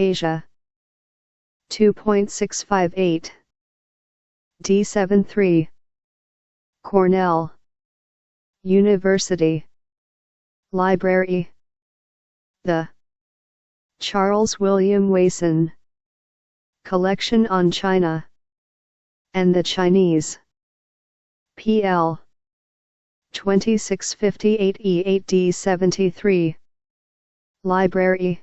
Asia. 2.658. D73. Cornell University Library. The Charles William Wason Collection on China and the Chinese. PL 2658E8D73. Library.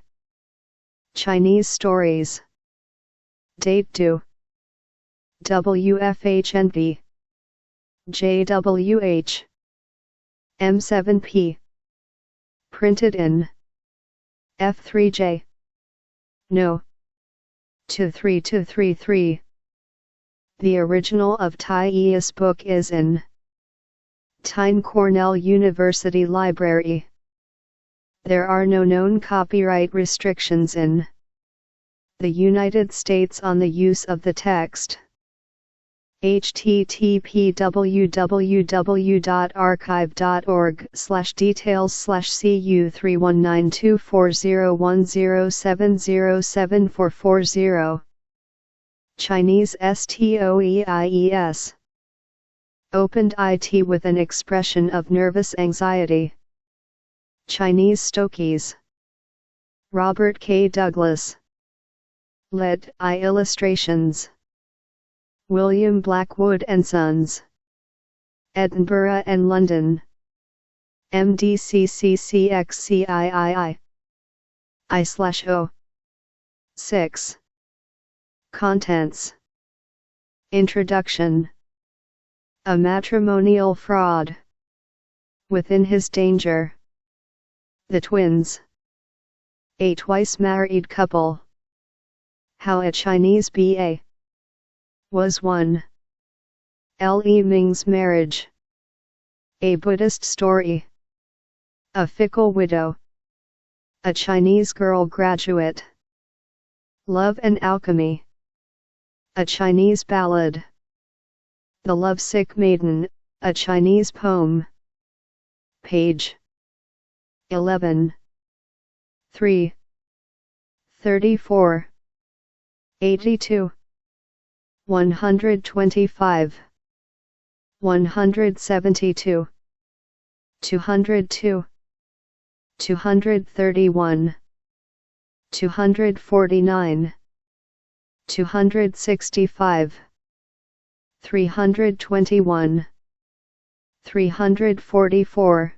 Chinese Stories. Date due. WFHNV. JWH. M7P. Printed in F3J. No. 23233. The original of Tai Yi's book is in Tyne Cornell University Library. There are no known copyright restrictions in the United States on the use of the text. http://archive.org/details/cu319240107074440. Chinese STOEIES. Opened IT with an expression of nervous anxiety. Chinese Stokies. Robert K. Douglas. Lead I illustrations. William Blackwood and Sons. Edinburgh and London. MDCCCXCIII. I/O. 6. Contents. Introduction. A matrimonial fraud. Within his danger. The twins. A twice married couple. How a Chinese BA was won. L.E. Ming's marriage. A Buddhist story. A fickle widow. A Chinese girl graduate. Love and alchemy. A Chinese ballad. The Lovesick Maiden, a Chinese poem. Page 11. 3. 34. 82. 125. 172. 202. 231. 249. 265. 321. 344.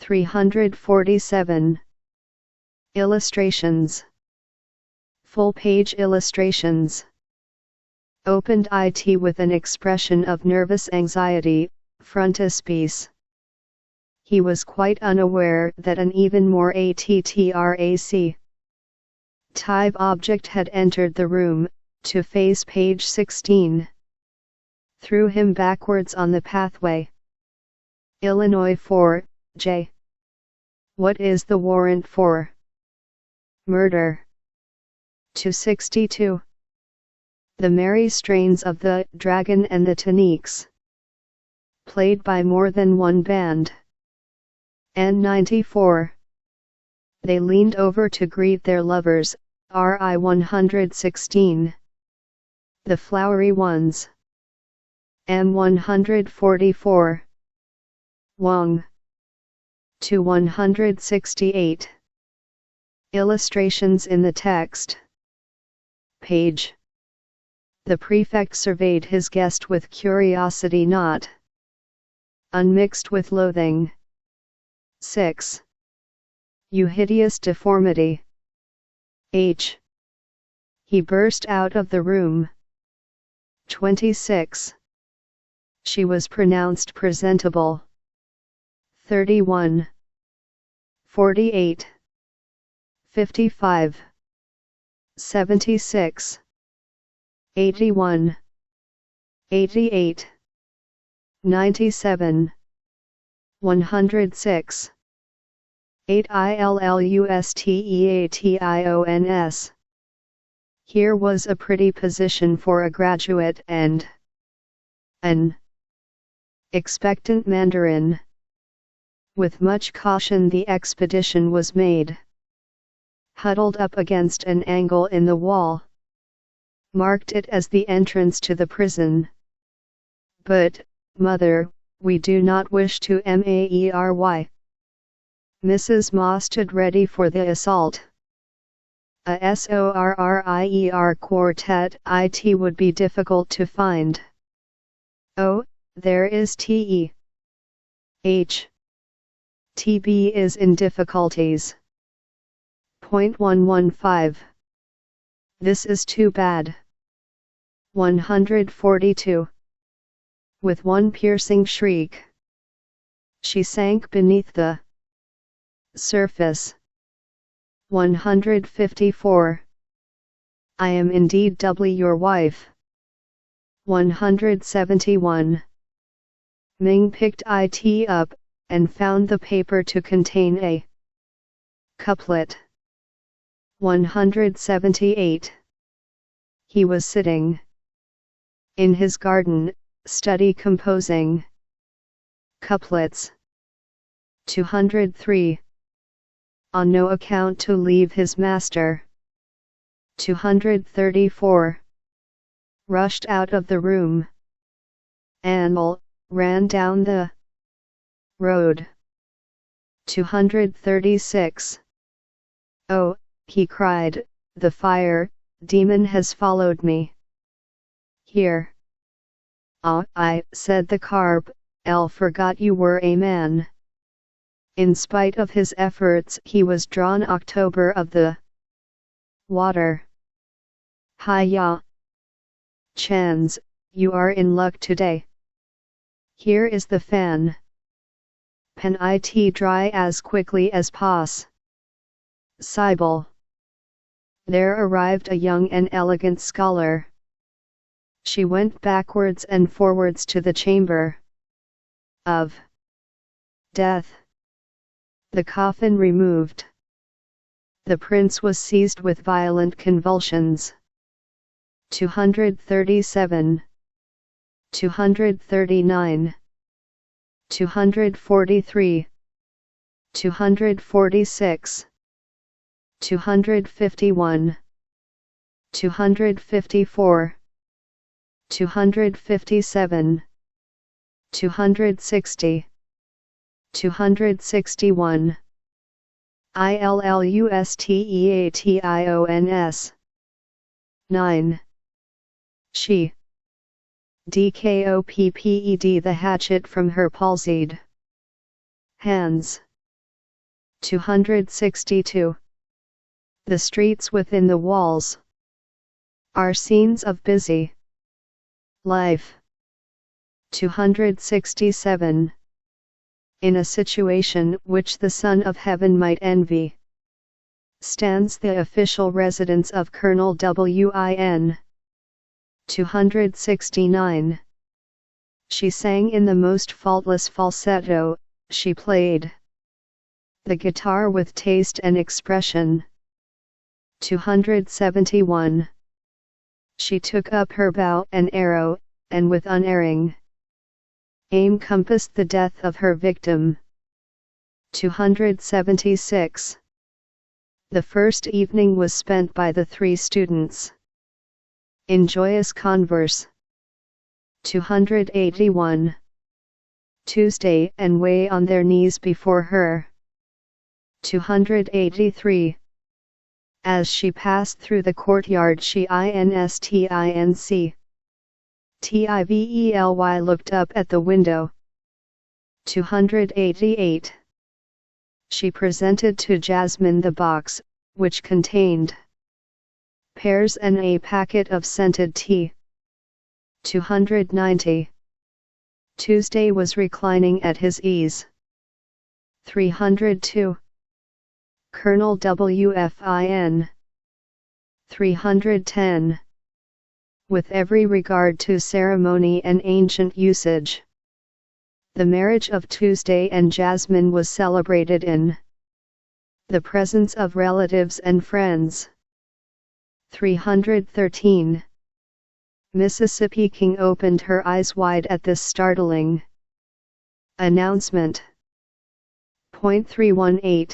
347. Illustrations. Full-page illustrations. Opened IT with an expression of nervous anxiety, frontispiece. He was quite unaware that an even more ATTRAC type object had entered the room, to face page 16. Threw him backwards on the pathway. Illinois 4, J. What is the warrant for? Murder. 262. The merry strains of the Dragon and the Toniques. Played by more than one band. N94. They leaned over to greet their lovers, RI 116. The Flowery Ones. M144. Wang. To 168. Illustrations in the text. Page. The prefect surveyed his guest with curiosity not unmixed with loathing. 6. You hideous deformity. H. He burst out of the room. 26. She was pronounced presentable. 31. 48. 55. 76. 81. 88. 97. 106. 8 ILLUSTEATIONS. Here was a pretty position for a graduate and an expectant Mandarin. With much caution the expedition was made. huddled up against an angle in the wall, marked it as the entrance to the prison. But, mother, we do not wish to marry. Mrs. Ma stood ready for the assault. A sorrier quartet it would be difficult to find. Oh, there is TE. H. TB is in difficulties. 115. This is too bad. 142. With one piercing shriek, she sank beneath the surface. 154. I am indeed doubly your wife. 171. Ming picked it up, and found the paper to contain a couplet. 178. He was sitting in his garden, study composing couplets. 203. On no account to leave his master. 234. Rushed out of the room. And ran down the road. 236. Oh, he cried, the fire demon has followed me. Here. I said the carp, forgot you were a man. In spite of his efforts, he was drawn October of the water. Hiya. Chans, you are in luck today. Here is the fan. Pen it dry as quickly as possible. There arrived a young and elegant scholar. She went backwards and forwards to the chamber of death. The coffin removed. The prince was seized with violent convulsions. 237. 239. 243. 246. 251. 254. 257. 260. 261. ILLUSTEATIONS. 9. She DKOPPED the hatchet from her palsied hands. 262. The streets within the walls are scenes of busy life. 267. In a situation which the Son of Heaven might envy, stands the official residence of Colonel Win. 269. She sang in the most faultless falsetto, she played the guitar with taste and expression. 271. She took up her bow and arrow, and with unerring aim compassed the death of her victim. 276. The first evening was spent by the three students in joyous converse. 281. Tuesday and way on their knees before her. 283. As she passed through the courtyard she instinc. Tively looked up at the window. 288. She presented to Jasmine the box, which contained pears and a packet of scented tea. 290. Tuesday was reclining at his ease. 302. Colonel Wfin. 310. With every regard to ceremony and ancient usage, the marriage of Tuesday and Jasmine was celebrated in the presence of relatives and friends. 313. Mississippi King opened her eyes wide at this startling announcement. 318.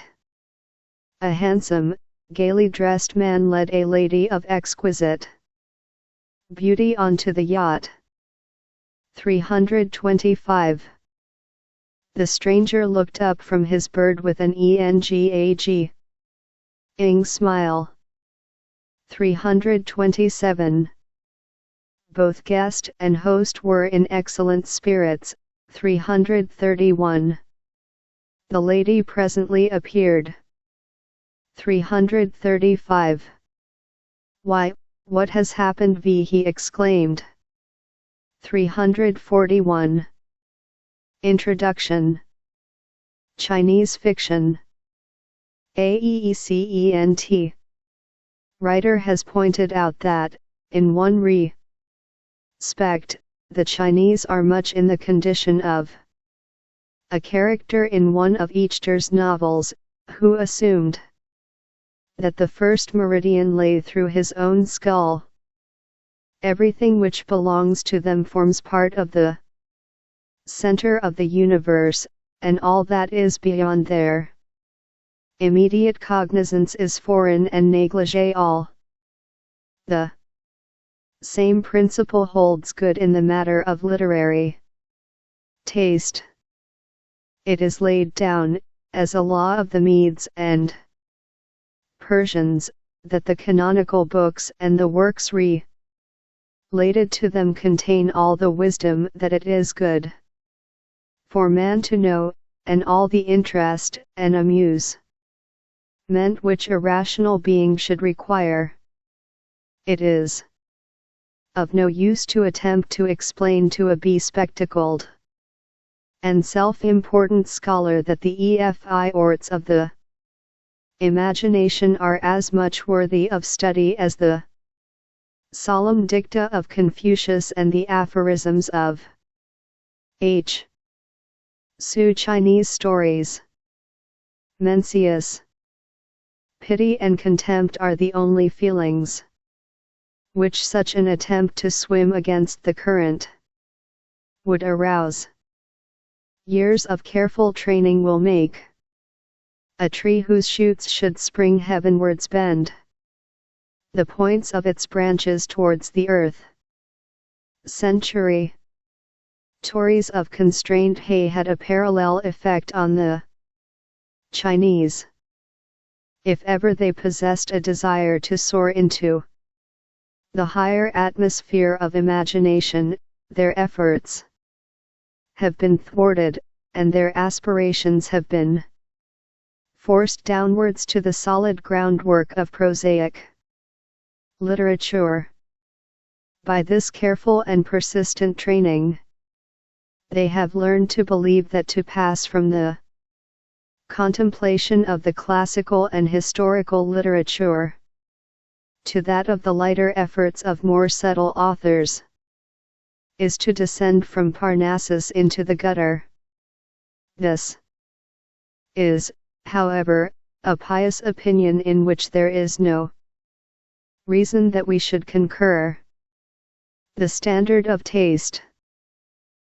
A handsome, gaily dressed man led a lady of exquisite beauty onto the yacht. 325. The stranger looked up from his bird with an engaging smile. 327. Both guest and host were in excellent spirits. 331. The lady presently appeared. 335. Why, what has happened? He exclaimed. 341. Introduction. Chinese fiction. AECENT. Writer has pointed out that, in one respect, the Chinese are much in the condition of a character in one of Eachter's novels, who assumed that the first meridian lay through his own skull. Everything which belongs to them forms part of the center of the universe, and all that is beyond their immediate cognizance is foreign and negligee all. The same principle holds good in the matter of literary taste. It is laid down, as a law of the Medes and Persians, that the canonical books and the works related to them contain all the wisdom that it is good for man to know, and all the interest and amusement which a rational being should require. It is of no use to attempt to explain to a bespectacled and self-important scholar that the EFI orts of the imagination are as much worthy of study as the solemn dicta of Confucius and the aphorisms of H. Su. Chinese stories. Mencius. Pity and contempt are the only feelings which such an attempt to swim against the current would arouse. Years of careful training will make a tree whose shoots should spring heavenwards bend the points of its branches towards the earth. Century. Tories of constrained hay had a parallel effect on the Chinese. If ever they possessed a desire to soar into the higher atmosphere of imagination, their efforts have been thwarted, and their aspirations have been forced downwards to the solid groundwork of prosaic literature. By this careful and persistent training, they have learned to believe that to pass from the contemplation of the classical and historical literature to that of the lighter efforts of more subtle authors is to descend from Parnassus into the gutter. This is, however, a pious opinion in which there is no reason that we should concur. The standard of taste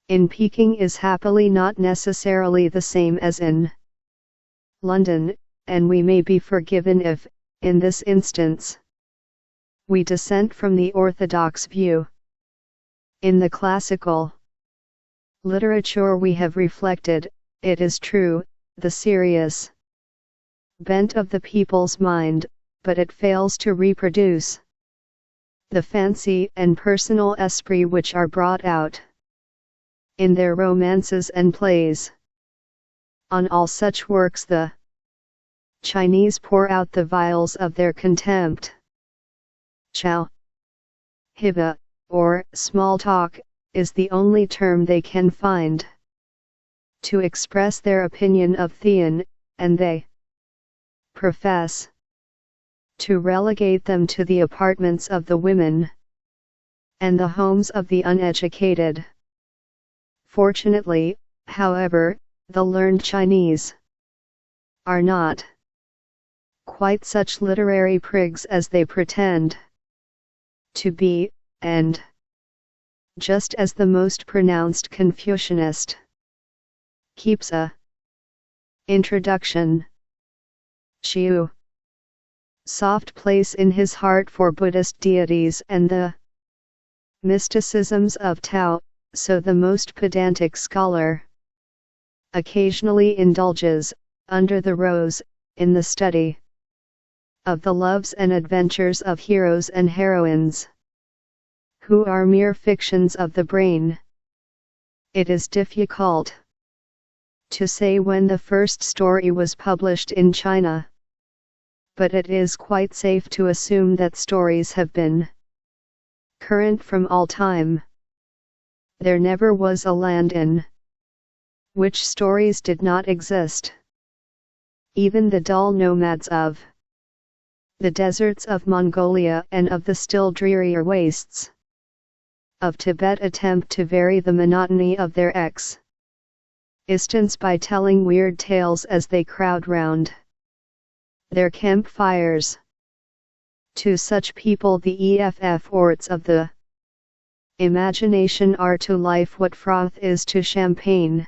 in Peking is happily not necessarily the same as in London, and we may be forgiven if, in this instance, we dissent from the orthodox view. In the classical literature we have reflected, it is true, the serious bent of the people's mind, but it fails to reproduce the fancy and personal esprit which are brought out in their romances and plays. On all such works the Chinese pour out the vials of their contempt. Chao Hiba, or small talk, is the only term they can find to express their opinion of Theon, and they profess to relegate them to the apartments of the women and the homes of the uneducated. Fortunately, however, the learned Chinese are not quite such literary prigs as they pretend to be, and just as the most pronounced Confucianist keeps a introduction, Xiu soft place in his heart for Buddhist deities and the mysticisms of Tao, so the most pedantic scholar occasionally indulges, under the rose, in the study of the loves and adventures of heroes and heroines, who are mere fictions of the brain. It is difficult to say when the first story was published in China, but it is quite safe to assume that stories have been current from all time. There never was a land in which stories did not exist. Even the dull nomads of the deserts of Mongolia and of the still drearier wastes of Tibet attempt to vary the monotony of their existence by telling weird tales as they crowd round their campfires. To such people the efforts of the imagination are to life what froth is to champagne.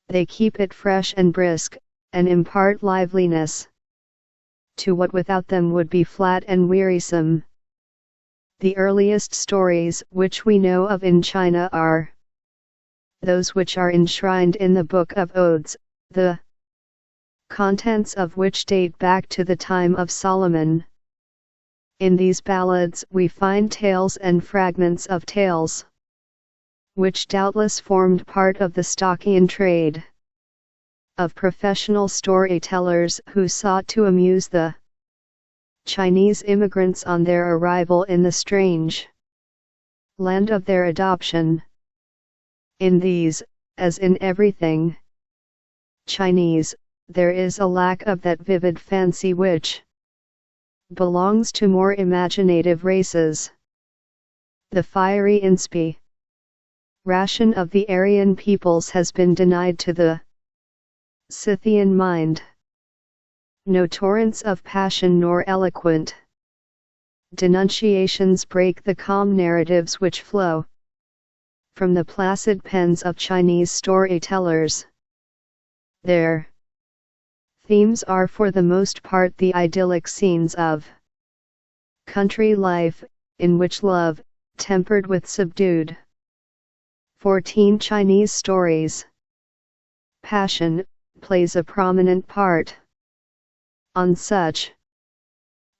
They keep it fresh and brisk, and impart liveliness to what without them would be flat and wearisome. The earliest stories which we know of in China are those which are enshrined in the Book of Odes, the contents of which date back to the time of Solomon. In these ballads we find tales and fragments of tales, which doubtless formed part of the stock in trade of professional storytellers who sought to amuse the Chinese immigrants on their arrival in the strange land of their adoption. In these, as in everything Chinese, there is a lack of that vivid fancy which belongs to more imaginative races. The fiery inspiration of the Aryan peoples has been denied to the Scythian mind. No torrents of passion nor eloquent denunciations break the calm narratives which flow from the placid pens of Chinese storytellers. Their themes are for the most part the idyllic scenes of country life, in which love, tempered with subdued 14 Chinese stories, passion, plays a prominent part. On such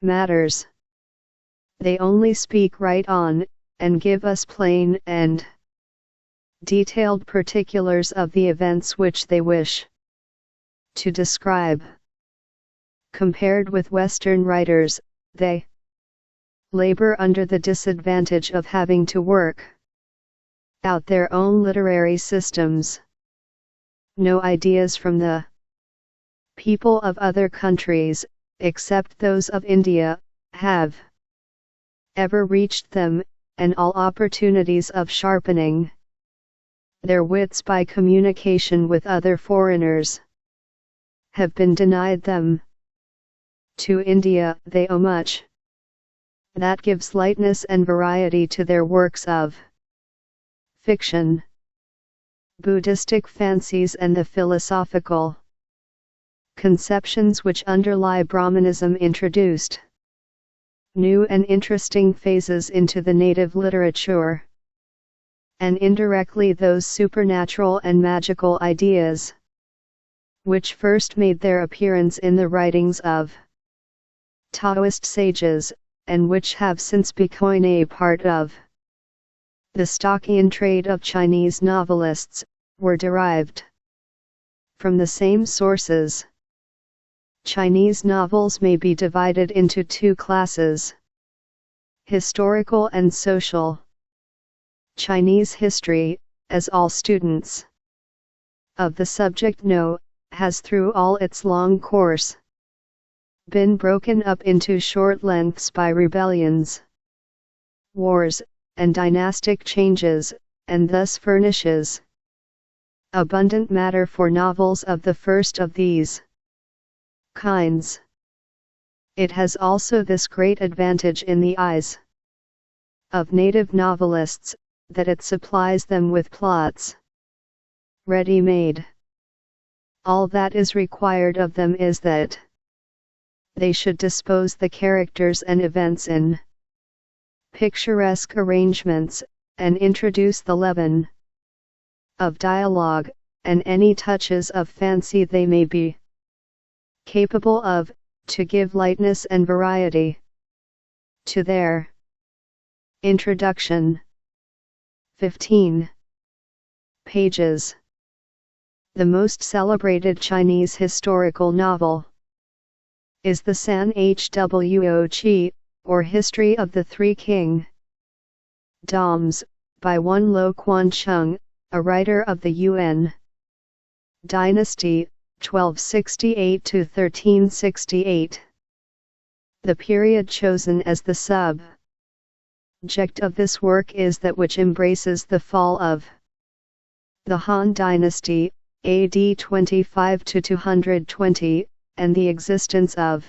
matters, they only speak right on, and give us plain and detailed particulars of the events which they wish to describe. Compared with Western writers, they labor under the disadvantage of having to work out their own literary systems. No ideas from the people of other countries, except those of India, have ever reached them, and all opportunities of sharpening their wits by communication with other foreigners have been denied them. To India they owe much that gives lightness and variety to their works of fiction. Buddhistic fancies and the philosophical conceptions which underlie Brahmanism introduced new and interesting phases into the native literature, and indirectly those supernatural and magical ideas which first made their appearance in the writings of Taoist sages, and which have since become a part of the stock in trade of Chinese novelists, were derived from the same sources. Chinese novels may be divided into two classes: historical and social. Chinese history, as all students of the subject know, has through all its long course been broken up into short lengths by rebellions, wars, and dynastic changes, and thus furnishes abundant matter for novels of the first of these kinds. It has also this great advantage in the eyes of native novelists, that it supplies them with plots ready-made. All that is required of them is that they should dispose the characters and events in picturesque arrangements, and introduce the leaven of dialogue, and any touches of fancy they may be capable of, to give lightness and variety to their introduction. 15 pages. The most celebrated Chinese historical novel is the San Hwo, or History of the Three King Doms, by one Lo Quan Chung, a writer of the Yuan dynasty, 1268 to 1368. The period chosen as the subject of this work is that which embraces the fall of the Han dynasty, AD 25 to 220, and the existence of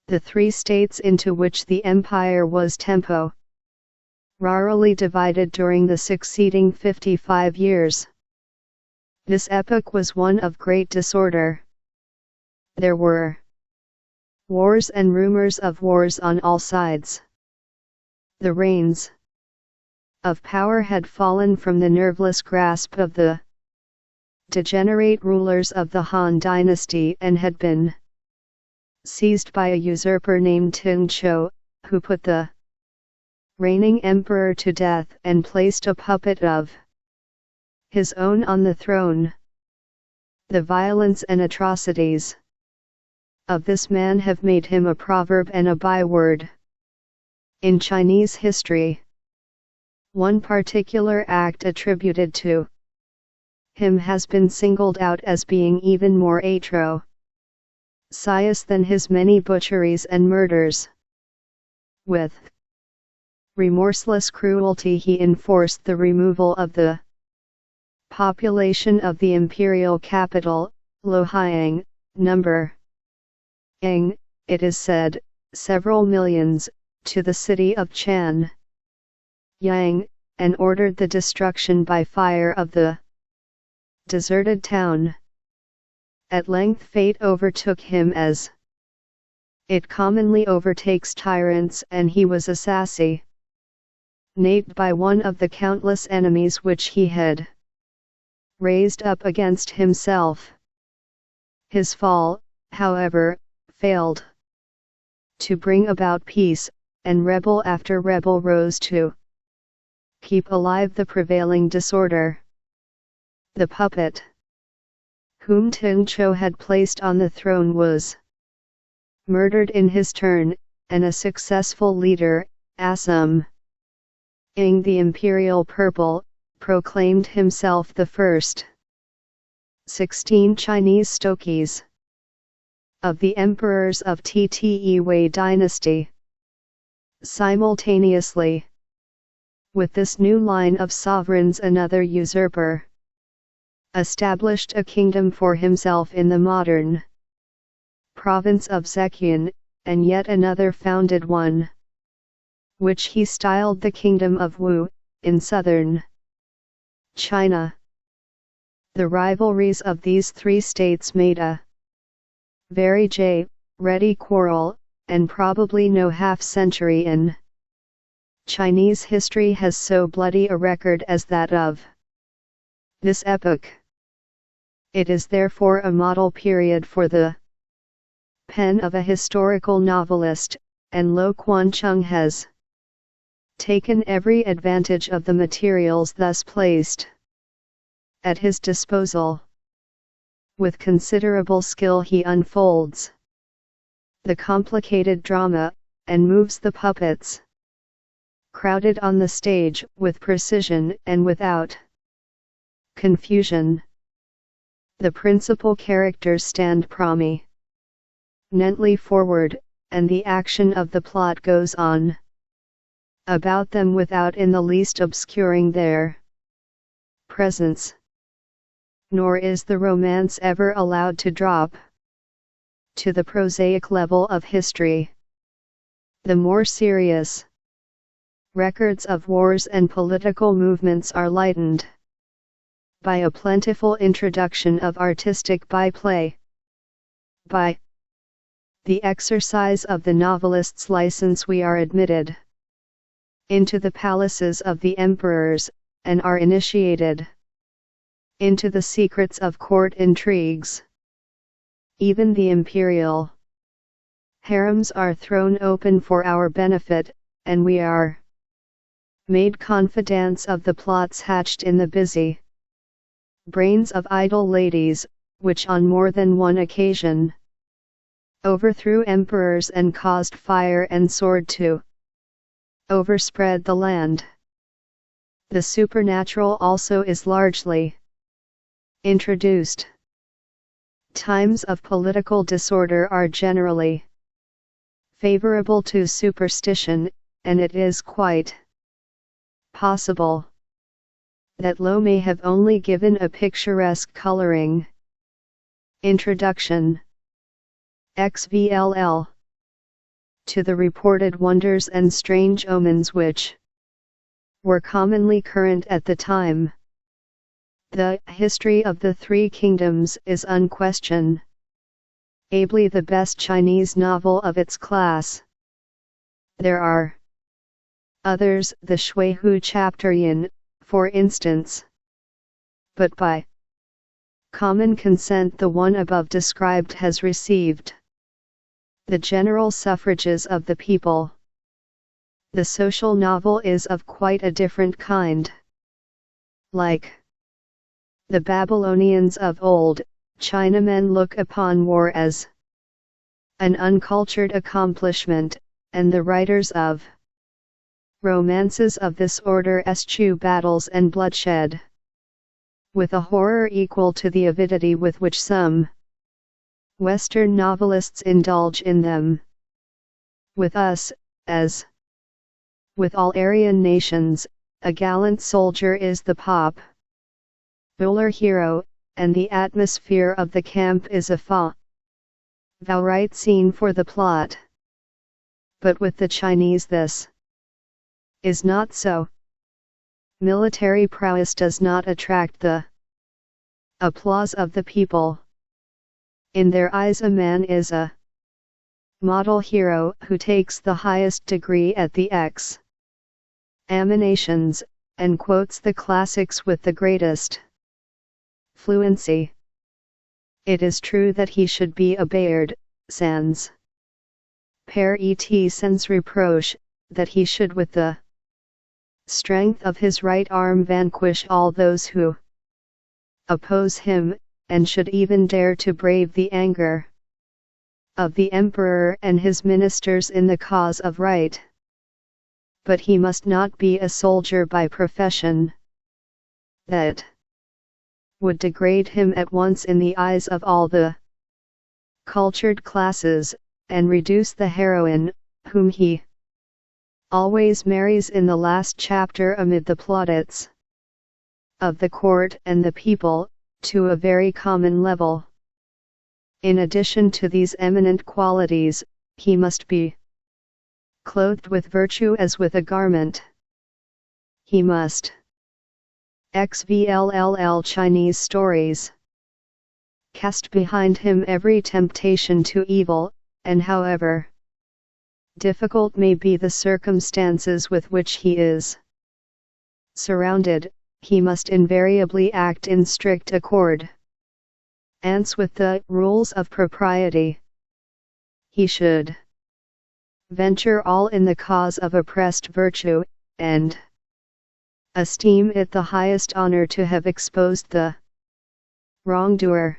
the three states into which the empire was temporarily divided during the succeeding 55 years. This epoch was one of great disorder. There were wars and rumors of wars on all sides. The reins of power had fallen from the nerveless grasp of the degenerate rulers of the Han dynasty and had been seized by a usurper named Ting Chou, who put the reigning emperor to death and placed a puppet of his own on the throne. The violence and atrocities of this man have made him a proverb and a byword in Chinese history. One particular act attributed to him has been singled out as being even more atrocious than his many butcheries and murders. With remorseless cruelty he enforced the removal of the population of the imperial capital, Luoyang, numbering, it is said, several millions, to the city of Chan Yang, and ordered the destruction by fire of the deserted town. At length fate overtook him as it commonly overtakes tyrants, and he was assassinated by one of the countless enemies which he had raised up against himself. His fall, however, failed to bring about peace, and rebel after rebel rose to keep alive the prevailing disorder. The puppet whom Ting Chou had placed on the throne was murdered in his turn, and a successful leader, Assam Ing the Imperial Purple, proclaimed himself the first 16 Chinese stokies of the emperors of Tte Wei dynasty. Simultaneously with this new line of sovereigns, another usurper established a kingdom for himself in the modern province of Zhejiang, and yet another founded one, which he styled the Kingdom of Wu, in southern China. The rivalries of these three states made a very ready quarrel, and probably no half-century in Chinese history has so bloody a record as that of this epoch. It is therefore a model period for the pen of a historical novelist, and Lo Quan Chung has taken every advantage of the materials thus placed at his disposal. With considerable skill he unfolds the complicated drama, and moves the puppets crowded on the stage with precision and without confusion. The principal characters stand prominently forward, and the action of the plot goes on about them without in the least obscuring their presence. Nor is the romance ever allowed to drop to the prosaic level of history. The more serious records of wars and political movements are lightened by a plentiful introduction of artistic byplay, by the exercise of the novelist's license we are admitted into the palaces of the emperors, and are initiated into the secrets of court intrigues. Even the imperial harems are thrown open for our benefit, and we are made confidants of the plots hatched in the busy brains of idle ladies, which on more than one occasion overthrew emperors and caused fire and sword to overspread the land. The supernatural also is largely introduced. Times of political disorder are generally favorable to superstition, and it is quite possible that Lowe may have only given a picturesque coloring. Introduction. XVLL. To the reported wonders and strange omens which were commonly current at the time. The History of the Three Kingdoms is unquestionably the best Chinese novel of its class. There are others, the Shuihu Chapter Yin, for instance. But by common consent the one above described has received the general suffrages of the people. The social novel is of quite a different kind. Like the Babylonians of old, Chinamen look upon war as an uncultured accomplishment, and the writers of romances of this order eschew battles and bloodshed with a horror equal to the avidity with which some Western novelists indulge in them. With us, as with all Aryan nations, a gallant soldier is the popular hero, and the atmosphere of the camp is a favorite scene for the plot. But with the Chinese this is not so. Military prowess does not attract the applause of the people. In their eyes a man is a model hero who takes the highest degree at the examinations, and quotes the classics with the greatest fluency. It is true that he should be obeyed, sans père et sans reproche, that he should with the strength of his right arm vanquish all those who oppose him, and should even dare to brave the anger of the emperor and his ministers in the cause of right. But he must not be a soldier by profession. That would degrade him at once in the eyes of all the cultured classes, and reduce the heroine, whom he always marries in the last chapter amid the plaudits of the court and the people, to a very common level. In addition to these eminent qualities, he must be clothed with virtue as with a garment. He must XVLLL Chinese stories cast behind him every temptation to evil, and however difficult may be the circumstances with which he is surrounded, he must invariably act in strict accordance with the rules of propriety. He should venture all in the cause of oppressed virtue, and esteem it the highest honor to have exposed the wrongdoer.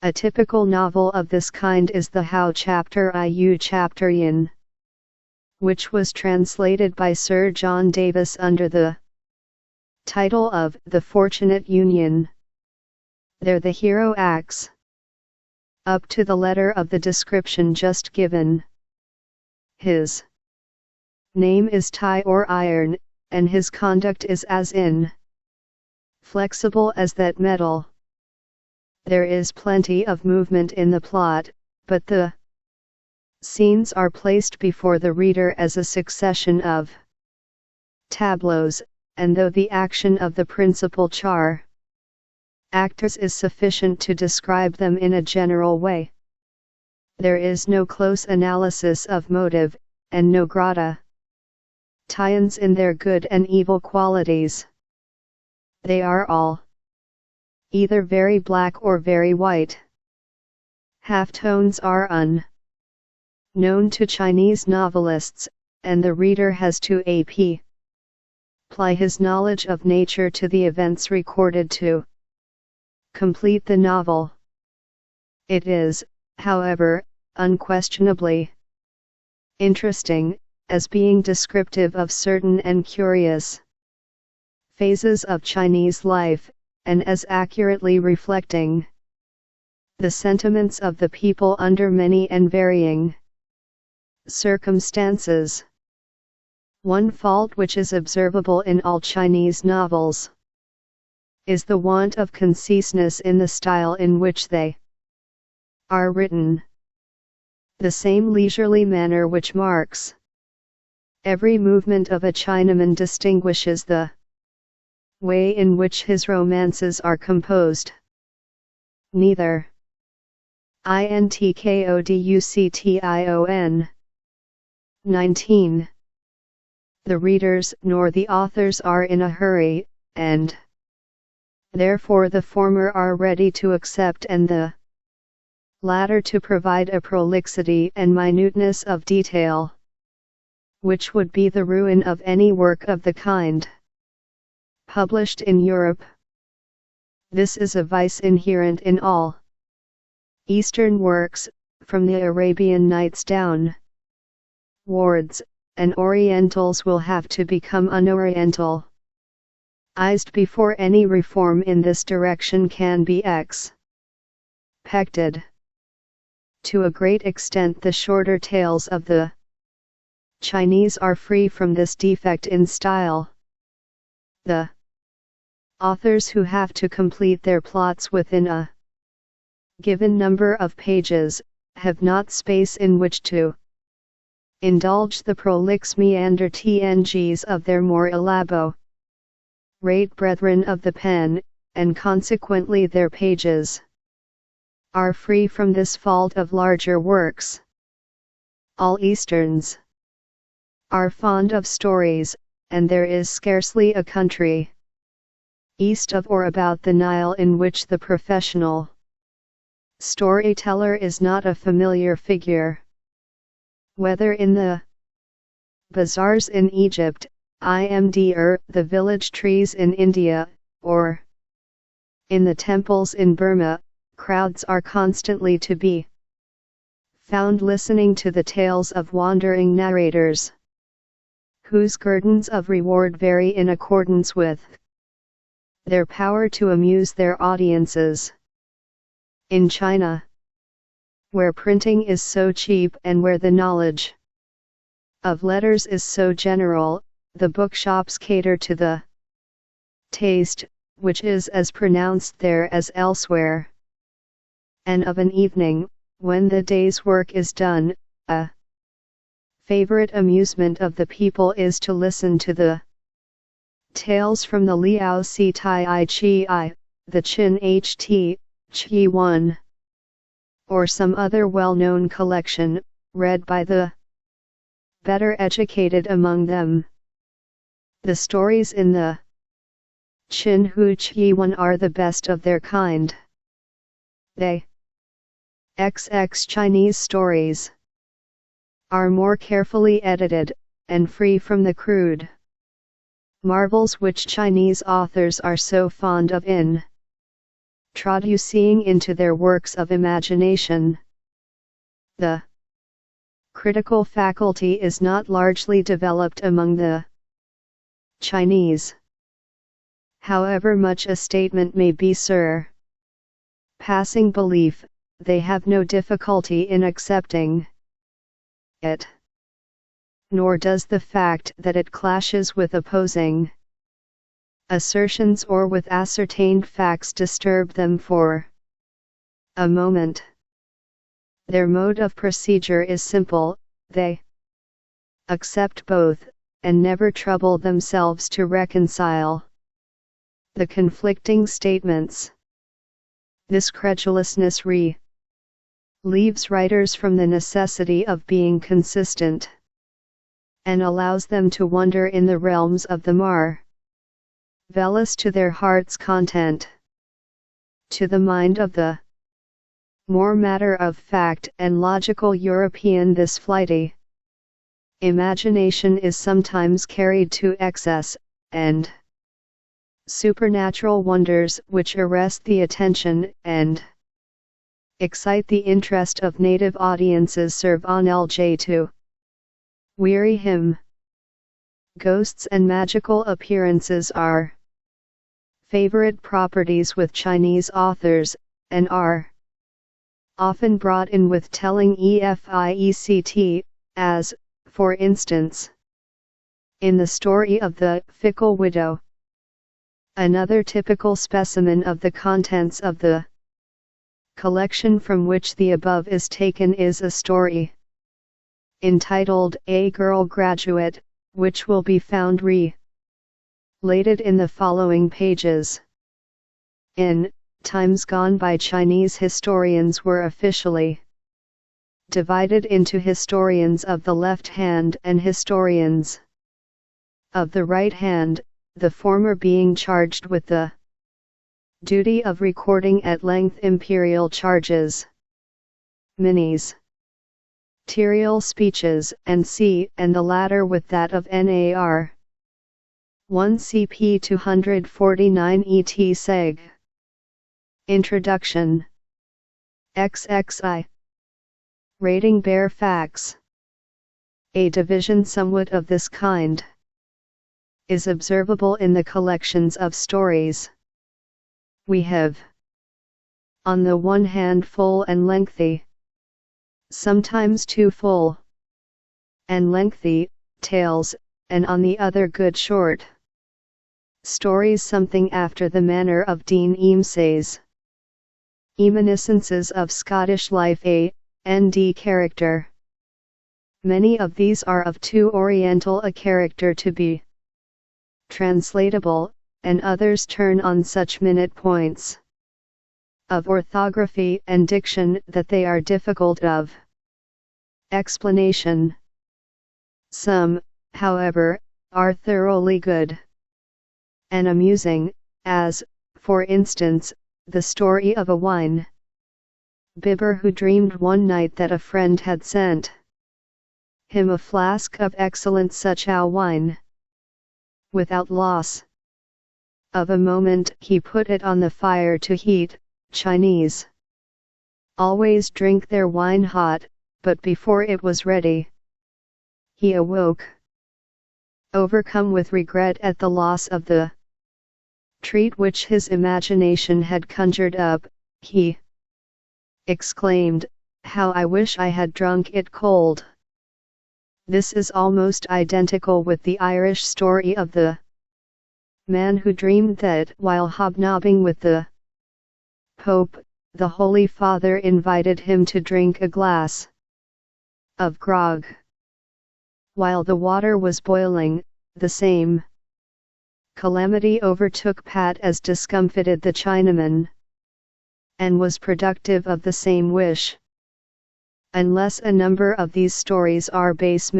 A typical novel of this kind is the How Chapter Iu Chapter Yin, which was translated by Sir John Davis under the title of The Fortunate Union. There the hero acts up to the letter of the description just given. His name is Tai or Iron, and his conduct is as inflexible as that metal. There is plenty of movement in the plot, but the scenes are placed before the reader as a succession of tableaus, and though the action of the principal actors is sufficient to describe them in a general way, There is no close analysis of motive, and no tie-ins in their good and evil qualities. They are all either very black or very white. Halftones are unknown to Chinese novelists, and the reader has to apply his knowledge of nature to the events recorded to complete the novel. It is, however, unquestionably interesting, as being descriptive of certain and curious phases of Chinese life, and as accurately reflecting the sentiments of the people under many and varying circumstances. One fault which is observable in all Chinese novels is the want of conciseness in the style in which they are written. The same leisurely manner which marks every movement of a Chinaman distinguishes the way in which his romances are composed. Neither intkoduction 19. The readers nor the authors are in a hurry, and therefore the former are ready to accept and the latter to provide a prolixity and minuteness of detail which would be the ruin of any work of the kind published in Europe. This is a vice inherent in all Eastern works, from the Arabian Nights downwards, and Orientals will have to become unorientalized before any reform in this direction can be expected. To a great extent the shorter tales of the Chinese are free from this defect in style. The authors who have to complete their plots within a given number of pages have not space in which to indulge the prolix meander-tngs of their more elaborate brethren of the pen, and consequently their pages are free from this fault of larger works. All Easterns are fond of stories, and there is scarcely a country east of or about the Nile in which the professional storyteller is not a familiar figure. Whether in the bazaars in Egypt, the village trees in India, or in the temples in Burma, crowds are constantly to be found listening to the tales of wandering narrators, whose guerdons of reward vary in accordance with their power to amuse their audiences. In China, where printing is so cheap and where the knowledge of letters is so general, the bookshops cater to the taste, which is as pronounced there as elsewhere. And of an evening, when the day's work is done, a favorite amusement of the people is to listen to the tales from the Liao Si Tai I Chi, the Qin Ht, Qi 1, or some other well-known collection, read by the better educated among them. The stories in the Qin Hu Qi 1 are the best of their kind. They XX Chinese stories are more carefully edited, and free from the crude marvels which Chinese authors are so fond of in introducing into their works of imagination. The critical faculty is not largely developed among the Chinese. However much a statement may be surpassing belief, they have no difficulty in accepting it. Nor does the fact that it clashes with opposing assertions or with ascertained facts disturb them for a moment. Their mode of procedure is simple, they accept both, and never trouble themselves to reconcile the conflicting statements. This credulousness leaves writers from the necessity of being consistent, and allows them to wander in the realms of the marvelous to their heart's content. To the mind of the more matter-of-fact and logical European, this flighty imagination is sometimes carried to excess, and supernatural wonders which arrest the attention and excite the interest of native audiences serve on LJ to weary him. Ghosts and magical appearances are favorite properties with Chinese authors, and are often brought in with telling effect, as, for instance, in the story of the fickle widow. Another typical specimen of the contents of the collection from which the above is taken is a story entitled A Girl Graduate, which will be found related in the following pages. In times gone by, Chinese historians were officially divided into historians of the left hand and historians of the right hand, the former being charged with the duty of recording at length imperial charges, ministerial speeches, and the latter with that of NAR 1 CP 249 ET Seg. Introduction. XXI. Rating bare facts. A division somewhat of this kind is observable in the collections of stories. We have, on the one hand, full and lengthy, sometimes too full and lengthy, tales, and on the other good short stories, something after the manner of Dean Eames's Reminiscences of Scottish Life A.N.D. character. Many of these are of too oriental a character to be translatable, and others turn on such minute points of orthography and diction that they are difficult of explanation. Some, however, are thoroughly good and amusing, as, for instance, the story of a wine bibber who dreamed one night that a friend had sent him a flask of excellent Suchow wine. Without loss of a moment he put it on the fire to heat. Chinese always drink their wine hot, but before it was ready, he awoke. Overcome with regret at the loss of the treat which his imagination had conjured up, he exclaimed, "How I wish I had drunk it cold." This is almost identical with the Irish story of the man who dreamed that while hobnobbing with the Pope, the Holy Father invited him to drink a glass of grog. While the water was boiling, the same calamity overtook Pat as discomfited the Chinaman, and was productive of the same wish. Unless a number of these stories are base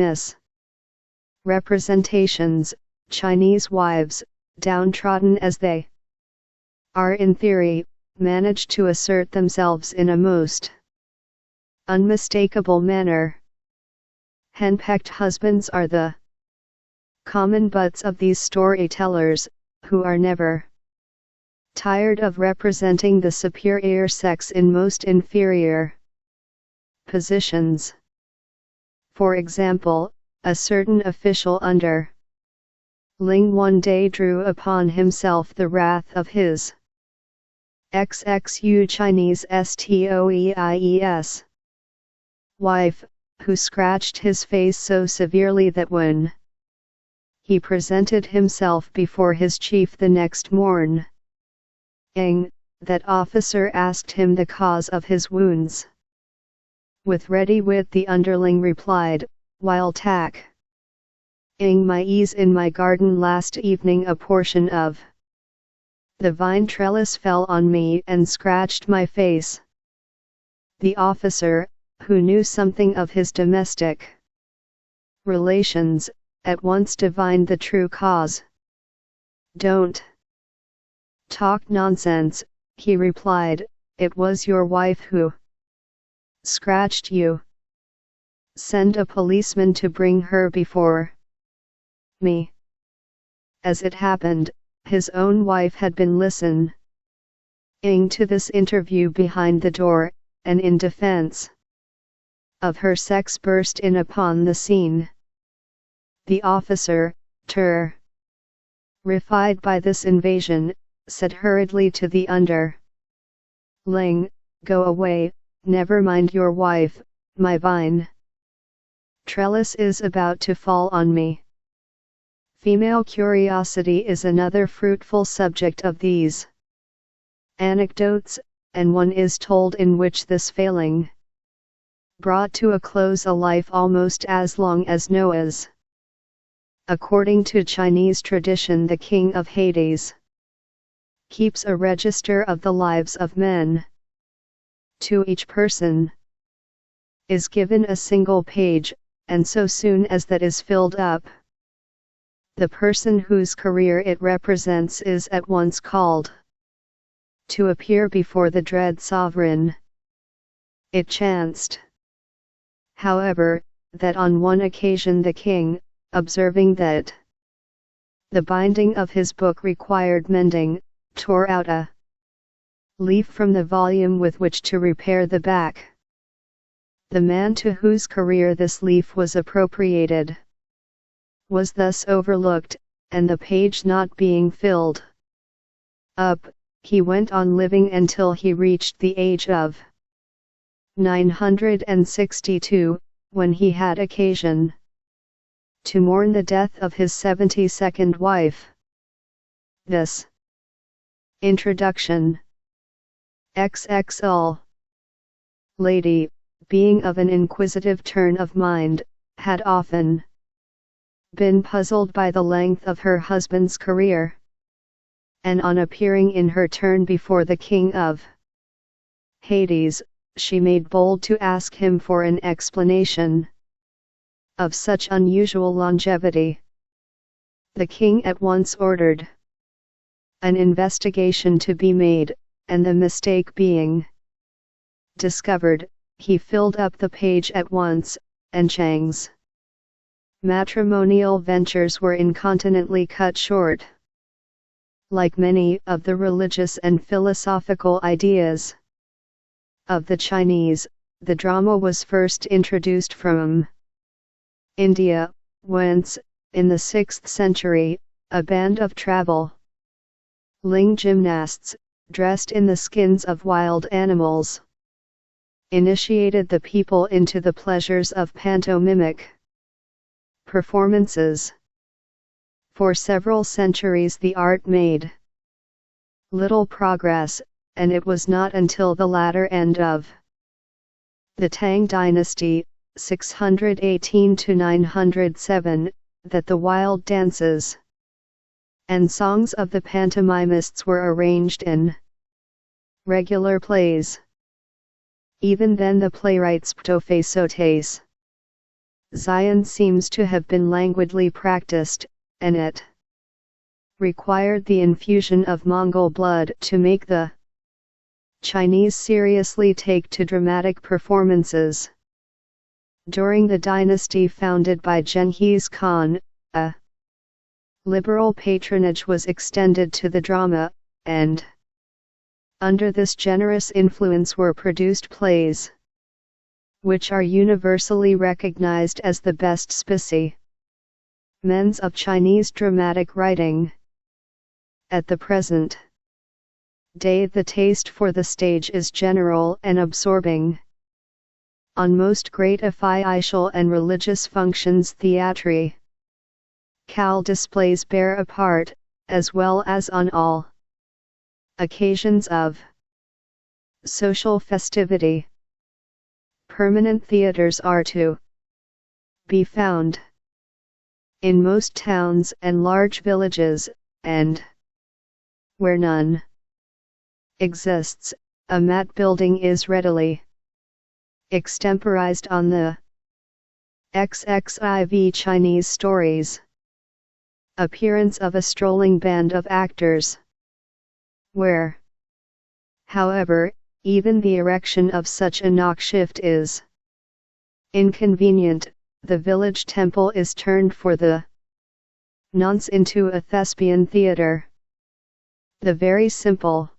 misrepresentations, Chinese wives, downtrodden as they are in theory, manage to assert themselves in a most unmistakable manner. Henpecked husbands are the common butts of these storytellers, who are never tired of representing the superior sex in most inferior positions. For example, a certain official underling one day drew upon himself the wrath of his XXU Chinese STOEIES wife, who scratched his face so severely that when he presented himself before his chief the next morning, that officer asked him the cause of his wounds. With ready wit the underling replied, "While tacking my ease in my garden last evening, a portion of the vine trellis fell on me and scratched my face. The officer, who knew something of his domestic relations, at once divined the true cause. "Don't talk nonsense," he replied, "it was your wife who scratched you. Send a policeman to bring her before me." As it happened, his own wife had been listening to this interview behind the door, and in defense of her sex burst in upon the scene. The officer, terrified by this invasion, said hurriedly to the underling, "Go away, never mind your wife, my vine trellis is about to fall on me." Female curiosity is another fruitful subject of these anecdotes, and one is told in which this failing brought to a close a life almost as long as Noah's. According to Chinese tradition, the king of Hades keeps a register of the lives of men. To each person is given a single page, and so soon as that is filled up, the person whose career it represents is at once called to appear before the dread sovereign. It chanced, however, that on one occasion the king, observing that the binding of his book required mending, tore out a leaf from the volume with which to repair the back. The man to whose career this leaf was appropriated was thus overlooked, and the page not being filled up, he went on living until he reached the age of 962, when he had occasion to mourn the death of his 72nd wife. This introduction. XXL lady, being of an inquisitive turn of mind, had often been puzzled by the length of her husband's career, and on appearing in her turn before the king of Hades, she made bold to ask him for an explanation of such unusual longevity. The king at once ordered an investigation to be made, and the mistake being discovered, he filled up the page at once, and Chang's matrimonial ventures were incontinently cut short. Like many of the religious and philosophical ideas of the Chinese, the drama was first introduced from India, whence, in the 6th century, a band of traveling gymnasts, dressed in the skins of wild animals, initiated the people into the pleasures of pantomimic performances. For several centuries the art made little progress, and it was not until the latter end of the Tang dynasty, 618 to 907, that the wild dances and songs of the pantomimists were arranged in regular plays. Even then the playwright's ptophaisotes Zion seems to have been languidly practiced, and it required the infusion of Mongol blood to make the Chinese seriously take to dramatic performances. During the dynasty founded by Genghis Khan, a liberal patronage was extended to the drama, and under this generous influence were produced plays which are universally recognized as the best specimens of Chinese dramatic writing. At the present day the taste for the stage is general and absorbing. On most great official and religious functions theatrical displays bear a part, as well as on all occasions of social festivity. Permanent theaters are to be found in most towns and large villages, and where none exists, a mat building is readily extemporized on the XXIV Chinese stories. Appearance of a strolling band of actors. Where, however, even the erection of such a knock-shift is inconvenient, the village temple is turned for the nonce into a thespian theater. The very simple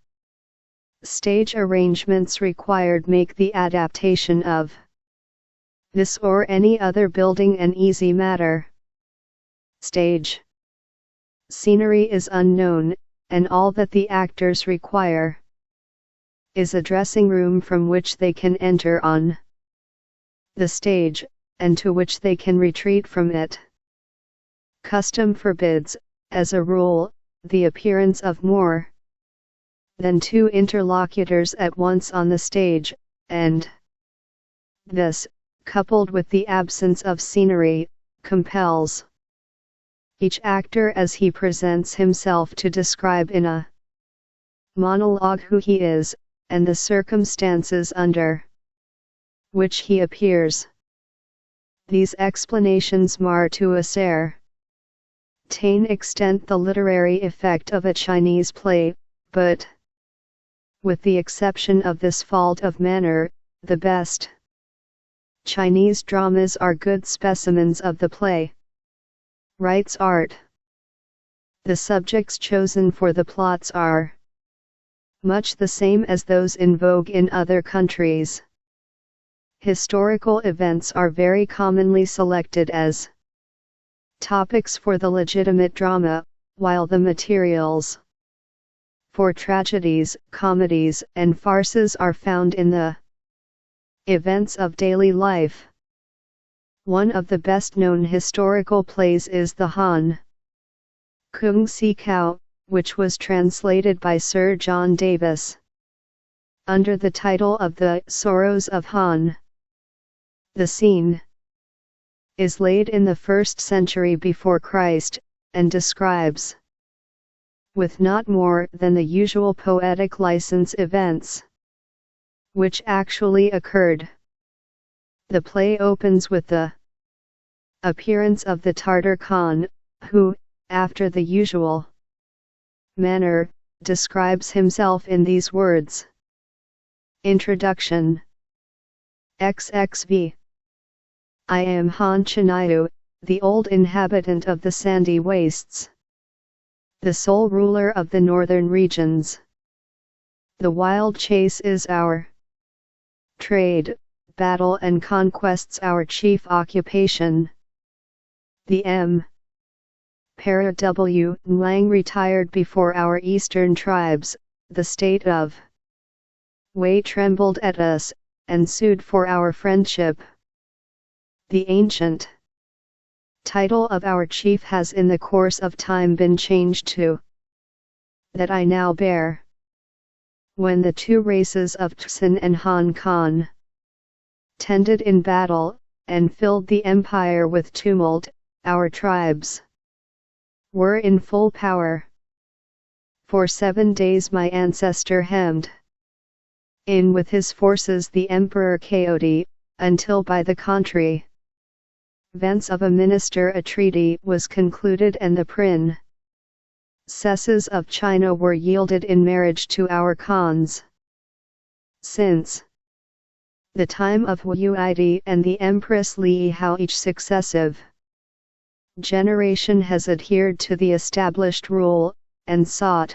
stage arrangements required make the adaptation of this or any other building an easy matter. Stage scenery is unknown, and all that the actors require is a dressing room from which they can enter on the stage, and to which they can retreat from it. Custom forbids, as a rule, the appearance of more than two interlocutors at once on the stage, and this, coupled with the absence of scenery, compels each actor as he presents himself to describe in a monologue who he is, and the circumstances under which he appears. These explanations mar to a certain extent the literary effect of a Chinese play, but, with the exception of this fault of manner, the best Chinese dramas are good specimens of the play. Writes art. The subjects chosen for the plots are much the same as those in vogue in other countries. Historical events are very commonly selected as topics for the legitimate drama, while the materials for tragedies, comedies, and farces are found in the events of daily life. One of the best-known historical plays is the Han Kung Si Kao, which was translated by Sir John Davis under the title of The Sorrows of Han. The scene is laid in the 1st century before Christ, and describes, with not more than the usual poetic license, events which actually occurred. The play opens with the appearance of the Tartar Khan, who, after the usual manner, describes himself in these words. Introduction. XXV. I am Han Chinayu, the old inhabitant of the sandy wastes, the sole ruler of the northern regions. The wild chase is our trade, battle and conquests our chief occupation. The Emperor W. Lang retired before our eastern tribes, the state of Wei trembled at us, and sued for our friendship. The ancient title of our chief has in the course of time been changed to that I now bear. When the two races of Tsin and Han Khan tended in battle, and filled the empire with tumult, our tribes were in full power. For 7 days my ancestor hemmed in with his forces the Emperor Coyote, until by the contrary vents of a minister a treaty was concluded and the princesses of China were yielded in marriage to our Khans. Since the time of Wu Idi and the Empress Li Hao, each successive generation has adhered to the established rule, and sought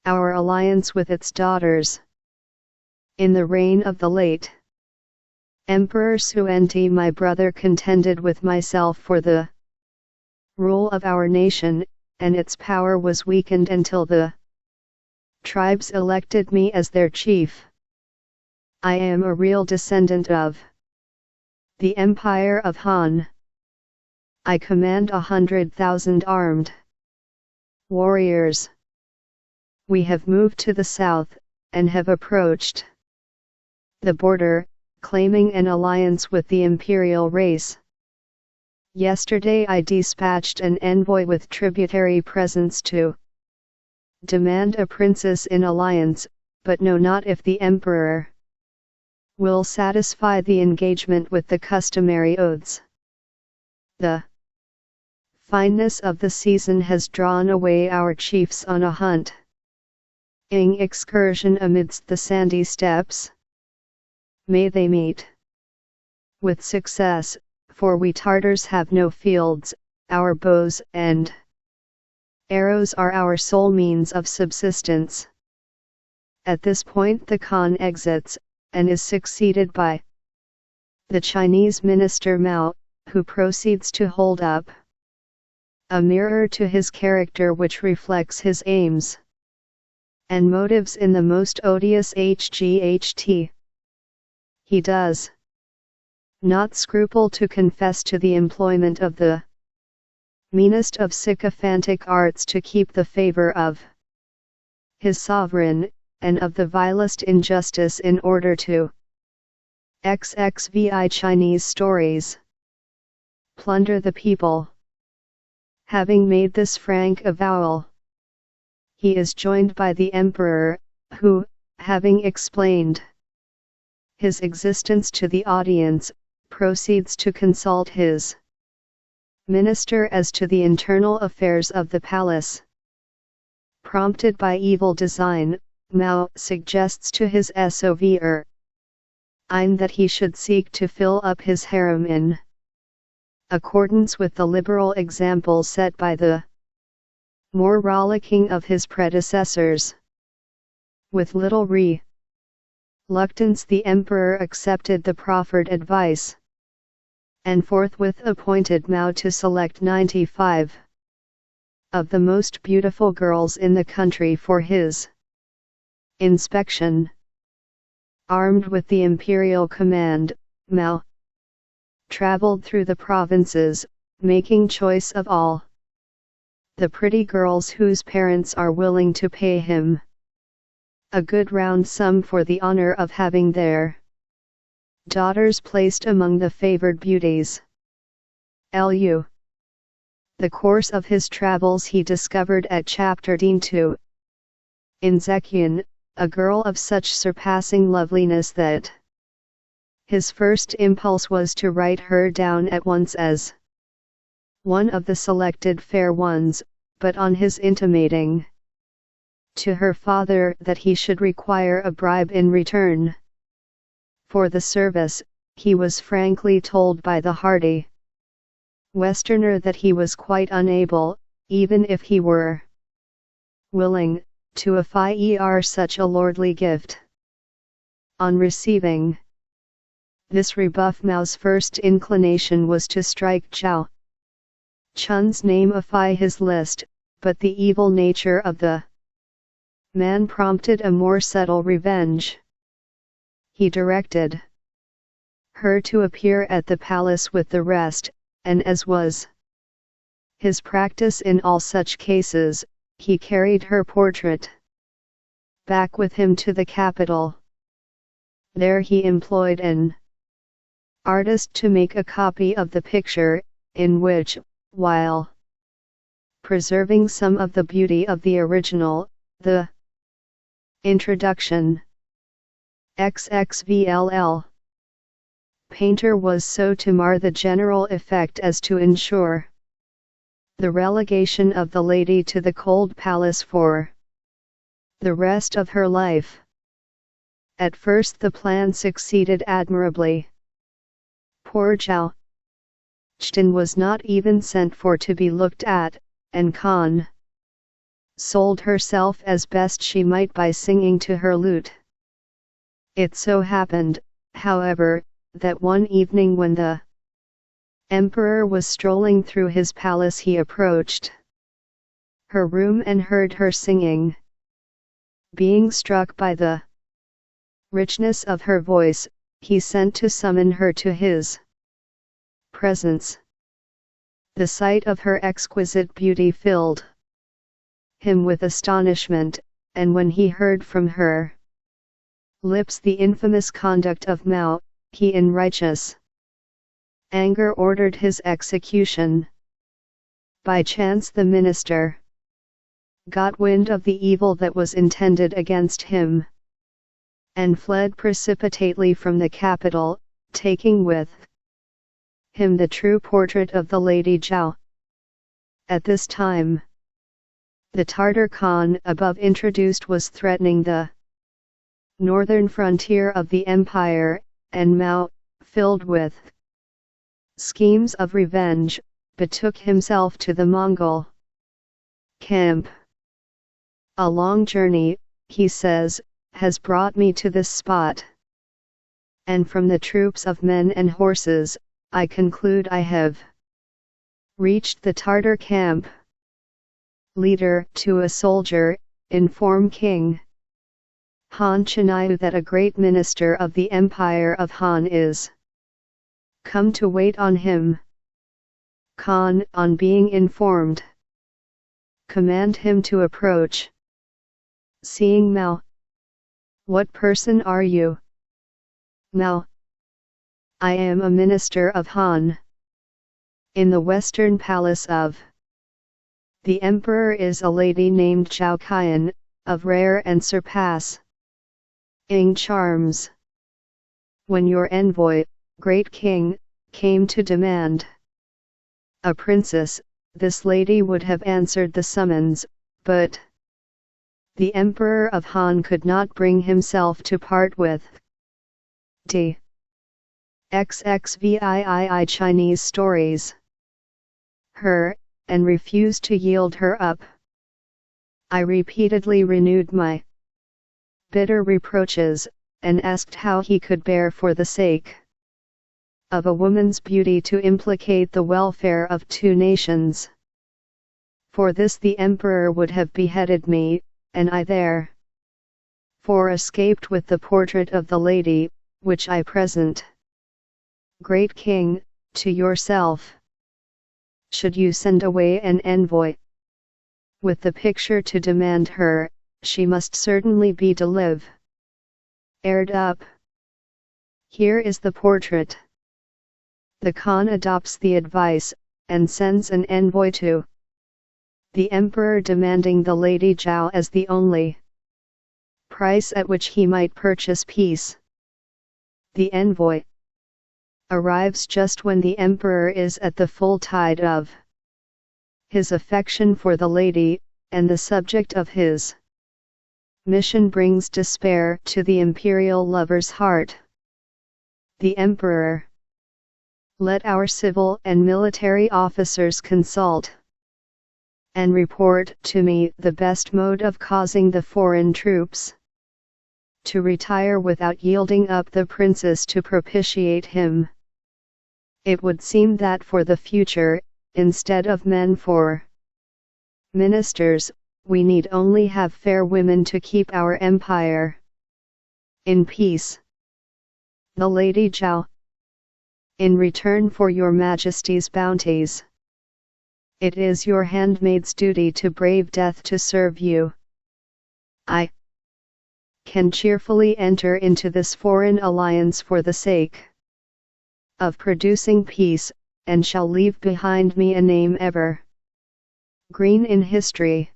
our alliance with its daughters. In the reign of the late Emperor Xuanti, my brother contended with myself for the rule of our nation, and its power was weakened until the tribes elected me as their chief. I am a real descendant of the Empire of Han. I command 100,000 armed warriors. We have moved to the south, and have approached the border, claiming an alliance with the imperial race. Yesterday I dispatched an envoy with tributary presents to demand a princess in alliance, but know not if the emperor will satisfy the engagement with the customary oaths. The fineness of the season has drawn away our chiefs on a hunt. Ing excursion amidst the sandy steppes. May they meet with success, for we Tartars have no fields, our bows and arrows are our sole means of subsistence. At this point the Khan exits, and is succeeded by the Chinese minister Mao, who proceeds to hold up a mirror to his character which reflects his aims and motives in the most odious hght. He does not scruple to confess to the employment of the meanest of sycophantic arts to keep the favor of his sovereign, and of the vilest injustice in order to xxvi Chinese stories plunder the people. Having made this frank avowal, he is joined by the emperor, who, having explained his existence to the audience, proceeds to consult his minister as to the internal affairs of the palace. Prompted by evil design, Mao suggests to his Sovereign that he should seek to fill up his harem in accordance with the liberal example set by the more rollicking of his predecessors. With little reluctance the emperor accepted the proffered advice, and forthwith appointed Mao to select 95 of the most beautiful girls in the country for his inspection. Armed with the imperial command, Mao traveled through the provinces, making choice of all the pretty girls whose parents are willing to pay him a good round sum for the honor of having their daughters placed among the favored beauties. The course of his travels he discovered at Chapter Din 2 in Zekian, a girl of such surpassing loveliness that his first impulse was to write her down at once as one of the selected fair ones, but on his intimating to her father that he should require a bribe in return for the service, he was frankly told by the hardy Westerner that he was quite unable, even if he were willing, to offer such a lordly gift. On receiving this rebuff, Mao's first inclination was to strike Zhao Chun's name off his list, but the evil nature of the man prompted a more subtle revenge. He directed her to appear at the palace with the rest, and as was his practice in all such cases, he carried her portrait back with him to the capital. There he employed an artist to make a copy of the picture, in which, while preserving some of the beauty of the original, the introduction XXVLL painter was so to mar the general effect as to ensure the relegation of the lady to the cold palace for the rest of her life. At first the plan succeeded admirably. Poor Zhao Chten was not even sent for to be looked at, and Khan sold herself as best she might by singing to her lute. It so happened, however, that one evening when the emperor was strolling through his palace, he approached her room and heard her singing. Being struck by the richness of her voice, he sent to summon her to his presence. The sight of her exquisite beauty filled him with astonishment, and when he heard from her lips the infamous conduct of Mao, he in righteous anger ordered his execution. By chance the minister got wind of the evil that was intended against him, and fled precipitately from the capital, taking with him the true portrait of the Lady Zhao. At this time, the Tartar Khan above introduced was threatening the northern frontier of the empire, and Mao, filled with schemes of revenge, betook himself to the Mongol camp. A long journey, he says, has brought me to this spot. And from the troops of men and horses, I conclude I have reached the Tartar camp. Leader, to a soldier, inform King Han Chinayu that a great minister of the Empire of Han is come to wait on him. Khan, on being informed, command him to approach. Seeing Mao, "What person are you?" Mao, "I am a minister of Han. In the western palace of the emperor is a lady named Zhao Qian, of rare and surpassing charms. When your envoy, great king, came to demand a princess, this lady would have answered the summons, but the emperor of Han could not bring himself to part with d. XXVII Chinese stories her, and refused to yield her up. I repeatedly renewed my bitter reproaches, and asked how he could bear for the sake of a woman's beauty to implicate the welfare of two nations. For this the emperor would have beheaded me, and I therefore escaped with the portrait of the lady, which I present, great king, to yourself. Should you send away an envoy with the picture to demand her, she must certainly be delivered up. Here is the portrait." The Khan adopts the advice, and sends an envoy to the emperor demanding the Lady Zhao as the only price at which he might purchase peace. The envoy arrives just when the emperor is at the full tide of his affection for the lady, and the subject of his mission brings despair to the imperial lover's heart. The emperor: "Let our civil and military officers consult and report to me the best mode of causing the foreign troops to retire without yielding up the princess to propitiate him. It would seem that for the future, instead of men for ministers, we need only have fair women to keep our empire in peace." The Lady Zhao: "In return for your Majesty's bounties, it is your handmaid's duty to brave death to serve you. I can cheerfully enter into this foreign alliance for the sake of producing peace, and shall leave behind me a name ever green in history.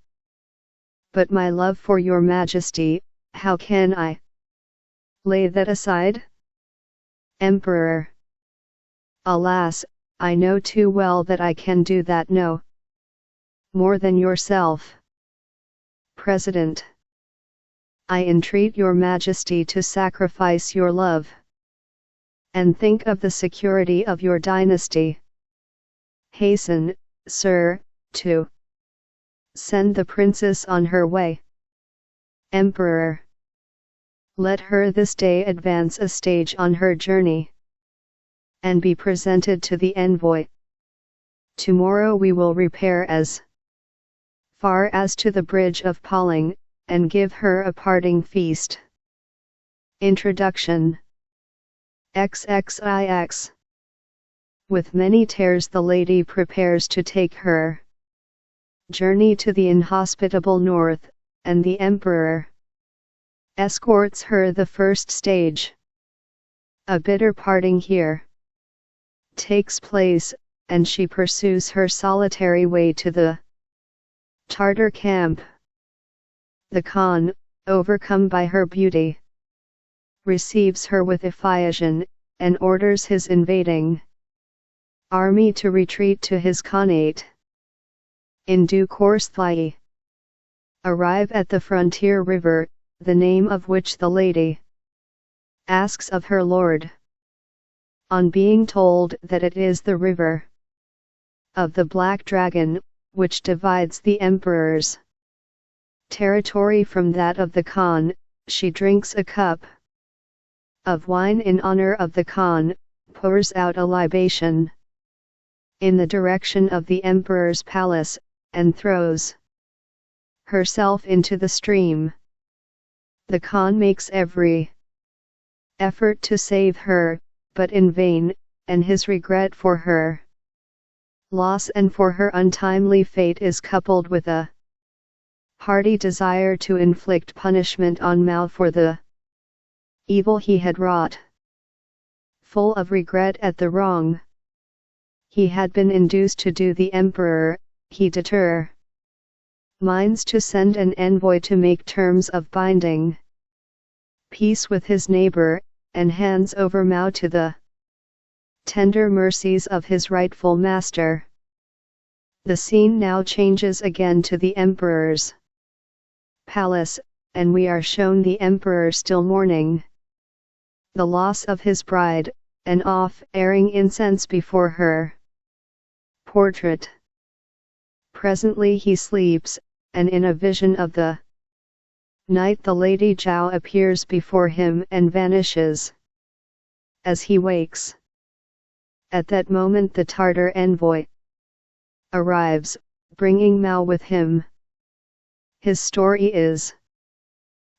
But my love for your Majesty, how can I lay that aside?" Emperor: "Alas, I know too well that I can do that no more than yourself." President: "I entreat your Majesty to sacrifice your love and think of the security of your dynasty. Hasten, sir, to send the princess on her way." Emperor: "Let her this day advance a stage on her journey, and be presented to the envoy. Tomorrow we will repair as far as to the bridge of Paling, and give her a parting feast." Introduction. XXIX. With many tears the lady prepares to take her journey to the inhospitable north, and the emperor escorts her the first stage. A bitter parting here takes place, and she pursues her solitary way to the Tartar camp. The Khan, overcome by her beauty, receives her with effusion, and orders his invading army to retreat to his khanate. In due course they arrive at the frontier river, the name of which the lady asks of her lord. On being told that it is the river of the Black Dragon, which divides the emperor's territory from that of the Khan, she drinks a cup of wine in honor of the Khan, pours out a libation in the direction of the emperor's palace, and throws herself into the stream. The Khan makes every effort to save her, but in vain, and his regret for her loss and for her untimely fate is coupled with a hearty desire to inflict punishment on Mao for the evil he had wrought. Full of regret at the wrong he had been induced to do the emperor, he determines to send an envoy to make terms of binding peace with his neighbor, and hands over Mao to the tender mercies of his rightful master. The scene now changes again to the emperor's palace, and we are shown the emperor still mourning the loss of his bride, and offering incense before her portrait. Presently he sleeps, and in a vision of the night the Lady Zhao appears before him and vanishes as he wakes. At that moment the Tartar envoy arrives, bringing Mao with him. His story is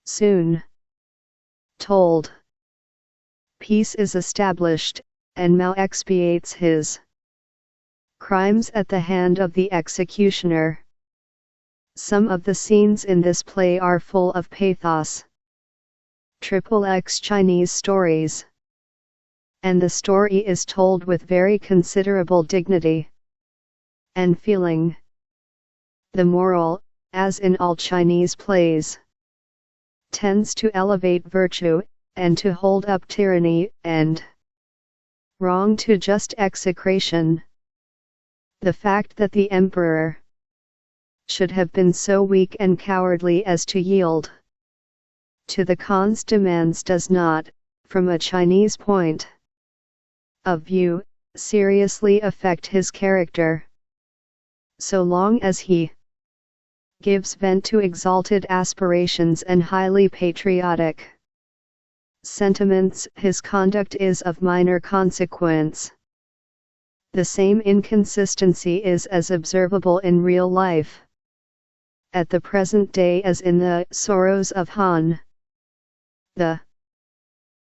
soon told. Peace is established, and Mao expiates his crimes at the hand of the executioner. Some of the scenes in this play are full of pathos. XXX Chinese stories. And the story is told with very considerable dignity and feeling. The moral, as in all Chinese plays, tends to elevate virtue, and to hold up tyranny and wrong to just execration. The fact that the emperor should have been so weak and cowardly as to yield to the Khan's demands does not, from a Chinese point of view, seriously affect his character. So long as he gives vent to exalted aspirations and highly patriotic sentiments, his conduct is of minor consequence. The same inconsistency is as observable in real life at the present day as in the Sorrows of Han. The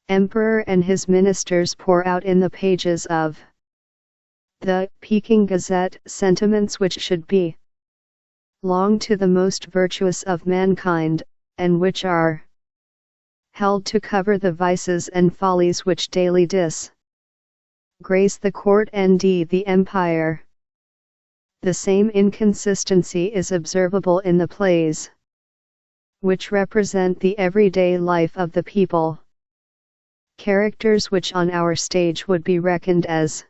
emperor and his ministers pour out in the pages of the Peking Gazette sentiments which should belong to the most virtuous of mankind, and which are held to cover the vices and follies which daily disgrace the court and the empire. The same inconsistency is observable in the plays which represent the everyday life of the people. Characters which on our stage would be reckoned as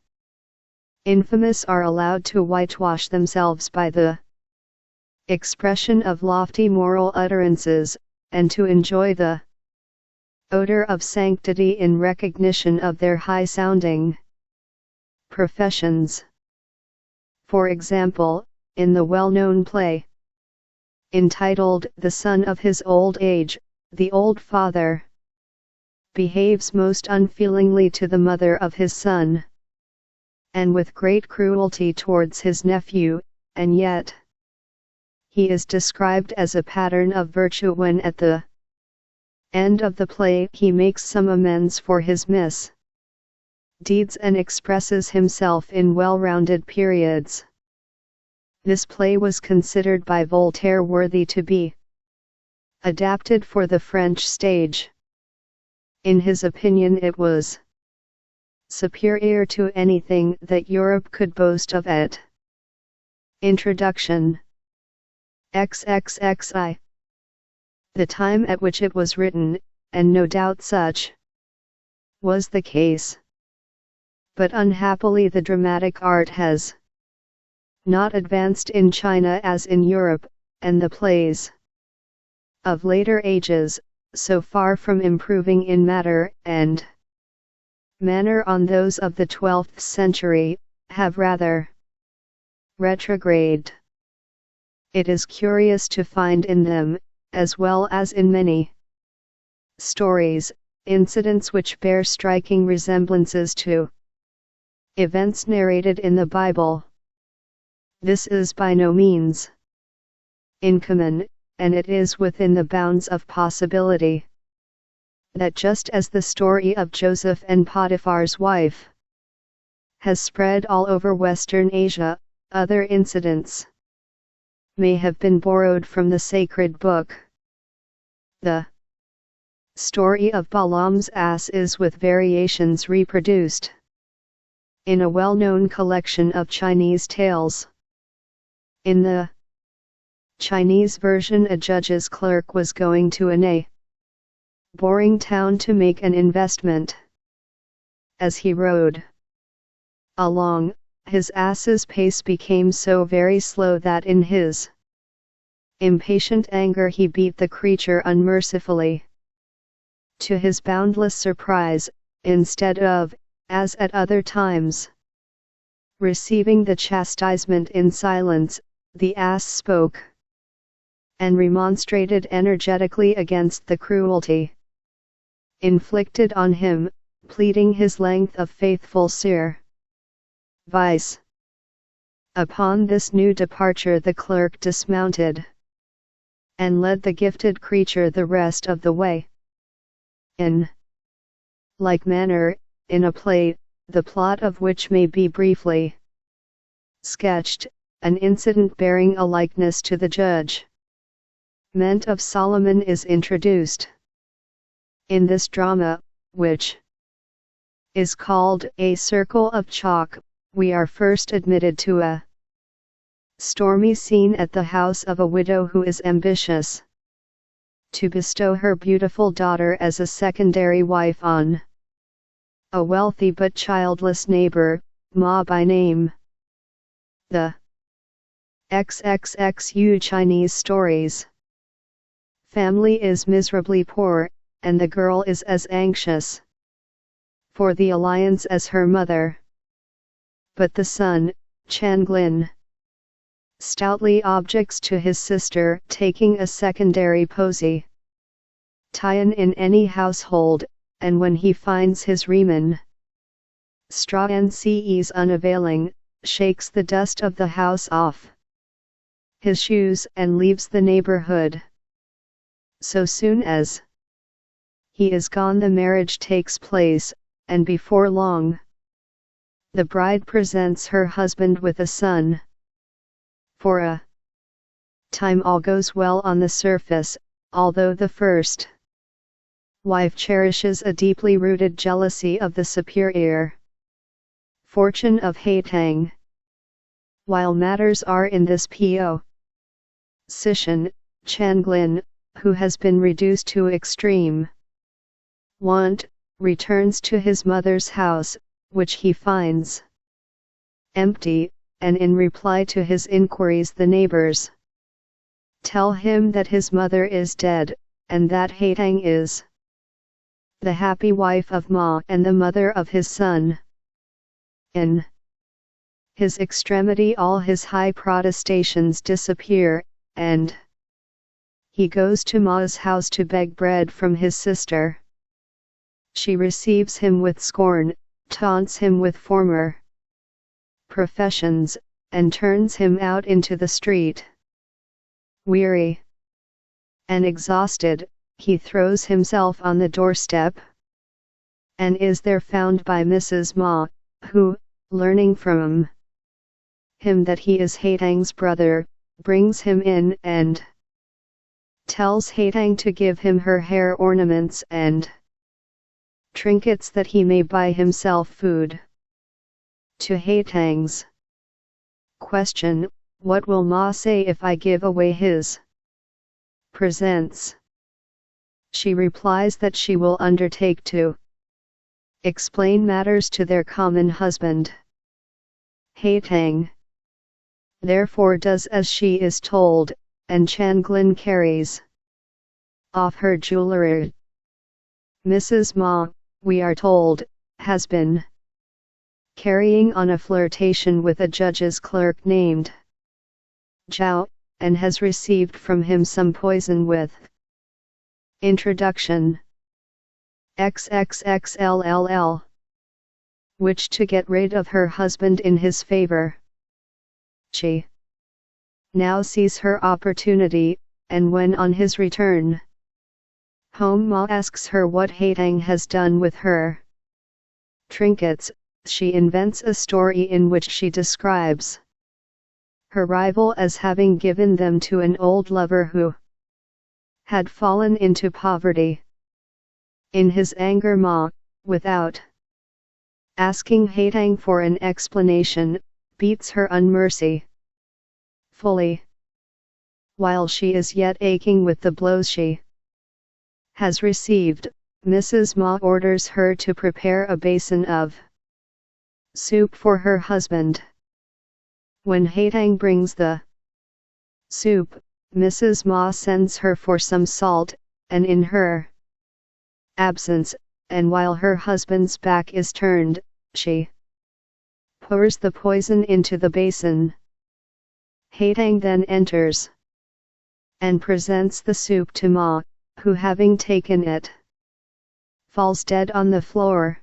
infamous are allowed to whitewash themselves by the expression of lofty moral utterances, and to enjoy the odor of sanctity in recognition of their high-sounding professions. For example, in the well-known play entitled The Son of His Old Age, the old father behaves most unfeelingly to the mother of his son, and with great cruelty towards his nephew, and yet he is described as a pattern of virtue when at the end of the play he makes some amends for his misdeeds and expresses himself in well-rounded periods. This play was considered by Voltaire worthy to be adapted for the French stage. In his opinion, it was superior to anything that Europe could boast of. At Introduction. XXXI. The time at which it was written, and no doubt such was the case. But unhappily the dramatic art has not advanced in China as in Europe, and the plays of later ages, so far from improving in matter and manner on those of the 12th century, have rather retrograded. It is curious to find in them, as well as in many stories, incidents which bear striking resemblances to events narrated in the Bible. This is by no means uncommon, and it is within the bounds of possibility that just as the story of Joseph and Potiphar's wife has spread all over Western Asia, other incidents may have been borrowed from the sacred book. The story of Balaam's ass is with variations reproduced in a well-known collection of Chinese tales. In the Chinese version, a judge's clerk was going to a neighboring town to make an investment. As he rode along, his ass's pace became so very slow that in his impatient anger he beat the creature unmercifully. To his boundless surprise, instead of, as at other times, receiving the chastisement in silence, the ass spoke and remonstrated energetically against the cruelty inflicted on him, pleading his length of faithful service. Upon this new departure the clerk dismounted and led the gifted creature the rest of the way. In like manner, in a play, the plot of which may be briefly sketched, an incident bearing a likeness to the judgment of Solomon is introduced. In this drama, which is called A Circle of Chalk, we are first admitted to a stormy scene at the house of a widow who is ambitious to bestow her beautiful daughter as a secondary wife on a wealthy but childless neighbor, Ma by name. The XXXU Chinese stories family is miserably poor, and the girl is as anxious for the alliance as her mother. But the son, Changlin, stoutly objects to his sister taking a secondary position in any household, and when he finds his remonstrances unavailing, shakes the dust of the house off his shoes and leaves the neighborhood. So soon as he is gone, the marriage takes place, and before long, the bride presents her husband with a son. For a time all goes well on the surface, although the first wife cherishes a deeply rooted jealousy of the superior fortune of Haitang. While matters are in this position, Changlin, who has been reduced to extreme want, returns to his mother's house, which he finds empty, and in reply to his inquiries the neighbors tell him that his mother is dead, and that Haitang is the happy wife of Ma and the mother of his son. In his extremity all his high protestations disappear, and he goes to Ma's house to beg bread from his sister. She receives him with scorn, taunts him with former professions, and turns him out into the street. Weary and exhausted, he throws himself on the doorstep, and is there found by Mrs. Ma, who, learning from him that he is Haitang's brother, brings him in and tells Haitang to give him her hair ornaments and trinkets that he may buy himself food. To Haitang's question, "What will Ma say if I give away his presents?" she replies that she will undertake to explain matters to their common husband. Haitang therefore does as she is told, and Changlin carries off her jewelry. Mrs. Ma, we are told, has been carrying on a flirtation with a judge's clerk named Zhao, and has received from him some poison with introduction XXXLLL, which to get rid of her husband in his favor. She now sees her opportunity, and when on his return home Ma asks her what Haitang has done with her trinkets, she invents a story in which she describes her rival as having given them to an old lover who had fallen into poverty. In his anger Ma, without asking Haitang for an explanation, beats her unmercifully. While she is yet aching with the blows she has received, Mrs. Ma orders her to prepare a basin of soup for her husband. When Haitang brings the soup, Mrs. Ma sends her for some salt, and in her absence, and while her husband's back is turned, she pours the poison into the basin. Haitang then enters and presents the soup to Ma, who having taken it, falls dead on the floor.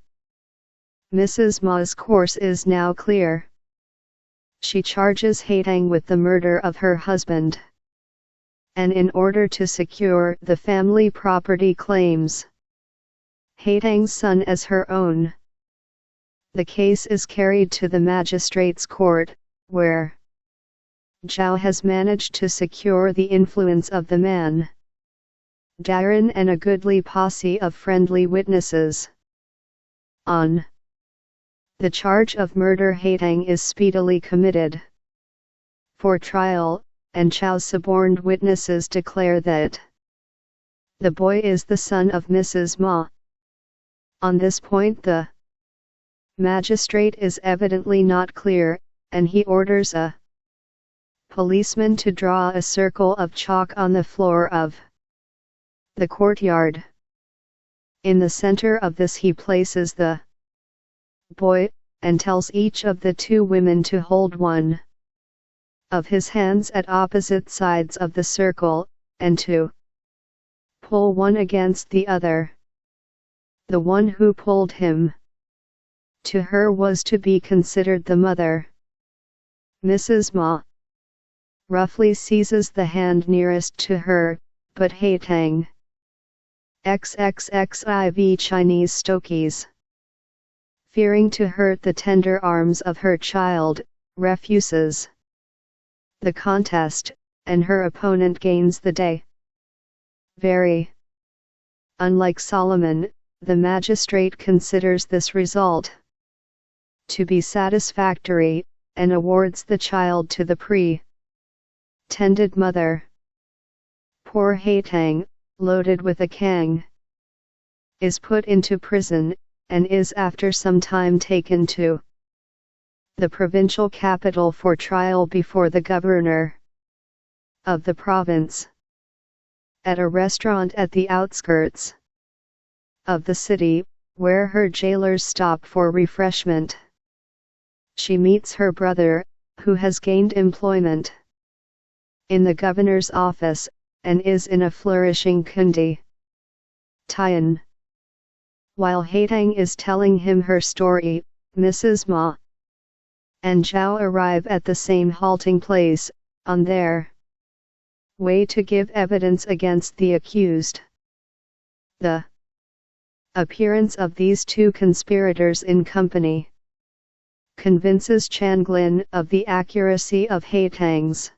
Mrs. Ma's course is now clear. She charges Haitang with the murder of her husband, and in order to secure the family property claims Haitang's son as her own, the case is carried to the magistrate's court, where Zhao has managed to secure the influence of the man Darren and a goodly posse of friendly witnesses. On the charge of murder, Haitang is speedily committed for trial, and Zhao's suborned witnesses declare that the boy is the son of Mrs. Ma. On this point the magistrate is evidently not clear, and he orders a policeman to draw a circle of chalk on the floor of the courtyard. In the center of this he places the boy, and tells each of the two women to hold one of his hands at opposite sides of the circle, and to pull one against the other. The one who pulled him to her was to be considered the mother. Mrs. Ma roughly seizes the hand nearest to her, but Haitang XXXIV Chinese stokies, fearing to hurt the tender arms of her child, refuses the contest, and her opponent gains the day. Very unlike Solomon, the magistrate considers this result to be satisfactory, and awards the child to the pretended mother. Poor Haitang, loaded with a kang, is put into prison, and is after some time taken to the provincial capital for trial before the governor of the province. At a restaurant at the outskirts of the city, where her jailers stop for refreshment, she meets her brother, who has gained employment in the governor's office, and is in a flourishing kundi Tian. While Haitang is telling him her story, Mrs. Ma and Zhao arrive at the same halting place, on their way to give evidence against the accused. The appearance of these two conspirators in company convinces Changlin of the accuracy of Haitang's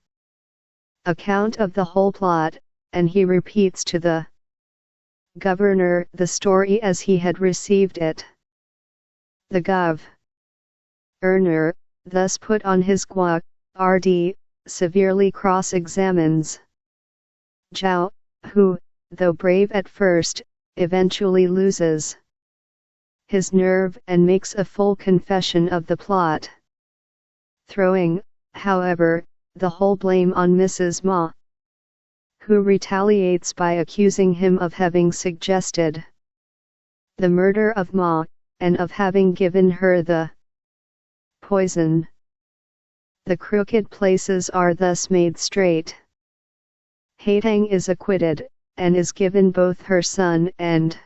account of the whole plot, and he repeats to the governor the story as he had received it. The governor, thus put on his guard, severely cross-examines Zhao, who, though brave at first, eventually loses his nerve and makes a full confession of the plot, throwing, however, the whole blame on Mrs. Ma, who retaliates by accusing him of having suggested the murder of Ma, and of having given her the poison. The crooked places are thus made straight. Haitang is acquitted, and is given both her son and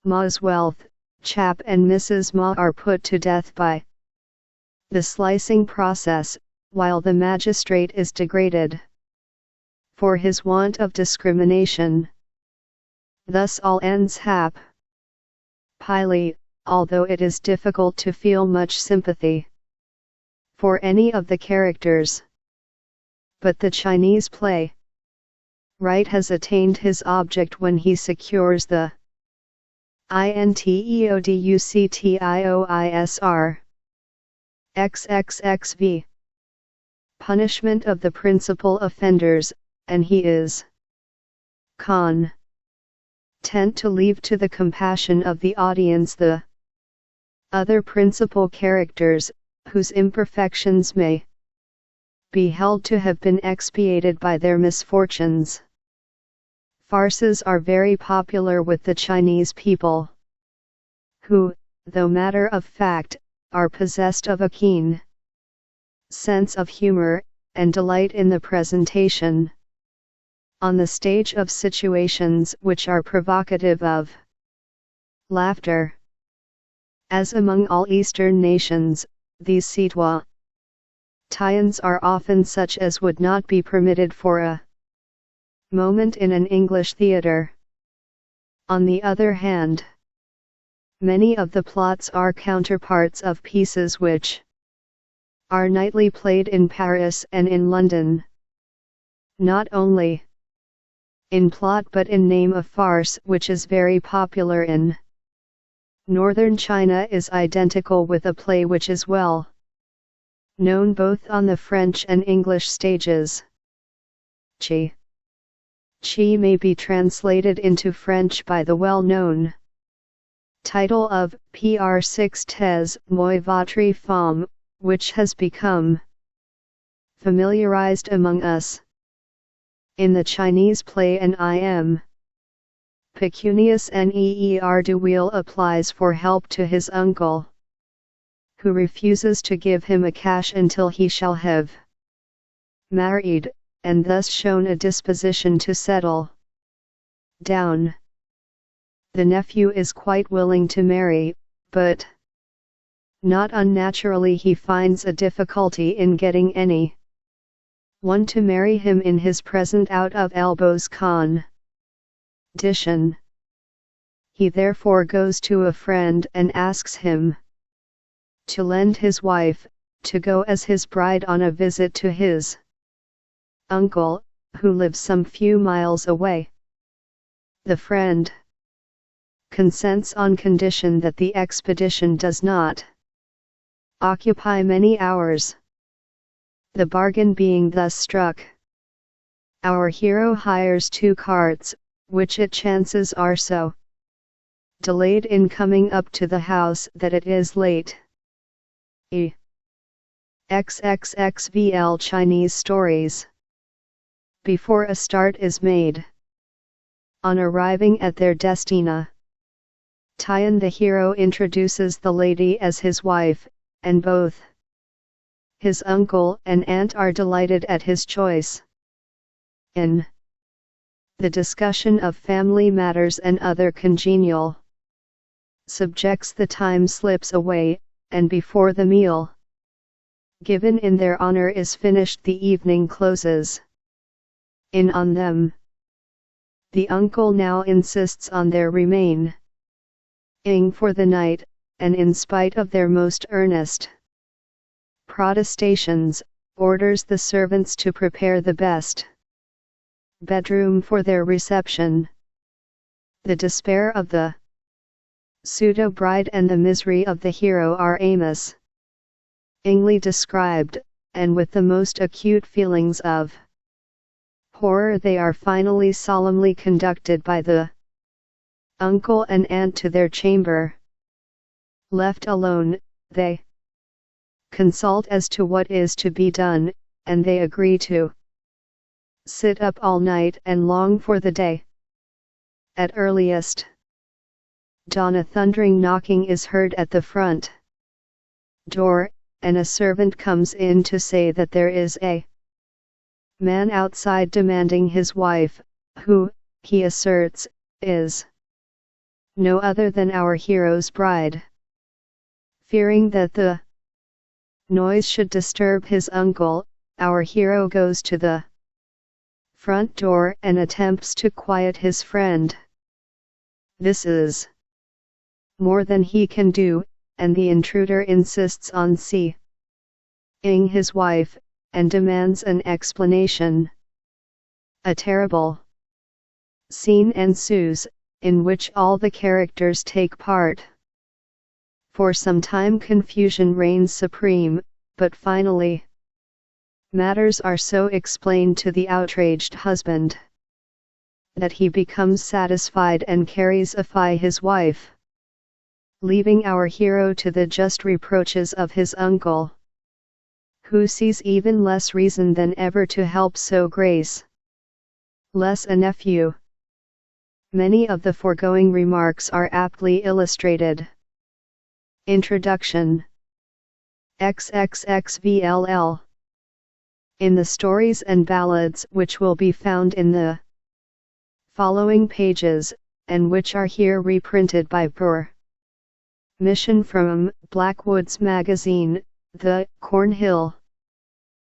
Ma's wealth. Chap and Mrs. Ma are put to death by the slicing process, while the magistrate is degraded for his want of discrimination. Thus all ends happily, although it is difficult to feel much sympathy for any of the characters. But the Chinese playwright has attained his object when he secures the inteoductioisr XXXV punishment of the principal offenders, and he is content to leave to the compassion of the audience the other principal characters, whose imperfections may be held to have been expiated by their misfortunes. Farces are very popular with the Chinese people, who, though matter of fact, are possessed of a keen sense of humor, and delight in the presentation on the stage of situations which are provocative of laughter. As among all Eastern nations, these Sitwa tie-ins are often such as would not be permitted for a moment in an English theatre. On the other hand, many of the plots are counterparts of pieces which are nightly played in Paris and in London. Not only in plot but in name of farce, which is very popular in northern China, is identical with a play which is well known both on the French and English stages. Chi may be translated into French by the well-known title of Pr Six Moi Votre Femme, which has become familiarized among us. In the Chinese play An Im Pecunious Neer Duil applies for help to his uncle, who refuses to give him a cash until he shall have married, and thus shown a disposition to settle down. The nephew is quite willing to marry, but not unnaturally he finds a difficulty in getting any one to marry him in his present out-of-elbows condition. He therefore goes to a friend and asks him to lend his wife, to go as his bride on a visit to his uncle, who lives some few miles away. The friend consents on condition that the expedition does not occupy many hours. The bargain being thus struck, our hero hires 2 carts, which it chances are so delayed in coming up to the house that it is late. XXXVL Chinese stories. Before a start is made, on arriving at their destina, Tian the hero introduces the lady as his wife, and both his uncle and aunt are delighted at his choice. In the discussion of family matters and other congenial subjects, the time slips away, and before the meal given in their honor is finished, the evening closes in on them. The uncle now insists on their remaining for the night, and in spite of their most earnest protestations, orders the servants to prepare the best bedroom for their reception. The despair of the pseudo-bride and the misery of the hero are amazingly described, and with the most acute feelings of horror they are finally solemnly conducted by the uncle and aunt to their chamber. Left alone, they consult as to what is to be done, and they agree to sit up all night and long for the day. At earliest dawn a thundering knocking is heard at the front door, and a servant comes in to say that there is a man outside demanding his wife, who, he asserts, is no other than our hero's bride. Fearing that the noise should disturb his uncle, our hero goes to the front door and attempts to quiet his friend. This is more than he can do, and the intruder insists on seeing his wife, and demands an explanation. A terrible scene ensues, in which all the characters take part. For some time confusion reigns supreme, but finally matters are so explained to the outraged husband that he becomes satisfied and carries off his wife, leaving our hero to the just reproaches of his uncle, who sees even less reason than ever to help so graceless a nephew. Many of the foregoing remarks are aptly illustrated. Introduction. XXXVLL. In the stories and ballads which will be found in the following pages, and which are here reprinted by permission from Blackwood's Magazine, the Cornhill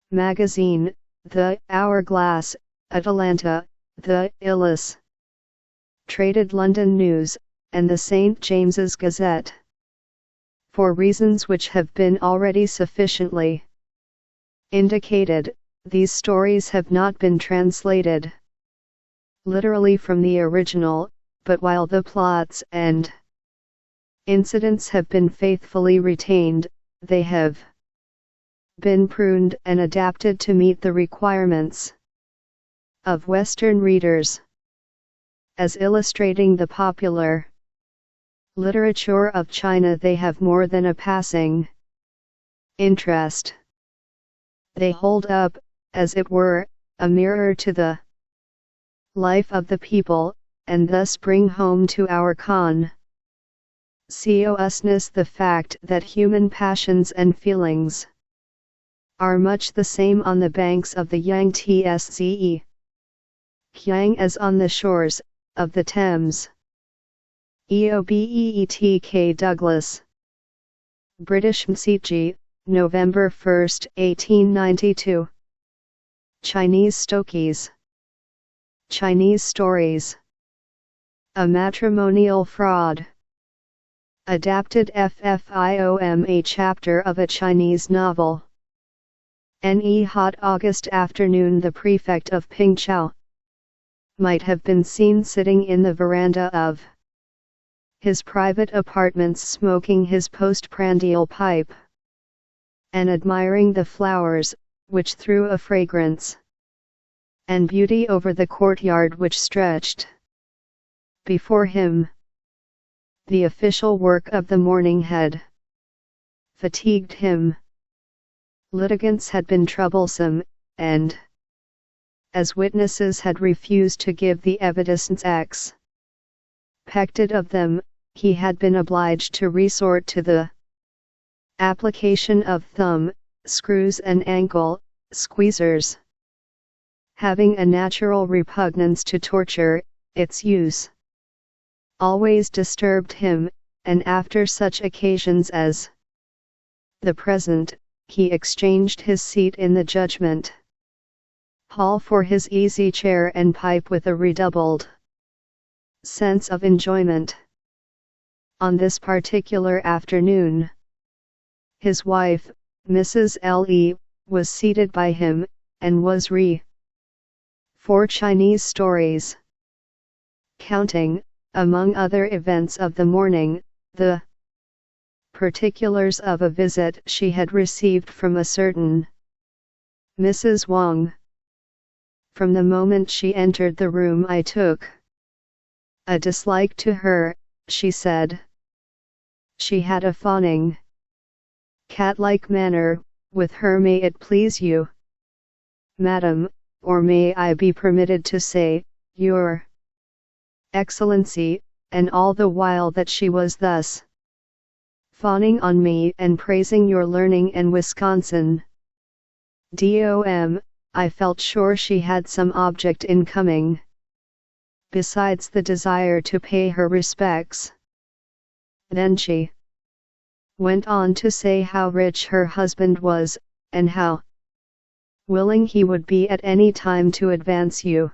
Magazine, the Hourglass, Atalanta, the Illustrated London News, and the St. James's Gazette. For reasons which have been already sufficiently indicated, these stories have not been translated literally from the original, but while the plots and incidents have been faithfully retained, they have been pruned and adapted to meet the requirements of Western readers. As illustrating the popular literature of China, they have more than a passing interest. They hold up, as it were, a mirror to the life of the people, and thus bring home to our consciousness the fact that human passions and feelings are much the same on the banks of the Yangtze as on the shores of the Thames. EOBEETK Douglas. British Msiji, November 1, 1892. Chinese Stokies. Chinese Stories. A Matrimonial Fraud. Adapted FFIOM, a chapter of a Chinese novel. N.E. Hot August afternoon. The prefect of Pingchao might have been seen sitting in the veranda of his private apartments smoking his postprandial pipe and admiring the flowers, which threw a fragrance and beauty over the courtyard which stretched before him. The official work of the morning had fatigued him. Litigants had been troublesome, and as witnesses had refused to give the evidence expected of them, he had been obliged to resort to the application of thumb screws and ankle squeezers. Having a natural repugnance to torture, its use always disturbed him, and after such occasions as the present, he exchanged his seat in the judgment hall for his easy chair and pipe with a redoubled sense of enjoyment. On this particular afternoon, his wife, Mrs. L.E., was seated by him, and was for Chinese stories, counting, among other events of the morning, the particulars of a visit she had received from a certain Mrs. Wang. From the moment she entered the room I took a dislike to her, she said. She had a fawning, cat-like manner. With her, may it please you, Madam, or may I be permitted to say, Your Excellency, and all the while that she was thus fawning on me and praising your learning and Wisconsin DOM, I felt sure she had some object in coming, besides the desire to pay her respects. Then she went on to say how rich her husband was, and how willing he would be at any time to advance you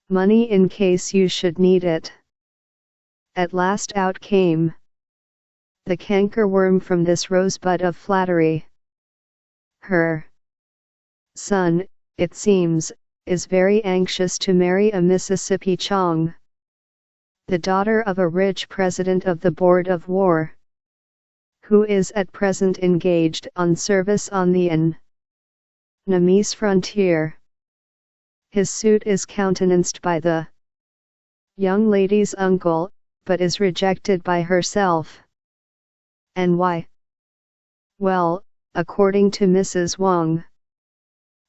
money in case you should need it. At last out came the cankerworm from this rosebud of flattery. Her son, it seems, is very anxious to marry a Mississippi Chong, the daughter of a rich president of the Board of War, who is at present engaged on service on the Vietnamese frontier. His suit is countenanced by the young lady's uncle, but is rejected by herself. And why? Well, according to Mrs. Wang.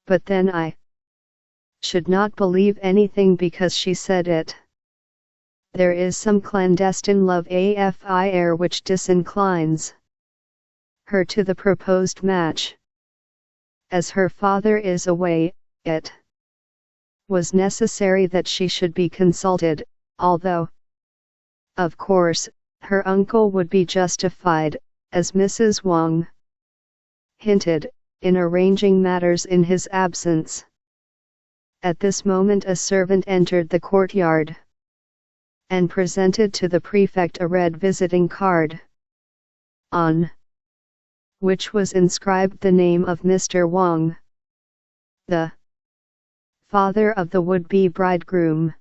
But then I should not believe anything because she said it. There is some clandestine love affair which disinclines her to the proposed match. As her father is away, it was necessary that she should be consulted, although, of course, her uncle would be justified, as Mrs. Wang hinted, in arranging matters in his absence. At this moment a servant entered the courtyard and presented to the prefect a red visiting card, on which was inscribed the name of Mr. Wang, the father of the would-be bridegroom.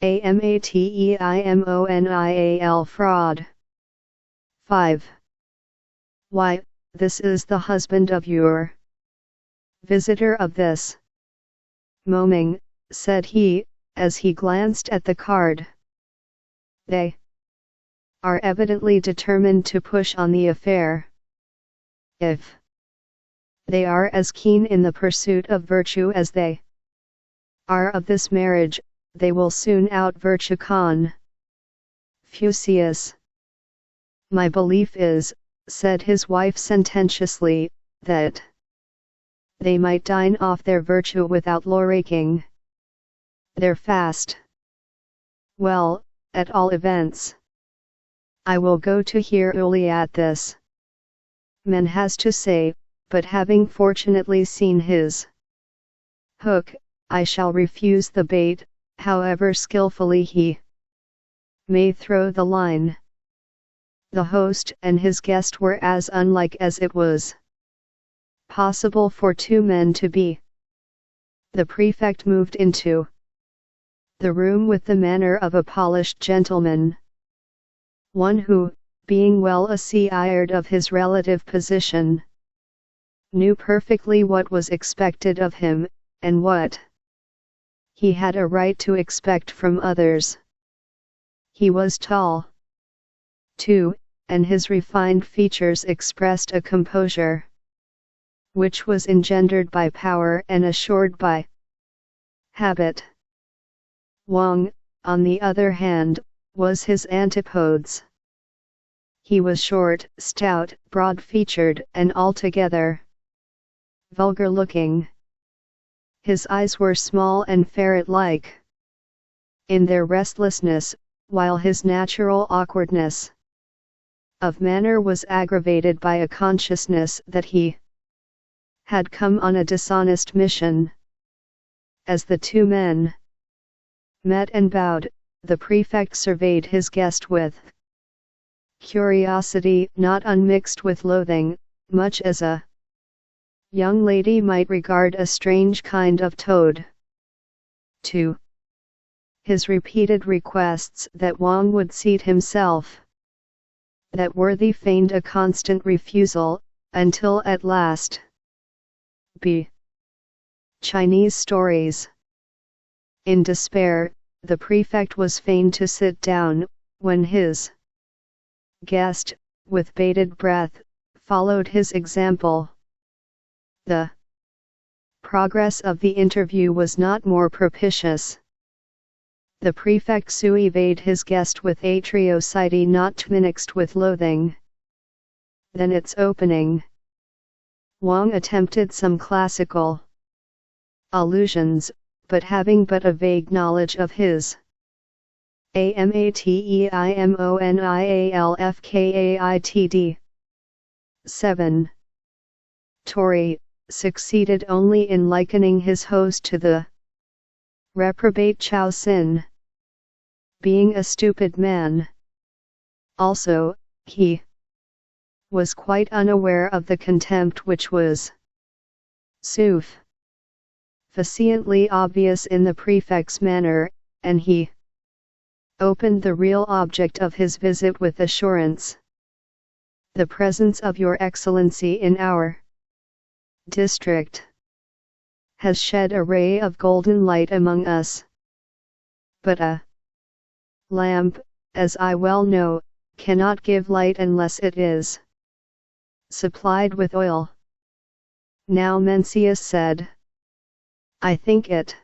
Amateimonnial fraud. 5. Why, this is the husband of your visitor of this morning, said he, as he glanced at the card. They are evidently determined to push on the affair. If they are as keen in the pursuit of virtue as they are of this marriage, they will soon out-virtue Confucius. My belief is, said his wife sententiously, that they might dine off their virtue without lawraking their fast. Well, at all events, I will go to hear Uli at this man has to say, but having fortunately seen his hook, I shall refuse the bait, however skillfully he may throw the line. The host and his guest were as unlike as it was possible for two men to be. The prefect moved into the room with the manner of a polished gentleman, one who, being well assured of his relative position, knew perfectly what was expected of him, and what he had a right to expect from others. He was tall, too, and his refined features expressed a composure which was engendered by power and assured by habit. Wang, on the other hand, was his antipodes. He was short, stout, broad-featured, and altogether vulgar-looking. His eyes were small and ferret-like in their restlessness, while his natural awkwardness of manner was aggravated by a consciousness that he had come on a dishonest mission. As the two men met and bowed, the prefect surveyed his guest with curiosity not unmixed with loathing, much as a young lady might regard a strange kind of toad. 2. His repeated requests that Wang would seat himself, that worthy feigned a constant refusal, until at last. B. Chinese stories. In despair, the prefect was fain to sit down, when his guest, with bated breath, followed his example. The progress of the interview was not more propitious. The prefect surveyed his guest with atrocity not mixed with loathing. Then its opening. Wang attempted some classical allusions, but having but a vague knowledge of his Amateimonnialfkaitd. 7. Tory succeeded only in likening his host to the reprobate Chao Sin, being a stupid man. Also, he was quite unaware of the contempt which was sufficiently obvious in the prefect's manner, and he opened the real object of his visit with assurance. The presence of Your Excellency in our district has shed a ray of golden light among us. But a lamp, as I well know, cannot give light unless it is supplied with oil. Now Mencius said. I think it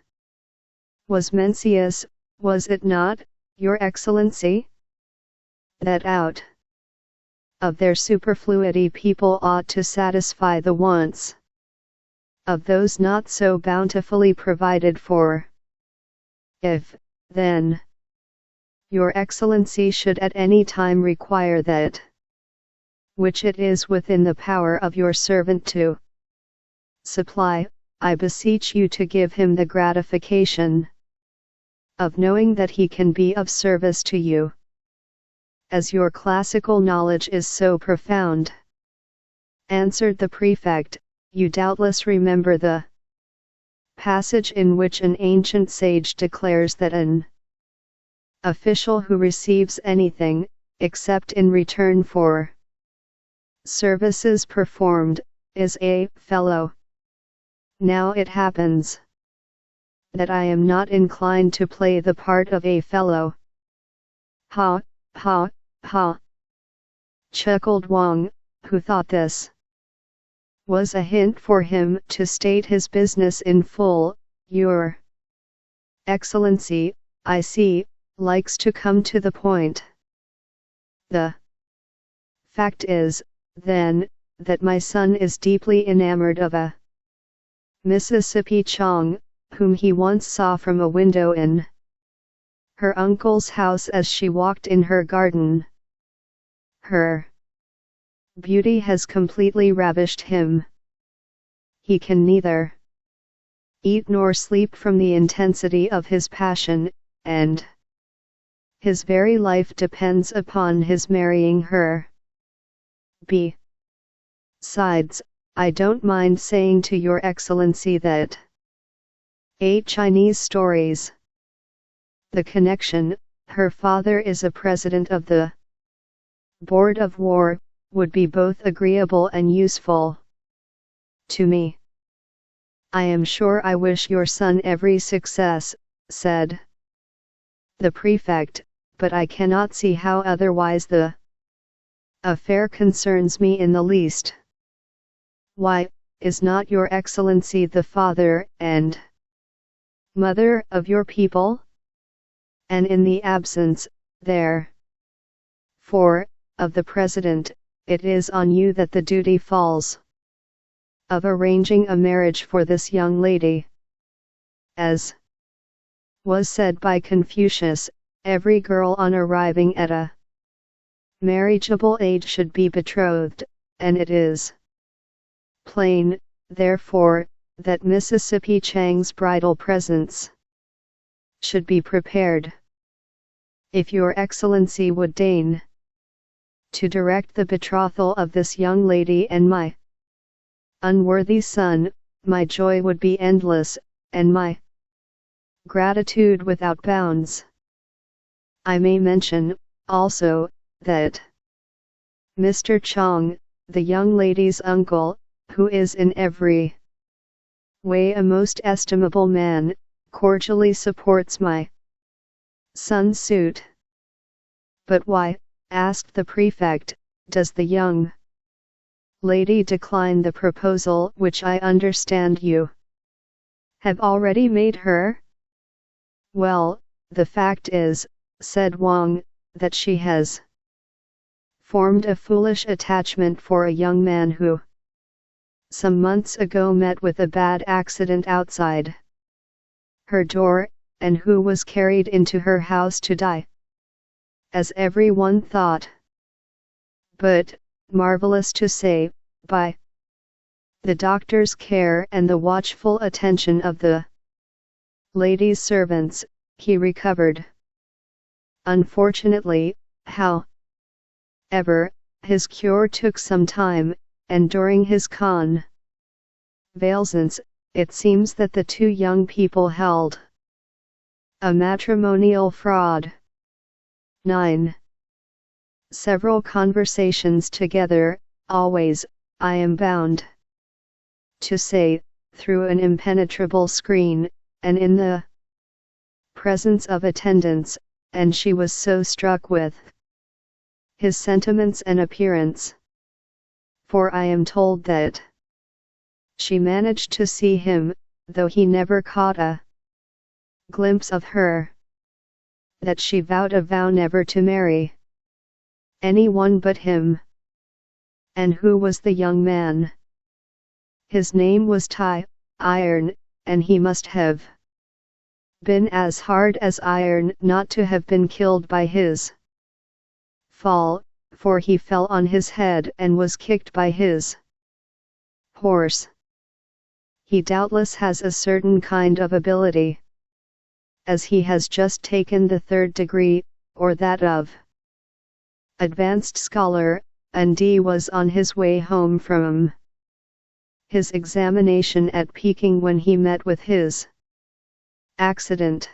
was Mencius, was it not, Your Excellency? That out of their superfluity people ought to satisfy the wants of those not so bountifully provided for. If, then, Your Excellency should at any time require that which it is within the power of your servant to supply, I beseech you to give him the gratification of knowing that he can be of service to you. As your classical knowledge is so profound, answered the prefect, you doubtless remember the passage in which an ancient sage declares that an official who receives anything, except in return for services performed, is a fellow. Now it happens that I am not inclined to play the part of a fellow. Ha, ha, ha! Chuckled Wang, who thought this was a hint for him to state his business in full. Your Excellency, I see, likes to come to the point. The fact is, then, that my son is deeply enamored of a Mississippi Chong, whom he once saw from a window in her uncle's house as she walked in her garden. Her beauty has completely ravished him. He can neither eat nor sleep from the intensity of his passion, and his very life depends upon his marrying her. Besides, I don't mind saying to Your Excellency that 8 Chinese stories. The connection, her father is a president of the Board of War, would be both agreeable and useful to me. I am sure I wish your son every success, said the prefect, but I cannot see how otherwise the affair concerns me in the least. Why, is not Your Excellency the father and mother of your people? And in the absence, therefore, of the President, it is on you that the duty falls of arranging a marriage for this young lady. As was said by Confucius, every girl on arriving at a marriageable age should be betrothed, and it is plain, therefore, that Mississippi Chang's bridal presents should be prepared. If Your Excellency would deign to direct the betrothal of this young lady and my unworthy son, my joy would be endless, and my gratitude without bounds. I may mention, also, that Mr. Chong, the young lady's uncle, who is in every way a most estimable man, cordially supports my son's suit. But why, asked the prefect, "Does the young lady decline the proposal which I understand you have already made her?" "Well, the fact is," said Wang, "that she has formed a foolish attachment for a young man who some months ago met with a bad accident outside her door, and who was carried into her house to die, as everyone thought. But, marvelous to say, by the doctor's care and the watchful attention of the lady's servants, he recovered. Unfortunately, however, his cure took some time, and during his convalescence, it seems that the two young people held a matrimonial fraud." 9. Several conversations together, always, I am bound to say, through an impenetrable screen, and in the presence of attendants, and she was so struck with his sentiments and appearance. For I am told that she managed to see him, though he never caught a glimpse of her. That she vowed a vow never to marry anyone but him. And who was the young man? His name was Iron, and he must have been as hard as iron not to have been killed by his fall, for he fell on his head and was kicked by his horse. He doubtless has a certain kind of ability, as he has just taken the 3rd degree, or that of advanced scholar, and was on his way home from his examination at Peking when he met with his accident.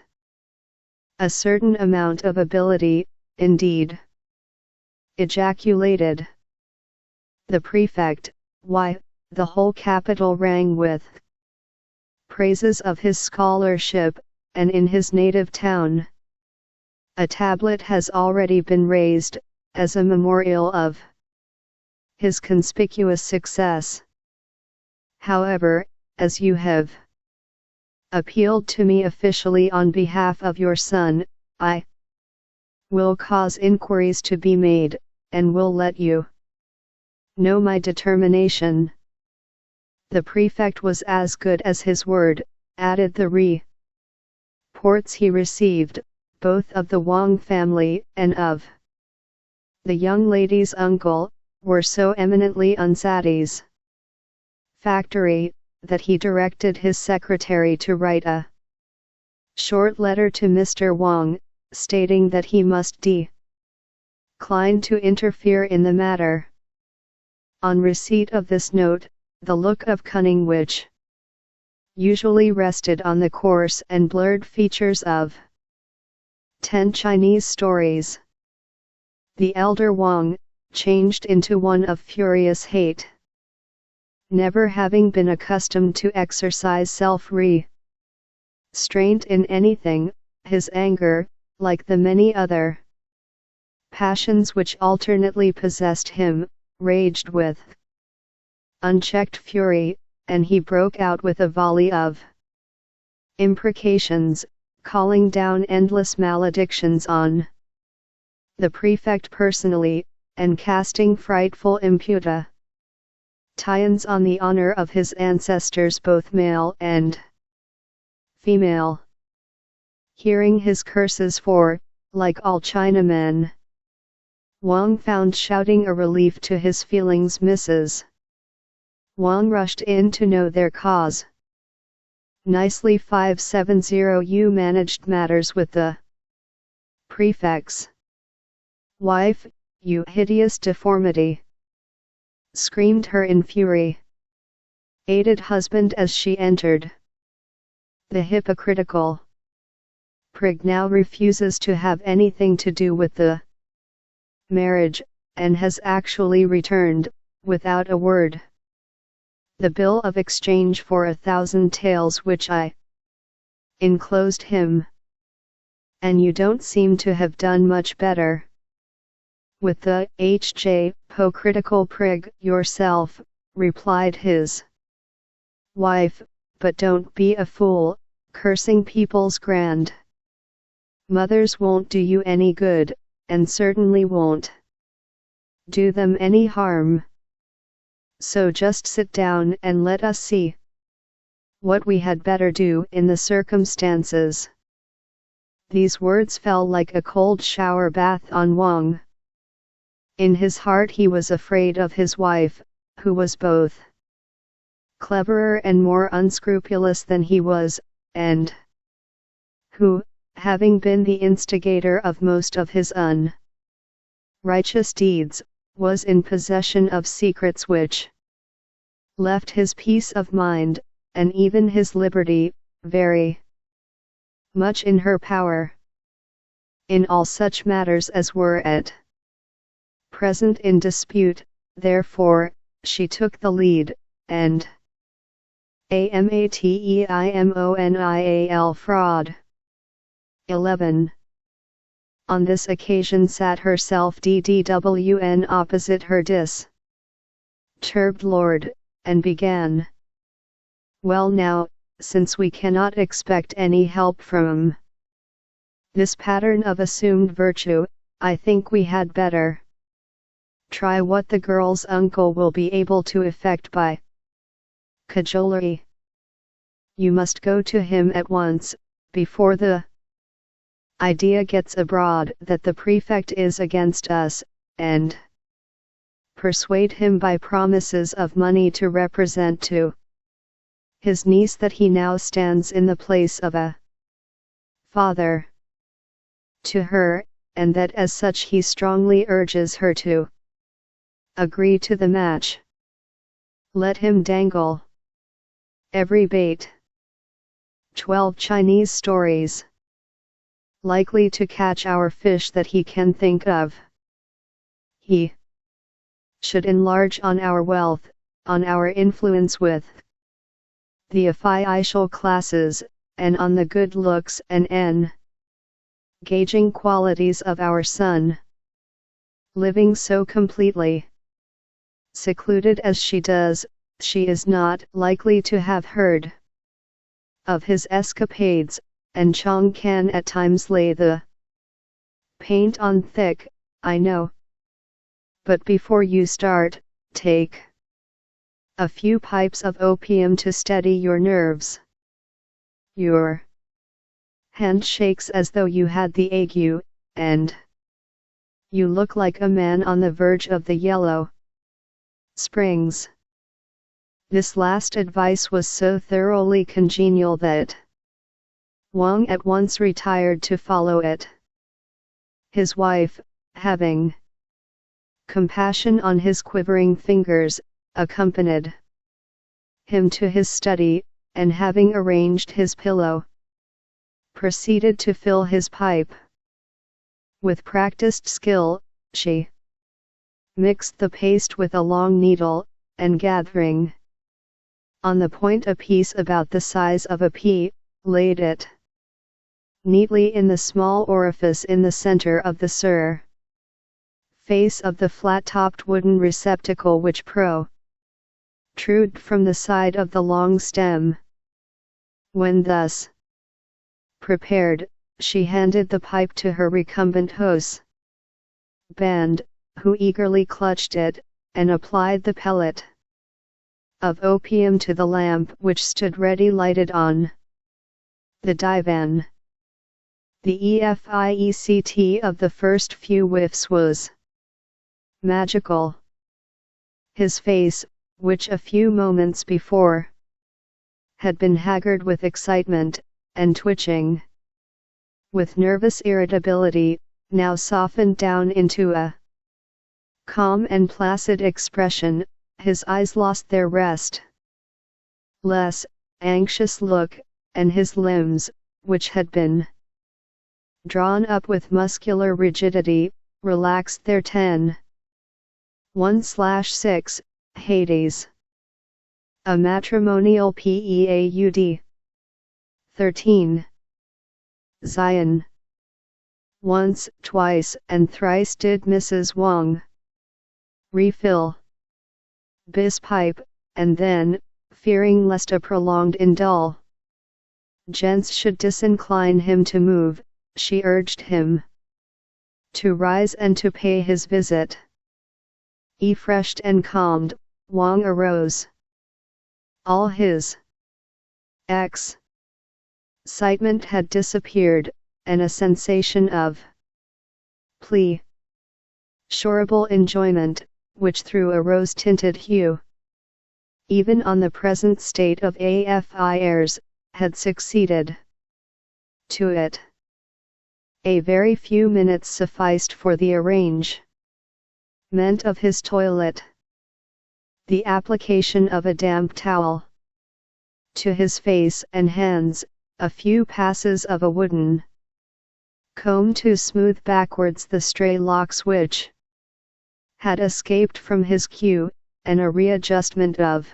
A certain amount of ability, indeed, ejaculated the prefect. Why, the whole capital rang with praises of his scholarship, and in his native town a tablet has already been raised, as a memorial of his conspicuous success. However, as you have appealed to me officially on behalf of your son, I will cause inquiries to be made, and will let you know my determination." The prefect was as good as his word, added the reports he received, both of the Wang family and of the young lady's uncle, were so eminently unsatisfactory, that he directed his secretary to write a short letter to Mr. Wang, stating that he must decline to interfere in the matter. On receipt of this note, the look of cunning which usually rested on the coarse and blurred features of 10 Chinese stories, the elder Wang, changed into one of furious hate. Never having been accustomed to exercise self-restraint in anything, his anger, like the many other passions which alternately possessed him, raged with unchecked fury, and he broke out with a volley of imprecations, calling down endless maledictions on the prefect personally, and casting frightful imputations on the honor of his ancestors both male and female. Hearing his curses, for, like all Chinamen, Wang found shouting a relief to his feelings, Mrs. Wang rushed in to know their cause. Nicely 570 you managed matters with the prefect's wife, you hideous deformity, screamed her infuriated husband as she entered. The hypocritical prig now refuses to have anything to do with the marriage, and has actually returned, without a word, the bill of exchange for 1,000 taels which I enclosed him. And you don't seem to have done much better. With the hypocritical prig yourself, replied his wife, but don't be a fool, cursing people's grand mothers won't do you any good, and certainly won't do them any harm. So just sit down and let us see what we had better do in the circumstances. These words fell like a cold shower bath on Wang. In his heart he was afraid of his wife, who was both cleverer and more unscrupulous than he was, and who, having been the instigator of most of his unrighteous deeds, was in possession of secrets which left his peace of mind, and even his liberty, very much in her power. In all such matters as were at present in dispute, therefore, she took the lead, and Amateimonnial fraud. 11. On this occasion sat herself DDWN opposite her disturbed lord, and began. Well now, since we cannot expect any help from this pattern of assumed virtue, I think we had better try what the girl's uncle will be able to effect by cajolery. You must go to him at once, before the idea gets abroad that the prefect is against us, and persuade him by promises of money to represent to his niece that he now stands in the place of a father to her, and that as such he strongly urges her to agree to the match. Let him dangle every bait. 12 Chinese stories likely to catch our fish that he can think of. He should enlarge on our wealth, on our influence with the official classes, and on the good looks and engaging qualities of our son. Living so completely secluded as she does, she is not likely to have heard of his escapades, and Chong can at times lay the paint on thick, I know. But before you start, take a few pipes of opium to steady your nerves. Your hand shakes as though you had the ague, and you look like a man on the verge of the yellow springs. This last advice was so thoroughly congenial that Wang at once retired to follow it. His wife, having compassion on his quivering fingers, accompanied him to his study, and having arranged his pillow, proceeded to fill his pipe. With practiced skill, she mixed the paste with a long needle, and gathering on the point a piece about the size of a pea, laid it neatly in the small orifice in the center of the face of the flat-topped wooden receptacle which protruded from the side of the long stem. When thus prepared, she handed the pipe to her recumbent host's band, who eagerly clutched it, and applied the pellet of opium to the lamp which stood ready lighted on the divan. The effect of the first few whiffs was magical. His face, which a few moments before had been haggard with excitement, and twitching with nervous irritability, now softened down into a calm and placid expression. His eyes lost their restless, anxious look, and his limbs, which had been drawn up with muscular rigidity, relaxed their 1/6, Hades. A matrimonial PEAUD. 13. Zion. Once, twice, and thrice did Mrs. Wang refill Bis pipe, and then, fearing lest a prolonged indulgence should disincline him to move, she urged him to rise and to pay his visit. Refreshed and calmed, Wang arose. All his excitement had disappeared, and a sensation of pleasurable enjoyment, which threw a rose-tinted hue even on the present state of affairs, had succeeded to it. A very few minutes sufficed for the arrangement of his toilet, the application of a damp towel to his face and hands, a few passes of a wooden comb to smooth backwards the stray locks which had escaped from his queue, and a readjustment of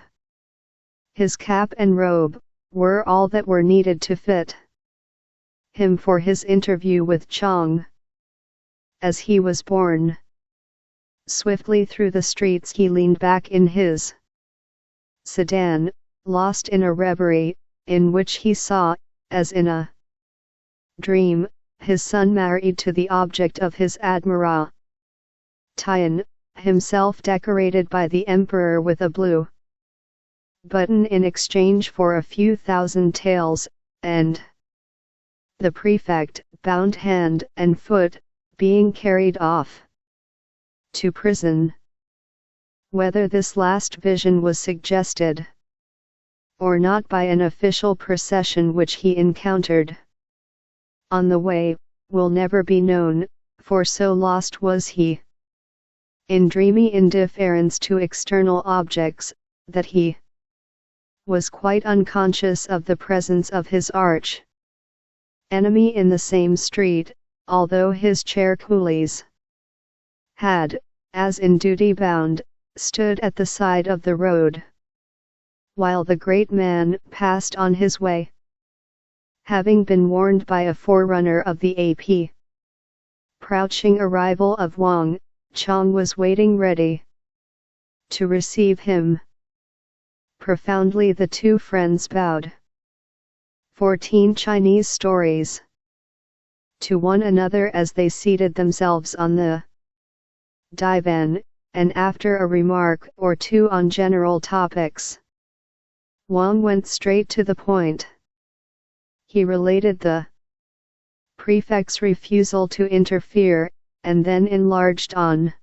his cap and robe, were all that were needed to fit him for his interview with Chang. As he was borne swiftly through the streets, he leaned back in his sedan, lost in a reverie, in which he saw, as in a dream, his son married to the object of his admiration, himself decorated by the emperor with a blue button in exchange for a few thousand taels, and the prefect, bound hand and foot, being carried off to prison. Whether this last vision was suggested or not by an official procession which he encountered on the way, will never be known, for so lost was he in dreamy indifference to external objects, that he was quite unconscious of the presence of his arch enemy in the same street, although his chair coolies had, as in duty bound, stood at the side of the road, while the great man passed on his way. Having been warned by a forerunner of the approaching arrival of Wang, Chang was waiting ready to receive him. Profoundly the two friends bowed. 14 Chinese stories to one another as they seated themselves on the divan, and after a remark or two on general topics, Wang went straight to the point. He related the prefect's refusal to interfere, and then enlarged on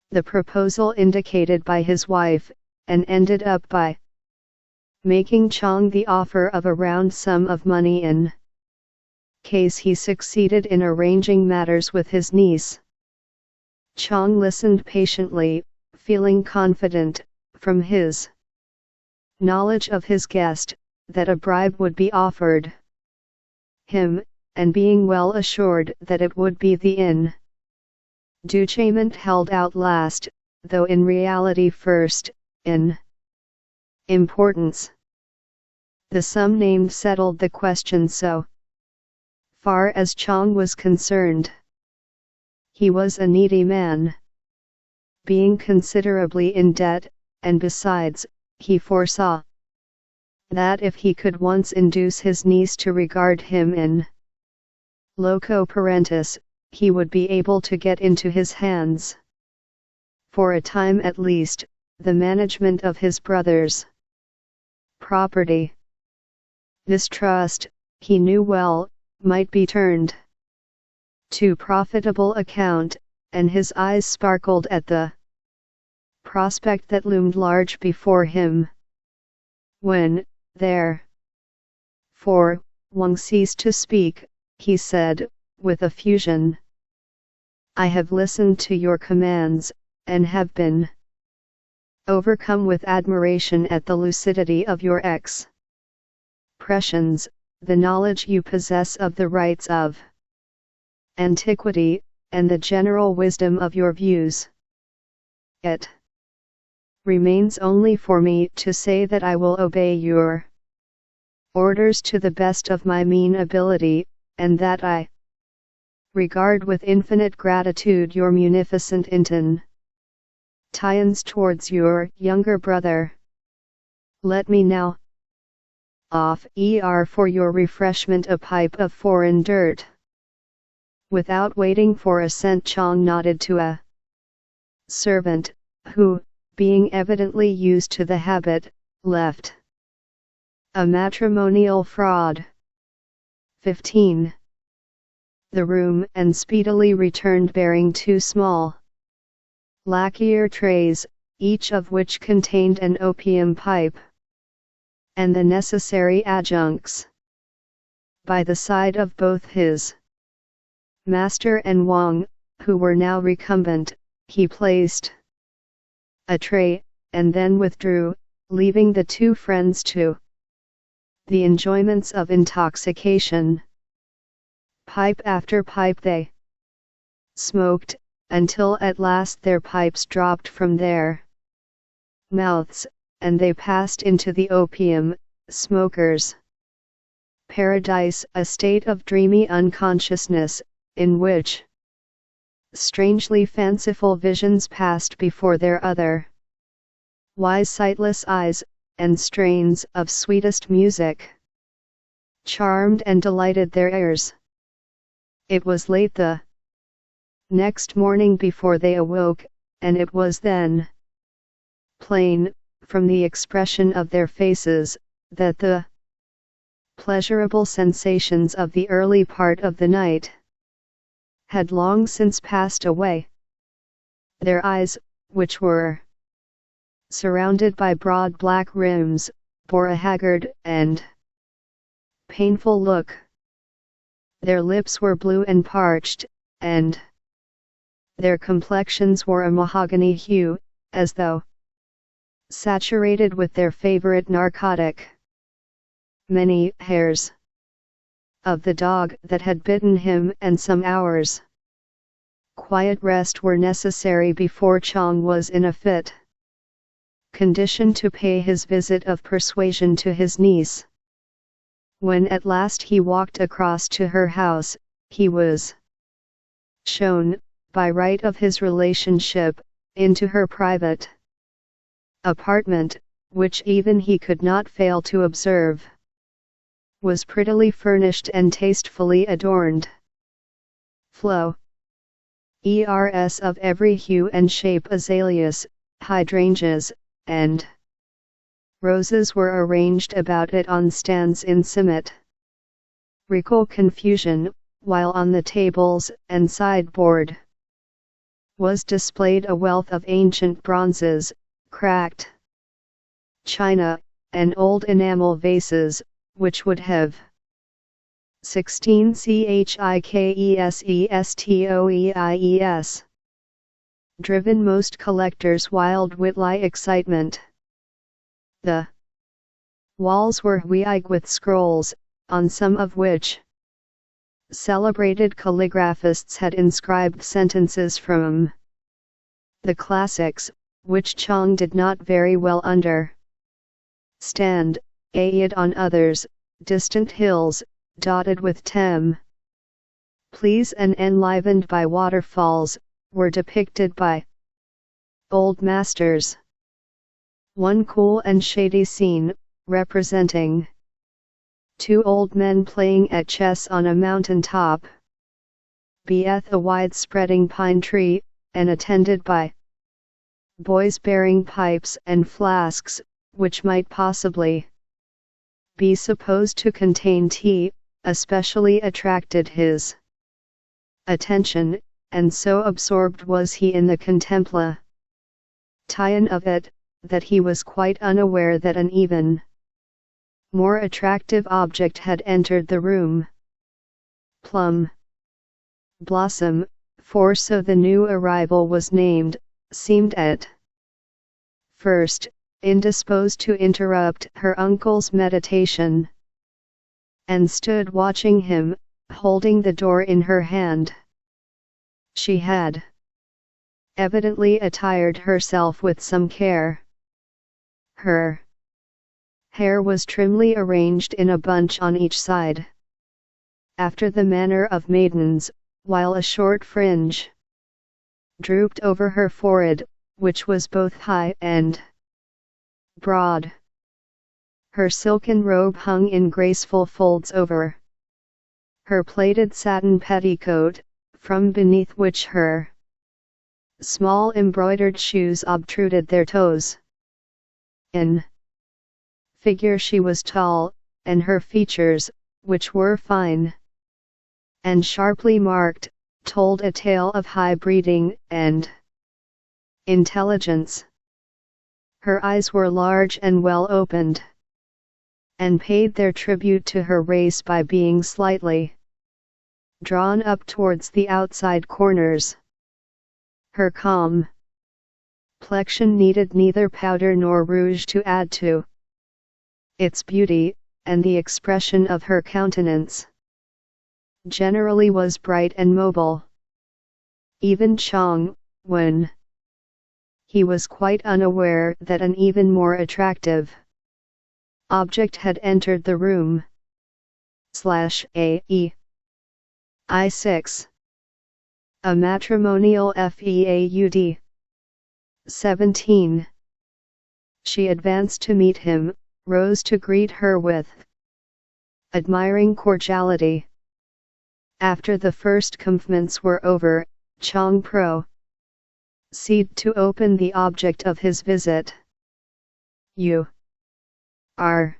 the proposal indicated by his wife, and ended up by making Chang the offer of a round sum of money in case he succeeded in arranging matters with his niece. Chang listened patiently, feeling confident, from his knowledge of his guest, that a bribe would be offered him, and being well assured that it would be the inducement held out last, though in reality first, in importance. The sum named settled the question so far as Chang was concerned. He was a needy man, being considerably in debt, and besides, he foresaw that if he could once induce his niece to regard him in loco parentis, he would be able to get into his hands, for a time at least, the management of his brother's property. This trust, he knew well, might be turned to profitable account, and his eyes sparkled at the prospect that loomed large before him. When, therefore, Wang ceased to speak, he said, with effusion, "I have listened to your commands, and have been overcome with admiration at the lucidity of your expressions, the knowledge you possess of the rites of antiquity, and the general wisdom of your views. It remains only for me to say that I will obey your orders to the best of my mean ability, and that I regard with infinite gratitude your munificent intentions towards your younger brother. Let me now offer for your refreshment a pipe of foreign dirt. Without waiting for assent, Chang nodded to a servant, who, being evidently used to the habit, left. A matrimonial fraud. 15. The room and speedily returned bearing 2 small lacquer trays, each of which contained an opium pipe and the necessary adjuncts. By the side of both his master and Wang, who were now recumbent, he placed a tray, and then withdrew, leaving the 2 friends to the enjoyments of intoxication. Pipe after pipe they smoked, until at last their pipes dropped from their mouths, and they passed into the opium smokers' paradise, a state of dreamy unconsciousness, in which strangely fanciful visions passed before their otherwise sightless eyes, and strains of sweetest music charmed and delighted their ears. It was late the next morning before they awoke, and it was then plain, from the expression of their faces, that the pleasurable sensations of the early part of the night had long since passed away. Their eyes, which were surrounded by broad black rims, bore a haggard and painful look. Their lips were blue and parched, and their complexions wore a mahogany hue, as though saturated with their favorite narcotic. Many hairs of the dog that had bitten him and some hours' quiet rest were necessary before Chang was in a fit condition to pay his visit of persuasion to his niece. When at last he walked across to her house, he was shown, by right of his relationship, into her private apartment, which even he could not fail to observe was prettily furnished and tastefully adorned. Flowers of every hue and shape, azaleas, hydrangeas, and roses were arranged about it on stands in symmetrical confusion, while on the tables and sideboard was displayed a wealth of ancient bronzes, cracked china, and old enamel vases, which would have 16 CHIKESESTOEIES driven most collectors' wild whitly excitement. The walls were weig with scrolls, on some of which celebrated calligraphists had inscribed sentences from the classics, which Chang did not very well understand. On others, distant hills, dotted with temples and enlivened by waterfalls, were depicted by old masters. One cool and shady scene, representing 2 old men playing at chess on a mountain top, beneath a wide-spreading pine tree, and attended by boys bearing pipes and flasks, which might possibly be supposed to contain tea, especially attracted his attention, and so absorbed was he in the contemplation of it, that he was quite unaware that an even more attractive object had entered the room. Plum Blossom, for so the new arrival was named, seemed at first indisposed to interrupt her uncle's meditation, and stood watching him, holding the door in her hand. She had evidently attired herself with some care. Her hair was trimly arranged in a bunch on each side, after the manner of maidens, while a short fringe drooped over her forehead, which was both high and broad. Her silken robe hung in graceful folds over her plaited satin petticoat, from beneath which her small embroidered shoes obtruded their toes. In figure she was tall, and her features, which were fine and sharply marked, told a tale of high breeding and intelligence. Her eyes were large and well opened, and paid their tribute to her race by being slightly drawn up towards the outside corners. Her calm complexion needed neither powder nor rouge to add to its beauty, and the expression of her countenance generally was bright and mobile. Even Chang, when he was quite unaware that an even more attractive object had entered the room. I6. A matrimonial feud. 17. She advanced to meet him, rose to greet her with admiring cordiality. After the first compliments were over, Chang proceeded to open the object of his visit. "You are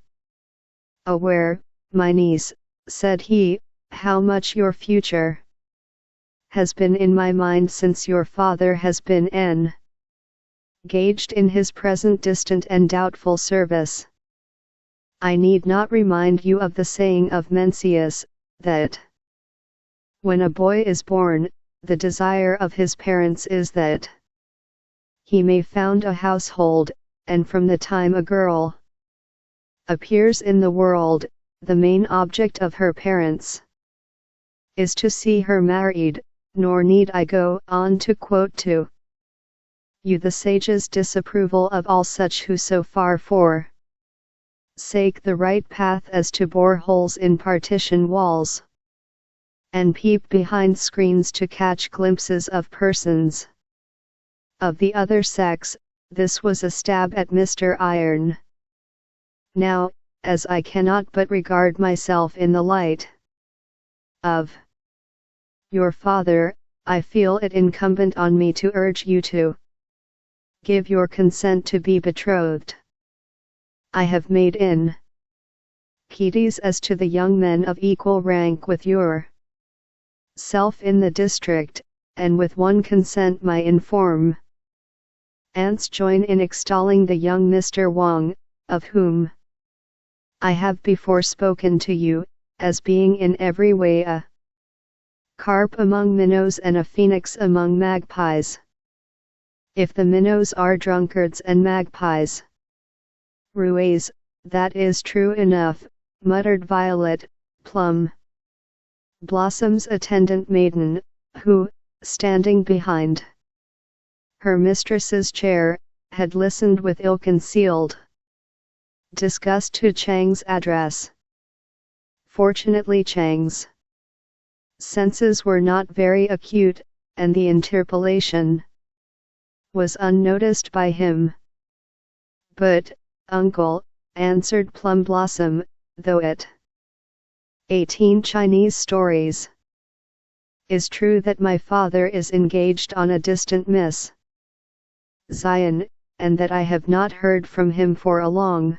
aware, my niece," said he, "how much your future has been in my mind since your father has been engaged in his present distant and doubtful service. I need not remind you of the saying of Mencius, that when a boy is born, the desire of his parents is that he may found a household, and from the time a girl appears in the world, the main object of her parents is to see her married, nor need I go on to quote to you the sage's disapproval of all such who so far forsake the right path as to bore holes in partition walls, and peep behind screens to catch glimpses of persons of the other sex." This was a stab at Mr. Iron. "Now, as I cannot but regard myself in the light of your father, I feel it incumbent on me to urge you to give your consent to be betrothed. I have made inquiries as to the young men of equal rank with yourself in the district, and with one consent my informants join in extolling the young Mr. Wang, of whom I have before spoken to you, as being in every way a carp among minnows and a phoenix among magpies. If the minnows are drunkards and magpies roués, that is true enough," muttered Violet, Plum Blossom's attendant maiden, who, standing behind her mistress's chair, had listened with ill-concealed disgust to Chang's address. Fortunately Chang's senses were not very acute, and the interpolation was unnoticed by him. "But, uncle," answered Plum Blossom, "though it 18 Chinese stories is true that my father is engaged on a distant Miss Zion, and that I have not heard from him for a long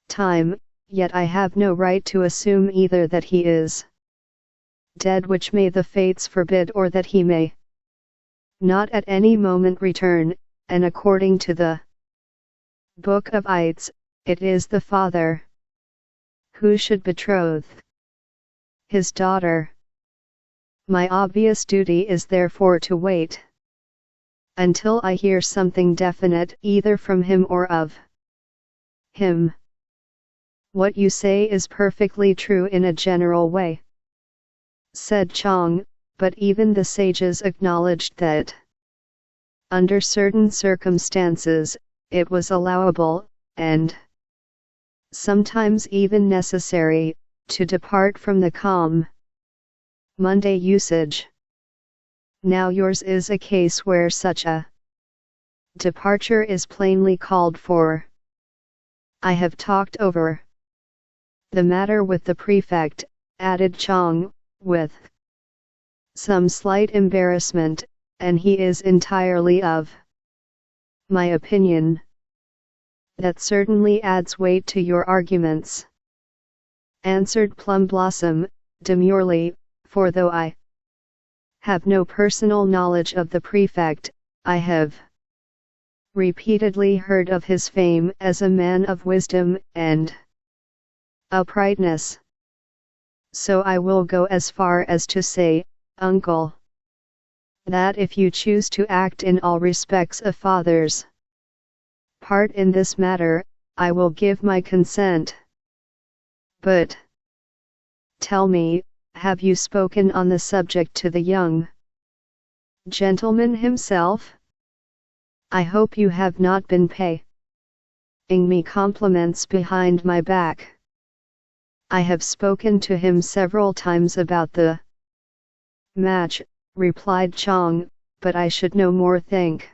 time, yet I have no right to assume either that he is dead, which may the fates forbid, or that he may not at any moment return, and according to the Book of Ites, it is the father who should betroth his daughter. My obvious duty is therefore to wait until I hear something definite either from him or of him." "What you say is perfectly true in a general way," said Chang, "but even the sages acknowledged that under certain circumstances, it was allowable, and sometimes even necessary, to depart from the calm Monday usage. Now yours is a case where such a departure is plainly called for. I have talked over the matter with the prefect, added Chang, with some slight embarrassment, and he is entirely of my opinion. That certainly adds weight to your arguments, answered Plum Blossom, demurely, for though I have no personal knowledge of the prefect, I have repeatedly heard of his fame as a man of wisdom and uprightness. So I will go as far as to say, uncle, that if you choose to act in all respects a father's part in this matter, I will give my consent. But tell me, have you spoken on the subject to the young gentleman himself? I hope you have not been paying me compliments behind my back. I have spoken to him several times about the match, replied Chang, but I should no more think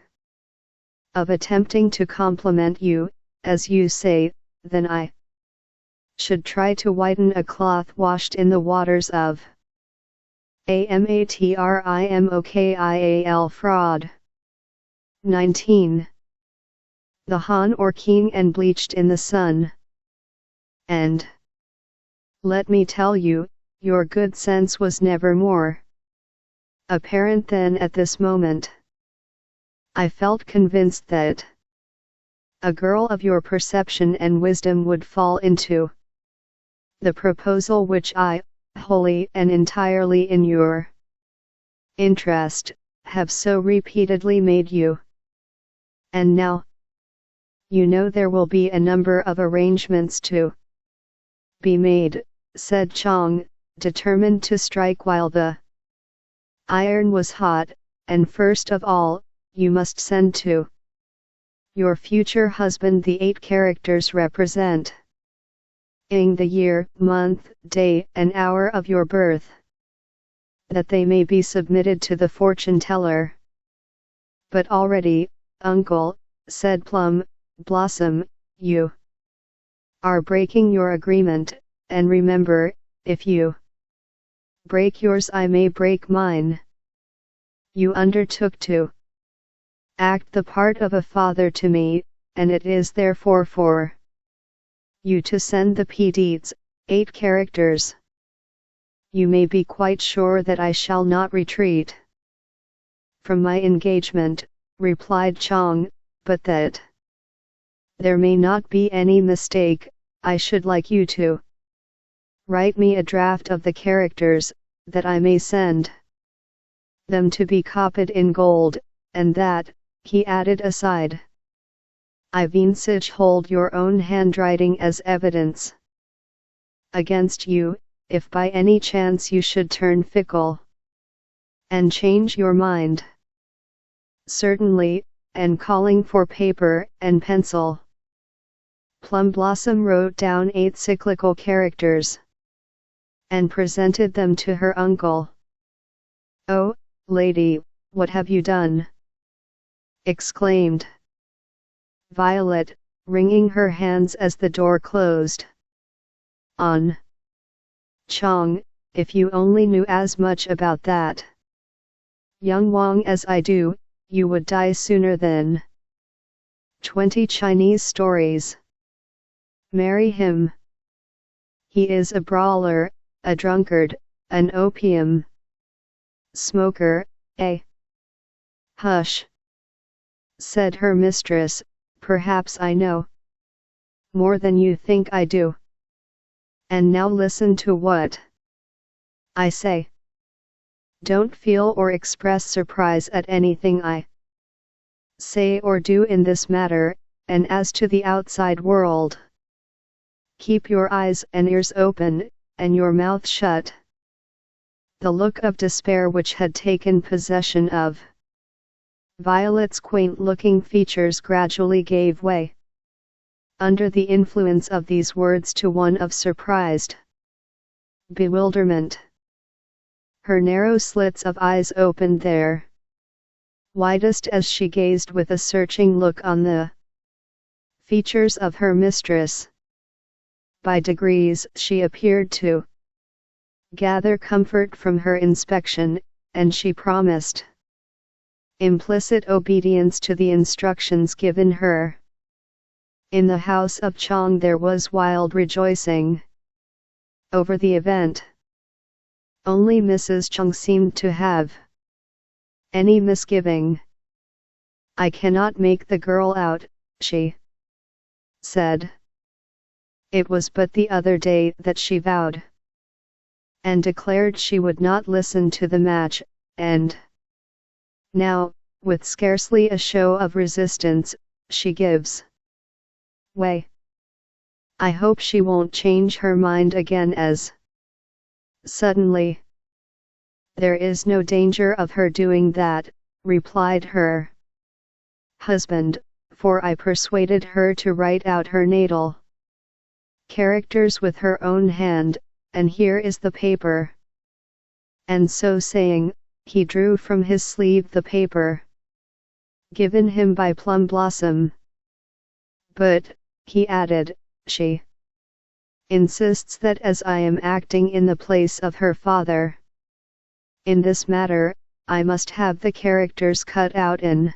of attempting to compliment you, as you say, than I should try to whiten a cloth washed in the waters of amatrimokil fraud. 19. The Han or king and bleached in the sun. And let me tell you, your good sense was never more apparent than at this moment. I felt convinced that a girl of your perception and wisdom would fall into the proposal which I, wholly and entirely in your interest, have so repeatedly made you. And now, you know there will be a number of arrangements to be made, said Chang, determined to strike while the iron was hot, and first of all, you must send to your future husband the 8 characters representing the year, month, day, and hour of your birth, that they may be submitted to the fortune teller. But already, uncle, said Plum Blossom, you are breaking your agreement, and remember, if you break yours I may break mine. You undertook to act the part of a father to me, and it is therefore for you to send the PDs, 8 characters. You may be quite sure that I shall not retreat from my engagement, replied Chang, but that there may not be any mistake, I should like you to write me a draft of the characters, that I may send them to be copied in gold, and that, he added aside, I Vinsich hold your own handwriting as evidence against you, if by any chance you should turn fickle and change your mind. Certainly, and calling for paper and pencil, Plum Blossom wrote down 8 cyclical characters and presented them to her uncle. Oh, lady, what have you done? Exclaimed Violet, wringing her hands as the door closed on Chang. If you only knew as much about that young Wang as I do, you would die sooner than 20 Chinese stories. Marry him. He is a brawler, a drunkard, an opium smoker, a hush, said her mistress, perhaps I know more than you think I do. And now listen to what I say. Don't feel or express surprise at anything I say or do in this matter, and as to the outside world, keep your eyes and ears open, and your mouth shut. The look of despair which had taken possession of Violet's quaint-looking features gradually gave way, under the influence of these words, to one of surprised bewilderment. Her narrow slits of eyes opened their widest as she gazed with a searching look on the features of her mistress. By degrees she appeared to gather comfort from her inspection, and she promised implicit obedience to the instructions given her. In the house of Chang there was wild rejoicing over the event. Only Mrs. Chang seemed to have any misgiving. "I cannot make the girl out," she said. It was but the other day that she vowed and declared she would not listen to the match, and now, with scarcely a show of resistance, she gives way. I hope she won't change her mind again as suddenly. "There is no danger of her doing that," replied her husband, "for I persuaded her to write out her natal characters with her own hand, and here is the paper." And so saying, he drew from his sleeve the paper given him by Plum Blossom. "But," he added, "she insists that as I am acting in the place of her father in this matter, I must have the characters cut out in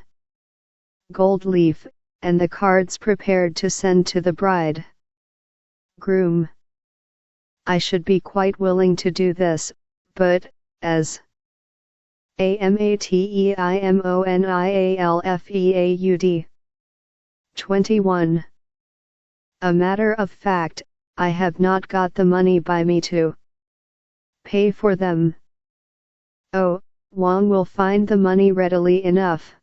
gold leaf, and the cards prepared to send to the bride groom. I should be quite willing to do this, but, as AMATEIMONIALFEAUD 21. A matter of fact, I have not got the money by me to pay for them." "Oh, Wang will find the money readily enough.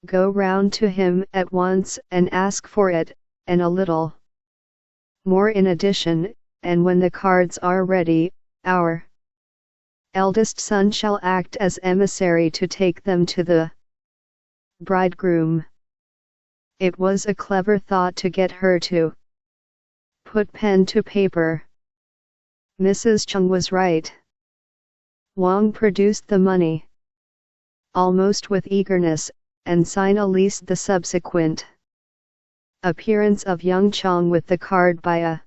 Go round to him at once and ask for it, and a little more in addition, and when the cards are ready, our eldest son shall act as emissary to take them to the bridegroom." It was a clever thought to get her to put pen to paper. Mrs. Chung was right. Wang produced the money almost with eagerness, and signalised the subsequent appearance of young Chang with the card by a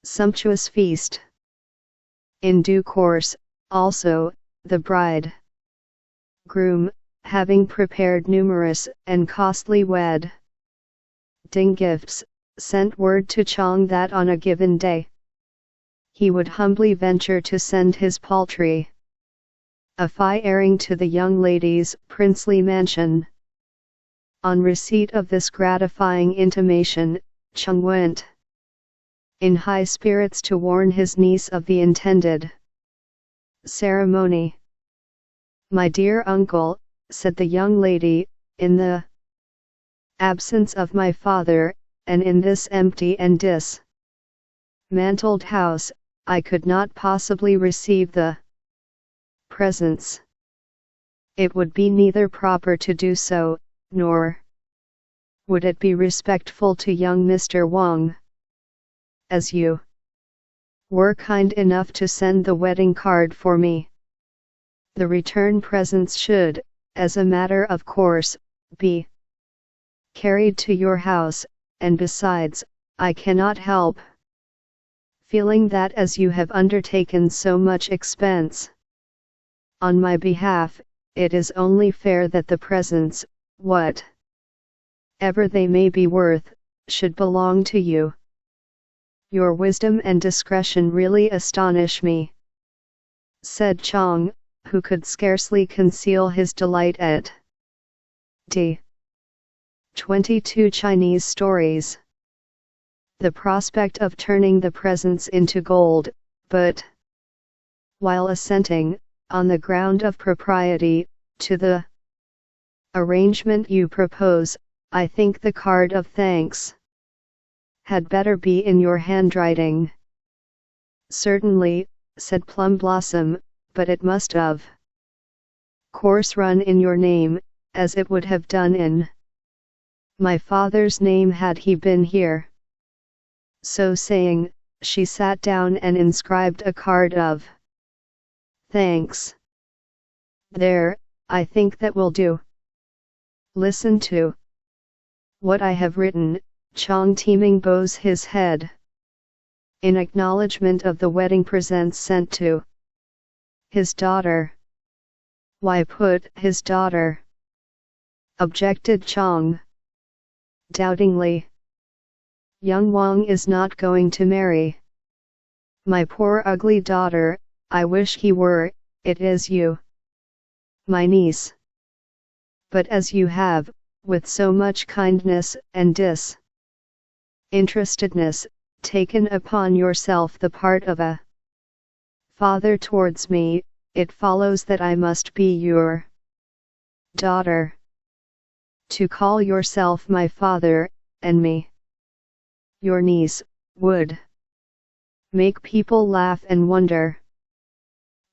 sumptuous feast. In due course, also, the bride groom, having prepared numerous and costly wedding gifts, sent word to Chang that on a given day he would humbly venture to send his paltry airing to the young lady's princely mansion. On receipt of this gratifying intimation, Chang went in high spirits to warn his niece of the intended ceremony. "My dear uncle," said the young lady, "in the absence of my father, and in this empty and dismantled house, I could not possibly receive the presents. It would be neither proper to do so, nor would it be respectful to young Mr. Wang. As you were kind enough to send the wedding card for me, the return presents should, as a matter of course, be carried to your house, and besides, I cannot help feeling that as you have undertaken so much expense on my behalf, it is only fair that the presents, whatever they may be worth, should belong to you. Your wisdom and discretion really astonish me," said Chang, who could scarcely conceal his delight at d. 22 Chinese stories. The prospect of turning the presents into gold, but while assenting, on the ground of propriety, to the arrangement you propose, I think the card of thanks had better be in your handwriting." "Certainly," said Plum Blossom, "but it must of course run in your name, as it would have done in my father's name had he been here." So saying, she sat down and inscribed a card of Thanks. There, I think that will do. Listen to what I have written. Chang Timing bows his head. In acknowledgement of the wedding presents sent to his daughter. Why put his daughter? Objected Chang doubtingly. Young Wang is not going to marry my poor ugly daughter. I wish he were. It is you, my niece. But as you have, with so much kindness and disinterestedness, taken upon yourself the part of a father towards me, it follows that I must be your daughter. To call yourself my father, and me your niece, would make people laugh and wonder.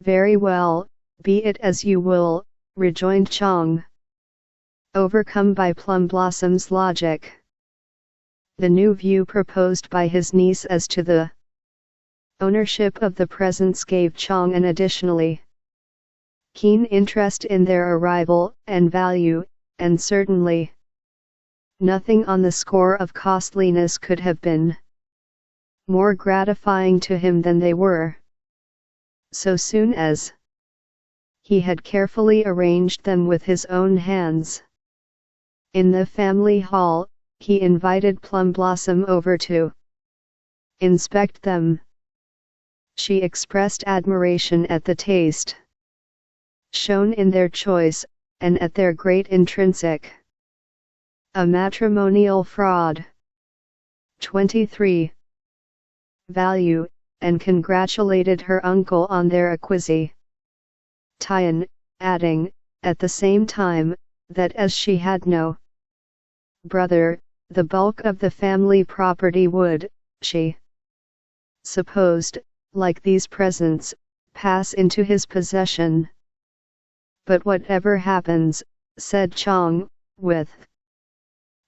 Very well, be it as you will, rejoined Chang, overcome by Plum Blossom's logic. The new view proposed by his niece as to the ownership of the presents gave Chang an additionally keen interest in their arrival and value, and certainly nothing on the score of costliness could have been more gratifying to him than they were. So soon as he had carefully arranged them with his own hands in the family hall, he invited Plum Blossom over to inspect them. She expressed admiration at the taste shown in their choice, and at their great intrinsic a matrimonial fraud 23 value, and congratulated her uncle on their acquisition, adding, at the same time, that as she had no brother, the bulk of the family property would, she supposed, like these presents, pass into his possession. But whatever happens, said Chang, with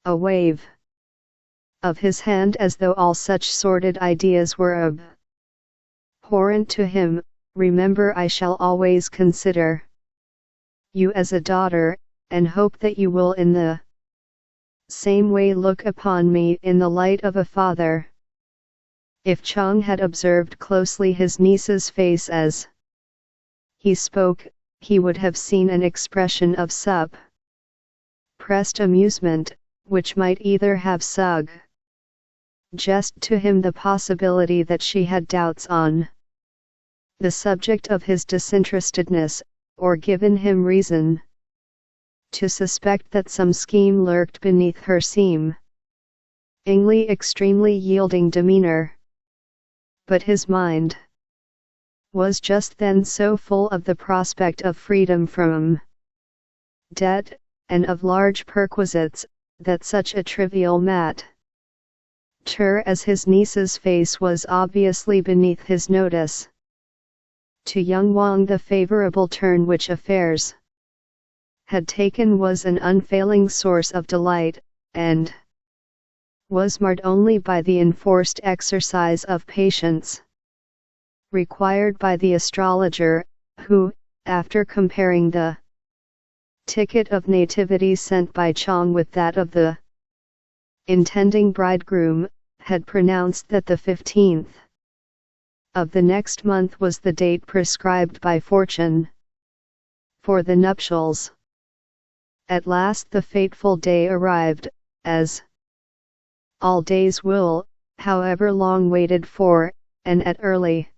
a wave of his hand as though all such sordid ideas were abhorrent to him, remember I shall always consider you as a daughter, and hope that you will in the same way look upon me in the light of a father. If Chang had observed closely his niece's face as he spoke, he would have seen an expression of suppressed amusement, which might either have suggested to him the possibility that she had doubts on the subject of his disinterestedness, or given him reason to suspect that some scheme lurked beneath her seemingly extremely yielding demeanor. But his mind was just then so full of the prospect of freedom from debt, and of large perquisites, that such a trivial matter as his niece's face was obviously beneath his notice. To young Wang the favorable turn which affairs had taken was an unfailing source of delight, and was marred only by the enforced exercise of patience required by the astrologer, who, after comparing the ticket of nativity sent by Chang with that of the intending bridegroom, had pronounced that the 15th of the next month was the date prescribed by fortune for the nuptials. At last the fateful day arrived, as all days will, however long waited for, and at early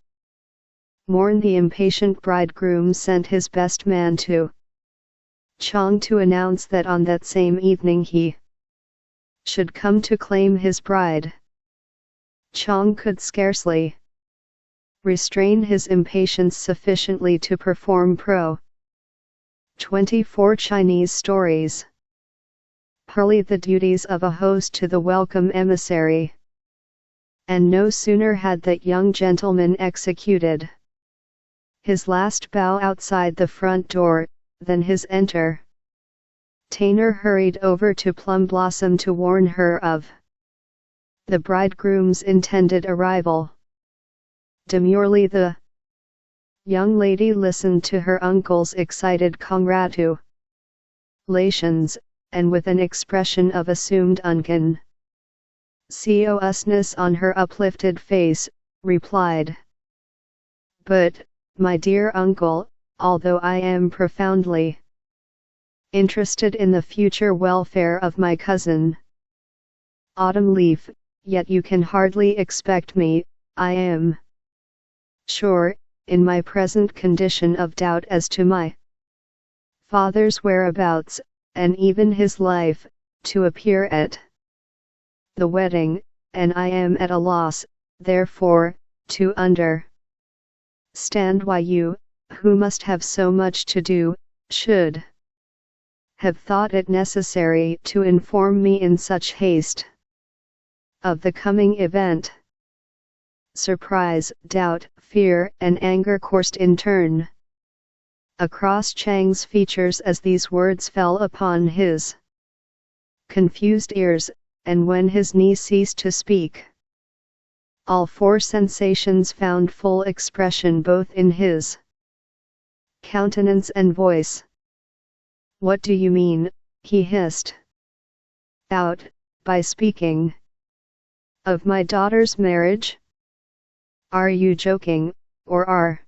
morn the impatient bridegroom sent his best man to Chang to announce that on that same evening he should come to claim his bride. Chang could scarcely restrain his impatience sufficiently to perform 24 Chinese stories purely the duties of a host to the welcome emissary. And no sooner had that young gentleman executed his last bow outside the front door, than his entertainer hurried over to Plum Blossom to warn her of the bridegroom's intended arrival. Demurely the young lady listened to her uncle's excited congratulations, and with an expression of assumed unconsciousness on her uplifted face, replied, "But, my dear uncle, although I am profoundly interested in the future welfare of my cousin Autumn Leaf, yet you can hardly expect me, I am sure, in my present condition of doubt as to my father's whereabouts, and even his life, to appear at the wedding, and I am at a loss, therefore, to understand why you, who must have so much to do, should have thought it necessary to inform me in such haste of the coming event." Surprise, doubt, fear, and anger coursed in turn across Chang's features as these words fell upon his confused ears, and when his niece ceased to speak, all four sensations found full expression both in his countenance and voice. "What do you mean?" he hissed out, "by speaking of my daughter's marriage? Are you joking, or are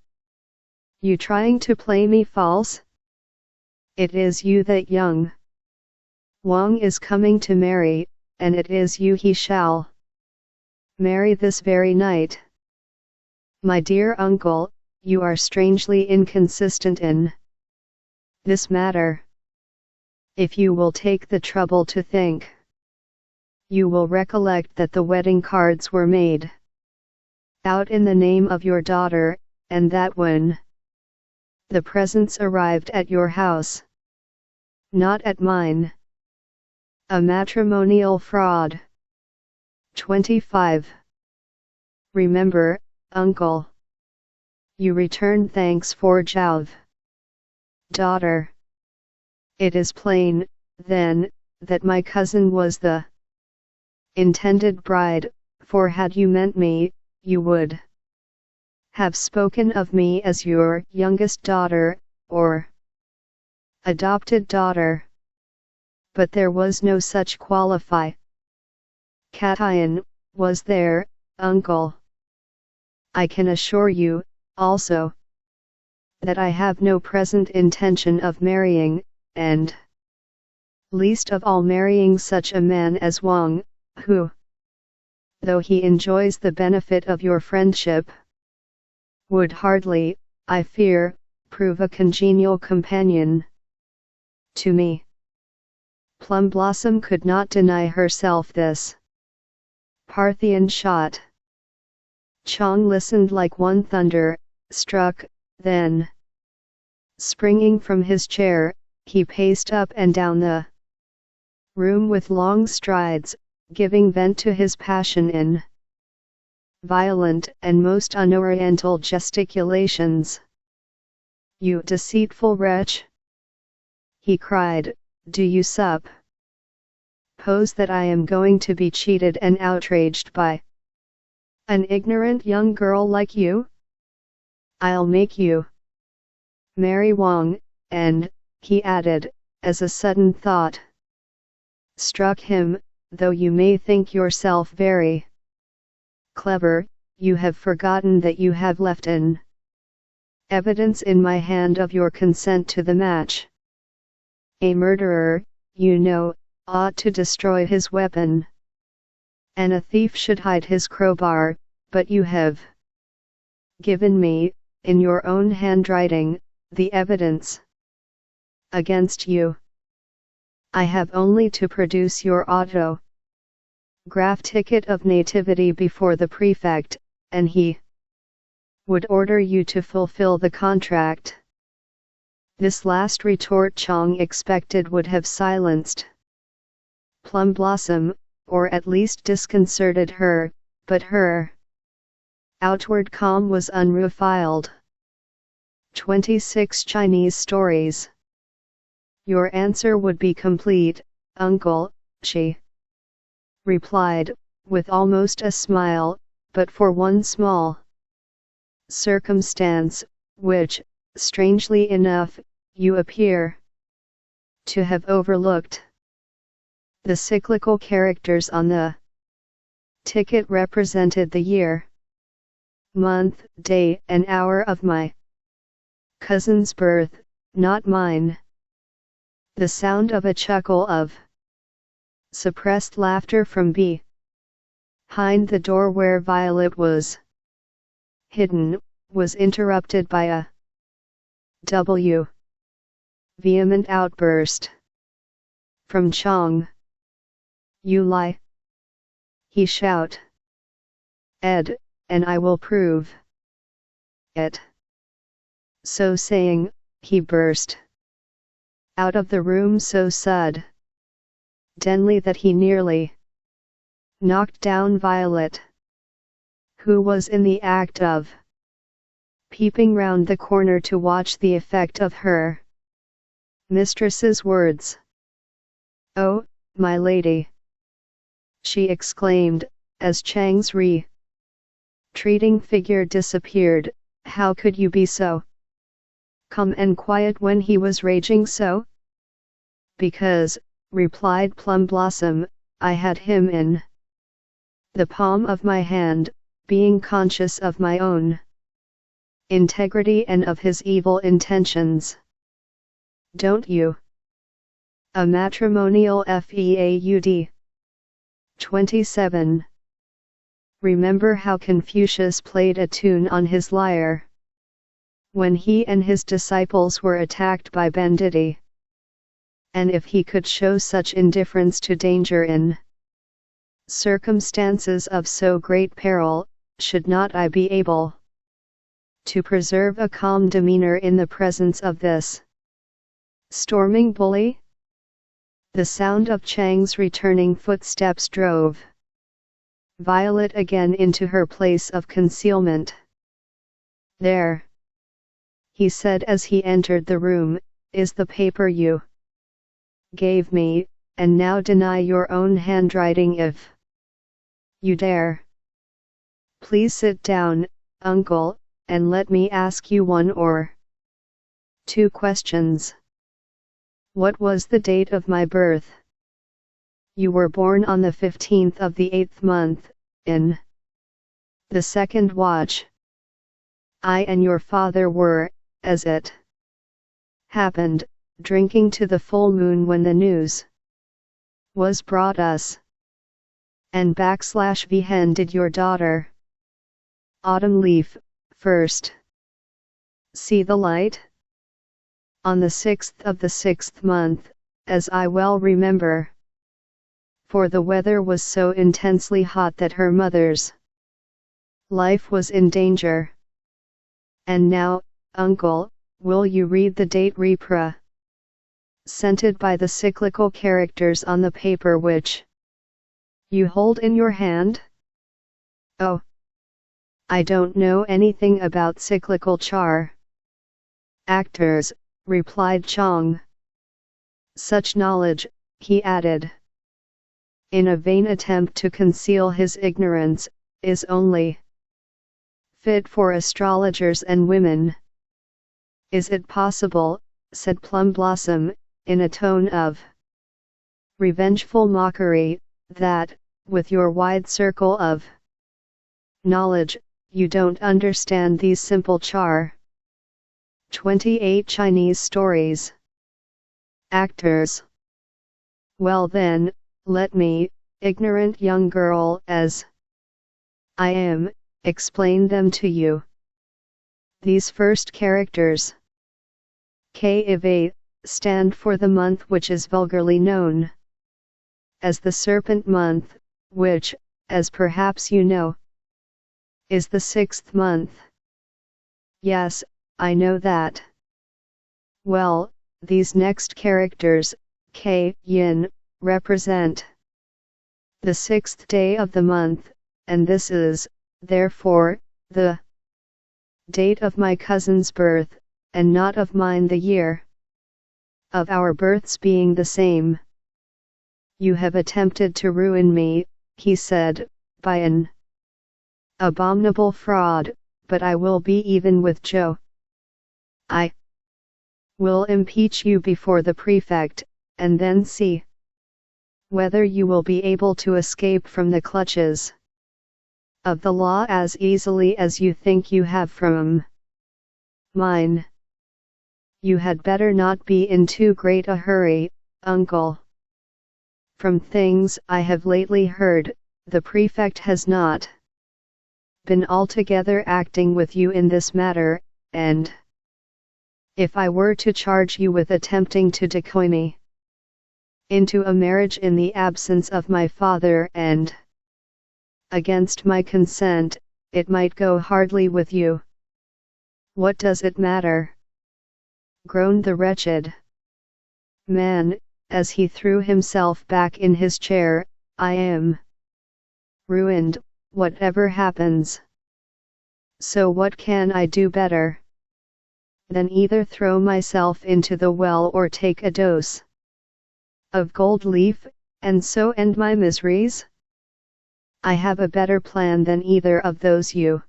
you trying to play me false? It is you that young Wang is coming to marry, and it is you he shall marry this very night. My dear uncle, you are strangely inconsistent in this matter. If you will take the trouble to think, you will recollect that the wedding cards were made out in the name of your daughter, and that when the presents arrived at your house, not at mine. A matrimonial fraud." 25. Remember, uncle, you returned thanks for Zhao daughter. It is plain, then, that my cousin was the intended bride, for had you meant me, you would have spoken of me as your youngest daughter, or adopted daughter. But there was no such qualification, was there, uncle? I can assure you, also, that I have no present intention of marrying, and least of all marrying such a man as Wang, who, though he enjoys the benefit of your friendship, would hardly, I fear, prove a congenial companion to me." Plum Blossom could not deny herself this Parthian shot. Chang listened like one thunder-struck, then, springing from his chair, he paced up and down the room with long strides, giving vent to his passion in violent and most unoriental gesticulations. "You deceitful wretch!" he cried, "do you suppose that I am going to be cheated and outraged by an ignorant young girl like you? I'll make you marry Wang," and, he added, as a sudden thought struck him, "though you may think yourself very clever, you have forgotten that you have left an evidence in my hand of your consent to the match. A murderer, you know, ought to destroy his weapon, and a thief should hide his crowbar, but you have given me, in your own handwriting, the evidence against you. I have only to produce your autograph ticket of nativity before the prefect, and he would order you to fulfill the contract." This last retort Chang expected would have silenced Plum Blossom, or at least disconcerted her, but her outward calm was unruffled. 26 Chinese stories. "Your answer would be complete, uncle," she replied, with almost a smile, "but for one small circumstance, which, strangely enough, you appear to have overlooked. The cyclical characters on the ticket represented the year, month, day, and hour of my cousin's birth, not mine. The sound of a chuckle of suppressed laughter from behind the door where Violet was hidden, was interrupted by a vehement outburst from Chong. "You lie!" he shouted. "Ed, and I will prove it." So saying, he burst out of the room so suddenly that he nearly knocked down Violet, who was in the act of peeping round the corner to watch the effect of her mistress's words. "Oh, my lady!" she exclaimed, as Chang's retreating figure disappeared. "How could you be so calm and quiet when he was raging so?" "Because," replied Plum Blossom, "I had him in the palm of my hand, being conscious of my own integrity and of his evil intentions. Don't you?" A Matrimonial Feud. 27. Remember how Confucius played a tune on his lyre when he and his disciples were attacked by banditti? And if he could show such indifference to danger in circumstances of so great peril, should not I be able to preserve a calm demeanor in the presence of this storming bully? The sound of Chang's returning footsteps drove Violet again into her place of concealment. "There," he said as he entered the room, "is the paper you gave me, and now deny your own handwriting if you dare. Please sit down, uncle, and let me ask you one or two questions. What was the date of my birth?" "You were born on the 15th of the 8th month, in the second watch. I and your father were, as it happened, drinking to the full moon when the news was brought us. And / when did your daughter, Autumn Leaf, first see the light?" "On the 6th of the 6th month, as I well remember. For the weather was so intensely hot that her mother's life was in danger. And now, uncle, will you read the date represented by the cyclical characters on the paper which you hold in your hand?" "Oh, I don't know anything about cyclical actors," replied Chong. "Such knowledge," he added, in a vain attempt to conceal his ignorance, "is only fit for astrologers and women." "Is it possible," said Plum Blossom, in a tone of revengeful mockery, "that, with your wide circle of knowledge, you don't understand these simple 28 Chinese stories? Actors. Well then, let me, ignorant young girl as I am, explain them to you. These first characters, K stand for the month which is vulgarly known as the Serpent month, which, as perhaps you know, is the 6th month." "Yes, I know that." "Well, these next characters, K, Yin, represent the 6th day of the month, and this is, therefore, the date of my cousin's birth, and not of mine, the year of our births being the same." "You have attempted to ruin me," he said, "by an abominable fraud, but I will be even with Joe. I will impeach you before the prefect, and then see whether you will be able to escape from the clutches of the law as easily as you think you have from mine. You had better not be in too great a hurry, uncle. From things I have lately heard, the prefect has not been altogether acting with you in this matter, and if I were to charge you with attempting to decoy me into a marriage in the absence of my father and against my consent, it might go hardly with you. What does it matter? Groaned the wretched man, as he threw himself back in his chair. I am ruined, whatever happens. So what can I do better than either throw myself into the well or take a dose of gold leaf, and so end my miseries? I have a better plan than either of those you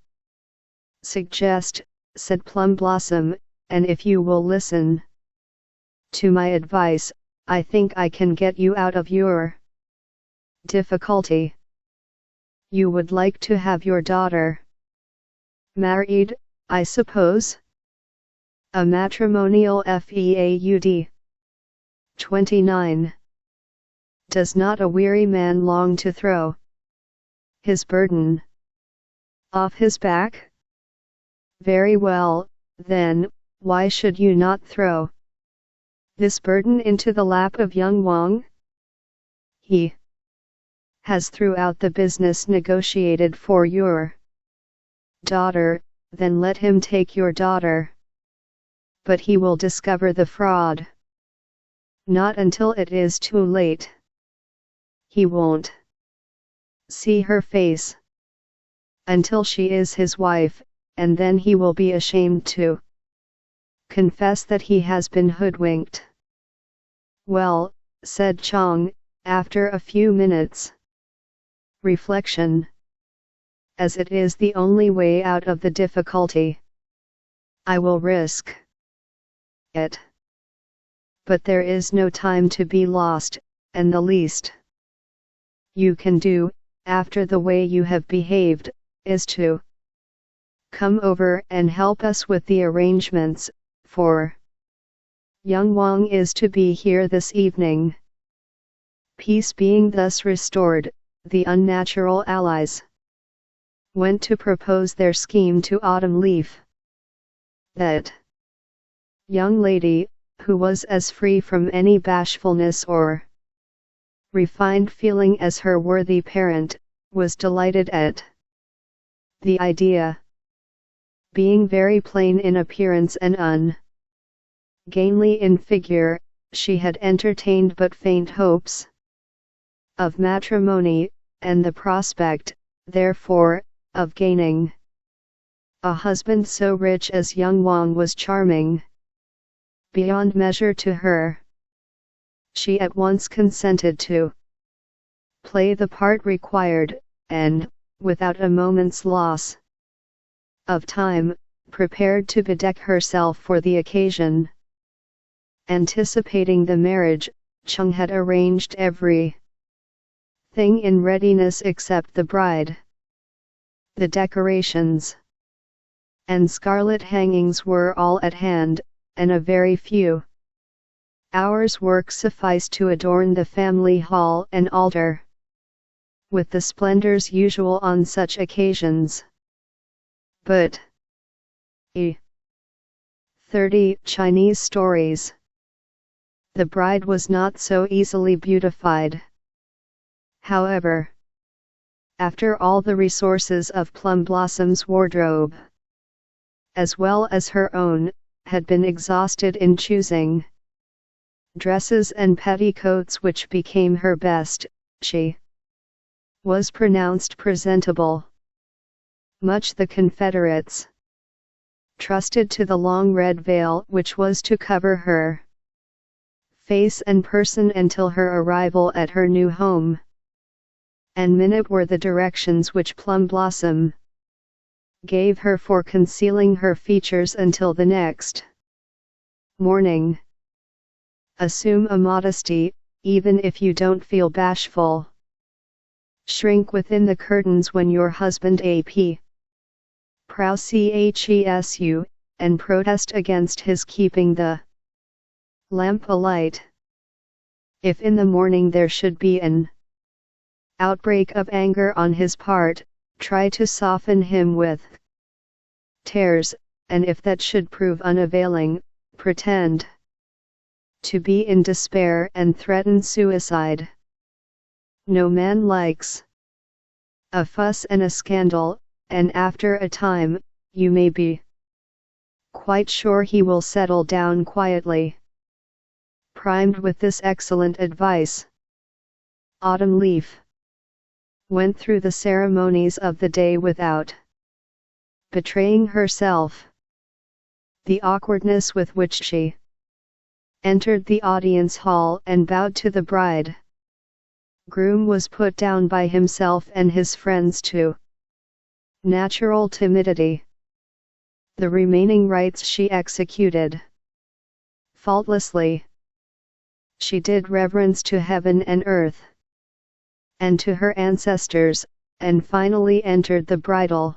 suggest, said Plum Blossom, and if you will listen to my advice, I think I can get you out of your difficulty. You would like to have your daughter married, I suppose? A matrimonial feud. 29. Does not a weary man long to throw his burden off his back? Very well, then, why should you not throw this burden into the lap of young Wang? He has throughout the business negotiated for your daughter, then let him take your daughter. But he will discover the fraud not until it is too late. He won't see her face until she is his wife, and then he will be ashamed to confess that he has been hoodwinked. Well, said Chang, after a few minutes' reflection, as it is the only way out of the difficulty, I will risk it. But there is no time to be lost, and the least you can do, after the way you have behaved, is to come over and help us with the arrangements, for young Wang is to be here this evening. Peace being thus restored, the unnatural allies went to propose their scheme to Autumn Leaf. That young lady, who was as free from any bashfulness or refined feeling as her worthy parent, was delighted at the idea. Being very plain in appearance and ungainly in figure, she had entertained but faint hopes of matrimony, and the prospect, therefore, of gaining a husband so rich as young Wang was charming beyond measure to her. She at once consented to play the part required, and, without a moment's loss of time, prepared to bedeck herself for the occasion. Anticipating the marriage, Chung had arranged every thing in readiness except the bride. The decorations and scarlet hangings were all at hand, and a very few hours' work sufficed to adorn the family hall and altar with the splendors usual on such occasions. But 30 Chinese stories. The bride was not so easily beautified. However, after all the resources of Plum Blossom's wardrobe, as well as her own, had been exhausted in choosing dresses and petticoats which became her best, she was pronounced presentable. Much the confederates trusted to the long red veil which was to cover her face and person until her arrival at her new home. And minute were the directions which Plum Blossom gave her for concealing her features until the next Mourning. Assume a modesty, even if you don't feel bashful. Shrink within the curtains when your husband ap. Prow you, and protest against his keeping the lamp alight. If in the morning there should be an outbreak of anger on his part, try to soften him with tears, and if that should prove unavailing, pretend to be in despair and threaten suicide. No man likes a fuss and a scandal, and after a time, you may be quite sure he will settle down quietly. Primed with this excellent advice, Autumn Leaf went through the ceremonies of the day without betraying herself. The awkwardness with which she entered the audience hall and bowed to the bride groom was put down by himself and his friends to natural timidity. The remaining rites she executed faultlessly. She did reverence to heaven and earth, and to her ancestors, and finally entered the bridal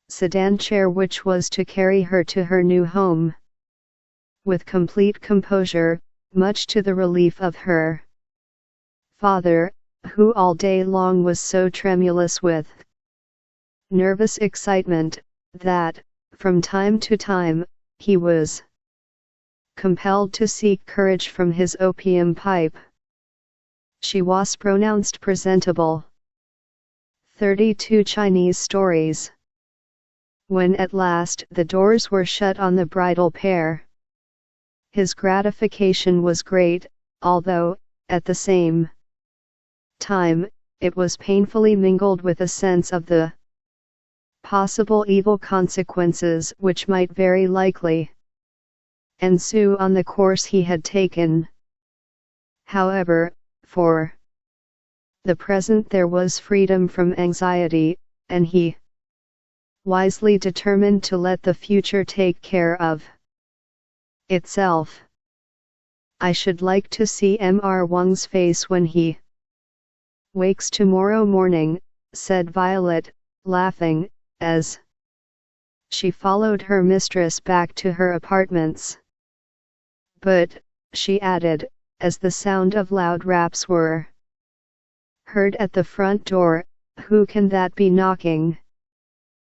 sedan chair which was to carry her to her new home. With complete composure, much to the relief of her father, who all day long was so tremulous with nervous excitement, that, from time to time, he was compelled to seek courage from his opium pipe. She was pronounced presentable. 32 Chinese Stories. When at last the doors were shut on the bridal pair, his gratification was great, although, at the same time, it was painfully mingled with a sense of the possible evil consequences which might very likely ensue on the course he had taken. However, for the present there was freedom from anxiety, and he wisely determined to let the future take care of itself. I should like to see Mr. Wang's face when he wakes tomorrow morning, said Violet, laughing, as she followed her mistress back to her apartments. But, she added, as the sound of loud raps were heard at the front door, who can that be knocking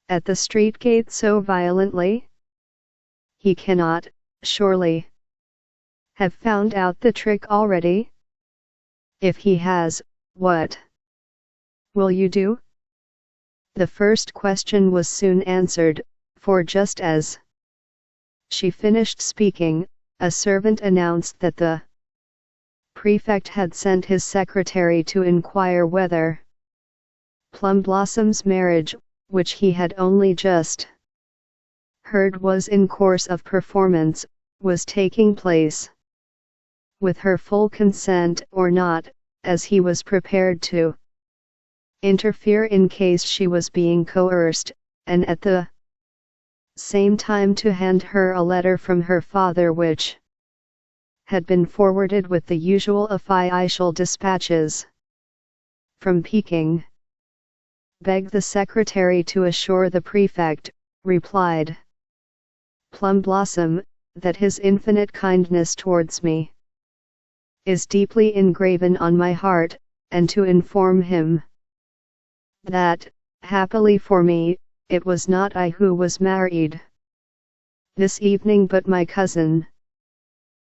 at the street gate so violently? He cannot, surely, have found out the trick already? If he has, what will you do? The first question was soon answered, for just as she finished speaking, a servant announced that the prefect had sent his secretary to inquire whether Plum Blossom's marriage, which he had only just heard was in course of performance, was taking place with her full consent or not, as he was prepared to interfere in case she was being coerced, and at the same time to hand her a letter from her father which had been forwarded with the usual official dispatches from Peking. Beg the secretary to assure the prefect, replied Plum Blossom, that his infinite kindness towards me is deeply engraven on my heart, and to inform him that, happily for me, it was not I who was married this evening but my cousin.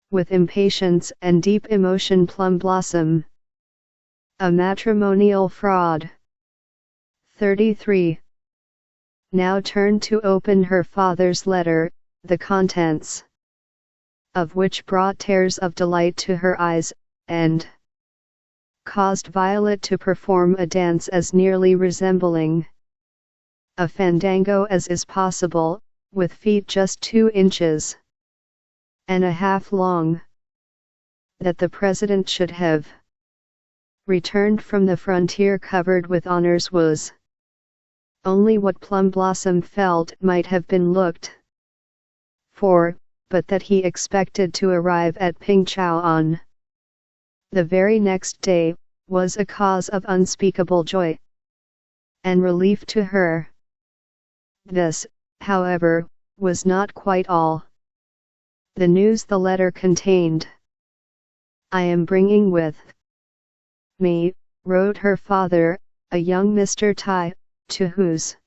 With impatience and deep emotion Plum Blossom. A matrimonial fraud. 33. Now turned to open her father's letter, the contents of which brought tears of delight to her eyes, and caused Violet to perform a dance as nearly resembling a fandango as is possible, with feet just 2 inches and a half long. That the president should have returned from the frontier covered with honors was only what Plum Blossom felt might have been looked for, but that he expected to arrive at Pingchao on the very next day, was a cause of unspeakable joy and relief to her. This, however, was not quite all. The news the letter contained. "I am bringing with me," wrote her father, "a young Mr. Tai, to whose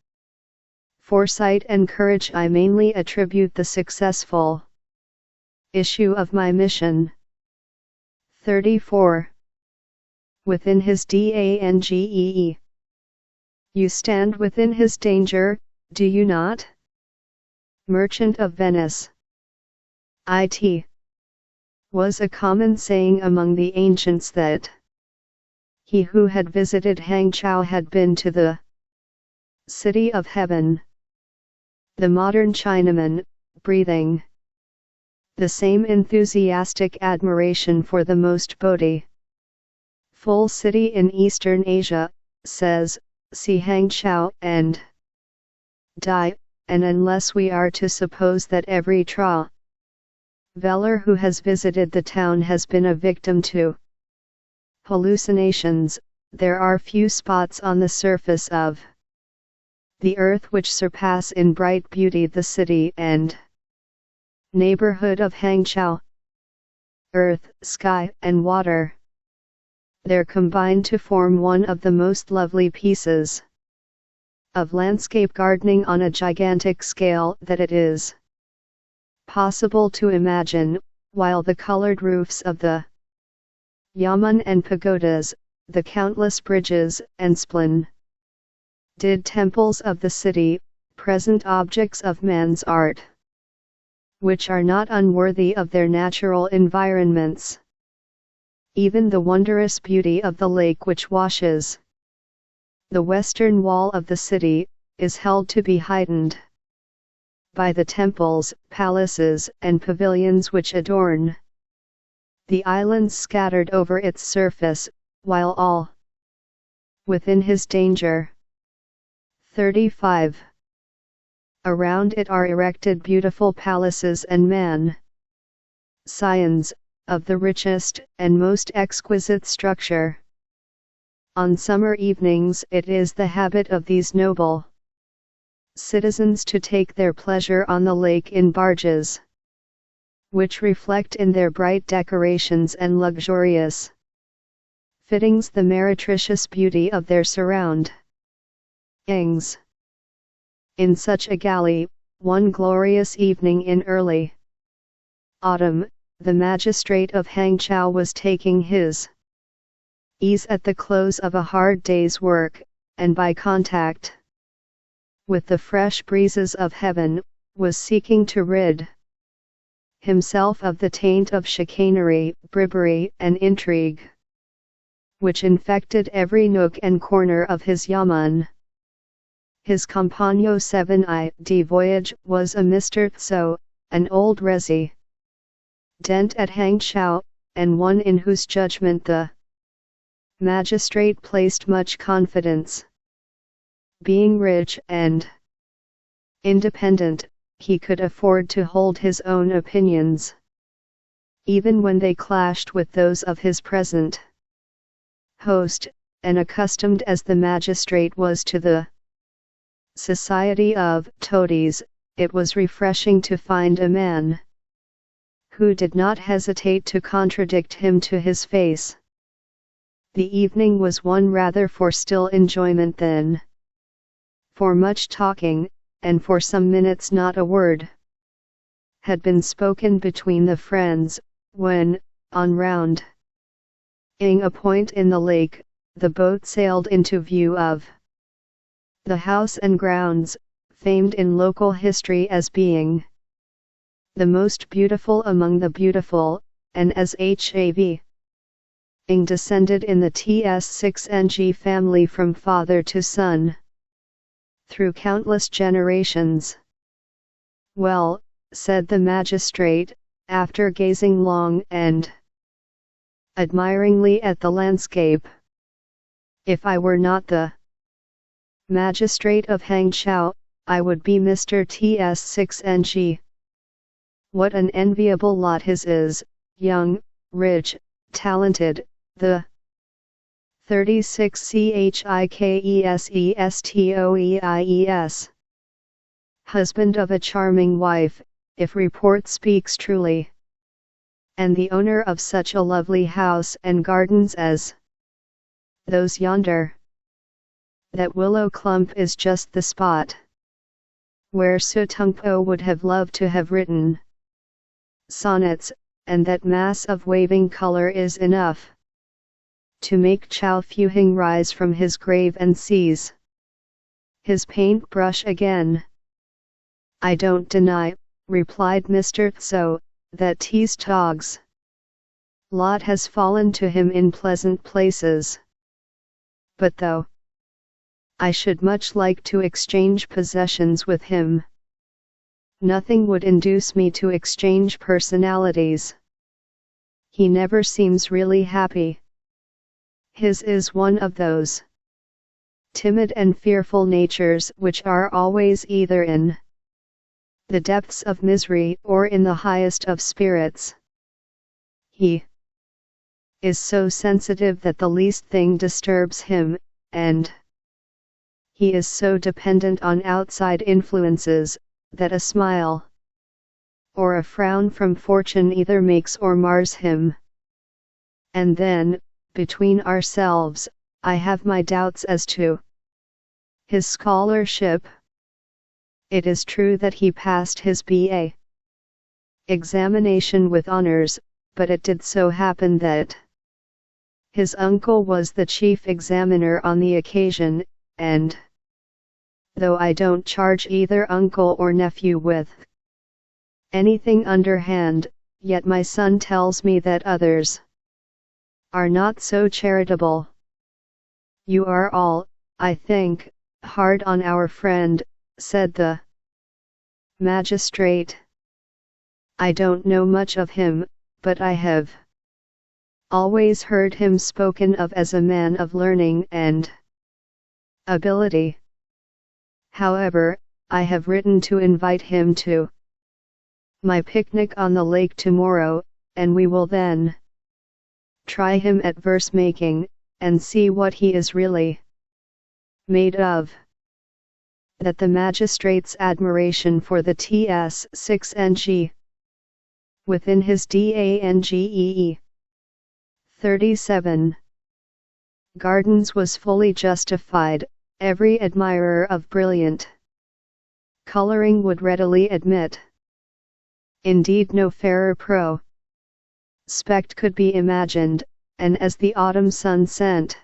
foresight and courage I mainly attribute the successful issue of my mission." 34. Within his danger. You stand within his danger, do you not? Merchant of Venice. It was a common saying among the ancients that he who had visited Hangzhou had been to the city of heaven. The modern Chinaman, breathing the same enthusiastic admiration for the most beautiful city in Eastern Asia, says, "See Hangzhou and die," and unless we are to suppose that every traveler who has visited the town has been a victim to hallucinations, there are few spots on the surface of the earth which surpass in bright beauty the city and neighborhood of Hangzhou. Earth, sky, and water there combine to form one of the most lovely pieces of landscape gardening on a gigantic scale that it is possible to imagine, while the colored roofs of the yamen and pagodas, the countless bridges and splendid temples of the city, present objects of man's art, which are not unworthy of their natural environments. Even the wondrous beauty of the lake which washes the western wall of the city, is held to be heightened by the temples, palaces, and pavilions which adorn the islands scattered over its surface, while all within his danger. 35. Around it are erected beautiful palaces and mansions, of the richest and most exquisite structure. On summer evenings it is the habit of these noble citizens to take their pleasure on the lake in barges, which reflect in their bright decorations and luxurious fittings the meretricious beauty of their surroundings. In such a galley, one glorious evening in early autumn, the magistrate of Hangzhou was taking his ease at the close of a hard day's work, and by contact with the fresh breezes of heaven, was seeking to rid himself of the taint of chicanery, bribery, and intrigue, which infected every nook and corner of his yamen. His compagno 7th voyage was a Mr. Tso, an old resident at Hangzhou, and one in whose judgment the magistrate placed much confidence. Being rich and independent, he could afford to hold his own opinions, even when they clashed with those of his present host, and accustomed as the magistrate was to the society of toadies, it was refreshing to find a man who did not hesitate to contradict him to his face. The evening was one rather for still enjoyment than for much talking, and for some minutes not a word had been spoken between the friends, when, on rounding a point in the lake, the boat sailed into view of the house and grounds, famed in local history as being the most beautiful among the beautiful, and as having descended in the TS6NG family from father to son through countless generations. "Well," said the magistrate, after gazing long and admiringly at the landscape, "if I were not the magistrate of Hangzhou, I would be Mr. TS6NG. What an enviable lot his is, young, rich, talented, the 36 CHIKESESTOEIES. Husband of a charming wife, if report speaks truly. And the owner of such a lovely house and gardens as those yonder. That willow clump is just the spot where Sutungpo would have loved to have written sonnets, and that mass of waving color is enough to make Chow Fuhing rise from his grave and seize his paintbrush again. I don't deny, replied Mr. Tso, that T's Tog's lot has fallen to him in pleasant places. But though I should much like to exchange possessions with him, nothing would induce me to exchange personalities. He never seems really happy. His is one of those timid and fearful natures which are always either in the depths of misery or in the highest of spirits. He is so sensitive that the least thing disturbs him, and he is so dependent on outside influences, that a smile or a frown from fortune either makes or mars him. And then, between ourselves, I have my doubts as to his scholarship. It is true that he passed his B.A. examination with honors, but it did so happen that his uncle was the chief examiner on the occasion, and though I don't charge either uncle or nephew with anything underhand, yet my son tells me that others are not so charitable. You are all, I think, hard on our friend, said the magistrate. I don't know much of him, but I have always heard him spoken of as a man of learning and ability. However, I have written to invite him to my picnic on the lake tomorrow, and we will then try him at verse making, and see what he is really made of. That the magistrate's admiration for the TS 6NG within his DANGEE 37 gardens was fully justified. Every admirer of brilliant coloring would readily admit. Indeed, no fairer prospect could be imagined, and as the autumn sun sent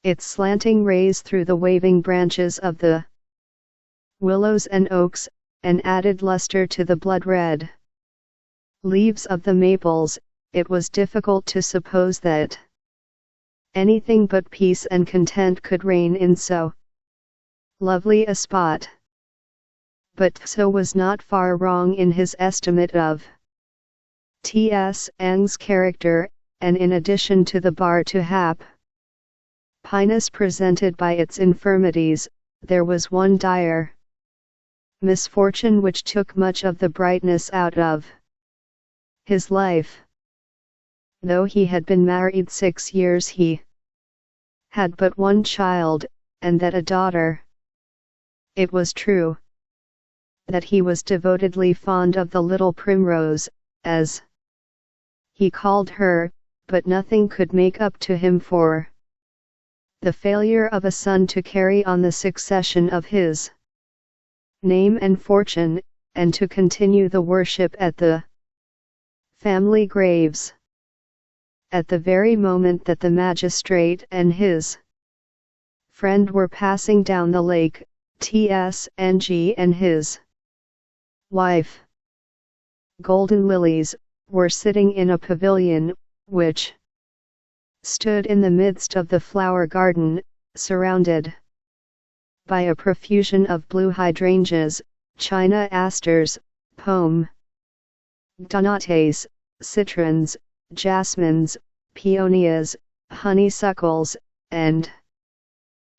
its slanting rays through the waving branches of the willows and oaks, and added luster to the blood-red leaves of the maples, it was difficult to suppose that anything but peace and content could reign in so lovely a spot. But Tso was not far wrong in his estimate of T.S. Ang's character, and in addition to the bar to hap piness presented by its infirmities, there was one dire misfortune which took much of the brightness out of his life. Though he had been married 6 years, he had but one child, and that a daughter. It was true that he was devotedly fond of the little Primrose, as he called her, but nothing could make up to him for the failure of a son to carry on the succession of his name and fortune, and to continue the worship at the family graves. At the very moment that the magistrate and his friend were passing down the lake, T.S.N.G. and his wife, Golden Lilies, were sitting in a pavilion, which stood in the midst of the flower garden, surrounded by a profusion of blue hydrangeas, china asters, pome donates, citrons, jasmines, peonias, honeysuckles, and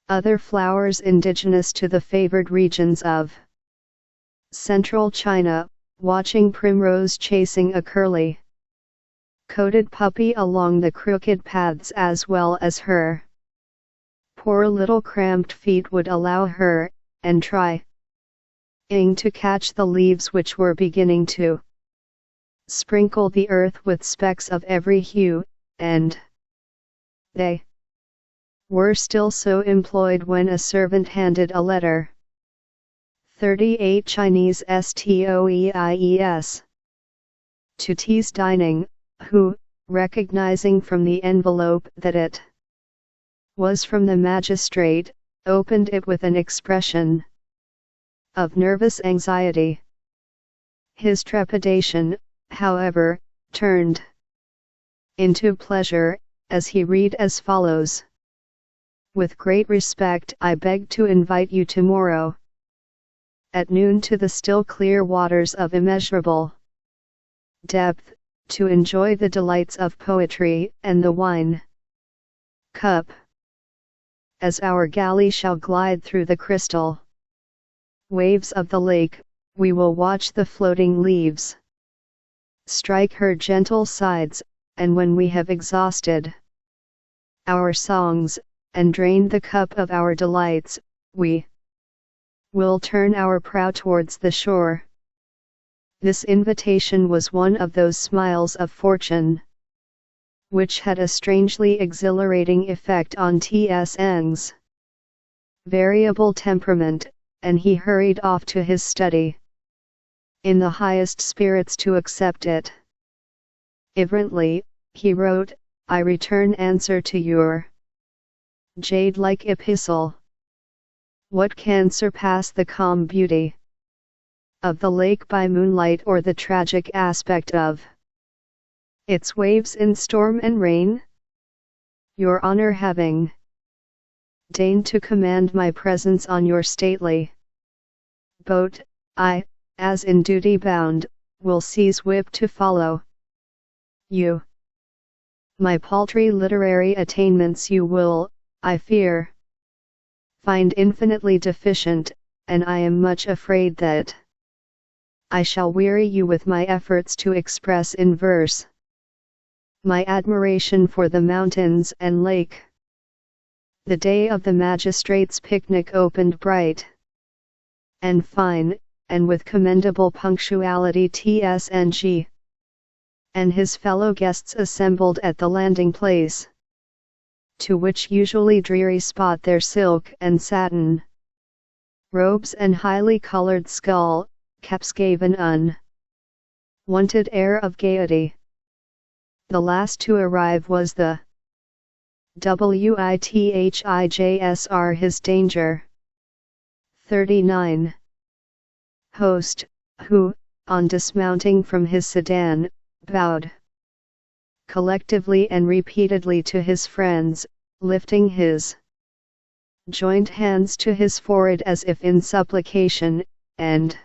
other flowers indigenous to the favored regions of central China, watching Primrose chasing a curly-coated puppy along the crooked paths as well as her poor little cramped feet would allow her, and trying to catch the leaves which were beginning to sprinkle the earth with specks of every hue, and they were still so employed when a servant handed a letter. 38 Chinese STOEIES. To T's Dining, who, recognizing from the envelope that it was from the magistrate, opened it with an expression of nervous anxiety. His trepidation, however, turned into pleasure, as he read as follows. With great respect I beg to invite you tomorrow at noon to the still clear waters of immeasurable depth, to enjoy the delights of poetry and the wine cup. As our galley shall glide through the crystal waves of the lake, we will watch the floating leaves strike her gentle sides, and when we have exhausted our songs, and drained the cup of our delights, we will turn our prow towards the shore. This invitation was one of those smiles of fortune which had a strangely exhilarating effect on T.S. Ng's variable temperament, and he hurried off to his study in the highest spirits to accept it. Irreverently, he wrote, I return answer to your jade-like epistle. What can surpass the calm beauty of the lake by moonlight, or the tragic aspect of its waves in storm and rain? Your honor having deigned to command my presence on your stately boat, I, as in duty bound, will seize whip to follow you. My paltry literary attainments you will, I fear, find infinitely deficient, and I am much afraid that I shall weary you with my efforts to express in verse my admiration for the mountains and lake. The day of the magistrate's picnic opened bright and fine, and with commendable punctuality T.S.N.G. and his fellow guests assembled at the landing place, to which usually dreary spot their silk and satin robes and highly colored skull caps gave an unwonted air of gaiety. The last to arrive was the WITHIJSR his danger. 39. Host, who, on dismounting from his sedan, bowed collectively and repeatedly to his friends, lifting his joined hands to his forehead as if in supplication, and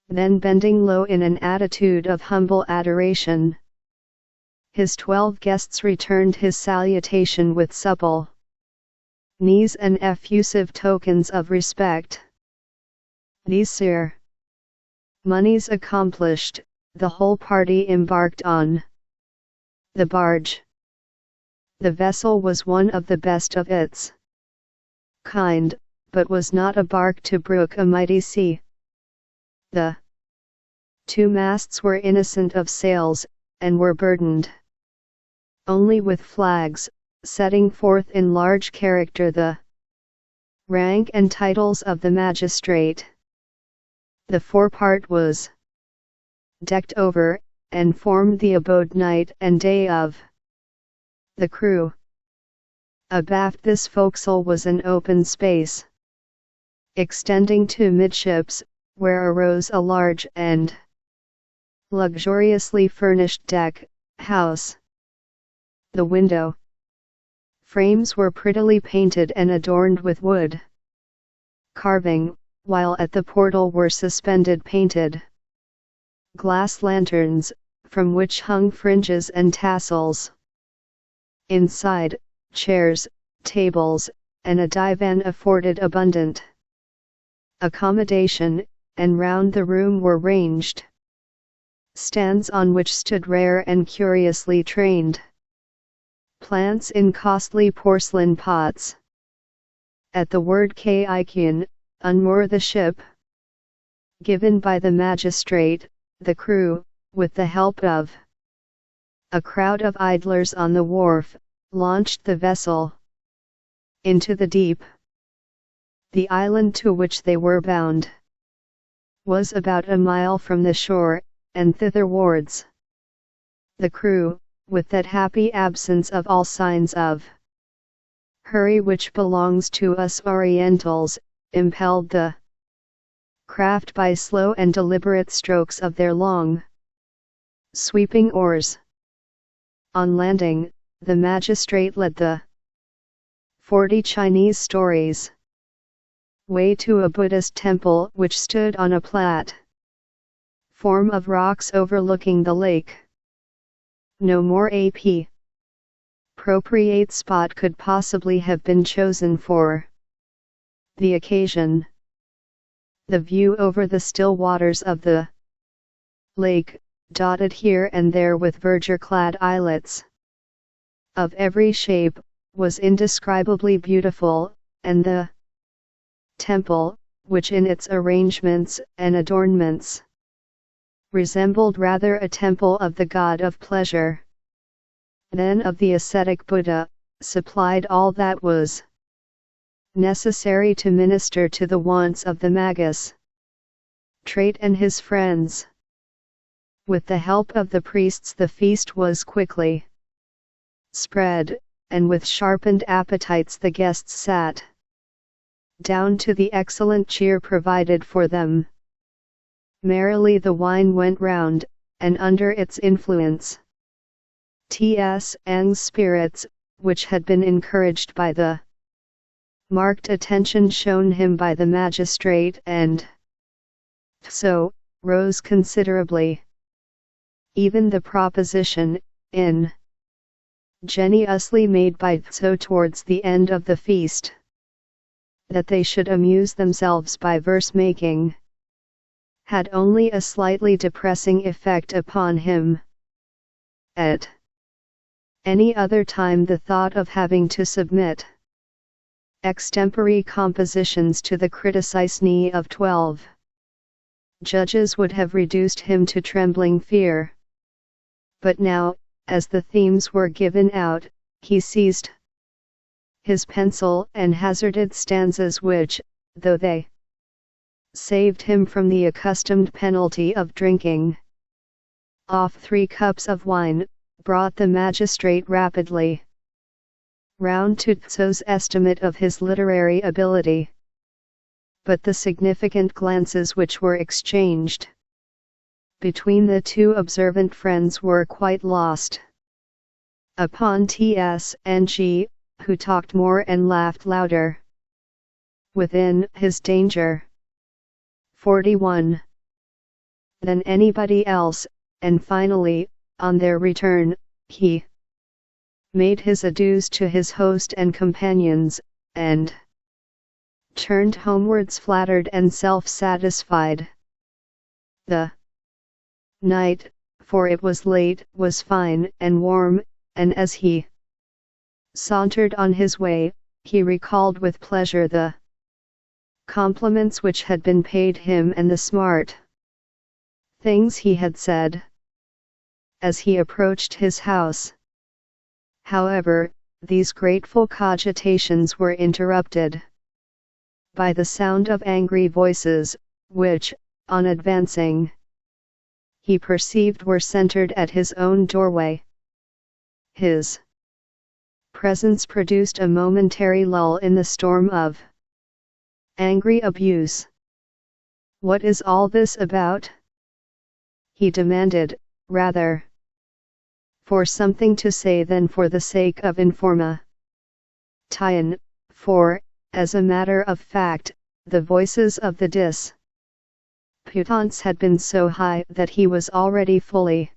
then bending low in an attitude of humble adoration. His 12 guests returned his salutation with supple knees and effusive tokens of respect. These ceremonies accomplished, the whole party embarked on the barge. The vessel was one of the best of its kind, but was not a bark to brook a mighty sea. The 2 masts were innocent of sails, and were burdened only with flags, setting forth in large character the rank and titles of the magistrate. The forepart was decked over, and formed the abode night and day of the crew. Abaft this forecastle was an open space, extending to midships, where arose a large and luxuriously furnished deck house. The window frames were prettily painted and adorned with wood carving, while at the portal were suspended painted glass lanterns, from which hung fringes and tassels. Inside, chairs, tables, and a divan afforded abundant accommodation, and round the room were ranged stands on which stood rare and curiously trained plants in costly porcelain pots. At the word "Kaikian," unmoor the ship, given by the magistrate, the crew, with the help of a crowd of idlers on the wharf, launched the vessel into the deep. The island to which they were bound was about a mile from the shore, and thitherwards the crew, with that happy absence of all signs of hurry which belongs to us Orientals, impelled the craft by slow and deliberate strokes of their long, sweeping oars. On landing, the magistrate led the 40 Chinese stories way to a Buddhist temple which stood on a platform of rocks overlooking the lake. No more appropriate spot could possibly have been chosen for the occasion. The view over the still waters of the lake, dotted here and there with verdure-clad islets of every shape, was indescribably beautiful, and the temple, which in its arrangements and adornments resembled rather a temple of the god of pleasure than of the ascetic Buddha, supplied all that was necessary to minister to the wants of the magistrate and his friends. With the help of the priests the feast was quickly spread, and with sharpened appetites the guests sat down to the excellent cheer provided for them. Merrily the wine went round, and under its influence T.S.'s spirits, which had been encouraged by the marked attention shown him by the magistrate and so, rose considerably. Even the proposition, ingeniously made by Tso towards the end of the feast, that they should amuse themselves by verse-making, had only a slightly depressing effect upon him. At any other time the thought of having to submit extempore compositions to the criticizing of 12 judges would have reduced him to trembling fear. But now, as the themes were given out, he seized his pencil and hazarded stanzas which, though they saved him from the accustomed penalty of drinking off 3 cups of wine, brought the magistrate rapidly round to Tso's estimate of his literary ability. But the significant glances which were exchanged between the two observant friends were quite lost upon T.S. and G., who talked more and laughed louder within his danger 41 than anybody else, and finally, on their return, he made his adieus to his host and companions, and turned homewards flattered and self-satisfied. The night, for it was late, was fine and warm, and as he sauntered on his way, he recalled with pleasure the compliments which had been paid him and the smart things he had said as he approached his house. However, these grateful cogitations were interrupted by the sound of angry voices, which, on advancing, he perceived were centered at his own doorway. His presence produced a momentary lull in the storm of angry abuse. "What is all this about?" he demanded, rather for something to say than for the sake of informa Tian, for, as a matter of fact, the voices of the disputants had been so high that he was already fully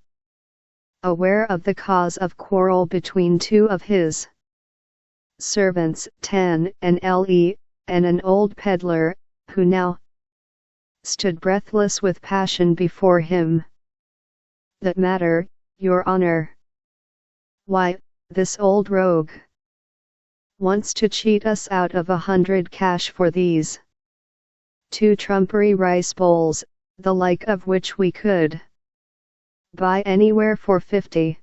aware of the cause of quarrel between 2 of his servants, Tan and Le, and an old peddler, who now stood breathless with passion before him. "That matter, your honor. Why, this old rogue wants to cheat us out of 100 cash for these 2 trumpery rice bowls, the like of which we could buy anywhere for 50.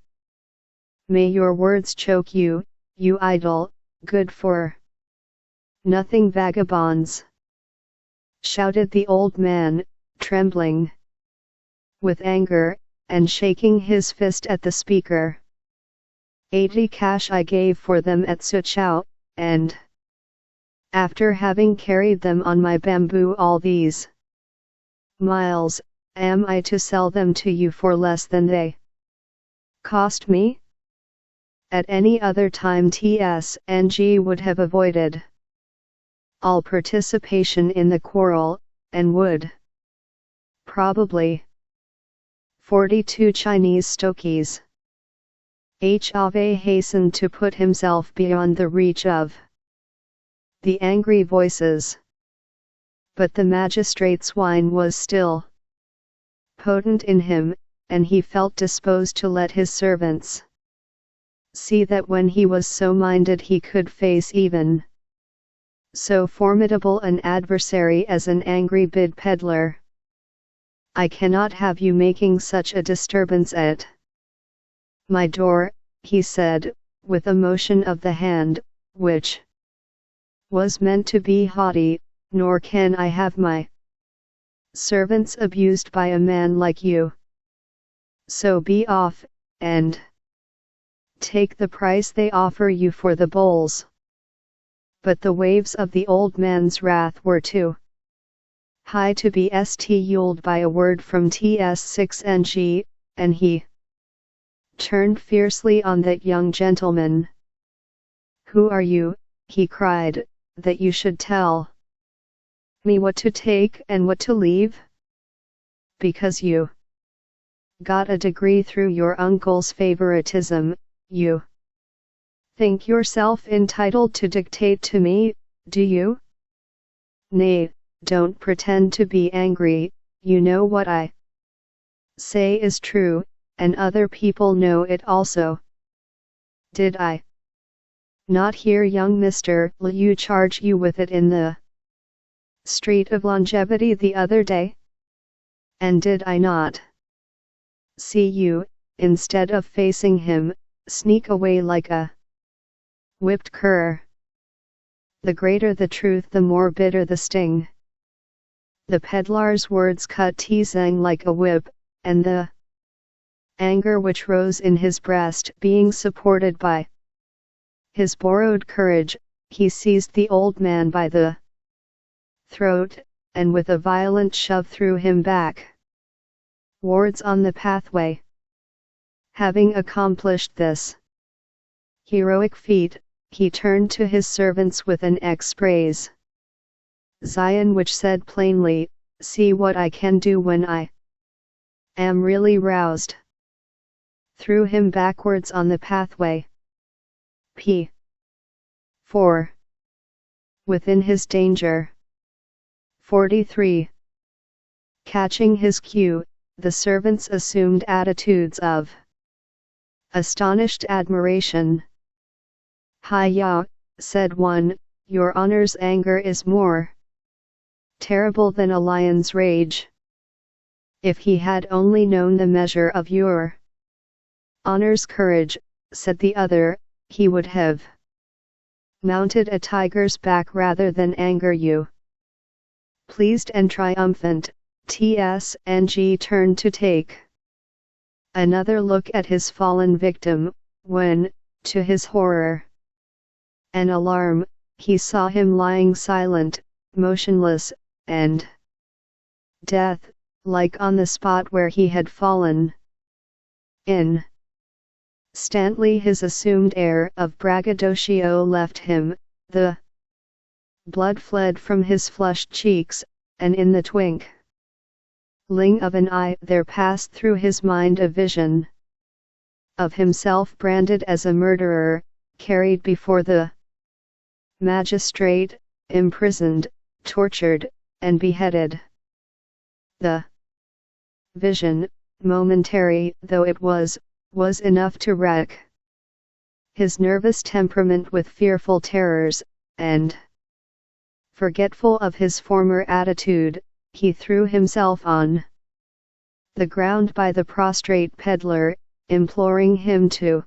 May your words choke you, you idle, good for nothing vagabonds," shouted the old man, trembling with anger, and shaking his fist at the speaker. 80 cash I gave for them at Suchao, and after having carried them on my bamboo all these miles, am I to sell them to you for less than they cost me? At any other time TSNG would have avoided all participation in the quarrel, and would probably 42 Chinese stokies have hastened to put himself beyond the reach of the angry voices. But the magistrate's wine was still potent in him, and he felt disposed to let his servants see that when he was so minded he could face even so formidable an adversary as an angry bid peddler. "I cannot have you making such a disturbance at my door," he said, with a motion of the hand, which was meant to be haughty, "nor can I have my servants abused by a man like you. So be off, and take the price they offer you for the bowls." But the waves of the old man's wrath were too high to be euled by a word from TS6NG, and he turned fiercely on that young gentleman. "Who are you," he cried, "that you should tell me what to take and what to leave? Because you got a degree through your uncle's favoritism, you think yourself entitled to dictate to me, do you? Nay, don't pretend to be angry, you know what I say is true, and other people know it also. Did I not hear young Mr. Liu charge you with it in the street of Longevity the other day? And did I not see you, instead of facing him, sneak away like a whipped cur? The greater the truth, the more bitter the sting." The peddlar's words cut Zhang like a whip, and the anger which rose in his breast being supported by his borrowed courage, he seized the old man by the throat, and with a violent shove threw him back wards on the pathway. Having accomplished this heroic feat, he turned to his servants with an express Zion which said plainly, "See what I can do when I am really roused." Threw him backwards on the pathway. p. 4. Within his danger. 43. Catching his cue, the servants assumed attitudes of astonished admiration. "Hi-ya," said one, "your honor's anger is more terrible than a lion's rage. If he had only known the measure of your honor's courage," said the other, "he would have mounted a tiger's back rather than anger you." Pleased and triumphant, TSNG turned to take another look at his fallen victim, when, to his horror and alarm, he saw him lying silent, motionless, and death-like on the spot where he had fallen. Instantly his assumed air of braggadocio left him, the blood fled from his flushed cheeks, and in the twinkling of an eye there passed through his mind a vision of himself branded as a murderer, carried before the magistrate, imprisoned, tortured, and beheaded. The vision, momentary though it was enough to wreck his nervous temperament with fearful terrors, and, forgetful of his former attitude, he threw himself on the ground by the prostrate peddler, imploring him to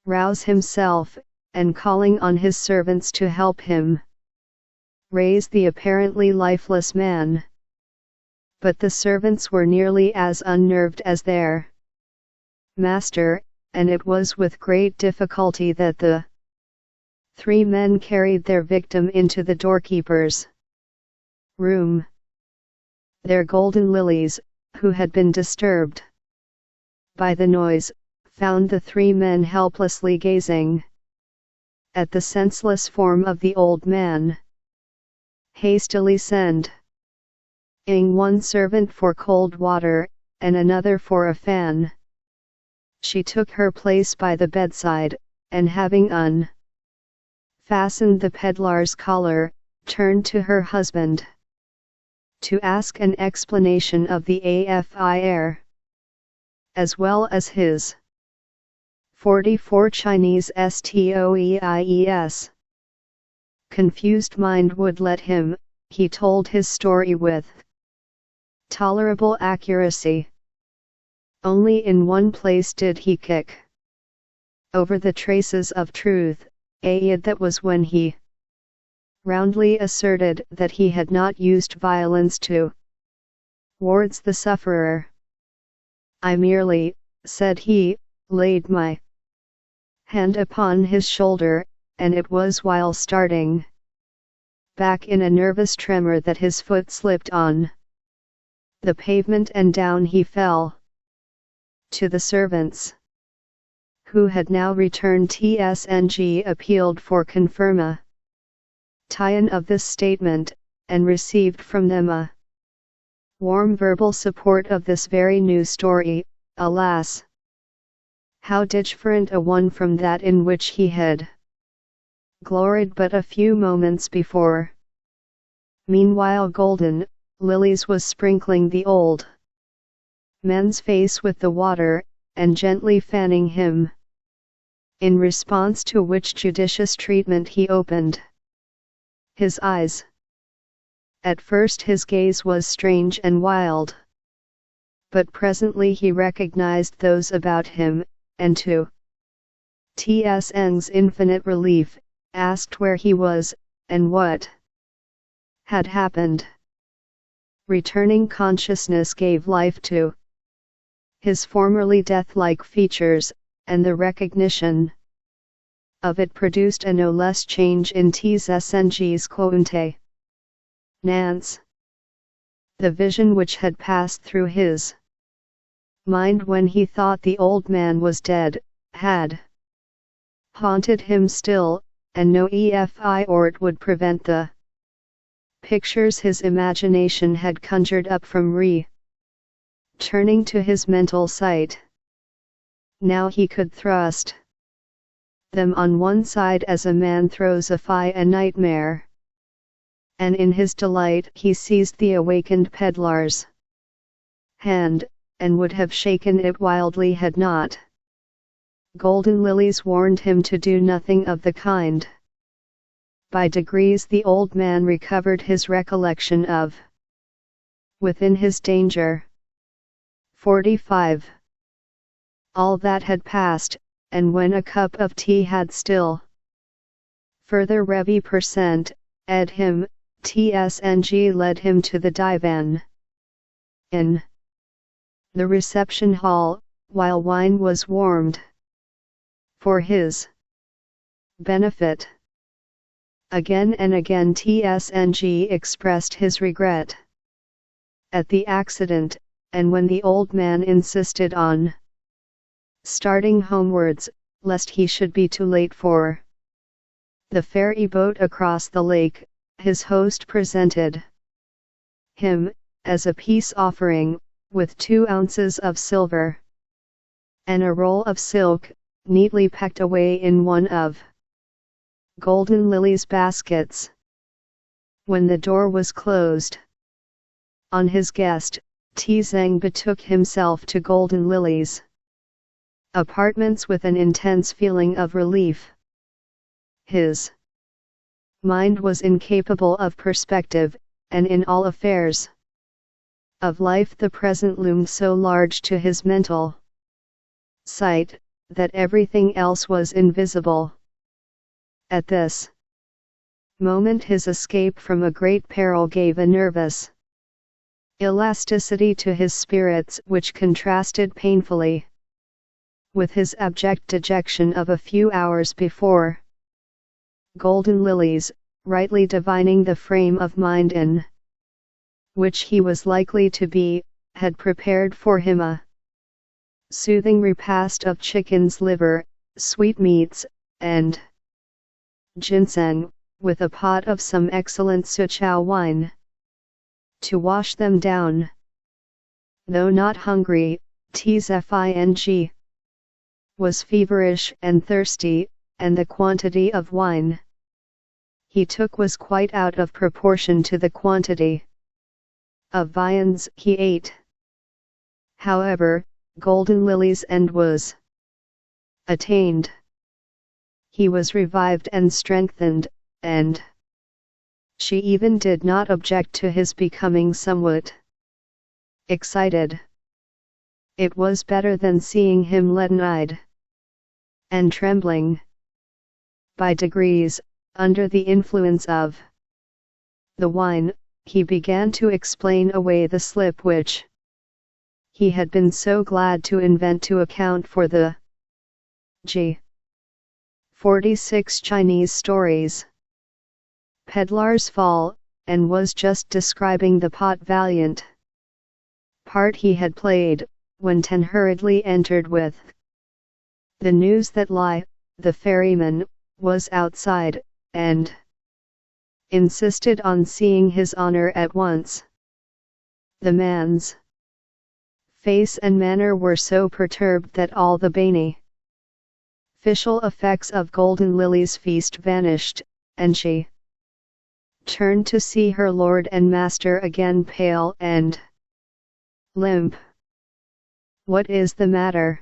rouse himself, and calling on his servants to help him raise the apparently lifeless man. But the servants were nearly as unnerved as their master, and it was with great difficulty that the 3 men carried their victim into the doorkeeper's room. Their golden lilies, who had been disturbed by the noise, found the 3 men helplessly gazing at the senseless form of the old man. Hastily sending one servant for cold water, and another for a fan, she took her place by the bedside, and having unfastened the peddler's collar, turned to her husband to ask an explanation of the affair, as well as his 44 Chinese stoies. Confused mind would let him, he told his story with tolerable accuracy. Only in one place did he kick over the traces of truth, that was when he roundly asserted that he had not used violence towards the sufferer. I merely, said he, laid my hand upon his shoulder, and it was while starting back in a nervous tremor that his foot slipped on the pavement and down he fell. To the servants, who had now returned, Tsng appealed for confirmation of this statement, and received from them a warm verbal support of this very new story. Alas, how different a one from that in which he had gloried but a few moments before. Meanwhile Golden Lilies was sprinkling the old man's face with the water, and gently fanning him, in response to which judicious treatment he opened his eyes. At first his gaze was strange and wild, but presently he recognized those about him, and to Tsng's infinite relief, asked where he was, and what had happened. Returning consciousness gave life to his formerly death-like features, and the recognition of it produced a no less change in Tsng's countenance. The vision which had passed through his mind when he thought the old man was dead, had haunted him still, and no effort would prevent the pictures his imagination had conjured up from returning to his mental sight. Now he could thrust them on one side as a man throws a nightmare, and in his delight he seized the awakened peddler's hand, and would have shaken it wildly had not Golden Lilies warned him to do nothing of the kind. By degrees the old man recovered his recollection of within his danger. 45. All that had passed, and when a cup of tea had still further represent him, Tsng led him to the divan in the reception hall, while wine was warmed for his benefit. Again and again Tsng expressed his regret at the accident, and when the old man insisted on starting homewards, lest he should be too late for the ferry boat across the lake, his host presented him, as a peace offering, with 2 ounces of silver and a roll of silk, neatly packed away in one of Golden Lily's baskets. When the door was closed, On his guest, Zheng betook himself to Golden Lily's apartments with an intense feeling of relief. His mind was incapable of perspective, and in all affairs of life the present loomed so large to his mental sight, that everything else was invisible. At this moment his escape from a great peril gave a nervous elasticity to his spirits which contrasted painfully with his abject dejection of a few hours before. Golden Lily's, rightly divining the frame of mind in which he was likely to be, had prepared for him a soothing repast of chicken's liver, sweetmeats, and ginseng, with a pot of some excellent Suchow wine to wash them down. Though not hungry, Zheng was feverish and thirsty, and the quantity of wine he took was quite out of proportion to the quantity of viands he ate. However, Golden Lily's end was attained. He was revived and strengthened, and she even did not object to his becoming somewhat excited. It was better than seeing him leaden-eyed and trembling. By degrees, under the influence of the wine, he began to explain away the slip which he had been so glad to invent to account for the 46 Chinese stories. Peddlar's Fall, and was just describing the pot valiant part he had played, when Ten hurriedly entered with the news that Lai, the ferryman, was outside, and insisted on seeing His Honor at once. The man's face and manner were so perturbed that all the beneficial effects of Golden Lily's feast vanished, and she turned to see her lord and master again pale and limp. "What is the matter?"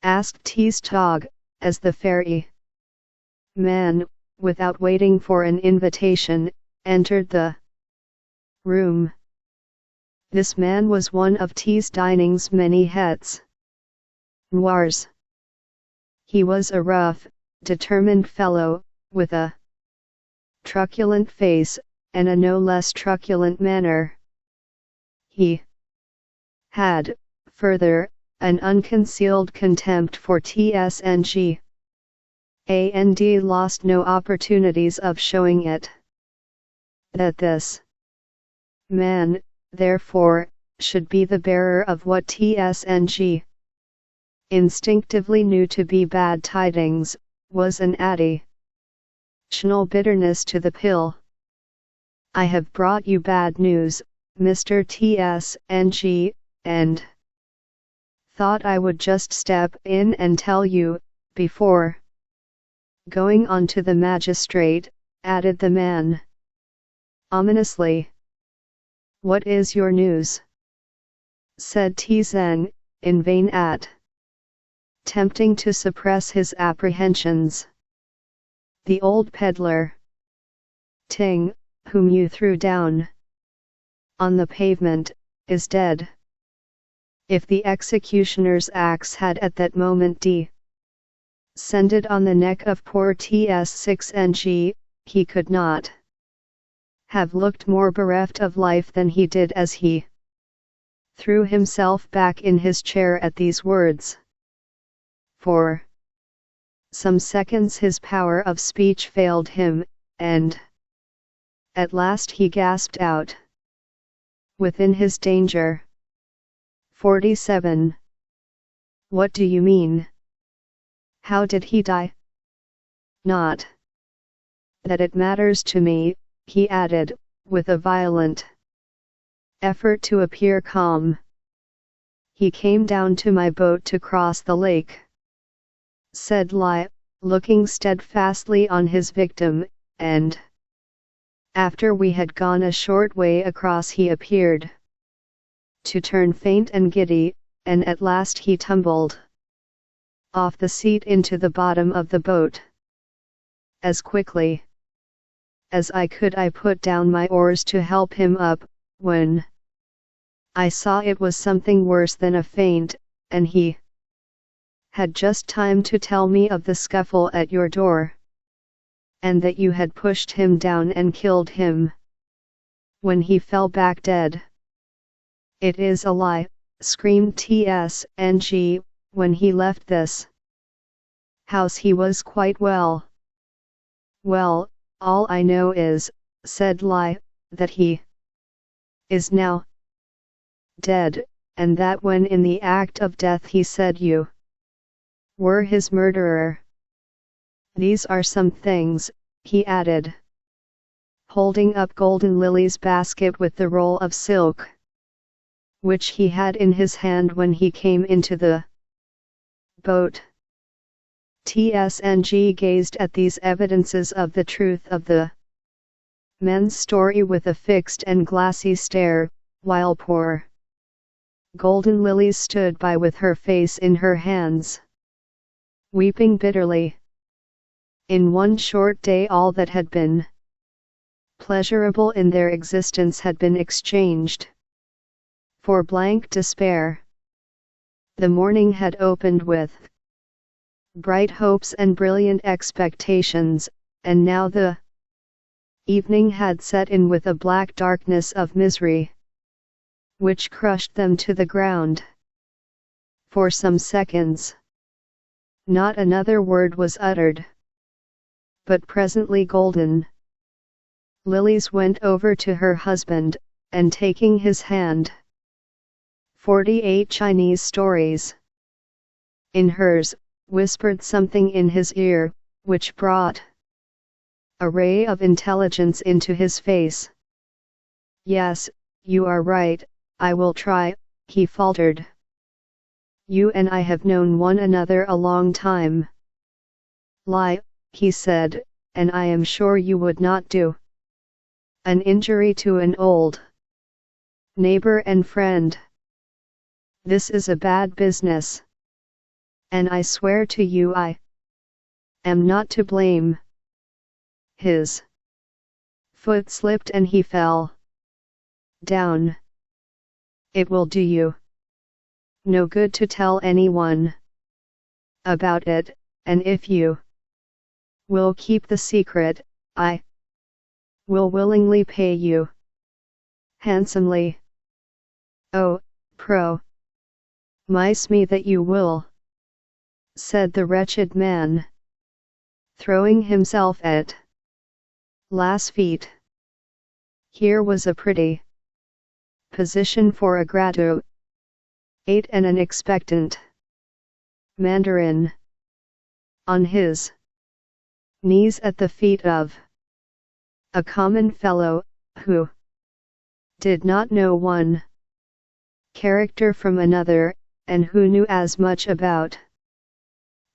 asked Tog, as the ferry man, without waiting for an invitation, entered the room. This man was one of Dining's many hets noirs. He was a rough, determined fellow, with a truculent face, and a no less truculent manner. He had, further, an unconcealed contempt for Tsng, and lost no opportunities of showing it. That this man, therefore, should be the bearer of what Tsng instinctively knew to be bad tidings, was an additional bitterness to the pill. "I have brought you bad news, Mr. Tsng, and thought I would just step in and tell you, before going on to the magistrate," added the man ominously. "What is your news?" said Zheng, in vain attempting to suppress his apprehensions. "The old peddler Ting, whom you threw down on the pavement, is dead." If the executioner's axe had at that moment descended on the neck of poor Tsng, he could not have looked more bereft of life than he did as he threw himself back in his chair at these words. For some seconds his power of speech failed him, and at last he gasped out, "Within his danger." 47. "What do you mean? How did he die?" "Not that it matters to me," he added, with a violent effort to appear calm. "He came down to my boat to cross the lake," said Lai, looking steadfastly on his victim, "and After we had gone a short way across he appeared to turn faint and giddy, and at last he tumbled off the seat into the bottom of the boat. As quickly as I could I put down my oars to help him up, when I saw it was something worse than a faint, and he had just time to tell me of the scuffle at your door, and that you had pushed him down and killed him when he fell back dead. It is a lie, screamed Tsng. When he left this house he was quite well. Well, all I know is, said Lai, that he is now dead, and that when in the act of death he said you were his murderer. These are some things, he added, holding up Golden Lily's basket with the roll of silk, which he had in his hand when he came into the boat. Tsng gazed at these evidences of the truth of the men's story with a fixed and glassy stare, while poor Golden Lily stood by with her face in her hands, weeping bitterly. In one short day all that had been pleasurable in their existence had been exchanged for blank despair. The morning had opened with bright hopes and brilliant expectations, and now the evening had set in with a black darkness of misery, which crushed them to the ground. For some seconds, not another word was uttered. But presently Golden Lilies went over to her husband, and taking his hand, 48 Chinese stories in hers, whispered something in his ear, which brought a ray of intelligence into his face. Yes, you are right, I will try, he faltered. You and I have known one another a long time. Lie, he said, and I am sure you would not do an injury to an old neighbor and friend. This is a bad business, and I swear to you I am not to blame. His foot slipped and he fell down. It will do you no good to tell anyone about it, and if you will keep the secret, I will willingly pay you handsomely. Oh, promise me that you will, said the wretched man, throwing himself at Lai's feet. Here was a pretty position for a graduate and an expectant Mandarin, on his knees at the feet of a common fellow, who did not know one character from another, and who knew as much about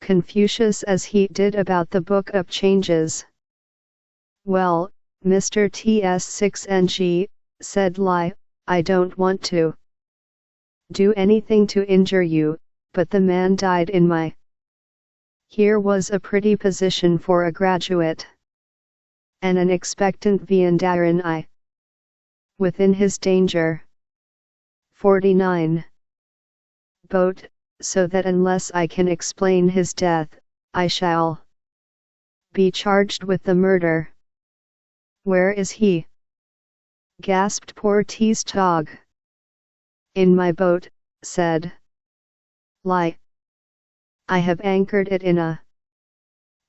Confucius as he did about the Book of Changes. Well, Mr. Tsng, said Lai, I don't want to do anything to injure you, but the man died in my. Here was a pretty position for a graduate, and an expectant Viandaran within his danger. 49. Boat, so that unless I can explain his death, I shall be charged with the murder. Where is he? Gasped poor Tog. In my boat, said Lai. I have anchored it in a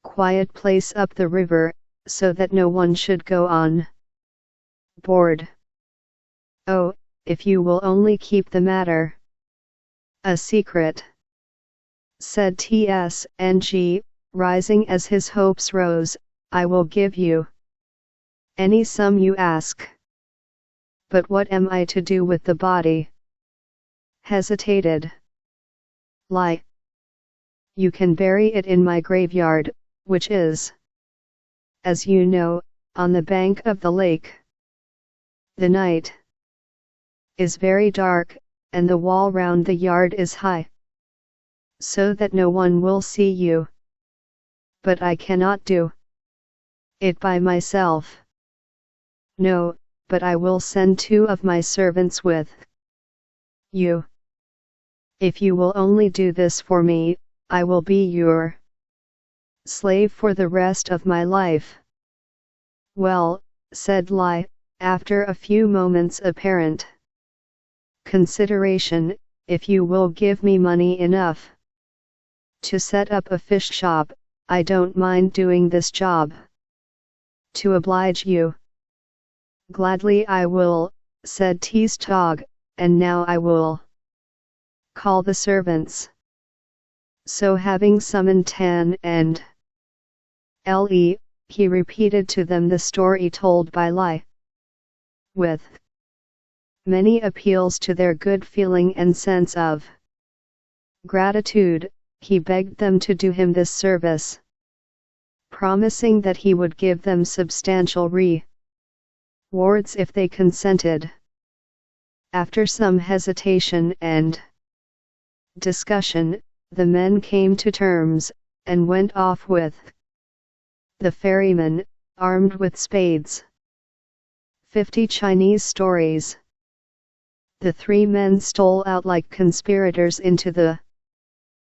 quiet place up the river, so that no one should go on board. Oh, if you will only keep the matter a secret, said Tsng, rising as his hopes rose, I will give you any sum you ask. But what am I to do with the body? Hesitated Lai. You can bury it in my graveyard, which is, as you know, on the bank of the lake. The night is very dark, and the wall round the yard is high, so that no one will see you. But I cannot do it by myself. No, but I will send 2 of my servants with you. If you will only do this for me, I will be your slave for the rest of my life. Well, said Lai, after a few moments' apparent consideration, if you will give me money enough to set up a fish shop, I don't mind doing this job. To oblige you. Gladly I will, said Tees Tog, and now I will call the servants. So having summoned Tan and Le, he repeated to them the story told by Lai. With many appeals to their good feeling and sense of gratitude, he begged them to do him this service, promising that he would give them substantial rewards if they consented. After some hesitation and discussion, the men came to terms, and went off with the ferryman, armed with spades. 50 Chinese stories. The 3 men stole out like conspirators into the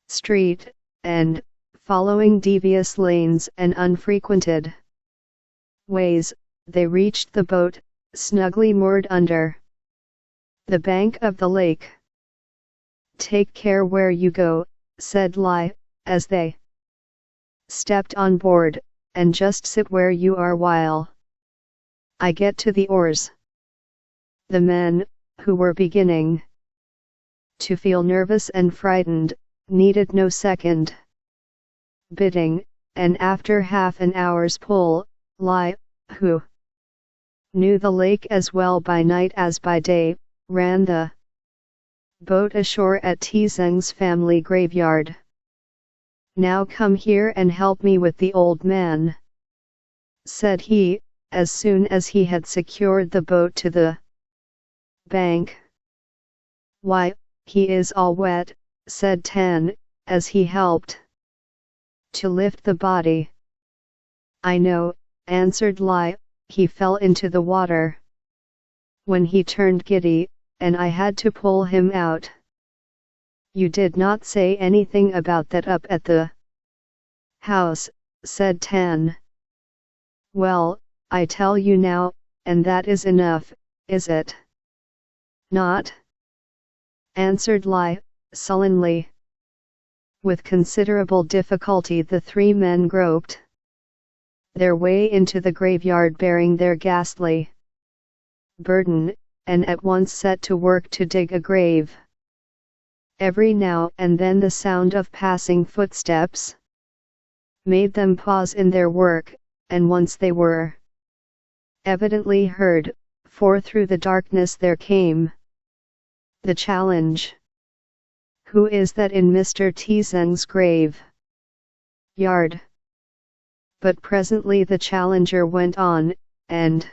street, and, following devious lanes and unfrequented ways, they reached the boat, snugly moored under the bank of the lake. Take care where you go, said Lai, as they stepped on board, and just sit where you are while I get to the oars. The men, who were beginning to feel nervous and frightened, needed no second bidding, and after half an hour's pull, Lai, who knew the lake as well by night as by day, ran the boat ashore at Tizeng's family graveyard. Now come here and help me with the old man, said he, as soon as he had secured the boat to the bank. Why, he is all wet, said Tan, as he helped to lift the body. I know, answered Lai, he fell into the water when he turned giddy, and I had to pull him out. You did not say anything about that up at the house, said Tan. Well, I tell you now, and that is enough, is it not? Answered Lai, sullenly. With considerable difficulty the 3 men groped their way into the graveyard bearing their ghastly burden, and at once set to work to dig a grave. Every now and then the sound of passing footsteps made them pause in their work, and once they were evidently heard, for through the darkness there came the challenge. Who is that in Mr. Tizeng's grave yard? But presently the challenger went on, and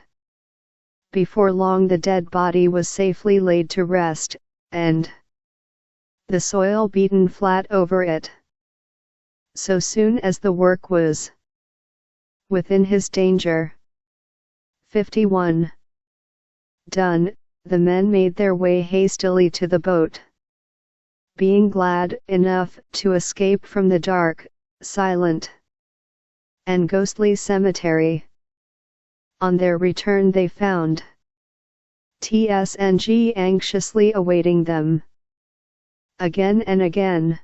before long the dead body was safely laid to rest, and the soil beaten flat over it. So soon as the work was within his danger 51 done, the men made their way hastily to the boat. Being glad enough to escape from the dark, silent, and ghostly cemetery. On their return they found Tsng anxiously awaiting them. Again and again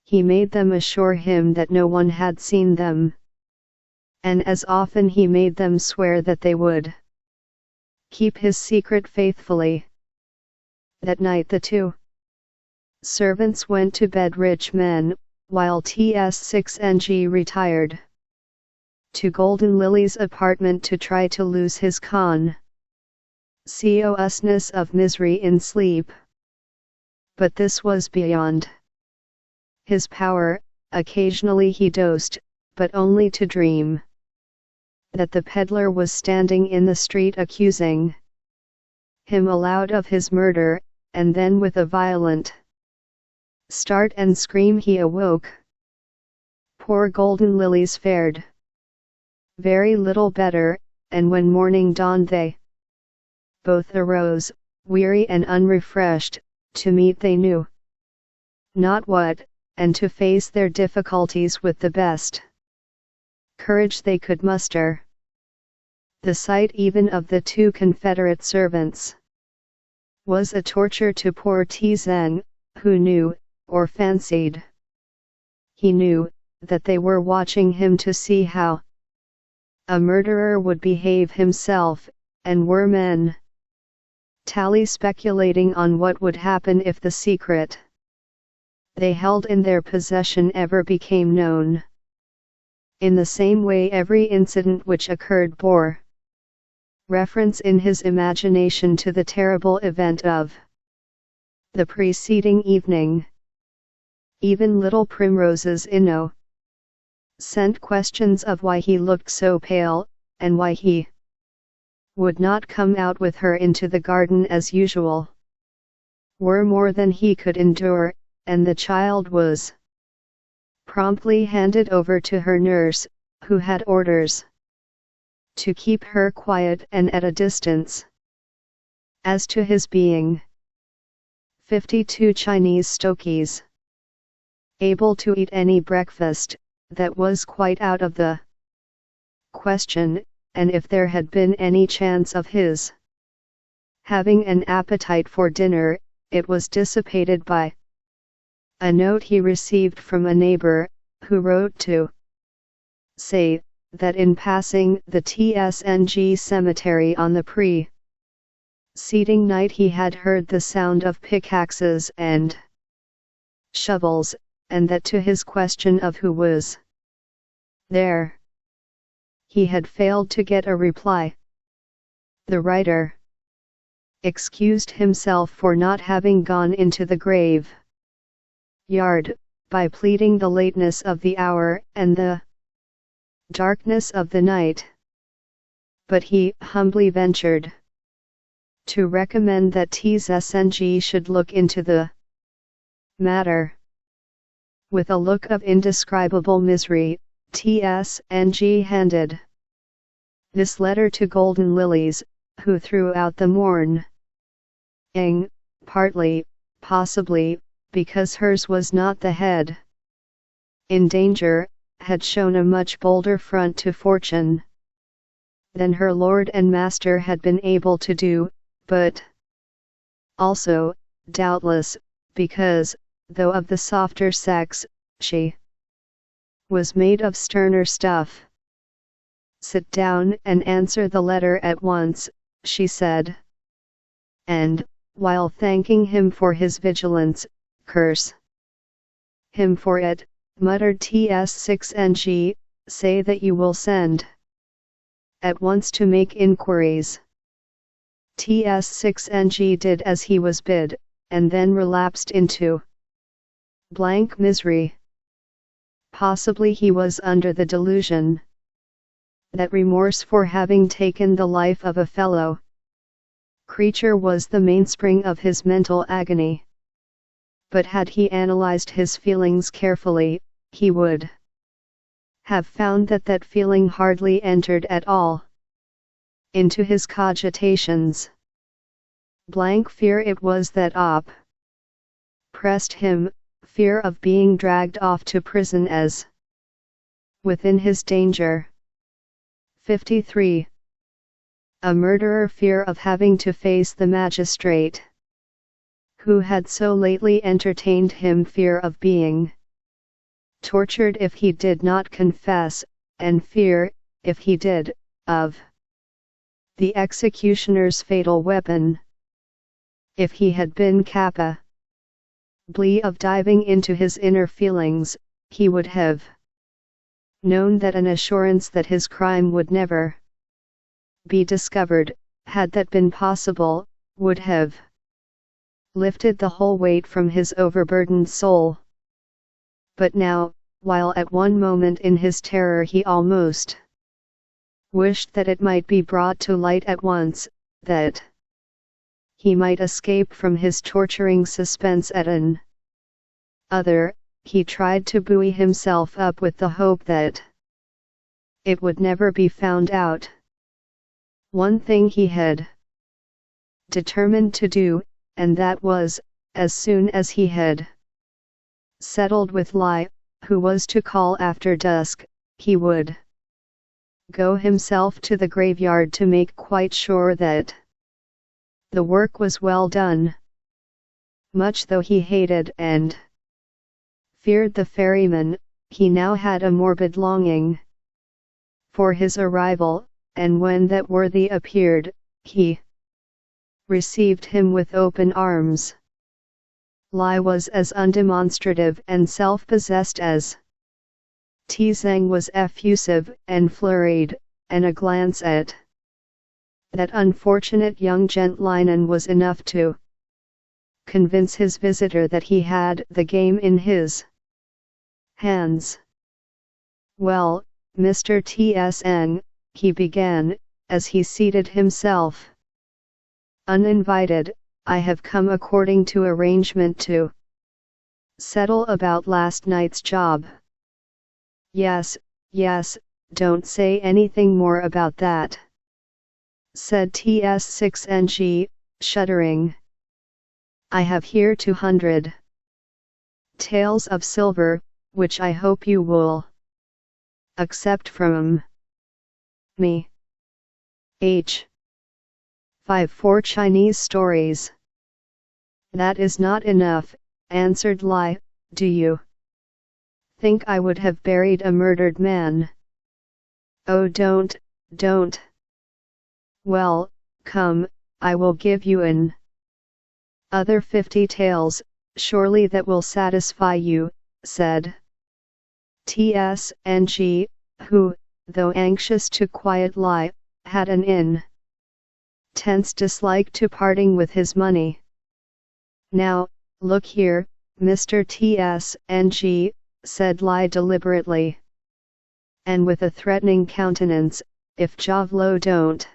he made them assure him that no one had seen them, and as often he made them swear that they would keep his secret faithfully. That night the 2 servants went to bed rich men, while Ts6Ng retired to Golden Lily's apartment to try to lose his consciousness of misery in sleep. But this was beyond his power. Occasionally he dozed, but only to dream that the peddler was standing in the street accusing him aloud of his murder, and then with a violent start and scream he awoke. Poor golden lilies fared very little better, and when morning dawned they both arose, weary and unrefreshed, to meet they knew not what, and to face their difficulties with the best courage they could muster. The sight even of the two Confederate servants was a torture to poor Tzeng, who knew, or fancied he knew, that they were watching him to see how a murderer would behave himself, and were men tally speculating on what would happen if the secret they held in their possession ever became known. In the same way every incident which occurred bore reference in his imagination to the terrible event of the preceding evening. Even little Primrose's innocent questions of why he looked so pale, and why he would not come out with her into the garden as usual, were more than he could endure, and the child was promptly handed over to her nurse, who had orders to keep her quiet and at a distance. As to his being 52 Chinese stokies, able to eat any breakfast, that was quite out of the question, and if there had been any chance of his having an appetite for dinner, it was dissipated by a note he received from a neighbor, who wrote to say that in passing the Tsng cemetery on the preceding night he had heard the sound of pickaxes and shovels, and that to his question of who was there, he had failed to get a reply. The writer excused himself for not having gone into the grave yard, by pleading the lateness of the hour and the darkness of the night. But he humbly ventured to recommend that Tsng should look into the matter. With a look of indescribable misery, Tsng handed this letter to Golden Lilies, who throughout the morning, partly, possibly, because hers was not the head in danger, had shown a much bolder front to fortune than her lord and master had been able to do, but also, doubtless, because, though of the softer sex, she was made of sterner stuff. "Sit down and answer the letter at once," she said. And, while thanking him for his vigilance, curse him for it, muttered Tsng, "say that you will send at once to make inquiries." Tsng did as he was bid, and then relapsed into blank misery. Possibly he was under the delusion that remorse for having taken the life of a fellow creature was the mainspring of his mental agony. But had he analyzed his feelings carefully, he would have found that that feeling hardly entered at all into his cogitations. Blank fear it was that oppressed him, fear of being dragged off to prison as within his danger. 53. A murderer fear of having to face the magistrate who had so lately entertained him, fear of being tortured if he did not confess, and fear, if he did, of the executioner's fatal weapon. If he had been capable of diving into his inner feelings, he would have known that an assurance that his crime would never be discovered, had that been possible, would have lifted the whole weight from his overburdened soul. But now, while at one moment in his terror he almost wished that it might be brought to light at once, that he might escape from his torturing suspense at an other. He tried to buoy himself up with the hope that it would never be found out. One thing he had determined to do, and that was, as soon as he had settled with Lai, who was to call after dusk, he would go himself to the graveyard to make quite sure that the work was well done. Much though he hated and feared the ferryman, he now had a morbid longing for his arrival, and when that worthy appeared, he received him with open arms. Lai was as undemonstrative and self-possessed as Tizang was effusive and flurried, and a glance at that unfortunate young gentleman was enough to convince his visitor that he had the game in his hands. "Well, Mr. Tsang," he began, as he seated himself uninvited, "I have come according to arrangement to settle about last night's job." Yes, don't say anything more about that," said Ts6ng, shuddering. "I have here 200 taels of silver, which I hope you will accept from me. H. 5 for Chinese stories." "That is not enough," answered Lai. "Do you think I would have buried a murdered man?" "Oh, don't. Well, come, I will give you an other 50 taels, surely that will satisfy you," said Tsng, who, though anxious to quiet Lai, had an intense dislike to parting with his money. "Now, look here, Mr. Tsng, said Lai deliberately, and with a threatening countenance, "if Javlo don't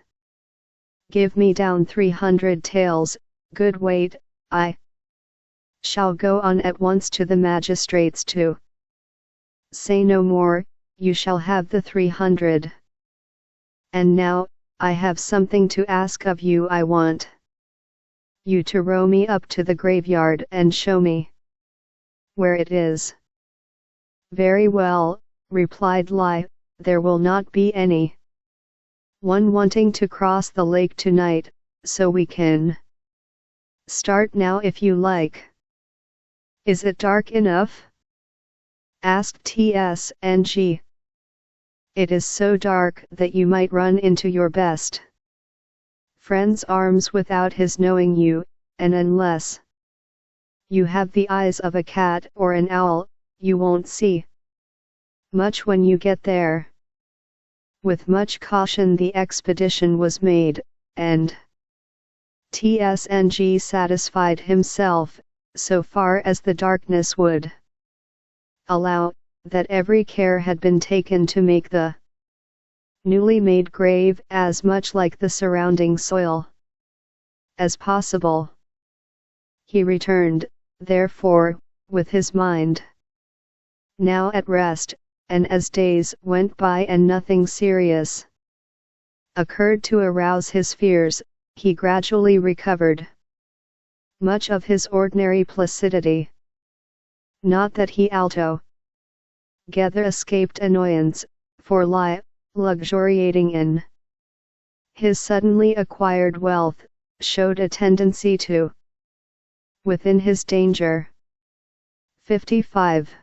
give me down 300 taels, good weight, I shall go on at once to the magistrates to say no more. You shall have the 300. And now, I have something to ask of you. I want you to row me up to the graveyard and show me where it is." "Very well," replied Lai, "there will not be any one wanting to cross the lake tonight, so we can start now if you like." "Is it dark enough?" asked Tsng. "It is so dark that you might run into your best friend's arms without his knowing you, and unless you have the eyes of a cat or an owl, you won't see much when you get there." With much caution the expedition was made, and Tsng satisfied himself, so far as the darkness would allow, that every care had been taken to make the newly made grave as much like the surrounding soil as possible. He returned, therefore, with his mind now at rest, and as days went by and nothing serious occurred to arouse his fears, he gradually recovered much of his ordinary placidity. Not that he altogether escaped annoyance, for Lai, luxuriating in his suddenly acquired wealth, showed a tendency to within his danger. 55.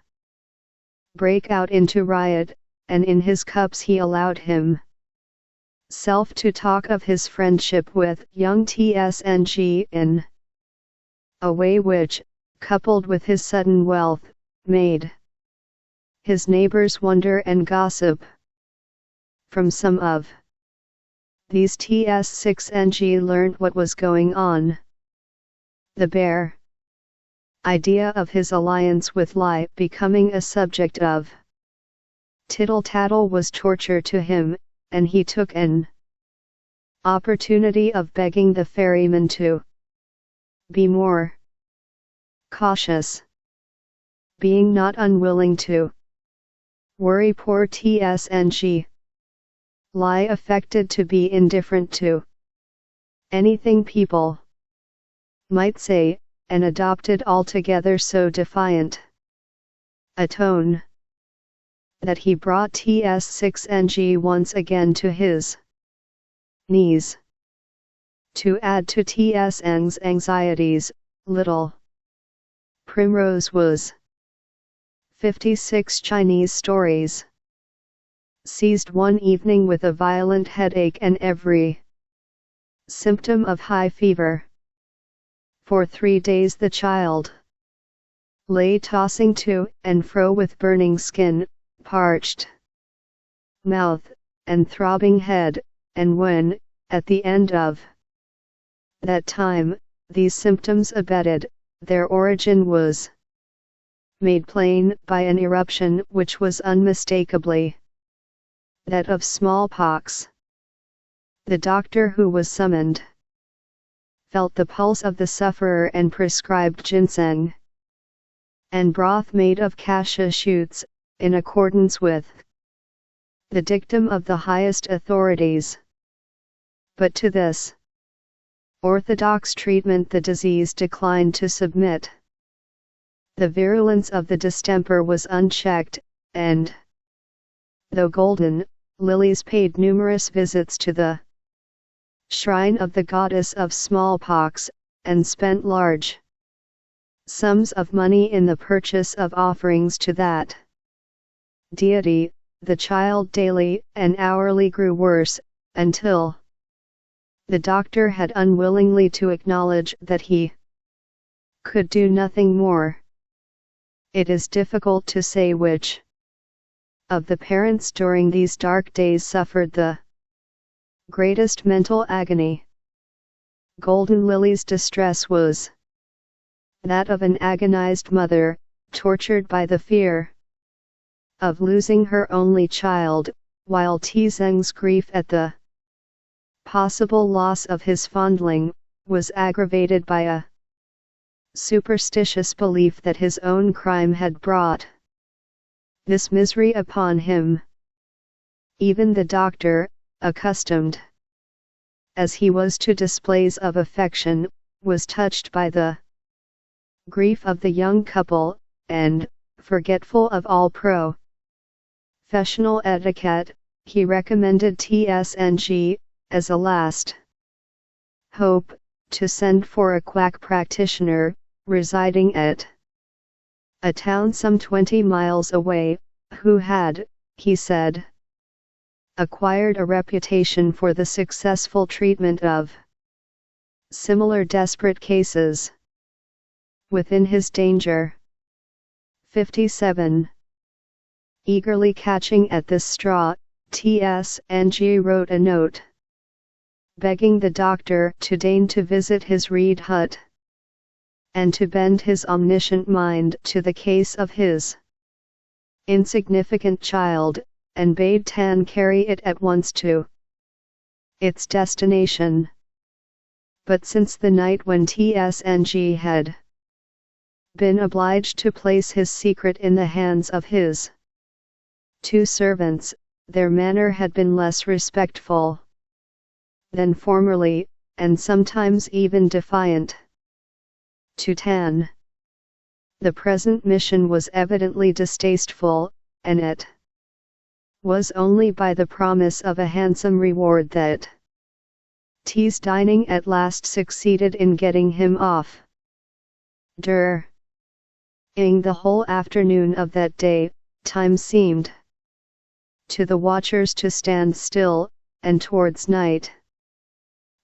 Break out into riot, and in his cups he allowed himself to talk of his friendship with young Tsng in a way which, coupled with his sudden wealth, made his neighbors wonder and gossip. From some of these Ts6ng learnt what was going on. The bare idea of his alliance with Lai becoming a subject of tittle-tattle was torture to him, and he took an opportunity of begging the ferryman to be more cautious, being not unwilling to worry poor TSNG, lie affected to be indifferent to anything people might say, and adopted altogether so defiant a tone that he brought TS6NG once again to his knees. To add to TSN's anxieties, little Primrose was 56 Chinese stories. Seized one evening with a violent headache and every symptom of high fever. For 3 days the child lay tossing to and fro with burning skin, parched mouth, and throbbing head, and when, at the end of that time, these symptoms abated, their origin was made plain by an eruption which was unmistakably that of smallpox. The doctor who was summoned felt the pulse of the sufferer and prescribed ginseng and broth made of cassia shoots, in accordance with the dictum of the highest authorities. But to this orthodox treatment the disease declined to submit. The virulence of the distemper was unchecked, and though golden lilies paid numerous visits to the shrine of the goddess of smallpox, and spent large sums of money in the purchase of offerings to that deity, the child daily and hourly grew worse, until the doctor had unwillingly to acknowledge that he could do nothing more. It is difficult to say which of the parents during these dark days suffered the greatest mental agony. Golden Lily's distress was that of an agonized mother, tortured by the fear of losing her only child, while Tizeng's grief at the possible loss of his fondling was aggravated by a superstitious belief that his own crime had brought this misery upon him. Even the doctor, accustomed as he was to displays of affection, was touched by the grief of the young couple, and, forgetful of all professional etiquette, he recommended TSNG, as a last hope, to send for a quack practitioner, residing at a town some 20 miles away, who had, he said, acquired a reputation for the successful treatment of similar desperate cases. Within his danger. 57. Eagerly catching at this straw, TSNG wrote a note begging the doctor to deign to visit his reed hut, and to bend his omniscient mind to the case of his insignificant child, and bade Tan carry it at once to its destination. But since the night when TSNG had been obliged to place his secret in the hands of his 2 servants, their manner had been less respectful than formerly, and sometimes even defiant. To Tan, the present mission was evidently distasteful, and it was only by the promise of a handsome reward that T's dining at last succeeded in getting him off during the whole afternoon of that day. Time seemed to the watchers to stand still, and towards night,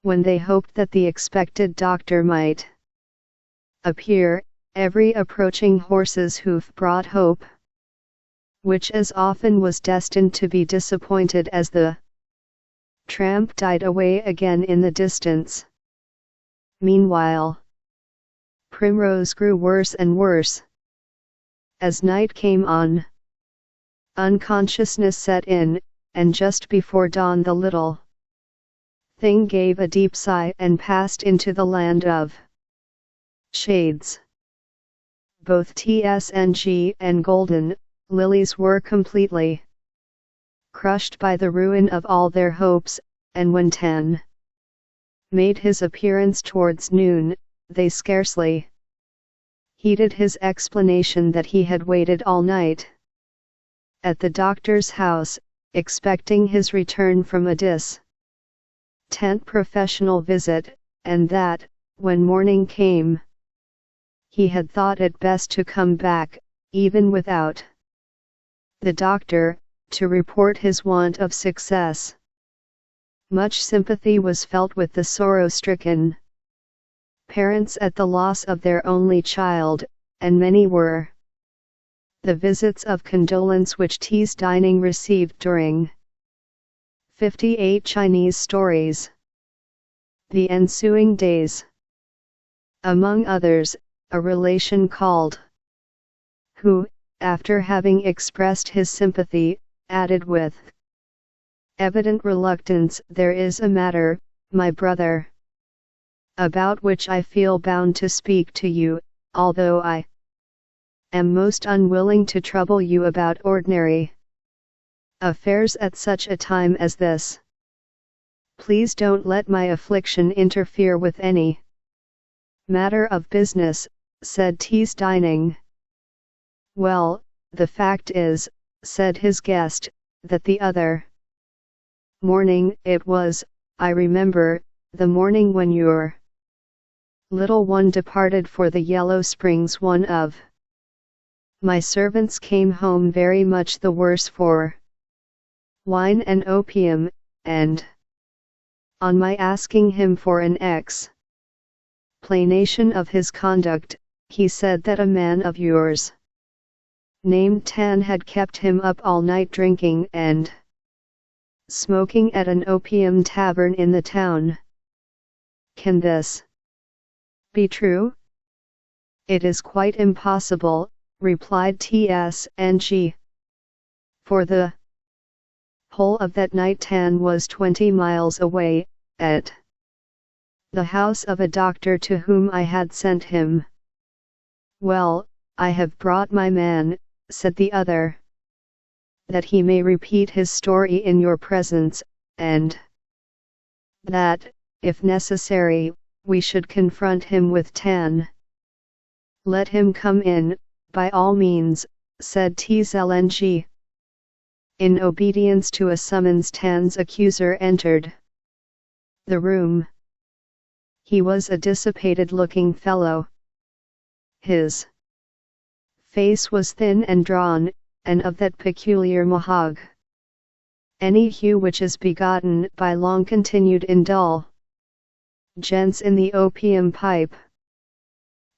when they hoped that the expected doctor might appear, every approaching horse's hoof brought hope, which as often was destined to be disappointed as the tramp died away again in the distance. Meanwhile, Primrose grew worse and worse. As night came on, unconsciousness set in, and just before dawn the little thing gave a deep sigh and passed into the land of shades. Both TSNG and golden lilies were completely crushed by the ruin of all their hopes, and when Tan made his appearance towards noon, they scarcely heeded his explanation that he had waited all night at the doctor's house, expecting his return from a distant professional visit, and that, when morning came, he had thought it best to come back, even without the doctor, to report his want of success. Much sympathy was felt with the sorrow-stricken parents at the loss of their only child, and many were the visits of condolence which T's Dining received during 58 Chinese stories the ensuing days. Among others, a relation called who, after having expressed his sympathy, added with evident reluctance, "There is a matter, my brother, about which I feel bound to speak to you, although I am most unwilling to trouble you about ordinary affairs at such a time as this. Please don't let my affliction interfere with any matter of business," said T's Dining. "Well, the fact is," said his guest, "that the other morning, it was, I remember, the morning when your little one departed for the Yellow Springs, one of my servants came home very much the worse for wine and opium, and on my asking him for an explanation of his conduct, he said that a man of yours named Tan had kept him up all night drinking and smoking at an opium tavern in the town. Can this be true?" "It is quite impossible," replied TSNG. "For the whole of that night Tan was 20 miles away, at the house of a doctor to whom I had sent him." "Well, I have brought my man," said the other, "that he may repeat his story in your presence, and that, if necessary, we should confront him with Tan." "Let him come in, by all means," said TZLNG. In obedience to a summons, Tan's accuser entered the room. He was a dissipated-looking fellow. His face was thin and drawn, and of that peculiar mahogany hue which is begotten by long continued indulgence in the opium pipe.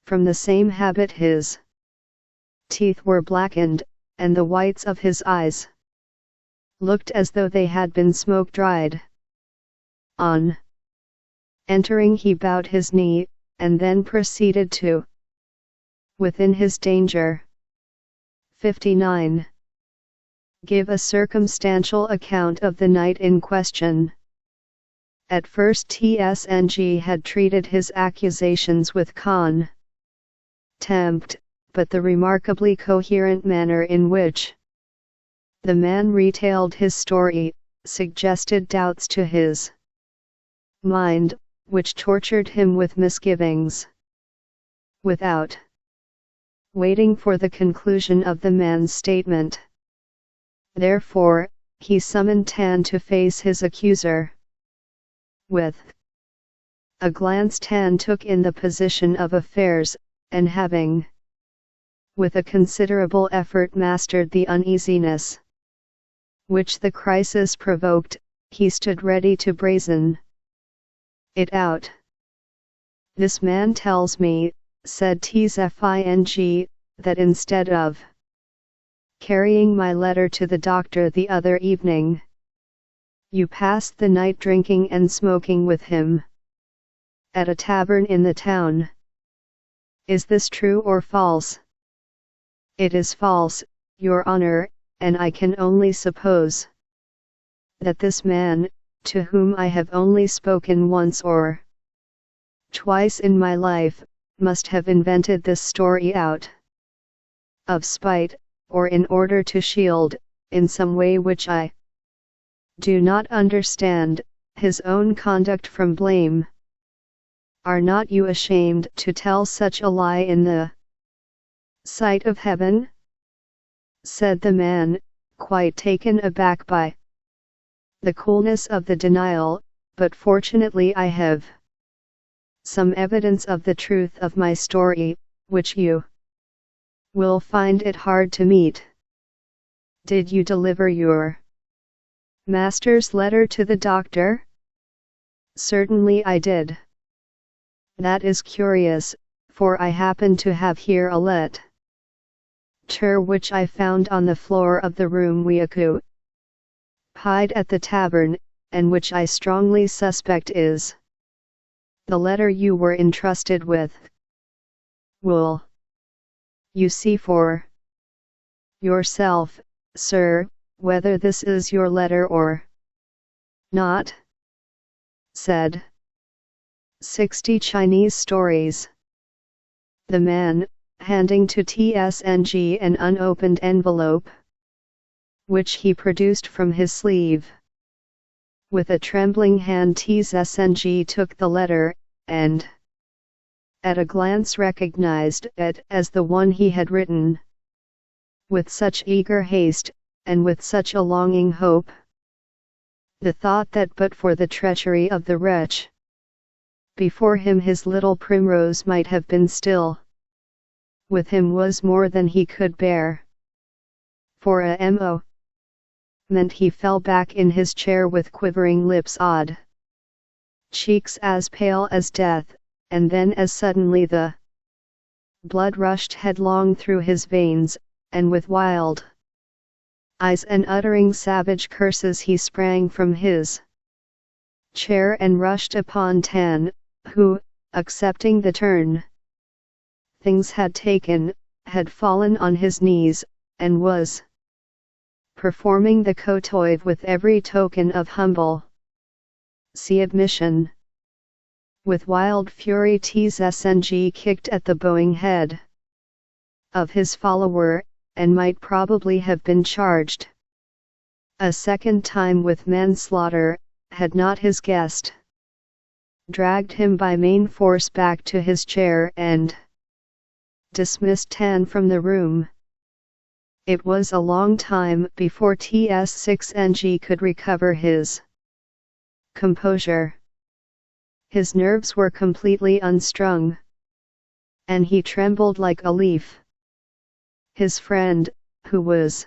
From the same habit his teeth were blackened, and the whites of his eyes looked as though they had been smoke-dried. On entering he bowed his knee, and then proceeded to within his danger. 59. Give a circumstantial account of the night in question. At first TSNG had treated his accusations with contempt, but the remarkably coherent manner in which the man retailed his story suggested doubts to his mind, which tortured him with misgivings. Without waiting for the conclusion of the man's statement, therefore, he summoned Tan to face his accuser. With a glance Tan took in the position of affairs, and having, with a considerable effort, mastered the uneasiness which the crisis provoked, he stood ready to brazen it out. "This man tells me," said TZFING, "that instead of carrying my letter to the doctor the other evening, you passed the night drinking and smoking with him at a tavern in the town. Is this true or false?" "It is false, Your Honor, and I can only suppose that this man, to whom I have only spoken once or twice in my life, must have invented this story out of spite, or in order to shield, in some way which I do not understand, his own conduct from blame. Are not you ashamed to tell such a lie in the sight of heaven? Said the man, quite taken aback by the coolness of the denial, but fortunately I have some evidence of the truth of my story, which you will find it hard to meet. Did you deliver your master's letter to the doctor? Certainly I did. That is curious, for I happen to have here a letter which I found on the floor of the room we occupied at the tavern, and which I strongly suspect is the letter you were entrusted with. Will you see for yourself, sir, whether this is your letter or not? Said 60 Chinese Stories. The man, handing to TSNG an unopened envelope, which he produced from his sleeve. With a trembling hand TSNG took the letter, and at a glance recognized it as the one he had written. With such eager haste, and with such a longing hope, the thought that but for the treachery of the wretch before him his little Primrose might have been still with him was more than he could bear. For a moment he fell back in his chair with quivering lips, odd cheeks as pale as death, and then as suddenly the blood rushed headlong through his veins, and with wild eyes and uttering savage curses he sprang from his chair and rushed upon Tan, who, accepting the turn things had taken, had fallen on his knees, and was performing the kotoiv with every token of humble submission. With wild fury TSNG kicked at the bowing head of his follower, and might probably have been charged a second time with manslaughter, had not his guest dragged him by main force back to his chair and dismissed Tan from the room. It was a long time before TS6NG could recover his composure. His nerves were completely unstrung, and he trembled like a leaf. His friend, who was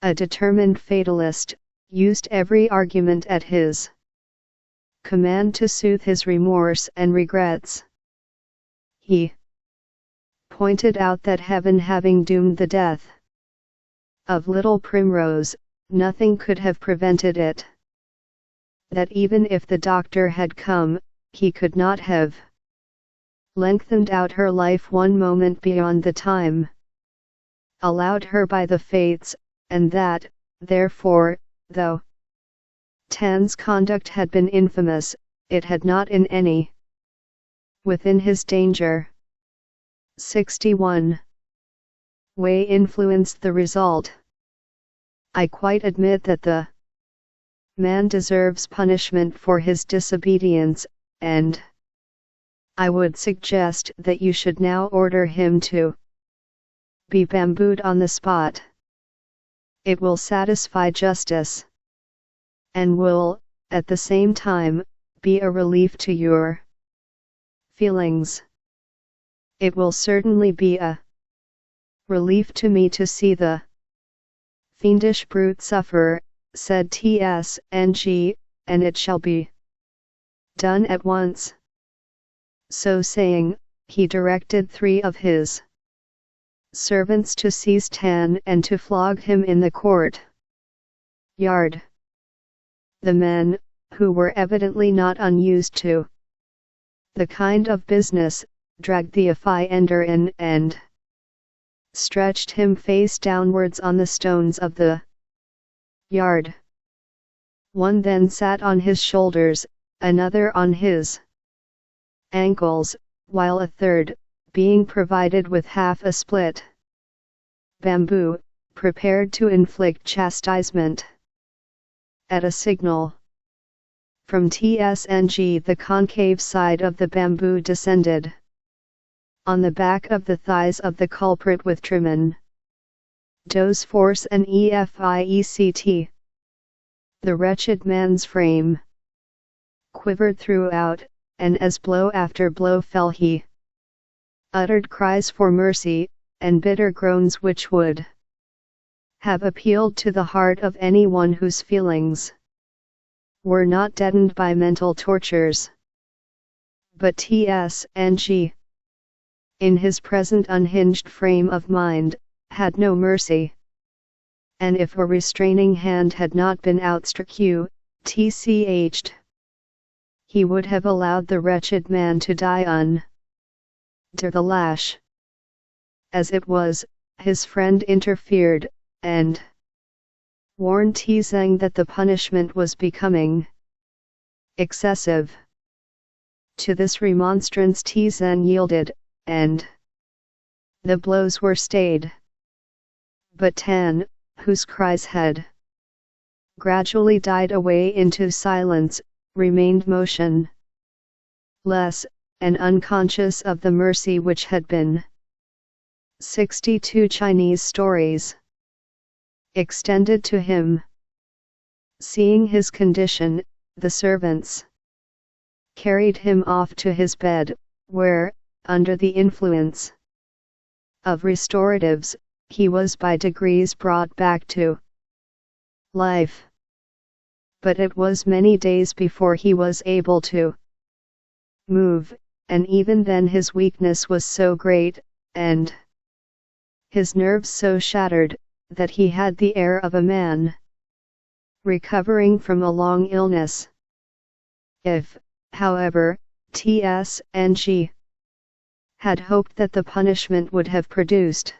a determined fatalist, used every argument at his command to soothe his remorse and regrets. He pointed out that heaven having doomed the death of little Primrose, nothing could have prevented it. That even if the doctor had come, he could not have lengthened out her life one moment beyond the time allowed her by the fates, and that, therefore, though Tan's conduct had been infamous, it had not in any within his danger 61 way influenced the result. I quite admit that the man deserves punishment for his disobedience, and I would suggest that you should now order him to be bambooed on the spot. It will satisfy justice, and will, at the same time, be a relief to your feelings. It will certainly be a relief to me to see the fiendish brute suffer, said TSNG, and it shall be done at once. So saying, he directed 3 of his servants to seize Tan and to flog him in the court yard. The men, who were evidently not unused to the kind of business, dragged the offender in and stretched him face downwards on the stones of the yard. One then sat on his shoulders, another on his ankles, while a third, being provided with half a split bamboo, prepared to inflict chastisement. At a signal from TSNG, the concave side of the bamboo descended on the back of the thighs of the culprit with tremendous force and effect. The wretched man's frame quivered throughout, and as blow after blow fell, he uttered cries for mercy, and bitter groans which would have appealed to the heart of anyone whose feelings were not deadened by mental tortures. But TSNG, in his present unhinged frame of mind, had no mercy. And if a restraining hand had not been outstretched, he would have allowed the wretched man to die under the lash. As it was, his friend interfered, and warned Zhang that the punishment was becoming excessive. To this remonstrance Zhang yielded, and the blows were stayed. But Tan, whose cries had gradually died away into silence, remained motionless, and unconscious of the mercy which had been 62 Chinese stories extended to him. Seeing his condition, the servants carried him off to his bed, where, under the influence of restoratives, he was by degrees brought back to life. But it was many days before he was able to move, and even then his weakness was so great, and his nerves so shattered, that he had the air of a man recovering from a long illness. If, however, TSNG had hoped that the punishment would have produced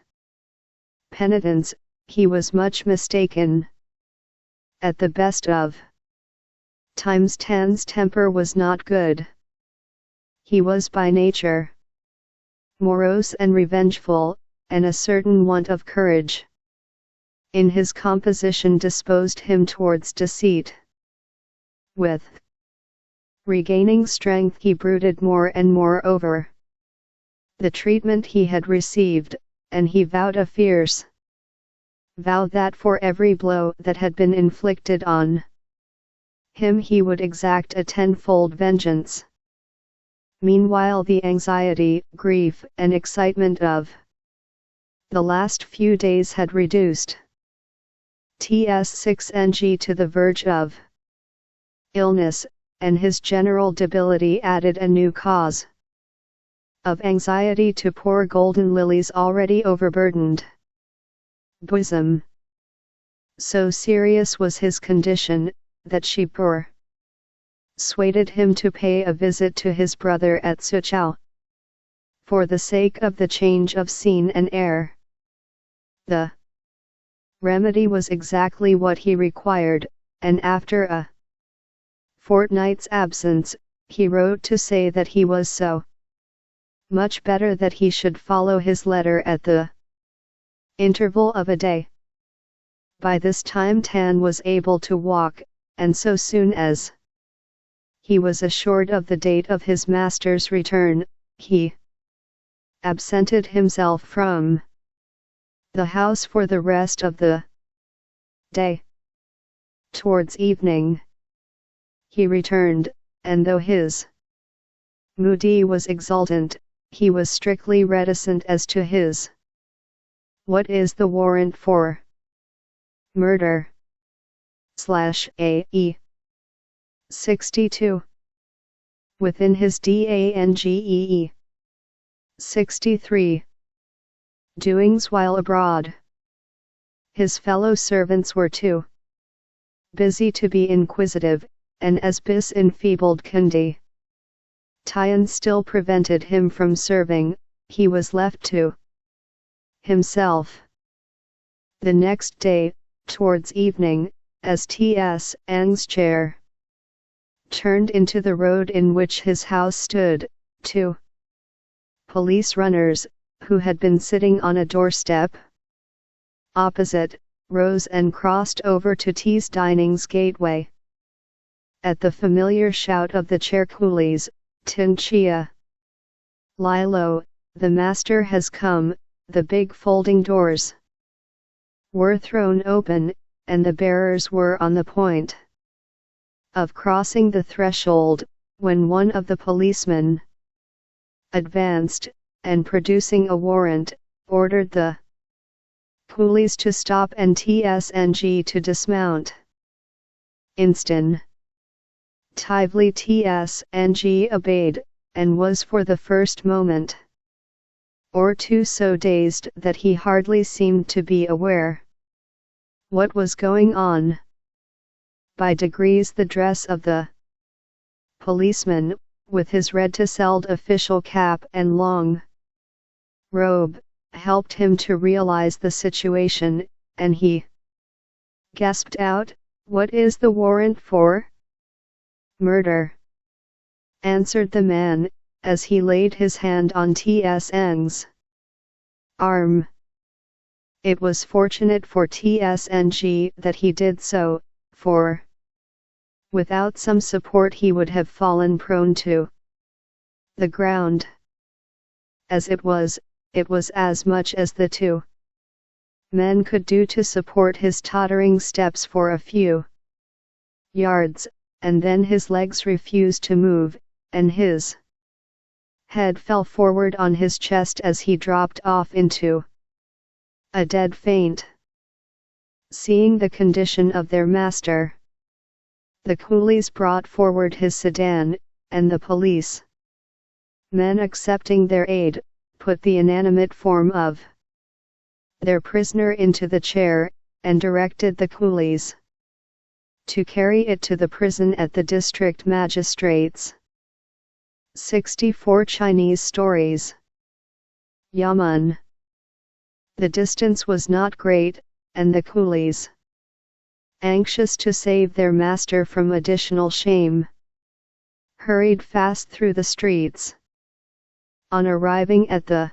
penitence, he was much mistaken. At the best of times Tan's temper was not good. He was by nature morose and revengeful, and a certain want of courage in his composition disposed him towards deceit. With regaining strength he brooded more and more over the treatment he had received, and he vowed a fierce vow that for every blow that had been inflicted on him he would exact a tenfold vengeance. Meanwhile the anxiety, grief, and excitement of the last few days had reduced TS6NG to the verge of illness, and his general debility added a new cause of anxiety to poor Golden Lily's already overburdened bosom. So serious was his condition, that she persuaded him to pay a visit to his brother at Suchao, for the sake of the change of scene and air. The remedy was exactly what he required, and after a fortnight's absence, he wrote to say that he was so much better that he should follow his letter at the interval of a day. By this time Tan was able to walk, and so soon as he was assured of the date of his master's return, he absented himself from the house for the rest of the day. Towards evening he returned, and though his mood was exultant, he was strictly reticent as to his "What is the warrant for murder?" /AE 62. Within his DANGEE 63. Doings while abroad. His fellow servants were too busy to be inquisitive, and as bis enfeebled Kundi Tian still prevented him from serving, he was left to himself. The next day, towards evening, as T.S. Ng's chair turned into the road in which his house stood. 2 police runners, who had been sitting on a doorstep opposite, rose and crossed over to T's dining's gateway. At the familiar shout of the chair coolies, Tin Chia, lie low, the master has come, the big folding doors were thrown open, and the bearers were on the point of crossing the threshold, when one of the policemen advanced, and producing a warrant, ordered the coolies to stop and TSNG to dismount. Instantaneously TSNG obeyed, and was for the first moment or two so dazed that he hardly seemed to be aware what was going on. By degrees the dress of the policeman, with his red tasseled official cap and long robe, helped him to realize the situation, and he gasped out, "What is the warrant for?" "Murder," answered the man, as he laid his hand on TSN's arm. It was fortunate for TSNG that he did so, for without some support he would have fallen prone to the ground. As it was as much as the two men could do to support his tottering steps for a few yards, and then his legs refused to move, and his head fell forward on his chest as he dropped off into a dead faint. Seeing the condition of their master, the coolies brought forward his sedan, and the police men, accepting their aid, put the inanimate form of their prisoner into the chair, and directed the coolies to carry it to the prison at the district magistrate's. 64 Chinese stories. Yamen. The distance was not great, and the coolies, anxious to save their master from additional shame, hurried fast through the streets. On arriving at the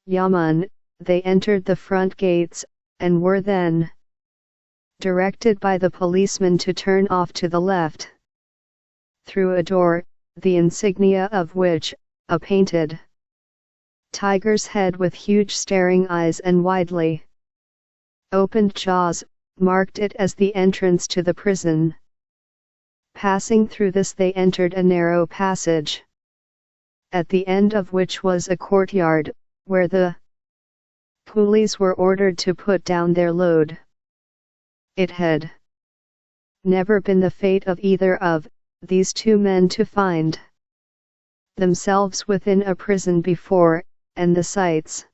Yamen, they entered the front gates, and were then directed by the policeman to turn off to the left, through a door, the insignia of which, a painted tiger's head with huge staring eyes and widely opened jaws, marked it as the entrance to the prison. Passing through this they entered a narrow passage, at the end of which was a courtyard, where the coolies were ordered to put down their load. It had never been the fate of either of these two men to find themselves within a prison before, and the sights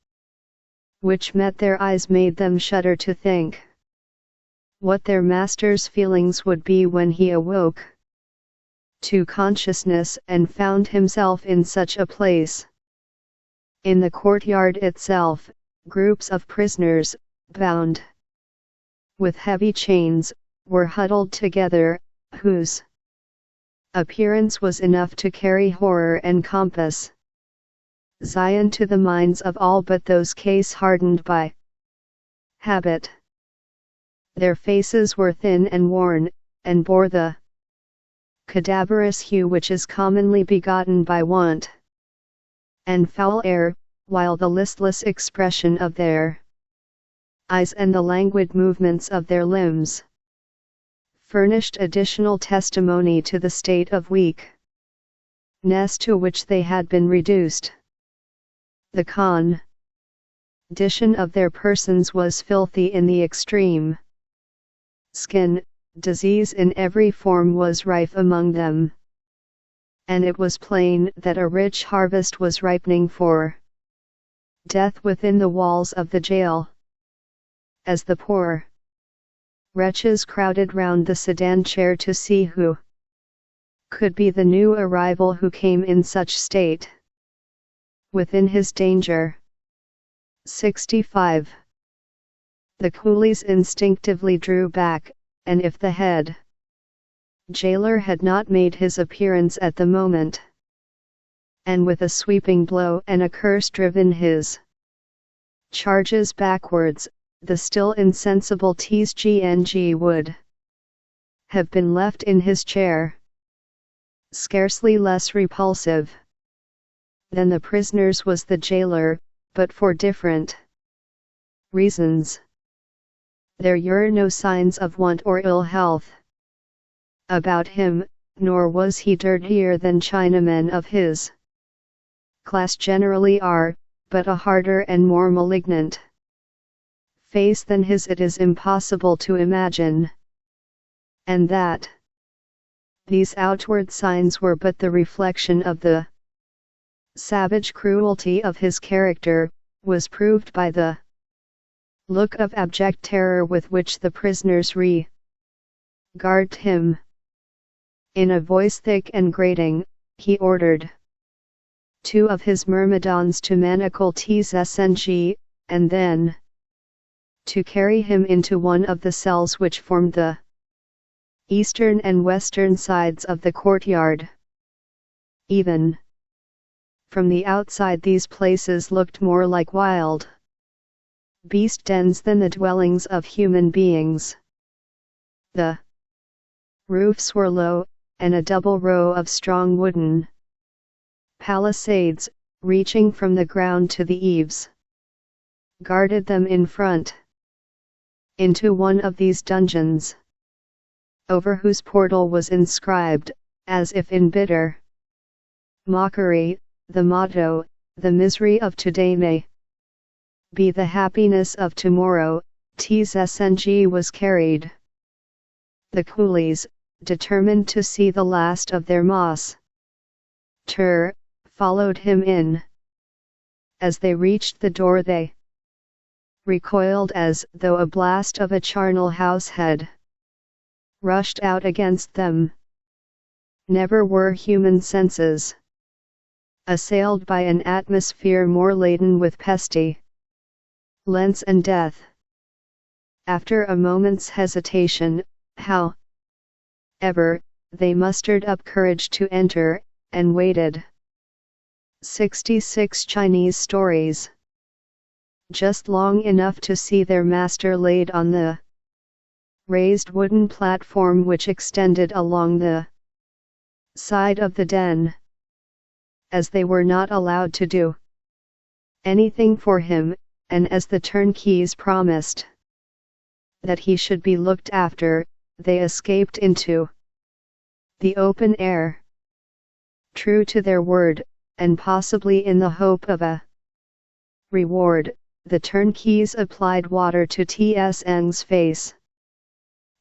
which met their eyes made them shudder to think what their master's feelings would be when he awoke to consciousness and found himself in such a place. In the courtyard itself, groups of prisoners, bound with heavy chains, were huddled together, whose appearance was enough to carry horror and compass Zion to the minds of all but those case-hardened by habit. Their faces were thin and worn, and bore the cadaverous hue which is commonly begotten by want and foul air, while the listless expression of their eyes and the languid movements of their limbs furnished additional testimony to the state of weakness to which they had been reduced. The condition of their persons was filthy in the extreme. Skin disease in every form was rife among them, and it was plain that a rich harvest was ripening for death within the walls of the jail. As the poor wretches crowded round the sedan chair to see who could be the new arrival who came in such state within his danger. 65. The coolies instinctively drew back, and if the head jailer had not made his appearance at the moment, and with a sweeping blow and a curse driven his charges backwards, the still insensible Tsgng would have been left in his chair, scarcely less repulsive than the prisoners was the jailer, but for different reasons. There were no signs of want or ill health about him, nor was he dirtier than Chinamen of his class generally are, but a harder and more malignant face than his it is impossible to imagine, and that these outward signs were but the reflection of the savage cruelty of his character, was proved by the look of abject terror with which the prisoners regarded him. In a voice thick and grating, he ordered 2 of his myrmidons to manacle Tsng, and then to carry him into one of the cells which formed the eastern and western sides of the courtyard. Even from the outside these places looked more like wild beast dens than the dwellings of human beings. The roofs were low, and a double row of strong wooden palisades, reaching from the ground to the eaves, guarded them in front. Into one of these dungeons, over whose portal was inscribed, as if in bitter mockery, the motto, "The misery of today may be the happiness of tomorrow," Tsng was carried. The coolies, determined to see the last of their master, followed him in. As they reached the door they recoiled as though a blast of a charnel house had rushed out against them. Never were human senses assailed by an atmosphere more laden with pestilence and death. After a moment's hesitation, however, they mustered up courage to enter, and waited. 66 Chinese stories. Just long enough to see their master laid on the raised wooden platform which extended along the side of the den. As they were not allowed to do anything for him, and as the turnkeys promised that he should be looked after, they escaped into the open air. True to their word, and possibly in the hope of a reward, the turnkeys applied water to Tsng's face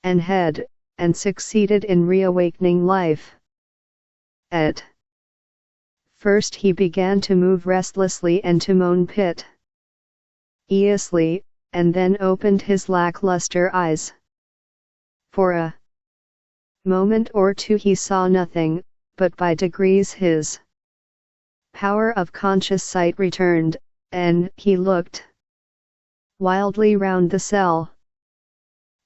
and head, and succeeded in reawakening life. At first he began to move restlessly and to moan piteously, and then opened his lackluster eyes. For a moment or two he saw nothing, but by degrees his power of conscious sight returned, and he looked wildly round the cell.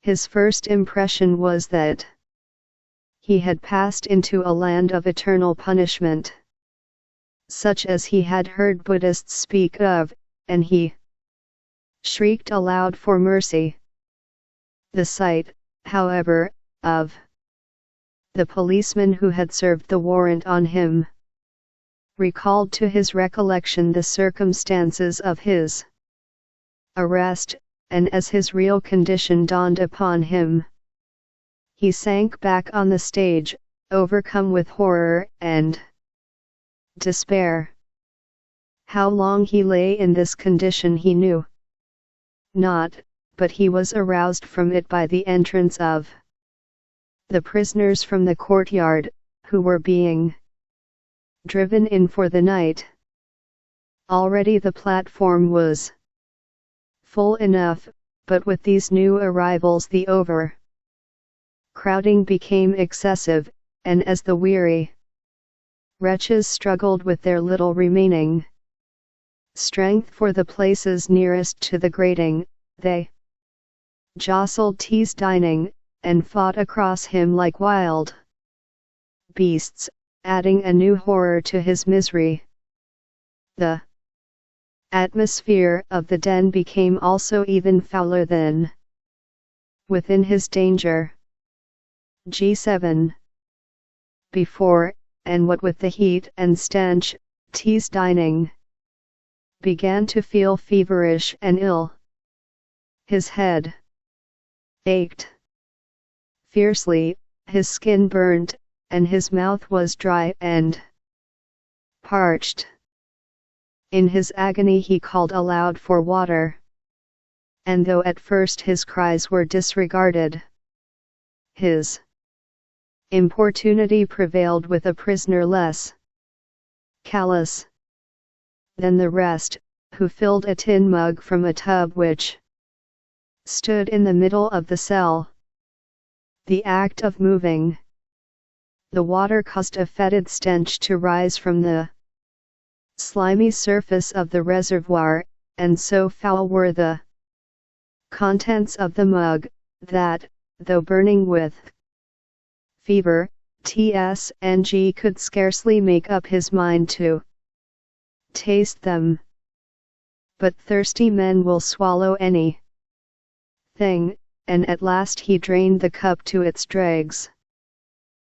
His first impression was that he had passed into a land of eternal punishment, such as he had heard Buddhists speak of, and he shrieked aloud for mercy. The sight, however, of the policeman who had served the warrant on him recalled to his recollection the circumstances of his arrest, and as his real condition dawned upon him, he sank back on the stage, overcome with horror and despair. How long he lay in this condition he knew not, but he was aroused from it by the entrance of the prisoners from the courtyard, who were being driven in for the night. Already the platform was full enough, but with these new arrivals the overcrowding became excessive, and as the weary wretches struggled with their little remaining strength for the places nearest to the grating, they jostled Tsng, and fought across him like wild beasts, adding a new horror to his misery. The atmosphere of the den became also even fouler than within his danger. G7. Before, and what with the heat and stench, T's dining began to feel feverish and ill. His head ached fiercely, his skin burnt, and his mouth was dry and parched. In his agony he called aloud for water, and though at first his cries were disregarded, his importunity prevailed with a prisoner less callous than the rest, who filled a tin mug from a tub which stood in the middle of the cell. The act of moving the water caused a fetid stench to rise from the slimy surface of the reservoir, and so foul were the contents of the mug, that, though burning with fever, T.S.N.G. could scarcely make up his mind to taste them. But thirsty men will swallow any thing, and at last he drained the cup to its dregs,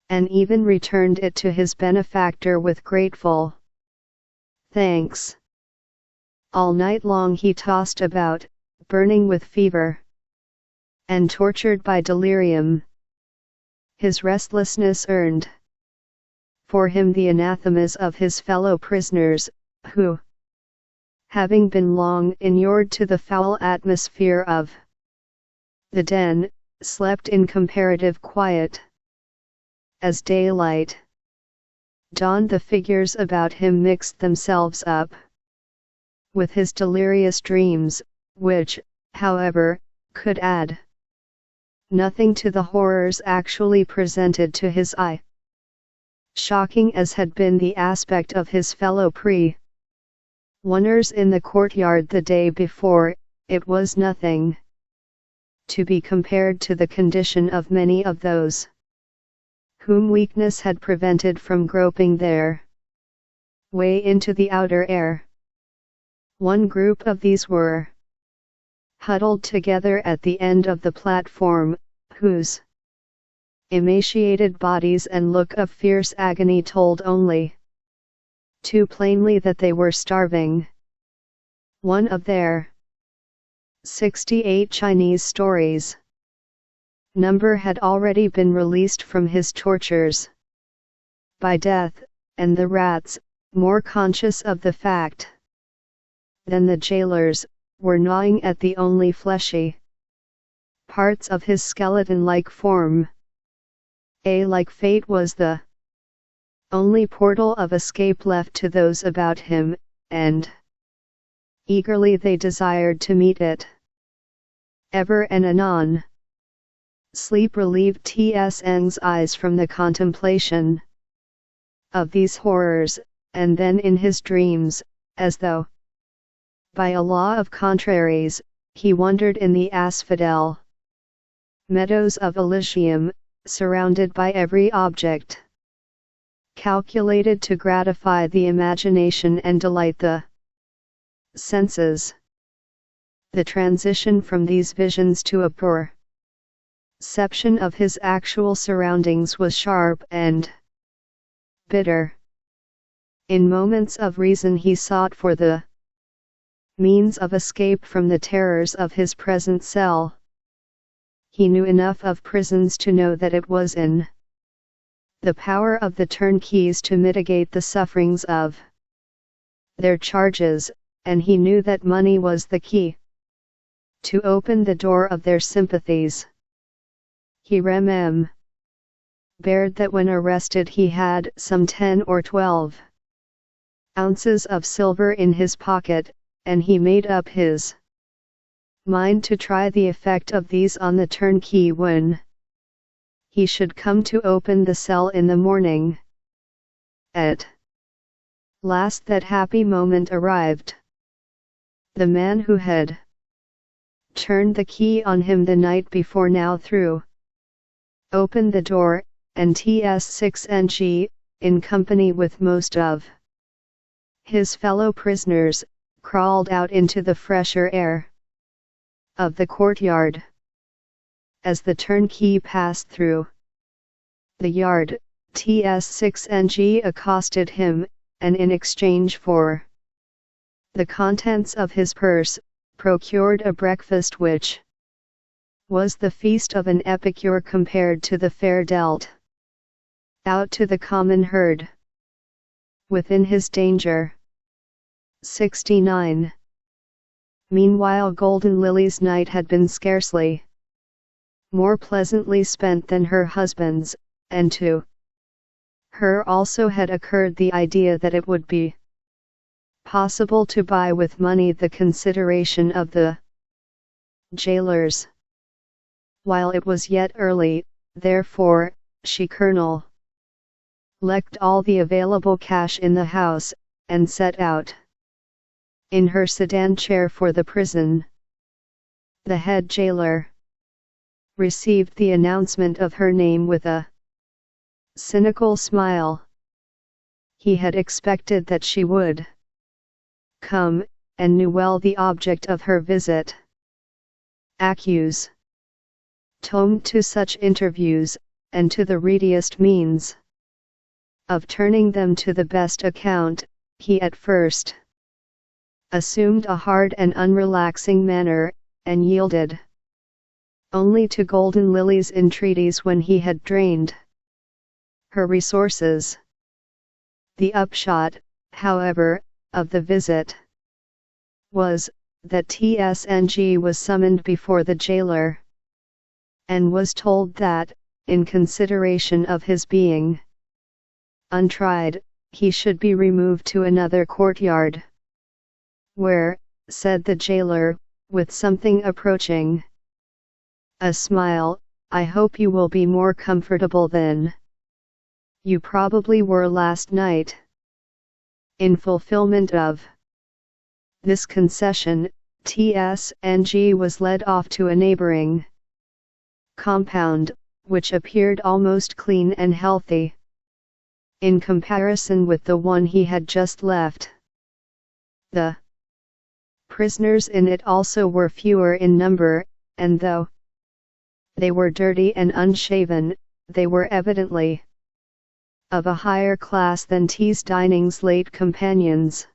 and even returned it to his benefactor with grateful thanks. All night long he tossed about, burning with fever and tortured by delirium. His restlessness earned for him the anathemas of his fellow prisoners, who, having been long inured to the foul atmosphere of the den, slept in comparative quiet. As daylight dawned, the figures about him mixed themselves up with his delirious dreams, which, however, could add nothing to the horrors actually presented to his eye. Shocking as had been the aspect of his fellow prisoners in the courtyard the day before, it was nothing to be compared to the condition of many of those whom weakness had prevented from groping their way into the outer air. One group of these were huddled together at the end of the platform, whose emaciated bodies and look of fierce agony told only too plainly that they were starving. One of their 68 Chinese stories number had already been released from his tortures by death, and the rats, more conscious of the fact than the jailers, were gnawing at the only fleshy parts of his skeleton-like form. Like fate was the only portal of escape left to those about him, and eagerly they desired to meet it. Ever and anon, sleep relieved T.S.N.'s eyes from the contemplation of these horrors, and then in his dreams, as though by a law of contraries, he wandered in the asphodel meadows of Elysium, surrounded by every object calculated to gratify the imagination and delight the senses. The transition from these visions to a perception of his actual surroundings was sharp and bitter. In moments of reason he sought for the means of escape from the terrors of his present cell. He knew enough of prisons to know that it was in the power of the turnkeys to mitigate the sufferings of their charges, and he knew that money was the key to open the door of their sympathies. He remembered that when arrested he had some 10 or 12 ounces of silver in his pocket, and he made up his mind to try the effect of these on the turnkey when he should come to open the cell in the morning. At last that happy moment arrived. The man who had turned the key on him the night before now threw opened the door, and Ts6Ng, in company with most of his fellow prisoners, crawled out into the fresher air of the courtyard. As the turnkey passed through the yard, Ts6Ng accosted him, and in exchange for the contents of his purse, procured a breakfast which was the feast of an epicure compared to the fare dealt out to the common herd within his danger. 69. Meanwhile Golden Lily's night had been scarcely more pleasantly spent than her husband's, and to her also had occurred the idea that it would be possible to buy with money the consideration of the jailers. While it was yet early, therefore, she collected all the available cash in the house, and set out in her sedan chair for the prison. The head jailer received the announcement of her name with a cynical smile. He had expected that she would come, and knew well the object of her visit. Accuse Tomed to such interviews, and to the readiest means of turning them to the best account, he at first assumed a hard and unrelaxing manner, and yielded only to Golden Lily's entreaties when he had drained her resources. The upshot, however, of the visit was that Tsng was summoned before the jailer, and was told that, in consideration of his being untried, he should be removed to another courtyard, where, said the jailer, with something approaching a smile, I hope you will be more comfortable than you probably were last night. In fulfillment of this concession, Tsng was led off to a neighboring compound, which appeared almost clean and healthy in comparison with the one he had just left. The prisoners in it also were fewer in number, and though they were dirty and unshaven, they were evidently of a higher class than Tsdining's late companions.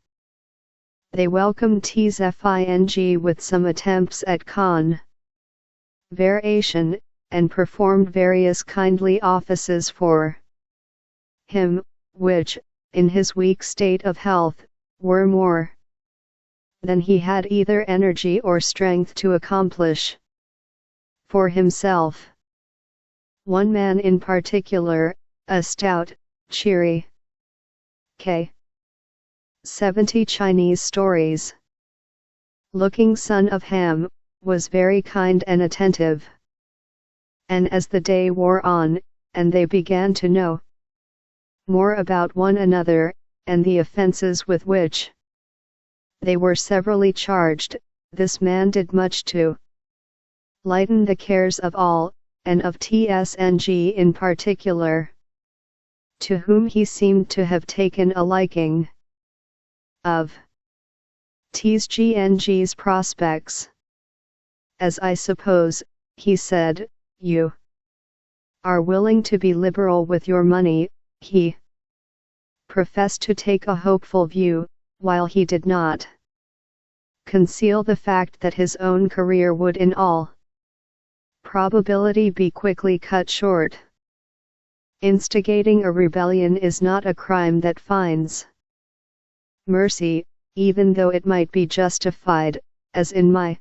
They welcomed Tsfing with some attempts at conversation, and performed various kindly offices for him, which, in his weak state of health, were more than he had either energy or strength to accomplish for himself. One man in particular, a stout, cheery K-70 Chinese stories looking son of Ham, was very kind and attentive. And as the day wore on, and they began to know more about one another, and the offenses with which they were severally charged, this man did much to lighten the cares of all, and of Tsng in particular, to whom he seemed to have taken a liking. Of Tsng's prospects, as I suppose, he said, you are willing to be liberal with your money. He professed to take a hopeful view, while he did not conceal the fact that his own career would in all probability be quickly cut short. Instigating a rebellion is not a crime that finds mercy, even though it might be justified, as in my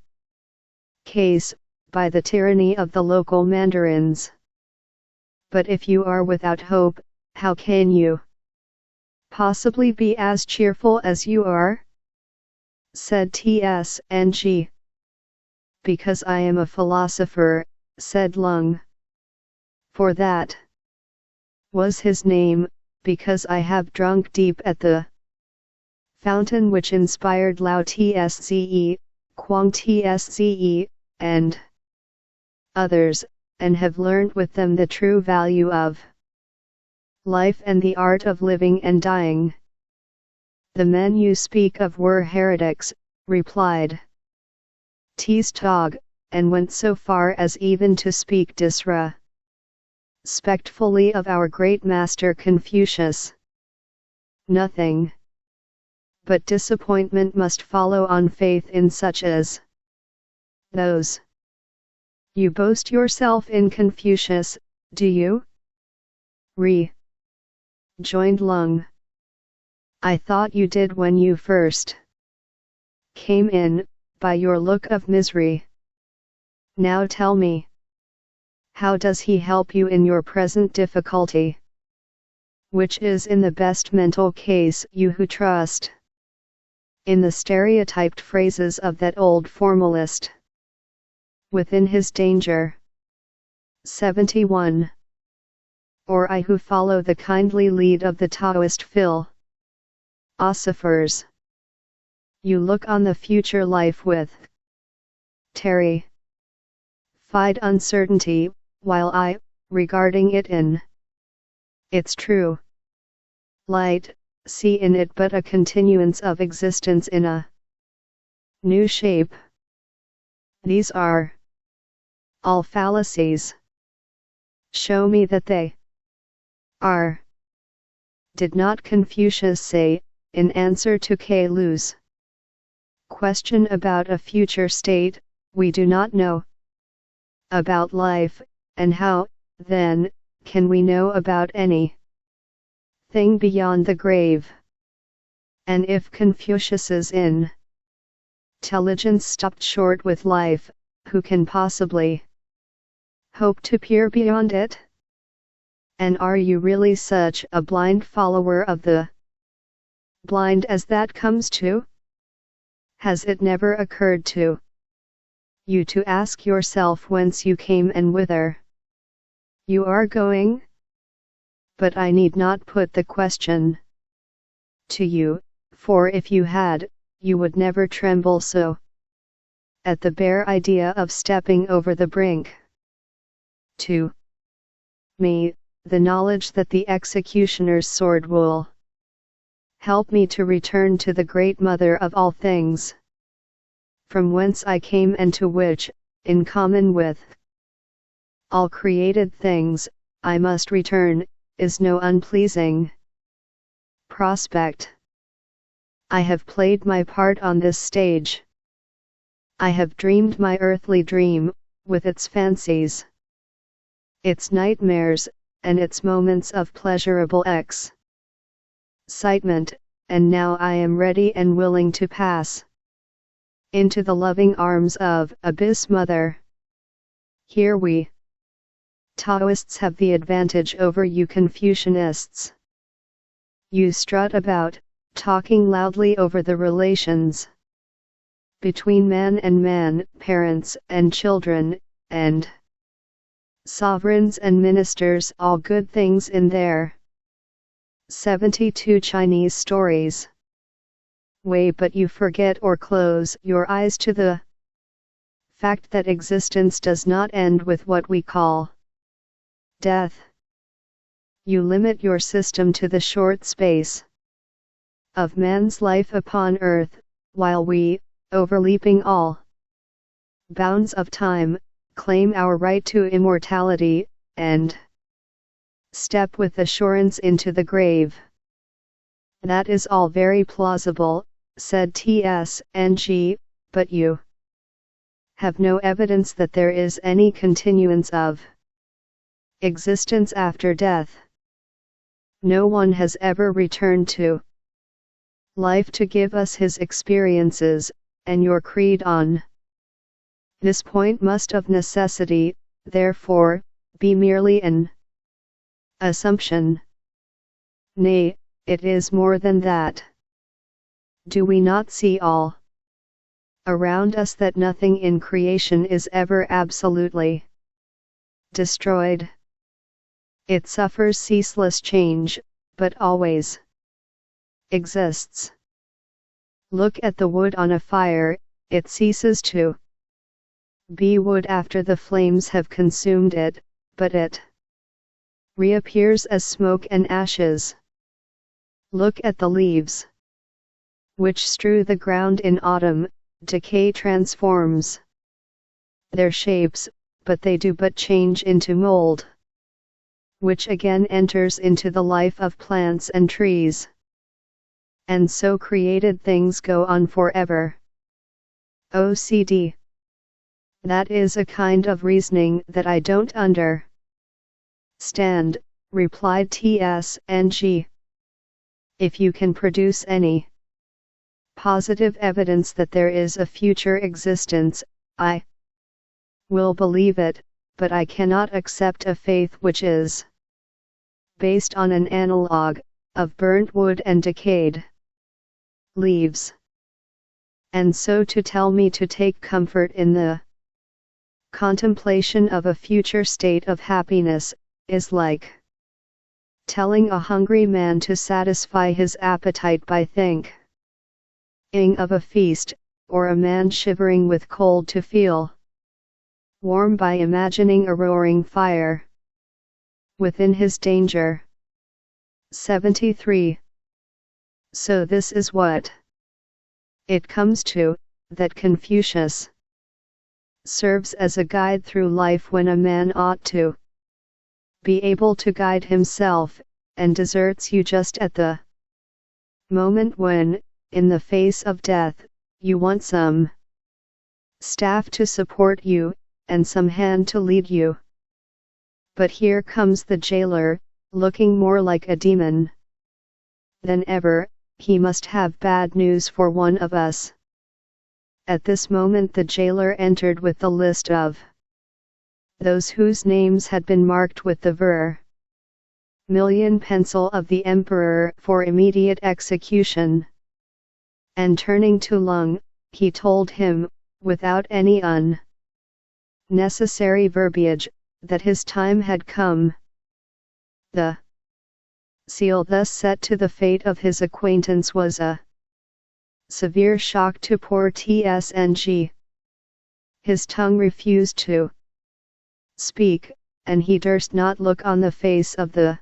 case, by the tyranny of the local mandarins. But if you are without hope, how can you possibly be as cheerful as you are? Said Tsng. Because I am a philosopher, said Lung. For that was his name, because I have drunk deep at the fountain which inspired Lao Tsze, Quang Tsze, and others, and have learned with them the true value of life and the art of living and dying. The men you speak of were heretics, replied Tog, and went so far as even to speak disrespectfully of our great master Confucius. Nothing but disappointment must follow on faith in such as those. You boast yourself in Confucius, do you? Rejoined Lung. I thought you did when you first came in, by your look of misery. Now tell me, how does he help you in your present difficulty? Which is in the best mental case you who trust in the stereotyped phrases of that old formalist. Within his danger. 71. Or I who follow the kindly lead of the Taoist philosophers. You look on the future life with terrified uncertainty, while I, regarding it in its true light, see in it but a continuance of existence in a new shape. These are all fallacies. Show me that they are. Did not Confucius say, in answer to K. Lu's question about a future state, we do not know about life, and how, then, can we know about any thing beyond the grave? And if Confucius's intelligence stopped short with life, who can possibly hope to peer beyond it? And are you really such a blind follower of the blind as that comes to? Has it never occurred to you to ask yourself whence you came and whither you are going? But I need not put the question to you, for if you had, you would never tremble so at the bare idea of stepping over the brink. To me, the knowledge that the executioner's sword will help me to return to the great mother of all things, from whence I came and to which, in common with all created things, I must return, is no unpleasing prospect. I have played my part on this stage. I have dreamed my earthly dream, with its fancies, its nightmares, and its moments of pleasurable excitement, and now I am ready and willing to pass into the loving arms of Abyss Mother. Here we Taoists have the advantage over you Confucianists. You strut about, talking loudly over the relations between man and man, parents and children, and sovereigns and ministers, all good things in their 72 Chinese stories way, but you forget or close your eyes to the fact that existence does not end with what we call death. You limit your system to the short space of man's life upon earth, while we, overleaping all bounds of time, claim our right to immortality, and step with assurance into the grave. That is all very plausible, said Tsng, but you have no evidence that there is any continuance of existence after death. No one has ever returned to life to give us his experiences, and your creed on this point must of necessity, therefore, be merely an assumption. Nay, it is more than that. Do we not see all around us that nothing in creation is ever absolutely destroyed? It suffers ceaseless change, but always exists. Look at the wood on a fire, it ceases to be wood after the flames have consumed it, but it reappears as smoke and ashes. Look at the leaves, which strew the ground in autumn. Decay transforms their shapes, but they do but change into mold, which again enters into the life of plants and trees. And so created things go on forever. OCD. That is a kind of reasoning that I don't understand, replied TSNG. If you can produce any positive evidence that there is a future existence, I will believe it, but I cannot accept a faith which is based on an analog of burnt wood and decayed leaves. And so to tell me to take comfort in the contemplation of a future state of happiness is like telling a hungry man to satisfy his appetite by thinking of a feast, or a man shivering with cold to feel warm by imagining a roaring fire within his danger. 73. So this is what it comes to, that Confucius serves as a guide through life when a man ought to be able to guide himself, and deserts you just at the moment when, in the face of death, you want some staff to support you, and some hand to lead you. But here comes the jailer, looking more like a demon than ever. He must have bad news for one of us. At this moment the jailer entered with the list of those whose names had been marked with the vermilion pencil of the emperor for immediate execution. And turning to Lung, he told him, without any unnecessary verbiage, that his time had come. The seal thus set to the fate of his acquaintance was a severe shock to poor TSNG. His tongue refused to speak, and he durst not look on the face of the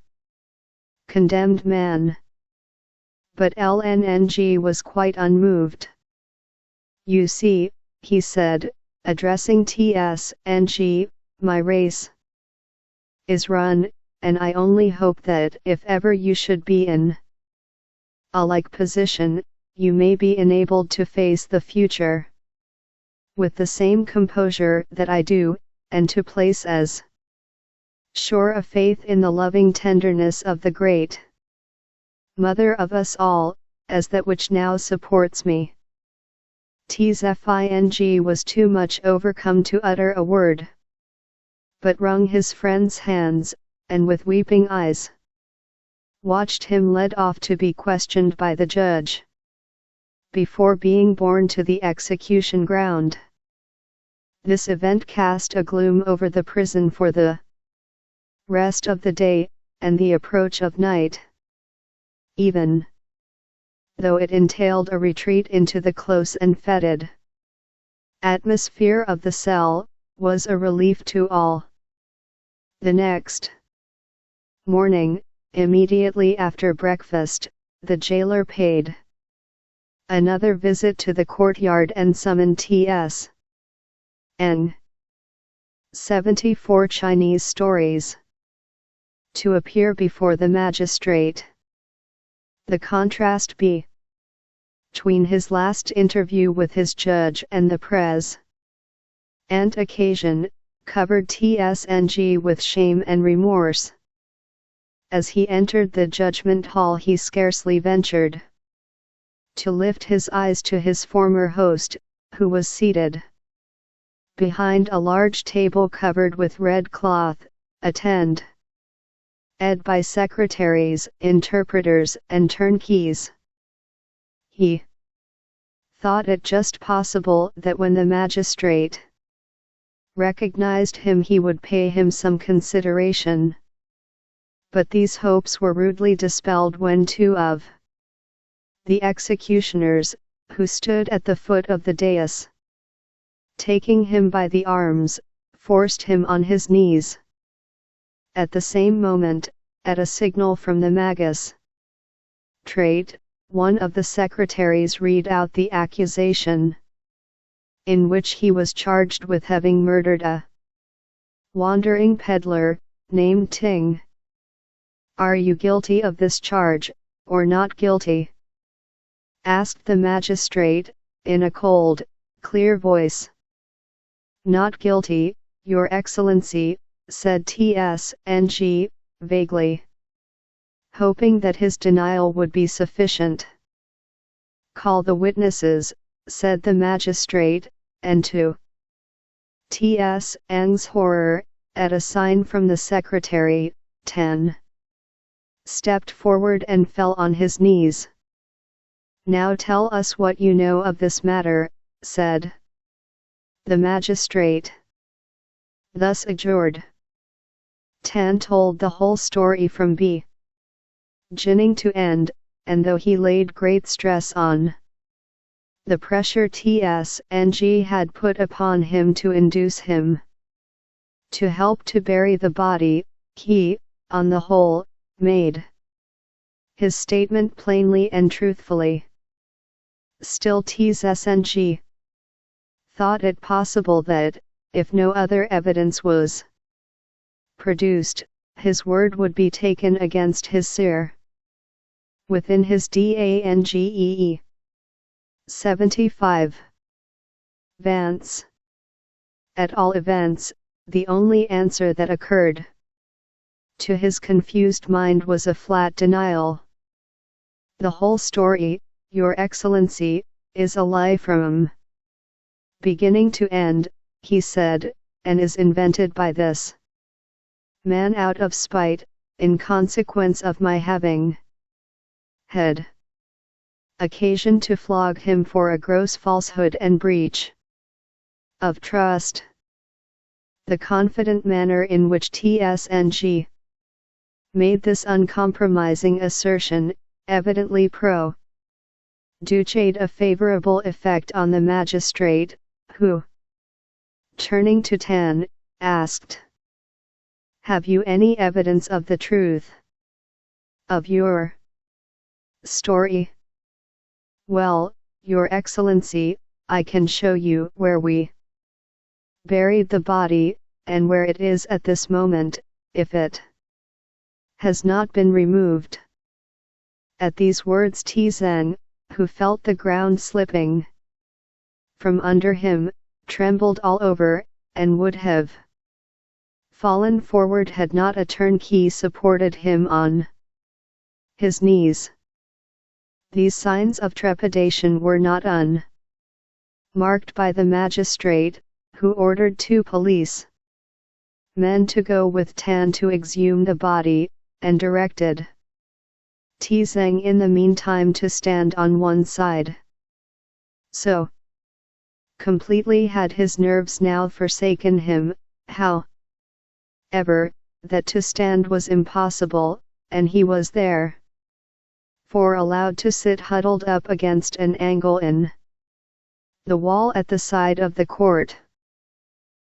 condemned man. But LNNG was quite unmoved. You see, he said, addressing TSNG, my race is run, and I only hope that if ever you should be in a like position, you may be enabled to face the future with the same composure that I do, and to place as sure a faith in the loving tenderness of the great Mother of us all, as that which now supports me. TSFING was too much overcome to utter a word, but wrung his friend's hands, and with weeping eyes watched him led off to be questioned by the judge, before being borne to the execution ground. This event cast a gloom over the prison for the rest of the day, and the approach of night, even though it entailed a retreat into the close and fetid atmosphere of the cell, was a relief to all. The next morning, immediately after breakfast, the jailer paid another visit to the courtyard and summoned T.S.N. 74 Chinese stories to appear before the magistrate. The contrast between his last interview with his judge and the present occasion covered TSNG with shame and remorse. As he entered the judgment hall he scarcely ventured to lift his eyes to his former host, who was seated behind a large table covered with red cloth, attended by secretaries, interpreters, and turnkeys. He thought it just possible that when the magistrate recognized him he would pay him some consideration. But these hopes were rudely dispelled when two of the executioners, who stood at the foot of the dais, taking him by the arms, forced him on his knees. At the same moment, at a signal from the magistrate, one of the secretaries read out the accusation, in which he was charged with having murdered a wandering peddler, named Ting. "Are you guilty of this charge, or not guilty?" asked the magistrate, in a cold, clear voice. "Not guilty, Your Excellency," said Tsng, vaguely, hoping that his denial would be sufficient. "Call the witnesses," said the magistrate, and to Tsng's horror, at a sign from the secretary, Tan stepped forward and fell on his knees. "Now tell us what you know of this matter," said the magistrate. Thus adjured, Tan told the whole story from beginning to end, and though he laid great stress on the pressure Tsng had put upon him to induce him to help to bury the body, he, on the whole, made his statement plainly and truthfully. Still Tsng thought it possible that, if no other evidence was produced, his word would be taken against his sire. Within his Dangee 75 Vance. At all events, the only answer that occurred to his confused mind was a flat denial. "The whole story, Your Excellency, is a lie from beginning to end," he said, "and is invented by this man out of spite, in consequence of my having had occasion to flog him for a gross falsehood and breach of trust." The confident manner in which Tsng made this uncompromising assertion, evidently produced a favorable effect on the magistrate, who, turning to Tan, asked, "Have you any evidence of the truth of your story?" "Well, Your Excellency, I can show you where we buried the body, and where it is at this moment, if it has not been removed." At these words Tsng, who felt the ground slipping from under him, trembled all over, and would have fallen forward had not a turnkey supported him on his knees. These signs of trepidation were not unmarked by the magistrate, who ordered 2 police men to go with Tan to exhume the body, and directed Tsng in the meantime to stand on one side. So completely had his nerves now forsaken him, however, that to stand was impossible, and he was therefore allowed to sit huddled up against an angle in the wall at the side of the court.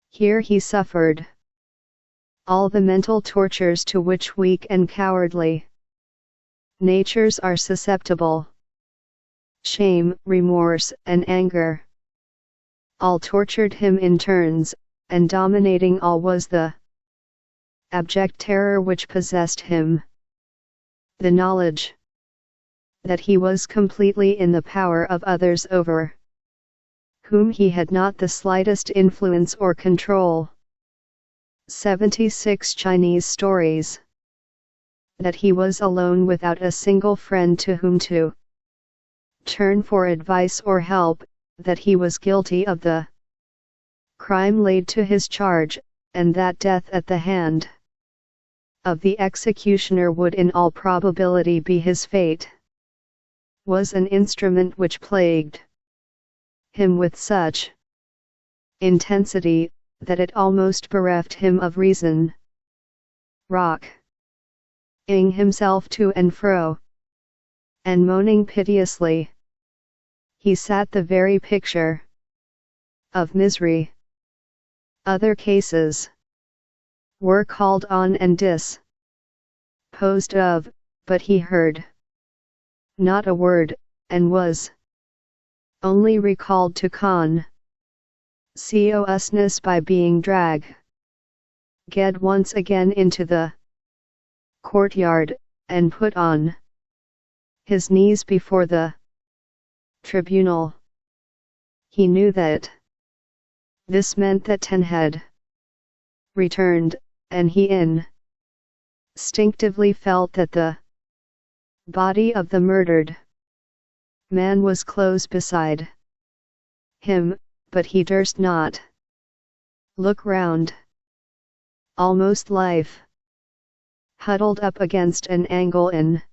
Here he suffered all the mental tortures to which weak and cowardly natures are susceptible. Shame, remorse, and anger all tortured him in turns, and dominating all was the abject terror which possessed him. The knowledge that he was completely in the power of others over whom he had not the slightest influence or control. 76 Chinese stories. That he was alone without a single friend to whom to turn for advice or help, that he was guilty of the crime laid to his charge, and that death at the hand of the executioner would in all probability be his fate, was an instrument which plagued him with such intensity, that it almost bereft him of reason. Rocking himself to and fro, and moaning piteously, he sat the very picture of misery. Other cases were called on and disposed of, but he heard not a word, and was only recalled to consciousness by being dragged once again into the courtyard, and put on his knees before the tribunal. He knew that this meant that Ten had returned, and he instinctively felt that the body of the murdered man was close beside him, but he durst not look round. Almost life huddled up against an angle in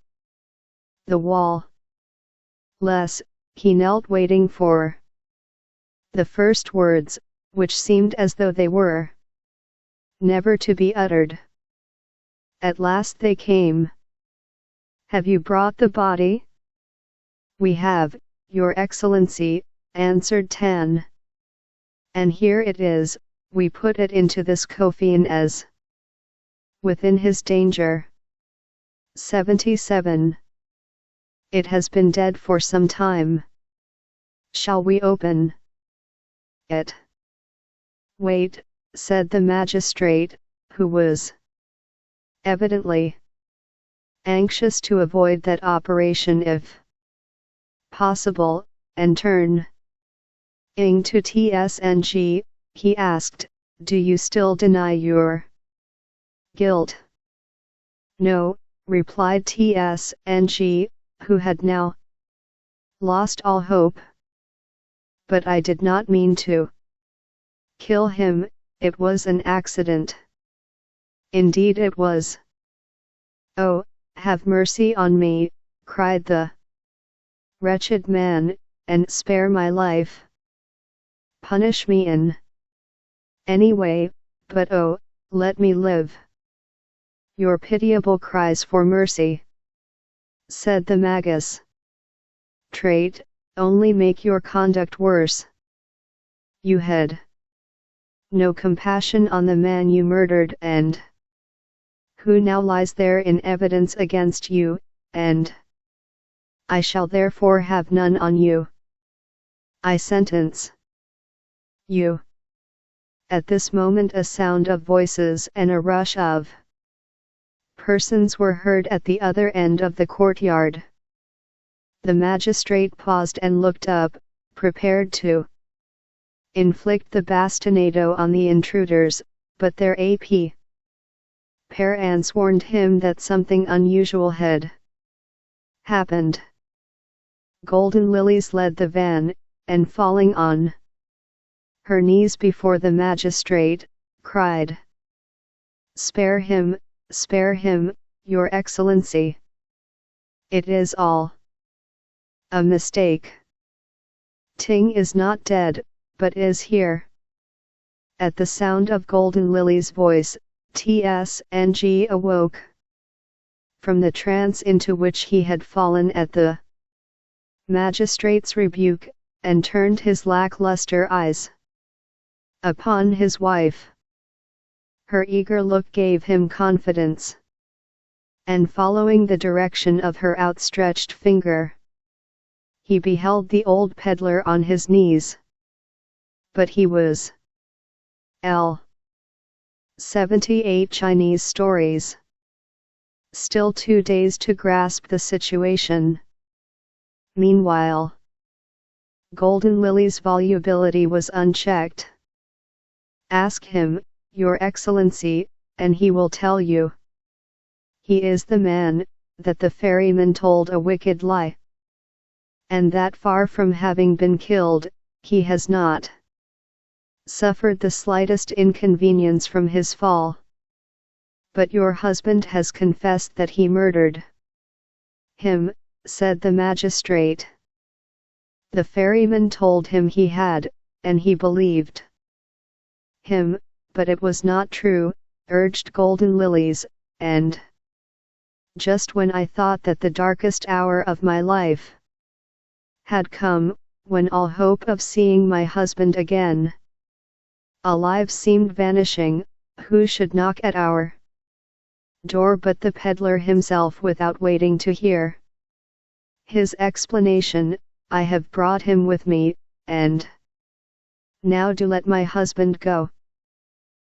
the wall. He knelt waiting for the first words, which seemed as though they were never to be uttered. At last they came. "Have you brought the body?" "We have, Your Excellency," answered Tan. "And here it is, we put it into this coffin as within his danger." 77. "It has been dead for some time. Shall we open it?" "Wait," said the magistrate, who was evidently anxious to avoid that operation if possible, and turning to TSNG, he asked, "Do you still deny your guilt?" "No," replied TSNG, who had now lost all hope. "But I did not mean to kill him, it was an accident." "Indeed it was." "Oh, have mercy on me," cried the wretched man, "and spare my life. Punish me in any way, but oh, let me live." "Your pitiable cries for mercy," said the magistrate, "only make your conduct worse. You had no compassion on the man you murdered and who now lies there in evidence against you, and I shall therefore have none on you. I sentence you." At this moment a sound of voices and a rush of persons were heard at the other end of the courtyard. The magistrate paused and looked up, prepared to inflict the bastinado on the intruders, but their parents warned him that something unusual had happened. Golden Lilies led the van, and falling on her knees before the magistrate, cried, spare him, Your Excellency. It is all a mistake. Ting is not dead, but is here." At the sound of Golden Lily's voice, TSNG awoke from the trance into which he had fallen at the magistrate's rebuke, and turned his lackluster eyes upon his wife. Her eager look gave him confidence, and following the direction of her outstretched finger, he beheld the old peddler on his knees. But he was L. 78 Chinese stories. Still too dazed to grasp the situation. Meanwhile, Golden Lily's volubility was unchecked. "Ask him, Your Excellency, and he will tell you. He is the man, that the ferryman told a wicked lie. And that far from having been killed, he has not suffered the slightest inconvenience from his fall. But your husband has confessed that he murdered him," said the magistrate. "The ferryman told him he had, and he believed him, but it was not true," urged Golden Lilies, "and just when I thought that the darkest hour of my life had come, when all hope of seeing my husband again alive seemed vanishing, who should knock at our door but the peddler himself, without waiting to hear his explanation. I have brought him with me, and now do let my husband go.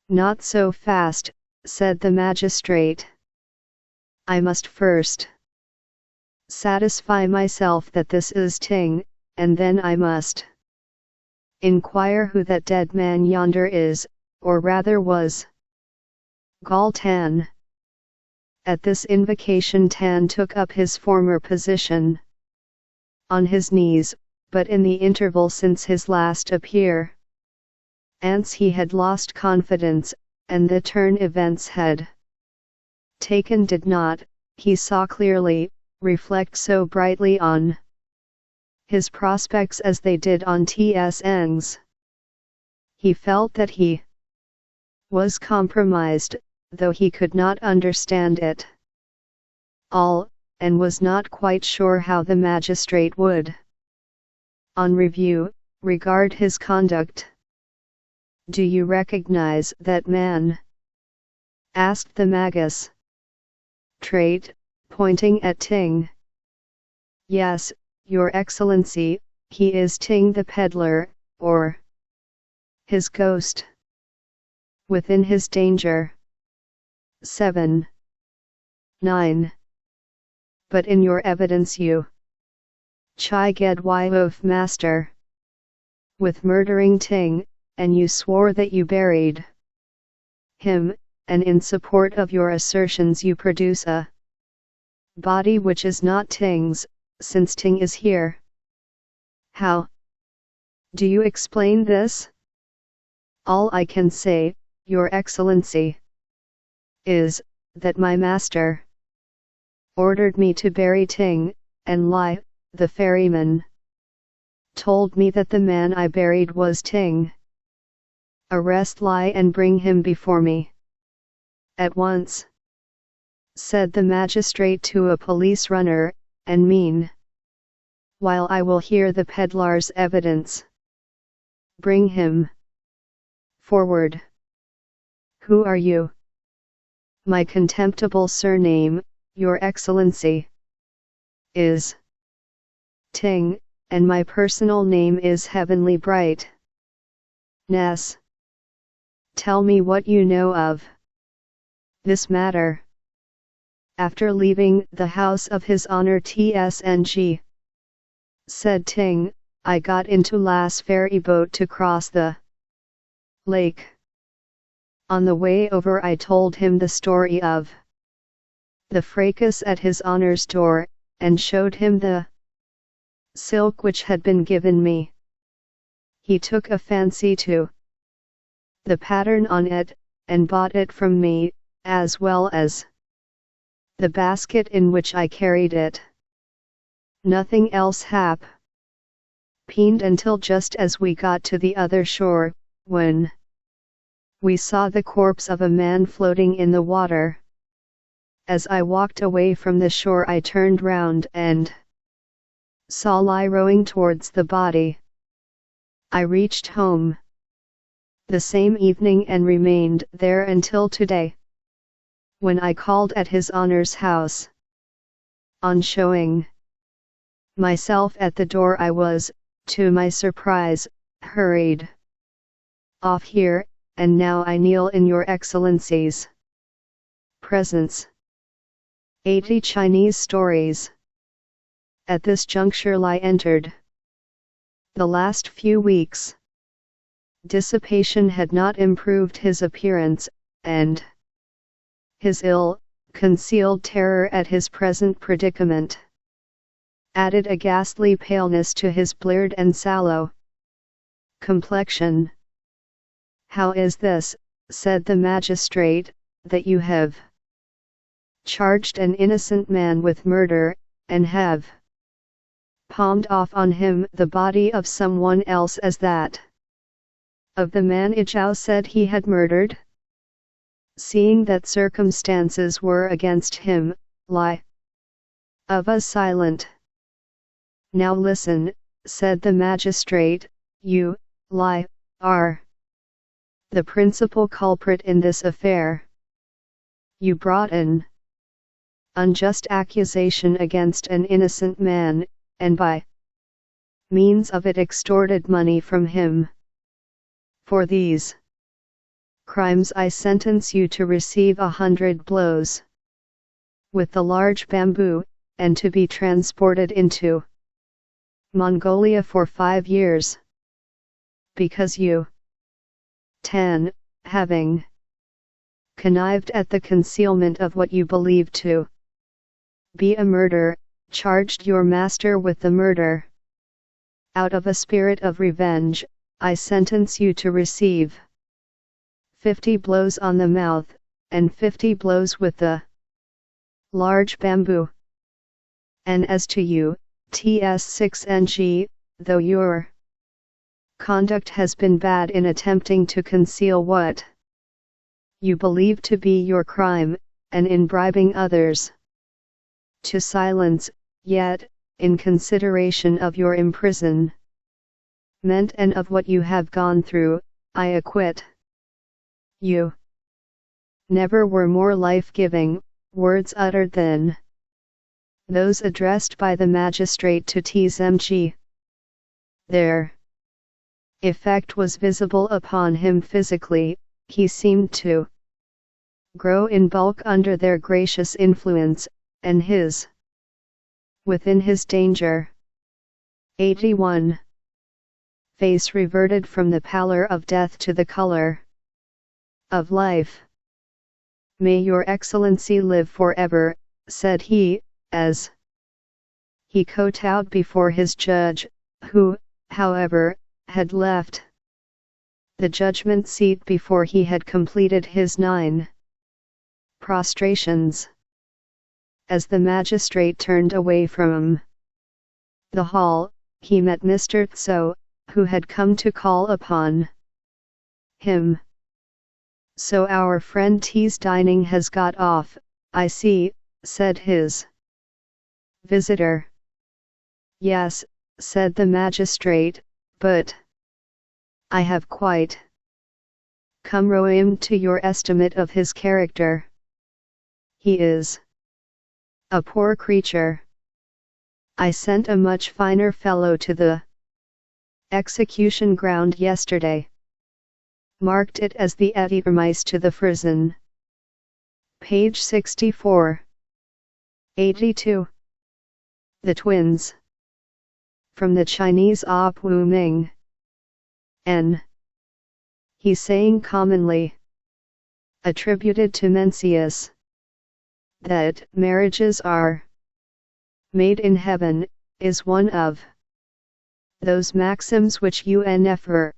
Not so fast, said the magistrate. I must first satisfy myself that this is Ting, and then I must inquire who that dead man yonder is, or rather was. Gal Tan. At this invocation Tan took up his former position on his knees, but in the interval since his last appearance he had lost confidence, and the turn events had taken did not, he saw clearly, reflect so brightly on his prospects as they did on Tsang's. He felt that he was compromised, though he could not understand it all, and was not quite sure how the magistrate would, on review, regard his conduct. Do you recognize that man? Asked the magistrate, pointing at Ting. Yes, Your Excellency, he is Ting the peddler, or his ghost. Within his danger. 7. 9. But in your evidence you Chai Ged of Master with murdering Ting, and you swore that you buried him, and in support of your assertions you produce a body which is not Ting's, since Ting is here. How do you explain this? All I can say, Your Excellency, is that my master ordered me to bury Ting, and Lai, the ferryman, told me that the man I buried was Ting. Arrest Lai and bring him before me at once, said the magistrate to a police runner, and while I will hear the peddlar's evidence. Bring him forward. Who are you? My contemptible surname, Your Excellency, is Ting, and my personal name is Heavenly Bright. Ness. Tell me what you know of this matter. After leaving the house of His Honor Tsng, said Ting, I got into Lass ferry boat to cross the lake. On the way over I told him the story of the fracas at His Honor's door, and showed him the silk which had been given me. He took a fancy to the pattern on it, and bought it from me, as well as the basket in which I carried it. Nothing else happened until just as we got to the other shore, when we saw the corpse of a man floating in the water. As I walked away from the shore I turned round and saw Lai rowing towards the body. I reached home the same evening and remained there until today, when I called at His Honor's house. On showing myself at the door I was, to my surprise, hurried off here, and now I kneel in Your Excellency's presence. 80 Chinese Stories. At this juncture Lai entered. The last few weeks, dissipation had not improved his appearance, and his ill-concealed terror at his present predicament added a ghastly paleness to his bleared and sallow complexion. How is this, said the magistrate, that you have charged an innocent man with murder, and have palmed off on him the body of someone else as that of the man Ichao said he had murdered? Seeing that circumstances were against him, Lai was silent. Now listen, said the magistrate, you lie, are the principal culprit in this affair. You brought an unjust accusation against an innocent man, and by means of it extorted money from him. For these crimes I sentence you to receive 100 blows with the large bamboo, and to be transported into Mongolia for 5 years. Because you 10. Having connived at the concealment of what you believed to be a murder, charged your master with the murder. Out of a spirit of revenge, I sentence you to receive 50 blows on the mouth, and 50 blows with the large bamboo. And as to you, Ts6ng, though your conduct has been bad in attempting to conceal what you believe to be your crime, and in bribing others to silence, yet, in consideration of your imprisonment and of what you have gone through, I acquit you. Never were more life-giving words uttered than those addressed by the magistrate to Tzmg. Their effect was visible upon him physically. He seemed to grow in bulk under their gracious influence, and his within his danger 81 face reverted from the pallor of death to the color of life. May your excellency live forever, said he, as he kowtowed before his judge, who, however, had left the judgment seat before he had completed his 9 prostrations. As the magistrate turned away from the hall, he met Mr. Tso, who had come to call upon him. So our friend T's dining has got off, I see, said his visitor. Yes, said the magistrate, but I have quite come round to your estimate of his character. He is a poor creature. I sent a much finer fellow to the execution ground yesterday. Marked it as the Etermeis to the prison. Page 64. 82. The twins. From the Chinese Op Wu Ming. N. He saying commonly attributed to Mencius that marriages are made in heaven, is one of those maxims which UNFR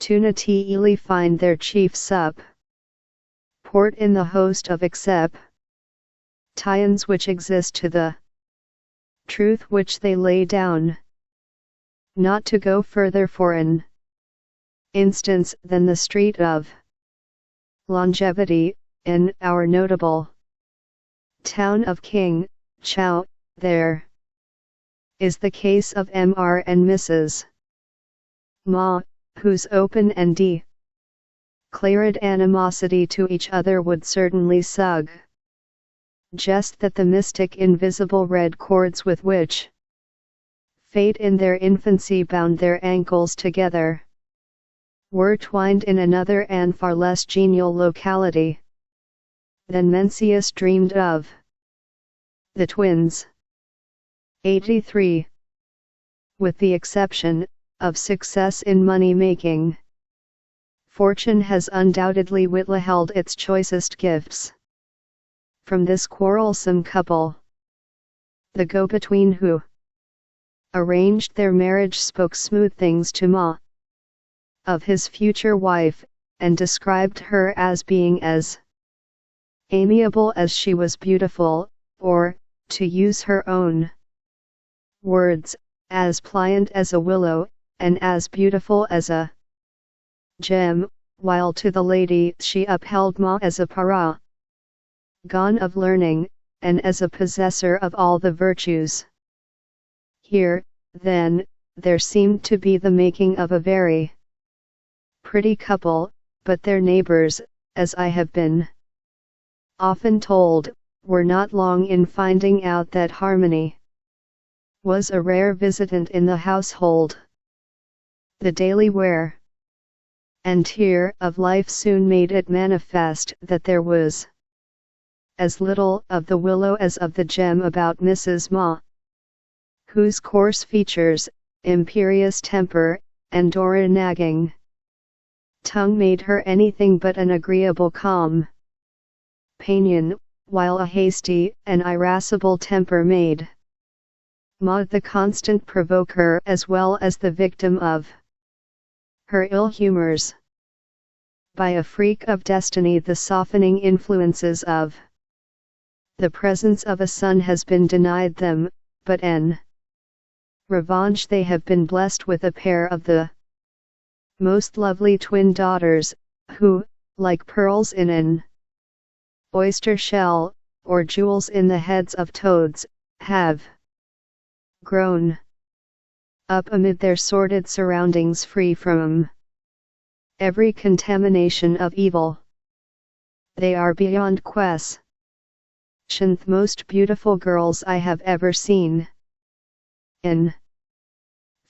Tunatili find their chief port in the host of exceptions which exist to the truth which they lay down. Not to go further for an instance than the street of longevity, in our notable town of King Chow, there is the case of Mr. and Mrs. Ma, whose open and declared animosity to each other would certainly suggest that the mystic invisible red cords with which fate in their infancy bound their ankles together were twined in another and far less genial locality than Mencius dreamed of. The twins. 83. With the exception of success in money-making, fortune has undoubtedly withheld its choicest gifts from this quarrelsome couple. The go-between who arranged their marriage spoke smooth things to Ma of his future wife, and described her as being as amiable as she was beautiful, or, to use her own words, as pliant as a willow, and as beautiful as a gem, while to the lady she upheld Ma as a paragon of learning, and as a possessor of all the virtues. Here, then, there seemed to be the making of a very pretty couple, but their neighbors, as I have been often told, were not long in finding out that harmony was a rare visitant in the household. The daily wear and tear of life soon made it manifest that there was as little of the willow as of the gem about Mrs. Ma, whose coarse features, imperious temper, and Dora nagging tongue made her anything but an agreeable companion, while a hasty and irascible temper made Ma the constant provoker as well as the victim of her ill humors. By a freak of destiny, the softening influences of the presence of a son has been denied them, but en revanche they have been blessed with a pair of the most lovely twin daughters, who, like pearls in an oyster shell, or jewels in the heads of toads, have grown up amid their sordid surroundings free from every contamination of evil. They are beyond question the most beautiful girls I have ever seen. In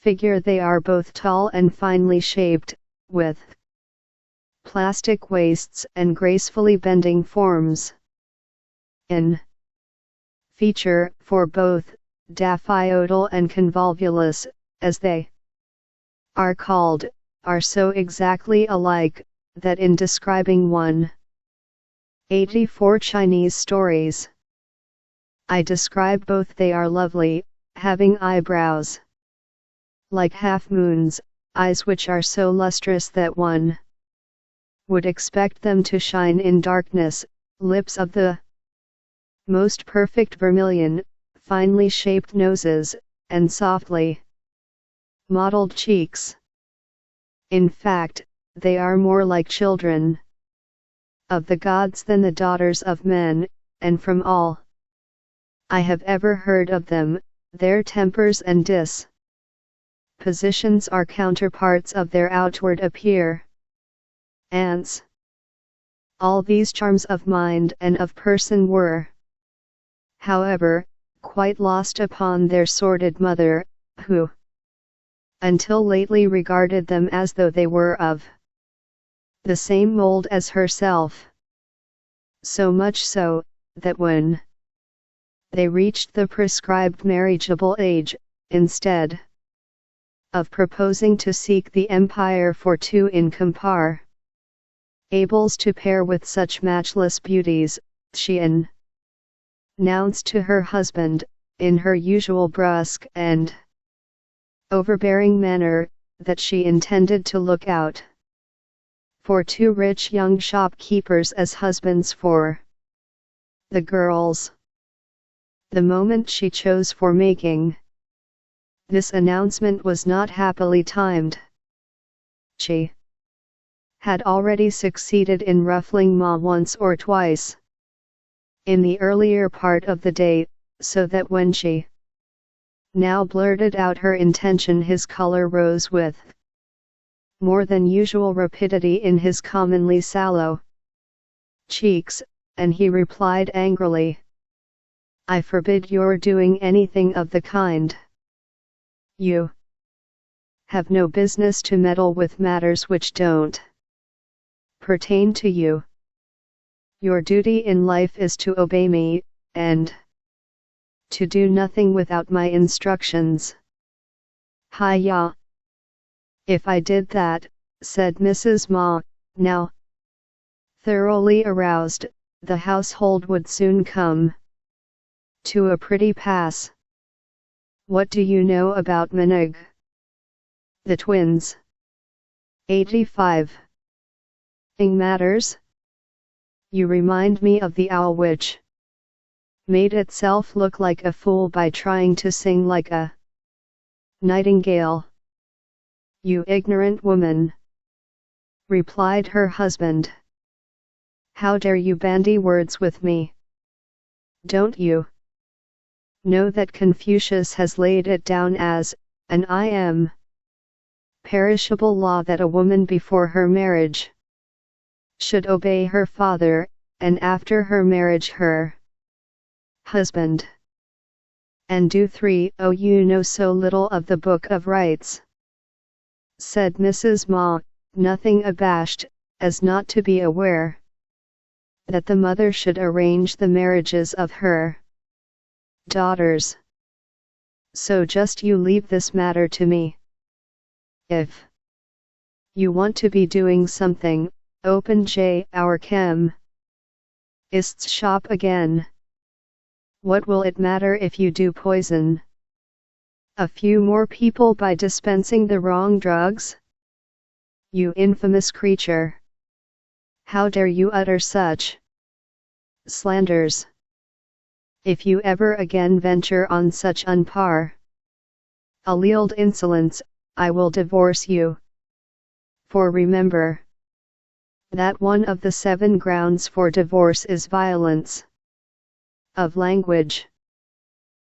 figure they are both tall and finely shaped, with plastic waists and gracefully bending forms. In feature, for both, daffodil and convolvulus, as they are called, are so exactly alike, that in describing 184 Chinese stories I describe both, they are lovely, having eyebrows like half-moons, eyes which are so lustrous that one would expect them to shine in darkness, lips of the most perfect vermilion, finely shaped noses, and softly modeled cheeks. In fact, they are more like children of the gods than the daughters of men, and from all I have ever heard of them, their tempers and dispositions are counterparts of their outward appearance. All these charms of mind and of person were, however, quite lost upon their sordid mother, who until lately regarded them as though they were of the same mold as herself. So much so, that when they reached the prescribed marriageable age, instead of proposing to seek the empire for two incomparables to pair with such matchless beauties, she announced to her husband, in her usual brusque and overbearing manner, that she intended to look out for two rich young shopkeepers as husbands for the girls. The moment she chose for making this announcement was not happily timed. She had already succeeded in ruffling Ma once or twice in the earlier part of the day, so that when she now blurted out her intention, his color rose with more than usual rapidity in his commonly sallow cheeks, and he replied angrily, "I forbid your doing anything of the kind. You have no business to meddle with matters which don't pertain to you. Your duty in life is to obey me, and to do nothing without my instructions." "Hi-ya! If I did that," said Mrs. Ma, now thoroughly aroused, "the household would soon come to a pretty pass. What do you know about Manig?" The twins. 85. "Ing matters? You remind me of the owl which made itself look like a fool by trying to sing like a nightingale." "You ignorant woman," replied her husband. "How dare you bandy words with me? Don't you know that Confucius has laid it down as, an perishable law that a woman before her marriage should obey her father, and after her marriage her husband. And do 3. Oh, you know so little of the Book of Rights, said Mrs. Ma, nothing abashed, as not to be aware that the mother should arrange the marriages of her daughters. So just you leave this matter to me. If you want to be doing something, open our chemist's shop again. What will it matter if you do poison a few more people by dispensing the wrong drugs? You infamous creature! How dare you utter such slanders? If you ever again venture on such unparalleled insolence, I will divorce you. For remember that one of the 7 grounds for divorce is violence of language.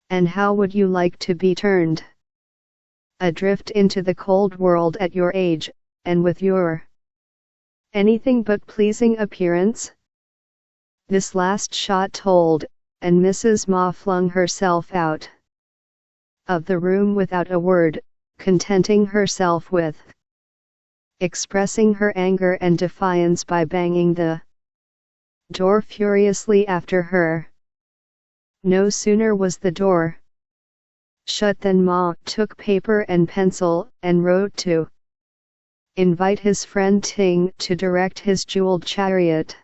And how would you like to be turned adrift into the cold world at your age, and with your anything but pleasing appearance? This last shot told, and Mrs. Ma flung herself out of the room without a word, contenting herself with expressing her anger and defiance by banging the door furiously after her. No sooner was the door shut than Ma took paper and pencil and wrote to invite his friend Ting to direct his jeweled chariot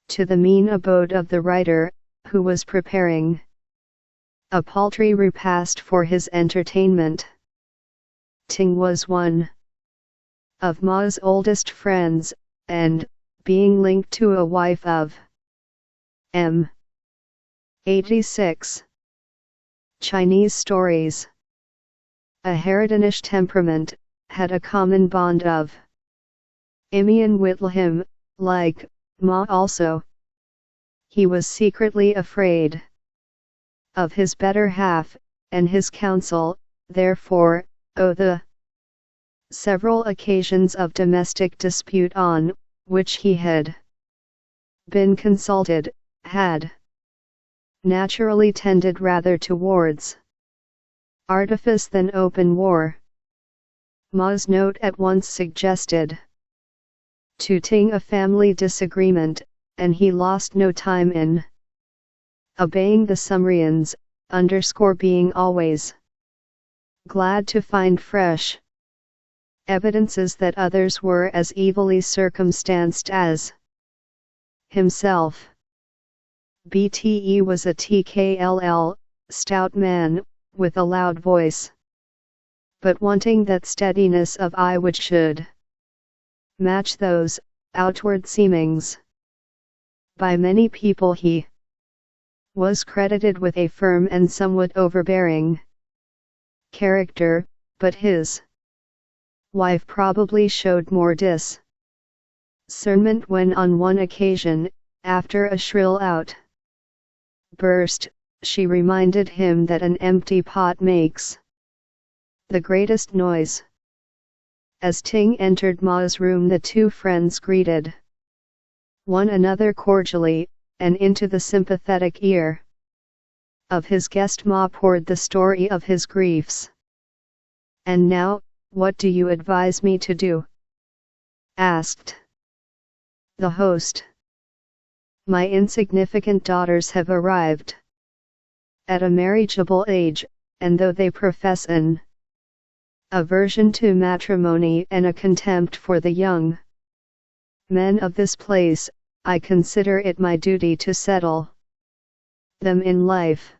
to the mean abode of the writer, who was preparing a paltry repast for his entertainment. Ting was one of Ma's oldest friends, and, being linked to a wife of M. 86 Chinese stories, a Haradanish temperament, had a common bond of Imian with him, like Ma also. He was secretly afraid of his better half, and his counsel, therefore, the several occasions of domestic dispute on which he had been consulted, had naturally tended rather towards artifice than open war. Ma's note at once suggested to Ting a family disagreement, and he lost no time in obeying the Sumerians, being always glad to find fresh evidences that others were as evilly circumstanced as himself. Bte was a tkll, stout man, with a loud voice, but wanting that steadiness of eye which should match those outward seemings. By many people he was credited with a firm and somewhat overbearing character, but his wife probably showed more discernment when on one occasion, after a shrill outburst, she reminded him that an empty pot makes the greatest noise. As Ting entered Ma's room, the two friends greeted one another cordially, and into the sympathetic ear of his guest Ma poured the story of his griefs. "And now, what do you advise me to do?" asked the host. "My insignificant daughters have arrived at a marriageable age, and though they profess an aversion to matrimony and a contempt for the young men of this place, I consider it my duty to settle them in life.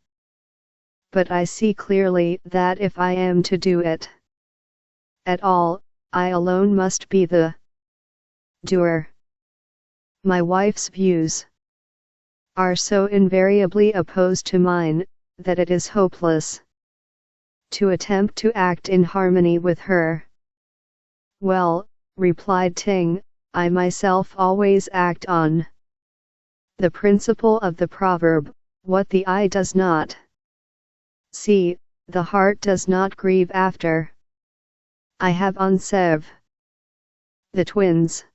But I see clearly that if I am to do it at all, I alone must be the doer. My wife's views are so invariably opposed to mine, that it is hopeless to attempt to act in harmony with her." "Well," replied Ting, "I myself always act on the principle of the proverb, what the eye does not see, the heart does not grieve after. I have on Sev. The twins.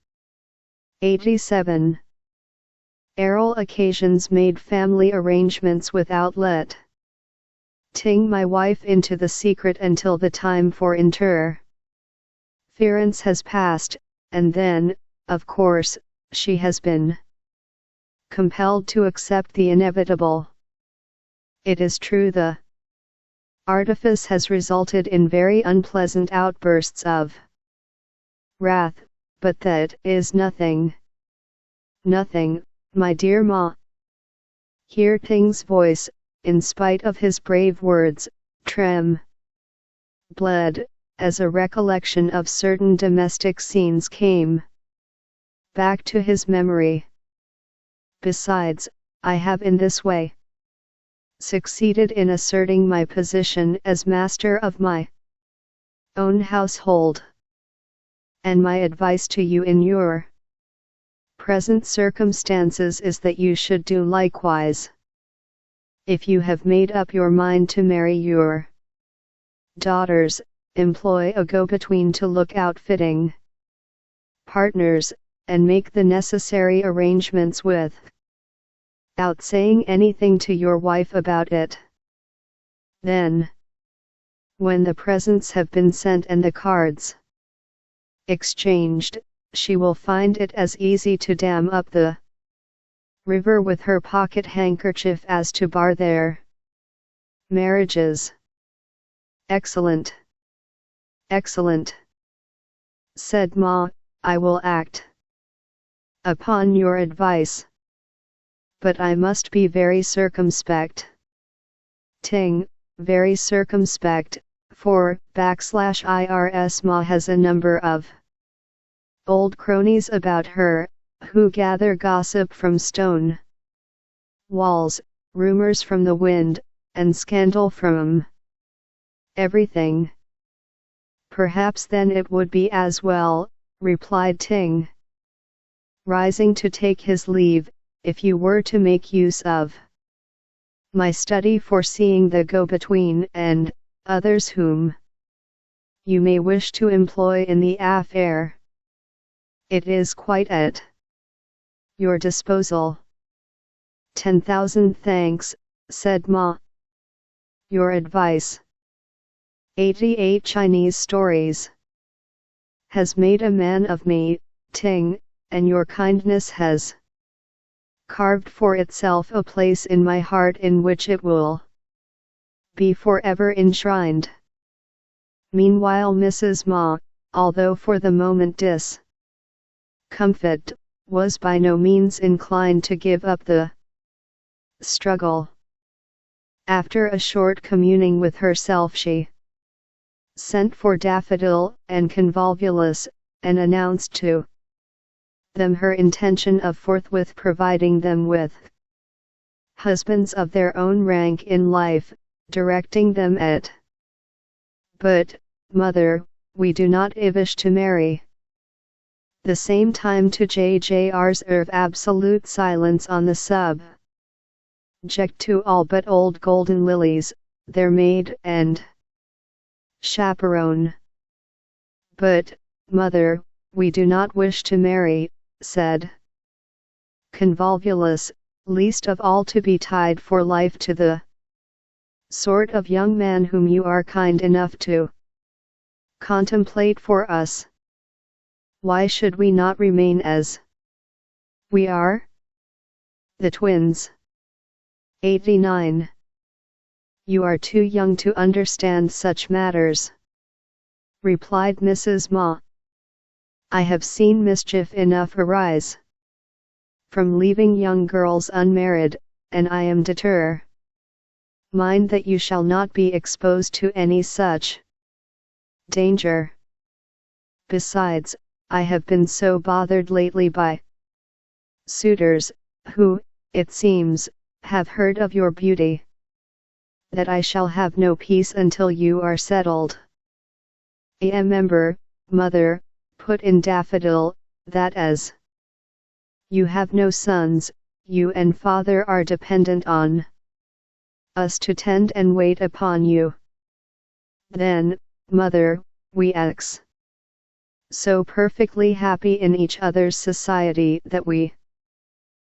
87. Errol occasions made family arrangements without let ting my wife into the secret until the time for interference has passed, and then, of course, she has been compelled to accept the inevitable. It is true the artifice has resulted in very unpleasant outbursts of wrath, but that is nothing. Nothing, my dear Ma. Here Ting's voice, in spite of his brave words, bled, as a recollection of certain domestic scenes came back to his memory. Besides, I have in this way succeeded in asserting my position as master of my own household. And my advice to you in your present circumstances is that you should do likewise. If you have made up your mind to marry your daughters, employ a go-between to look out fitting partners, and make the necessary arrangements without saying anything to your wife about it. Then, when the presents have been sent and the cards exchanged, she will find it as easy to dam up the river with her pocket handkerchief as to bar their marriages. Excellent. Excellent. Said Ma, I will act upon your advice. But I must be very circumspect. Ting, very circumspect, for /IRS Ma has a number of old cronies about her, who gather gossip from stone walls, rumors from the wind, and scandal from everything. Perhaps then it would be as well, replied Ting, rising to take his leave, if you were to make use of my study for seeing the go-between and others whom you may wish to employ in the affair. It is quite at your disposal. 10,000 thanks, said Ma. Your advice. 88 Chinese stories has made a man of me, Ting, and your kindness has carved for itself a place in my heart in which it will be forever enshrined. Meanwhile Mrs. Ma, although for the moment discomfited, was by no means inclined to give up the struggle. After a short communing with herself she sent for Daffodil and Convolvulus, and announced to them her intention of forthwith providing them with husbands of their own rank in life, directing them at But, mother, we do not wish to marry. The same time to JJR's of absolute silence on the subject to all but old golden lilies, their maid and chaperone. But, mother, we do not wish to marry, said Convolvulus, least of all to be tied for life to the sort of young man whom you are kind enough to contemplate for us. Why should we not remain as we are? The twins. 89. You are too young to understand such matters, replied Mrs. Ma. I have seen mischief enough arise from leaving young girls unmarried, and I am determined that you shall not be exposed to any such danger. Besides, I have been so bothered lately by suitors, who, it seems, have heard of your beauty, that I shall have no peace until you are settled. I remember, mother, put in Daffodil, that as you have no sons, you and father are dependent on us to tend and wait upon you. Then, mother, we ex so perfectly happy in each other's society that we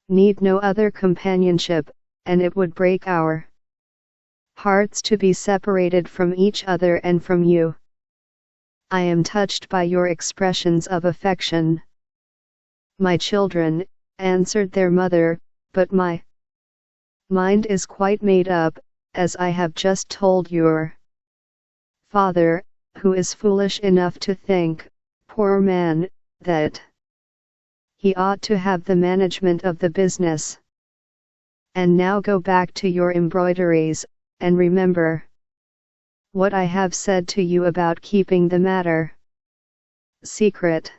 need no other companionship, and it would break our hearts to be separated from each other and from you. I am touched by your expressions of affection. My children, answered their mother, but my mind is quite made up, as I have just told your father, who is foolish enough to think, poor man, that he ought to have the management of the business. And now go back to your embroideries, and remember what I have said to you about keeping the matter secret.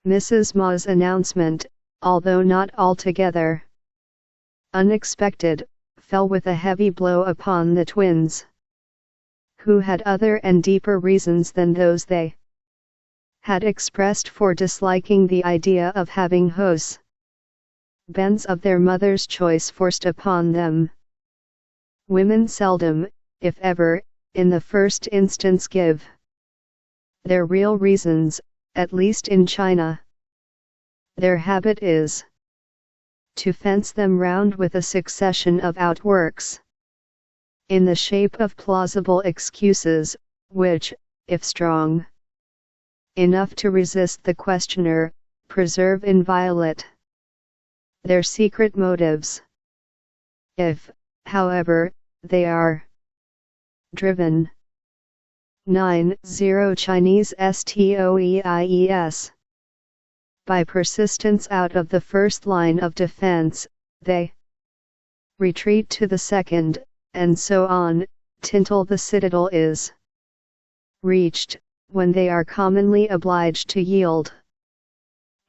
Mrs. Ma's announcement, although not altogether unexpected, fell with a heavy blow upon the twins, who had other and deeper reasons than those they had expressed for disliking the idea of having husbands of their mother's choice forced upon them. Women seldom, if ever, in the first instance give their real reasons, at least in China. Their habit is to fence them round with a succession of outworks, in the shape of plausible excuses, which, if strong enough to resist the questioner, preserve inviolate their secret motives. If, however, they are driven 9-0 Chinese STOEIES by persistence out of the first line of defense, they retreat to the second, and so on, till the citadel is reached, when they are commonly obliged to yield.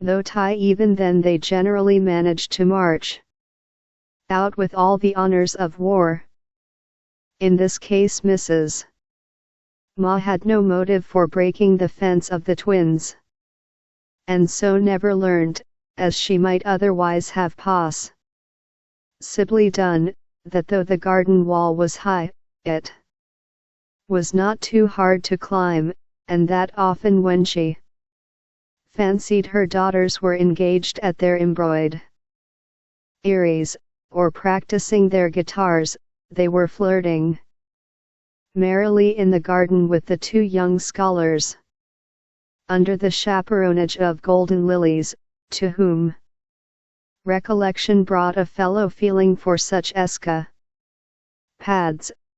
Though even then they generally manage to march out with all the honors of war. In this case Mrs. Ma had no motive for breaking the fence of the twins, and so never learned, as she might otherwise have possibly done, that though the garden wall was high, it was not too hard to climb, and that often when she fancied her daughters were engaged at their embroideries, or practicing their guitars, they were flirting merrily in the garden with the two young scholars, under the chaperonage of golden lilies, to whom recollection brought a fellow feeling for such escapades,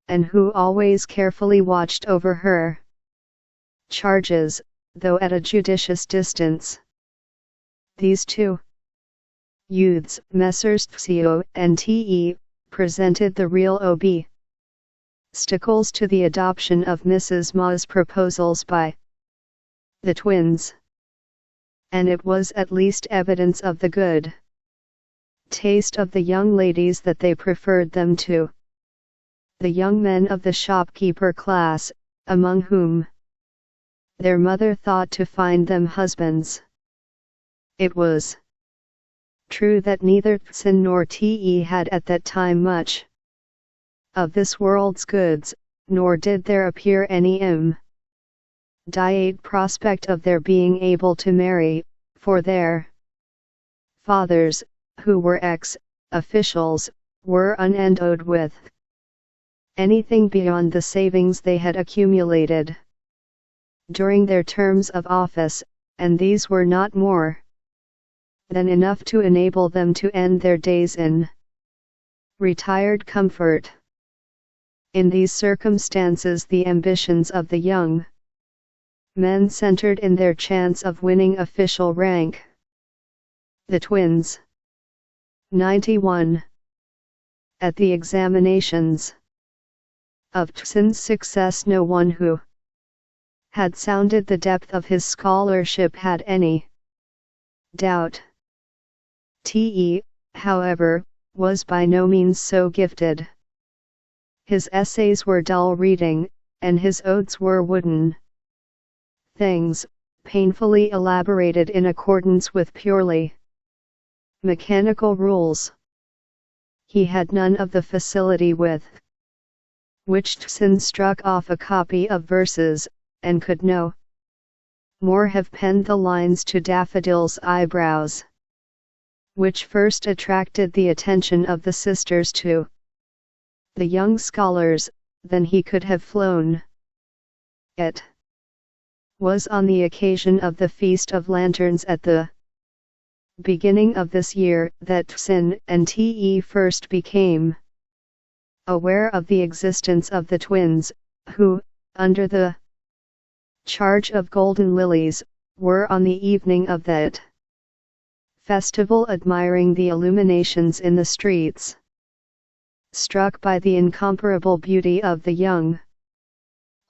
and who always carefully watched over her charges, though at a judicious distance. These two youths, Messrs. Tsio and Te, presented the real obstacles to the adoption of Mrs. Ma's proposals by the twins, and it was at least evidence of the good taste of the young ladies that they preferred them to the young men of the shopkeeper class, among whom their mother thought to find them husbands. It was true that neither Tsin nor Te had at that time much of this world's goods, nor did there appear any immediate prospect of their being able to marry, for their fathers, who were ex-officials, were unendowed with anything beyond the savings they had accumulated during their terms of office, and these were not more than enough to enable them to end their days in retired comfort. In these circumstances the ambitions of the young men centered in their chance of winning official rank. The twins. 91. At the examinations of Tsin's success, no one who had sounded the depth of his scholarship had any doubt. Te, however, was by no means so gifted. His essays were dull reading, and his odes were wooden things, painfully elaborated in accordance with purely mechanical rules. He had none of the facility with which Tsin struck off a copy of verses, and could no more have penned the lines to Daffodil's eyebrows, which first attracted the attention of the sisters to the young scholars, than he could have flown. It was on the occasion of the Feast of Lanterns at the beginning of this year that Tsin and Te first became aware of the existence of the twins, who, under the charge of golden lilies, were on the evening of that festival admiring the illuminations in the streets. Struck by the incomparable beauty of the young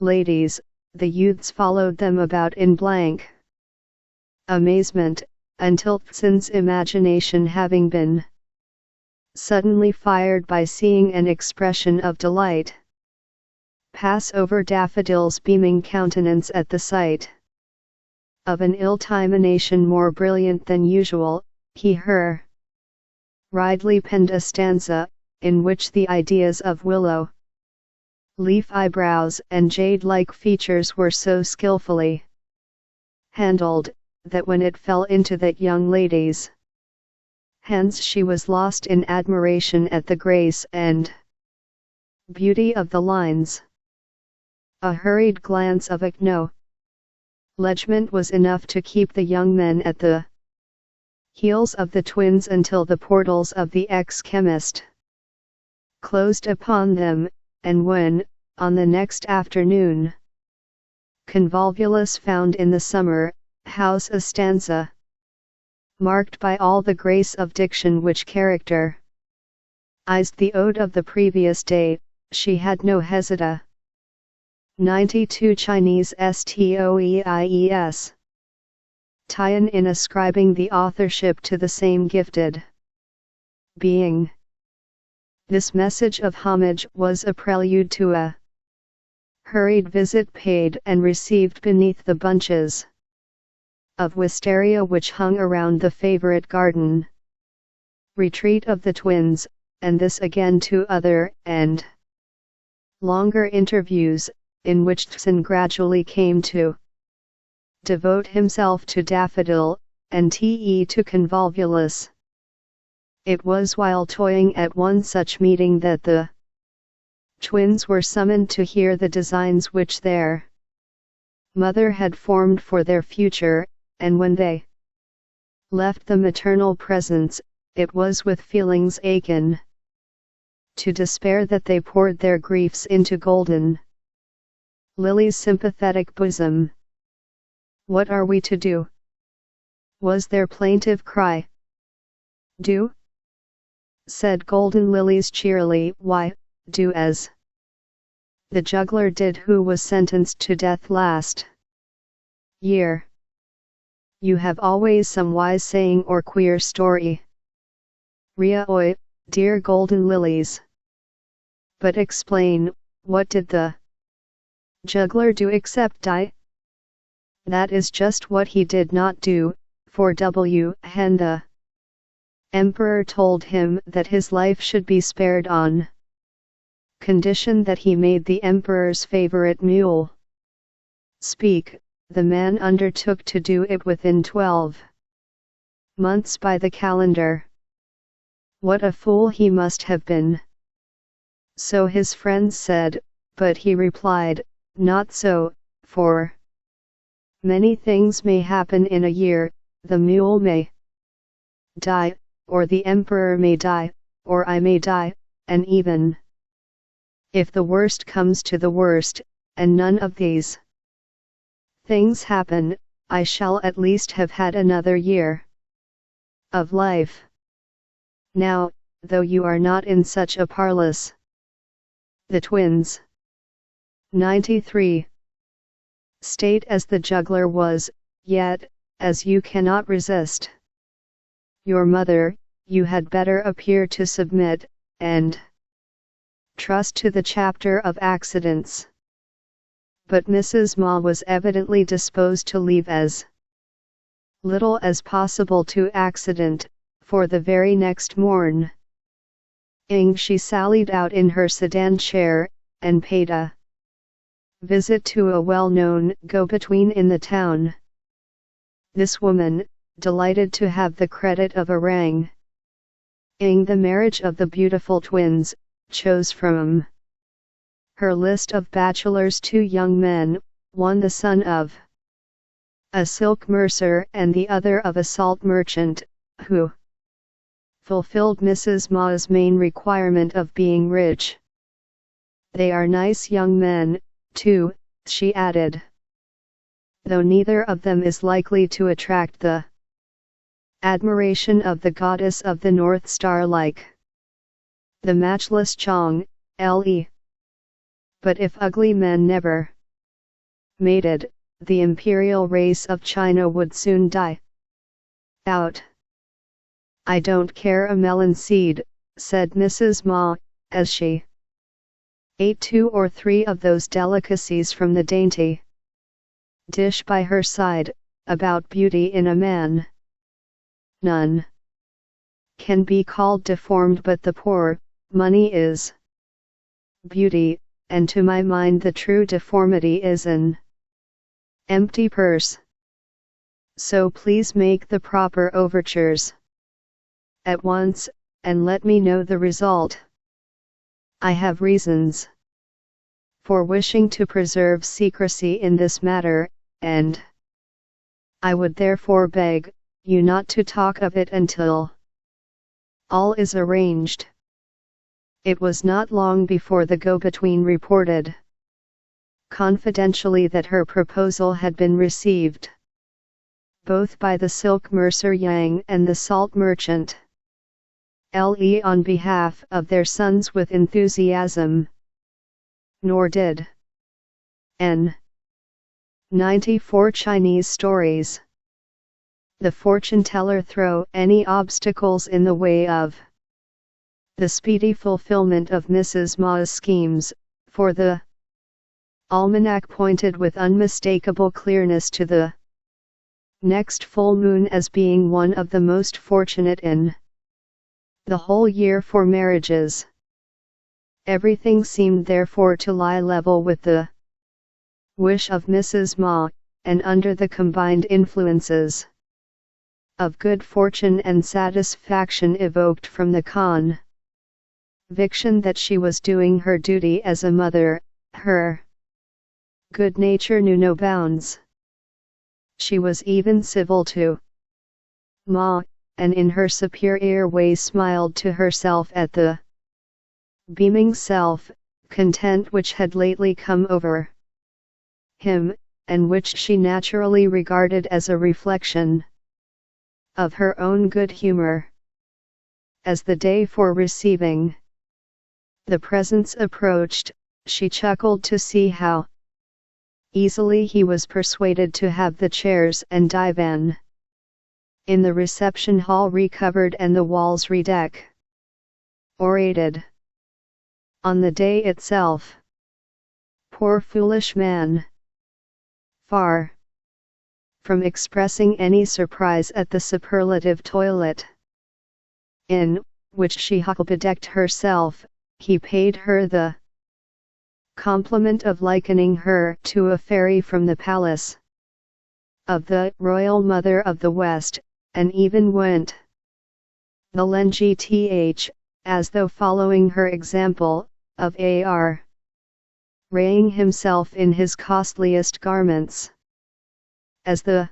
ladies, the youths followed them about in blank amazement, until Tsin's imagination having been suddenly fired by seeing an expression of delight pass over Daffodil's beaming countenance at the sight of an illumination more brilliant than usual, he hurriedly penned a stanza, in which the ideas of willow leaf eyebrows and jade-like features were so skillfully handled, that when it fell into that young lady's hands she was lost in admiration at the grace and beauty of the lines. A hurried glance of acknowledgment was enough to keep the young men at the heels of the twins until the portals of the ex-chemist closed upon them, and when, on the next afternoon, Convolvulus found in the summer house a stanza marked by all the grace of diction which characterized the ode of the previous day, she had no hesitation. 92 Chinese STOEIES. Tian in ascribing the authorship to the same gifted being. This message of homage was a prelude to a hurried visit paid and received beneath the bunches of wisteria which hung around the favorite garden retreat of the twins, and this again to other and longer interviews, in which Tsin gradually came to devote himself to Daffodil, and Te to Convolvulus. It was while toying at one such meeting that the twins were summoned to hear the designs which their mother had formed for their future, and when they left the maternal presence, it was with feelings akin to despair that they poured their griefs into golden Lily's sympathetic bosom. "What are we to do?" was their plaintive cry. "Do?" said Golden Lilies cheerily. "Why, do as the juggler did who was sentenced to death last year. You have always some wise saying or queer story. Ria oi, dear Golden Lilies. But explain, what did the juggler do except die?" "That is just what he did not do, for Hen the Emperor told him that his life should be spared on condition that he made the Emperor's favorite mule speak. The man undertook to do it within 12 months by the calendar. What a fool he must have been." So his friends said, but he replied, "Not so, for many things may happen in a year. The mule may die, or the emperor may die, or I may die, and even if the worst comes to the worst, and none of these things happen, I shall at least have had another year of life. Now, though you are not in such a parlous." The twins. 93. State as the juggler was, yet, as you cannot resist your mother, you had better appear to submit, and trust to the chapter of accidents. But Mrs. Ma was evidently disposed to leave as little as possible to accident, for the very next morn she sallied out in her sedan chair, and paid a visit to a well-known go-between in the town. This woman, delighted to have the credit of arranging the marriage of the beautiful twins, chose from her list of bachelors 2 young men, one the son of a silk mercer and the other of a salt merchant, who fulfilled Mrs. Ma's main requirement of being rich. They are nice young men, too, she added, though neither of them is likely to attract the admiration of the goddess of the North Star like the matchless Chong, Le. But if ugly men never mated, the imperial race of China would soon die out. I don't care a melon seed, said Mrs. Ma, as she ate 2 or 3 of those delicacies from the dainty dish by her side. About beauty in a man, none can be called deformed but the poor. Money is beauty, and to my mind the true deformity is an empty purse. So please make the proper overtures at once, and let me know the result. I have reasons for wishing to preserve secrecy in this matter, and I would therefore beg you not to talk of it until all is arranged. It was not long before the go-between reported confidentially that her proposal had been received both by the silk mercer Yang and the salt merchant Le on behalf of their sons with enthusiasm. Nor did n. 94 Chinese stories the fortune-teller throw any obstacles in the way of the speedy fulfillment of Mrs. Ma's schemes, for the almanac pointed with unmistakable clearness to the next full moon as being one of the most fortunate in the whole year for marriages. Everything seemed therefore to lie level with the wish of Mrs. Ma, and under the combined influences of good fortune and satisfaction evoked from the conviction that she was doing her duty as a mother, her good nature knew no bounds. She was even civil to Ma, and in her superior way smiled to herself at the beaming self-content which had lately come over him, and which she naturally regarded as a reflection of her own good humor. As the day for receiving the presents approached, she chuckled to see how easily he was persuaded to have the chairs and divan in the reception hall recovered and the walls redecorated on the day itself. Poor foolish man! Far from expressing any surprise at the superlative toilet in which she hucklebedecked herself, he paid her the compliment of likening her to a fairy from the palace of the royal mother of the West, and even went the length, as though following her example, of arraying himself in his costliest garments. As the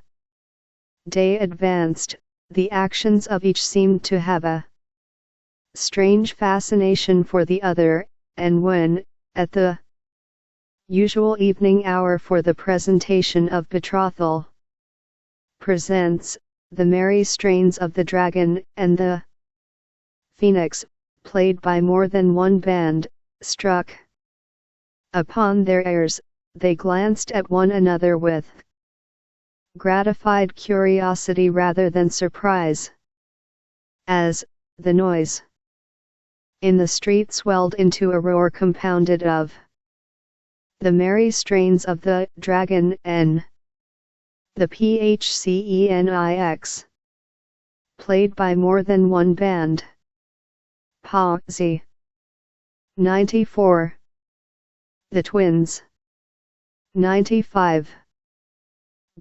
day advanced, the actions of each seemed to have a strange fascination for the other, and when, at the usual evening hour for the presentation of betrothal presents, the merry strains of the Dragon and the Phoenix, played by more than one band, struck upon their ears, they glanced at one another with gratified curiosity rather than surprise. As the noise in the street swelled into a roar compounded of the merry strains of the Dragon and the Phcenix, played by more than one band. Pa Z. 94. The twins. 95.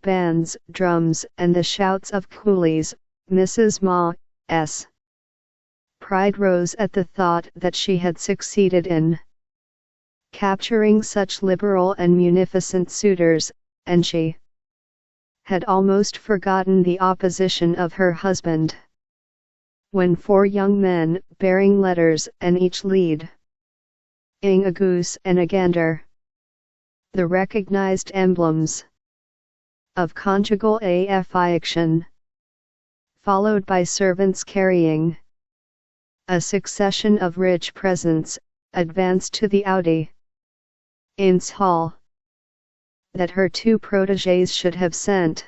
Bands, drums, and the shouts of coolies. Mrs. Ma's pride rose at the thought that she had succeeded in capturing such liberal and munificent suitors, and she had almost forgotten the opposition of her husband. When 4 young men, bearing letters, and each leading a goose and a gander, the recognized emblems of conjugal affection, followed by servants carrying a succession of rich presents, advanced to the audience hall, that her 2 protégés should have sent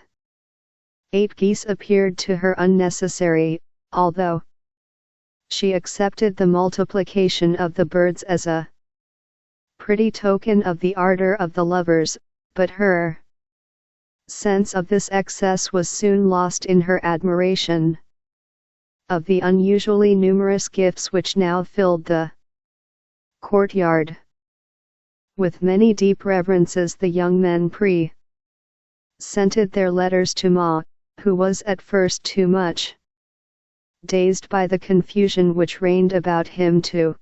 8 geese appeared to her unnecessary, although she accepted the multiplication of the birds as a pretty token of the ardor of the lovers, but her sense of this excess was soon lost in her admiration of the unusually numerous gifts which now filled the courtyard. With many deep reverences the young men presented their letters to Ma, who was at first too much dazed by the confusion which reigned about him to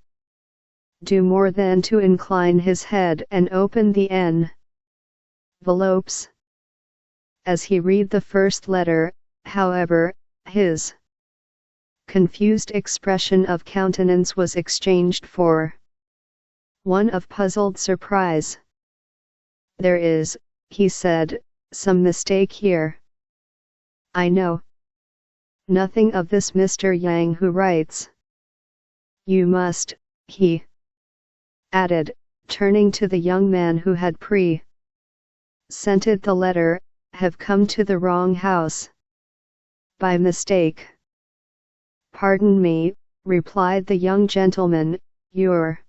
do more than to incline his head and open the envelopes. As he read the first letter, however, his confused expression of countenance was exchanged for one of puzzled surprise. "There is," he said, "some mistake here. I know nothing of this Mr. Yang who writes. You must," he added, turning to the young man who had presented the letter, "have come to the wrong house by mistake." "Pardon me," replied the young gentleman, "your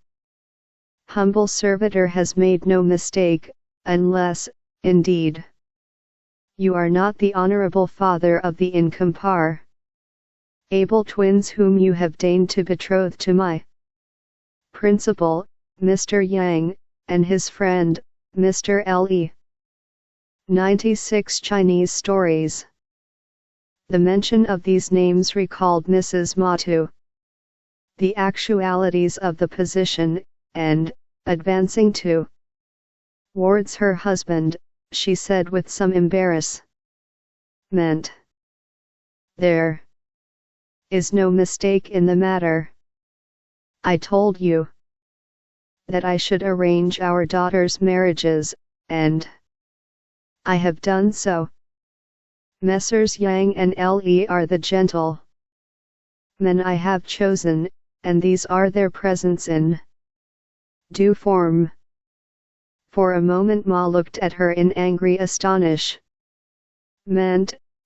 humble servitor has made no mistake, unless, indeed, you are not the honorable father of the incomparable twins whom you have deigned to betroth to my principal, Mr. Yang, and his friend, Mr. Le. 96 Chinese stories." The mention of these names recalled Mrs. Ma to the actualities of the position, and, advancing towards her husband, she said with some embarrassment, "There is no mistake in the matter. I told you that I should arrange our daughters' marriages, and I have done so. Messrs. Yang and Le are the gentlemen I have chosen, and these are their presents in due form." For a moment Ma looked at her in angry astonishment,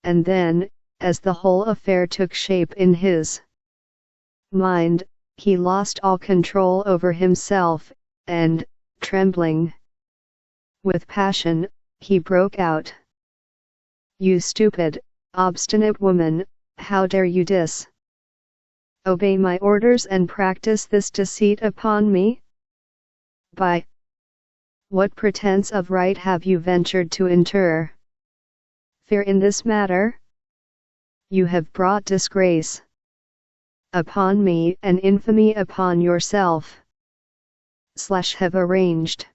and then, as the whole affair took shape in his mind, he lost all control over himself, and, trembling with passion, he broke out, "You stupid, obstinate woman, how dare you disobey my orders and practice this deceit upon me? By what pretense of right have you ventured to interfere in this matter? You have brought disgrace upon me and infamy upon yourself. Have arranged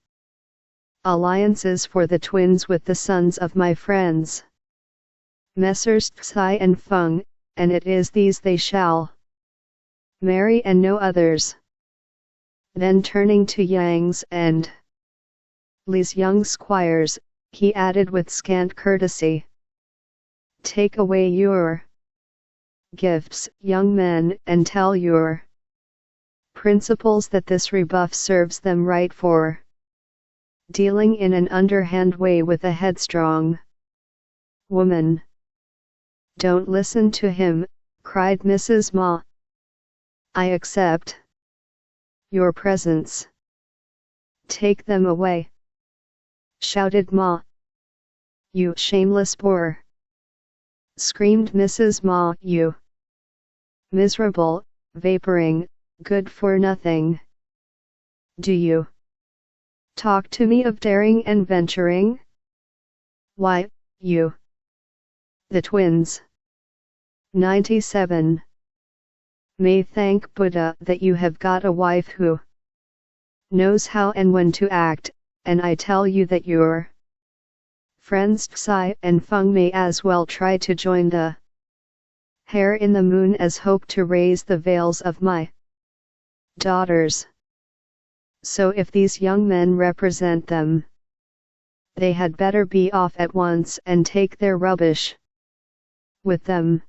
alliances for the twins with the sons of my friends, Messrs. Tsai and Feng, and it is these they shall marry and no others." Then turning to Yang's and Li's young squires, he added with scant courtesy, "Take away your gifts, young men, and tell your principals that this rebuff serves them right for dealing in an underhand way with a headstrong woman." "Don't listen to him," cried Mrs. Ma. "I accept your presents. Take them away," shouted Ma. "You shameless boor!" screamed Mrs. Ma. "You miserable, vaporing, good-for-nothing! Do you Talk to me of daring and venturing? Why, you. The twins. 97. May thank Buddha that you have got a wife who knows how and when to act, and I tell you that your friends Tsai and Feng may as well try to join the hare in the moon as hope to raise the veils of my daughters. So if these young men represent them, they had better be off at once and take their rubbish with them.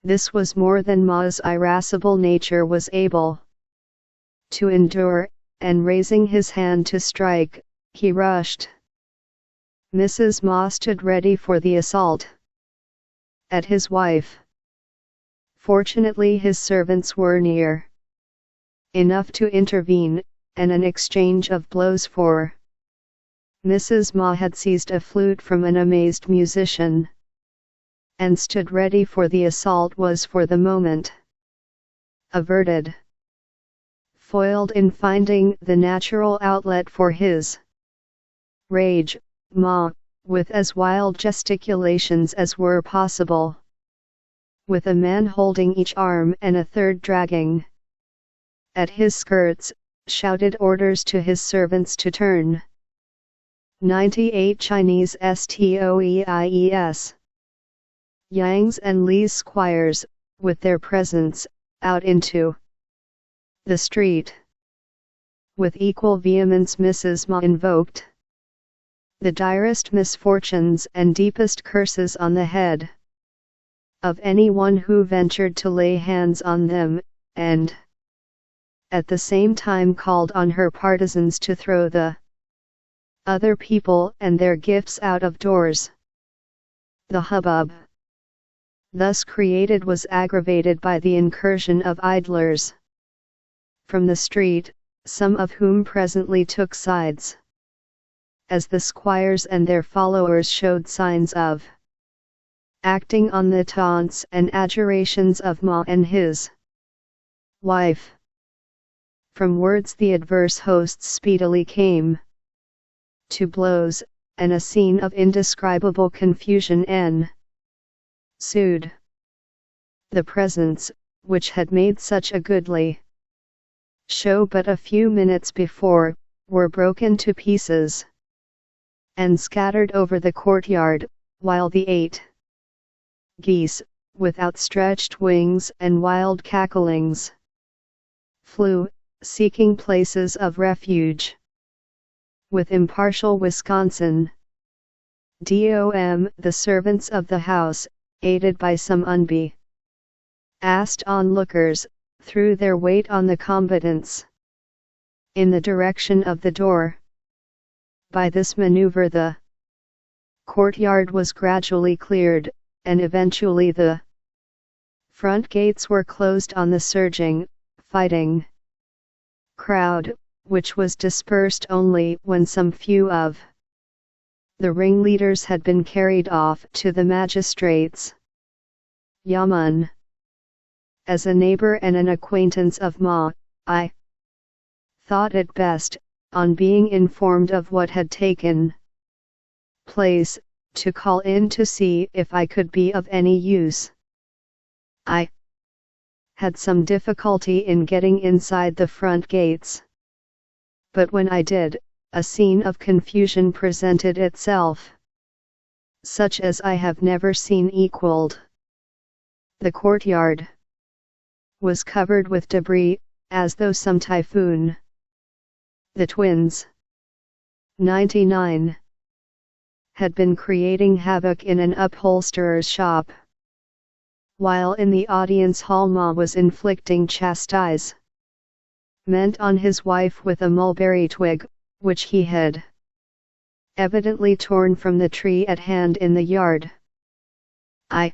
This was more than Ma's irascible nature was able to endure, and raising his hand to strike, he rushed. Mrs. Ma stood ready for the assault at his wife. Fortunately his servants were near enough to intervene, and an exchange of blows for Mrs. Ma had seized a flute from an amazed musician, and stood ready for the assault was for the moment averted. Foiled in finding the natural outlet for his rage, Ma, with as wild gesticulations as were possible, with a man holding each arm and a third dragging at his skirts, shouted orders to his servants to turn 98 Chinese STOEIES. Yang's and Li's squires, with their presents, out into the street. With equal vehemence Mrs. Ma invoked the direst misfortunes and deepest curses on the head of anyone who ventured to lay hands on them, and at the same time called on her partisans to throw the other people and their gifts out of doors. The hubbub thus created was aggravated by the incursion of idlers from the street, some of whom presently took sides, as the squires and their followers showed signs of acting on the taunts and adjurations of Ma and his wife. From words the adverse hosts speedily came to blows, and a scene of indescribable confusion ensued. The presents, which had made such a goodly show but a few minutes before, were broken to pieces and scattered over the courtyard, while the 8 geese, with outstretched wings and wild cacklings, flew, seeking places of refuge. With impartial Wisconsin DOM, the servants of the house, aided by some asked onlookers, threw their weight on the combatants in the direction of the door. By this maneuver the courtyard was gradually cleared, and eventually the front gates were closed on the surging, fighting crowd, which was dispersed only when some few of the ringleaders had been carried off to the magistrates' yamen. As a neighbor and an acquaintance of Ma, I thought it best, on being informed of what had taken place, to call in to see if I could be of any use. I had some difficulty in getting inside the front gates, but when I did, a scene of confusion presented itself, such as I have never seen equaled. The courtyard was covered with debris, as though some typhoon. The twins, 99, had been creating havoc in an upholsterer's shop, while in the audience hall Ma was inflicting chastisement on his wife with a mulberry twig, which he had evidently torn from the tree at hand in the yard. I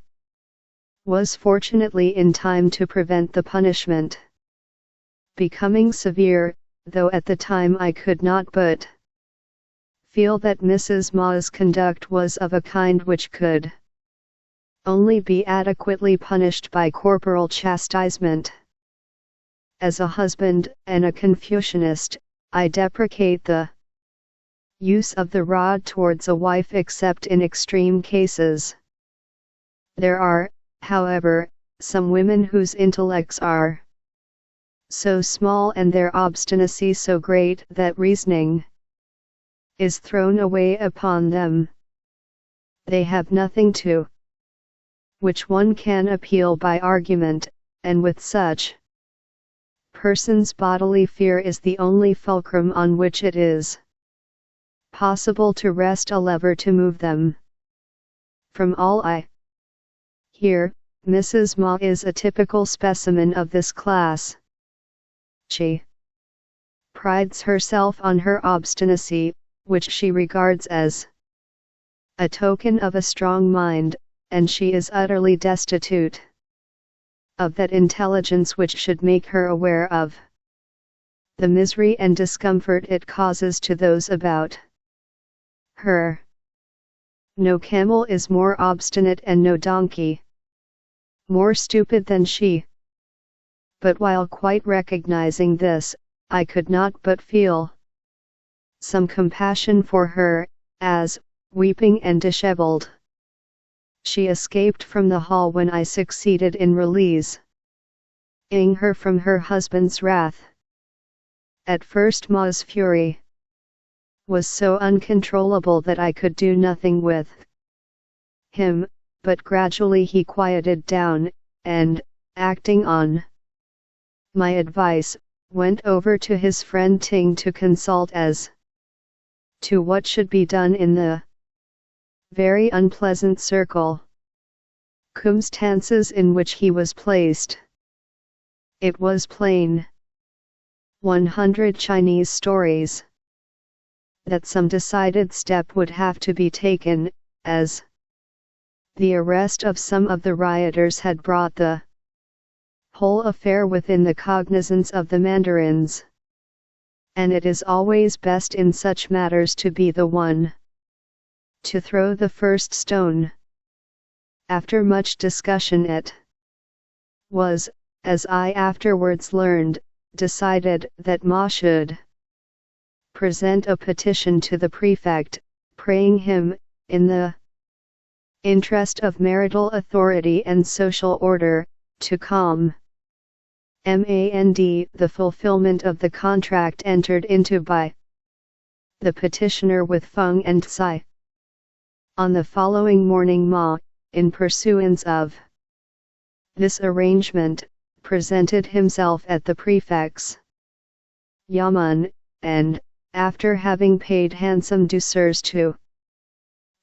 was fortunately in time to prevent the punishment becoming severe, though at the time I could not but feel that Mrs. Ma's conduct was of a kind which could only be adequately punished by corporal chastisement. As a husband and a Confucianist, I deprecate the use of the rod towards a wife except in extreme cases. There are, however, some women whose intellects are so small and their obstinacy so great that reasoning is thrown away upon them. They have nothing to which one can appeal by argument, and with such persons bodily fear is the only fulcrum on which it is possible to rest a lever to move them. From all I hear, Mrs. Ma is a typical specimen of this class. She prides herself on her obstinacy, which she regards as a token of a strong mind, and she is utterly destitute of that intelligence which should make her aware of the misery and discomfort it causes to those about her. No camel is more obstinate and no donkey more stupid than she. But while quite recognizing this, I could not but feel some compassion for her, as, weeping and disheveled, she escaped from the hall when I succeeded in releasing her from her husband's wrath. At first Ma's fury was so uncontrollable that I could do nothing with him, but gradually he quieted down, and, acting on my advice, went over to his friend Ting to consult as to what should be done in the very unpleasant circumstances in which he was placed. It was plain 100 Chinese stories that some decided step would have to be taken, as the arrest of some of the rioters had brought the whole affair within the cognizance of the mandarins, and it is always best in such matters to be the one to throw the first stone. After much discussion it was, as I afterwards learned, decided that Ma should present a petition to the prefect, praying him, in the interest of marital authority and social order, to command the fulfillment of the contract entered into by the petitioner with Feng and Tsai. On the following morning Ma, in pursuance of this arrangement, presented himself at the prefect's yamen, and, after having paid handsome douceurs to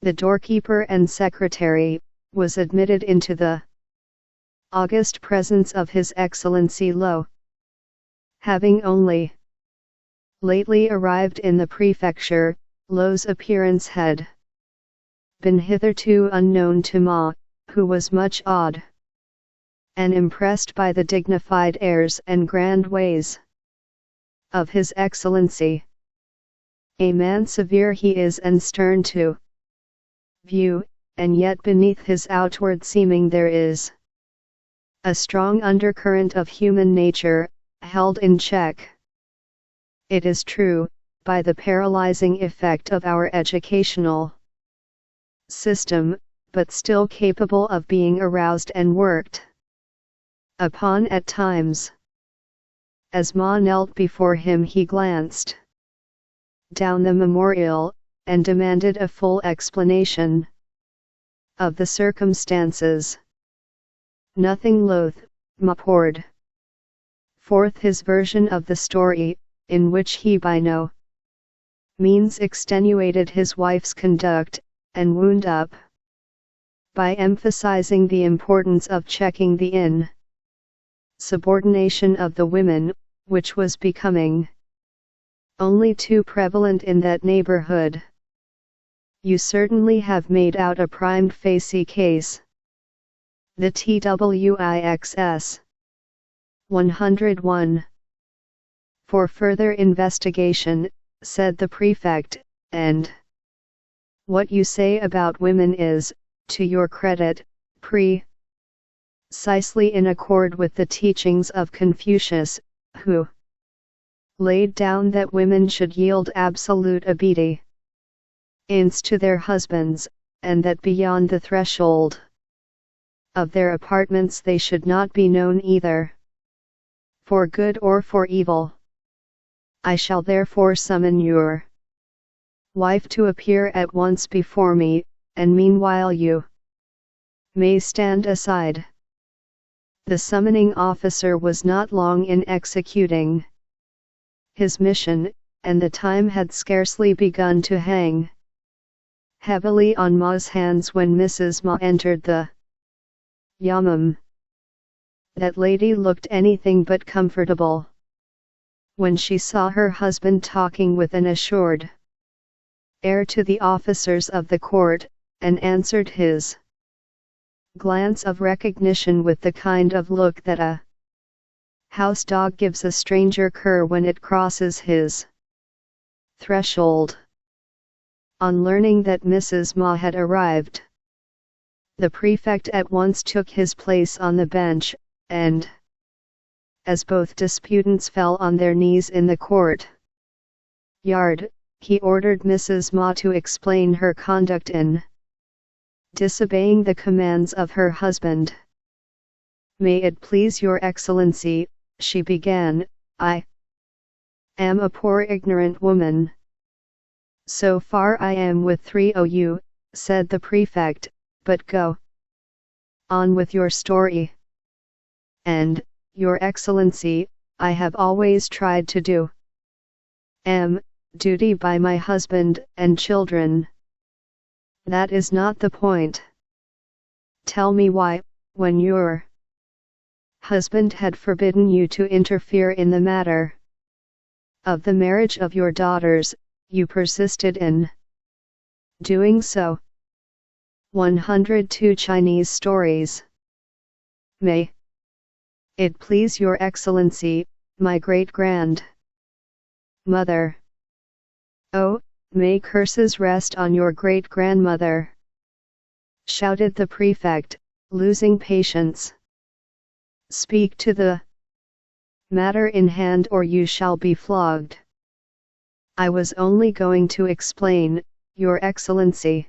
the doorkeeper and secretary, was admitted into the august presence of His Excellency Lo. Having only lately arrived in the prefecture, Lo's appearance had been hitherto unknown to Ma, who was much awed and impressed by the dignified airs and grand ways of His Excellency. A man severe he is and stern to view, and yet beneath his outward seeming there is a strong undercurrent of human nature, held in check, it is true, by the paralyzing effect of our educational system, but still capable of being aroused and worked upon at times. As Ma knelt before him he glanced down the memorial, and demanded a full explanation of the circumstances. Nothing loath, Ma poured forth his version of the story, in which he by no means extenuated his wife's conduct, and wound up by emphasizing the importance of checking the insubordination of the women, which was becoming only too prevalent in that neighborhood. You certainly have made out a prime facie case. The TWIXS 101. For further investigation, said the prefect, and what you say about women is, to your credit, precisely in accord with the teachings of Confucius, who laid down that women should yield absolute obedience to their husbands, and that beyond the threshold of their apartments they should not be known either for good or for evil. I shall therefore summon your wife to appear at once before me, and meanwhile you may stand aside. The summoning officer was not long in executing his mission, and the time had scarcely begun to hang heavily on Ma's hands when Mrs. Ma entered the yamam. That lady looked anything but comfortable when she saw her husband talking with an assured air to the officers of the court, and answered his glance of recognition with the kind of look that a house dog gives a stranger cur when it crosses his threshold. On learning that Mrs. Ma had arrived, the prefect at once took his place on the bench, and, as both disputants fell on their knees in the court yard, he ordered Mrs. Ma to explain her conduct in disobeying the commands of her husband. May it please your excellency, she began, I am a poor ignorant woman. So far I am with 3OU, said the prefect, but go on with your story. And, your excellency, I have always tried to do duty by my husband and children. That is not the point. Tell me why, when your husband had forbidden you to interfere in the matter of the marriage of your daughters, you persisted in doing so. 102 Chinese stories. May it please your excellency, my great-grand mother. Oh, may curses rest on your great-grandmother, shouted the prefect, losing patience. Speak to the matter in hand or you shall be flogged. I was only going to explain, your excellency.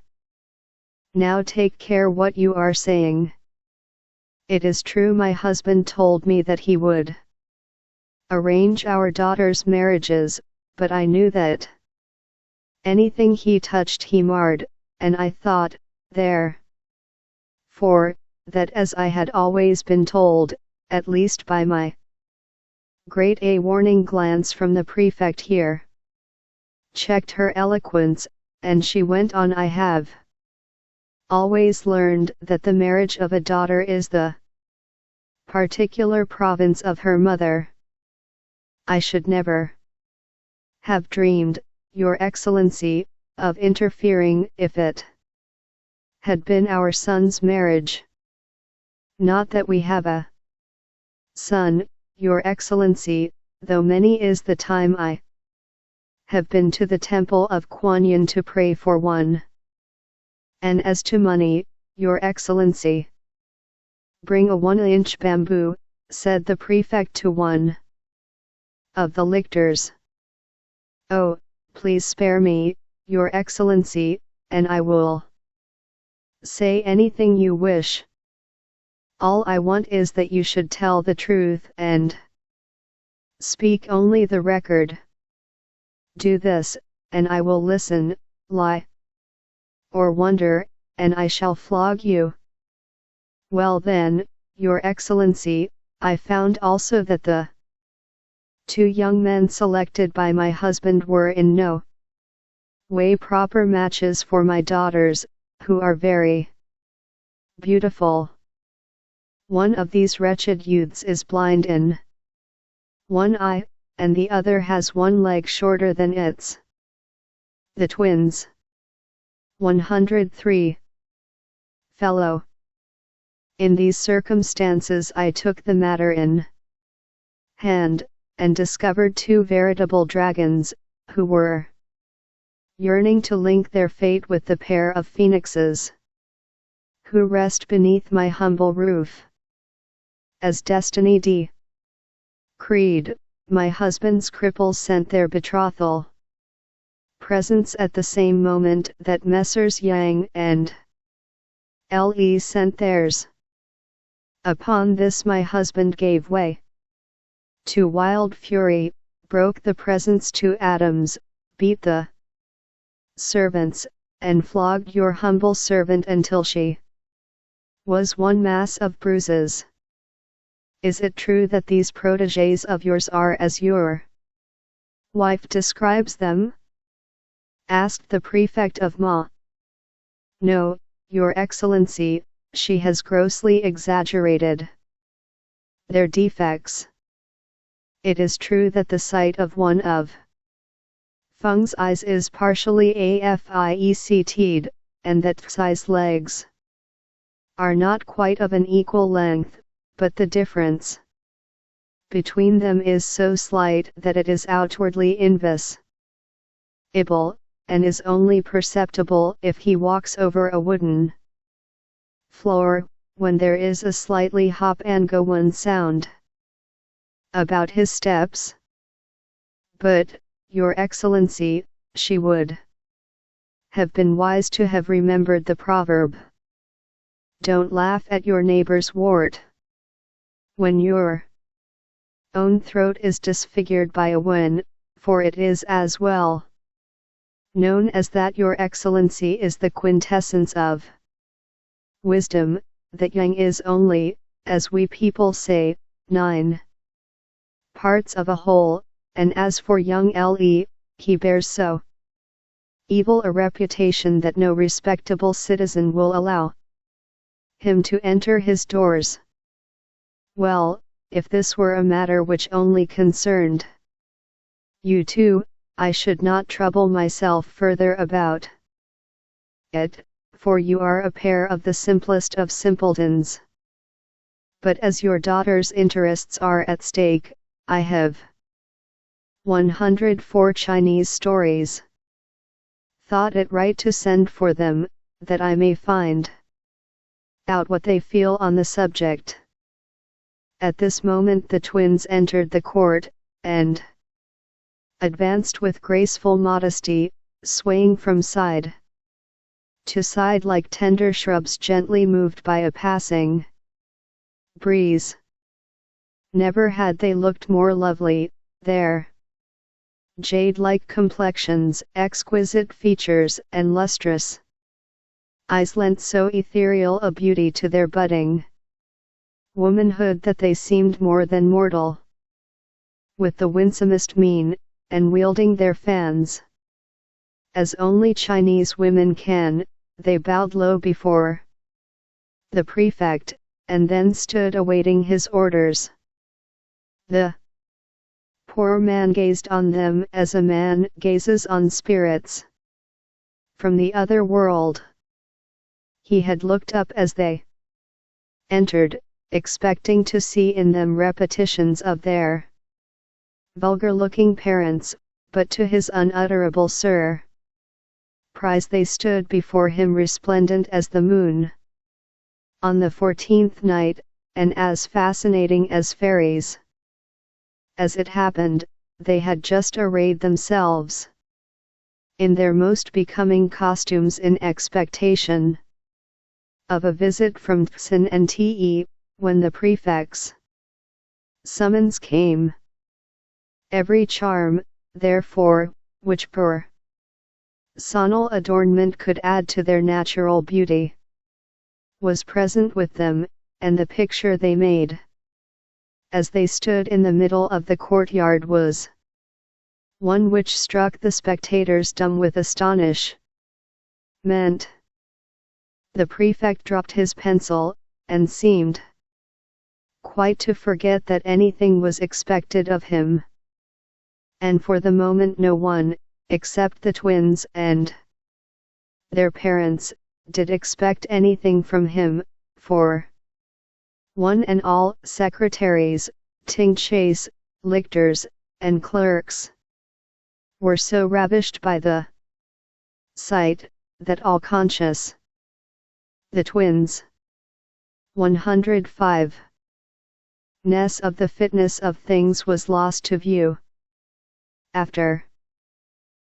Now take care what you are saying. It is true my husband told me that he would arrange our daughters' marriages, but I knew that anything he touched he marred, and I thought, that as I had always been told, at least by my a warning glance from the prefect here checked her eloquence, and she went on, I have always learned that the marriage of a daughter is the particular province of her mother. I should never have dreamed, your excellency, of interfering if it had been our son's marriage. Not that we have a son, your excellency, though many is the time I have been to the temple of Kuan Yin to pray for one. And as to money, your excellency, bring a 1-inch bamboo, said the prefect to one of the lictors. Oh, please spare me, your excellency, and I will say anything you wish. All I want is that you should tell the truth and speak only the record. Do this, and I will listen, lie or wonder, and I shall flog you. Well then, your excellency, I found also that the 2 young men selected by my husband were in no way proper matches for my daughters, who are very beautiful. One of these wretched youths is blind in one eye, and the other has one leg shorter than its. The twins. 103. Fellow. In these circumstances I took the matter in hand, and discovered 2 veritable dragons, who were yearning to link their fate with the pair of phoenixes who rest beneath my humble roof. As destiny decreed, my husband's cripples sent their betrothal presents at the same moment that Messrs. Yang and Le sent theirs. Upon this my husband gave way to wild fury, broke the presents to atoms, beat the servants, and flogged your humble servant until she was one mass of bruises. Is it true that these protégés of yours are as your wife describes them? Asked the prefect of Ma. No, Your Excellency, she has grossly exaggerated their defects. It is true that the sight of one of Feng's eyes is partially affected, and that Tsai's legs are not quite of an equal length, but the difference between them is so slight that it is outwardly invisible, and is only perceptible if he walks over a wooden floor, when there is a slightly hop and go one sound about his steps. But, Your Excellency, she would have been wise to have remembered the proverb, "Don't laugh at your neighbor's wart when your own throat is disfigured by a wen, for it is as well known as that Your Excellency is the quintessence of wisdom, that Yang is only, as we people say, 9 parts of a whole, and as for young Le, he bears so evil a reputation that no respectable citizen will allow him to enter his doors." Well, if this were a matter which only concerned you two, I should not trouble myself further about it, for you are a pair of the simplest of simpletons. But as your daughter's interests are at stake, I have 104 Chinese stories thought it right to send for them, that I may find out what they feel on the subject. At this moment the twins entered the court, and advanced with graceful modesty, swaying from side to side like tender shrubs gently moved by a passing breeze. Never had they looked more lovely, their jade-like complexions, exquisite features, and lustrous eyes lent so ethereal a beauty to their budding womanhood that they seemed more than mortal. With the winsomest mien, and wielding their fans as only Chinese women can, they bowed low before the prefect, and then stood awaiting his orders. The poor man gazed on them as a man gazes on spirits from the other world. He had looked up as they entered, expecting to see in them repetitions of their vulgar-looking parents, but to his unutterable surprise they stood before him resplendent as the moon on the 14th night, and as fascinating as fairies. As it happened, they had just arrayed themselves in their most becoming costumes in expectation of a visit from Tsin and Te, when the prefect's summons came. Every charm, therefore, which personal adornment could add to their natural beauty, was present with them, and the picture they made as they stood in the middle of the courtyard was one which struck the spectators dumb with astonishment. The prefect dropped his pencil, and seemed quite to forget that anything was expected of him. And for the moment no one, except the twins and their parents, did expect anything from him, for one and all, secretaries, tinctures, lictors, and clerks, were so ravished by the sight, that all conscious the twins 105 ness of the fitness of things was lost to view. After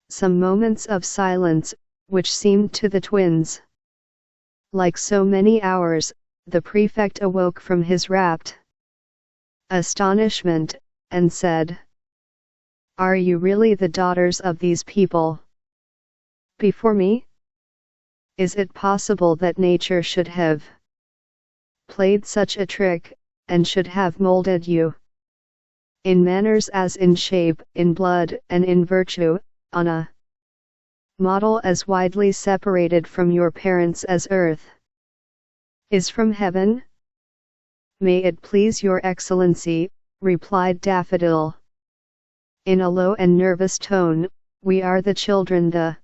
some moments of silence, which seemed to the twins like so many hours, the prefect awoke from his rapt astonishment, and said, "Are you really the daughters of these people before me? Is it possible that nature should have played such a trick, and should have molded you in manners as in shape, in blood, and in virtue, on a model as widely separated from your parents as earth is from heaven?" "May it please your excellency," replied Daffodil, in a low and nervous tone, "we are the children, the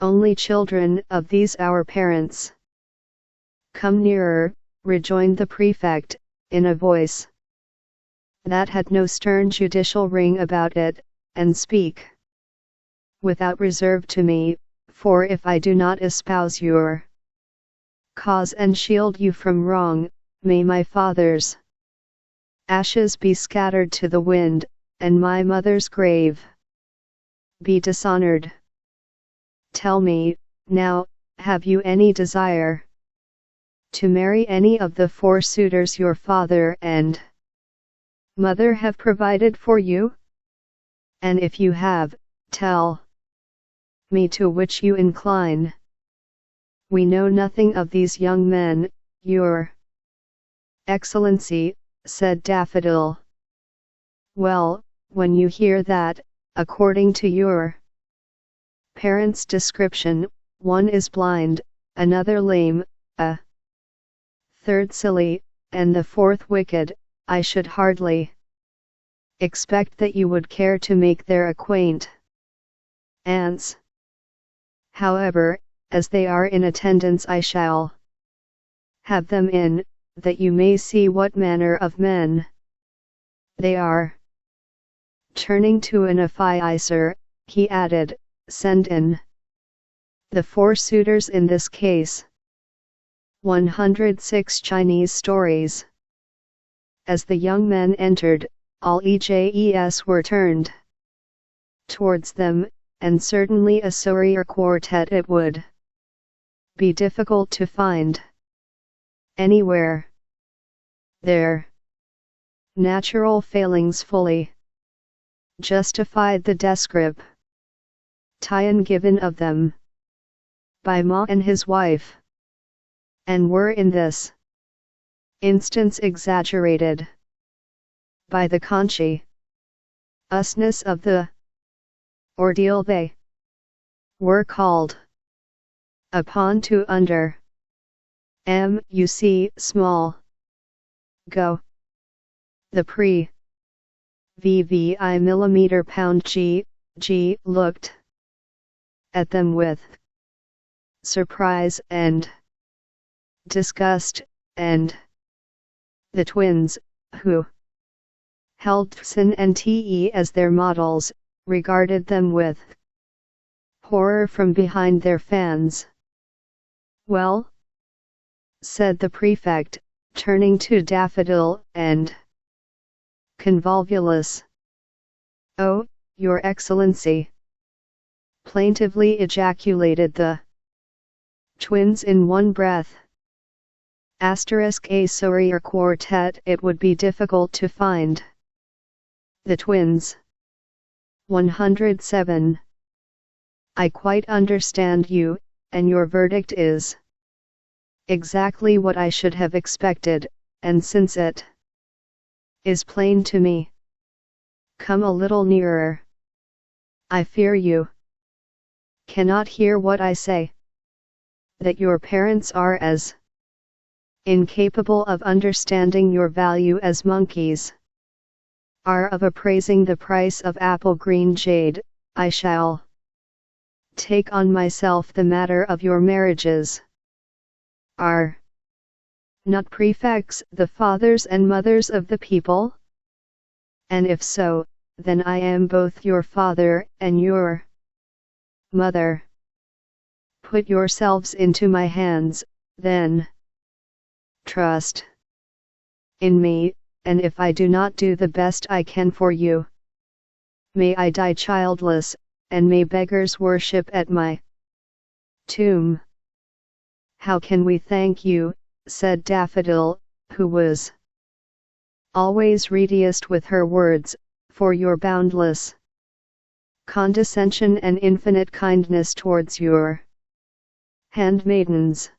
only children of these our parents." "Come nearer," rejoined the prefect, in a voice that had no stern judicial ring about it, "and speak without reserve to me, for if I do not espouse your cause and shield you from wrong, may my father's ashes be scattered to the wind, and my mother's grave be dishonored. Tell me, now, have you any desire to marry any of the 4 suitors your father and mother have provided for you? And if you have, tell me to which you incline. We know nothing of these young men, your excellency," said Daffodil. "Well, when you hear that, according to your parents' description, one is blind, another lame, a third silly, and the 4th wicked, I should hardly expect that you would care to make their acquaintance. However, as they are in attendance, I shall have them in, that you may see what manner of men they are." Turning to an officer, he added, "Send in the 4 suitors in this case." 106 Chinese Stories. As the young men entered, all EJES were turned towards them, and certainly a sorrier quartet it would be difficult to find anywhere. Their natural failings fully justified the description given of them by Ma and his wife, and were in this instance exaggerated by the consciousness of the ordeal they were called upon to undergo. The pre-VVI millimeter pound G looked at them with surprise and disgust, and the twins, who held Tsin and Te as their models, regarded them with horror from behind their fans. "Well?" said the prefect, turning to Daffodil and Convolvulus. "Oh, your excellency!" plaintively ejaculated the twins in one breath. *A sorrier quartet it would be difficult to find. The twins. 107. I quite understand you, and your verdict is exactly what I should have expected, and since it is plain to me, come a little nearer. I fear you cannot hear what I say, that your parents are as incapable of understanding your value as monkeys are of appraising the price of apple green jade. I shall take on myself the matter of your marriages. Are not prefects the fathers and mothers of the people? And if so, then I am both your father and your mother. Put yourselves into my hands, then. Trust in me, and if I do not do the best I can for you, may I die childless, and may beggars worship at my tomb." "How can we thank you," said Daffodil, who was always readiest with her words, "for your boundless condescension and infinite kindness towards your handmaidens.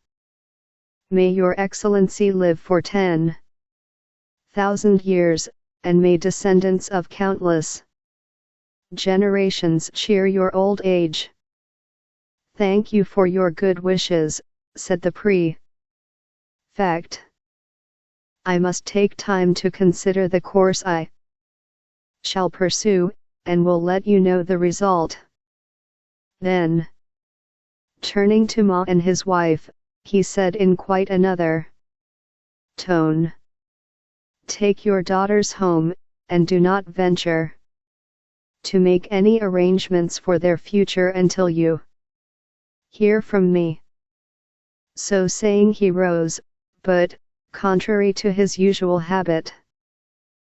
May your excellency live for 10,000 years, and may descendants of countless generations cheer your old age." "Thank you for your good wishes," said the prefect. "I must take time to consider the course I shall pursue, and will let you know the result." Then, turning to Ma and his wife, he said in quite another tone, "Take your daughters home, and do not venture to make any arrangements for their future until you hear from me." So saying he rose, but, contrary to his usual habit,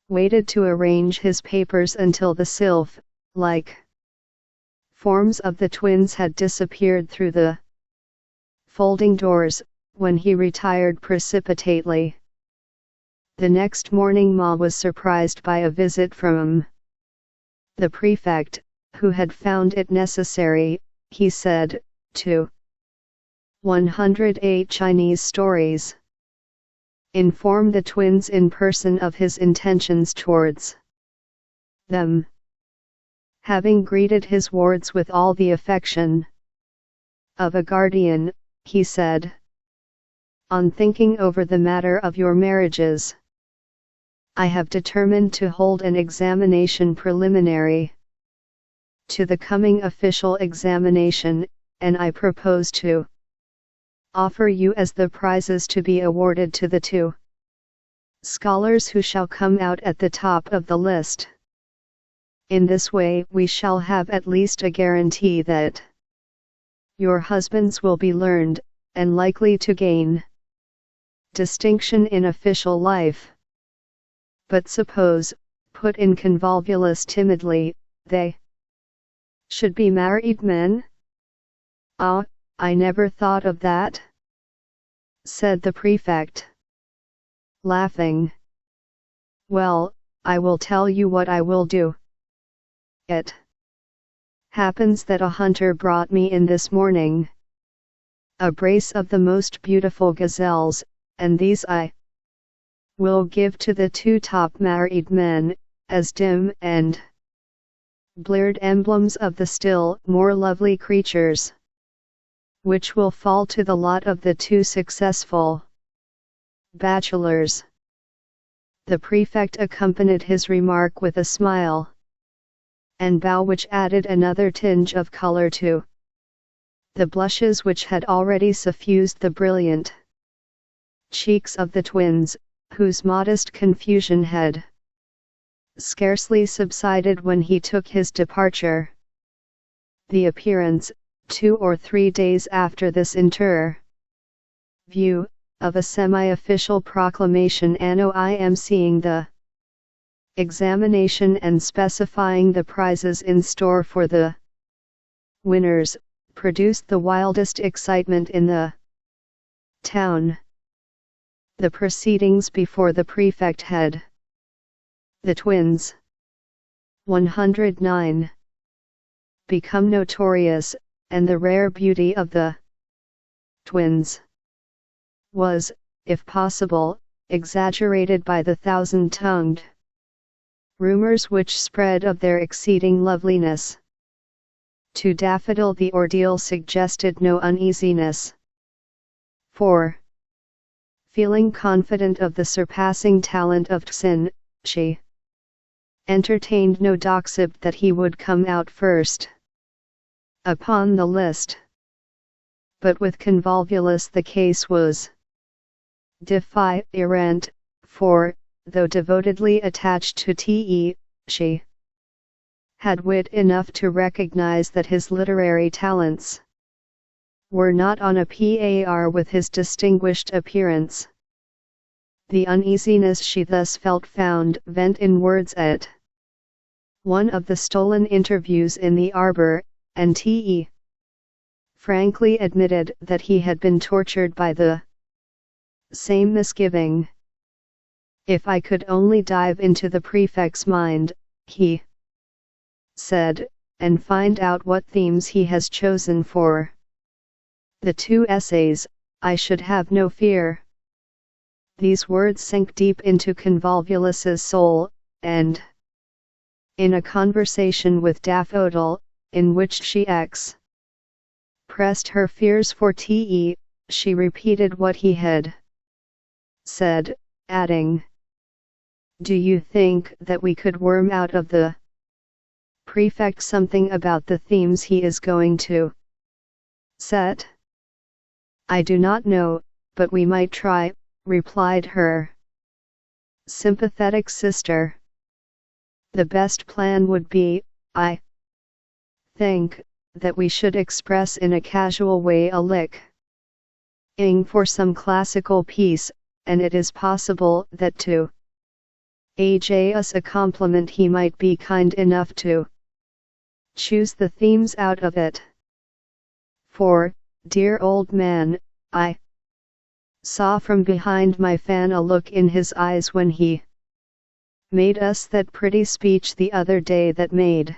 waited to arrange his papers until the sylph-like forms of the twins had disappeared through the folding doors, when he retired precipitately. The next morning Ma was surprised by a visit from the prefect, who had found it necessary, he said, to 108 Chinese stories inform the twins in person of his intentions towards them. Having greeted his wards with all the affection of a guardian, he said, "On thinking over the matter of your marriages, I have determined to hold an examination preliminary to the coming official examination, and I propose to offer you as the prizes to be awarded to the 2 scholars who shall come out at the top of the list. In this way we shall have at least a guarantee that your husbands will be learned, and likely to gain distinction in official life. But suppose," put in Convolvulus timidly, "they should be married men?" "Ah, I never thought of that," said the prefect, laughing. "Well, I will tell you what I will do. It happens that a hunter brought me in this morning a brace of the most beautiful gazelles, and these I will give to the 2 top married men, as dim and bleared emblems of the still more lovely creatures which will fall to the lot of the 2 successful bachelors." The prefect accompanied his remark with a smile and bow which added another tinge of color to the blushes which had already suffused the brilliant cheeks of the twins, whose modest confusion had scarcely subsided when he took his departure. The appearance, 2 or 3 days after this interview, of a semi-official proclamation announcing the examination and specifying the prizes in store for the winners, produced the wildest excitement in the town. The proceedings before the prefect had the twins 109 become notorious, and the rare beauty of the twins was, if possible, exaggerated by the 1,000-tongued rumors which spread of their exceeding loveliness. To Daffodil the ordeal suggested no uneasiness, for, feeling confident of the surpassing talent of Tsin, she entertained no doxip that he would come out first upon the list. But with Convolvulus the case was different, for, though devotedly attached to Te, she had wit enough to recognize that his literary talents were not on a par with his distinguished appearance. The uneasiness she thus felt found vent in words at one of the stolen interviews in the arbor, and T.E. frankly admitted that he had been tortured by the same misgiving. "If I could only dive into the prefect's mind," he said, "and find out what themes he has chosen for the 2 essays, I should have no fear." These words sank deep into Convolvulus's soul, and in a conversation with Daffodil, in which she expressed her fears for T.E., she repeated what he had said, adding, "Do you think that we could worm out of the prefect something about the themes he is going to set?" "I do not know, but we might try," replied her sympathetic sister. "The best plan would be, I think, that we should express in a casual way a liking for some classical piece, and it is possible that to pay us a compliment he might be kind enough to choose the themes out of it. For, dear old man, I saw from behind my fan a look in his eyes when he made us that pretty speech the other day that made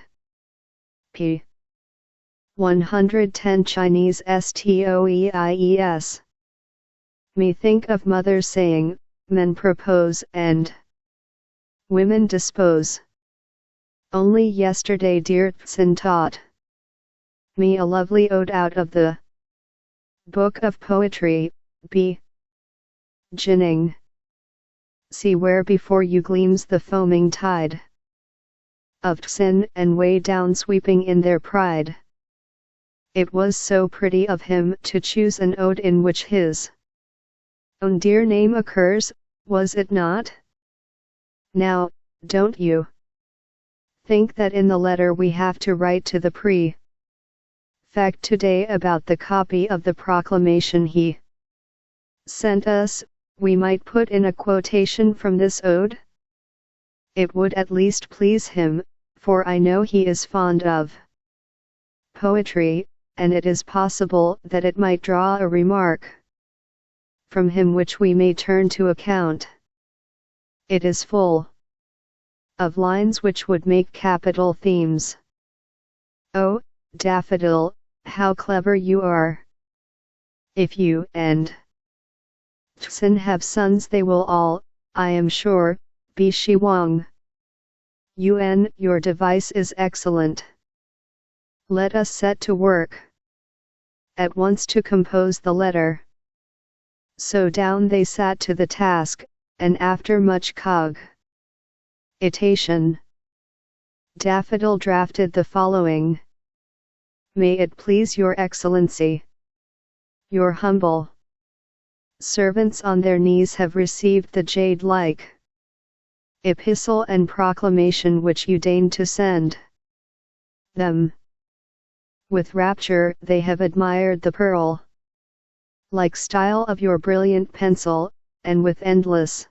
p. 110 Chinese stoies me think of mothers saying, 'Men propose and women dispose.' Only yesterday dear Tsin taught me a lovely ode out of the book of poetry, beginning, 'See where before you gleams the foaming tide of Tsin, and way down sweeping in their pride.' It was so pretty of him to choose an ode in which his own dear name occurs, was it not? Now, don't you think that in the letter we have to write to the prefect today about the copy of the proclamation he sent us, we might put in a quotation from this ode? It would at least please him, for I know he is fond of poetry, and it is possible that it might draw a remark from him which we may turn to account. It is full of lines which would make capital themes." "Oh, Daffodil, how clever you are! If you and Tsin have sons they will all, I am sure, be Shiwang. Your device is excellent. Let us set to work at once to compose the letter." So down they sat to the task, and after much cogitation, Daffodil drafted the following: "May it please your Excellency, your humble servants on their knees have received the jade-like epistle and proclamation which you deign to send them. With rapture they have admired the pearl-like style of your brilliant pencil, and with endless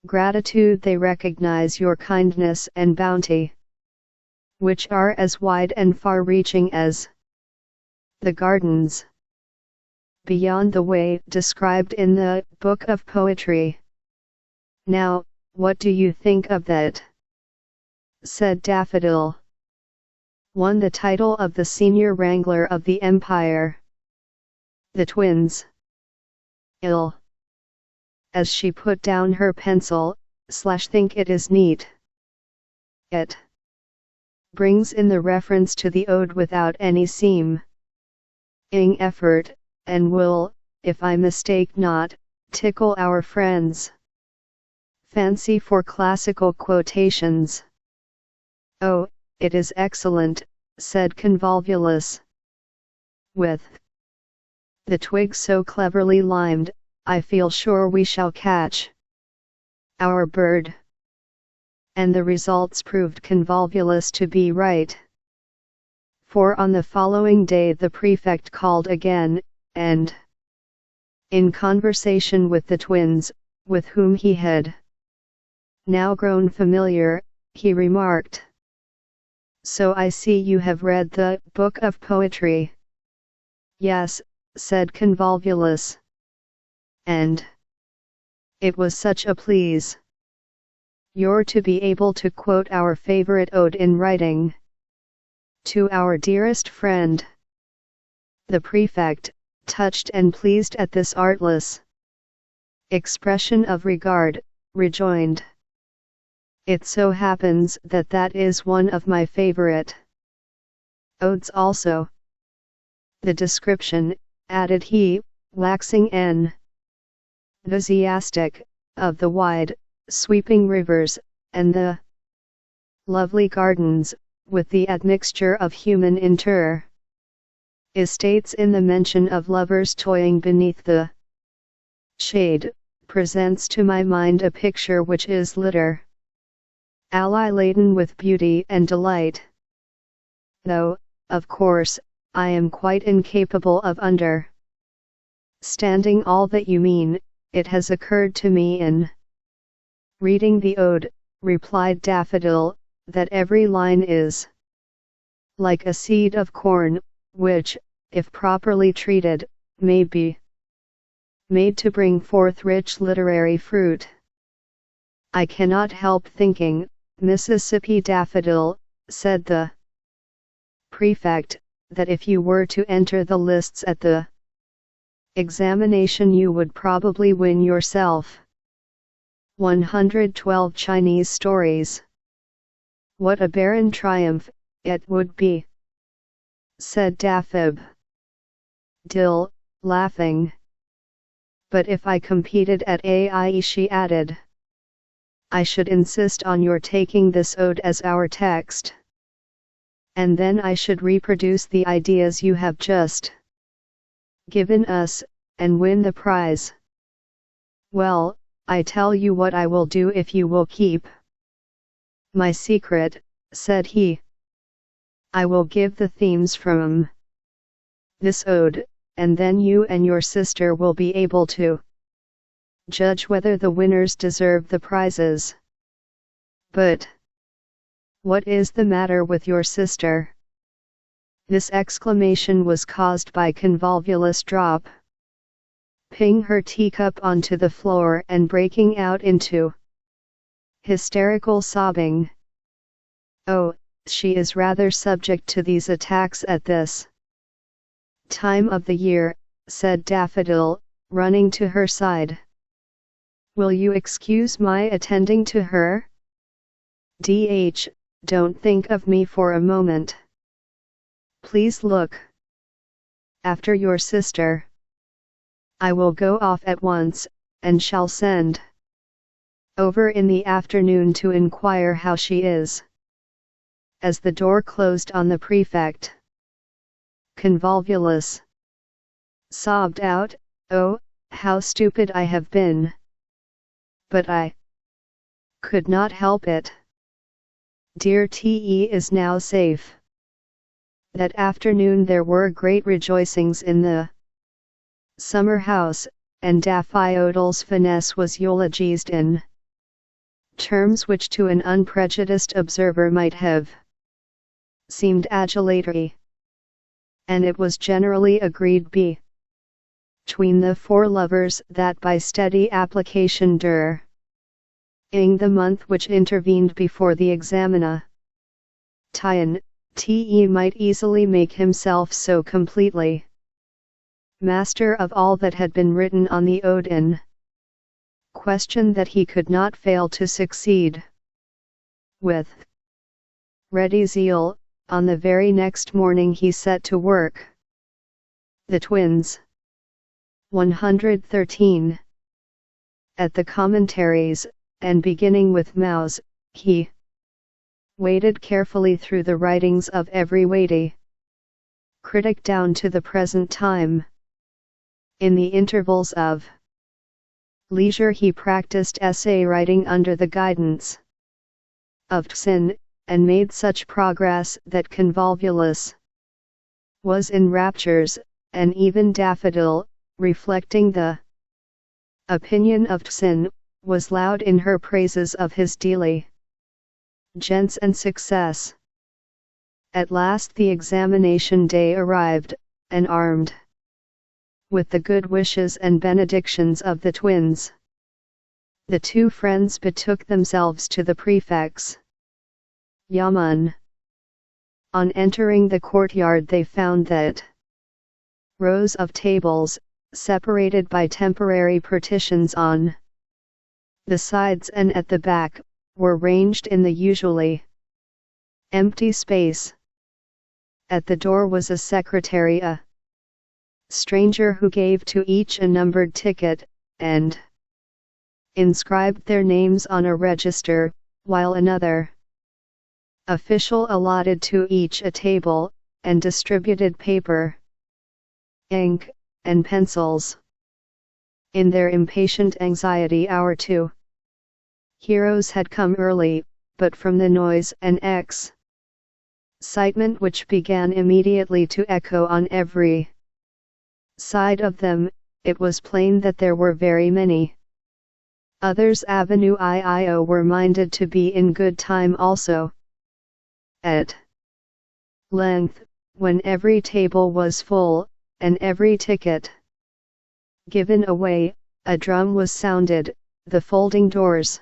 gratitude they recognize your kindness and bounty, which are as wide and far-reaching as the gardens beyond the way described in the book of poetry. Now, what do you think of that?" said Daffodil. "Won the title of the senior wrangler of the empire." The twins, ill as she put down her pencil, think it is neat. It brings in the reference to the ode without any seeming effort, and will, if I mistake not, tickle our friends' fancy for classical quotations. "Oh, it is excellent," said Convolvulus. "With the twig so cleverly limed, I feel sure we shall catch our bird." And the results proved Convolvulus to be right. For on the following day the prefect called again, and, in conversation with the twins, with whom he had now grown familiar, he remarked, "So I see you have read the book of poetry." "Yes," said Convolvulus. "And it was such a please. You're to be able to quote our favorite ode in writing. To our dearest friend." The prefect, touched and pleased at this artless expression of regard, rejoined, "It so happens that that is one of my favorite odes also." The description, added he, waxing enthusiastic, of the wide, sweeping rivers, and the lovely gardens, with the admixture of human estates in the mention of lovers toying beneath the shade, presents to my mind a picture which is literally laden with beauty and delight. Though, of course, I am quite incapable of understanding all that you mean, it has occurred to me in reading the ode," replied Daffodil, "that every line is like a seed of corn, which, if properly treated, may be made to bring forth rich literary fruit." "I cannot help thinking, Mississippi Daffodil," said the prefect, "that if you were to enter the lists at the examination you would probably win yourself 112 Chinese stories." "What a barren triumph it would be," said Daffodil, laughing. "But if I competed at AIE," she added, "I should insist on your taking this ode as our text. And then I should reproduce the ideas you have just given us, and win the prize." "Well, I tell you what I will do if you will keep my secret," said he. "I will give the themes from this ode, and then you and your sister will be able to judge whether the winners deserve the prizes." "But what is the matter with your sister?" This exclamation was caused by Convolvulus dropping her teacup onto the floor and breaking out into hysterical sobbing. "Oh, she is rather subject to these attacks at this time of the year," said Daffodil, running to her side. "Will you excuse my attending to her? Don't think of me for a moment. Please look after your sister. I will go off at once, and shall send over in the afternoon to inquire how she is." As the door closed on the prefect, Convolvulus sobbed out, "Oh, how stupid I have been! But I could not help it. Dear Te is now safe." That afternoon there were great rejoicings in the summer house, and Daffodil's finesse was eulogized in terms which to an unprejudiced observer might have seemed adulatory. And it was generally agreed between the four lovers that by steady application during the month which intervened before the examina Te might easily make himself so completely master of all that had been written on the ode in question that he could not fail to succeed. With ready zeal, on the very next morning he set to work. The twins. 113. At the commentaries, and beginning with Mao's, he waded carefully through the writings of every weighty critic down to the present time. In the intervals of leisure he practiced essay writing under the guidance of Tsin, and made such progress that Convolvulus was in raptures, and even Daffodil, reflecting the Opinion of Tsin was loud in her praises of his diligence and success. At last the examination day arrived, and armed with the good wishes and benedictions of the twins, the two friends betook themselves to the prefect's yamen. On entering the courtyard they found that rows of tables, separated by temporary partitions on the sides and at the back, were ranged in the usually empty space. At the door was a secretary, a stranger, who gave to each a numbered ticket, and inscribed their names on a register, while another official allotted to each a table, and distributed paper, ink, and pencils. In their impatient anxiety our two heroes had come early, but from the noise and excitement which began immediately to echo on every side of them, it was plain that there were very many others Avenue IIO were minded to be in good time also. At length, when every table was full, and every ticket given away, a drum was sounded, the folding doors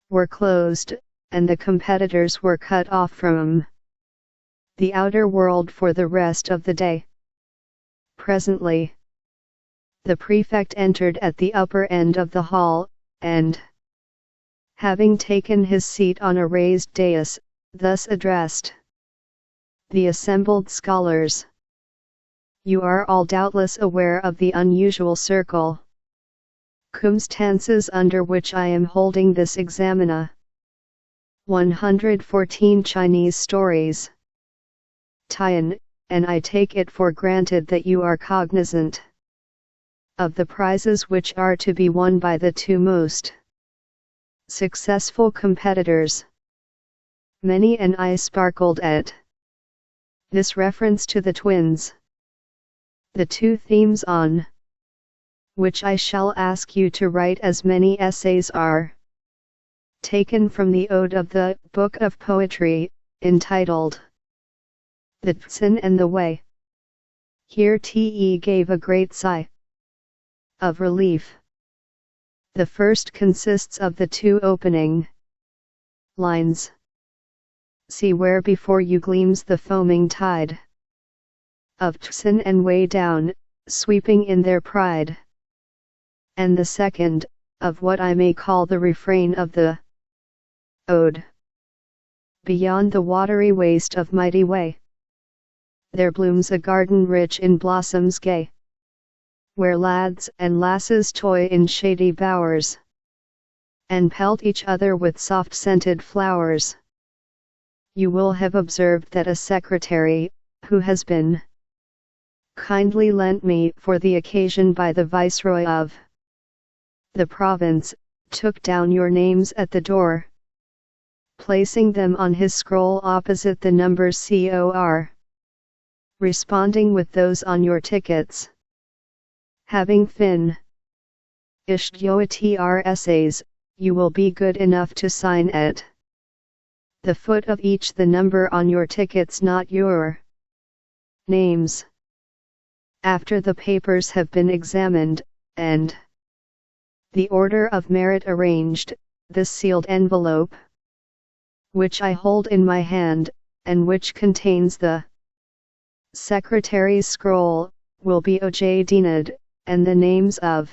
were closed, and the competitors were cut off from the outer world for the rest of the day. Presently, the prefect entered at the upper end of the hall, and, having taken his seat on a raised dais, thus addressed the assembled scholars. You are all doubtless aware of the unusual circumstances under which I am holding this examina. 114 Chinese stories. Tian, and I take it for granted that you are cognizant of the prizes which are to be won by the two most successful competitors. Many an eye sparkled at this reference to the twins. The two themes on which I shall ask you to write as many essays are taken from the ode of the Book of Poetry, entitled The Tsin and the Way. Here Te gave a great sigh of relief. The first consists of the two opening lines. See where before you gleams the foaming tide of Tsin and way down, sweeping in their pride. And the second, of what I may call the refrain of the ode. Beyond the watery waste of mighty way, there blooms a garden rich in blossoms gay, where lads and lasses toy in shady bowers, and pelt each other with soft-scented flowers. You will have observed that a secretary, who has been kindly lent me for the occasion by the Viceroy of the province, took down your names at the door, placing them on his scroll opposite the numbers COR, responding with those on your tickets. Having finished your essays, you will be good enough to sign at the foot of each the number on your tickets, not your names. After the papers have been examined, and the order of merit arranged, this sealed envelope, which I hold in my hand, and which contains the secretary's scroll, will be ojadined, and the names of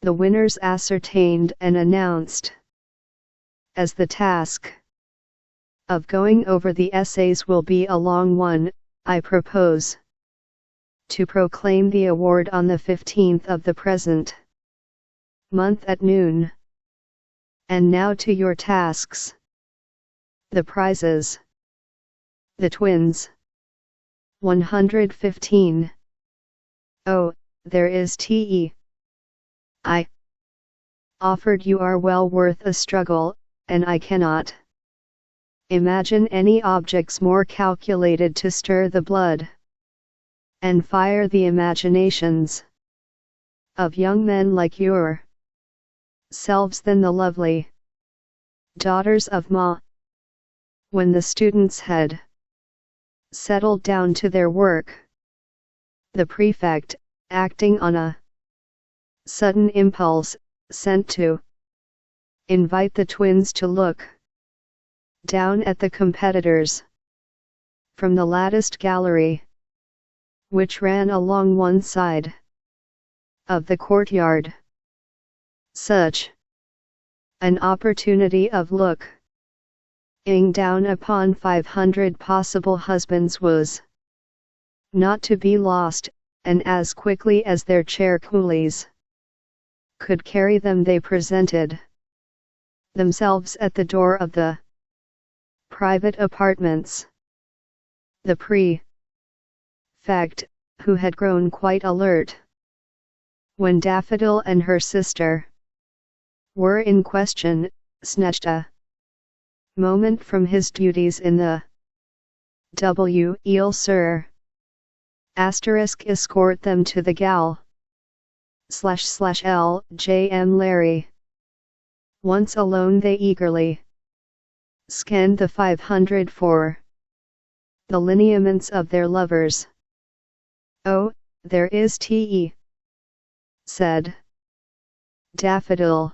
the winners ascertained and announced. As the task of going over the essays will be a long one, I propose to proclaim the award on the 15th of the present month at noon. And now to your tasks. The prizes. The twins. 115. Oh, there is Te. I offered you are well worth a struggle, and I cannot imagine any objects more calculated to stir the blood and fire the imaginations of young men like yourselves than the lovely daughters of Ma. When the students had settled down to their work, the prefect, acting on a sudden impulse, sent to invite the twins to look down at the competitors from the latticed gallery, which ran along one side of the courtyard. Such an opportunity of looking down upon 500 possible husbands was not to be lost, and as quickly as their chair coolies could carry them, they presented themselves at the door of the private apartments. The prefect, who had grown quite alert when Daffodil and her sister were in question, snatched a moment from his duties in the "Il Sir" escort them to the gal /L.J.M. Larry. Once alone, they eagerly scanned the 500 for the lineaments of their lovers. "Oh, there is T.E.," said Daffodil.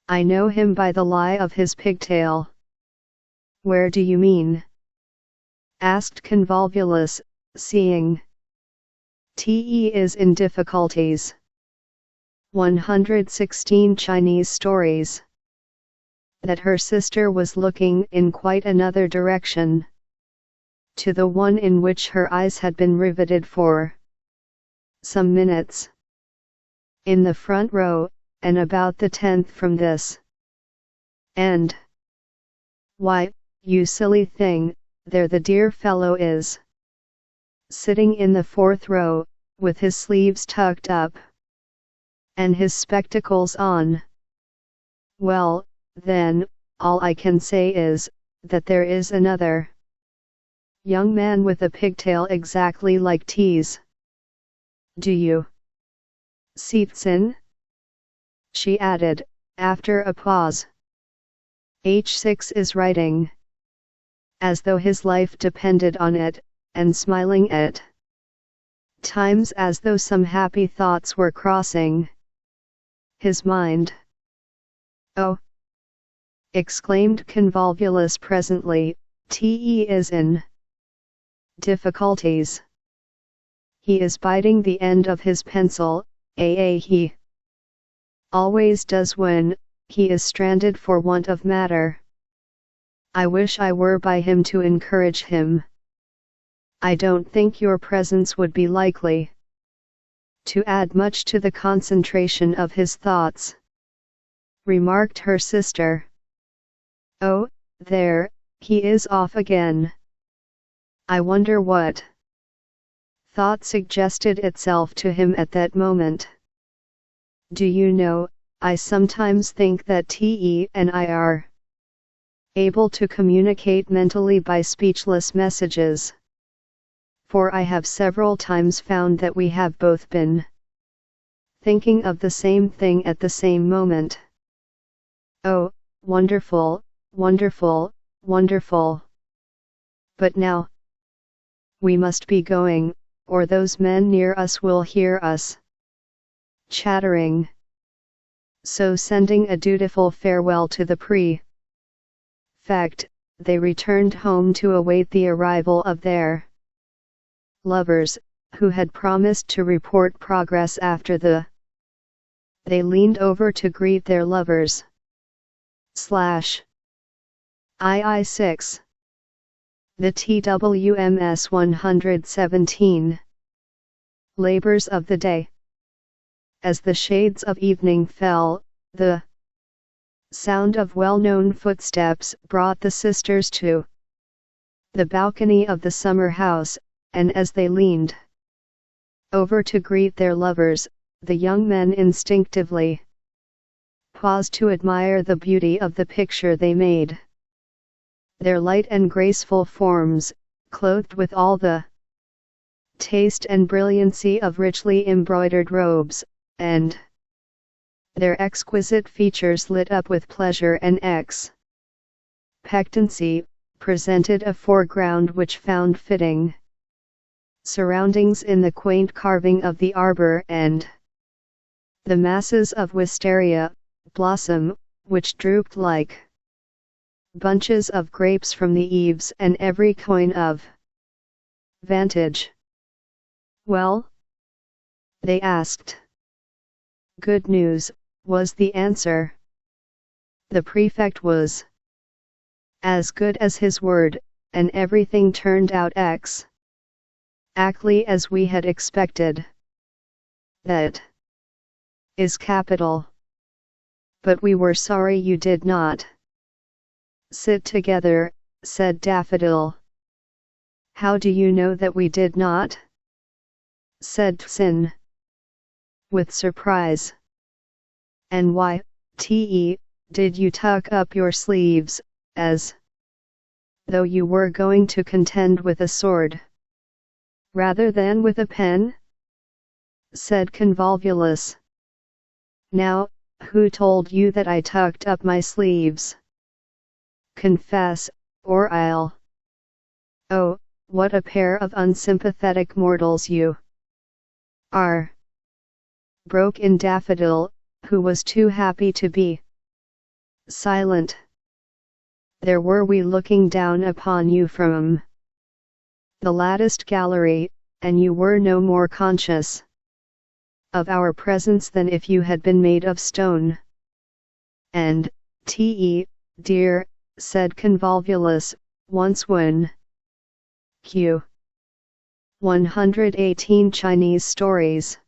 "I know him by the lie of his pigtail." "Where do you mean?" asked Convolvulus, seeing T.E. is in difficulties. 116 Chinese stories that her sister was looking in quite another direction to the one in which her eyes had been riveted for some minutes. In the front row, and about the 10th from this end. "Why, you silly thing, there the dear fellow is, sitting in the 4th row, with his sleeves tucked up, and his spectacles on." "Well, then, all I can say is, that there is another young man with a pigtail exactly like T's. Do you see Tsin?" she added, after a pause. "H6 is writing as though his life depended on it, and smiling at times as though some happy thoughts were crossing his mind." "Oh!" exclaimed Convolvulus presently, "T.E. is in difficulties. He is biting the end of his pencil, he always does when he is stranded for want of matter. I wish I were by him to encourage him." "I don't think your presence would be likely to add much to the concentration of his thoughts," remarked her sister. "Oh, there, he is off again. I wonder what thought suggested itself to him at that moment. Do you know, I sometimes think that T.E. and I are able to communicate mentally by speechless messages. For I have several times found that we have both been thinking of the same thing at the same moment." "Oh, wonderful, wonderful, wonderful. But now we must be going, or those men near us will hear us chattering." So sending a dutiful farewell to the prefect, they returned home to await the arrival of their lovers, who had promised to report progress after they leaned over to greet their lovers. II6. The TWMS 117. Labors of the day. As the shades of evening fell, the sound of well-known footsteps brought the sisters to the balcony of the summer house, and as they leaned over to greet their lovers, the young men instinctively paused to admire the beauty of the picture they made. Their light and graceful forms, clothed with all the taste and brilliancy of richly embroidered robes, and their exquisite features lit up with pleasure and expectancy, presented a foreground which found fitting surroundings in the quaint carving of the arbor and the masses of wisteria blossom, which drooped like bunches of grapes from the eaves and every coign of vantage. "Well?" they asked. "Good news," was the answer. The prefect was as good as his word, and everything turned out exactly as we had expected. "That is capital. But we were sorry you did not sit together," said Daffodil. "How do you know that we did not?" said Tsin, with surprise. "And why, did you tuck up your sleeves, as though you were going to contend with a sword, rather than with a pen?" said Convolvulus. "Now, who told you that I tucked up my sleeves? Confess, or I'll—" "Oh, what a pair of unsympathetic mortals you are!" broke in Daffodil, who was too happy to be silent. "There were we looking down upon you from the latticed gallery, and you were no more conscious of our presence than if you had been made of stone." "And, dear," said Convolvulus, "once when Q. 118 Chinese stories,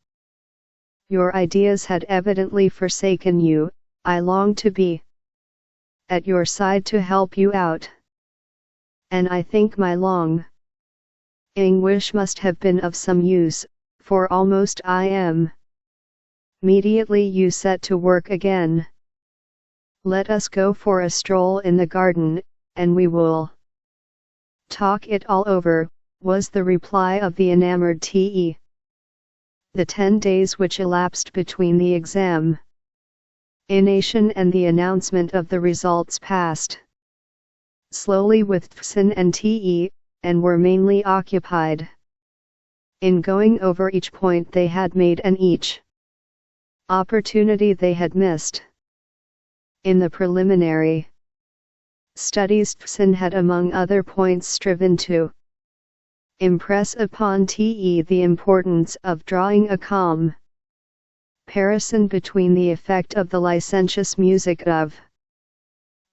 your ideas had evidently forsaken you, I longed to be at your side to help you out. And I think my long wish must have been of some use, for almost immediately you set to work again. 'Let us go for a stroll in the garden, and we will talk it all over,' was the reply of the enamored Te. The 10 days which elapsed between the examination and the announcement of the results passed slowly with Tsin and Te, and were mainly occupied in going over each point they had made and each opportunity they had missed. In the preliminary studies, Tsin had among other points striven to impress upon Te the importance of drawing a comparison between the effect of the licentious music of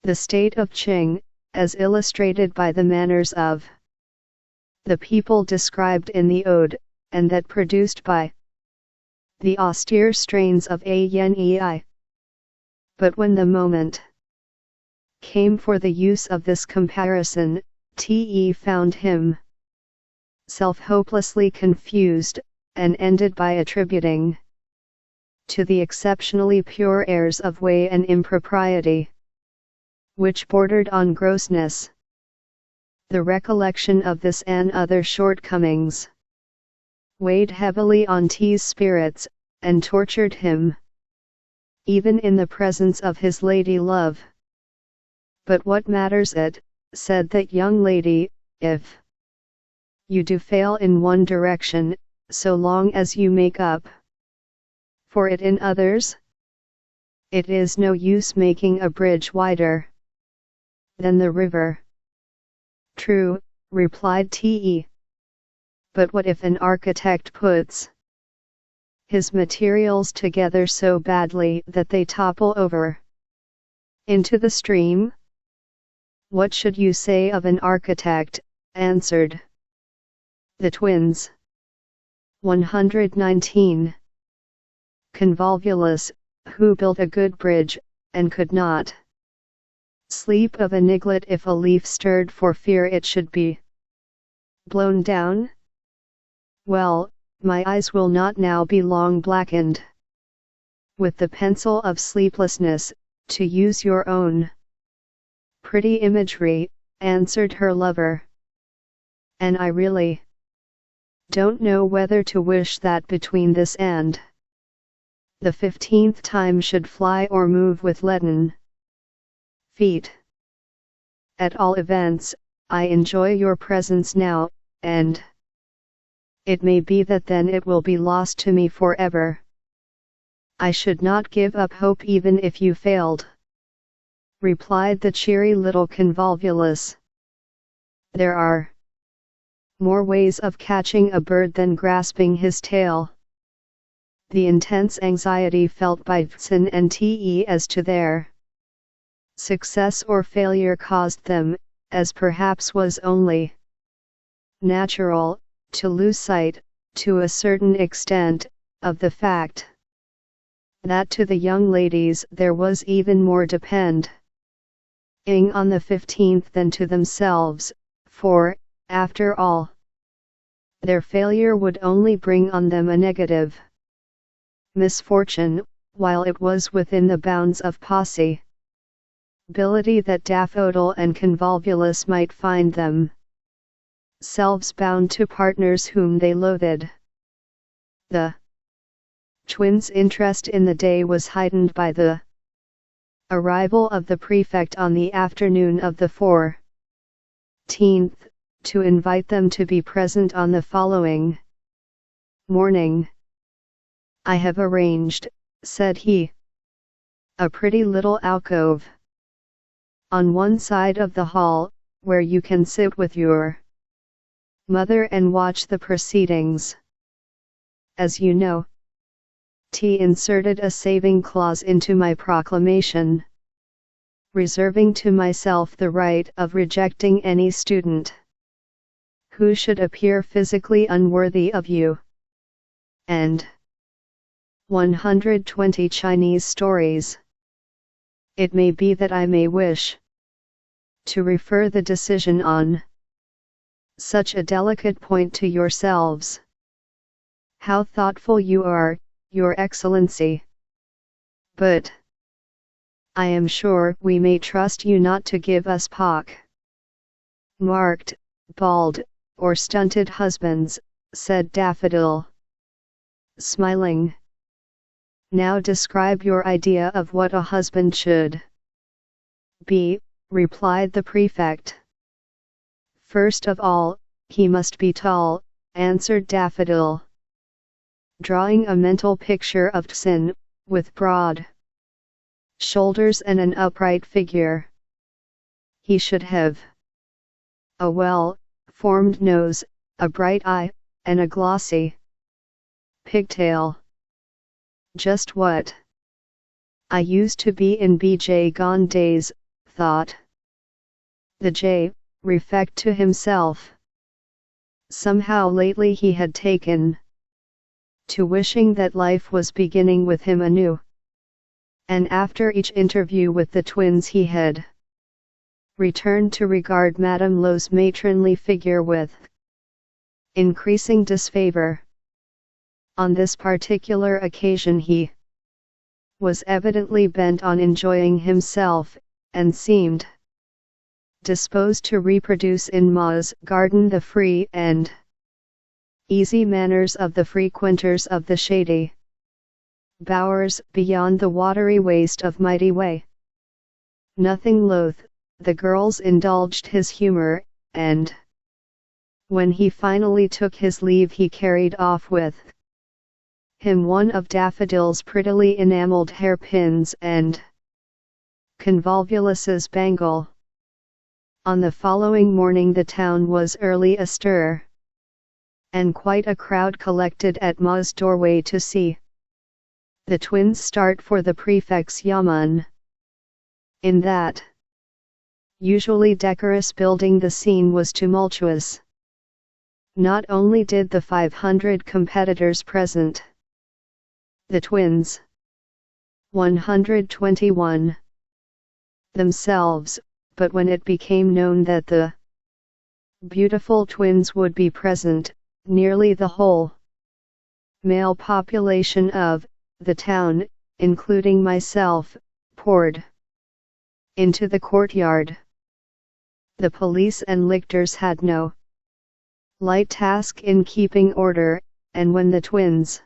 the state of Qing, as illustrated by the manners of the people described in the ode, and that produced by the austere strains of A Yen Ei. But when the moment came for the use of this comparison, Te found himself hopelessly confused, and ended by attributing to the exceptionally pure airs of way and impropriety, which bordered on grossness, the recollection of this and other shortcomings weighed heavily on Te's spirits, and tortured him, even in the presence of his lady love. "But what matters it," said that young lady, "if you do fail in one direction, so long as you make up for it in others? It is no use making a bridge wider than the river." "True," replied Te. "But what if an architect puts his materials together so badly that they topple over into the stream?" "What should you say of an architect?" answered the twins. 119. Convolvulus, who built a good bridge, and could not sleep of a niglet if a leaf stirred for fear it should be blown down? Well, my eyes will not now be long blackened with the pencil of sleeplessness, to use your own pretty imagery, answered her lover. "And I really don't know whether to wish that between this and the 15th time should fly or move with leaden feet. At all events, I enjoy your presence now, and it may be that then it will be lost to me forever. I should not give up hope even if you failed, replied the cheery little convolvulus. There are more ways of catching a bird than grasping his tail. The intense anxiety felt by Tsin and Te as to their success or failure caused them, as perhaps was only natural, to lose sight, to a certain extent, of the fact that to the young ladies there was even more depending on the 15th than to themselves, for, after all, their failure would only bring on them a negative misfortune, while it was within the bounds of possibility that Daffodil and Convolvulus might find themselves bound to partners whom they loathed. The twins' interest in the day was heightened by the arrival of the prefect on the afternoon of the 14th, to invite them to be present on the following morning. I have arranged, said he, a pretty little alcove on one side of the hall, where you can sit with your mother and watch the proceedings. As you know, T inserted a saving clause into my proclamation, reserving to myself the right of rejecting any student who should appear physically unworthy of you. And 120 Chinese stories. It may be that I may wish to refer the decision on such a delicate point to yourselves. How thoughtful you are, Your Excellency. But I am sure we may trust you not to give us marked, bald, or stunted husbands, said Daffodil, smiling. Now describe your idea of what a husband should be, replied the prefect. First of all, he must be tall, answered Daffodil, drawing a mental picture of Tsin, with broad shoulders and an upright figure. He should have a well-formed nose, a bright eye, and a glossy pigtail. Just what I used to be in BJ gone days, thought the J, refect to himself. Somehow lately he had taken to wishing that life was beginning with him anew. And after each interview with the twins he had returned to regard Madame Lo's matronly figure with increasing disfavor. On this particular occasion he was evidently bent on enjoying himself, and seemed disposed to reproduce in Ma's garden the free and easy manners of the frequenters of the shady bowers beyond the watery waste of Mighty Way. Nothing loath, the girls indulged his humor, and when he finally took his leave he carried off with him one of Daffodil's prettily enameled hairpins and Convolvulus's bangle. On the following morning the town was early astir, and quite a crowd collected at Ma's doorway to see the twins start for the prefect's yamen. In that usually decorous building the scene was tumultuous. Not only did the 500 competitors present, the twins, 121, themselves, but when it became known that the beautiful twins would be present, nearly the whole male population of the town, including myself, poured into the courtyard. The police and lictors had no light task in keeping order, and when the twins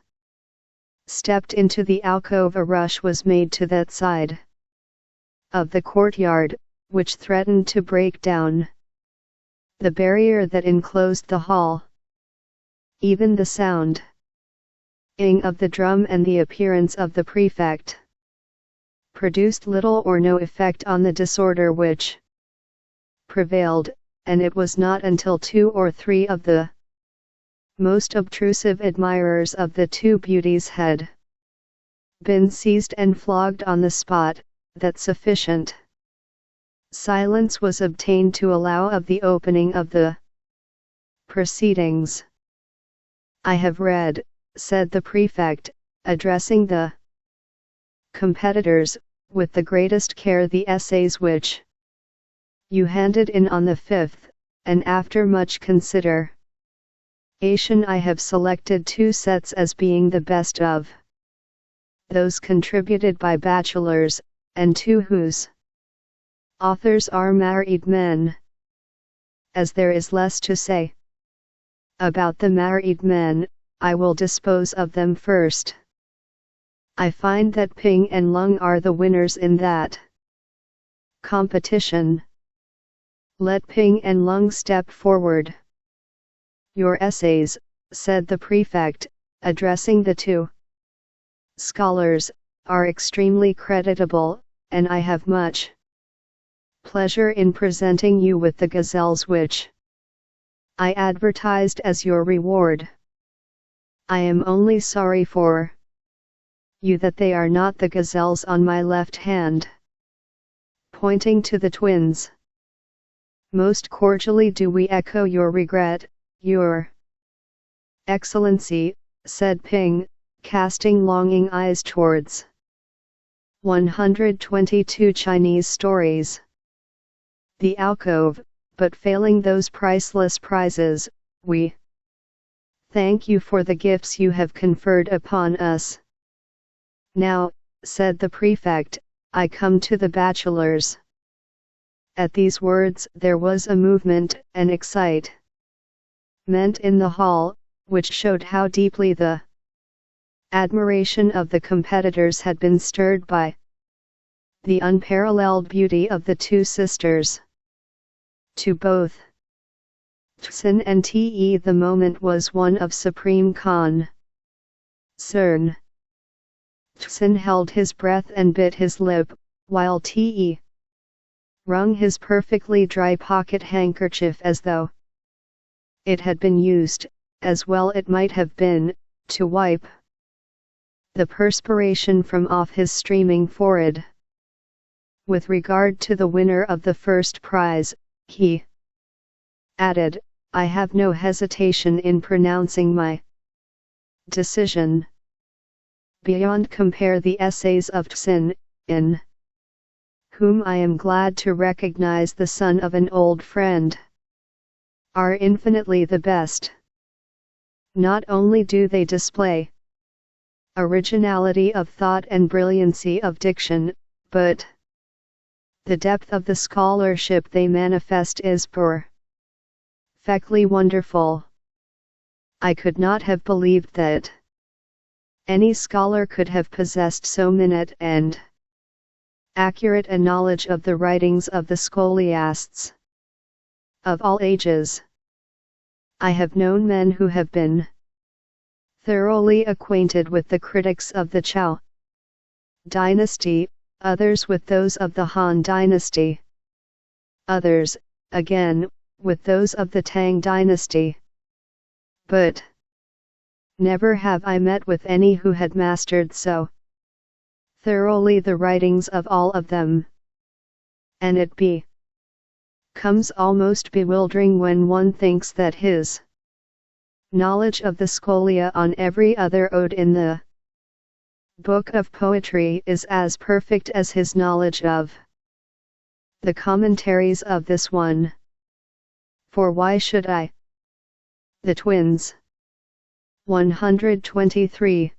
stepped into the alcove. A rush was made to that side of the courtyard, which threatened to break down the barrier that enclosed the hall. Even the sound of the drum and the appearance of the prefect produced little or no effect on the disorder which prevailed, and it was not until 2 or 3 of the most obtrusive admirers of the two beauties had been seized and flogged on the spot, that sufficient silence was obtained to allow of the opening of the proceedings. "I have read," said the prefect, addressing the competitors, "with the greatest care the essays which you handed in on the 5th, and after much consideration I have selected 2 sets as being the best of those contributed by bachelors, and 2 whose authors are married men. As there is less to say about the married men, I will dispose of them first. I find that Ping and Lung are the winners in that competition. Let Ping and Lung step forward." "Your essays," said the prefect, addressing the 2 scholars, "are extremely creditable, and I have much pleasure in presenting you with the gazelles which I advertised as your reward. I am only sorry for you that they are not the gazelles on my left hand," pointing to the twins. "Most cordially do we echo your regret, Your Excellency," said Ping, casting longing eyes towards 122 Chinese stories. "The alcove, but failing those priceless prizes, we thank you for the gifts you have conferred upon us. Now," said the prefect, "I come to the bachelors." At these words there was a movement and excitement in the hall, which showed how deeply the admiration of the competitors had been stirred by the unparalleled beauty of the 2 sisters. To both Tsin and Te the moment was one of supreme concern. Tsin held his breath and bit his lip, while Te wrung his perfectly dry pocket handkerchief as though it had been used, as well it might have been, to wipe the perspiration from off his streaming forehead. "With regard to the winner of the first prize," he added, "I have no hesitation in pronouncing my decision. Beyond compare the essays of Tsin, in whom I am glad to recognize the son of an old friend, are infinitely the best. Not only do they display originality of thought and brilliancy of diction, but the depth of the scholarship they manifest is perfectly wonderful. I could not have believed that any scholar could have possessed so minute and accurate a knowledge of the writings of the scholiasts of all ages. I have known men who have been thoroughly acquainted with the critics of the Zhou dynasty, others with those of the Han dynasty, others, again, with those of the Tang dynasty. But never have I met with any who had mastered so thoroughly the writings of all of them. And it becomes almost bewildering when one thinks that his knowledge of the scholia on every other ode in the book of poetry is as perfect as his knowledge of the commentaries of this one. For why should I? The twins. 123.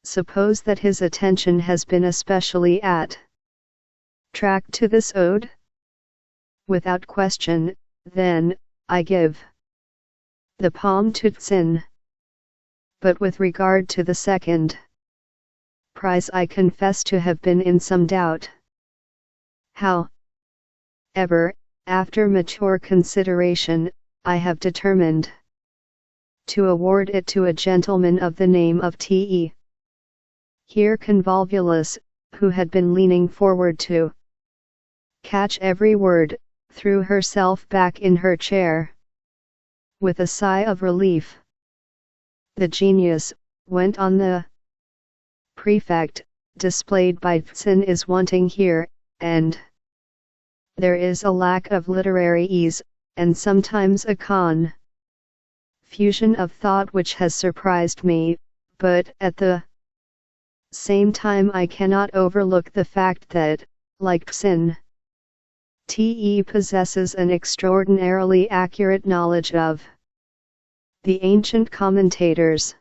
Suppose that his attention has been especially attracted to this ode? Without question, then, I give the palm to Tsin. But with regard to the second prize, I confess to have been in some doubt. However, after mature consideration, I have determined to award it to a gentleman of the name of T.E. Here Convolvulus, who had been leaning forward to catch every word, threw herself back in her chair with a sigh of relief. The genius, went on the prefect, displayed by Tsin is wanting here, and there is a lack of literary ease, and sometimes a confusion of thought which has surprised me, but at the same time I cannot overlook the fact that, like Tsin, Te possesses an extraordinarily accurate knowledge of the ancient commentators.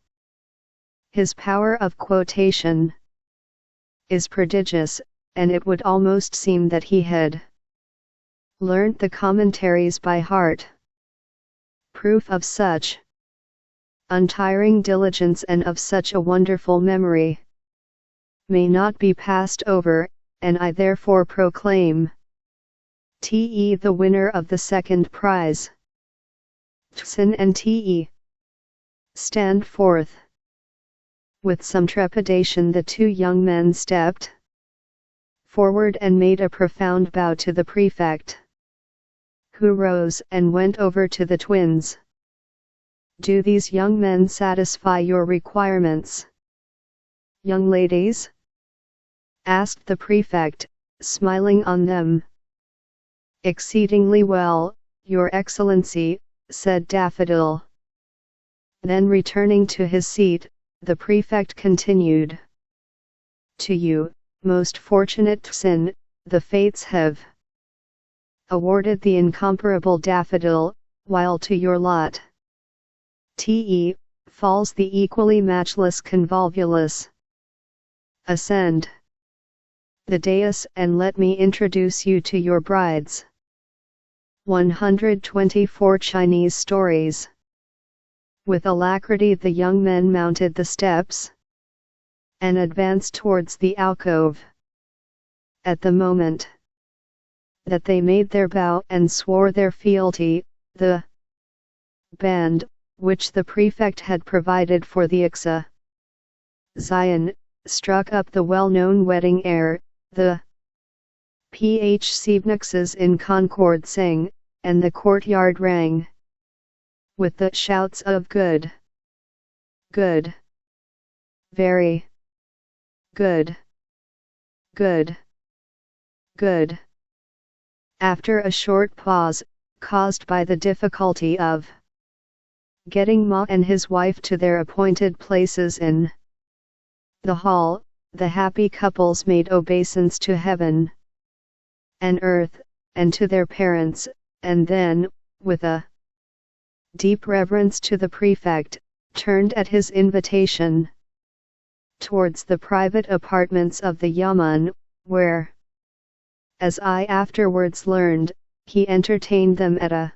His power of quotation is prodigious, and it would almost seem that he had learnt the commentaries by heart. Proof of such untiring diligence and of such a wonderful memory may not be passed over, and I therefore proclaim Te the winner of the second prize. Tsin and Te stand forth. With some trepidation the two young men stepped forward and made a profound bow to the prefect, who rose and went over to the twins. Do these young men satisfy your requirements, young ladies? Asked the prefect, smiling on them. Exceedingly well, Your Excellency, said Daffodil. Then returning to his seat, the prefect continued. To you, most fortunate Tsin, the fates have awarded the incomparable Daffodil, while to your lot, Te, falls the equally matchless Convolvulus. Ascend the dais and let me introduce you to your brides. 124 Chinese Stories. With alacrity the young men mounted the steps and advanced towards the alcove. At the moment that they made their bow and swore their fealty, the band, which the prefect had provided for the Ixa Zion, struck up the well-known wedding air, the Phcvnixes in concord sang, and the courtyard rang with the shouts of good, good, very good, good, good. After a short pause, caused by the difficulty of getting Ma and his wife to their appointed places in the hall, the happy couples made obeisance to heaven and earth, and to their parents, and then, with a deep reverence to the prefect, turned at his invitation towards the private apartments of the Yamen, where, as I afterwards learned, he entertained them at a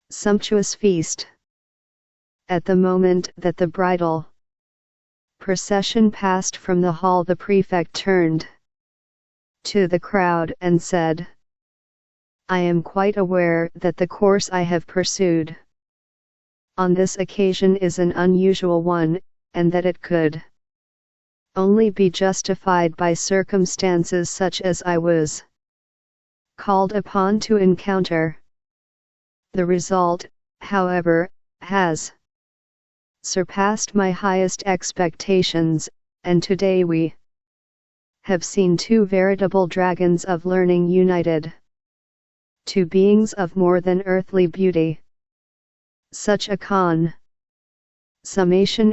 sumptuous feast. At the moment that the bridal procession passed from the hall, the prefect turned to the crowd and said, I am quite aware that the course I have pursued on this occasion is an unusual one, and that it could only be justified by circumstances such as I was called upon to encounter. The result, however, has surpassed my highest expectations, and today we have seen two veritable dragons of learning united, two beings of more than earthly beauty. Such a consummation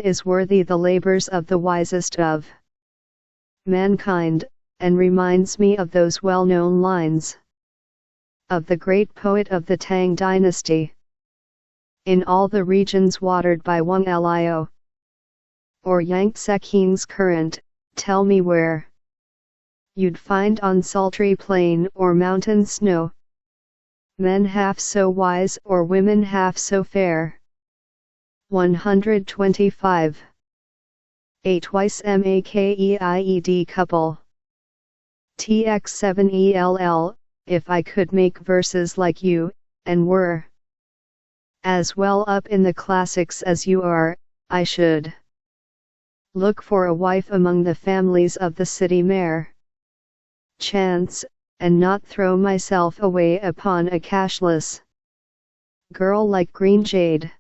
is worthy the labors of the wisest of mankind, and reminds me of those well-known lines of the great poet of the Tang dynasty. In all the regions watered by Wang Lio or Yangtze King's current, tell me where you'd find on sultry plain or mountain snow men half so wise or women half so fair. 125. A twice makeid couple. TX7ELL, if I could make verses like you, and were as well up in the classics as you are, I should look for a wife among the families of the city mere chance, and not throw myself away upon a cashless girl like green jade.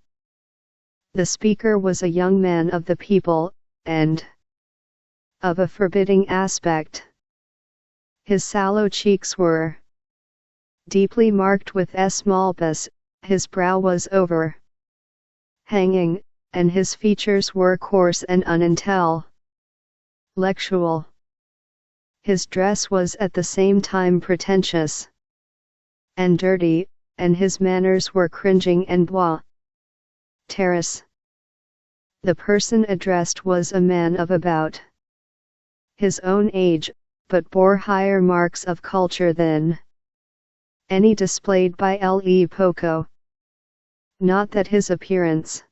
The speaker was a young man of the people, and of a forbidding aspect. His sallow cheeks were deeply marked with small pus, his brow was over hanging, and his features were coarse and unintellectual. His dress was at the same time pretentious and dirty, and his manners were cringing and boisterous. The person addressed was a man of about his own age, but bore higher marks of culture than any displayed by Le Poco. Not that his appearance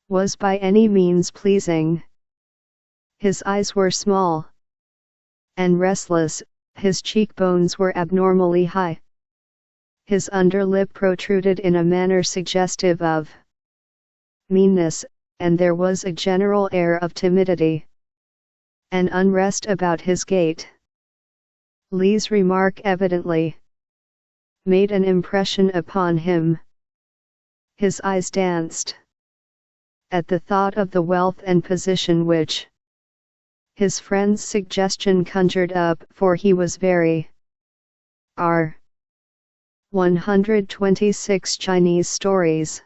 was by any means pleasing. His eyes were small and restless, his cheekbones were abnormally high. His underlip protruded in a manner suggestive of meanness, and there was a general air of timidity and unrest about his gait. Lee's remark evidently made an impression upon him. His eyes danced at the thought of the wealth and position which his friend's suggestion conjured up, for he was very r. 126 Chinese stories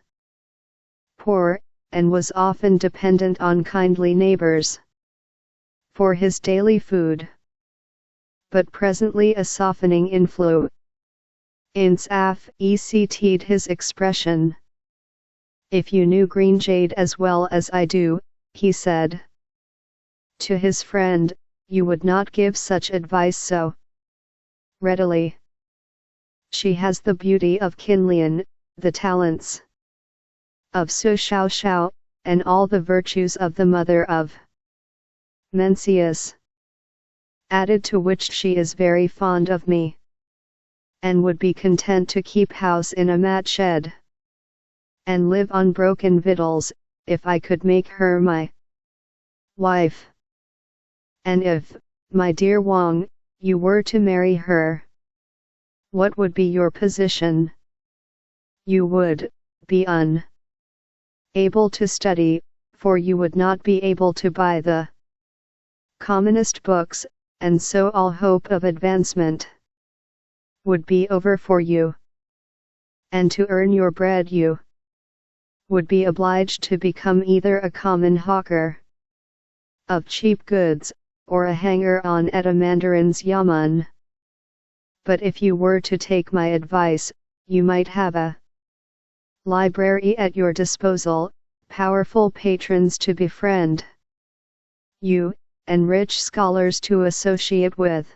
poor, and was often dependent on kindly neighbors for his daily food. But presently a softening influence affected his expression. "If you knew green jade as well as I do," he said to his friend, "you would not give such advice so readily. She has the beauty of Kinlian, the talents of Su Xiao, and all the virtues of the mother of Mencius, added to which she is very fond of me, and would be content to keep house in a mat shed, and live on broken victuals, if I could make her my wife. And if, my dear Wang, you were to marry her, what would be your position? You would be unable to study, for you would not be able to buy the commonest books, and so all hope of advancement would be over for you. And to earn your bread you would be obliged to become either a common hawker of cheap goods, or a hanger-on at a mandarin's yamen. But if you were to take my advice, you might have a library at your disposal, powerful patrons to befriend you, and rich scholars to associate with.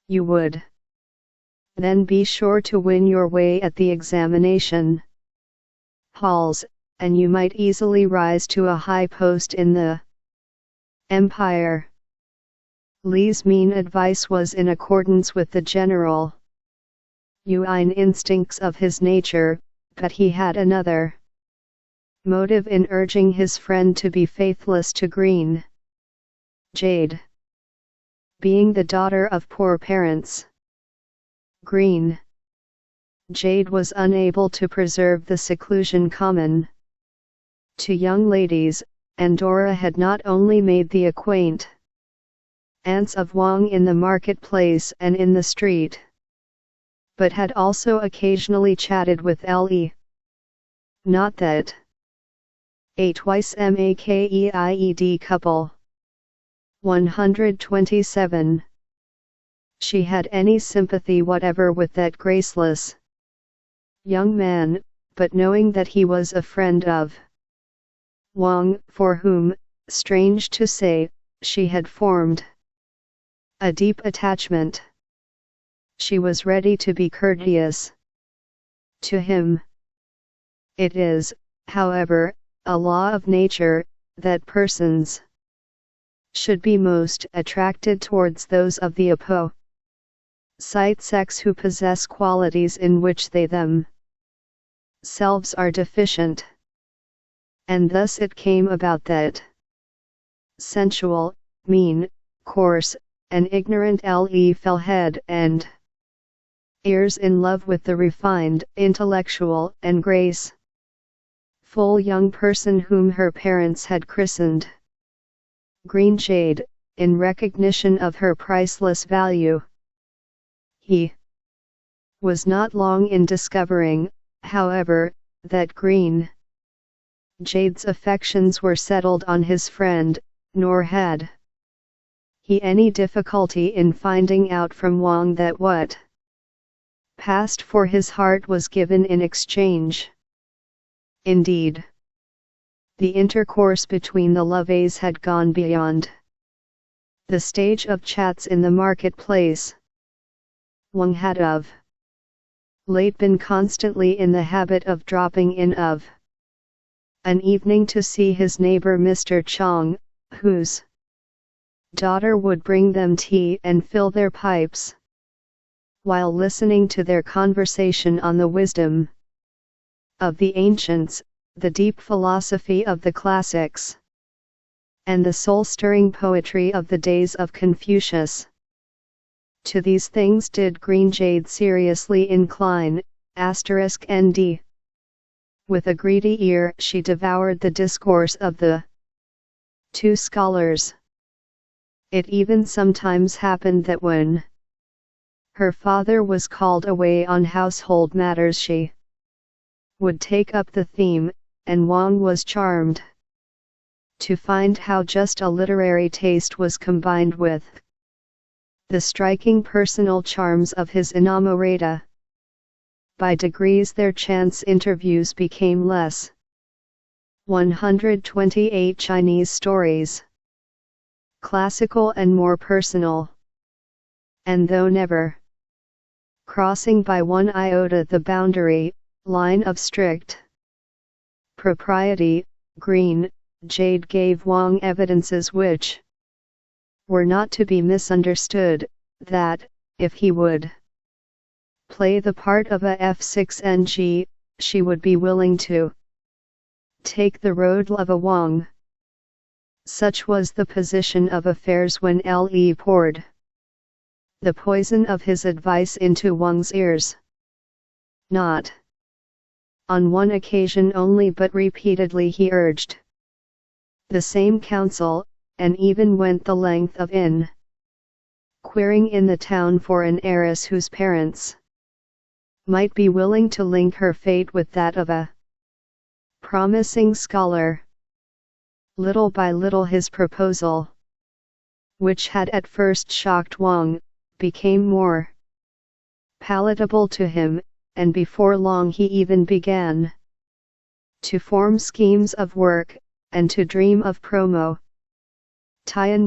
You would then be sure to win your way at the examination halls, and you might easily rise to a high post in the empire." Lee's mean advice was in accordance with the general instincts of his nature, but he had another motive in urging his friend to be faithless to green jade. Being the daughter of poor parents, green jade was unable to preserve the seclusion common to young ladies, and Dora had not only made the acquaintance of Wang in the marketplace and in the street, but had also occasionally chatted with Le. Not that a twice makeid couple 127 she had any sympathy whatever with that graceless young man, but knowing that he was a friend of Wang, for whom, strange to say, she had formed a deep attachment, she was ready to be courteous to him. It is, however, a law of nature, that persons should be most attracted towards those of the opposite sex who possess qualities in which they themselves are deficient. And thus it came about that sensual, mean, coarse, and ignorant fell head and ears in love with the refined, intellectual, and graceful young person whom her parents had christened Green Jade, in recognition of her priceless value. He was not long in discovering, however, that Green Jade's affections were settled on his friend, nor had he any difficulty in finding out from Wang that what passed for his heart was given in exchange. Indeed, the intercourse between the lovers had gone beyond the stage of chats in the marketplace. Wang had of late been constantly in the habit of dropping in of an evening to see his neighbor Mr. Chang, whose daughter would bring them tea and fill their pipes, while listening to their conversation on the wisdom of the ancients, the deep philosophy of the classics, and the soul-stirring poetry of the days of Confucius. To these things did Green Jade seriously incline, *nd. With a greedy ear she devoured the discourse of the two scholars. It even sometimes happened that when her father was called away on household matters she would take up the theme, and Wang was charmed to find how just a literary taste was combined with the striking personal charms of his inamorata. By degrees their chance interviews became less 128 Chinese stories, classical and more personal. And though never crossing by one iota the boundary line of strict propriety, Green Jade gave Wang evidences which were not to be misunderstood, that, if he would play the part of a F6NG, she would be willing to take the road of a Wang. Such was the position of affairs when Le poured the poison of his advice into Wang's ears. Not on one occasion only but repeatedly he urged the same counsel, and even went the length of inquiring in the town for an heiress whose parents might be willing to link her fate with that of a promising scholar. Little by little his proposal, which had at first shocked Wang, became more palatable to him, and before long he even began to form schemes of work, and to dream of promotion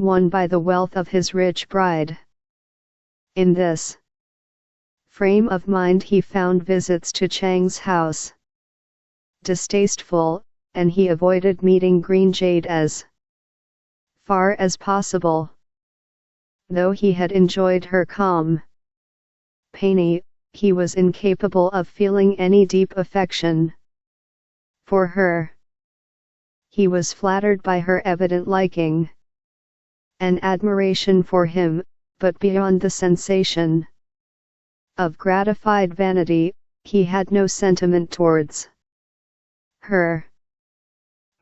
won by the wealth of his rich bride. In this frame of mind he found visits to Chang's house distasteful, and he avoided meeting Green Jade as far as possible. Though he had enjoyed her calm company, he was incapable of feeling any deep affection for her. He was flattered by her evident liking and admiration for him, but beyond the sensation of gratified vanity, he had no sentiment towards her.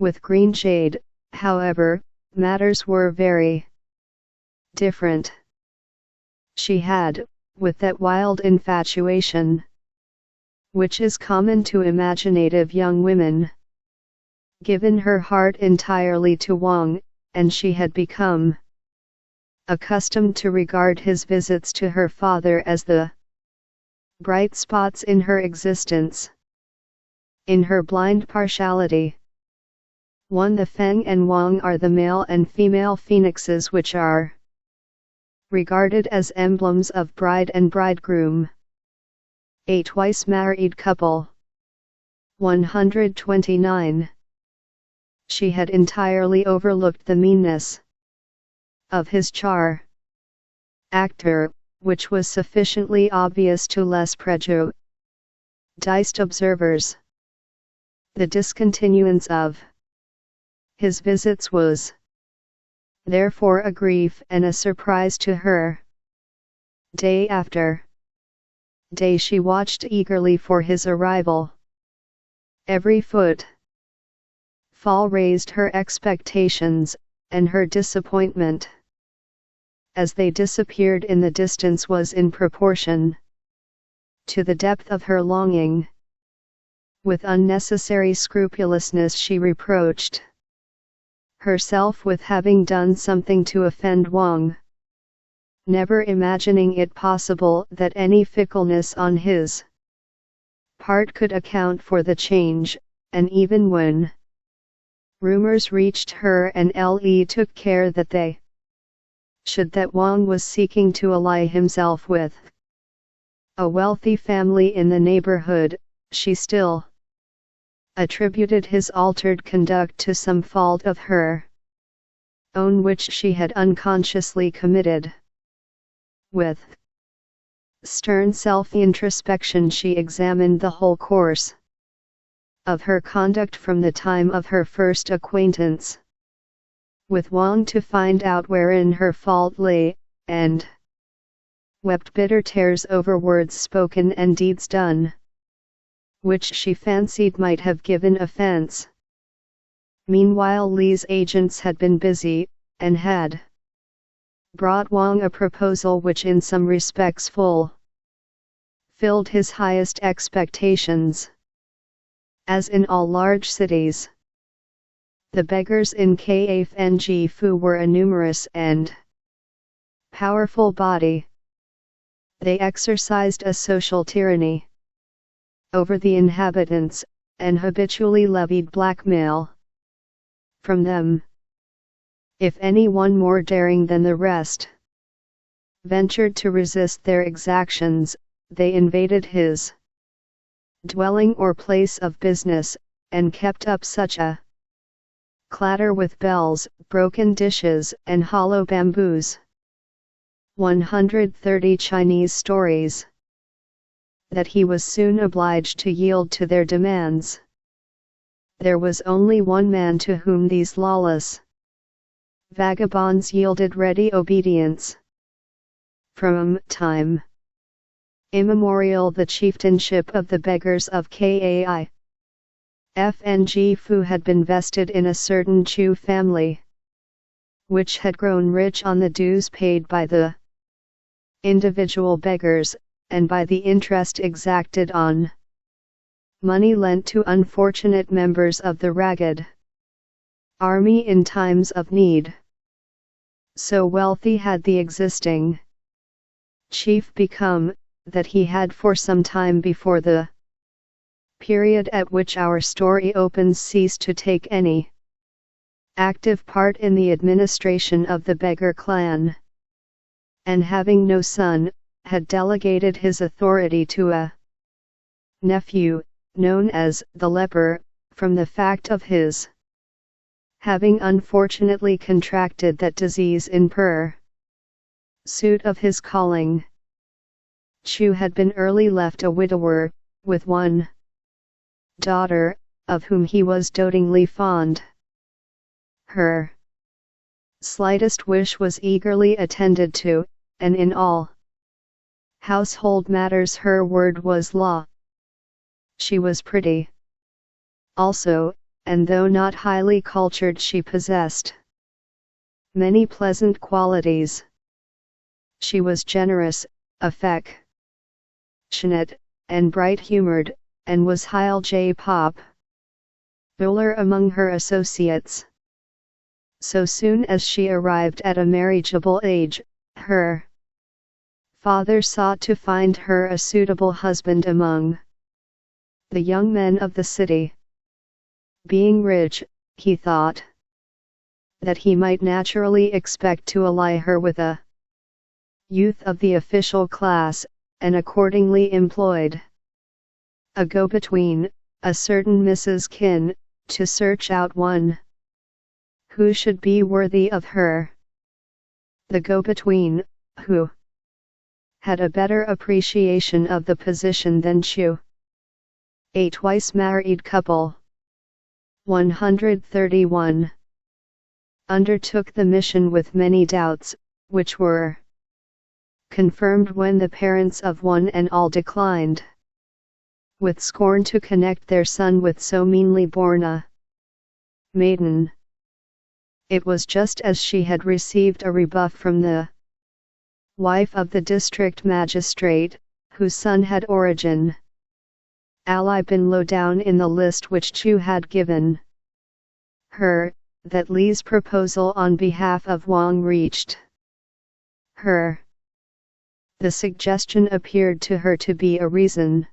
With Green Jade, however, matters were very different. She had, with that wild infatuation which is common to imaginative young women, given her heart entirely to Wang, and she had become accustomed to regard his visits to her father as the bright spots in her existence. In her blind partiality, the Feng and Wang are the male and female phoenixes which are regarded as emblems of bride and bridegroom. A twice married couple, 129. She had entirely overlooked the meanness of his character, which was sufficiently obvious to less prejudiced observers. The discontinuance of his visits was therefore a grief and a surprise to her. Day after day she watched eagerly for his arrival. Every footfall raised her expectations, and her disappointment as they disappeared in the distance was in proportion to the depth of her longing. With unnecessary scrupulousness she reproached herself with having done something to offend Wang, never imagining it possible that any fickleness on his part could account for the change, and even when rumors reached her and Le took care that they should that Wang was seeking to ally himself with a wealthy family in the neighborhood, she still attributed his altered conduct to some fault of her own which she had unconsciously committed. With stern self-introspection she examined the whole course of her conduct from the time of her first acquaintance with Wang to find out wherein her fault lay, and wept bitter tears over words spoken and deeds done, which she fancied might have given offense. Meanwhile Li's agents had been busy, and had brought Wang a proposal which in some respects fulfilled his highest expectations. As in all large cities, the beggars in Kafng Fu were a numerous and powerful body. They exercised a social tyranny over the inhabitants, and habitually levied blackmail from them. If any one more daring than the rest ventured to resist their exactions, they invaded his dwelling or place of business, and kept up such a clatter with bells, broken dishes, and hollow bamboos. 130 Chinese stories that he was soon obliged to yield to their demands. There was only one man to whom these lawless vagabonds yielded ready obedience. From time immemorial the chieftainship of the beggars of Kai Fng Fu had been vested in a certain Chu family, which had grown rich on the dues paid by the individual beggars, and by the interest exacted on money lent to unfortunate members of the ragged army in times of need. So wealthy had the existing chief become, that he had for some time before the period at which our story opens ceased to take any active part in the administration of the beggar clan, and having no son, had delegated his authority to a nephew, known as the leper, from the fact of his having unfortunately contracted that disease in pursuit of his calling. Chu had been early left a widower, with one daughter, of whom he was dotingly fond. Her slightest wish was eagerly attended to, and in all household matters her word was law. She was pretty also, and though not highly cultured she possessed many pleasant qualities. She was generous, affectionate, and bright-humored, and was Heil J. popular among her associates. So soon as she arrived at a marriageable age, her father sought to find her a suitable husband among the young men of the city. Being rich, he thought that he might naturally expect to ally her with a youth of the official class, and accordingly employed a go-between, a certain Mrs. Kin, to search out one who should be worthy of her. The go-between, who had a better appreciation of the position than Chu. A twice-married couple. 131. Undertook the mission with many doubts, which were confirmed when the parents of one and all declined with scorn to connect their son with so meanly born a maiden. It was just as she had received a rebuff from the wife of the district magistrate, whose son had origin ally been low down in the list which Chu had given her, that Li's proposal on behalf of Wang reached her. The suggestion appeared to her to be a reasonable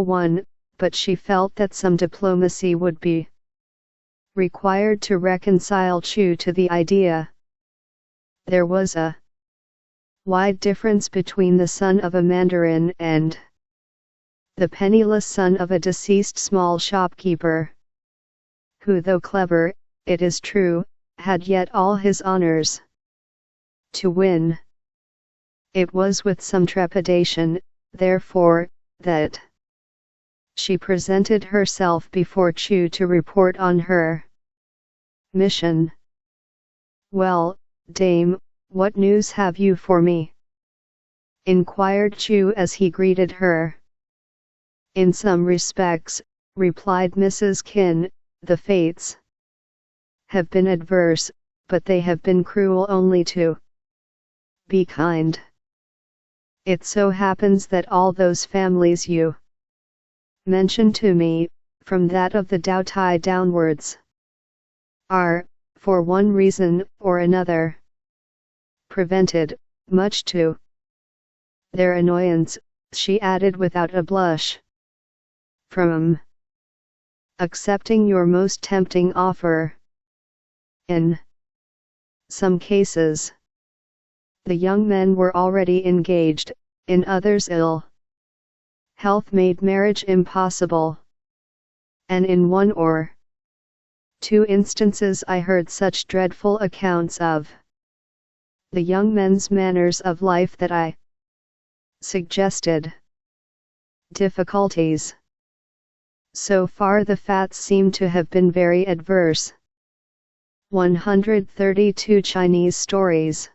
one, but she felt that some diplomacy would be required to reconcile Chu to the idea. There was a wide difference between the son of a mandarin and the penniless son of a deceased small shopkeeper, who, though clever, it is true, had yet all his honors to win. It was with some trepidation, therefore, that she presented herself before Chu to report on her mission. "Well, dame, what news have you for me?" inquired Chu as he greeted her. "In some respects," replied Mrs. Kin, "the fates have been adverse, but they have been cruel only to be kind. It so happens that all those families you mentioned to me, from that of the Daotai downwards, are, for one reason or another, prevented, much to their annoyance," she added without a blush, "from accepting your most tempting offer. In some cases, the young men were already engaged, in others ill health made marriage impossible, and in one or two instances I heard such dreadful accounts of the young men's manners of life that I suggested difficulties. So far the facts seem to have been very adverse." 132 Chinese stories.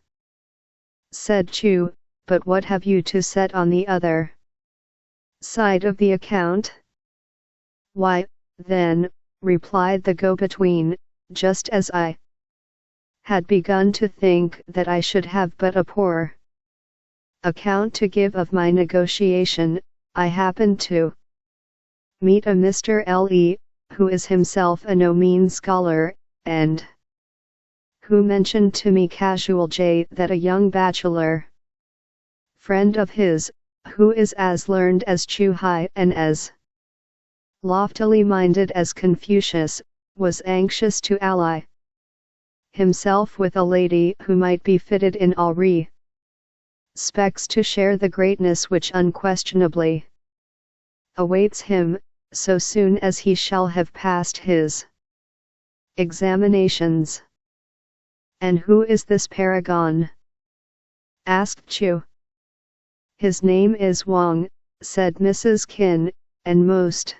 Said Chu, "But what have you to set on the other side of the account?" "Why, then," replied the go-between, "just as I had begun to think that I should have but a poor account to give of my negotiation, I happened to meet a Mr. L.E., who is himself a no mean scholar, and who mentioned to me casual that a young bachelor friend of his, who is as learned as Chu Hai and as loftily minded as Confucius, was anxious to ally himself with a lady who might be fitted in all respects to share the greatness which unquestionably awaits him, so soon as he shall have passed his examinations." "And who is this paragon?" asked Chu. "His name is Wang," said Mrs. Kin, "and most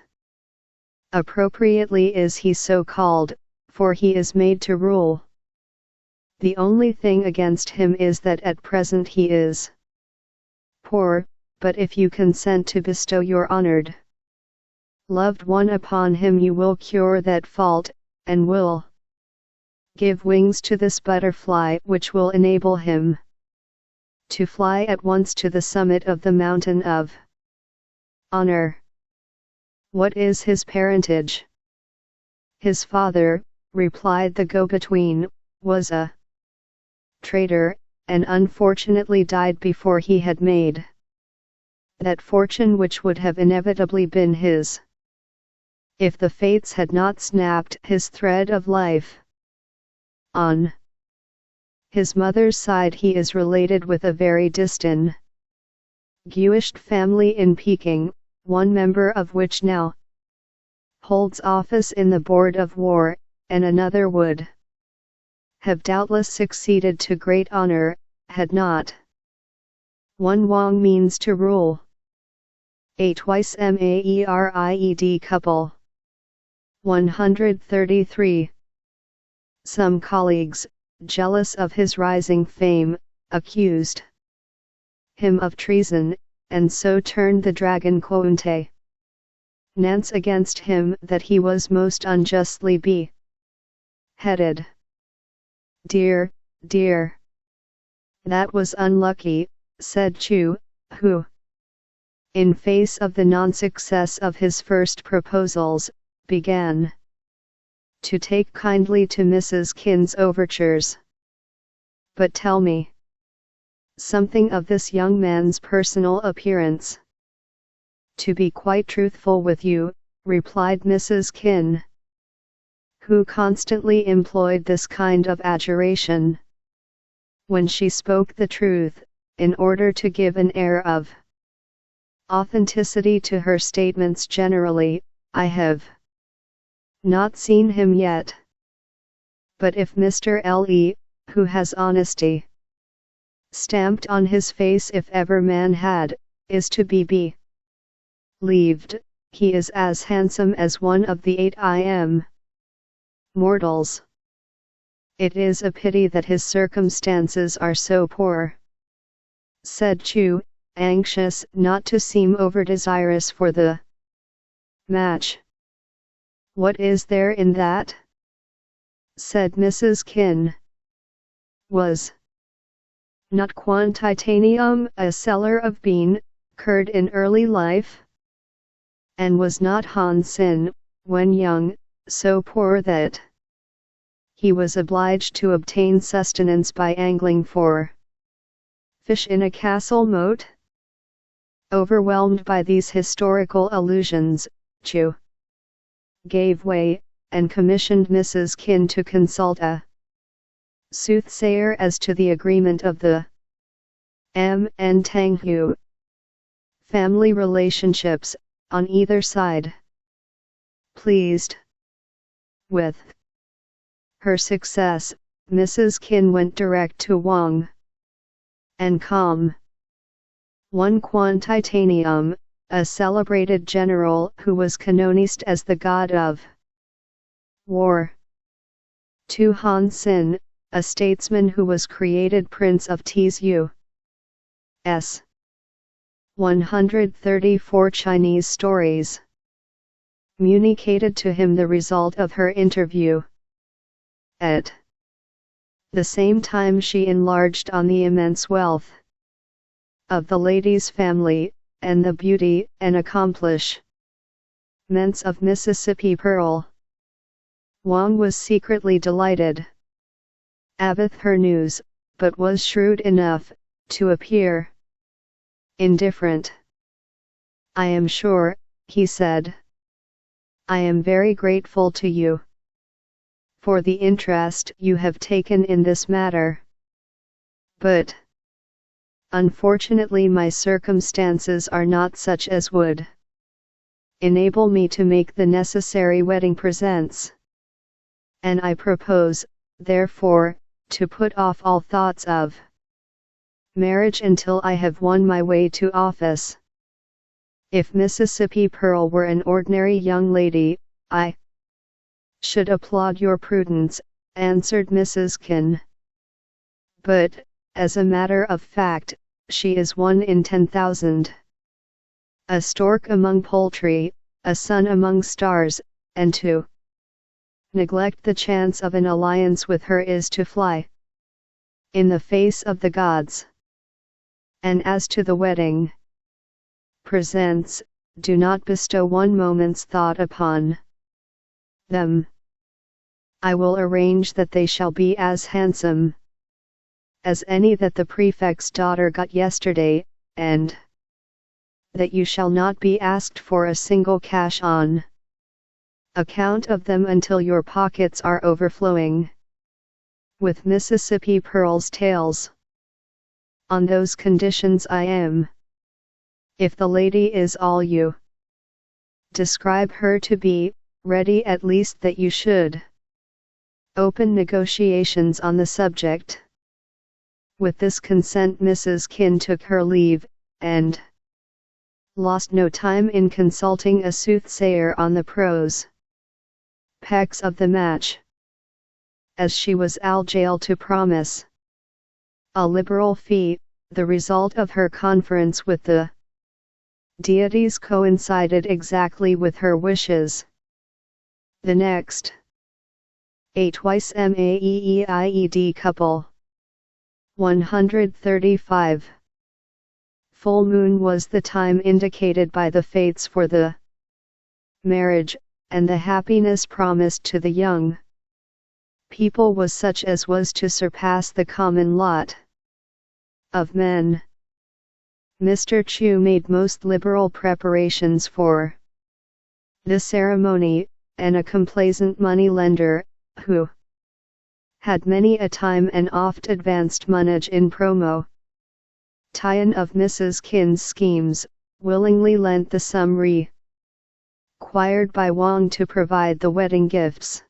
appropriately is he so called, for he is made to rule. The only thing against him is that at present he is poor, but if you consent to bestow your honored loved one upon him you will cure that fault, and will give wings to this butterfly which will enable him to fly at once to the summit of the mountain of honor." "What is his parentage?" "His father," replied the go-between, "was a trader, and unfortunately died before he had made that fortune which would have inevitably been his, if the fates had not snapped his thread of life. On his mother's side he is related with a very distinguished family in Peking, one member of which now holds office in the Board of War, and another would have doubtless succeeded to great honor, had not one Wang means to rule. A twice married couple. 133. Some colleagues, jealous of his rising fame, accused him of treason, and so turned the dragon Quonte Nance against him that he was most unjustly beheaded. Dear, dear. That was unlucky, said Chu, who, in face of the non-success of his first proposals, began to take kindly to Mrs. Qin's overtures. But tell me something of this young man's personal appearance. To be quite truthful with you, replied Mrs. Qin, who constantly employed this kind of adjuration when she spoke the truth, in order to give an air of authenticity to her statements generally. I have not seen him yet. But if Mr. L.E., who has honesty stamped on his face if ever man had, is to be believed, he is as handsome as one of the 8 mortals. It is a pity that his circumstances are so poor, said Chu, anxious not to seem over-desirous for the match. What is there in that? Said Mrs. Qin. Was not Quantitanium a seller of bean curd in early life? And was not Han Sin, when young, so poor that he was obliged to obtain sustenance by angling for fish in a castle moat? Overwhelmed by these historical allusions, Chu gave way, and commissioned Mrs. Qin to consult a soothsayer as to the agreement of the M and Tanghu family relationships, on either side. Pleased with her success, Mrs. Qin went direct to Wang and calm one Quantitanium, a celebrated general who was canoniced as the god of war. To Han Sin, a statesman who was created Prince of Tzu. S. 134 Chinese stories communicated to him the result of her interview. At the same time she enlarged on the immense wealth of the lady's family, and the beauty and accomplishments of Mississippi Pearl. Wang was secretly delighted with her news, but was shrewd enough to appear indifferent. I am sure, he said, I am very grateful to you for the interest you have taken in this matter. But unfortunately my circumstances are not such as would enable me to make the necessary wedding presents. And I propose, therefore, to put off all thoughts of marriage until I have won my way to office. If Mississippi Pearl were an ordinary young lady, I should applaud your prudence, answered Mrs. Qin. But, as a matter of fact, she is 1 in 10,000. A stork among poultry, a sun among stars, and to neglect the chance of an alliance with her is to fly in the face of the gods. And as to the wedding presents, do not bestow one moment's thought upon them. I will arrange that they shall be as handsome as any that the prefect's daughter got yesterday, and that you shall not be asked for a single cash on account of them until your pockets are overflowing with Mississippi Pearl's tales. On those conditions I am. If the lady is all you describe her to be, ready at least that you should open negotiations on the subject. With this consent Mrs. Kin took her leave, and lost no time in consulting a soothsayer on the pros pecs of the match, as she was aljailed to promise a liberal fee. The result of her conference with the deities coincided exactly with her wishes. The next a twice married couple 135 full moon was the time indicated by the fates for the marriage, and the happiness promised to the young people was such as was to surpass the common lot of men. Mr. Chu made most liberal preparations for the ceremony, and a complaisant money-lender, who had many a time and oft advanced monage in promo tie-in of Mrs. Kin's schemes, willingly lent the sum required by Wang to provide the wedding gifts.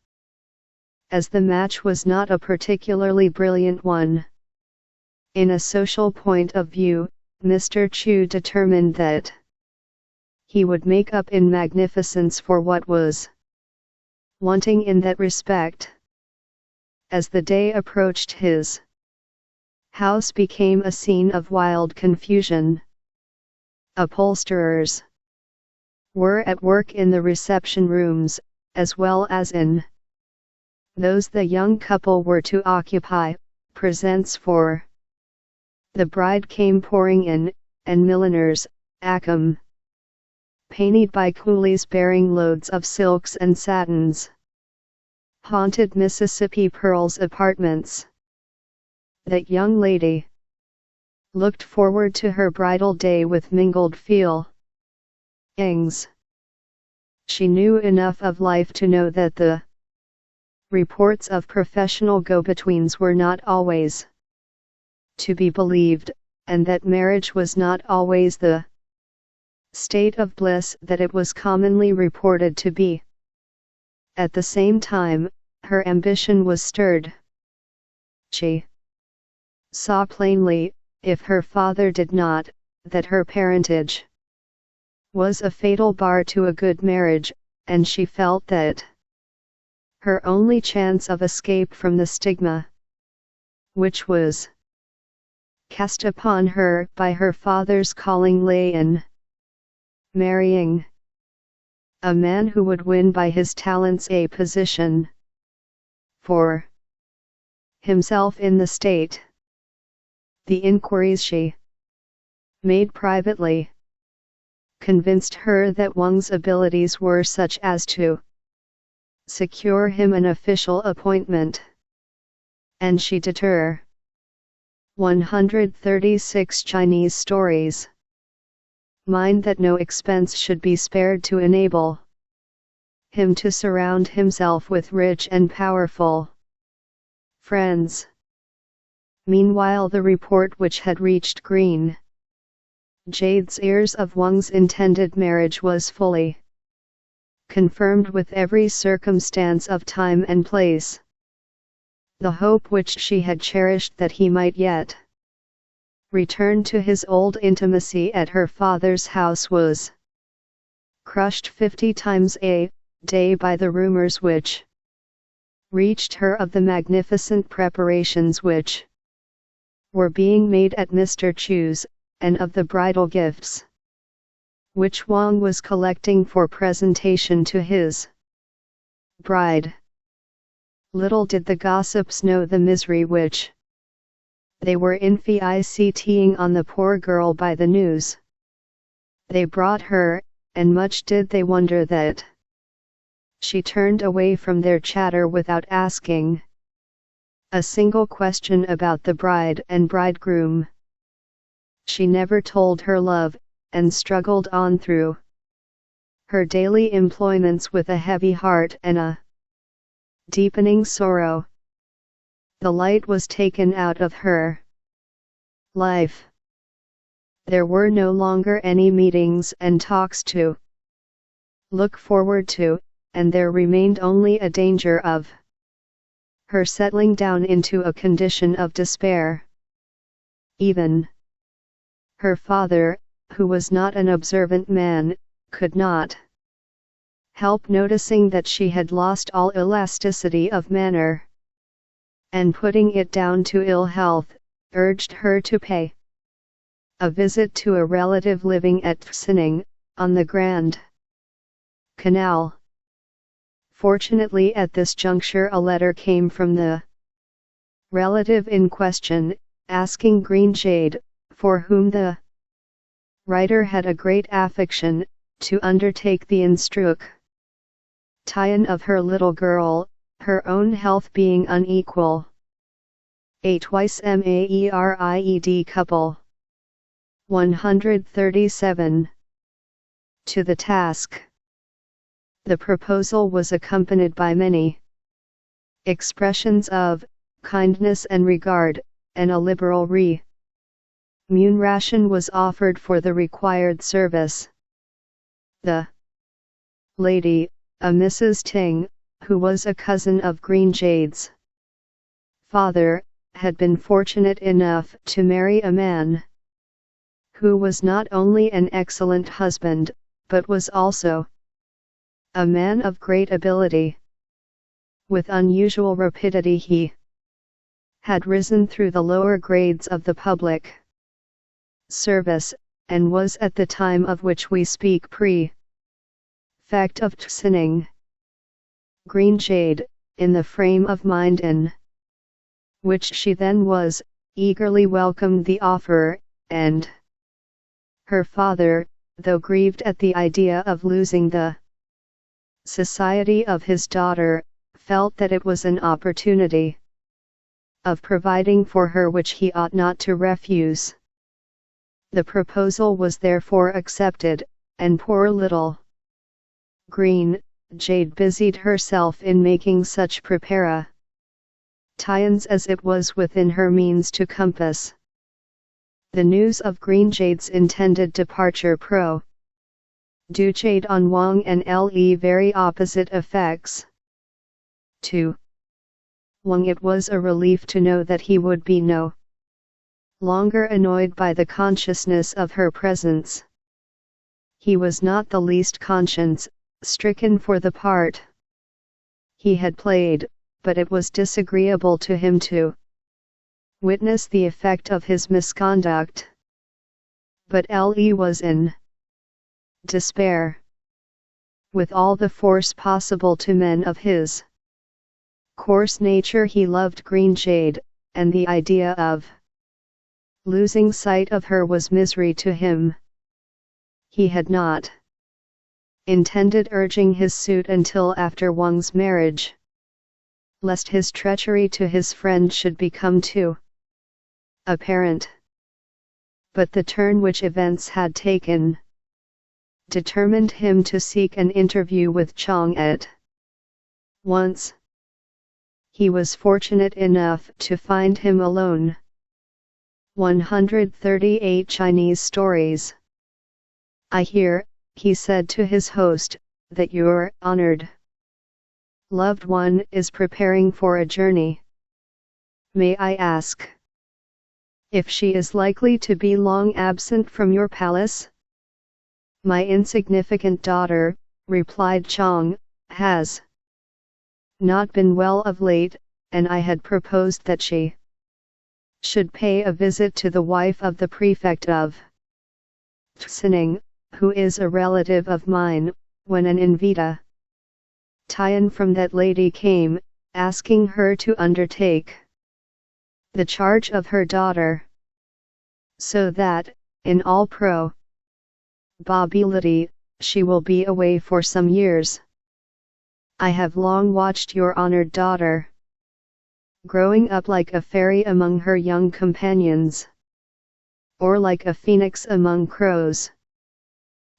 As the match was not a particularly brilliant one in a social point of view, Mr. Chu determined that he would make up in magnificence for what was wanting in that respect. As the day approached, his house became a scene of wild confusion. Upholsterers were at work in the reception rooms, as well as in those the young couple were to occupy. Presents for the bride came pouring in, and milliners, accompanied by coolies bearing loads of silks and satins, haunted Mississippi Pearl's apartments. That young lady looked forward to her bridal day with mingled feelings. She knew enough of life to know that the reports of professional go-betweens were not always to be believed, and that marriage was not always the state of bliss that it was commonly reported to be. At the same time, her ambition was stirred. She saw plainly, if her father did not, that her parentage was a fatal bar to a good marriage, and she felt that her only chance of escape from the stigma which was cast upon her by her father's calling lay in marrying a man who would win by his talents a position for himself in the state. The inquiries she made privately convinced her that Wang's abilities were such as to secure him an official appointment, and she deter 136 Chinese stories. Mind that no expense should be spared to enable him to surround himself with rich and powerful friends. Meanwhile, the report which had reached Green Jade's ears of Wang's intended marriage was fully confirmed with every circumstance of time and place. The hope which she had cherished that he might yet return to his old intimacy at her father's house was crushed 50 times a day by the rumors which reached her of the magnificent preparations which were being made at Mr. Chu's, and of the bridal gifts which Wang was collecting for presentation to his bride. Little did the gossips know the misery which they were inflicting on the poor girl by the news they brought her, and much did they wonder that she turned away from their chatter without asking a single question about the bride and bridegroom. She never told her love, and struggled on through her daily employments with a heavy heart and a deepening sorrow. The light was taken out of her life. There were no longer any meetings and talks to look forward to, and there remained only a danger of her settling down into a condition of despair. Even her father, who was not an observant man, could not help noticing that she had lost all elasticity of manner, and putting it down to ill health, urged her to pay a visit to a relative living at Tsinning, on the Grand Canal. Fortunately, at this juncture a letter came from the relative in question, asking Green Jade, for whom the writer had a great affection, to undertake the instruction of her little girl, her own health being unequal. A twice married couple. 137. To the task. The proposal was accompanied by many expressions of kindness and regard, and a liberal remuneration was offered for the required service. The lady, a Mrs. Ting, who was a cousin of Green Jade's father, had been fortunate enough to marry a man who was not only an excellent husband, but was also a man of great ability. With unusual rapidity he had risen through the lower grades of the public service, and was at the time of which we speak prefect of Tsinning. Green Jade, in the frame of mind in which she then was, eagerly welcomed the offer, and her father, though grieved at the idea of losing the society of his daughter, felt that it was an opportunity of providing for her which he ought not to refuse. The proposal was therefore accepted, and poor little Green Jade busied herself in making such preparations as it was within her means to compass. The news of Green Jade's intended departure produced on Wang and Le very opposite effects. To Wang it was a relief to know that he would be no longer annoyed by the consciousness of her presence. He was not the least conscience-stricken for the part he had played, but it was disagreeable to him to witness the effect of his misconduct. But Le was in despair. With all the force possible to men of his coarse nature he loved Green Jade, and the idea of losing sight of her was misery to him. He had not intended urging his suit until after Wang's marriage, lest his treachery to his friend should become too apparent. But the turn which events had taken determined him to seek an interview with Chang at once. He was fortunate enough to find him alone. 138 Chinese Stories. I hear, he said to his host, that your honored loved one is preparing for a journey. May I ask if she is likely to be long absent from your palace? My insignificant daughter, replied Chang, has not been well of late, and I had proposed that she should pay a visit to the wife of the prefect of Tsinning, who is a relative of mine, when an invitation from that lady came, asking her to undertake the charge of her daughter, so that, in all probability, she will be away for some years. I have long watched your honored daughter growing up like a fairy among her young companions, or like a phoenix among crows.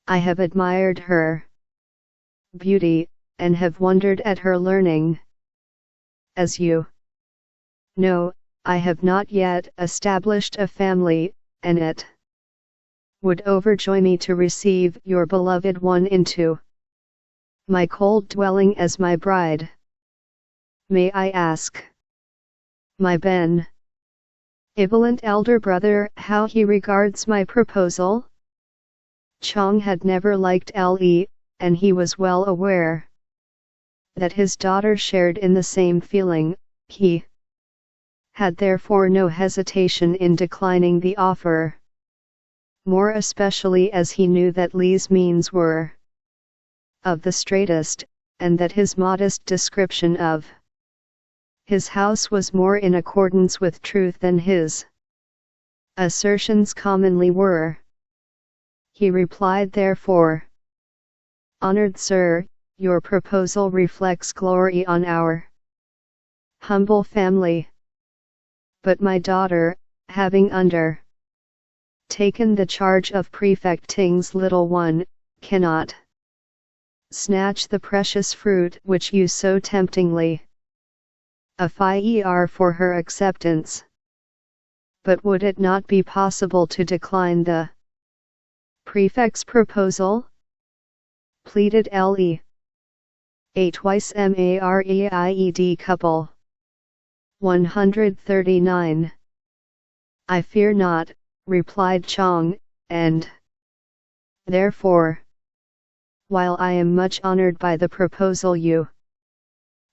I have admired her beauty, and have wondered at her learning. As you know, I have not yet established a family, and it would overjoy me to receive your beloved one into my cold dwelling as my bride. May I ask, my benevolent elder brother, how he regards my proposal? Chang had never liked Le, and he was well aware that his daughter shared in the same feeling. He had therefore no hesitation in declining the offer, more especially as he knew that Li's means were of the straightest, and that his modest description of his house was more in accordance with truth than his assertions commonly were. He replied therefore, "Honored sir, your proposal reflects glory on our humble family. But my daughter, having taken the charge of prefecting's little one, cannot snatch the precious fruit which you so temptingly offer for her acceptance. But would it not be possible to decline the prefect's proposal?" pleaded Le. A twice married couple. 139. "I fear not," replied Chang, "and therefore, while I am much honored by the proposal you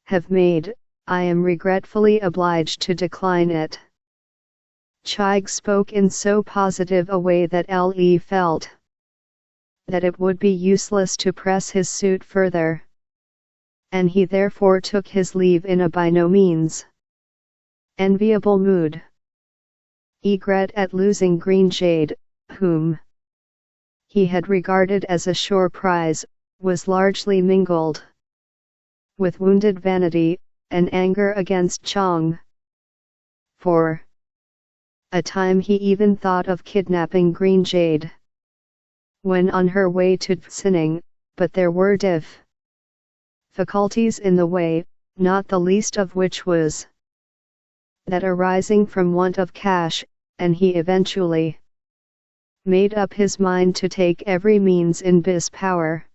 have made, I am regretfully obliged to decline it." Chang spoke in so positive a way that Le felt that it would be useless to press his suit further, and he therefore took his leave in a by no means enviable mood. Regret at losing Green Jade, whom he had regarded as a sure prize, was largely mingled with wounded vanity, and anger against Chang. For a time he even thought of kidnapping Green Jade when on her way to Tsining, but there were difficulties in the way, not the least of which was that arising from want of cash, and he eventually made up his mind to take every means in his power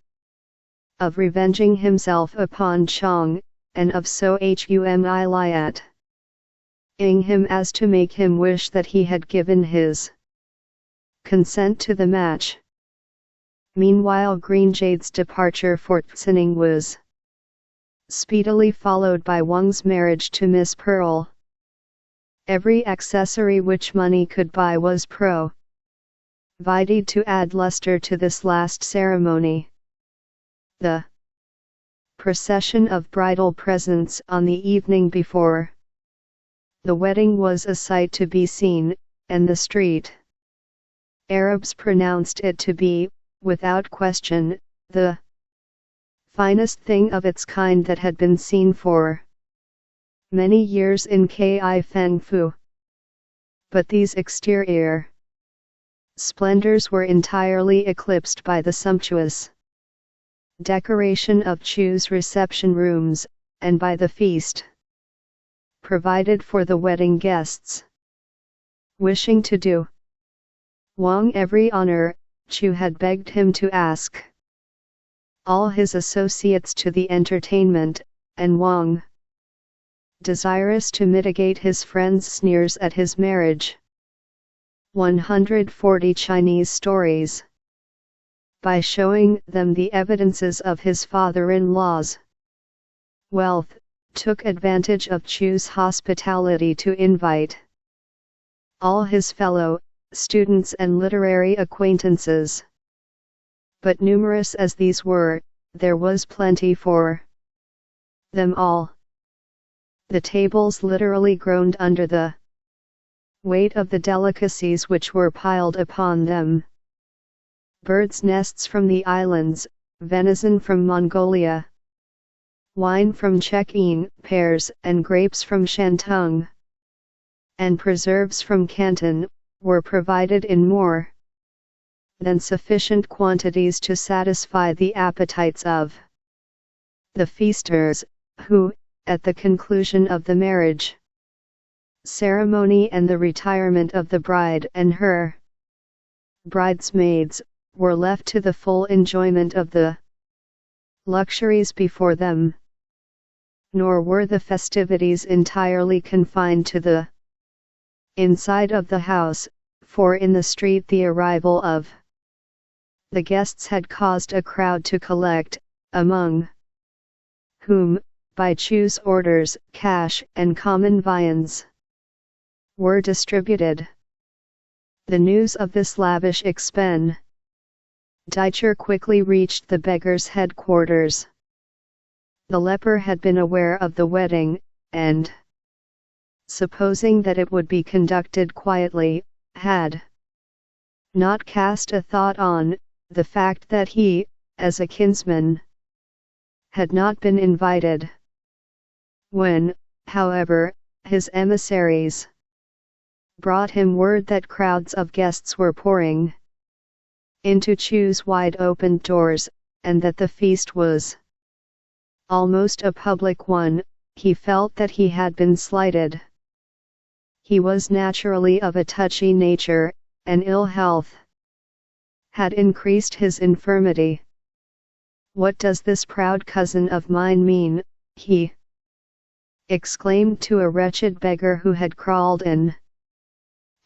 of revenging himself upon Chang, and of so humiliating him as to make him wish that he had given his consent to the match. Meanwhile Green Jade's departure for Tsining was speedily followed by Wang's marriage to Miss Pearl. Every accessory which money could buy was provided to add luster to this last ceremony. The procession of bridal presents on the evening before the wedding was a sight to be seen, and the street Arabs pronounced it to be, without question, the finest thing of its kind that had been seen for many years in Fengfu. But these exterior splendors were entirely eclipsed by the sumptuous decoration of Chu's reception rooms, and by the feast provided for the wedding guests. Wishing to do Wang every honor, Chu had begged him to ask all his associates to the entertainment, and Wang, desirous to mitigate his friends' sneers at his marriage. 140 Chinese stories. By showing them the evidences of his father-in-law's wealth, took advantage of Chu's hospitality to invite all his fellow students and literary acquaintances. But numerous as these were, there was plenty for them all. The tables literally groaned under the weight of the delicacies which were piled upon them. Birds' nests from the islands, venison from Mongolia, wine from Chekin, pears and grapes from Shantung, and preserves from Canton, were provided in more than sufficient quantities to satisfy the appetites of the feasters, who, at the conclusion of the marriage ceremony and the retirement of the bride and her bridesmaids, were left to the full enjoyment of the luxuries before them. Nor were the festivities entirely confined to the inside of the house, for in the street the arrival of the guests had caused a crowd to collect, among whom, by Chu's orders, cash and common viands were distributed. The news of this lavish expenditure quickly reached the beggar's headquarters. The leper had been aware of the wedding, and, supposing that it would be conducted quietly, had not cast a thought on the fact that he, as a kinsman, had not been invited. When, however, his emissaries brought him word that crowds of guests were pouring into Chu's wide-opened doors, and that the feast was almost a public one, he felt that he had been slighted. He was naturally of a touchy nature, and ill health had increased his infirmity. "What does this proud cousin of mine mean?" he exclaimed to a wretched beggar who had crawled in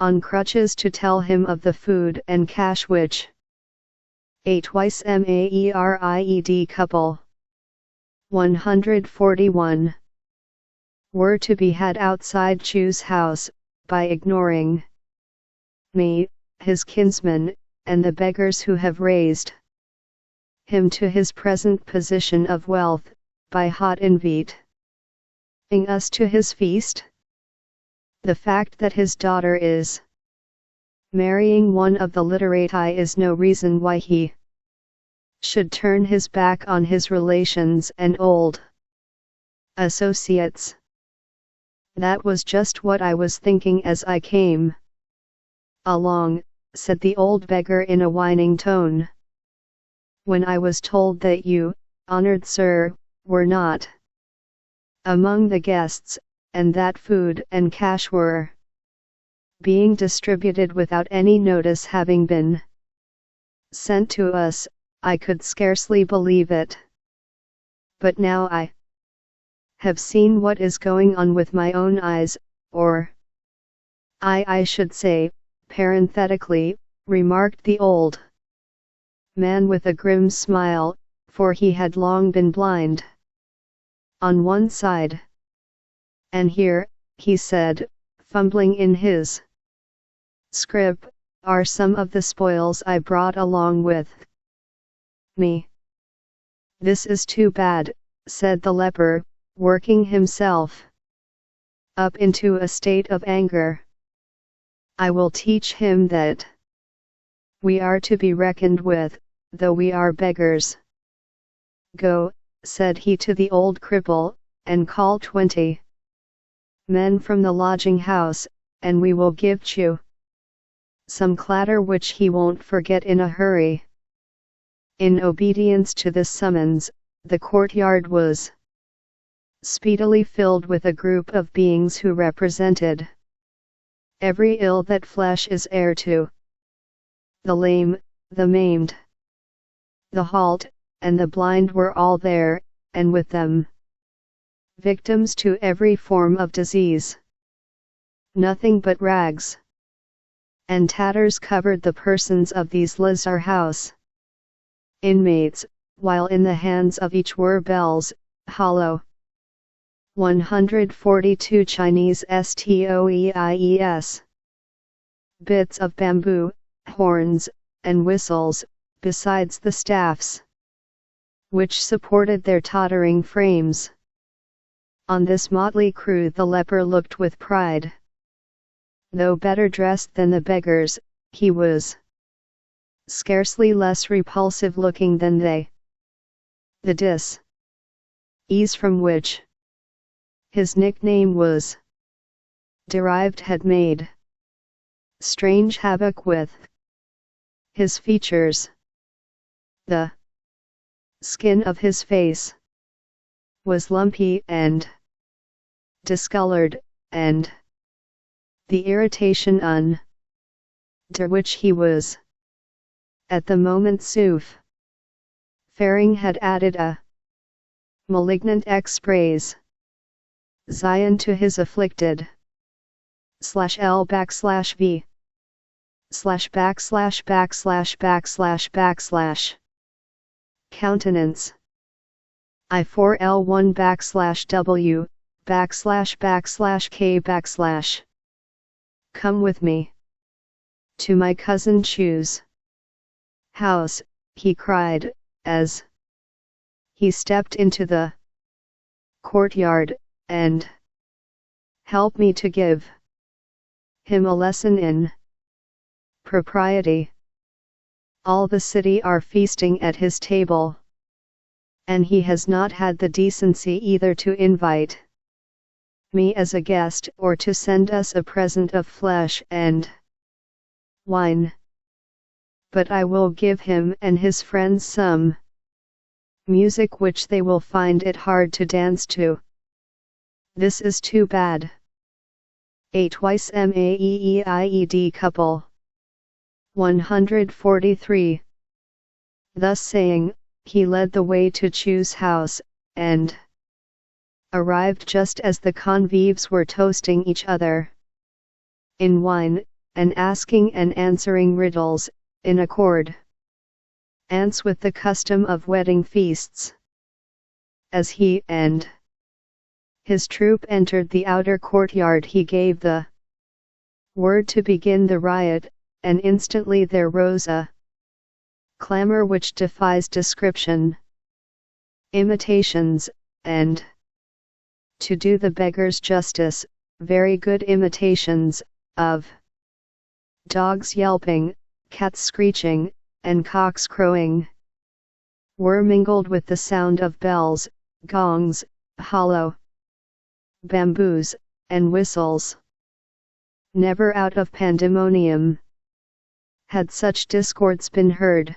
on crutches to tell him of the food and cash which a twice married couple 141 were to be had outside Chu's house, by ignoring me, his kinsman, and the beggars who have raised him to his present position of wealth, by hot inviting us to his feast? The fact that his daughter is marrying one of the literati is no reason why he should turn his back on his relations and old associates. That was just what I was thinking as I came along, said the old beggar in a whining tone. When I was told that you, honored sir, were not among the guests, and that food and cash were being distributed without any notice having been sent to us, I could scarcely believe it. But now I have seen what is going on with my own eyes, or I should say, parenthetically, remarked the old man with a grim smile, for he had long been blind on one side. And here, he said, fumbling in his scrip, are some of the spoils I brought along with me. This is too bad, said the leper, working himself up into a state of anger. I will teach him that we are to be reckoned with, though we are beggars. Go, said he to the old cripple, and call 20 men from the lodging house, and we will give Chu some clatter which he won't forget in a hurry. In obedience to this summons, the courtyard was speedily filled with a group of beings who represented every ill that flesh is heir to. The lame, the maimed, the halt, and the blind were all there, and with them victims to every form of disease. Nothing but rags and tatters covered the persons of these lazar house inmates, while in the hands of each were bells, hollow 142 Chinese stoies, bits of bamboo, horns, and whistles, besides the staffs which supported their tottering frames. On this motley crew the leper looked with pride. Though better dressed than the beggars, he was scarcely less repulsive looking than they. The dis-ease from which his nickname was derived had made strange havoc with his features. The skin of his face was lumpy and discolored, and the irritation under which he was at the moment faring had added a Malignant X-sprays. Zion to his afflicted. /L/V. /////// Countenance. I4L1 /W /K / Come with me. To my cousin Chu's house, he cried, as he stepped into the courtyard, and help me to give him a lesson in propriety. All the city are feasting at his table, and he has not had the decency either to invite me as a guest or to send us a present of flesh and wine. But I will give him and his friends some music which they will find it hard to dance to. This is too bad. A twice Maeeied couple. 143. Thus saying, he led the way to Chu's house, and arrived just as the convives were toasting each other in wine, and asking and answering riddles, in accord ance with the custom of wedding feasts. As he and his troop entered the outer courtyard, he gave the word to begin the riot, and instantly there rose a clamor which defies description. Imitations, and, to do the beggars justice, very good imitations, of dogs yelping, cats screeching, and cocks crowing, were mingled with the sound of bells, gongs, hollow bamboos, and whistles. Never out of pandemonium had such discords been heard.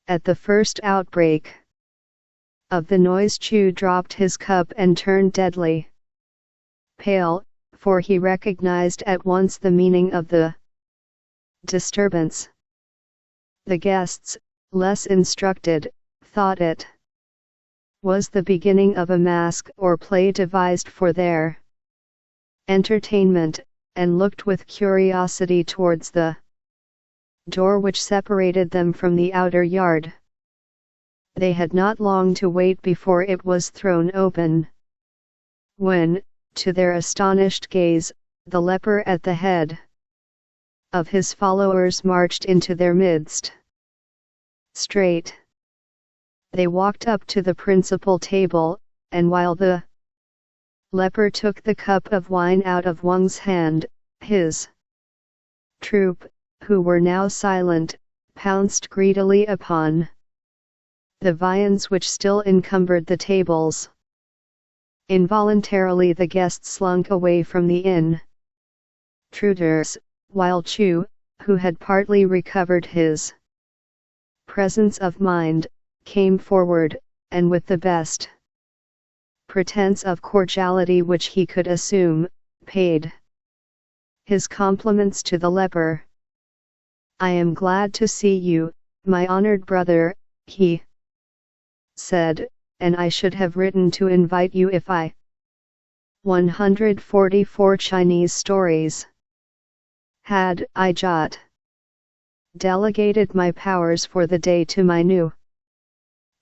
At the first outbreak of the noise, Chu dropped his cup and turned deadly pale, for he recognized at once the meaning of the disturbance. The guests, less instructed, thought it was the beginning of a masque or play devised for their entertainment, and looked with curiosity towards the door which separated them from the outer yard. They had not long to wait before it was thrown open, when, to their astonished gaze, the leper at the head of his followers marched into their midst. Straight they walked up to the principal table, and while the leper took the cup of wine out of Wang's hand, his troop, who were now silent, pounced greedily upon the viands which still encumbered the tables. Involuntarily the guests slunk away from the intruders, while Chu, who had partly recovered his presence of mind, came forward, and with the best pretense of cordiality which he could assume, paid his compliments to the leper. "I am glad to see you, my honored brother," he said, "and I should have written to invite you if I 144 Chinese stories had I jot delegated my powers for the day to my new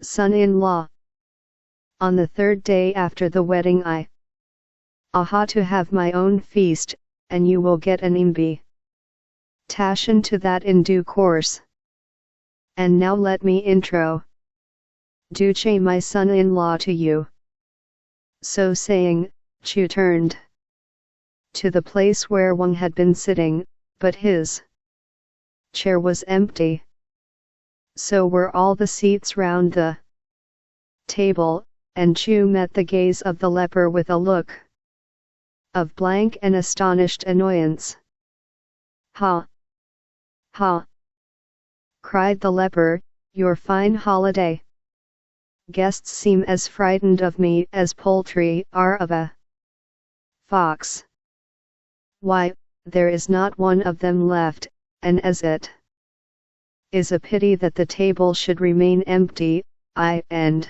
son-in-law. On the third day after the wedding I ought to have my own feast, and you will get an invitation to that in due course. And now let me introduce my son-in-law to you." So saying, Chu turned to the place where Wang had been sitting, but his chair was empty. So were all the seats round the table, and Chu met the gaze of the leper with a look of blank and astonished annoyance. "Ha! Ha!" cried the leper, "your fine holiday. Guests seem as frightened of me as poultry are of a fox. Why, there is not one of them left, and as it is a pity that the table should remain empty, and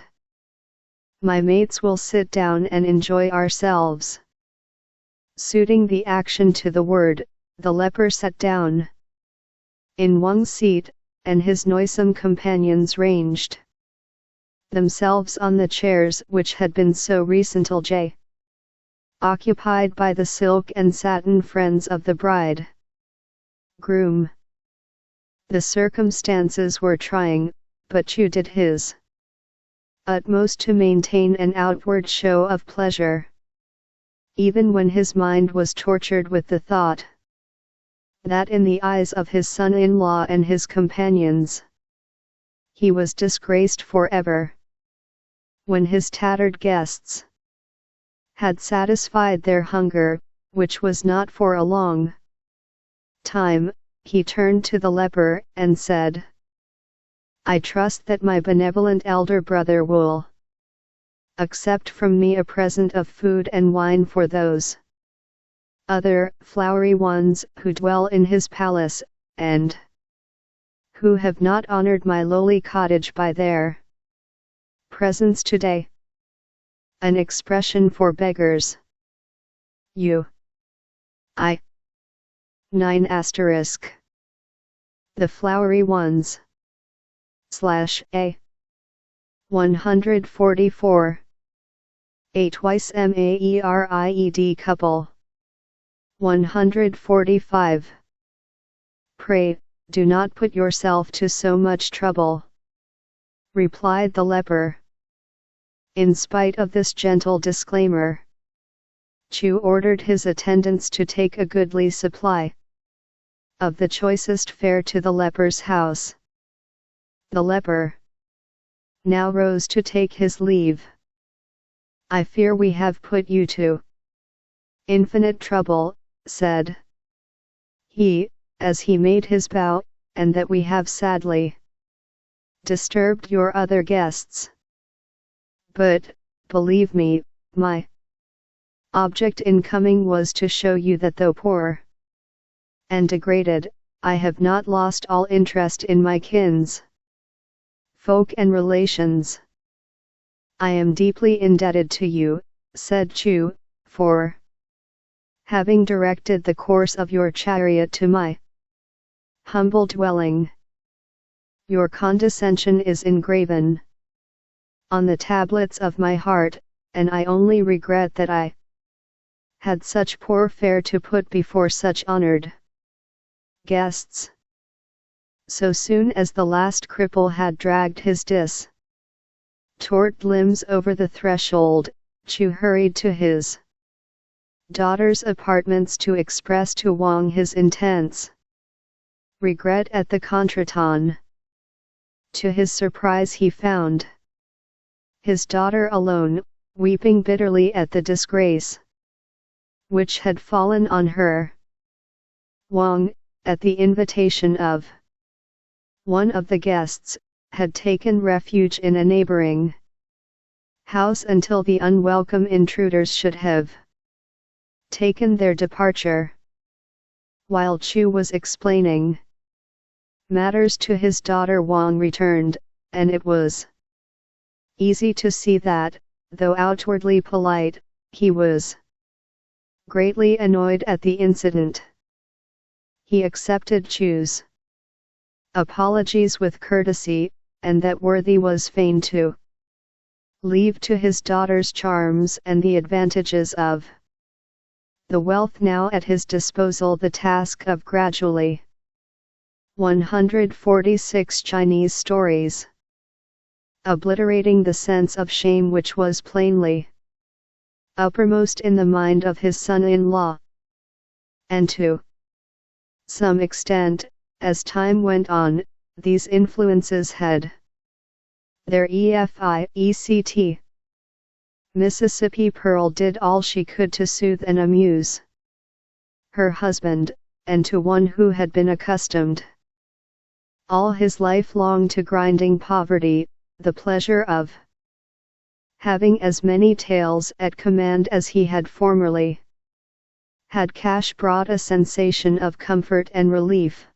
My mates will sit down and enjoy ourselves. Suiting the action to the word, the leper sat down in one seat, and his noisome companions ranged themselves on the chairs which had been so recently occupied by the silk and satin friends of the bride groom. The circumstances were trying, but Chu did his utmost to maintain an outward show of pleasure, even when his mind was tortured with the thought that in the eyes of his son-in-law and his companions, he was disgraced forever. When his tattered guests had satisfied their hunger, which was not for a long time, he turned to the leper and said, I trust that my benevolent elder brother will accept from me a present of food and wine for those other flowery ones who dwell in his palace, and who have not honored my lowly cottage by their presence today. An expression for beggars. I. 9 asterisk. The flowery ones. /A. 144. 8 twice married couple. 145. Pray, do not put yourself to so much trouble, replied the leper. In spite of this gentle disclaimer, Chu ordered his attendants to take a goodly supply of the choicest fare to the leper's house. The leper now rose to take his leave. I fear we have put you to infinite trouble, said he, as he made his bow, and that we have sadly disturbed your other guests. But, believe me, my object in coming was to show you that though poor and degraded, I have not lost all interest in my kins, folk and relations. I am deeply indebted to you, said Chu, for having directed the course of your chariot to my humble dwelling. Your condescension is engraven on the tablets of my heart, and I only regret that I had such poor fare to put before such honored guests. So soon as the last cripple had dragged his distraught limbs over the threshold, Chu hurried to his daughter's apartments to express to Wang his intense regret at the contretemps. To his surprise he found his daughter alone, weeping bitterly at the disgrace which had fallen on her. Wang, at the invitation of one of the guests, had taken refuge in a neighboring house until the unwelcome intruders should have taken their departure. While Chu was explaining matters to his daughter, Wang returned, and it was easy to see that, though outwardly polite, he was greatly annoyed at the incident. He accepted Chu's apologies with courtesy, and that worthy was fain to leave to his daughter's charms and the advantages of the wealth now at his disposal the task of gradually 146 Chinese stories, obliterating the sense of shame which was plainly uppermost in the mind of his son-in-law, and to some extent, as time went on, these influences had their effect. Mississippi Pearl did all she could to soothe and amuse her husband, and to one who had been accustomed all his life long to grinding poverty, the pleasure of having as many taels at command as he had formerly had cash brought a sensation of comfort and relief,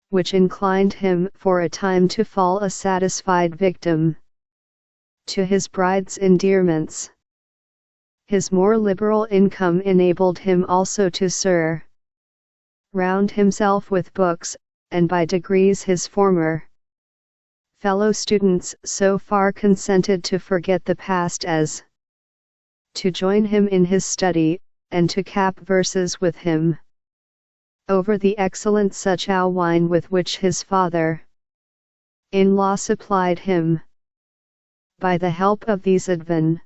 which inclined him for a time to fall a satisfied victim to his bride's endearments. His more liberal income enabled him also to surround himself with books, and by degrees his former fellow students so far consented to forget the past as to join him in his study, and to cap verses with him over the excellent Suchow wine with which his father-in-law supplied him. By the help of these advantages,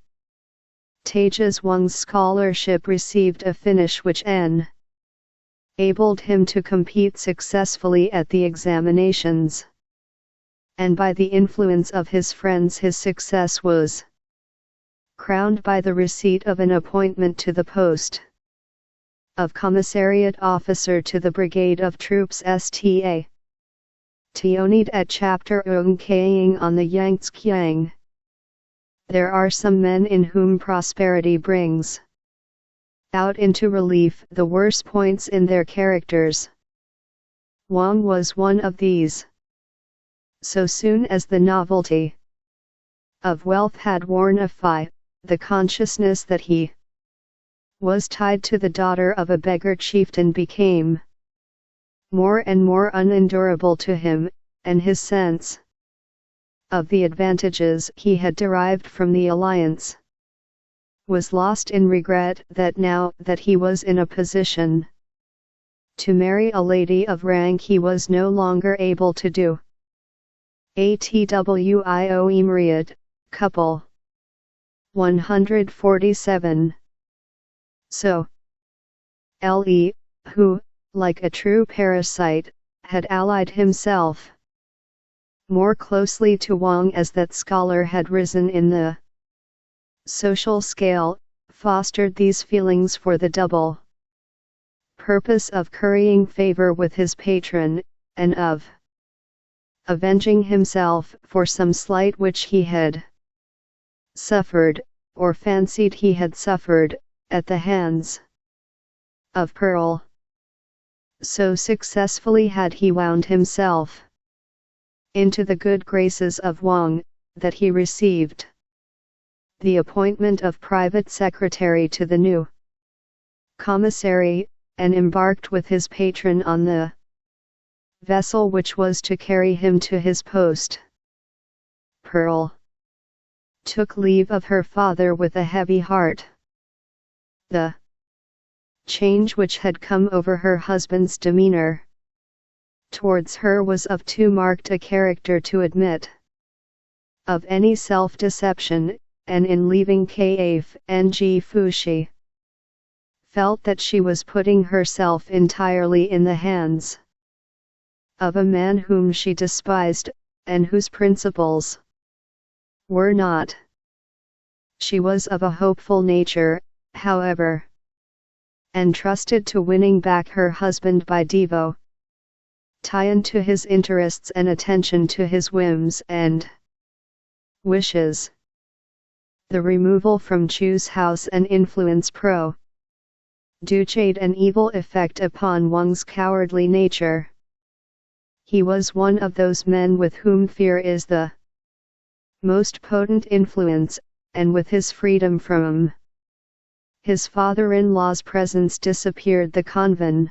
Wang's scholarship received a finish which enabled him to compete successfully at the examinations. And by the influence of his friends his success was crowned by the receipt of an appointment to the post of commissariat officer to the brigade of troops Sta. Tionid at chapter Ung Kaying on the Yangtze-Kiang. There are some men in whom prosperity brings out into relief the worst points in their characters. Wang was one of these. So soon as the novelty of wealth had worn off, the consciousness that he was tied to the daughter of a beggar chieftain became more and more unendurable to him, and his sense of the advantages he had derived from the alliance was lost in regret that now that he was in a position to marry a lady of rank he was no longer able to do. Atwio Emriad, couple 147. So Le, who, like a true parasite, had allied himself more closely to Wang as that scholar had risen in the social scale, fostered these feelings for the double purpose of currying favor with his patron, and of avenging himself for some slight which he had suffered, or fancied he had suffered, at the hands of Pearl. So successfully had he wound himself into the good graces of Wang, that he received the appointment of private secretary to the new commissary, and embarked with his patron on the vessel which was to carry him to his post. Pearl took leave of her father with a heavy heart. The change which had come over her husband's demeanor towards her was of too marked a character to admit of any self-deception, and in leaving Kaf Fu she felt that she was putting herself entirely in the hands of a man whom she despised, and whose principles were not. She was of a hopeful nature, however, and trusted to winning back her husband by devotion to his interests and attention to his whims and wishes. The removal from Chu's house and influence produced an evil effect upon Wang's cowardly nature. He was one of those men with whom fear is the most potent influence, and with his freedom from his father-in-law's presence disappeared the conventional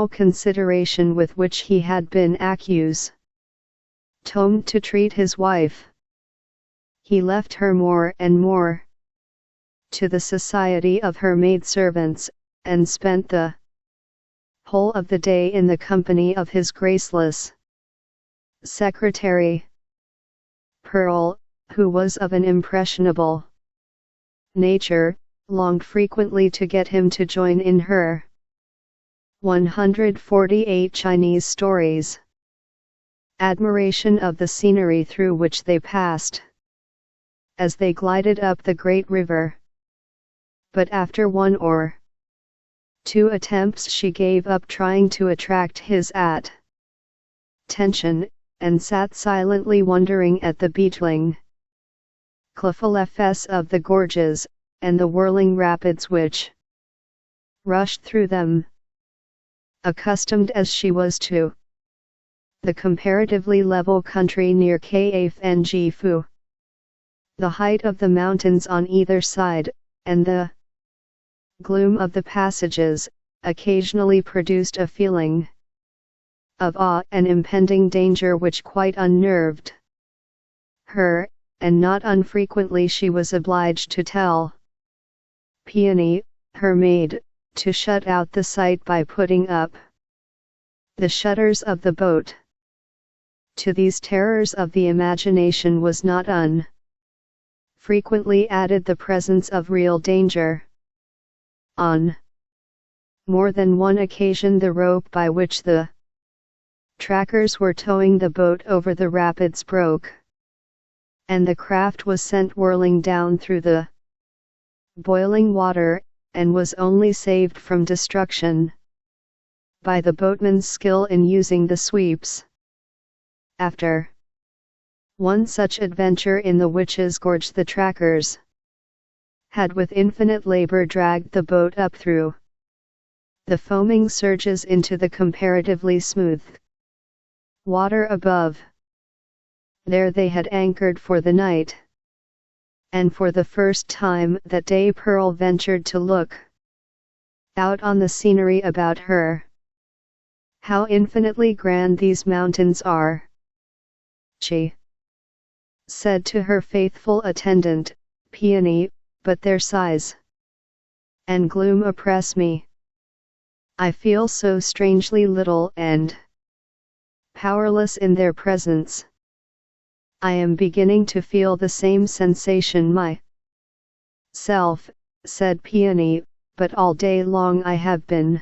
consideration with which he had been accused to treat his wife. He left her more and more to the society of her maidservants, and spent the whole of the day in the company of his graceless secretary. Pearl, who was of an impressionable nature, longed frequently to get him to join in her 148 Chinese stories. Admiration of the scenery through which they passed as they glided up the great river. But after one or two attempts she gave up trying to attract his attention, and sat silently wondering at the beetling cliffs of the gorges, and the whirling rapids which rushed through them. Accustomed as she was to the comparatively level country near Kaf Fu, the height of the mountains on either side, and the gloom of the passages, occasionally produced a feeling of awe and impending danger which quite unnerved her, and not unfrequently she was obliged to tell Peony, her maid, to shut out the sight by putting up the shutters of the boat. To these terrors of the imagination was not unfrequently added the presence of real danger. On more than one occasion the rope by which the trackers were towing the boat over the rapids broke, and the craft was sent whirling down through the boiling water, and was only saved from destruction by the boatman's skill in using the sweeps. After one such adventure in the Witch's Gorge, the trackers had with infinite labor dragged the boat up through the foaming surges into the comparatively smooth water above. There they had anchored for the night, and for the first time that day Pearl ventured to look out on the scenery about her. "How infinitely grand these mountains are," she said to her faithful attendant, Peony, "but their size and gloom oppress me. I feel so strangely little and powerless in their presence. I am beginning to feel the same sensation myself," said Peony, "but all day long I have been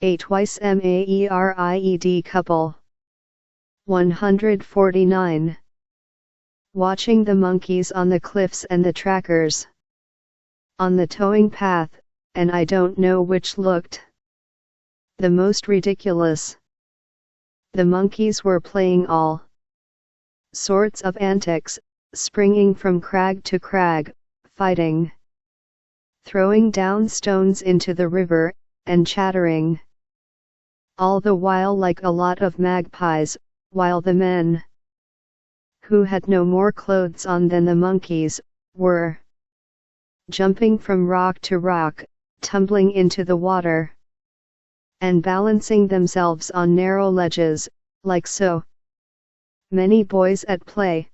a twice married couple." 149. Watching the monkeys on the cliffs and the trackers on the towing path, and I don't know which looked the most ridiculous. The monkeys were playing all sorts of antics, springing from crag to crag, fighting, throwing down stones into the river, and chattering all the while like a lot of magpies, while the men, who had no more clothes on than the monkeys, were jumping from rock to rock, tumbling into the water, and balancing themselves on narrow ledges, like so many boys at play.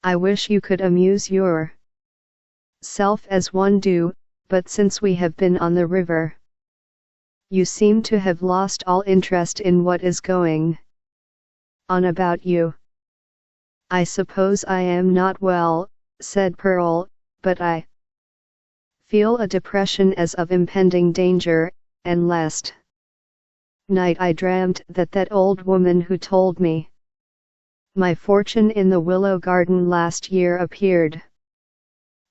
I wish you could amuse yourself as one do, but since we have been on the river, you seem to have lost all interest in what is going on about you." "I suppose I am not well," said Pearl, "but I feel a depression as of impending danger, and last night I dreamt that old woman who told me my fortune in the willow garden last year appeared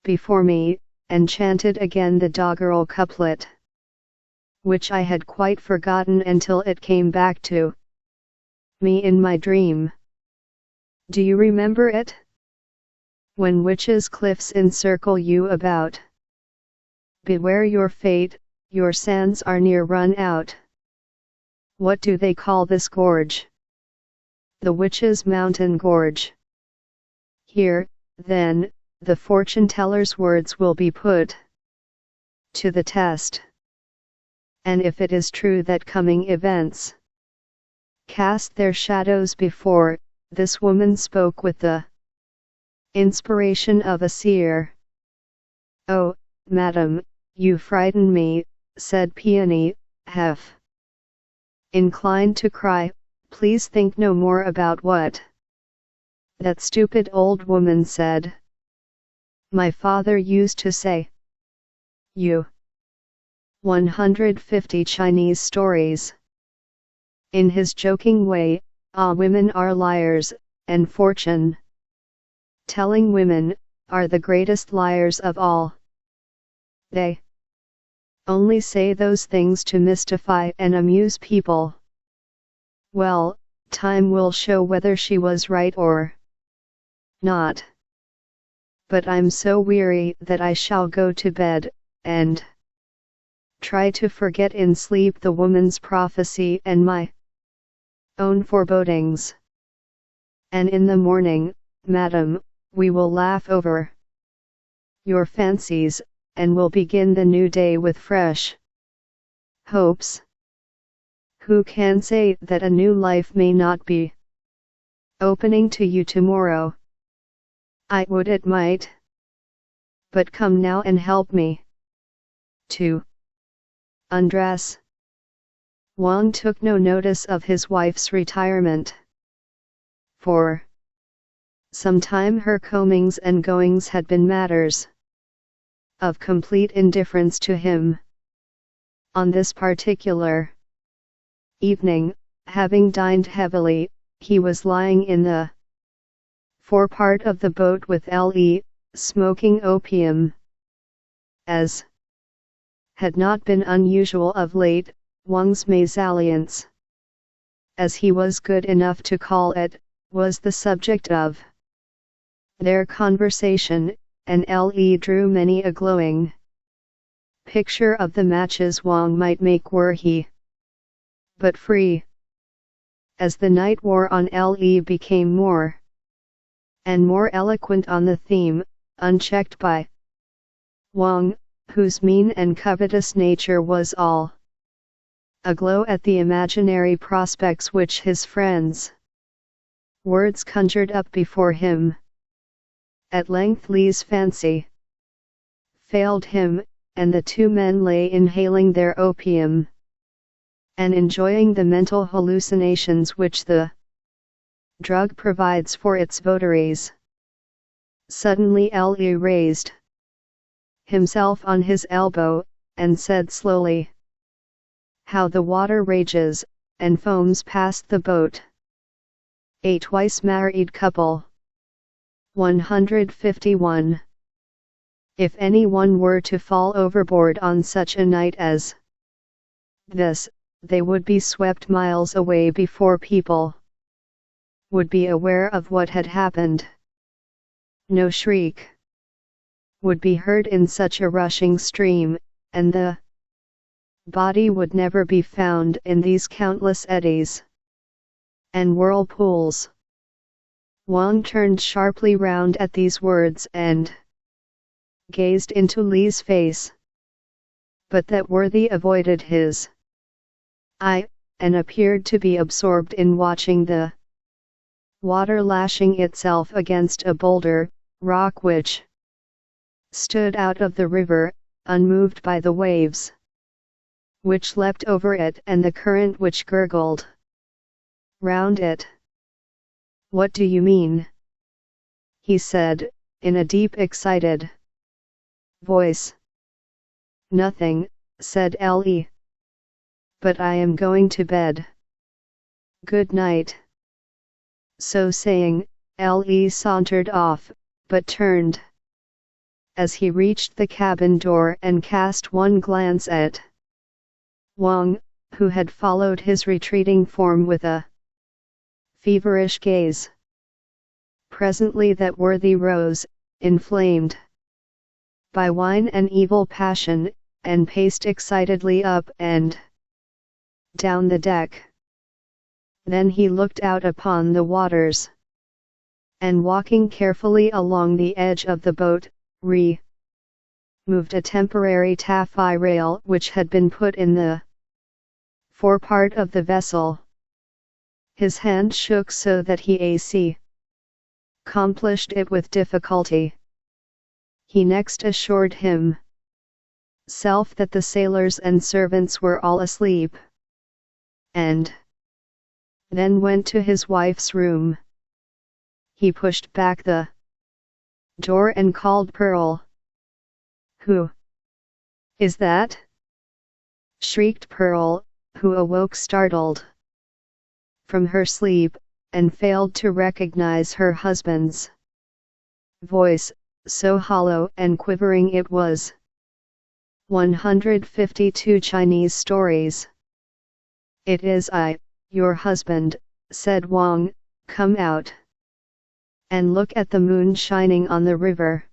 before me, and chanted again the doggerel couplet, which I had quite forgotten until it came back to me in my dream. Do you remember it? When witches' cliffs encircle you about, beware your fate, your sands are near run out. What do they call this gorge? The Witches' Mountain Gorge." Here, then, the fortune-teller's words will be put to the test. And if it is true that coming events cast their shadows before, this woman spoke with the inspiration of a seer. "Oh, madam, you frighten me," said Peony, half inclined to cry. "Please think no more about what that stupid old woman said. My father used to say, you 150 Chinese stories. In his joking way, all women are liars, and fortune-telling women are the greatest liars of all. They only say those things to mystify and amuse people. Well, time will show whether she was right or not. But I'm so weary that I shall go to bed, and try to forget in sleep the woman's prophecy and my own forebodings. And in the morning, madam, we will laugh over your fancies, and will begin the new day with fresh hopes. Who can say that a new life may not be opening to you tomorrow? I would it might. But come now and help me to undress. Wang took no notice of his wife's retirement. For some time her comings and goings had been matters of complete indifference to him. On this particular evening, having dined heavily, he was lying in the forepart of the boat with Le, smoking opium. As had not been unusual of late, Wang's mésalliance, as he was good enough to call it, was the subject of their conversation, and Le drew many a glowing picture of the matches Wang might make were he but free. As the night wore on, Le became more and more eloquent on the theme, unchecked by Wang, whose mean and covetous nature was all aglow at the imaginary prospects which his friends' words conjured up before him. At length Li's fancy failed him, and the two men lay inhaling their opium and enjoying the mental hallucinations which the drug provides for its votaries. Suddenly Le raised himself on his elbow, and said slowly, "How the water rages, and foams past the boat. A twice married couple." 151. If anyone were to fall overboard on such a night as this, they would be swept miles away before people would be aware of what had happened. No shriek would be heard in such a rushing stream, and the body would never be found in these countless eddies and whirlpools. Wang turned sharply round at these words and gazed into Li's face. But that worthy avoided his eye, and appeared to be absorbed in watching the water lashing itself against a boulder, rock which stood out of the river, unmoved by the waves which leapt over it and the current which gurgled round it. "What do you mean?" he said, in a deep excited voice. "Nothing," said Le. "But I am going to bed. Good night." So saying, Le sauntered off, but turned as he reached the cabin door and cast one glance at Wang, who had followed his retreating form with a feverish gaze. Presently that worthy rose, inflamed by wine and evil passion, and paced excitedly up and down the deck. Then he looked out upon the waters, and walking carefully along the edge of the boat, moved a temporary taffrail which had been put in the forepart of the vessel. His hand shook so that he accomplished it with difficulty. He next assured himself that the sailors and servants were all asleep, and then went to his wife's room. He pushed back the door and called Pearl. "Who is that?" shrieked Pearl, who awoke startled from her sleep, and failed to recognize her husband's voice, so hollow and quivering it was. 152 Chinese Stories. "It is I, your husband," said Wang. "Come out and look at the moon shining on the river."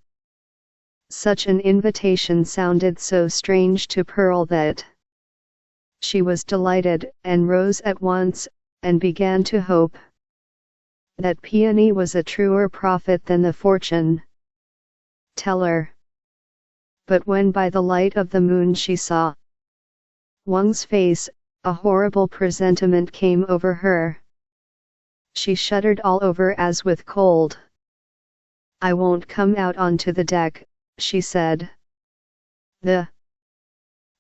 Such an invitation sounded so strange to Pearl that she was delighted, and rose at once, and began to hope that Peony was a truer prophet than the fortune teller. But when by the light of the moon she saw Wang's face, a horrible presentiment came over her. She shuddered all over as with cold. "I won't come out onto the deck," she said. "The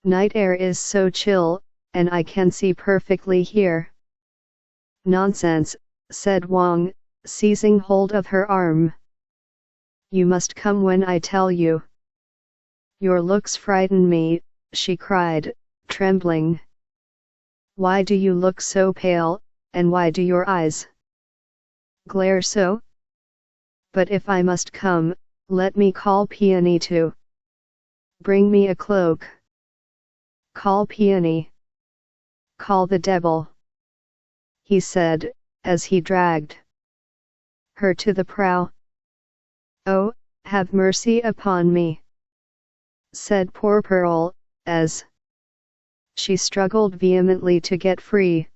night air is so chill, and I can see perfectly here." "Nonsense," said Wang, seizing hold of her arm. "You must come when I tell you." "Your looks frighten me," she cried, trembling. "Why do you look so pale, and why do your eyes glare so? But if I must come, let me call Peony to bring me a cloak." "Call Peony. Call the devil," he said, as he dragged her to the prow. "Oh, have mercy upon me," said poor Pearl, as she struggled vehemently to get free.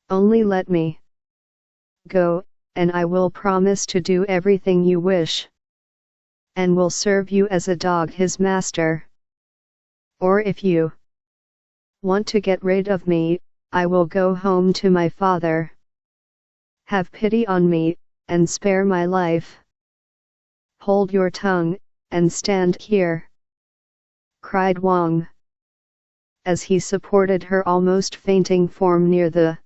"Only let me go, and I will promise to do everything you wish, and will serve you as a dog his master. Or if you want to get rid of me, I will go home to my father. Have pity on me, and spare my life." "Hold your tongue, and stand here," cried Wang, as he supported her almost fainting form near the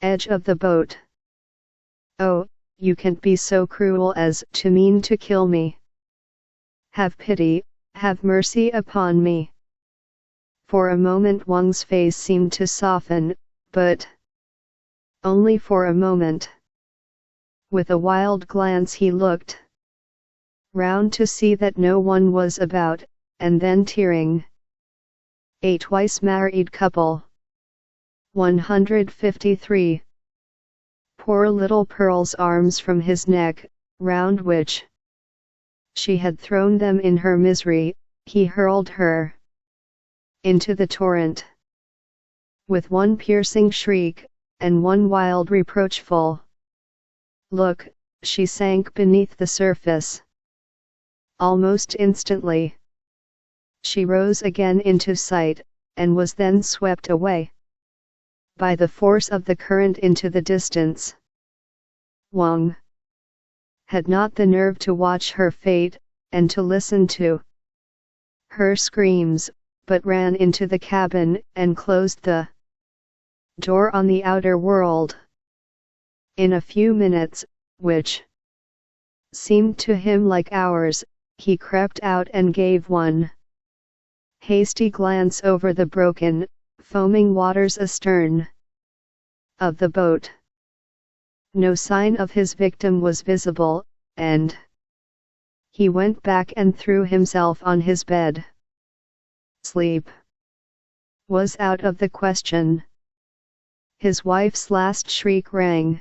edge of the boat. "Oh, you can't be so cruel as to mean to kill me. Have pity, have mercy upon me." For a moment Wang's face seemed to soften, but only for a moment. With a wild glance he looked round to see that no one was about, and then tearing. A twice-married couple. 153. Poor little Pearl's arms from his neck, round which she had thrown them in her misery, he hurled her into the torrent. With one piercing shriek, and one wild reproachful look, she sank beneath the surface. Almost instantly, she rose again into sight, and was then swept away by the force of the current into the distance. Wang had not the nerve to watch her fate, and to listen to her screams, but ran into the cabin, and closed the door on the outer world. In a few minutes, which seemed to him like hours, he crept out and gave one hasty glance over the broken, foaming waters astern of the boat. No sign of his victim was visible, and he went back and threw himself on his bed. Sleep was out of the question. His wife's last shriek rang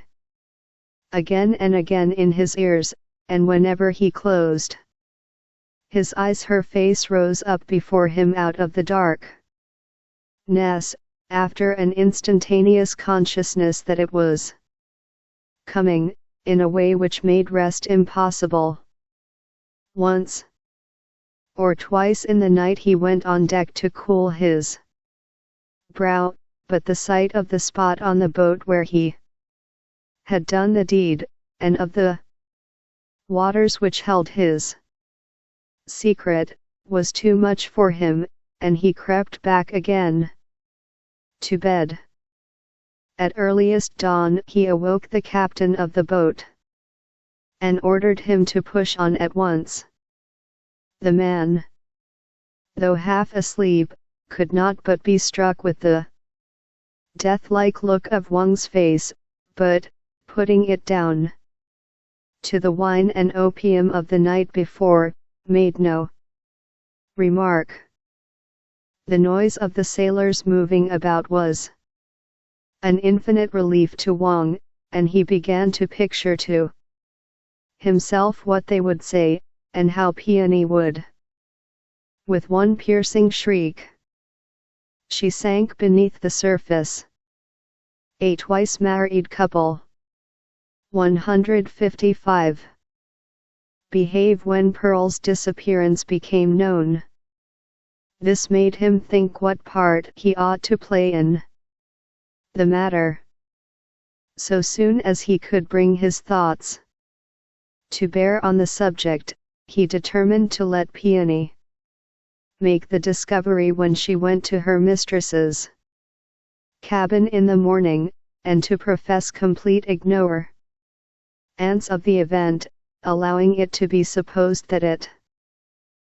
again and again in his ears, and whenever he closed his eyes her face rose up before him out of the darkness, after an instantaneous consciousness that it was coming, in a way which made rest impossible. Once or twice in the night he went on deck to cool his brow, but the sight of the spot on the boat where he had done the deed, and of the waters which held his secret, was too much for him, and he crept back again to bed. At earliest dawn he awoke the captain of the boat, and ordered him to push on at once. The man, though half asleep, could not but be struck with the death-like look of Wang's face, but, putting it down to the wine and opium of the night before, made no remark. The noise of the sailors moving about was an infinite relief to Wang, and he began to picture to himself what they would say, and how Peony would. With one piercing shriek, she sank beneath the surface. A twice-married couple. 155. Behave when Pearl's disappearance became known. This made him think what part he ought to play in the matter. So soon as he could bring his thoughts to bear on the subject, he determined to let Peony make the discovery when she went to her mistress's cabin in the morning, and to profess complete ignorance of the event, allowing it to be supposed that it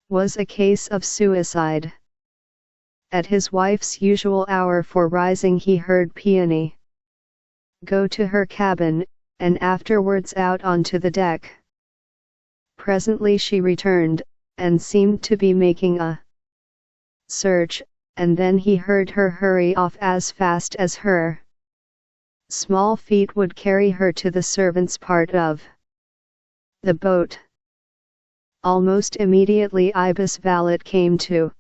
was a case of suicide. At his wife's usual hour for rising he heard Peony go to her cabin, and afterwards out onto the deck. Presently she returned, and seemed to be making a search, and then he heard her hurry off as fast as her small feet would carry her to the servants' part of the boat. Almost immediately Ibis valet came to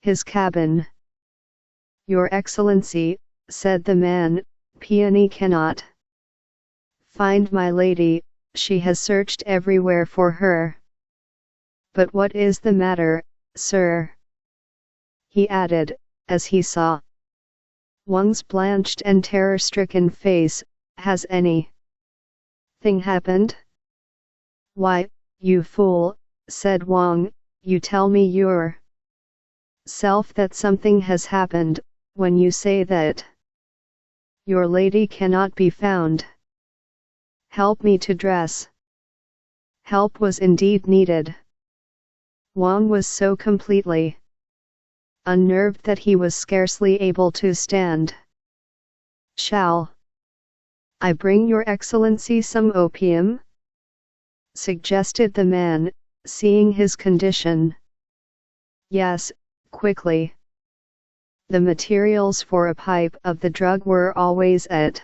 his cabin. "Your Excellency," said the man, "Peony cannot find my lady, she has searched everywhere for her." "But what is the matter, sir?" he added, as he saw Wang's blanched and terror-stricken face. "Has anything happened?" "Why, you fool," said Wang, "you tell me yourself that something has happened, when you say that your lady cannot be found. Help me to dress." Help was indeed needed. Wang was so completely unnerved that he was scarcely able to stand. "Shall I bring your Excellency some opium?" suggested the man, seeing his condition. "Yes, quickly." The materials for a pipe of the drug were always at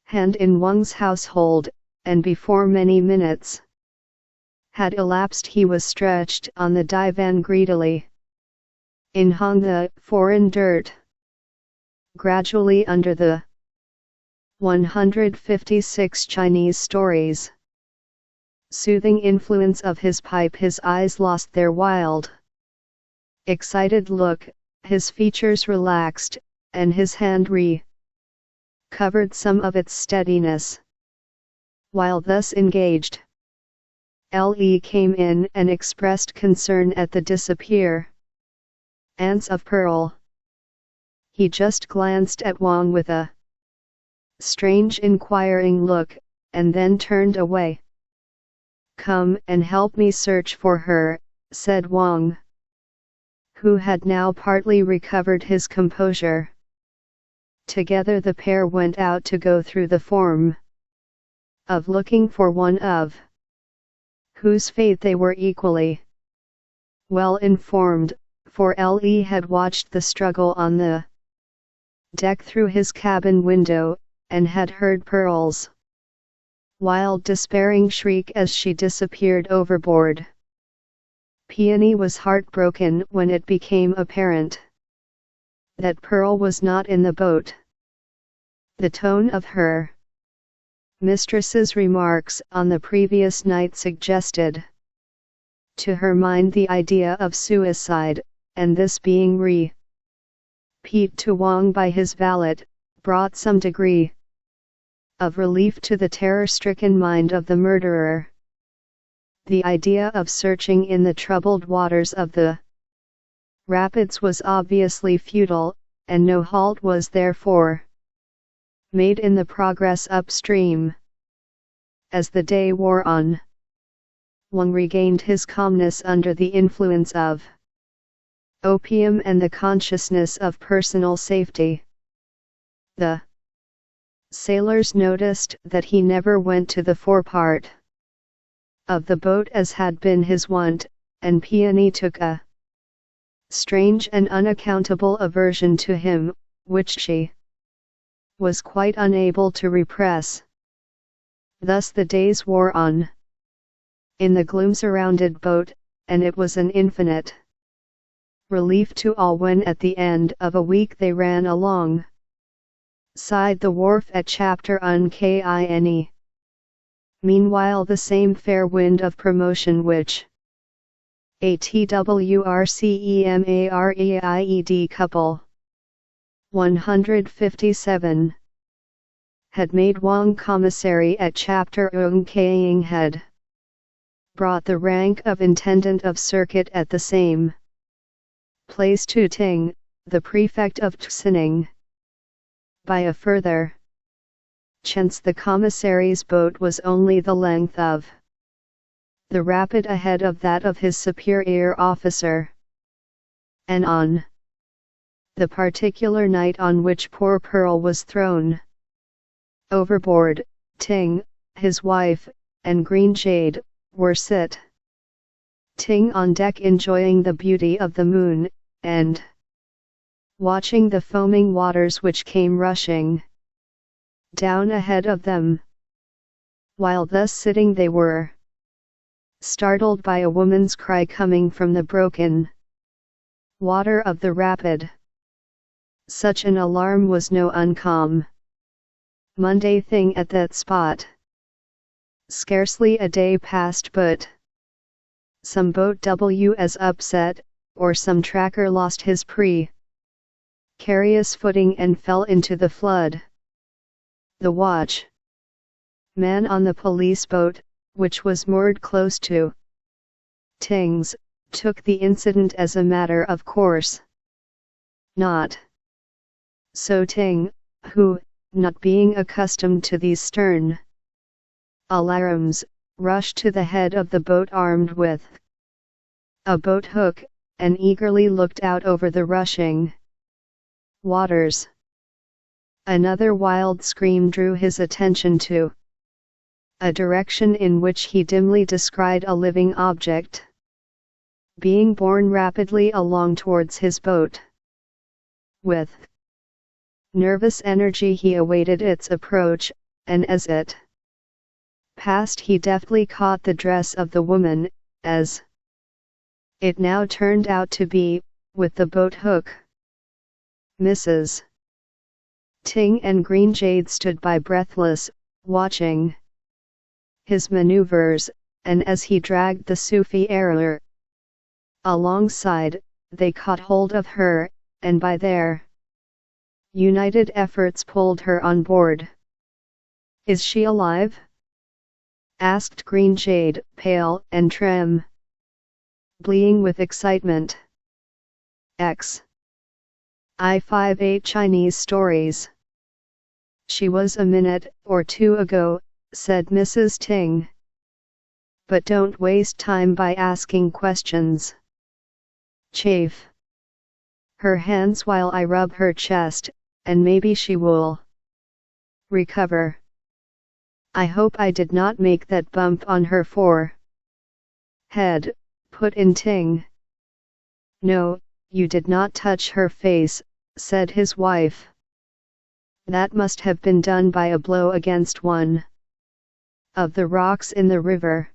hand in Wang's household, and before many minutes had elapsed he was stretched on the divan greedily inhaling the foreign dirt. Gradually under the 156 Chinese stories soothing influence of his pipe his eyes lost their wild, excited look, his features relaxed, and his hand recovered some of its steadiness. While thus engaged, Le came in and expressed concern at the disappearance of Pearl. He just glanced at Wang with a strange inquiring look, and then turned away. "Come and help me search for her," said Wang, who had now partly recovered his composure. Together the pair went out to go through the form of looking for one of whose fate they were equally well informed, for Le had watched the struggle on the deck through his cabin window, and had heard Pearl's wild despairing shriek as she disappeared overboard. Peony was heartbroken when it became apparent that Pearl was not in the boat. The tone of her mistress's remarks on the previous night suggested to her mind the idea of suicide, and this being repeated to Wang by his valet, brought some degree of relief to the terror-stricken mind of the murderer. The idea of searching in the troubled waters of the rapids was obviously futile, and no halt was therefore made in the progress upstream. As the day wore on, Wang regained his calmness under the influence of opium and the consciousness of personal safety. The sailors noticed that he never went to the forepart of the boat as had been his wont, and Peony took a strange and unaccountable aversion to him, which she was quite unable to repress. Thus the days wore on in the gloom-surrounded boat, and it was an infinite relief to all when at the end of a week they ran along Side the wharf at chapter unkine. Meanwhile the same fair wind of promotion which ATWRCEMAREIED couple 157 had made Wang commissary at chapter Ung head, brought the rank of intendant of circuit at the same place to Ting, the prefect of Tsining. By a further chance the commissary's boat was only the length of the rapid ahead of that of his superior officer, and on the particular night on which poor Pearl was thrown overboard, Ting, his wife, and Green Jade, were Ting on deck enjoying the beauty of the moon, and watching the foaming waters which came rushing down ahead of them. While thus sitting they were startled by a woman's cry coming from the broken water of the rapid. Such an alarm was no uncommon Monday thing at that spot. Scarcely a day passed but some boat was upset, or some tracker lost his precarious footing and fell into the flood. The watch man on the police boat, which was moored close to Ting's, took the incident as a matter of course. Not so Ting, who, not being accustomed to these stern alarms, rushed to the head of the boat armed with a boat hook, and eagerly looked out over the rushing waters. Another wild scream drew his attention to a direction in which he dimly descried a living object being borne rapidly along towards his boat. With nervous energy he awaited its approach, and as it passed he deftly caught the dress of the woman, as it now turned out to be, with the boat hook. Mrs. Ting and Green Jade stood by breathless, watching his maneuvers, and as he dragged the Sufi error alongside, they caught hold of her, and by their united efforts pulled her on board. "Is she alive?" asked Green Jade, pale and trembling with excitement. I58 Chinese stories. "She was a minute or two ago," said Mrs. Ting. "But don't waste time by asking questions. Chafe her hands while I rub her chest, and maybe she will recover." "I hope I did not make that bump on her forehead," put in Ting. "No, you did not touch her face," said his wife. "That must have been done by a blow against one of the rocks in the river.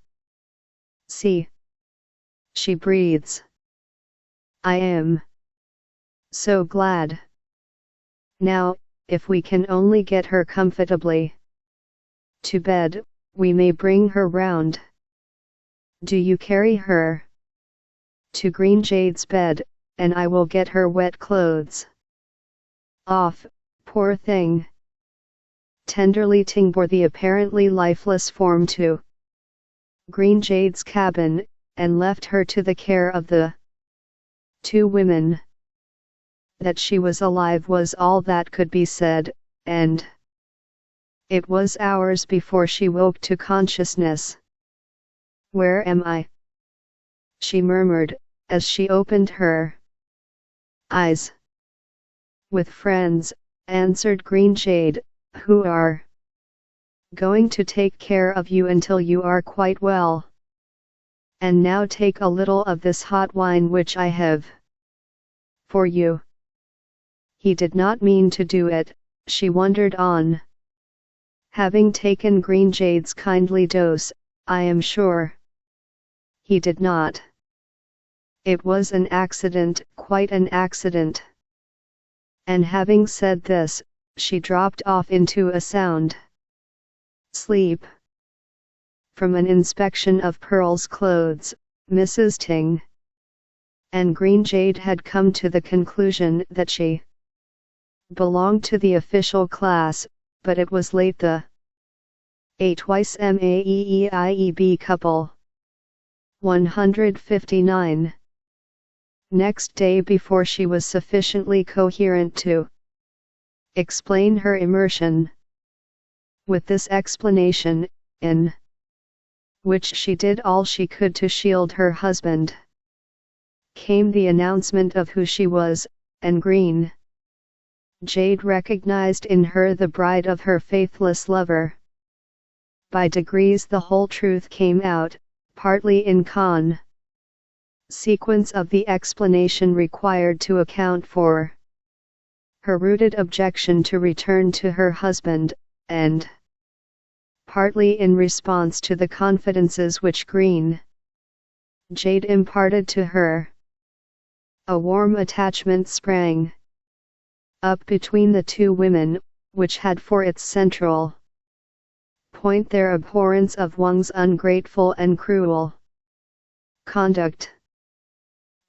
See, she breathes. I am so glad. Now, if we can only get her comfortably to bed, we may bring her round. Do you carry her to Green Jade's bed, and I will get her wet clothes off, poor thing." Tenderly Ting bore the apparently lifeless form to Green Jade's cabin, and left her to the care of the two women. That she was alive was all that could be said, and it was hours before she woke to consciousness. "Where am I?" she murmured, as she opened her eyes. "With friends," answered Green Jade, "who are going to take care of you until you are quite well. And now take a little of this hot wine which I have for you." He did not mean to do it, she wondered on. Having taken Green Jade's kindly dose, I am sure he did not. It was an accident, quite an accident. And having said this, she dropped off into a sound sleep. From an inspection of Pearl's clothes, Mrs. Ting and Green Jade had come to the conclusion that she belonged to the official class, but it was late the twice Maeeib couple. 159. Next day, before she was sufficiently coherent to explain her immersion. With this explanation, in which she did all she could to shield her husband, came the announcement of who she was, and Green Jade recognized in her the bride of her faithless lover. By degrees the whole truth came out, partly in sequence of the explanation required to account for her rooted objection to return to her husband, and partly in response to the confidences which Green Jade imparted to her. A warm attachment sprang up between the two women, which had for its central point their abhorrence of Wang's ungrateful and cruel conduct.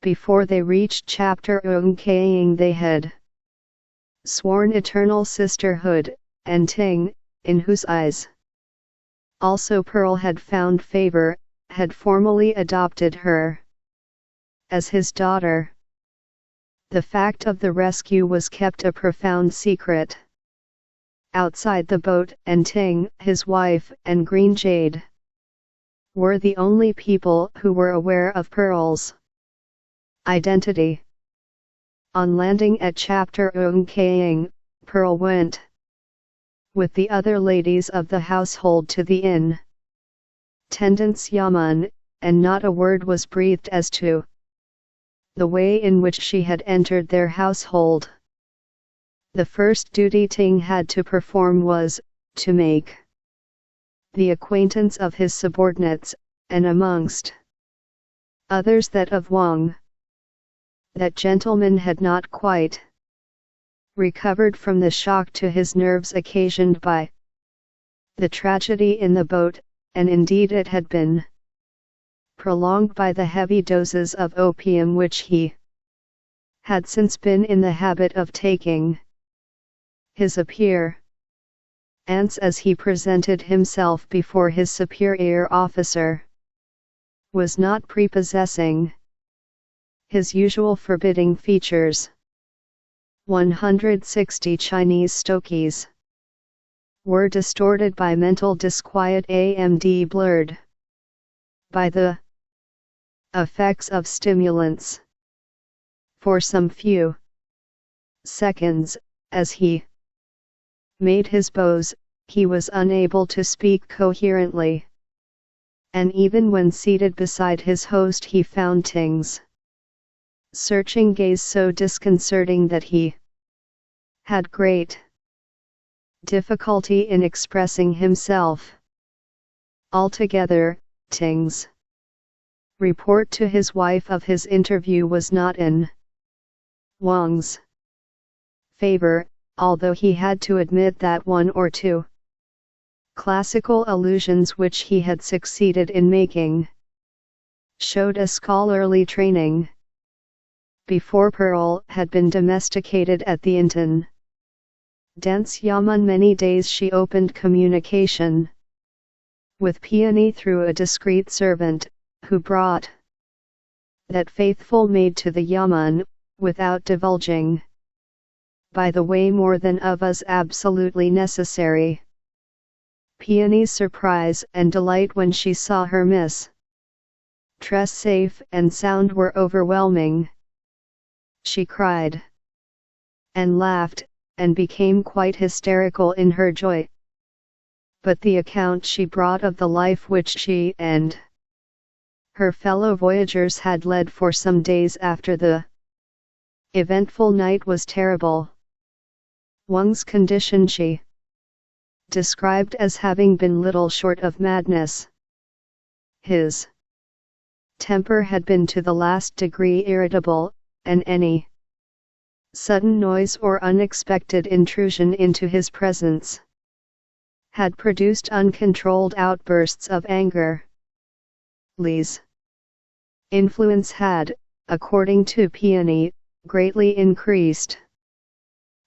Before they reached chapter Ongkaying they had sworn eternal sisterhood, and Ting, in whose eyes also Pearl had found favor, had formally adopted her as his daughter. The fact of the rescue was kept a profound secret outside the boat, and Ting, his wife, and Green Jade were the only people who were aware of Pearl's identity. On landing at chapter Ongkaying, Pearl went with the other ladies of the household to the inn attendants' yamen, and not a word was breathed as to the way in which she had entered their household. The first duty Ting had to perform was to make the acquaintance of his subordinates, and amongst others that of Wang. That gentleman had not quite recovered from the shock to his nerves occasioned by the tragedy in the boat, and indeed it had been prolonged by the heavy doses of opium which he had since been in the habit of taking. His appearance as he presented himself before his superior officer was not prepossessing. His usual forbidding features, 160 Chinese stokies, were distorted by mental disquiet and blurred by the effects of stimulants. For some few seconds, as he made his bows, he was unable to speak coherently. And even when seated beside his host he found Ting's searching gaze so disconcerting that he had great difficulty in expressing himself. Altogether, Ting's report to his wife of his interview was not in Wang's favor, although he had to admit that one or two classical allusions which he had succeeded in making showed a scholarly training. Before Pearl had been domesticated at the intendant's yamen many days, she opened communication with Peony through a discreet servant, who brought that faithful maid to the yamen, without divulging, by the way, more than was absolutely necessary. Peony's surprise and delight when she saw her mistress safe and sound were overwhelming. She cried and laughed, and became quite hysterical in her joy. But the account she brought of the life which she and her fellow voyagers had led for some days after the eventful night was terrible. Wang's condition she described as having been little short of madness. His temper had been to the last degree irritable, and any Sudden noise or unexpected intrusion into his presence had produced uncontrolled outbursts of anger. Li's influence had, according to Peony, greatly increased,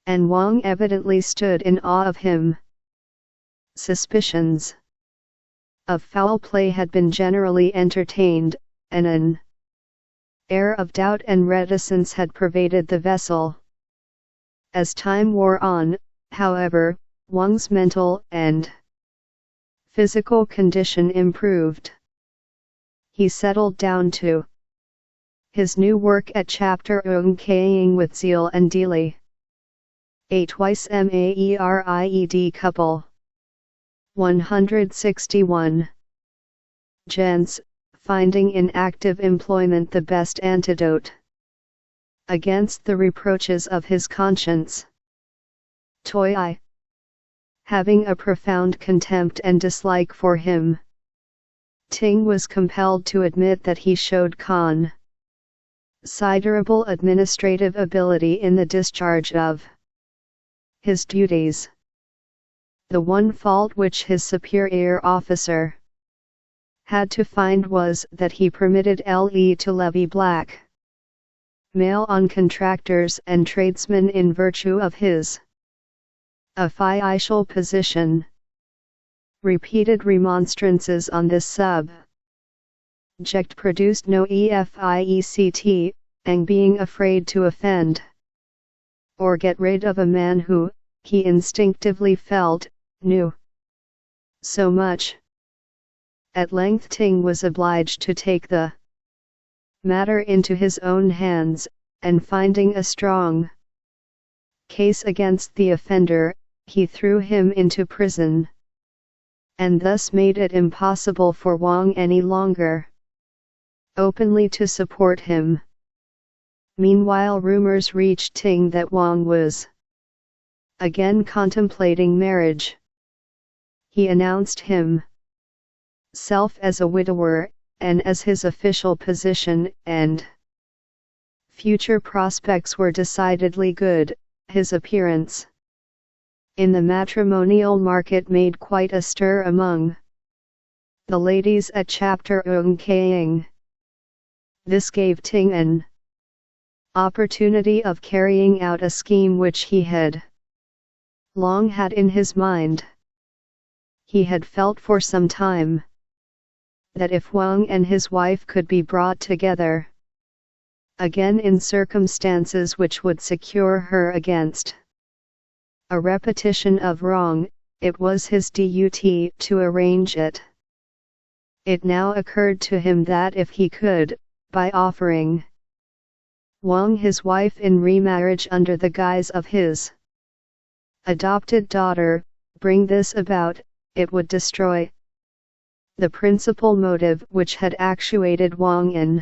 and Wang evidently stood in awe of him. Suspicions of foul play had been generally entertained, and an air of doubt and reticence had pervaded the vessel. As time wore on, however, Wang's mental and physical condition improved. He settled down to his new work at Chapter Ung with zeal and daily. A twice married couple. 161. Gents, finding in active employment the best antidote against the reproaches of his conscience. Toi. Having a profound contempt and dislike for him, Ting was compelled to admit that he showed considerable administrative ability in the discharge of his duties. The one fault which his superior officer had to find was that he permitted Le to levy black mail on contractors and tradesmen in virtue of his official position. Repeated remonstrances on this subject produced no effect, and being afraid to offend or get rid of a man who, he instinctively felt, knew so much, at length Ting was obliged to take the matter into his own hands, and finding a strong case against the offender, he threw him into prison, and thus made it impossible for Wang any longer openly to support him. Meanwhile, rumors reached Ting that Wang was again contemplating marriage. He announced himself as a widower, and as his official position and future prospects were decidedly good, his appearance in the matrimonial market made quite a stir among the ladies at Chapter Ung. This gave Ting an opportunity of carrying out a scheme which he had long had in his mind. He had felt for some time that if Wang and his wife could be brought together again in circumstances which would secure her against a repetition of wrong, it was his duty to arrange it. It now occurred to him that if he could, by offering Wang his wife in remarriage under the guise of his adopted daughter, bring this about, it would destroy the principal motive which had actuated Wang in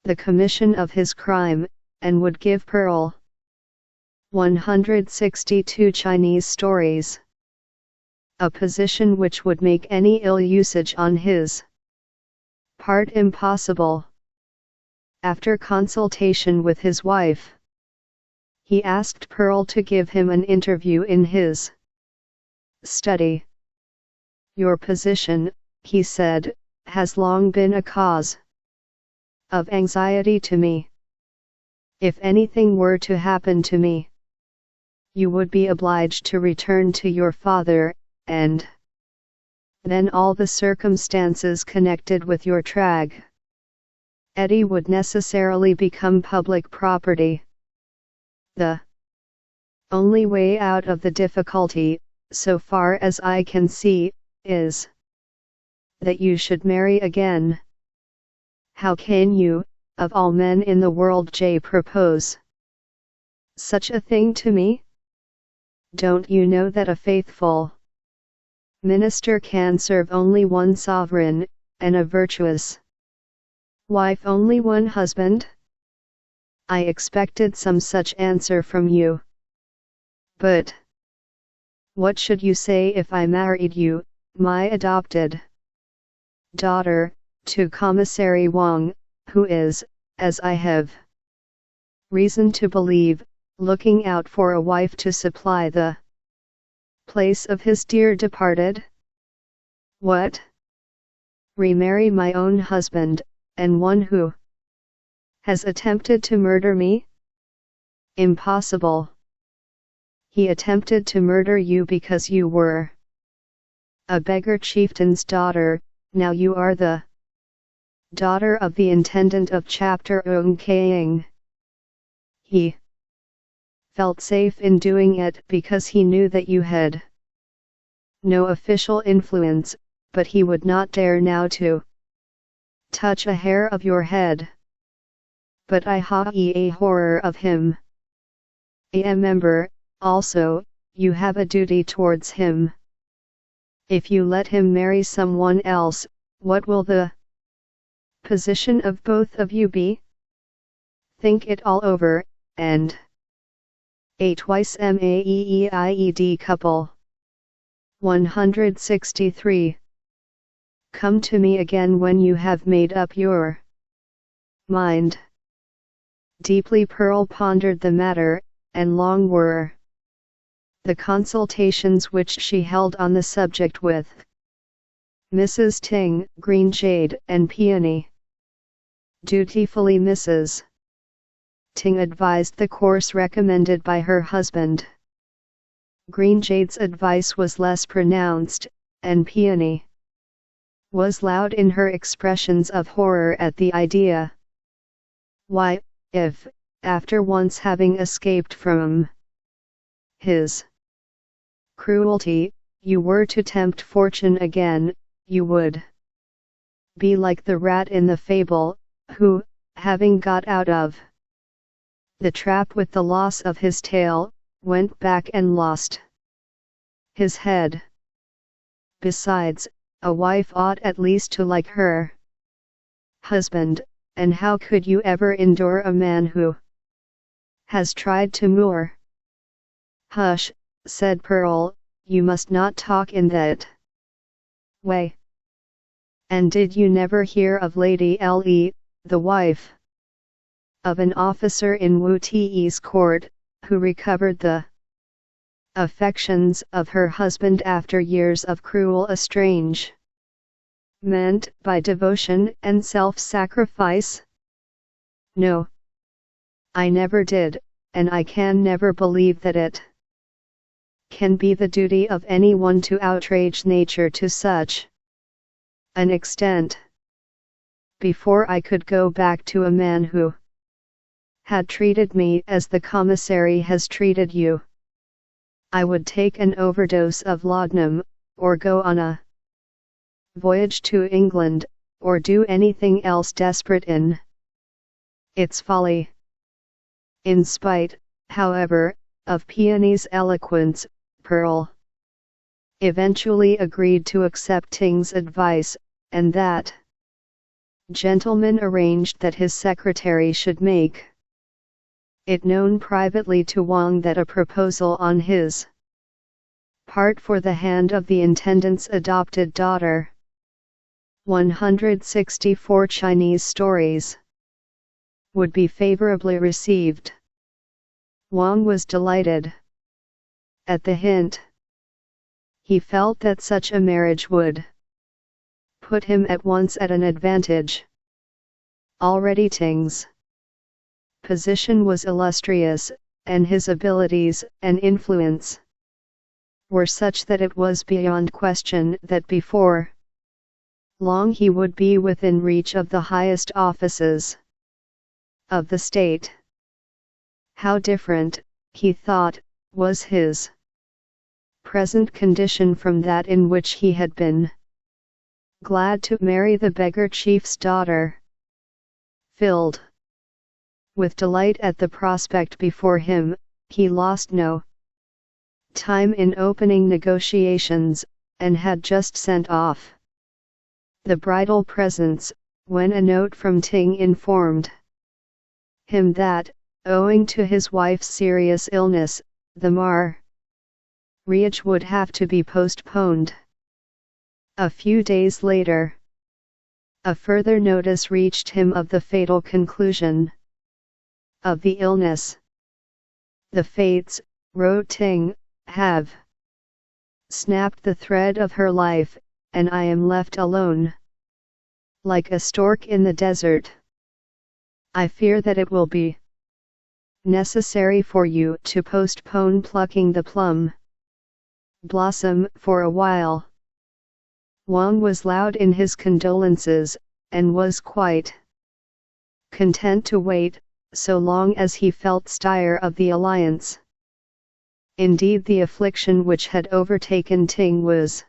the commission of his crime, and would give Pearl 162 Chinese stories a position which would make any ill usage on his part impossible. After consultation with his wife, he asked Pearl to give him an interview in his study. Your position, he said, has long been a cause of anxiety to me. If anything were to happen to me, you would be obliged to return to your father, and then all the circumstances connected with your tragedy would necessarily become public property. The only way out of the difficulty, so far as I can see, is that you should marry again. How can you, of all men in the world, propose such a thing to me? Don't you know that a faithful minister can serve only one sovereign, and a virtuous wife only one husband? I expected some such answer from you. But what should you say if I married you, my adopted daughter, to Commissary Wang, who is, as I have reason to believe, looking out for a wife to supply the place of his dear departed? What? Remarry my own husband, and one who has attempted to murder me? Impossible. He attempted to murder you because you were a beggar chieftain's daughter. Now you are the daughter of the intendant of chapter Ung Kaying. He felt safe in doing it because he knew that you had no official influence, but he would not dare now to touch a hair of your head. But I have a horror of him. Remember, also, you have a duty towards him. If you let him marry someone else, what will the position of both of you be? Think it all over, and a twice married couple. 163. Come to me again when you have made up your mind. Deeply Pearl pondered the matter, and long were the consultations which she held on the subject with Mrs. Ting, Green Jade, and Peony. Dutifully Mrs. Ting advised the course recommended by her husband. Green Jade's advice was less pronounced, and Peony was loud in her expressions of horror at the idea. Why, if, after once having escaped from his cruelty, you were to tempt fortune again, you would be like the rat in the fable, who, having got out of the trap with the loss of his tail, went back and lost his head. Besides, a wife ought at least to like her husband, and how could you ever endure a man who has tried to moor? Hush, said Pearl, you must not talk in that way. And did you never hear of Lady Le, the wife of an officer in Wu Ti's court, who recovered the affections of her husband after years of cruel estrangement by devotion and self-sacrifice? No, I never did, and I can never believe that it can be the duty of anyone to outrage nature to such an extent. Before I could go back to a man who had treated me as the commissary has treated you, I would take an overdose of laudanum, or go on a voyage to England, or do anything else desperate in its folly. In spite, however, of Peony's eloquence, Pearl eventually agreed to accept Ting's advice, and that gentleman arranged that his secretary should make it known privately to Wang that a proposal on his part for the hand of the intendant's adopted daughter. 164 Chinese stories would be favorably received. Wang was delighted at the hint. He felt that such a marriage would put him at once at an advantage. Already Ting's position was illustrious, and his abilities and influence were such that it was beyond question that before long he would be within reach of the highest offices of the state. How different, he thought, was his present condition from that in which he had been glad to marry the beggar chief's daughter. Filled with delight at the prospect before him, he lost no time in opening negotiations, and had just sent off the bridal presents, when a note from Ting informed him that, owing to his wife's serious illness, the marriage would have to be postponed. A few days later, a further notice reached him of the fatal conclusion. of the illness. The fates, wrote Ting, have snapped the thread of her life, and I am left alone, like a stork in the desert. I fear that it will be necessary for you to postpone plucking the plum blossom for a while. Wang was loud in his condolences, and was quite content to wait, so long as he felt stir of the alliance. Indeed, the affliction which had overtaken Ting was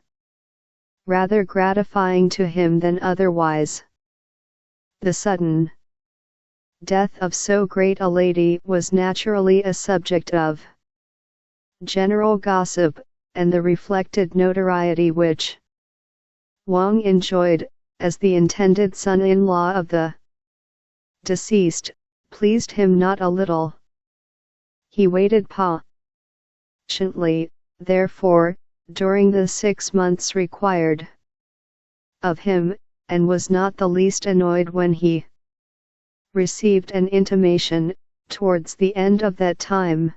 rather gratifying to him than otherwise. The sudden death of so great a lady was naturally a subject of general gossip, and the reflected notoriety which Wang enjoyed, as the intended son-in-law of the deceased, pleased him not a little. He waited patiently, therefore, during the 6 months required of him, and was not the least annoyed when he received an intimation, towards the end of that time,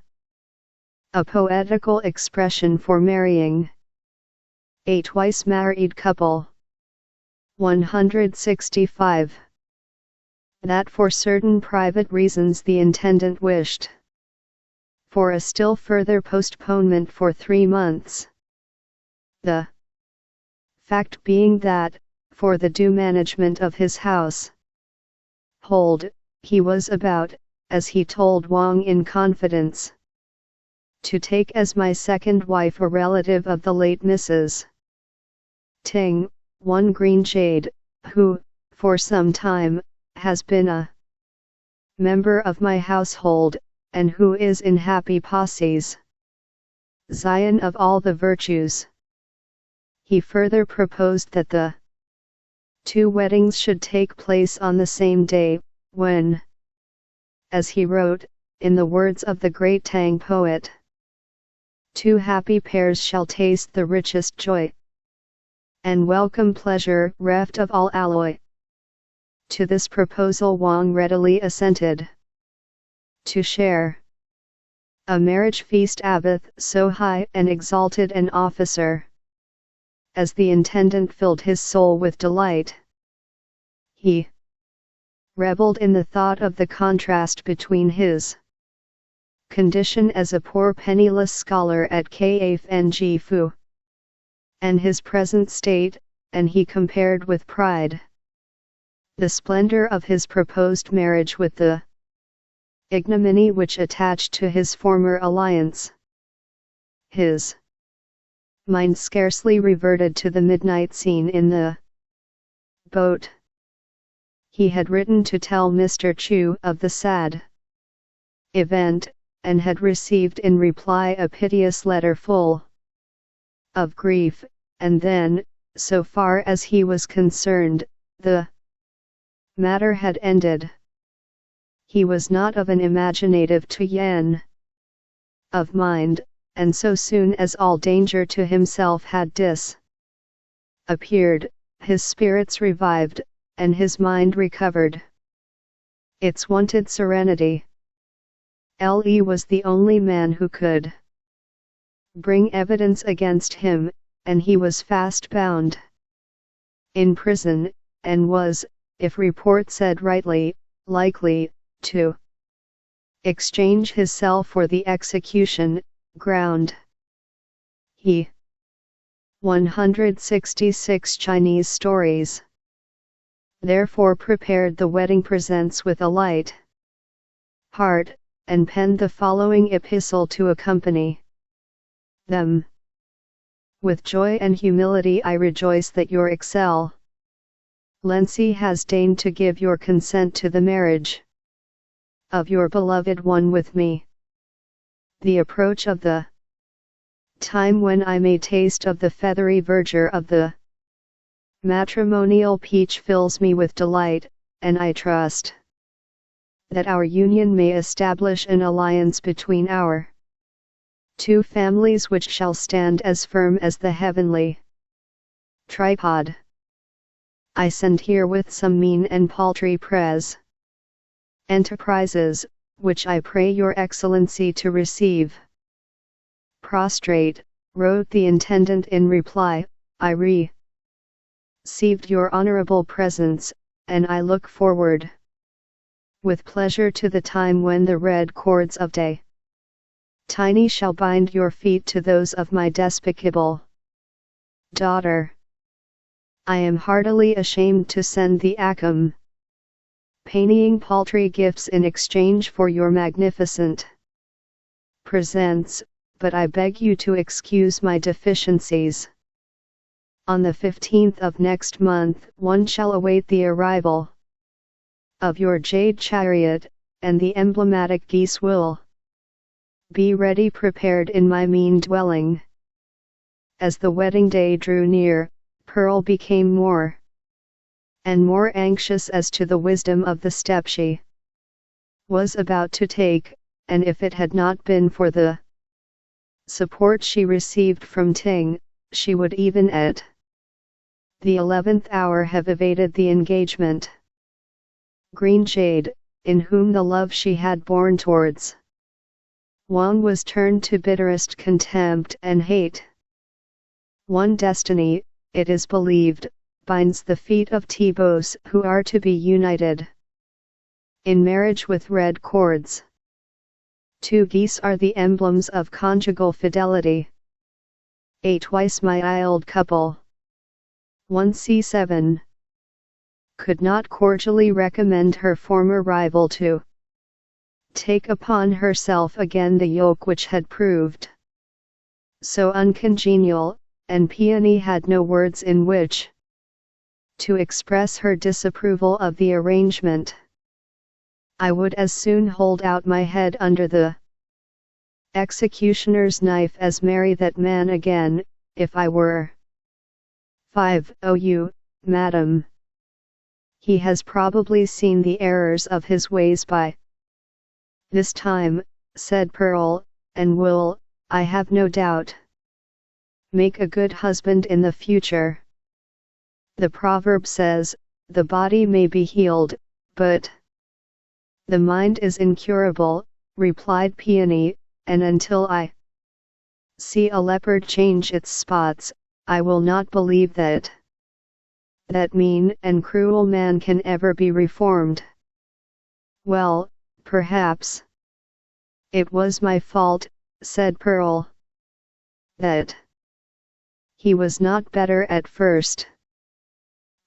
a poetical expression for marrying a twice-married couple. 165. That for certain private reasons the intendant wished for a still further postponement for 3 months. The fact being that, for the due management of his household, he was about, as he told Wang in confidence, to take as my second wife a relative of the late Mrs. Ting, one Green Jade, who, for some time, has been a member of my household, and who is in happy posses Zion of all the virtues. He further proposed that the 2 weddings should take place on the same day, when, as he wrote, in the words of the great Tang poet, 2 happy pairs shall taste the richest joy, and welcome pleasure reft of all alloy. To this proposal Wang readily assented. To share a marriage feast abath so high and exalted an officer as the intendant filled his soul with delight. He reveled in the thought of the contrast between his condition as a poor penniless scholar at Kfng Fu and his present state, and he compared with pride the splendor of his proposed marriage with the ignominy which attached to his former alliance. His mind scarcely reverted to the midnight scene in the boat. He had written to tell Mr. Chu of the sad event, and had received in reply a piteous letter full of grief, and then, so far as he was concerned, the matter had ended. He was not of an imaginative turn of mind, and so soon as all danger to himself had disappeared, his spirits revived, and his mind recovered its wonted serenity. Le was the only man who could bring evidence against him, and he was fast bound in prison, and was, if report said rightly, likely to exchange his cell for the execution ground. He 166 Chinese stories therefore prepared the wedding presents with a light heart, and penned the following epistle to accompany them. With joy and humility I rejoice that your Excellency has deigned to give your consent to the marriage of your beloved one with me. The approach of the time when I may taste of the feathery verdure of the matrimonial peach fills me with delight, and I trust that our union may establish an alliance between our 2 families which shall stand as firm as the heavenly tripod. I send herewith some mean and paltry enterprises, which I pray your excellency to receive. Prostrate, wrote the intendant in reply, I received your honorable presence, and I look forward with pleasure to the time when the red cords of day tiny shall bind your feet to those of my despicable daughter. I am heartily ashamed to send the accompanying paltry gifts in exchange for your magnificent presents, but I beg you to excuse my deficiencies. On the 15th of next month one shall await the arrival of your jade chariot, and the emblematic geese will be ready prepared in my mean dwelling. As the wedding day drew near, Pearl became more and more anxious as to the wisdom of the step she was about to take, and if it had not been for the support she received from Ting, she would even at the 11th hour have evaded the engagement. Green Jade, in whom the love she had borne towards Wang was turned to bitterest contempt and hate. One destiny, it is believed, binds the feet of Tebos who are to be united in marriage with red cords. Two geese are the emblems of conjugal fidelity. A twice-my-old couple. 1c7. Could not cordially recommend her former rival to take upon herself again the yoke which had proved so uncongenial, and Peony had no words in which to express her disapproval of the arrangement. I would as soon hold out my head under the executioner's knife as marry that man again, if I were 5. Oh you, madam. He has probably seen the errors of his ways by this time, said Pearl, and will, I have no doubt, make a good husband in the future. The proverb says, the body may be healed, but the mind is incurable, replied Peony, and until I see a leopard change its spots, I will not believe that mean and cruel man can ever be reformed. Well, perhaps it was my fault, said Pearl, that he was not better at first.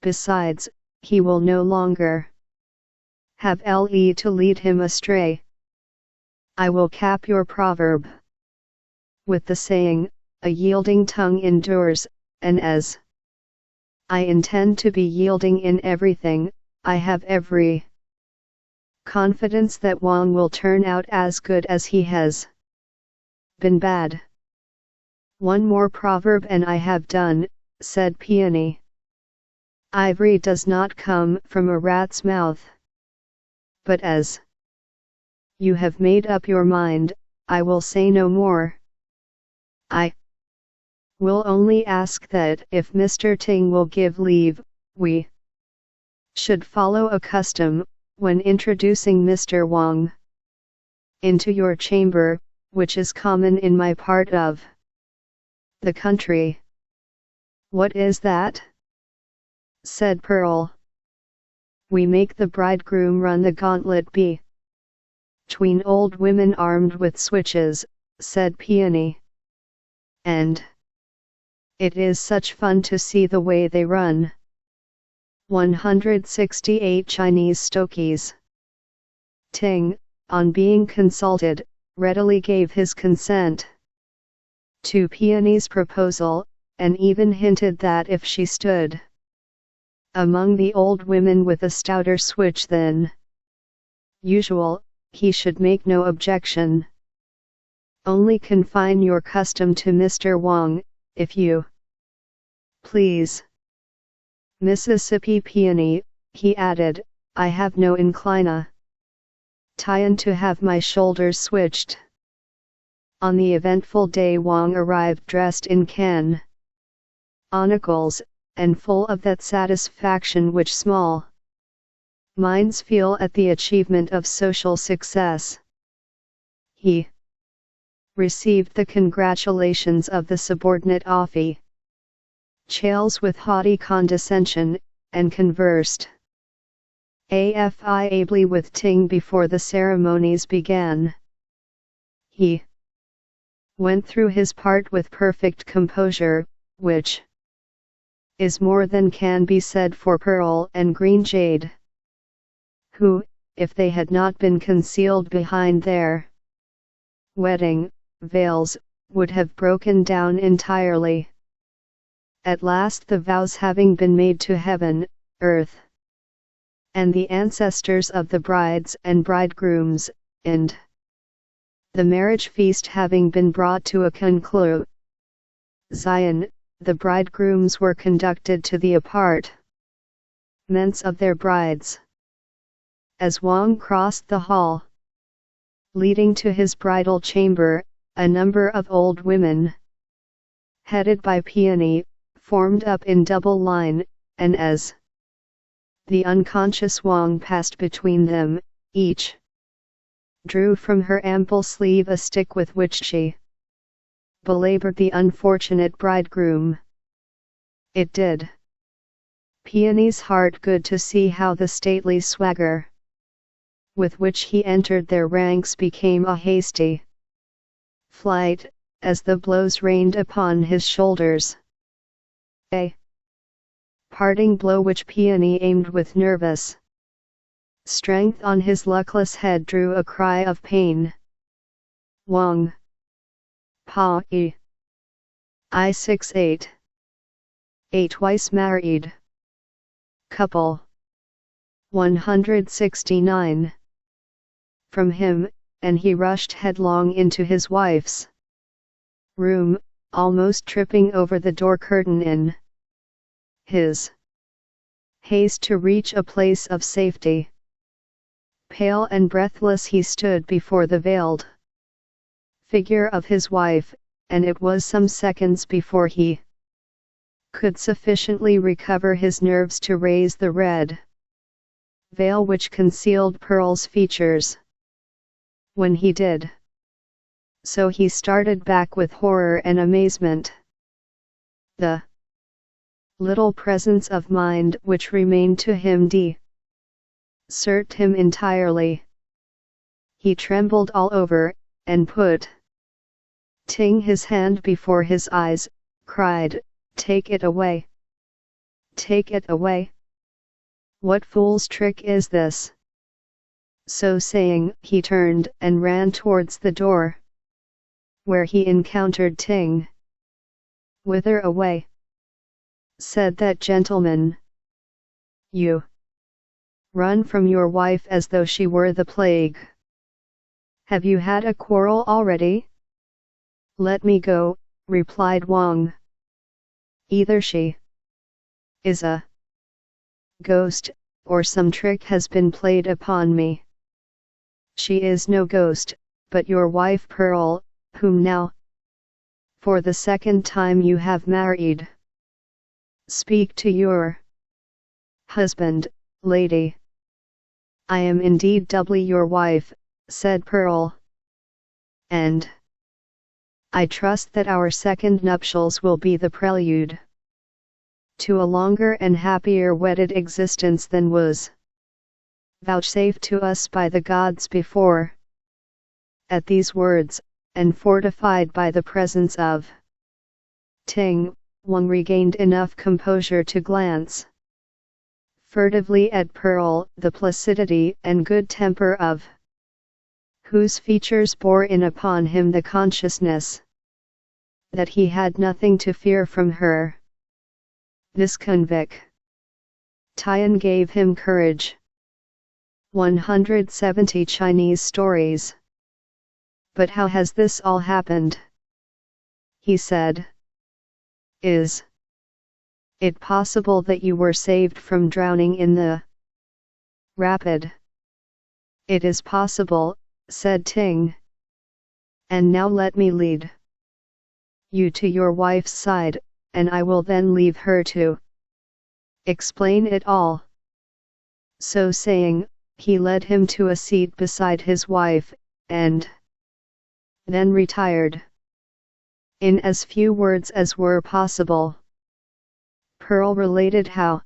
Besides, he will no longer have Le to lead him astray. I will cap your proverb with the saying, a yielding tongue endures, and as I intend to be yielding in everything, I have every confidence that Wang will turn out as good as he has been bad. One more proverb and I have done, said Peony. Ivory does not come from a rat's mouth. But as you have made up your mind, I will say no more. I will only ask that if Mr. Ting will give leave, we should follow a custom, when introducing Mr. Wang into your chamber, which is common in my part of the country. What is that? Said Pearl. We make the bridegroom run the gauntlet between old women armed with switches, said Peony. And it is such fun to see the way they run. 168 Chinese stokies. Ting, on being consulted, readily gave his consent to Peony's proposal, and even hinted that if she stood among the old women with a stouter switch than usual, he should make no objection. Only confine your custom to Mr. Wang, if you please. Mississippi Peony, he added, I have no inclination to have my shoulders switched. On the eventful day Wang arrived dressed in canonicals, and full of that satisfaction which small minds feel at the achievement of social success. He received the congratulations of the subordinate officials with haughty condescension, and conversed affably with Ting before the ceremonies began. He went through his part with perfect composure, which is more than can be said for pearl and green jade, who, if they had not been concealed behind their wedding veils, would have broken down entirely. At last, the vows having been made to heaven, earth, and the ancestors of the brides and bridegrooms, and the marriage feast having been brought to a conclusion, the bridegrooms were conducted to the apartments of their brides. As Wang crossed the hall leading to his bridal chamber, a number of old women, headed by Peony, formed up in double line, and as the unconscious Wang passed between them, each drew from her ample sleeve a stick with which she belabored the unfortunate bridegroom. It did Peony's heart good to see how the stately swagger with which he entered their ranks became a hasty flight, as the blows rained upon his shoulders. A parting blow which Peony aimed with nervous strength on his luckless head drew a cry of pain. Wang Pa I 68. A twice married couple. 169. From him, and he rushed headlong into his wife's room, almost tripping over the door curtain in his haste to reach a place of safety. Pale and breathless he stood before the veiled figure of his wife, and it was some seconds before he could sufficiently recover his nerves to raise the red veil which concealed Pearl's features. When he did so, he started back with horror and amazement. The little presence of mind which remained to him deserted him entirely. He trembled all over, and putting his hand before his eyes, cried, "Take it away! Take it away! What fool's trick is this?" So saying, he turned and ran towards the door, where he encountered Ting. "Whither away?" said that gentleman. "You run from your wife as though she were the plague. Have you had a quarrel already?" "Let me go," replied Wang. "Either she is a ghost, or some trick has been played upon me." "She is no ghost, but your wife Pearl, whom now for the second time you have married." "Speak to your husband, lady." "I am indeed doubly your wife," said Pearl, "and I trust that our second nuptials will be the prelude to a longer and happier wedded existence than was vouchsafed to us by the gods before." At these words, and fortified by the presence of Ting, Wang regained enough composure to glance furtively at Pearl, the placidity and good temper of whose features bore in upon him the consciousness that he had nothing to fear from her. This conviction gave him courage. 170 Chinese stories. "But how has this all happened?" he said. "Is it possible that you were saved from drowning in the rapid?" "It is possible," said Ting. "And now let me lead you to your wife's side, and I will then leave her to explain it all." So saying, he led him to a seat beside his wife, and then retired. In as few words as were possible, Pearl related how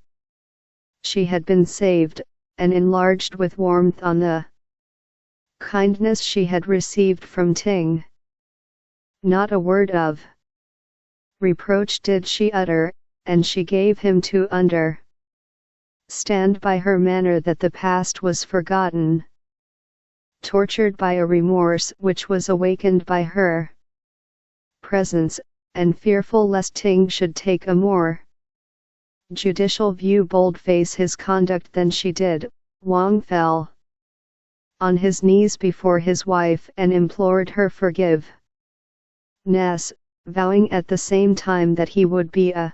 she had been saved, and enlarged with warmth on the kindness she had received from Ting. Not a word of reproach did she utter, and she gave him to understand by her manner that the past was forgotten. Tortured by a remorse which was awakened by her presence, and fearful lest Ting should take a more judicial view bold-face his conduct than she did, Wang fell on his knees before his wife and implored her forgiveness, vowing at the same time that he would be a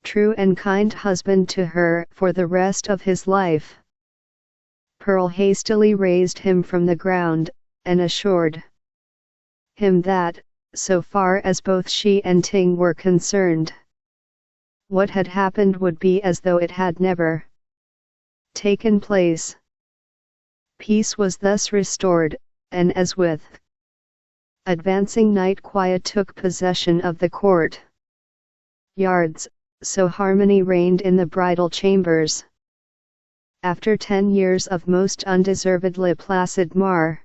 true and kind husband to her for the rest of his life. Pearl hastily raised him from the ground, and assured him that, so far as both she and Ting were concerned, what had happened would be as though it had never taken place. Peace was thus restored, and as with advancing night quiet took possession of the court yards, so harmony reigned in the bridal chambers. After 10 years of most undeservedly placid married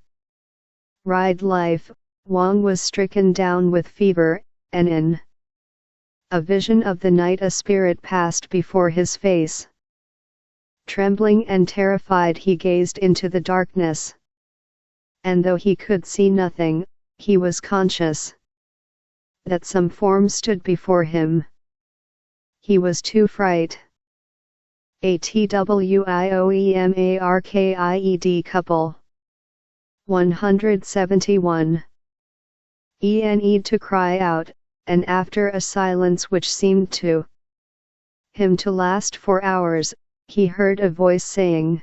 life, Wang was stricken down with fever, and in a vision of the night a spirit passed before his face. Trembling and terrified he gazed into the darkness, and though he could see nothing, he was conscious that some form stood before him. He was too frightened. ATWIOEMARKIED couple. 171. To cry out, and after a silence which seemed to him to last for hours, he heard a voice saying,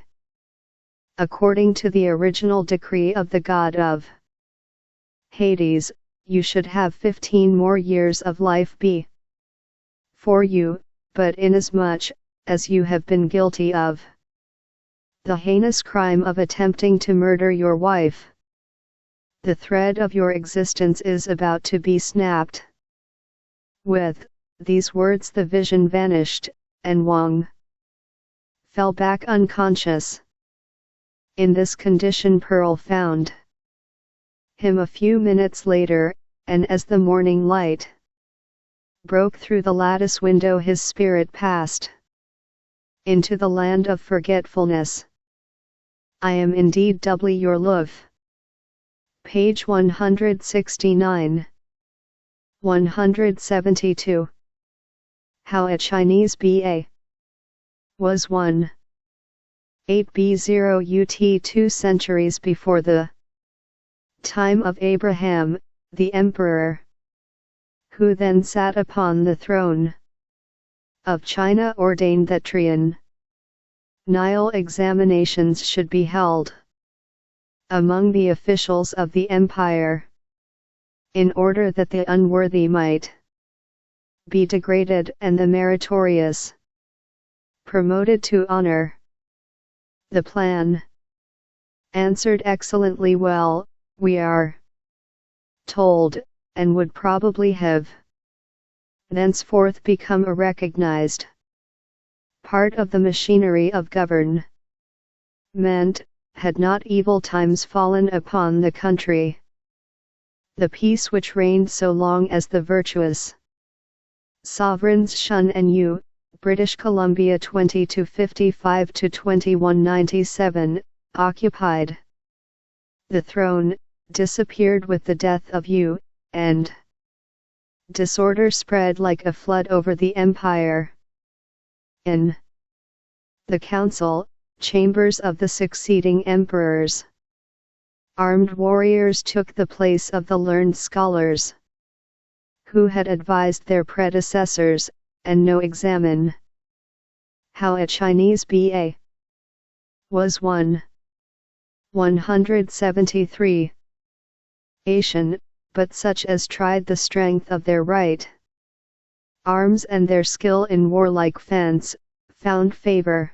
"According to the original decree of the god of Hades, you should have 15 more years of life before you, but inasmuch as you have been guilty of the heinous crime of attempting to murder your wife, the thread of your existence is about to be snapped." With these words the vision vanished, and Wang fell back unconscious. In this condition Pearl found him a few minutes later, and as the morning light broke through the lattice window his spirit passed into the land of forgetfulness. I am indeed doubly your love. Page 169. 172. How a Chinese B.A. was 18B0 UT 2 centuries before the time of Abraham, the emperor, who then sat upon the throne of China, ordained that triennial examinations should be held among the officials of the empire, in order that the unworthy might be degraded and the meritorious promoted to honor. The plan answered excellently well, we are told, and would probably have thenceforth become a recognized part of the machinery of government, had not evil times fallen upon the country. The peace which reigned so long as the virtuous sovereigns Shun and Yu, British Columbia 2255 to 2197, occupied the throne, disappeared with the death of Yu, and disorder spread like a flood over the empire. In the council chambers of the succeeding emperors, armed warriors took the place of the learned scholars, who had advised their predecessors, and no examine how a Chinese B.A. was 173. Asian, but such as tried the strength of their right arms and their skill in warlike fence, found favor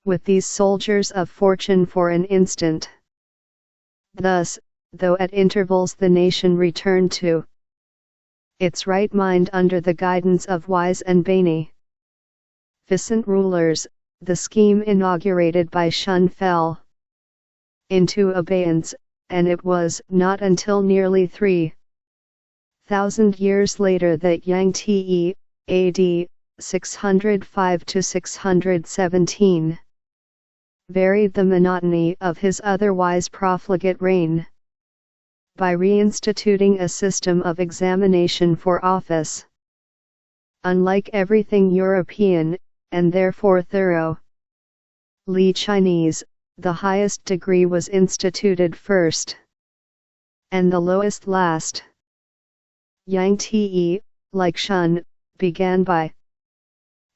with these soldiers of fortune for an instant. Thus, though at intervals the nation returned to its right mind under the guidance of wise and beneficent rulers, the scheme inaugurated by Shun fell into abeyance, and it was not until nearly 3,000 years later that Yang Te, AD 605 to 617, varied the monotony of his otherwise profligate reign by reinstituting a system of examination for office. Unlike everything European, and therefore thoroughly Chinese, the highest degree was instituted first, and the lowest last. Yang Te, like Shun, began by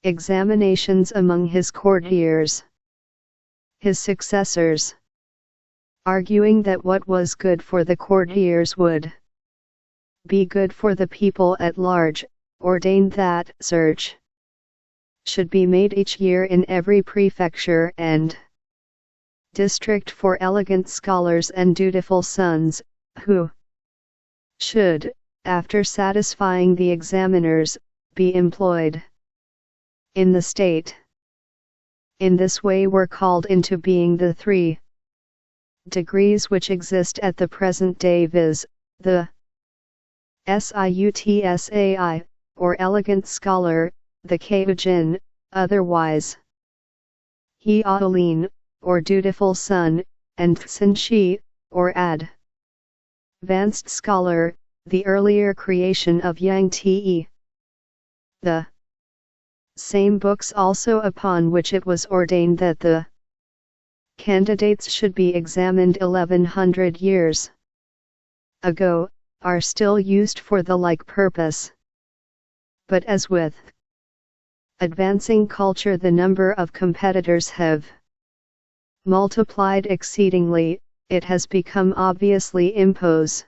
examinations among his courtiers, his successors, arguing that what was good for the courtiers would be good for the people at large, ordained that search should be made each year in every prefecture and district for elegant scholars and dutiful sons, who should, after satisfying the examiners, be employed in the state. In this way were called into being the 3 degrees which exist at the present day, viz., the Siutsai, or elegant scholar, the Kaijin, otherwise Hiaolin, or dutiful son, and Tsinshi, or advanced scholar, the earlier creation of Yang Te. The same books also upon which it was ordained that the candidates should be examined 1100 years ago, are still used for the like purpose. But as with advancing culture the number of competitors have multiplied exceedingly, it has become obviously impossible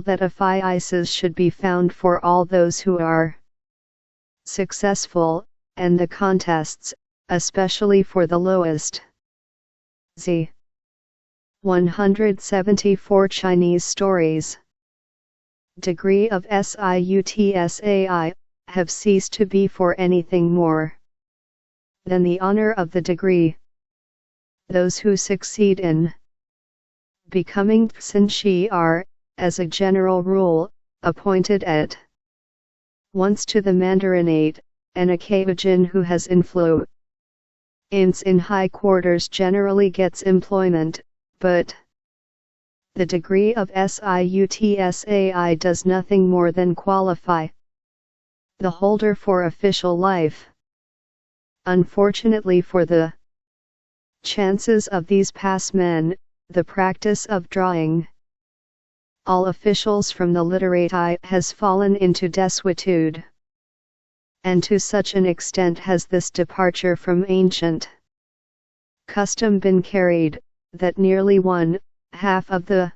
that affiances should be found for all those who are successful, and the contests, especially for the lowest z. 174 Chinese stories degree of Siutsai, have ceased to be for anything more than the honor of the degree. Those who succeed in becoming Tsinshi are, as a general rule, appointed at once to the mandarinate, and a Kaijin who has influence in high quarters generally gets employment, but the degree of Siutsai does nothing more than qualify the holder for official life. Unfortunately for the chances of these past men, the practice of drawing all officials from the literati has fallen into desuetude. And to such an extent has this departure from ancient custom been carried, that nearly 1/2 of the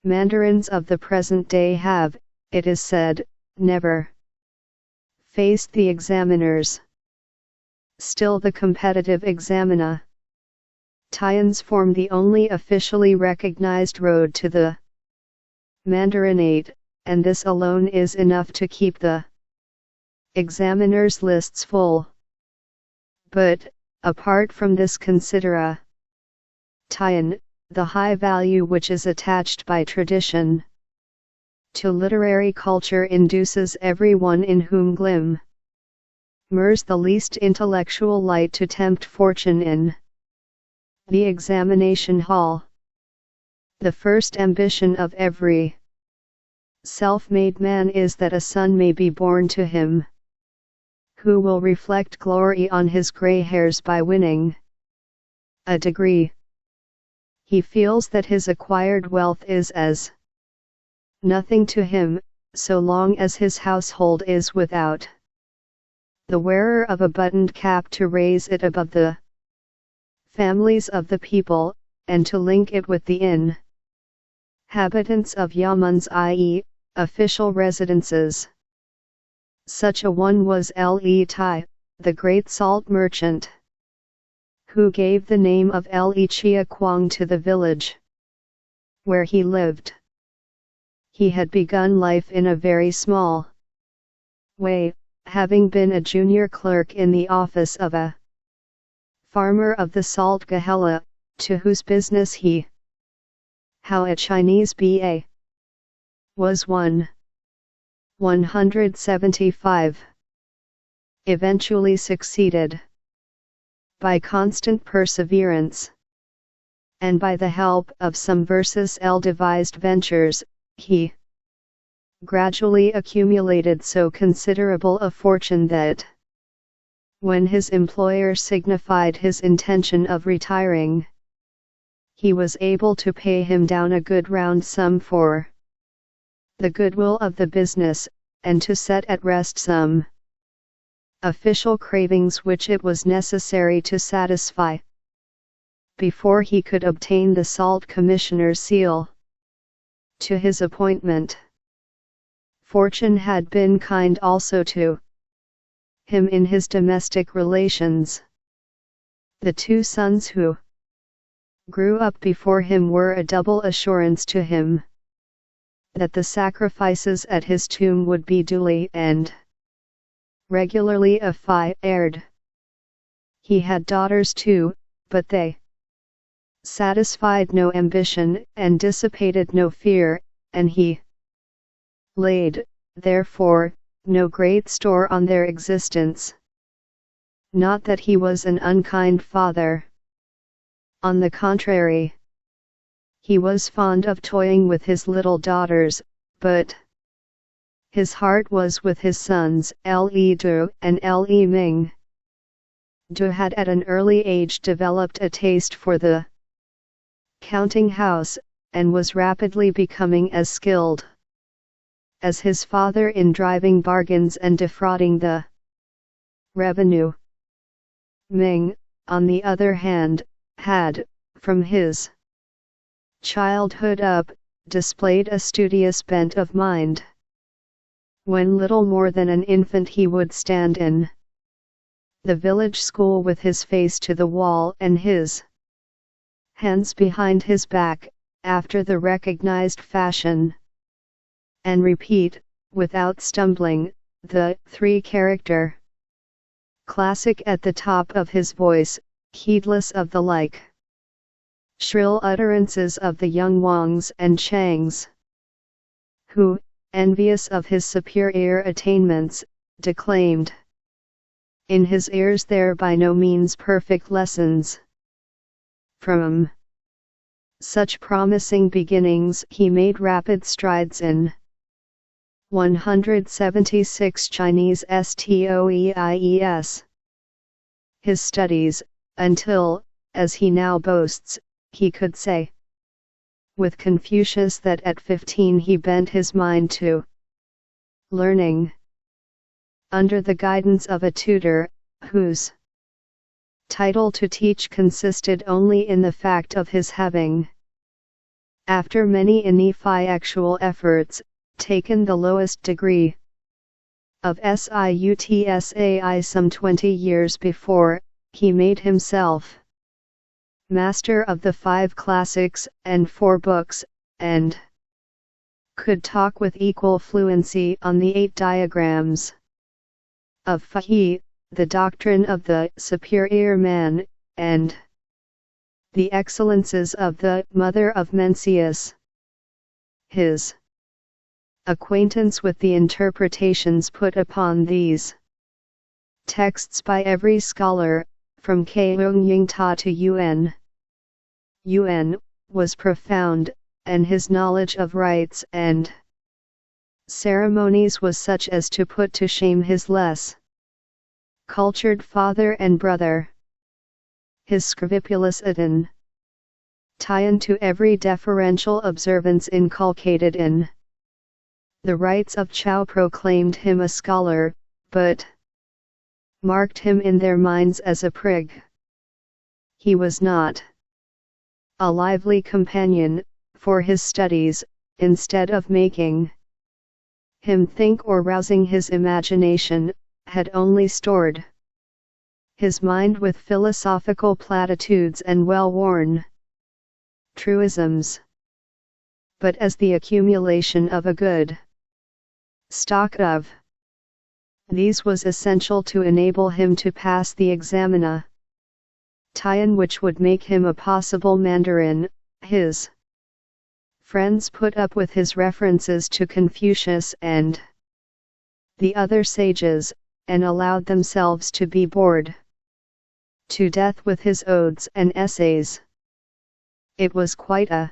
mandarins of the present day have, it is said, never faced the examiners. Still the competitive examina Tians form the only officially recognized road to the mandarinate, and this alone is enough to keep the examiners' lists full. But, apart from this considera Tian, the high value which is attached by tradition to literary culture induces everyone in whom glimmers the least intellectual light to tempt fortune in the examination hall. The first ambition of every self-made man is that a son may be born to him who will reflect glory on his gray hairs by winning a degree. He feels that his acquired wealth is as nothing to him, so long as his household is without the wearer of a buttoned cap to raise it above the families of the people, and to link it with the inhabitants of yamans, i.e., official residences. Such a one was Li Tai, the great salt merchant, who gave the name of Li Chia Kuang to the village where he lived. He had begun life in a very small way, having been a junior clerk in the office of a farmer of the Salt Gahela, to whose business he, how a Chinese B.A. was 175. Eventually succeeded. By constant perseverance, and by the help of some versus devised ventures, he gradually accumulated so considerable a fortune that, when his employer signified his intention of retiring, he was able to pay him down a good round sum for the goodwill of the business, and to set at rest some official cravings which it was necessary to satisfy before he could obtain the Salt Commissioner's seal to his appointment. Fortune had been kind also to him in his domestic relations. The two sons who grew up before him were a double assurance to him that the sacrifices at his tomb would be duly and regularly offered. He had daughters too, but they satisfied no ambition and dissipated no fear, and he laid, therefore, no great store on their existence. Not that he was an unkind father. On the contrary, he was fond of toying with his little daughters, but his heart was with his sons, Le Du and Le Ming. Du had at an early age developed a taste for the counting house, and was rapidly becoming as skilled as his father in driving bargains and defrauding the revenue. Ming, on the other hand, had, from his childhood up, displayed a studious bent of mind. When little more than an infant he would stand in the village school with his face to the wall and his hands behind his back, after the recognized fashion, and repeat, without stumbling, the 3-character classic at the top of his voice, heedless of the shrill utterances of the young Wangs and Changs, who, envious of his superior attainments, declaimed in his ears their by no means perfect lessons. From such promising beginnings he made rapid strides in 176 Chinese stoies. His studies, until, as he now boasts, he could say with Confucius that at 15 he bent his mind to learning, under the guidance of a tutor, whose title to teach consisted only in the fact of his having, after many ineffectual efforts, taken the lowest degree of SIUTSAI some 20 years before. He made himself master of the 5 classics and 4 books, and could talk with equal fluency on the 8 diagrams of Fahi, the doctrine of the superior man, and the excellences of the mother of Mencius. His acquaintance with the interpretations put upon these texts by every scholar, from Keung Ying Ta to Yuan, was profound, and his knowledge of rites and ceremonies was such as to put to shame his less cultured father and brother. His scrupulous attention to every deferential observance inculcated in the rites of Chow proclaimed him a scholar, but marked him in their minds as a prig. He was not a lively companion for his studies. Instead of making him think or rousing his imagination, had only stored his mind with philosophical platitudes and well-worn truisms. but as the accumulation of a good stock of these was essential to enable him to pass the examina Tian, which would make him a possible Mandarin. His friends put up with his references to Confucius and the other sages, and allowed themselves to be bored to death with his odes and essays. It was quite a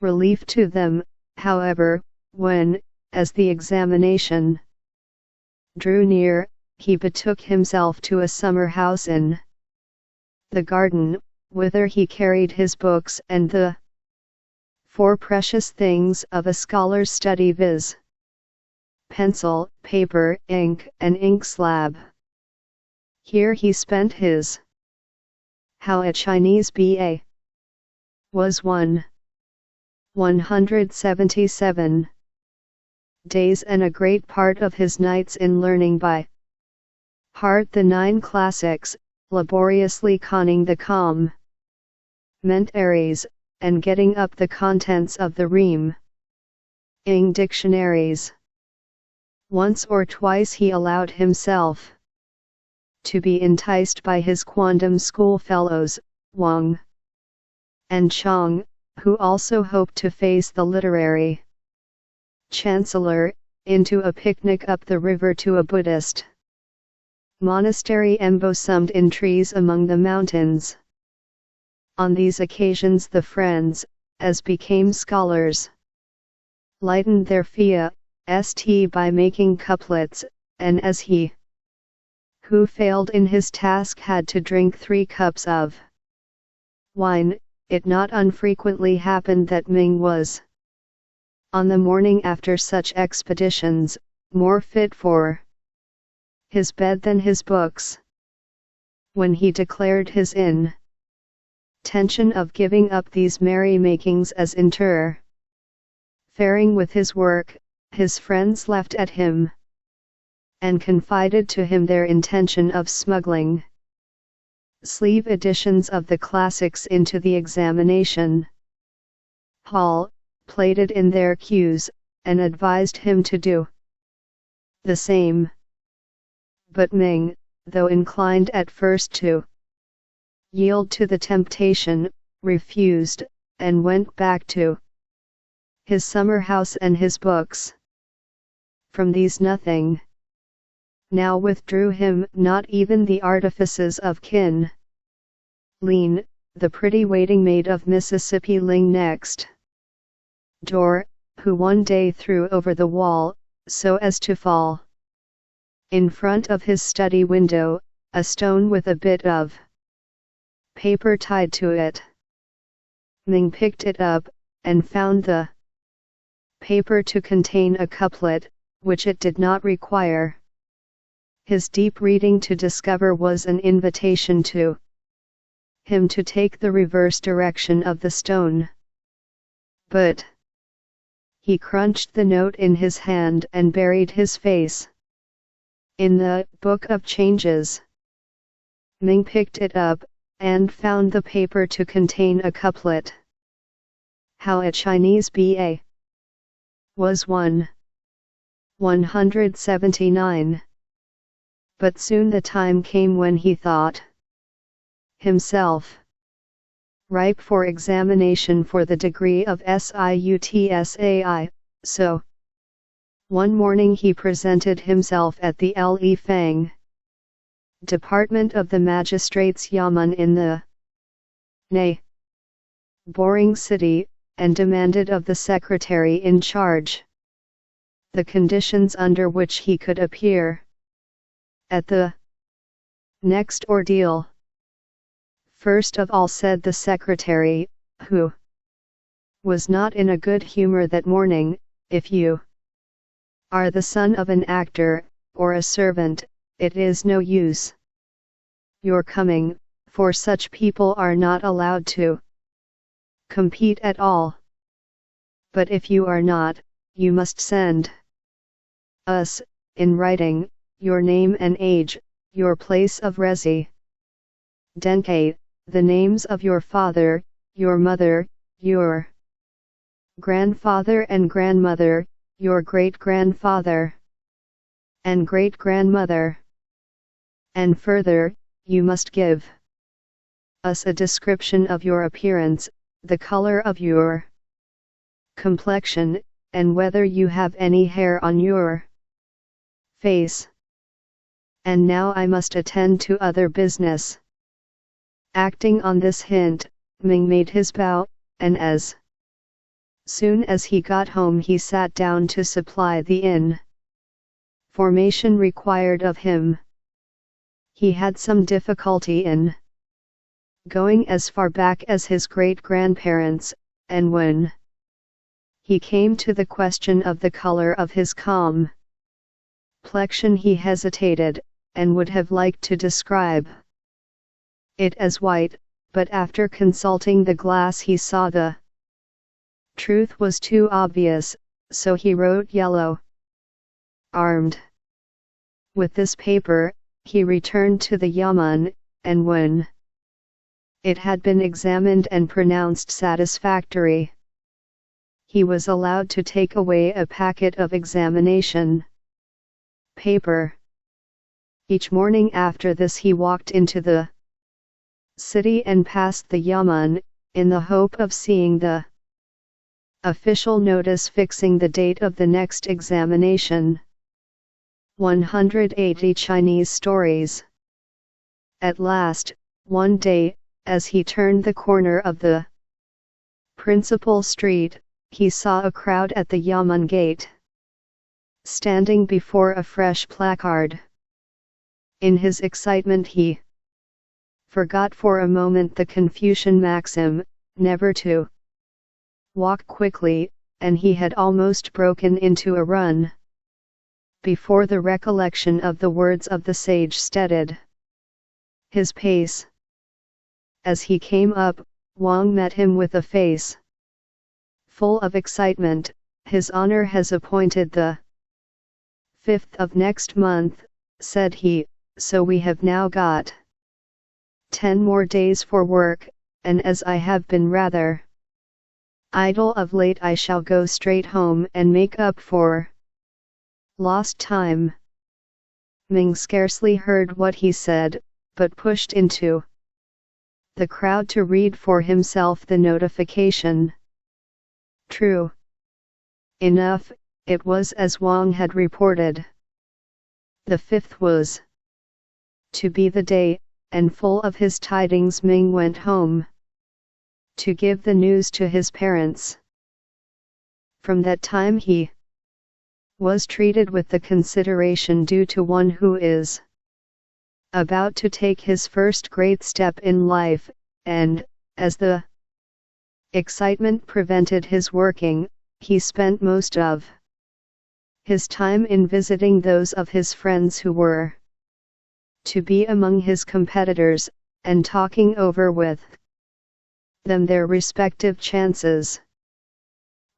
relief to them, however, when, as the examination drew near, he betook himself to a summer house in the garden, whither he carried his books and the 4 precious things of a scholar's study, viz. pencil, paper, ink, and ink slab. Here he spent his how a Chinese B.A. was 177 days, and a great part of his nights in learning by heart the 9 classics, laboriously conning the commentaries, and getting up the contents of the Ing dictionaries. Once or twice he allowed himself to be enticed by his quondam schoolfellows, Wang and Chang, who also hoped to face the literary chancellor, into a picnic up the river to a Buddhist monastery embosomed in trees among the mountains. On these occasions the friends, as became scholars, lightened their st by making couplets, and as he who failed in his task had to drink 3 cups of wine, it not unfrequently happened that Ming was, on the morning after such expeditions, more fit for his bed than his books. When he declared his intention of giving up these merry-makings as interfering with his work, his friends laughed at him and confided to him their intention of smuggling sleeve editions of the classics into the examination hall, plated in their queues, and advised him to do the same. But Ming, though inclined at first to yield to the temptation, refused, and went back to his summer house and his books. From these nothing now withdrew him, not even the artifices of Kin Lean, the pretty waiting maid of Mississippi Ling next door, who one day threw over the wall, so as to fall in front of his study window, a stone with a bit of paper tied to it. Ming picked it up, and found the paper to contain a couplet, which it did not require his deep reading to discover was an invitation to him to take the reverse direction of the stone. But he crunched the note in his hand and buried his face in the Book of Changes. Ming picked it up, and found the paper to contain a couplet. How a Chinese B.A. was 179. But soon the time came when he thought himself ripe for examination for the degree of SIUTSAI, so one morning he presented himself at the Le Fang department of the magistrates' yamen in the boring city, and demanded of the secretary in charge the conditions under which he could appear at the next ordeal. First of all, said the secretary, who was not in a good humor that morning, if you are the son of an actor, or a servant, it is no use your coming, for such people are not allowed to compete at all. But if you are not, you must send us, in writing, your name and age, your place of residence, the names of your father, your mother, your grandfather and grandmother, your great-grandfather, and great-grandmother. And further, you must give us a description of your appearance, the color of your complexion, and whether you have any hair on your face. And now I must attend to other business. Acting on this hint, Ming made his bow, and as soon as he got home he sat down to supply the information required of him. He had some difficulty in going as far back as his great-grandparents, and when he came to the question of the color of his complexion he hesitated, and would have liked to describe it as white, but after consulting the glass he saw the truth was too obvious, so he wrote yellow. Armed with this paper, he returned to the yamen, and when it had been examined and pronounced satisfactory, he was allowed to take away a packet of examination paper. Each morning after this he walked into the city and passed the yamen, in the hope of seeing the official notice fixing the date of the next examination. 180 Chinese stories. At last, one day, as he turned the corner of the principal street, he saw a crowd at the yamen gate, standing before a fresh placard. In his excitement he forgot for a moment the Confucian maxim, never to walk quickly, and he had almost broken into a run, before the recollection of the words of the sage steadied his pace. As he came up, Wang met him with a face full of excitement. His Honor has appointed the 5th of next month, said he, so we have now got 10 more days for work, and as I have been rather idle of late I shall go straight home and make up for lost time. Ming scarcely heard what he said, but pushed into the crowd to read for himself the notification. True enough, it was as Wang had reported. The 5th was to be the day, and full of his tidings Ming went home to give the news to his parents. From that time he was treated with the consideration due to one who is about to take his first great step in life, and, as the excitement prevented his working, he spent most of his time in visiting those of his friends who were to be among his competitors, and talking over with them their respective chances.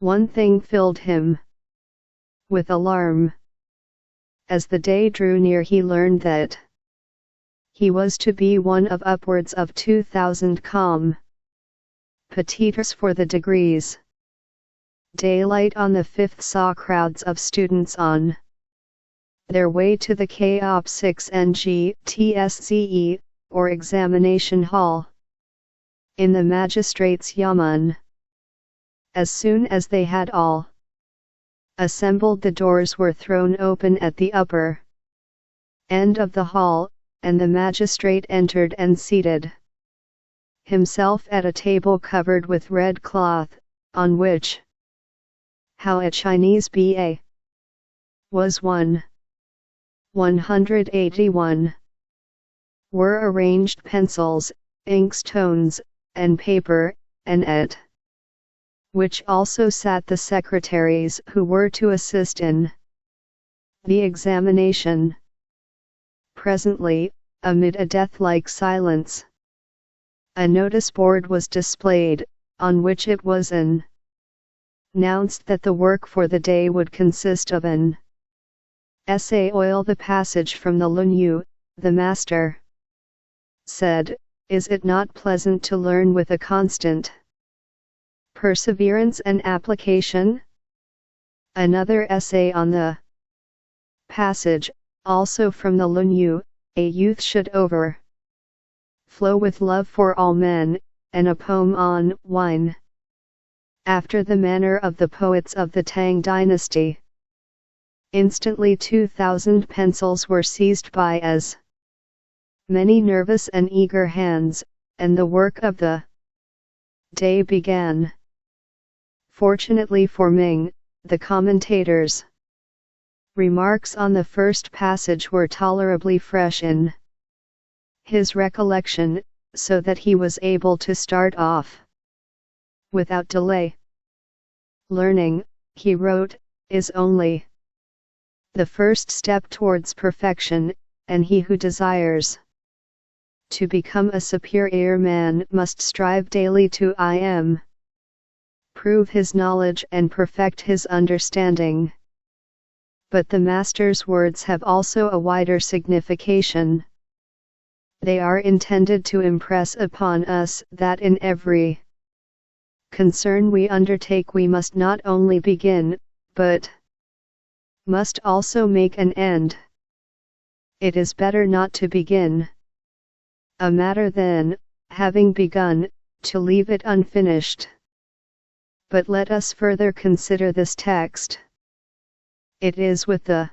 One thing filled him with alarm. As the day drew near he learned that he was to be one of upwards of 2,000 competitors for the degrees. Daylight on the 5th saw crowds of students on their way to the KOP 6NG TSCE, or examination hall, in the magistrate's yamen. As soon as they had all assembled, the doors were thrown open at the upper end of the hall, and the magistrate entered and seated himself at a table covered with red cloth, on which how a Chinese BA was 181. Were arranged pencils, inkstones, and paper, and at which also sat the secretaries who were to assist in the examination. Presently, amid a death-like silence, a notice board was displayed, on which it was announced that the work for the day would consist of an essay. Oil the passage from the Lunyu, the master said, "Is it not pleasant to learn with a constant Perseverance and Application. Another essay on the passage, also from the Lunyu, a youth should overflow with love for all men, and a poem on wine, after the manner of the poets of the Tang dynasty. Instantly 2,000 pencils were seized by as many nervous and eager hands, and the work of the day began. Fortunately for Ming, the commentators' remarks on the first passage were tolerably fresh in his recollection, so that he was able to start off without delay. Learning, he wrote, is only the first step towards perfection, and he who desires to become a superior man must strive daily to prove his knowledge and perfect his understanding. But the Master's words have also a wider signification. They are intended to impress upon us that in every concern we undertake we must not only begin, but must also make an end. It is better not to begin a matter than, having begun, to leave it unfinished. But let us further consider this text. It is with the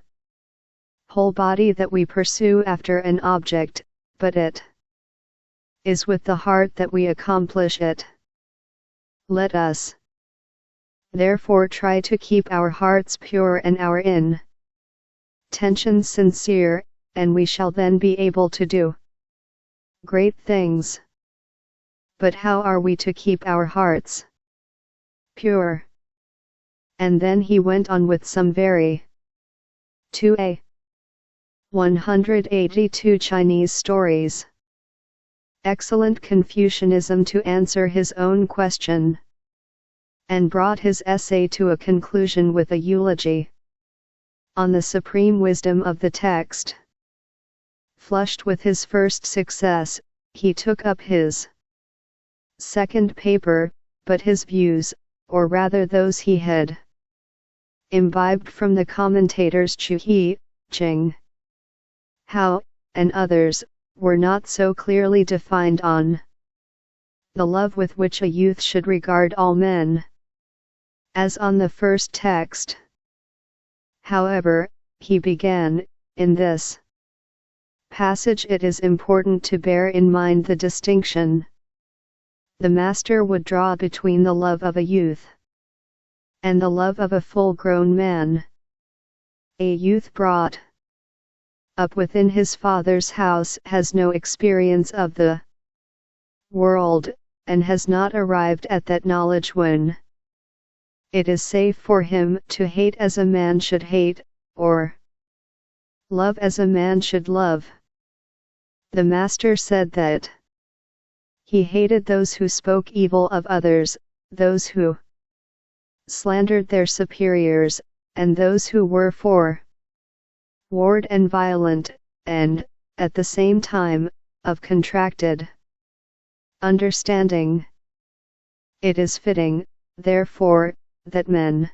whole body that we pursue after an object, but it is with the heart that we accomplish it. Let us therefore try to keep our hearts pure and our intentions sincere, and we shall then be able to do great things. But how are we to keep our hearts pure? And then he went on with some very 2a 182 Chinese stories. Excellent Confucianism to answer his own question, and brought his essay to a conclusion with a eulogy on the supreme wisdom of the text. Flushed with his first success, he took up his second paper, but his views, or rather those he had imbibed from the commentators Chu He, Cheng Hao, and others, were not so clearly defined on the love with which a youth should regard all men as on the first text. However, he began, in this passage it is important to bear in mind the distinction the Master would draw between the love of a youth and the love of a full-grown man. A youth brought up within his father's house has no experience of the world, and has not arrived at that knowledge when it is safe for him to hate as a man should hate, or love as a man should love. The Master said that he hated those who spoke evil of others, those who slandered their superiors, and those who were forward and violent, and, at the same time, of contracted understanding. It is fitting, therefore, that men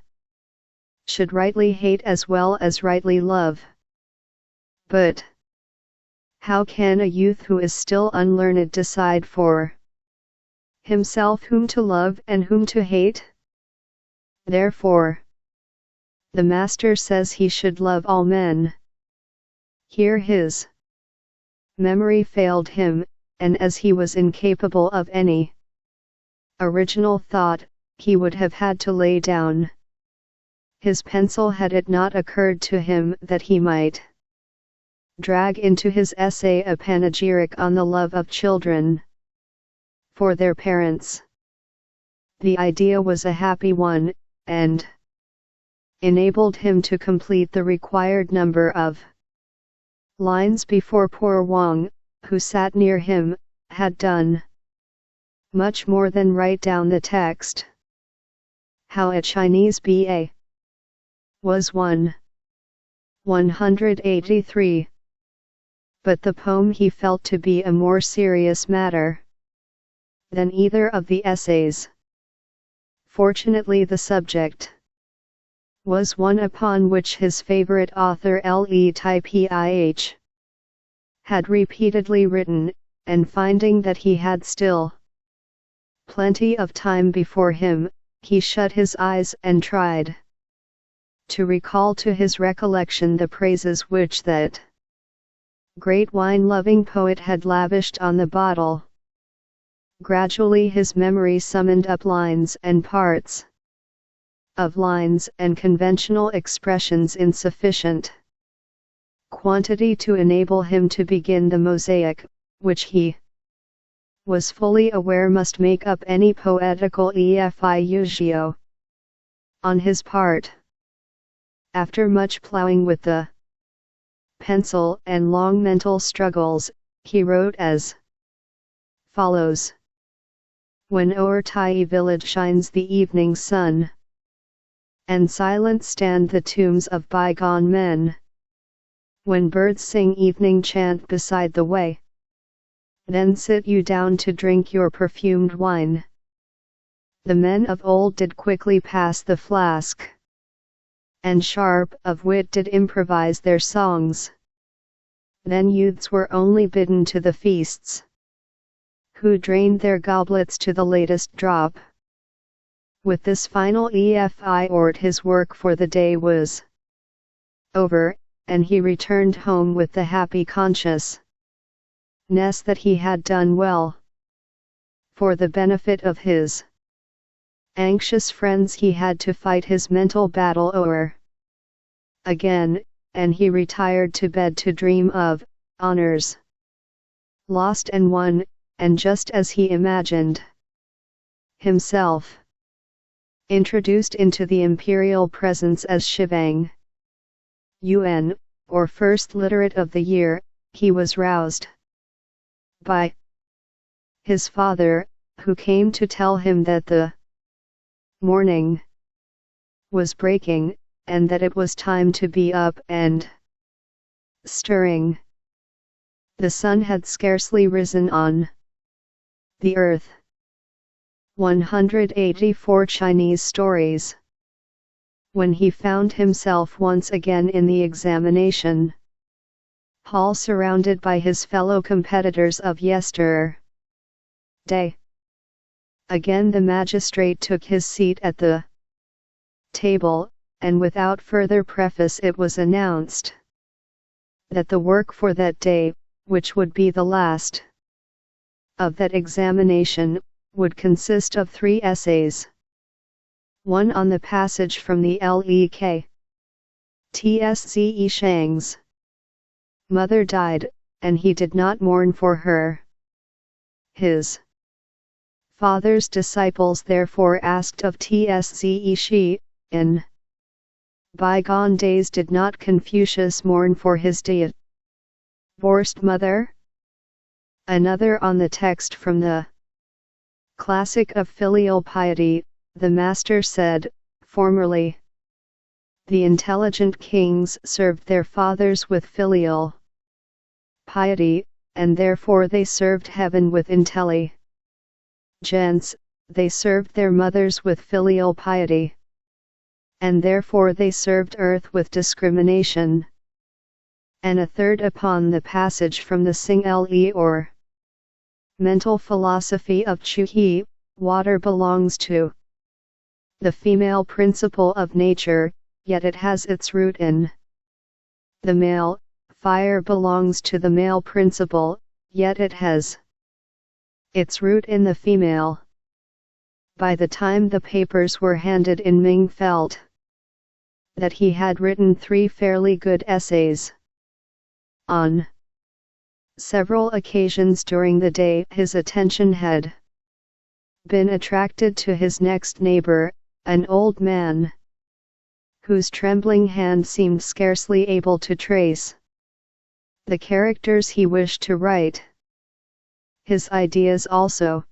should rightly hate as well as rightly love. But how can a youth who is still unlearned decide for himself whom to love and whom to hate? Therefore, the Master says he should love all men. Here his memory failed him, and as he was incapable of any original thought, he would have had to lay down his pencil had it not occurred to him that he might drag into his essay a panegyric on the love of children for their parents. The idea was a happy one, and enabled him to complete the required number of lines before poor Wang, who sat near him, had done much more than write down the text. How a Chinese B.A. was 183. But the poem he felt to be a more serious matter than either of the essays. Fortunately, the subject was one upon which his favorite author L.E.T.P.I.H. had repeatedly written, and finding that he had still plenty of time before him, he shut his eyes and tried to recall to his recollection the praises which that great wine-loving poet had lavished on the bottle. Gradually his memory summoned up lines and parts of lines and conventional expressions in sufficient quantity to enable him to begin the mosaic, which he was fully aware must make up any poetical effiugio on his part. After much ploughing with the pencil and long mental struggles, he wrote as follows: When o'er Tyee village shines the evening sun, and silent stand the tombs of bygone men, when birds sing evening chant beside the way, then sit you down to drink your perfumed wine. The men of old did quickly pass the flask, and sharp of wit did improvise their songs. Then youths were only bidden to the feasts, who drained their goblets to the latest drop. With this final effort his work for the day was over, and he returned home with the happy consciousness that he had done well. For the benefit of his anxious friends he had to fight his mental battle o'er again, and he retired to bed to dream of honors lost and won, and just as he imagined himself introduced into the imperial presence as Shivang UN, or First Literate of the Year, he was roused by his father, who came to tell him that the morning was breaking, and that it was time to be up and stirring. The sun had scarcely risen on the earth. 184 Chinese stories. When he found himself once again in the examination hall surrounded by his fellow competitors of yesterday. Again the magistrate took his seat at the table, and without further preface it was announced that the work for that day, which would be the last of that examination, would consist of 3 essays. One on the passage from the Lek Tzze Shang's mother died, and he did not mourn for her. His father's disciples therefore asked of Tzze Shi, in bygone days did not Confucius mourn for his divorced mother? Another on the text from the classic of filial piety. The master said, formerly, the intelligent kings served their fathers with filial piety, and therefore they served heaven with intelligence. They served their mothers with filial piety, and therefore they served earth with discrimination. And a third upon the passage from the Sing Le or mental philosophy of Chu He, water belongs to the female principle of nature, yet it has its root in the male. Fire belongs to the male principle, yet it has its root in the female. By the time the papers were handed in, Ming felt that he had written 3 fairly good essays. On several occasions during the day his attention had been attracted to his next neighbor, an old man whose trembling hand seemed scarcely able to trace the characters he wished to write. His ideas also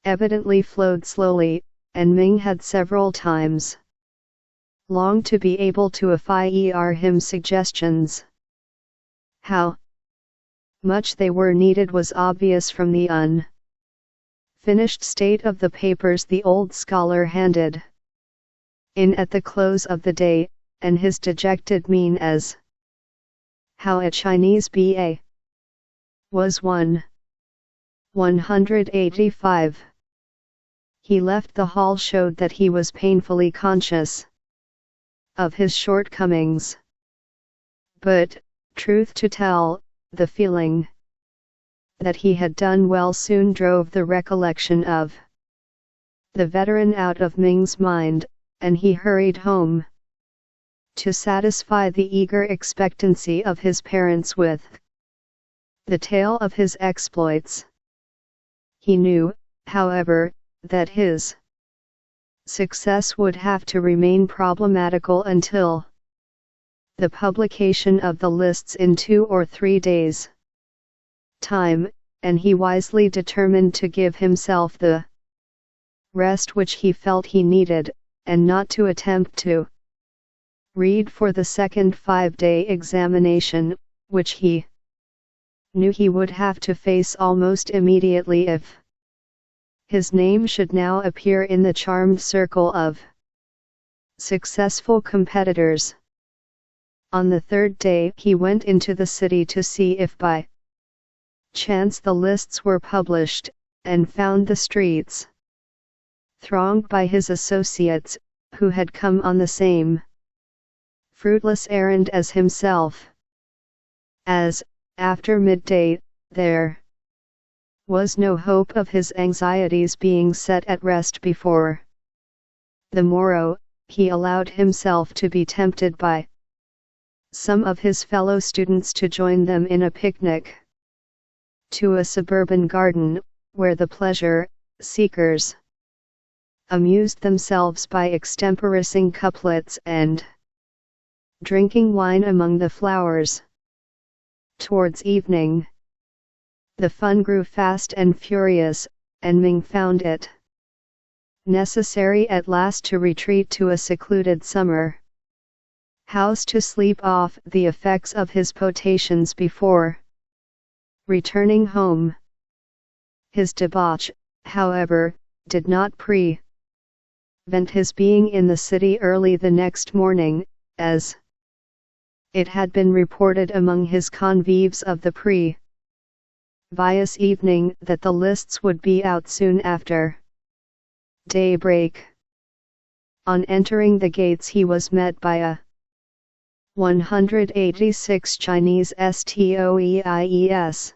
evidently flowed slowly, and Ming had several times longed to be able to offer him suggestions. How much they were needed was obvious from the finished state of the papers the old scholar handed in at the close of the day, and his dejected mien as how a Chinese BA was 185. He left the hall showed that he was painfully conscious of his shortcomings. But, truth to tell, the feeling that he had done well soon drove the recollection of the veteran out of Ming's mind, and he hurried home to satisfy the eager expectancy of his parents with the tale of his exploits. He knew, however, that his success would have to remain problematical until the publication of the lists in 2 or 3 days' time, and he wisely determined to give himself the rest which he felt he needed, and not to attempt to read for the second 5-day examination, which he knew he would have to face almost immediately if his name should now appear in the charmed circle of successful competitors. On the 3rd day he went into the city to see if by chance the lists were published, and found the streets thronged by his associates, who had come on the same fruitless errand as himself. As, after midday, there was no hope of his anxieties being set at rest before the morrow, he allowed himself to be tempted by some of his fellow students to join them in a picnic to a suburban garden, where the pleasure seekers amused themselves by extemporizing couplets and drinking wine among the flowers. Towards evening, the fun grew fast and furious, and Ming found it necessary at last to retreat to a secluded summer house to sleep off the effects of his potations before returning home. His debauch, however, did not prevent his being in the city early the next morning, as it had been reported among his convives of the previous evening that the lists would be out soon after daybreak. On entering the gates he was met by a 186 Chinese STOEIES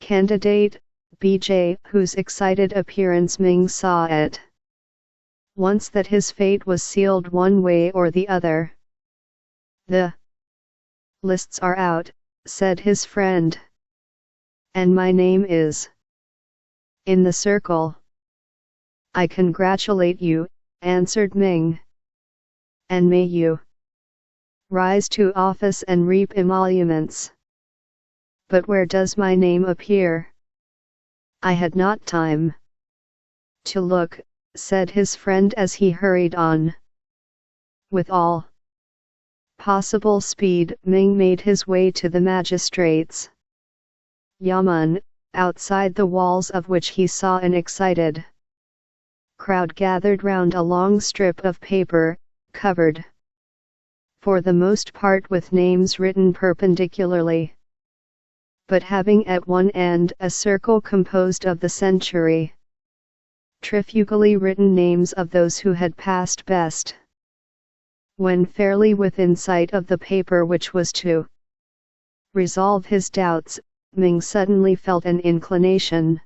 candidate, BJ, whose excited appearance Ming saw at once that his fate was sealed one way or the other. "The lists are out," said his friend, "and my name is in the circle." "I congratulate you," answered Ming, "and may you rise to office and reap emoluments. But where does my name appear?" "I had not time to look," said his friend as he hurried on. With all possible speed Ming made his way to the magistrate's yamen, outside the walls of which he saw an excited crowd gathered round a long strip of paper, covered for the most part with names written perpendicularly, but having at one end a circle composed of the century trifugally written names of those who had passed best. When fairly within sight of the paper which was to resolve his doubts, Ming suddenly felt an inclination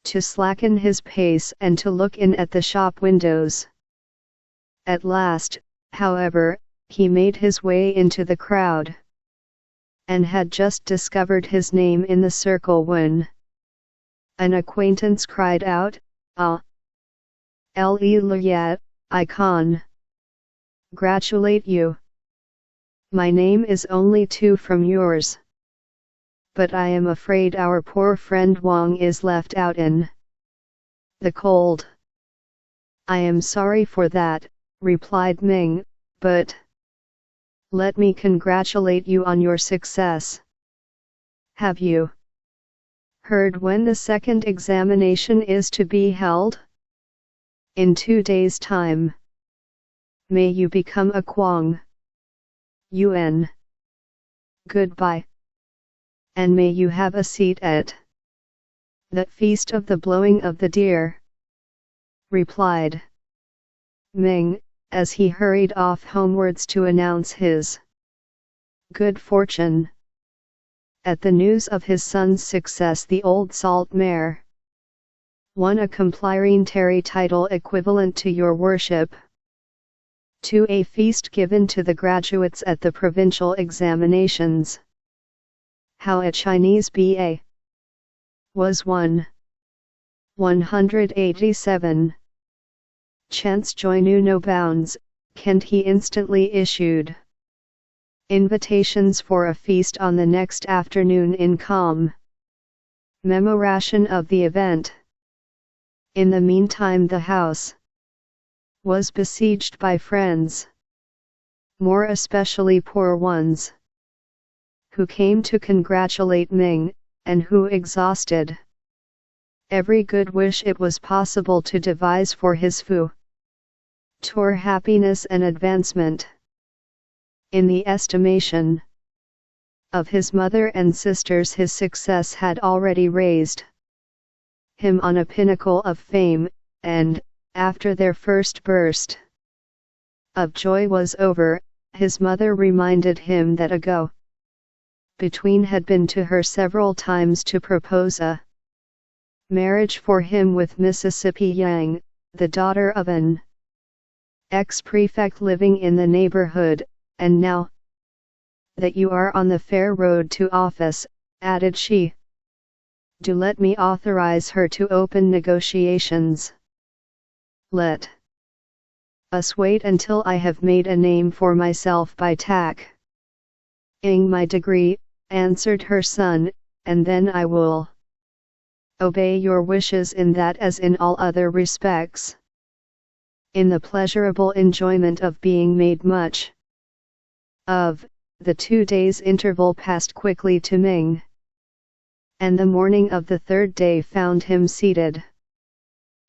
to slacken his pace and to look in at the shop windows. At last, however, he made his way into the crowd, and had just discovered his name in the circle when an acquaintance cried out, "Ah, Liyat, I congratulate you. My name is only 2 from yours. But I am afraid our poor friend Wang is left out in the cold." "I am sorry for that," replied Ming, "but let me congratulate you on your success. Have you Heard when the second examination is to be held? In 2 days' time. May you become a Kwang. UN. Goodbye. And may you have a seat at the feast of the blowing of the deer, replied Ming, as he hurried off homewards to announce his good fortune. At the news of his son's success, the old salt mare won a complimentary title equivalent to your worship, to a feast given to the graduates at the provincial examinations. How a Chinese B.A. was won. 187. Chance joy knew no bounds, Kent he instantly issued invitations for a feast on the next afternoon in calm commemoration of the event. In the meantime the house was besieged by friends, more especially poor ones, who came to congratulate Ming, and who exhausted every good wish it was possible to devise for his future happiness and advancement. In the estimation of his mother and sisters, his success had already raised him on a pinnacle of fame, and, after their first burst of joy was over, his mother reminded him that a go-between had been to her several times to propose a marriage for him with Mississippi Yang, the daughter of an ex-prefect living in the neighborhood, and now that you are on the fair road to office, added she, do let me authorize her to open negotiations. Let us wait until I have made a name for myself by tackling my degree, answered her son, and then I will obey your wishes in that as in all other respects. In the pleasurable enjoyment of being made much of, the 2 days' interval passed quickly to Ming, and the morning of the third day found him seated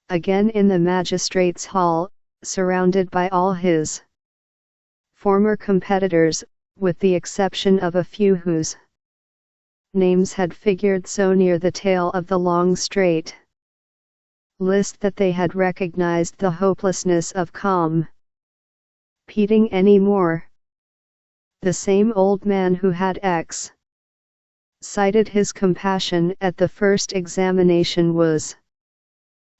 again in the magistrate's hall, surrounded by all his former competitors, with the exception of a few whose names had figured so near the tail of the long straight list that they had recognized the hopelessness of competing any more. The same old man who had excited his compassion at the first examination was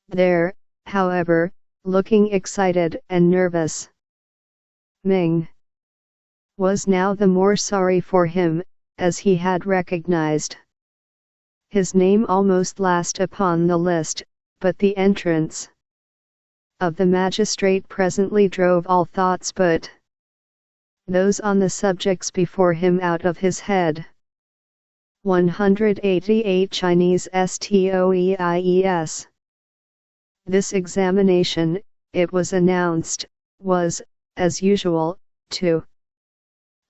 there, however, looking excited and nervous. Ming was now the more sorry for him, as he had recognized his name almost last upon the list, but the entrance of the magistrate presently drove all thoughts but those on the subjects before him out of his head. 188 Chinese STOEIES. This examination, it was announced, was, as usual, to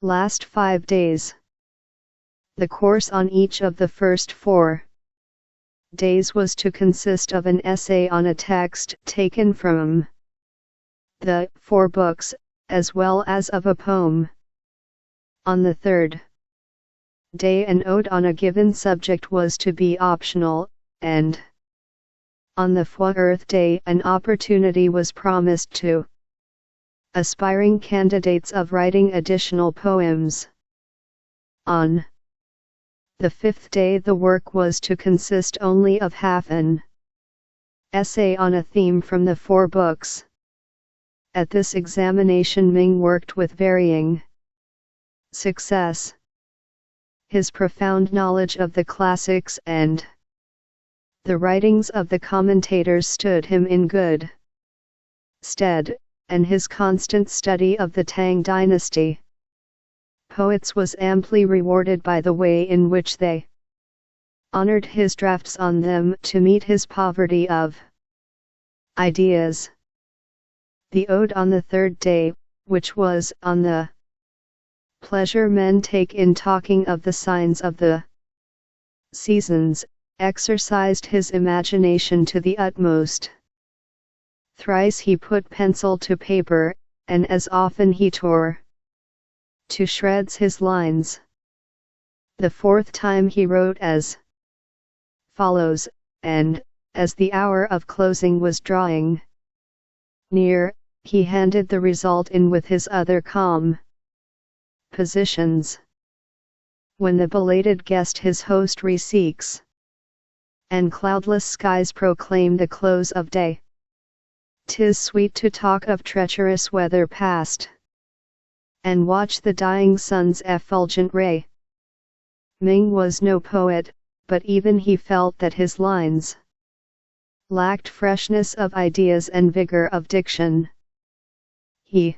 last 5 days. The course on each of the first 4 days was to consist of an essay on a text taken from the 4 books, as well as of a poem. On the third day an ode on a given subject was to be optional, and on the 4th day an opportunity was promised to aspiring candidates of writing additional poems. On the 5th day the work was to consist only of half an essay on a theme from the 4 books. At this examination Ming worked with varying success. His profound knowledge of the classics and the writings of the commentators stood him in good stead, and his constant study of the Tang dynasty poets was amply rewarded by the way in which they honored his drafts on them to meet his poverty of ideas. The ode on the 3rd day, which was on the pleasure men take in talking of the signs of the seasons, exercised his imagination to the utmost. Thrice he put pencil to paper, and as often he tore to shreds his lines. The fourth time he wrote as follows, and, as the hour of closing was drawing near, he handed the result in with his other calm positions. When the belated guest his host reseeks, and cloudless skies proclaim the close of day, 'tis sweet to talk of treacherous weather past, and watch the dying sun's effulgent ray. Ming was no poet, but even he felt that his lines lacked freshness of ideas and vigor of diction. He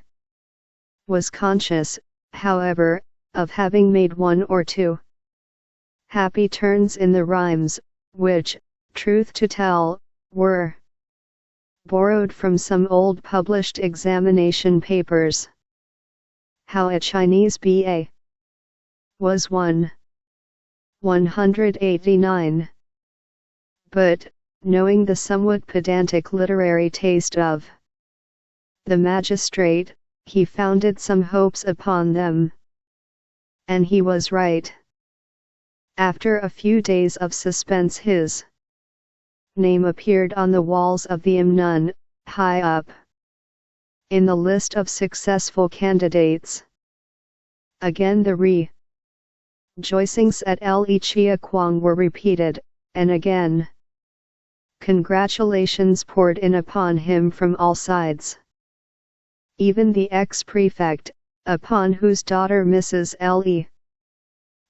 was conscious, however, of having made one or two happy turns in the rhymes, which, truth to tell, were borrowed from some old published examination papers. How a Chinese B.A. was 189. But, knowing the somewhat pedantic literary taste of the magistrate, he founded some hopes upon them. And he was right. After a few days of suspense his name appeared on the walls of the Nun, high up in the list of successful candidates. Again the rejoicings at Li Chia Kuang were repeated, and again congratulations poured in upon him from all sides. Even the ex-prefect, upon whose daughter Mrs. L.E.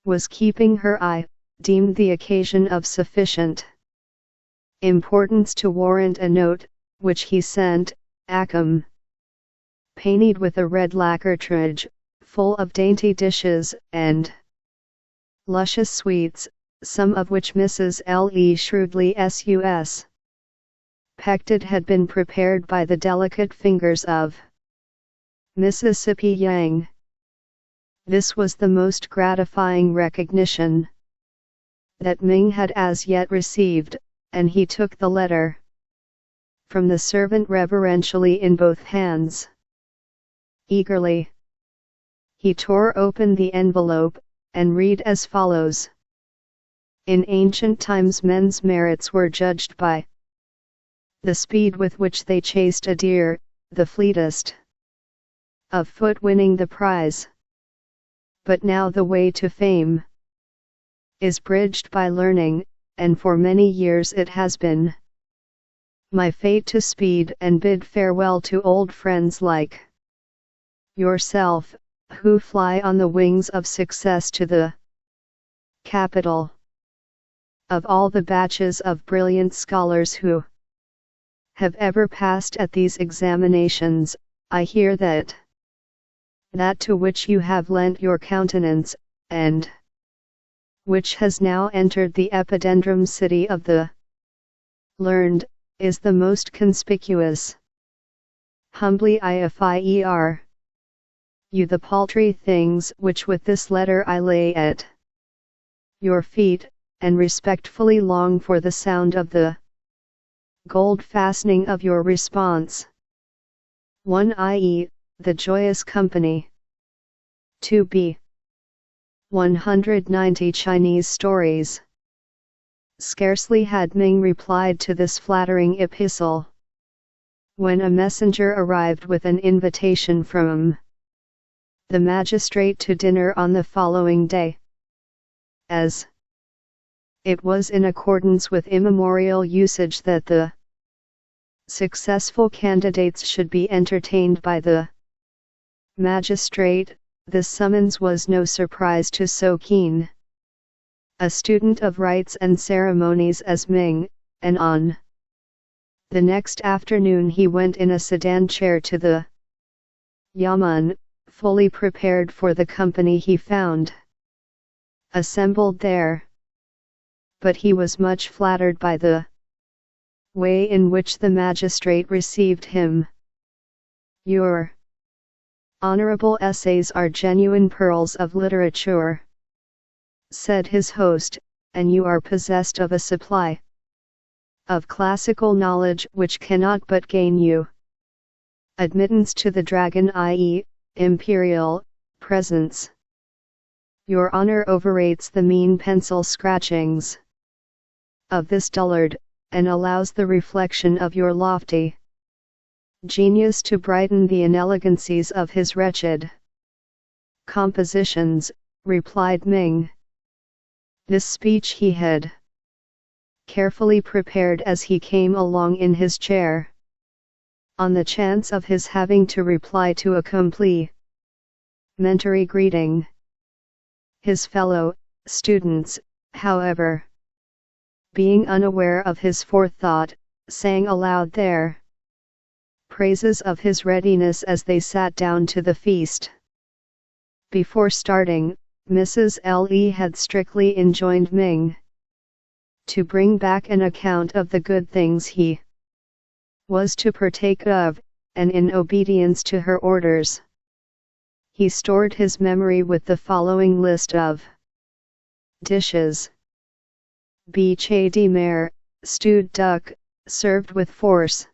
was keeping her eye, deemed the occasion of sufficient importance to warrant a note, which he sent, painted with a red lacquer cartridge, full of dainty dishes and luscious sweets, some of which Mrs. L.E. shrewdly suspected had been prepared by the delicate fingers of Mississippi Yang. This was the most gratifying recognition that Ming had as yet received, and he took the letter from the servant reverentially in both hands. Eagerly he tore open the envelope, and read as follows. In ancient times men's merits were judged by the speed with which they chased a deer, the fleetest of foot winning the prize. But now the way to fame is bridged by learning, and for many years it has been my fate to speed and bid farewell to old friends like yourself, who fly on the wings of success to the capital. Of all the batches of brilliant scholars who have ever passed at these examinations, I hear that to which you have lent your countenance, and which has now entered the epidendrum city of the learned, is the most conspicuous. Humbly I affire you the paltry things which with this letter I lay at your feet, and respectfully long for the sound of the gold fastening of your response. 1. I.e., the joyous company. 2b. 190 Chinese stories. Scarcely had Ming replied to this flattering epistle, when a messenger arrived with an invitation from the magistrate to dinner on the following day. As it was in accordance with immemorial usage that the successful candidates should be entertained by the magistrate, this summons was no surprise to so keen a student of rites and ceremonies as Ming, and on the next afternoon he went in a sedan chair to the yamen, fully prepared for the company he found assembled there. But he was much flattered by the way in which the magistrate received him. Your honorable essays are genuine pearls of literature, said his host, and you are possessed of a supply of classical knowledge which cannot but gain you admittance to the dragon, i.e., imperial presence. Your honor overrates the mean pencil scratchings of this dullard, and allows the reflection of your lofty genius to brighten the inelegancies of his wretched compositions, replied Ming. This speech he had carefully prepared as he came along in his chair, on the chance of his having to reply to a complimentary greeting. His fellow students, however, being unaware of his forethought, sang aloud their praises of his readiness as they sat down to the feast. Before starting, Mrs. Li had strictly enjoined Ming to bring back an account of the good things he was to partake of, and in obedience to her orders, he stored his memory with the following list of dishes: Biche de mer, stewed duck, served with force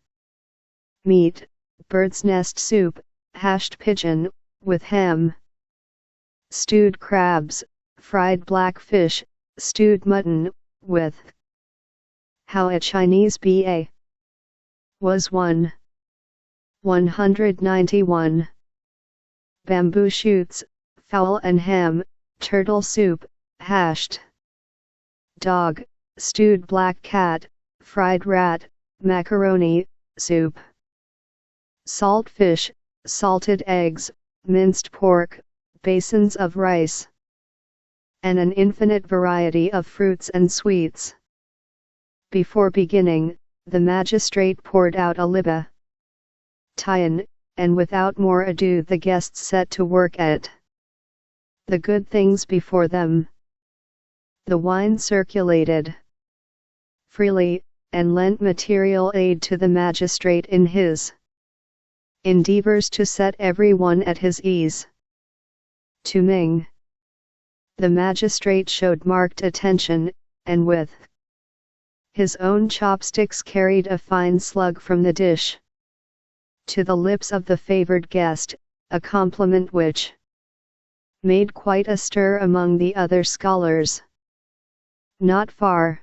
meat; bird's nest soup, hashed pigeon, with ham; stewed crabs, fried black fish, stewed mutton, with how a Chinese ba was 191. Bamboo shoots, fowl and ham, turtle soup, hashed dog, stewed black cat, fried rat, macaroni, soup; salt fish, salted eggs, minced pork, basins of rice, and an infinite variety of fruits and sweets. Before beginning, the magistrate poured out a libation, and without more ado the guests set to work at the good things before them. The wine circulated freely, and lent material aid to the magistrate in his endeavors to set everyone at his ease. To Ming, the magistrate showed marked attention, and with his own chopsticks carried a fine slug from the dish to the lips of the favored guest, a compliment which made quite a stir among the other scholars. Not far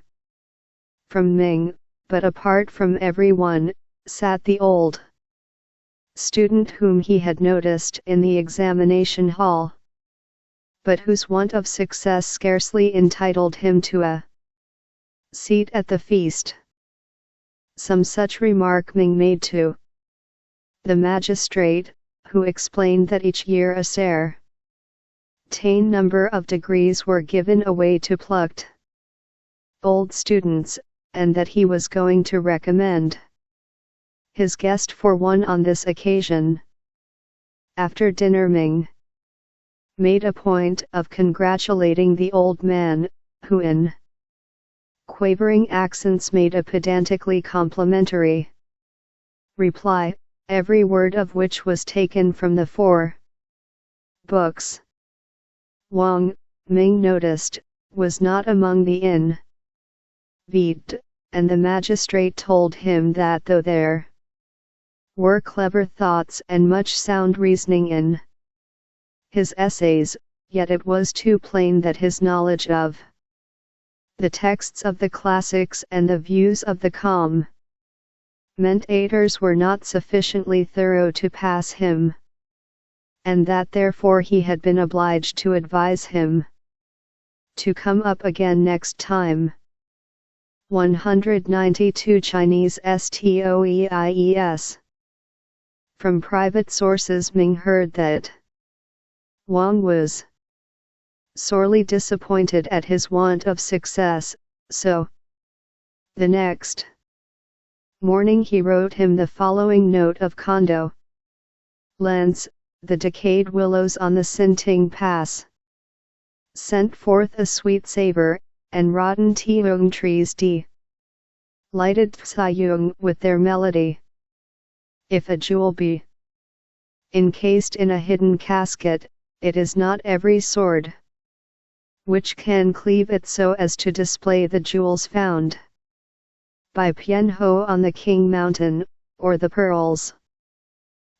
from Ming, but apart from everyone, sat the old student whom he had noticed in the examination hall, but whose want of success scarcely entitled him to a seat at the feast. Some such remark Ming made to the magistrate, who explained that each year a certain number of degrees were given away to plucked old students, and that he was going to recommend his guest for one on this occasion. After dinner Ming made a point of congratulating the old man, who in quavering accents made a pedantically complimentary reply, every word of which was taken from the 4 books. Wang, Ming noticed, was not among the invitated, and the magistrate told him that though there were clever thoughts and much sound reasoning in his essays, yet it was too plain that his knowledge of the texts of the classics and the views of the commentators were not sufficiently thorough to pass him, and that therefore he had been obliged to advise him to come up again next time. 192 Chinese stoies. From private sources Ming heard that Wang was sorely disappointed at his want of success, so the next morning he wrote him the following note of condolence: the decayed willows on the Sinting Pass sent forth a sweet savor, and rotten tiong trees delighted Tsayung with their melody. If a jewel be encased in a hidden casket, it is not every sword which can cleave it so as to display the jewels found by Pian Ho on the King Mountain, or the pearls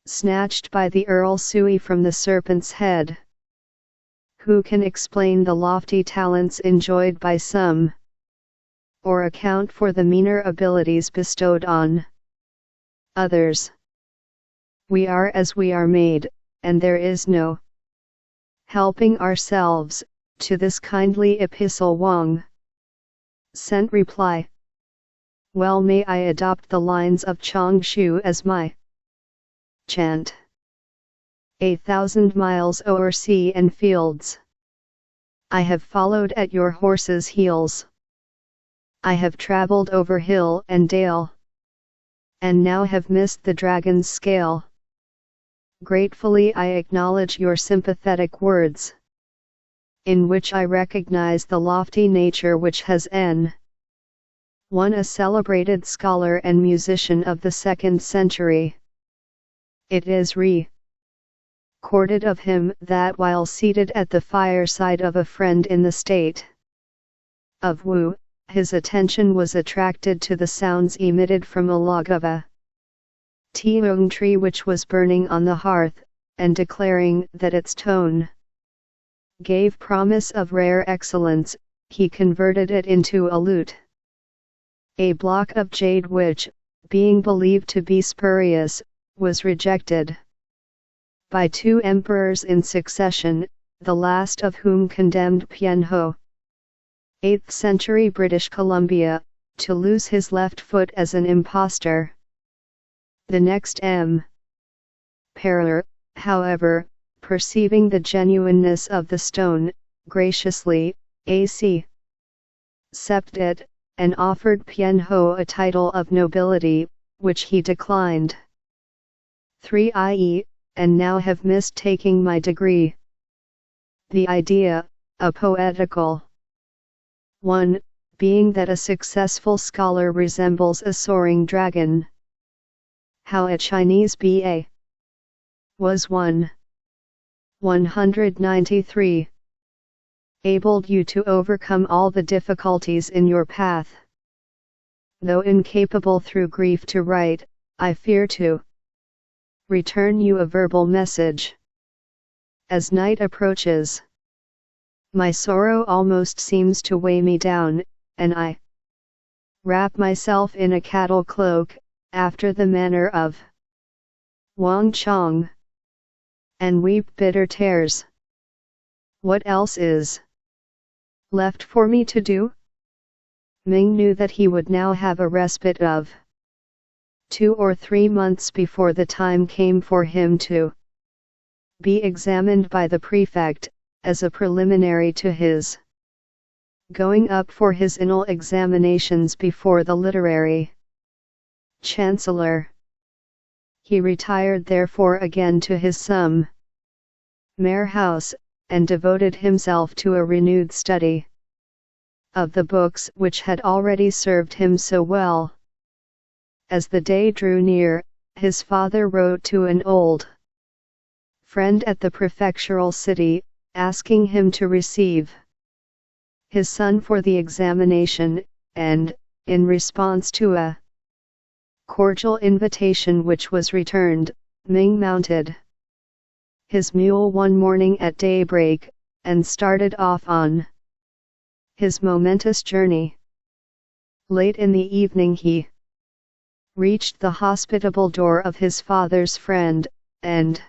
snatched by the Earl Sui from the serpent's head. Who can explain the lofty talents enjoyed by some, or account for the meaner abilities bestowed on others? We are as we are made, and there is no helping ourselves. To this kindly epistle Wang sent reply. Well, may I adopt the lines of Chang Shu as my chant. 1,000 miles o'er sea and fields I have followed at your horse's heels. I have traveled over hill and dale, and now have missed the dragon's scale. Gratefully I acknowledge your sympathetic words, in which I recognize the lofty nature which has won a celebrated scholar and musician of the 2nd century. It is recorded of him that while seated at the fireside of a friend in the state of Wu, his attention was attracted to the sounds emitted from a log of a tiong tree which was burning on the hearth, and declaring that its tone gave promise of rare excellence, he converted it into a lute. A block of jade which, being believed to be spurious, was rejected by 2 emperors in succession, the last of whom condemned Pian Ho, 8th century British Columbia, to lose his left foot as an impostor. The next emperor, however, perceiving the genuineness of the stone, graciously accepted it, and offered Pian Ho a title of nobility, which he declined. 3. And now have missed taking my degree. The idea, a poetical one, being that a successful scholar resembles a soaring dragon. How a Chinese B.A. was 193. Abled you to overcome all the difficulties in your path. Though incapable through grief to write, I fear to return you a verbal message. As night approaches, my sorrow almost seems to weigh me down, and I wrap myself in a cattle cloak, after the manner of Wang Chong, and weep bitter tears. What else is left for me to do? Ming knew that he would now have a respite of 2 or 3 months before the time came for him to be examined by the prefect, as a preliminary to his going up for his annual examinations before the literary chancellor. He retired therefore again to his summer house, and devoted himself to a renewed study of the books which had already served him so well. As the day drew near, his father wrote to an old friend at the prefectural city, asking him to receive his son for the examination, and, in response to a cordial invitation which was returned, Ming mounted his mule one morning at daybreak, and started off on his momentous journey. Late in the evening he reached the hospitable door of his father's friend, and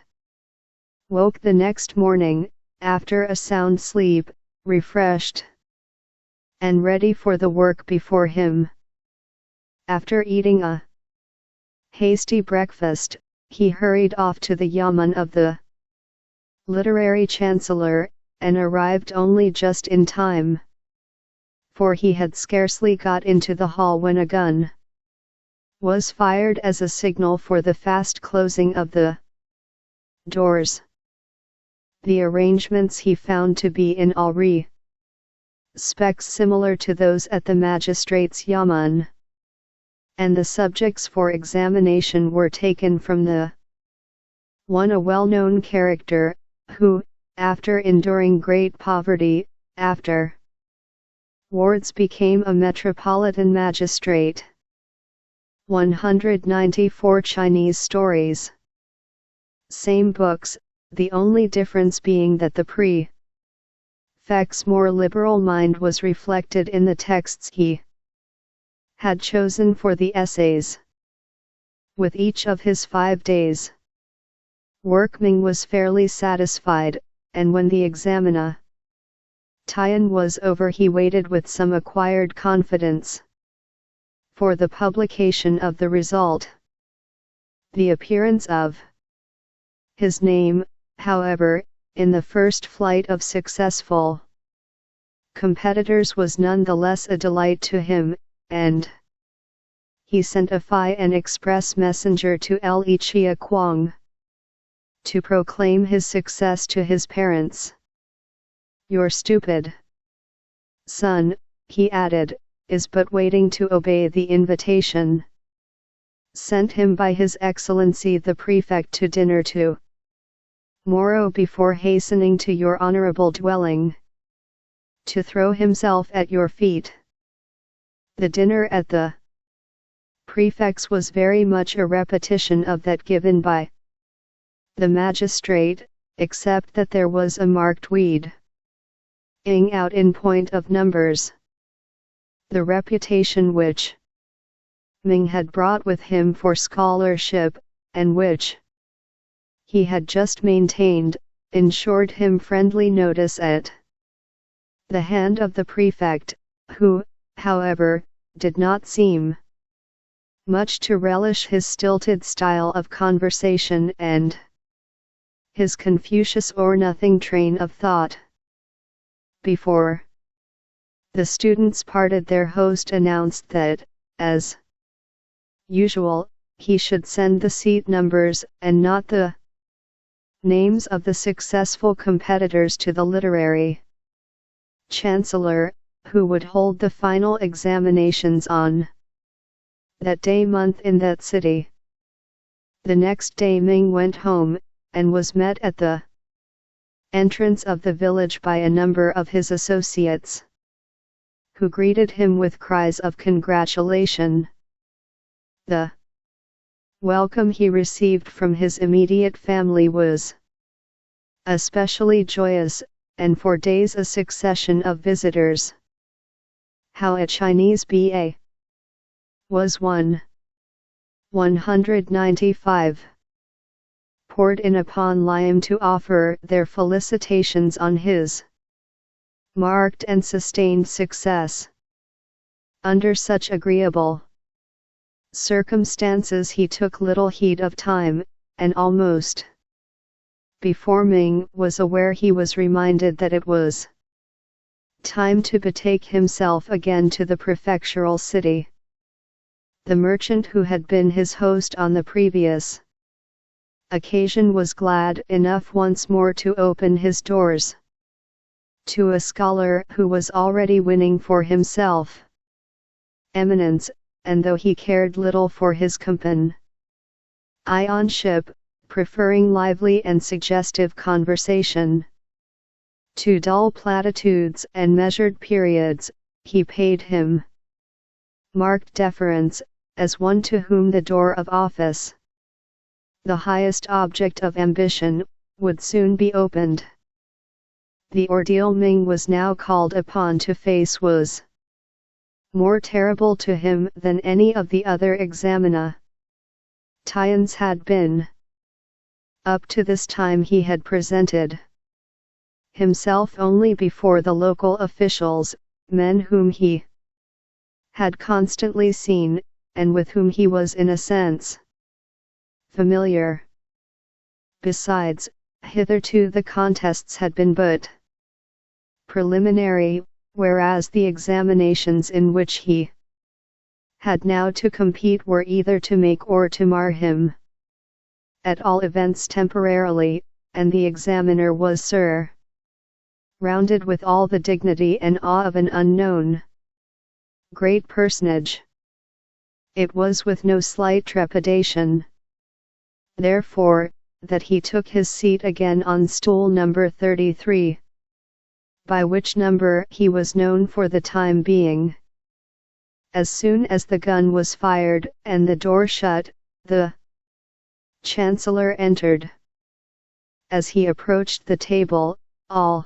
woke the next morning, after a sound sleep, refreshed and ready for the work before him. After eating a hasty breakfast, he hurried off to the yamen of the literary chancellor, and arrived only just in time, for he had scarcely got into the hall when a gun was fired as a signal for the fast closing of the doors. The arrangements he found to be in all respects similar to those at the magistrate's yamen, and the subjects for examination were taken from the one a well-known character, who, after enduring great poverty, after wards became a metropolitan magistrate. 194 Chinese stories. Same books, the only difference being that the prefect's more liberal mind was reflected in the texts he had chosen for the essays. With each of his 5 days' work, Ming was fairly satisfied, and when the examina Tian was over, he waited with some acquired confidence for the publication of the result. The appearance of his name, however, in the first flight of successful competitors was nonetheless a delight to him, and he sent an express messenger to Li Chia Kuang to proclaim his success to his parents. "Your stupid son," he added, "is but waiting to obey the invitation sent him by His Excellency the Prefect to dinner tomorrow before hastening to your honorable dwelling to throw himself at your feet." The dinner at the prefect's was very much a repetition of that given by the magistrate, except that there was a marked weeding out in point of numbers. The reputation which Ming had brought with him for scholarship, and which he had just maintained, ensured him friendly notice at the hand of the prefect, who, however, did not seem much to relish his stilted style of conversation and his Confucius or nothing train of thought. Before the students parted, their host announced that, as usual, he should send the seat numbers and not the names of the successful competitors to the literary chancellor, who would hold the final examinations on that day month in that city. The next day Ming went home, and was met at the entrance of the village by a number of his associates, who greeted him with cries of congratulation. The welcome he received from his immediate family was especially joyous, and for days a succession of visitors. How a Chinese B.A. was 195. Poured in upon Liam to offer their felicitations on his marked and sustained success. Under such agreeable circumstances he took little heed of time, and almost before Ming was aware he was reminded that it was time to betake himself again to the prefectural city. The merchant who had been his host on the previous occasion was glad enough once more to open his doors to a scholar who was already winning for himself eminence, and though he cared little for his companionship, preferring lively and suggestive conversation to dull platitudes and measured periods, he paid him marked deference, as one to whom the door of office, the highest object of ambition, would soon be opened. The ordeal Ming was now called upon to face was more terrible to him than any of the other examina Tians had been. Up to this time he had presented himself only before the local officials, men whom he had constantly seen, and with whom he was in a sense familiar. Besides, hitherto the contests had been but preliminary, whereas the examinations in which he had now to compete were either to make or to mar him, at all events temporarily, and the examiner was surrounded with all the dignity and awe of an unknown great personage. It was with no slight trepidation, therefore, that he took his seat again on stool number 33. by which number he was known for the time being. As soon as the gun was fired and the door shut, the Chancellor entered. As he approached the table, all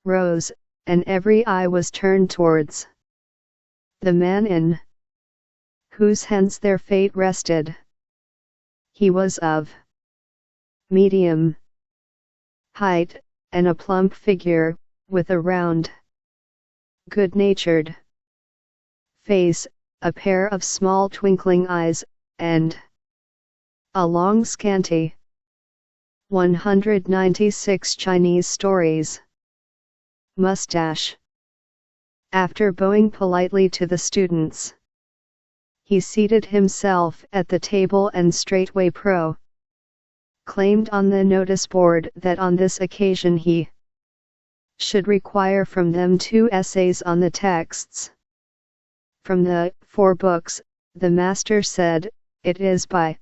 rose, and every eye was turned towards the man in whose hands their fate rested. He was of medium height, and a plump figure, with a round, good-natured face, a pair of small twinkling eyes, and a long scanty 196 Chinese stories mustache. After bowing politely to the students, he seated himself at the table and straightway proclaimed on the notice board that on this occasion he should require from them 2 essays on the texts from the 4 books. The master said, "It is by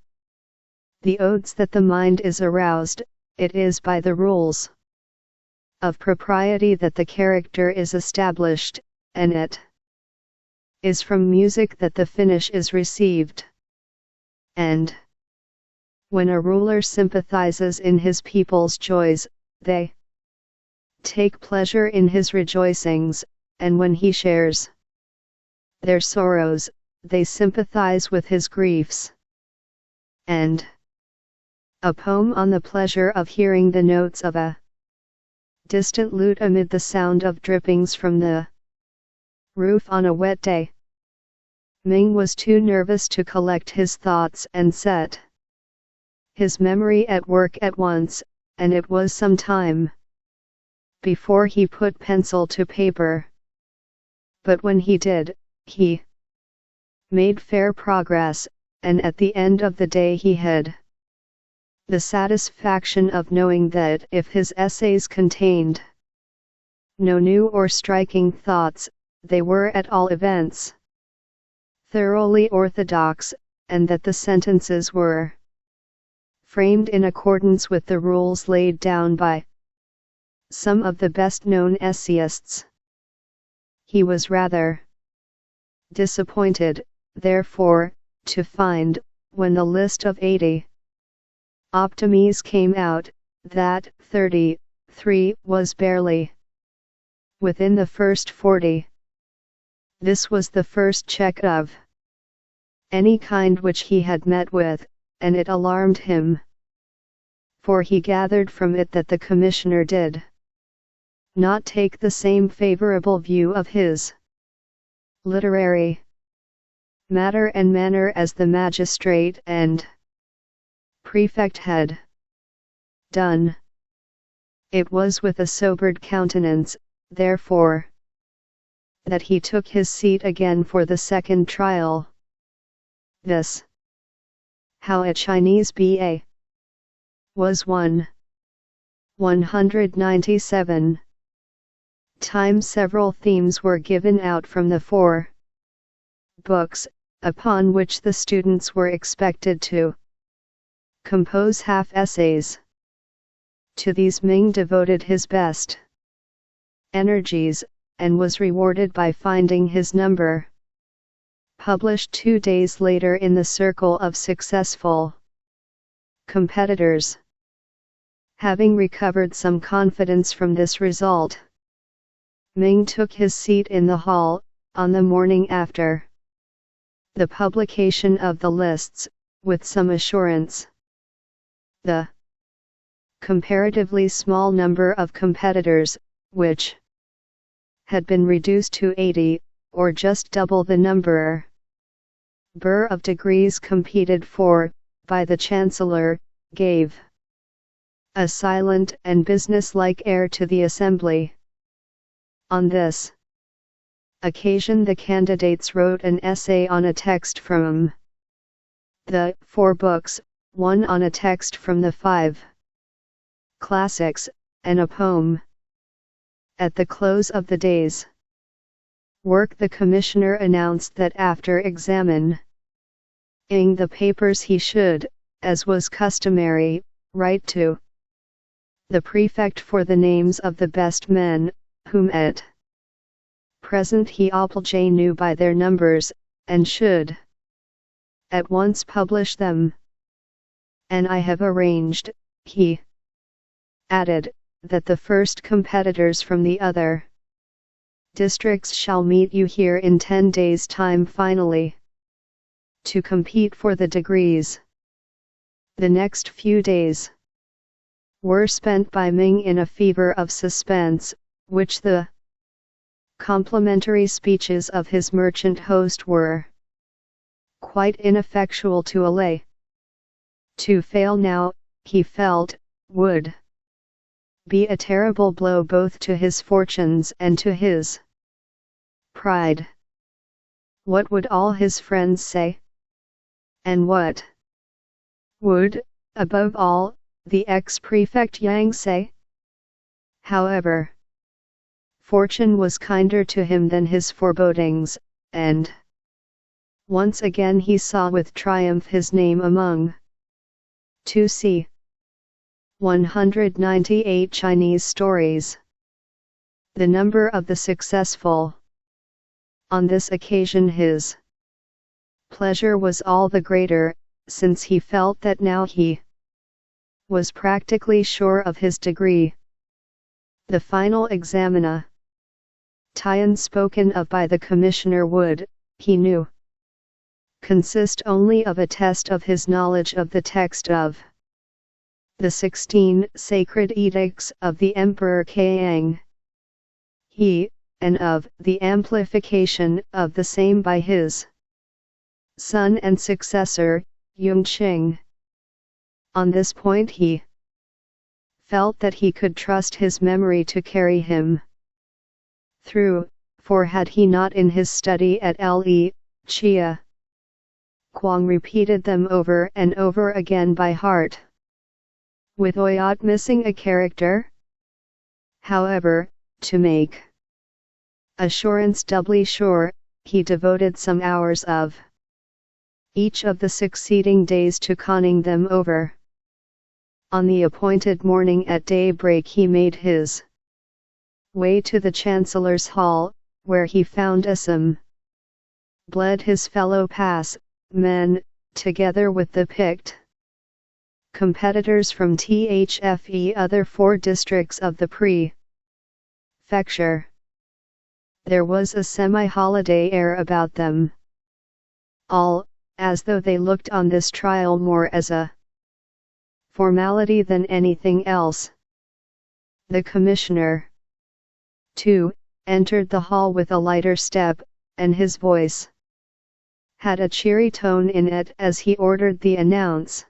the odes that the mind is aroused, it is by the rules of propriety that the character is established, and it is from music that the finish is received. And when a ruler sympathizes in his people's joys, they take pleasure in his rejoicings, and when he shares their sorrows, they sympathize with his griefs." And a poem on the pleasure of hearing the notes of a distant lute amid the sound of drippings from the roof on a wet day. Ming was too nervous to collect his thoughts and set his memory at work at once, and it was some time before he put pencil to paper. But when he did, he made fair progress, and at the end of the day he had the satisfaction of knowing that if his essays contained no new or striking thoughts, they were at all events thoroughly orthodox, and that the sentences were framed in accordance with the rules laid down by some of the best-known essayists. He was rather disappointed, therefore, to find, when the list of 80 optimies came out, that 33 was barely within the first 40. This was the first check of any kind which he had met with, and it alarmed him, for he gathered from it that the commissioner did not take the same favorable view of his literary matter and manner as the magistrate and prefect had done. It was with a sobered countenance, therefore, that he took his seat again for the second trial. This, how a Chinese B.A. was 197 times. Several themes were given out from the 4 books, upon which the students were expected to compose half-essays. To these Ming devoted his best energies, and was rewarded by finding his number published 2 days later in the circle of successful competitors. Having recovered some confidence from this result, Ming took his seat in the hall, on the morning after the publication of the lists, with some assurance. The comparatively small number of competitors, which had been reduced to 80, or just double the number of degrees competed for, by the Chancellor, gave a silent and business-like air to the assembly. On this occasion the candidates wrote an essay on a text from the 4 books, one on a text from the 5 classics, and a poem. At the close of the day's work the commissioner announced that after examining the papers he should, as was customary, write to the prefect for the names of the best men, whom at present he oblige knew by their numbers, and should at once publish them. And I have arranged, he added, that the first competitors from the other districts shall meet you here in 10 days' time finally, to compete for the degrees. The next few days were spent by Ming in a fever of suspense, which the complimentary speeches of his merchant host were quite ineffectual to allay. To fail now, he felt, would be a terrible blow both to his fortunes and to his pride. What would all his friends say? And what would, above all, the ex-prefect Yang say? However, fortune was kinder to him than his forebodings, and once again he saw with triumph his name among 2c. 198 Chinese stories. The number of the successful. On this occasion his pleasure was all the greater, since he felt that now he was practically sure of his degree. The final examina Tian spoken of by the commissioner would, he knew, consist only of a test of his knowledge of the text of the 16 sacred edicts of the Emperor Kang, and of the amplification of the same by his son and successor, Yongqing. On this point he felt that he could trust his memory to carry him through, for had he not in his study at Le Chia Kwang repeated them over and over again by heart, with Oyot missing a character? However, to make assurance doubly sure, he devoted some hours of each of the succeeding days to conning them over. On the appointed morning at daybreak he made his way to the Chancellor's Hall, where he found Assam bled his fellow men, together with the picked competitors from THFE other 4 districts of the prefecture. There was a semi-holiday air about them all, as though they looked on this trial more as a formality than anything else. The commissioner, too, entered the hall with a lighter step, and his voice had a cheery tone in it as he ordered the announcement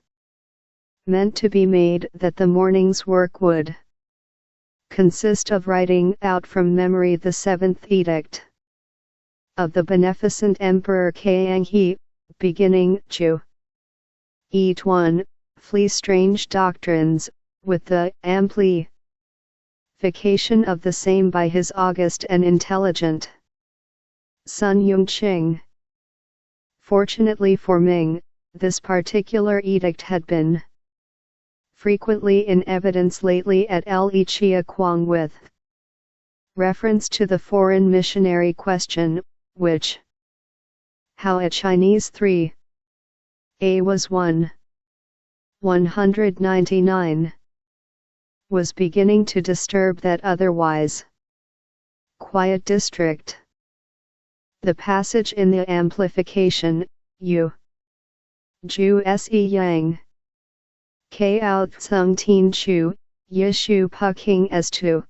to be made that the morning's work would consist of writing out from memory the 7th edict of the beneficent Emperor Kang He, beginning Chu. Eat 1, flee strange doctrines, with the amplification of the same by his august and intelligent son Yongqing. Fortunately for Ming, this particular edict had been frequently in evidence lately at Le Chia Kwang with reference to the foreign missionary question, which, how a Chinese 3a was 199, was beginning to disturb that otherwise quiet district. The passage in the amplification, Ju Se Yang Kao Tsung Tien Chu, Yeshu Puking as to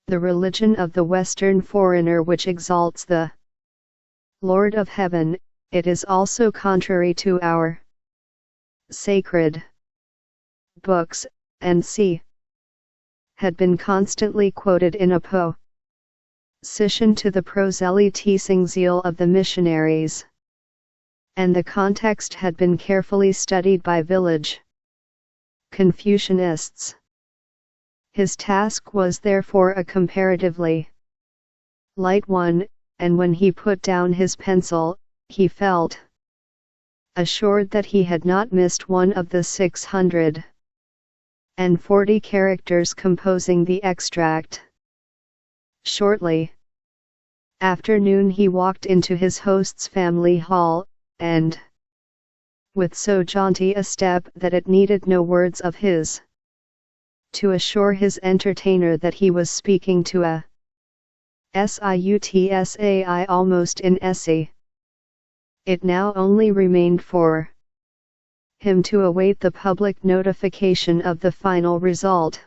the religion of the Western foreigner which exalts the Lord of Heaven, it is also contrary to our sacred books, and had been constantly quoted in opposition to the proselytizing zeal of the missionaries, and the context had been carefully studied by village Confucianists. His task was therefore a comparatively light one, and when he put down his pencil, he felt assured that he had not missed one of the 640 characters composing the extract. Shortly after noon he walked into his host's family hall, and, with so jaunty a step that it needed no words of his, to assure his entertainer that he was speaking to a SIUTSAI almost in SE. It now only remained for him to await the public notification of the final result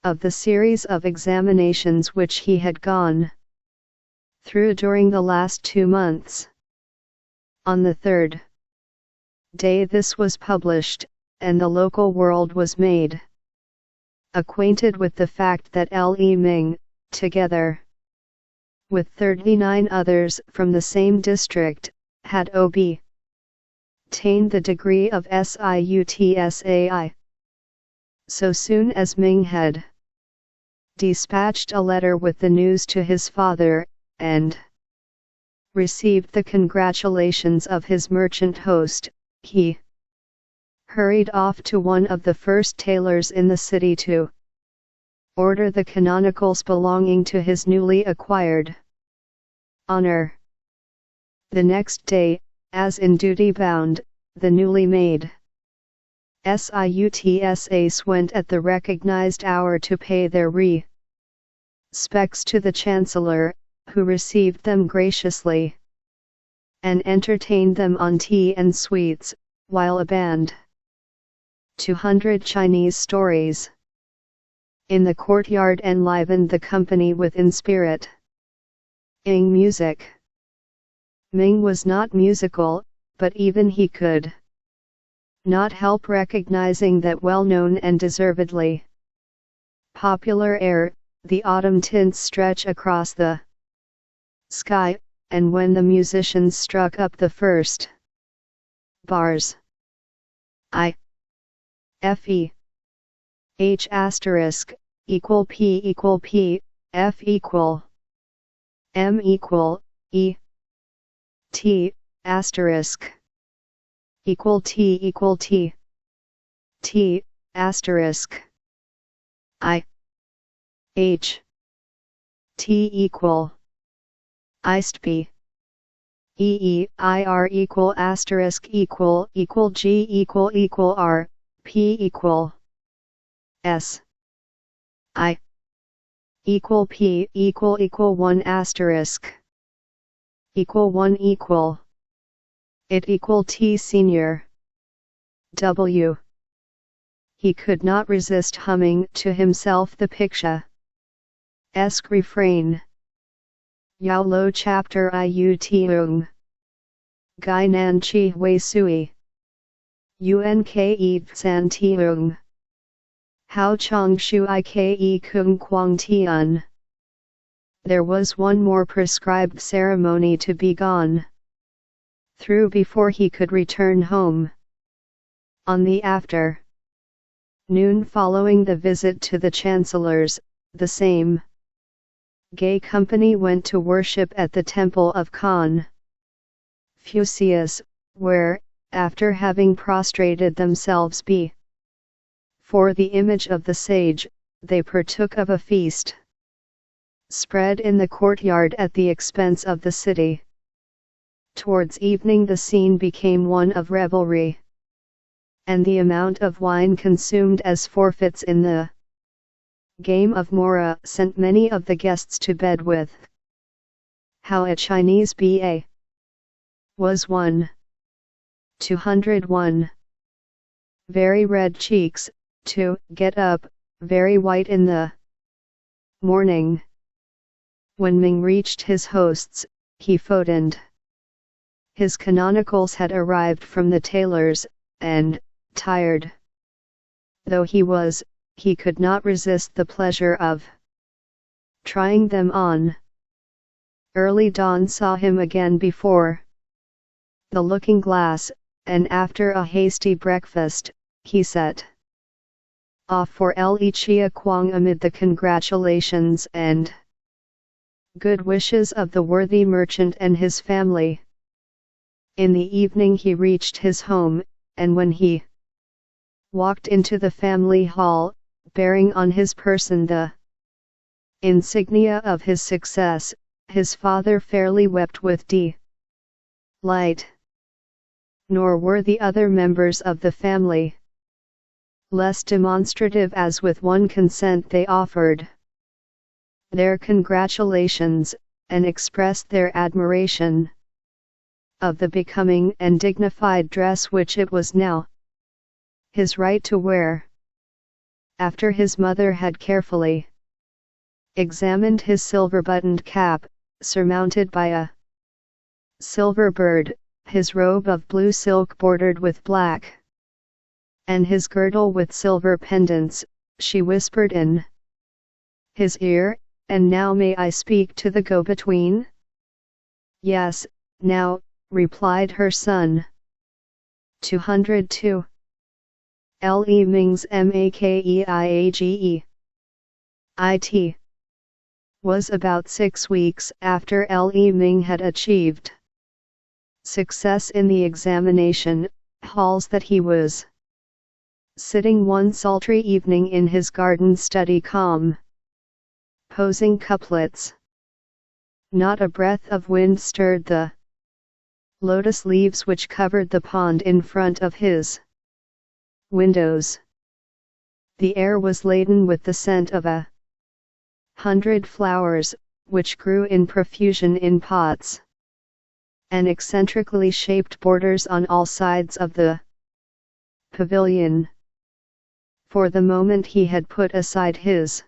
of the series of examinations which he had gone through during the last 2 months. On the third day this was published, and the local world was made acquainted with the fact that Li Ming, together with 39 others from the same district, had obtained the degree of SIUTSAI. So soon as Ming had dispatched a letter with the news to his father, and received the congratulations of his merchant host, he hurried off to one of the first tailors in the city to order the canonicals belonging to his newly acquired honor. The next day, as in duty bound, the newly made SIUTSAs went at the recognized hour to pay their respects to the Chancellor, who received them graciously and entertained them on tea and sweets, while a band 200 Chinese stories in the courtyard enlivened the company with inspiriting music. Ming was not musical, but even he could not help recognizing that well-known and deservedly popular air, "The autumn tints stretch across the sky," and when the musicians struck up the first bars, I F E H asterisk equal P equal P F equal M equal E T asterisk equal T equal T T asterisk I H T equal Ist B EEIR equal asterisk equal G equal R P equal S I equal P equal 1 asterisk equal 1 equal it equal T senior W. He could not resist humming to himself the picturesque refrain. Yao Lo chapter Iu Tiung Gai Nan Chi Hui Sui Unke San Tiung Hao Chong Shu Ike Kung Quang Tian. There was one more prescribed ceremony to be gone through before he could return home. On the afternoon following the visit to the Chancellors, the same gay company went to worship at the temple of Confucius, where, after having prostrated themselves before the image of the sage, they partook of a feast spread in the courtyard at the expense of the city. Towards evening the scene became one of revelry, and the amount of wine consumed as forfeits in the game of Mora sent many of the guests to bed with how a Chinese BA was 201. Very red cheeks, to get up, very white in the morning. When Ming reached his hosts, he phoned. His canonicals had arrived from the tailors, and, tired though he was, he could not resist the pleasure of trying them on. Early dawn saw him again before the looking-glass, and after a hasty breakfast, he set off for Li Chia Kuang amid the congratulations and good wishes of the worthy merchant and his family. In the evening he reached his home, and when he walked into the family hall, bearing on his person the insignia of his success, his father fairly wept with delight. Nor were the other members of the family less demonstrative, as with one consent they offered their congratulations, and expressed their admiration of the becoming and dignified dress which it was now his right to wear. After his mother had carefully examined his silver-buttoned cap, surmounted by a silver bird, his robe of blue silk bordered with black, and his girdle with silver pendants, she whispered in his ear, "And now may I speak to the go-between?" "Yes, now," replied her son. 202. Le Ming's Makeyiage. It was about 6 weeks after Le Ming had achieved success in the examination halls that he was sitting one sultry evening in his garden study, composing couplets. Not a breath of wind stirred the lotus leaves which covered the pond in front of his windows. The air was laden with the scent of 100 flowers, which grew in profusion in pots and eccentrically shaped borders on all sides of the pavilion. For the moment he had put aside his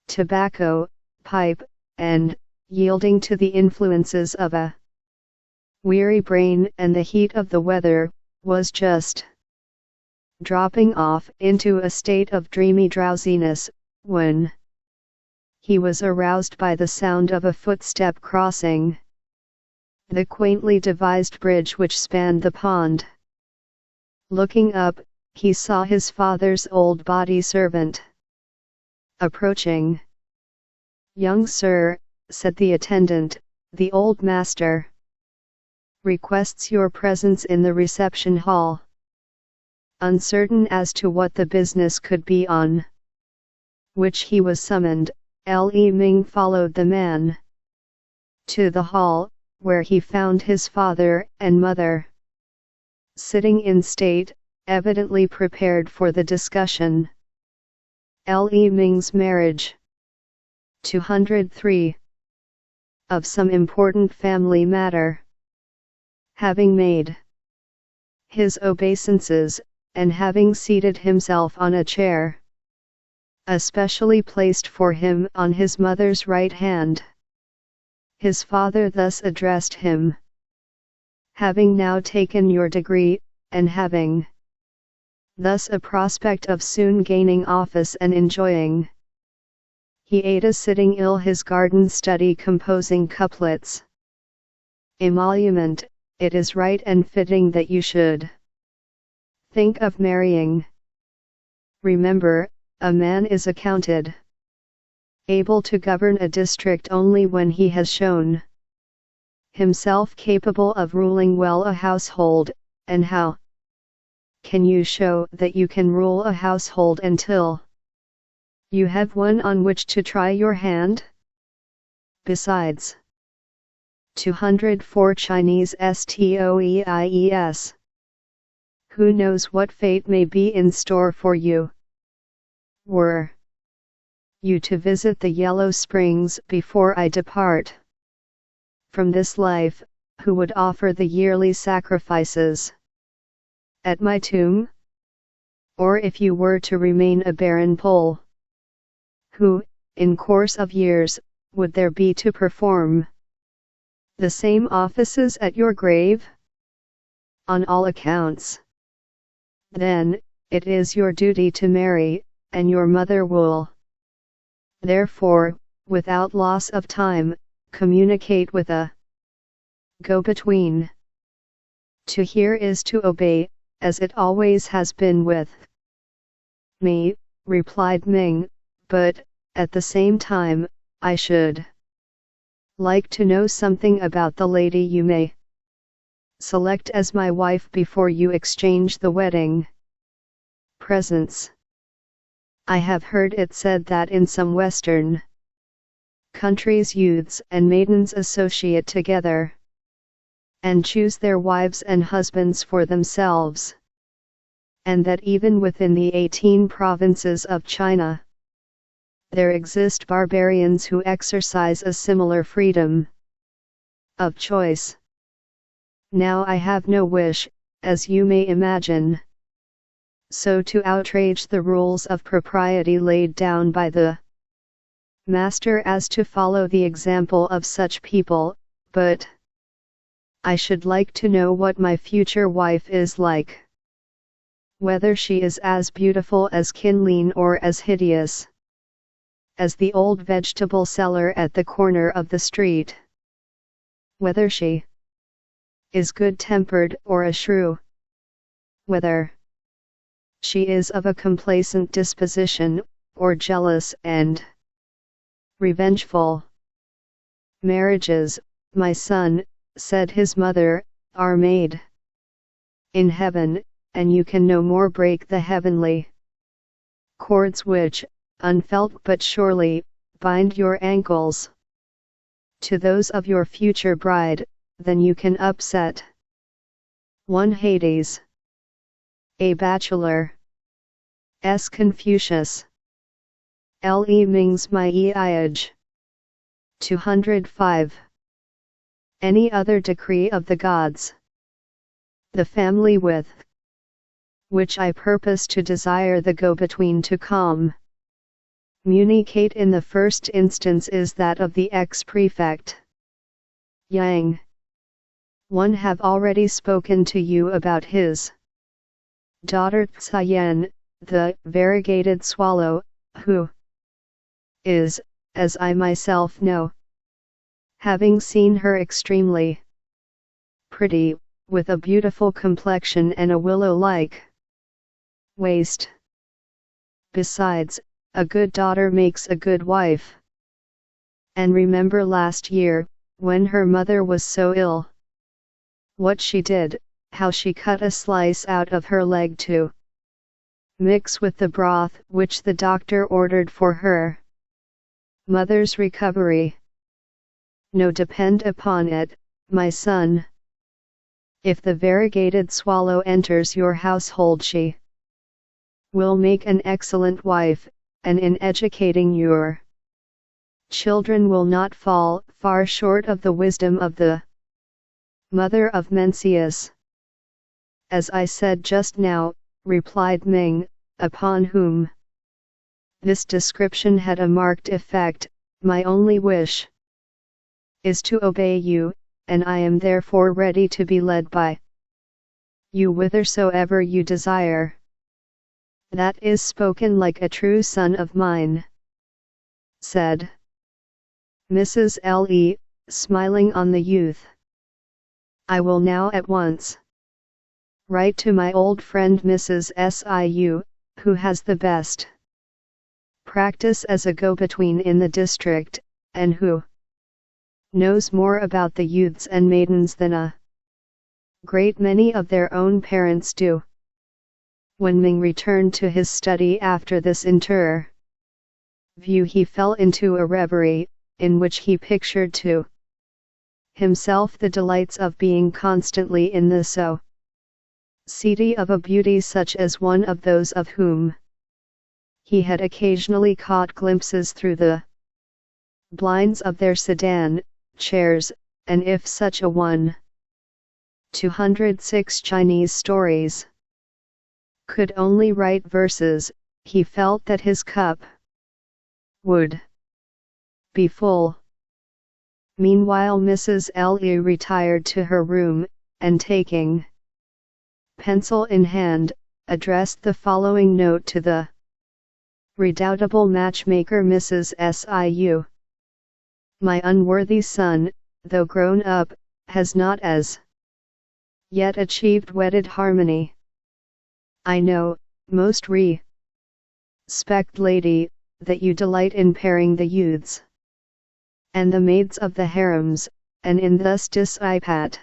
tobacco pipe, and, yielding to the influences of a weary brain and the heat of the weather, was just dropping off into a state of dreamy drowsiness, when he was aroused by the sound of a footstep crossing the quaintly devised bridge which spanned the pond. Looking up, he saw his father's old body servant approaching. "Young sir," said the attendant, "the old master requests your presence in the reception hall." Uncertain as to what the business could be on which he was summoned, Le Ming followed the man to the hall, where he found his father and mother sitting in state, evidently prepared for the discussion. Le Ming's marriage. 203. Of some important family matter. Having made his obeisances, and having seated himself on a chair especially placed for him on his mother's right hand, his father thus addressed him: "Having now taken your degree, and having thus a prospect of soon gaining office and enjoying he sitting ill his garden study composing couplets, emolument, it is right and fitting that you should think of marrying. Remember, a man is accounted able to govern a district only when he has shown himself capable of ruling well a household, and how can you show that you can rule a household until you have one on which to try your hand? Besides, 204 Chinese stoies. Who knows what fate may be in store for you? Were you to visit the Yellow Springs before I depart from this life, who would offer the yearly sacrifices at my tomb? Or if you were to remain a barren pole, who, in course of years, would there be to perform the same offices at your grave? On all accounts, then, it is your duty to marry, and your mother will therefore, without loss of time, communicate with a go-between. To hear is to obey, as it always has been with me, replied Ming, but, at the same time, I should like to know something about the lady you may select as my wife before you exchange the wedding presents. I have heard it said that in some Western country's youths and maidens associate together, and choose their wives and husbands for themselves, and that even within the 18 provinces of China, there exist barbarians who exercise a similar freedom of choice. Now I have no wish, as you may imagine, so to outrage the rules of propriety laid down by the Master as to follow the example of such people, but I should like to know what my future wife is like. Whether she is as beautiful as Kinlean or as hideous as the old vegetable seller at the corner of the street. Whether she is good-tempered or a shrew. Whether she is of a complacent disposition, or jealous and revengeful. Marriages, my son, said his mother, are made in heaven, and you can no more break the heavenly cords which, unfelt but surely, bind your ankles to those of your future bride, than you can upset one Hades, a bachelor. S. Confucius. Le Ming's My Iage. 205. Any other decree of the gods. The family with which I purpose to desire the go-between to communicate in the first instance is that of the ex-prefect Yang. One have already spoken to you about his daughter Tsayen, the variegated swallow, who is, as I myself know, having seen her extremely pretty, with a beautiful complexion and a willow-like waist. Besides, a good daughter makes a good wife. And remember last year, when her mother was so ill, what she did, how she cut a slice out of her leg to mix with the broth which the doctor ordered for her mother's recovery. No, depend upon it, my son. If the variegated swallow enters your household, she will make an excellent wife, and in educating your children will not fall far short of the wisdom of the mother of Mencius. As I said just now, replied Ming, upon whom this description had a marked effect, my only wish is to obey you, and I am therefore ready to be led by you whithersoever you desire. That is spoken like a true son of mine, said Mrs. L.E., smiling on the youth. I will now at once write to my old friend Mrs. S.I.U., who has the best practice as a go-between in the district, and who knows more about the youths and maidens than a great many of their own parents do. When Ming returned to his study after this interview, he fell into a reverie, in which he pictured to himself the delights of being constantly in the society of a beauty such as one of those of whom he had occasionally caught glimpses through the blinds of their sedan chairs, and if such a one. 206 Chinese stories could only write verses, he felt that his cup would be full. Meanwhile Mrs. L.E. retired to her room, and taking pencil in hand, addressed the following note to the redoubtable matchmaker Mrs. S.I.U. My unworthy son, though grown up, has not as yet achieved wedded harmony. I know, most respect lady, that you delight in pairing the youths and the maids of the harems, and in thus dissipating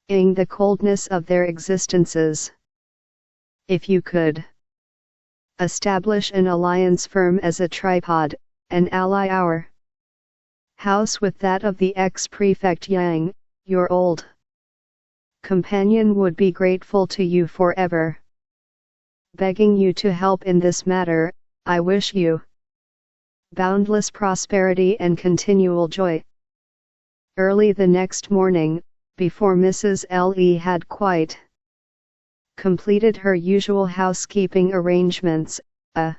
the coldness of their existences. If you could establish an alliance firm as a tripod, and ally our house with that of the ex-prefect Yang, your old companion would be grateful to you forever. Begging you to help in this matter, I wish you boundless prosperity and continual joy. Early the next morning, before Mrs. Li had quite completed her usual housekeeping arrangements, a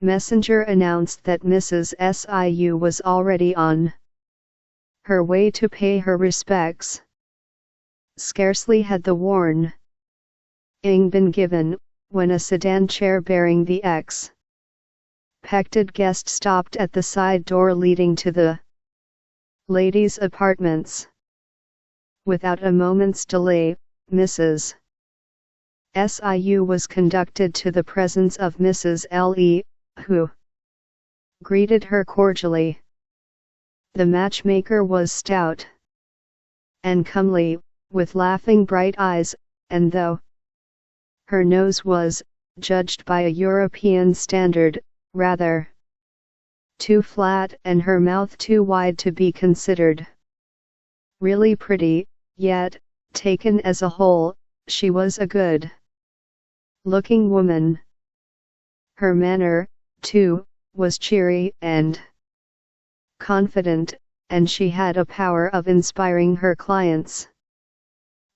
messenger announced that Mrs. Siu was already on her way to pay her respects. Scarcely had the warning been given, when a sedan chair bearing the expected guest stopped at the side door leading to the ladies' apartments. Without a moment's delay, Mrs. Siu was conducted to the presence of Mrs. Li, who greeted her cordially. The matchmaker was stout and comely, with laughing bright eyes, and though her nose was, judged by a European standard, rather too flat and her mouth too wide to be considered really pretty, yet, taken as a whole, she was a good-looking woman. Her manner, too, was cheery and confident, and she had a power of inspiring her clients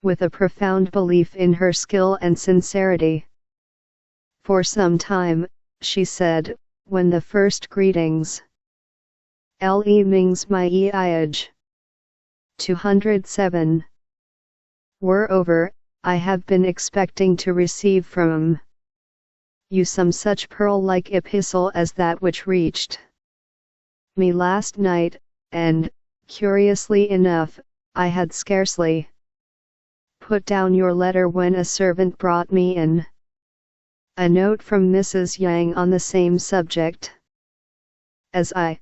with a profound belief in her skill and sincerity. For some time, she said, when the first greetings Le Ming's my iage 207 were over, I have been expecting to receive from you some such pearl-like epistle as that which reached me last night, and, curiously enough, I had scarcely put down your letter when a servant brought me in a note from Mrs. Yang on the same subject. As I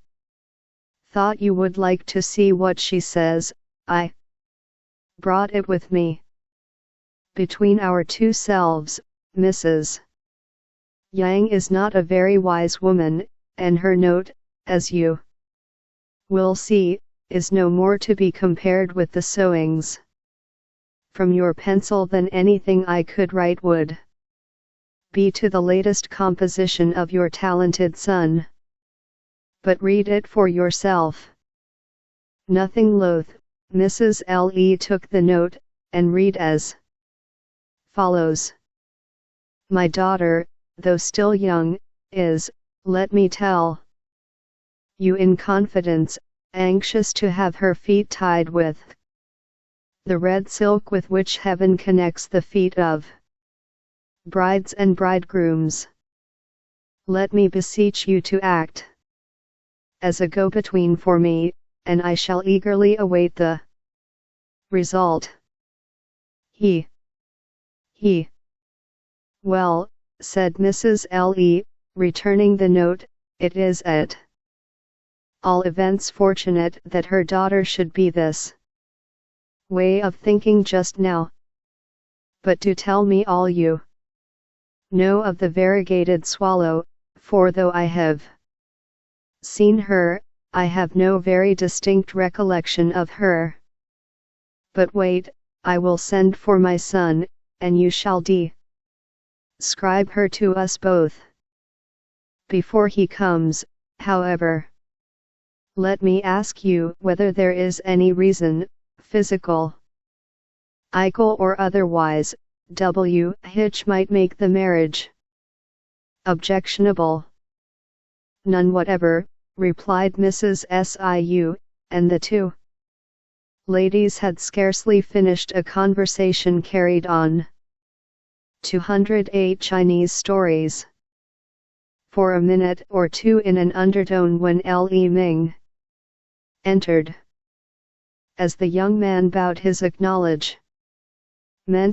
thought you would like to see what she says, I brought it with me. Between our two selves, Mrs. Yang is not a very wise woman, and her note, as you will see, is no more to be compared with the sowings from your pencil than anything I could write would be to the latest composition of your talented son. But read it for yourself. Nothing loath, Mrs. Li took the note, and read as follows. My daughter, though still young, is, let me tell you in confidence, anxious to have her feet tied with the red silk with which heaven connects the feet of brides and bridegrooms. Let me beseech you to act as a go-between for me, and I shall eagerly await the result. Well, said Mrs. Li, returning the note, it is at all events fortunate that her daughter should be this way of thinking just now. But do tell me all you know of the variegated swallow, for though I have seen her, I have no very distinct recollection of her. But wait, I will send for my son, and you shall describe her to us both. Before he comes, however, let me ask you whether there is any reason, physical, legal or otherwise, which might make the marriage objectionable. None whatever, replied Mrs. Siu, and the two ladies had scarcely finished a conversation carried on 208 Chinese stories for a minute or two in an undertone when Le Ming entered. As the young man bowed his acknowledgment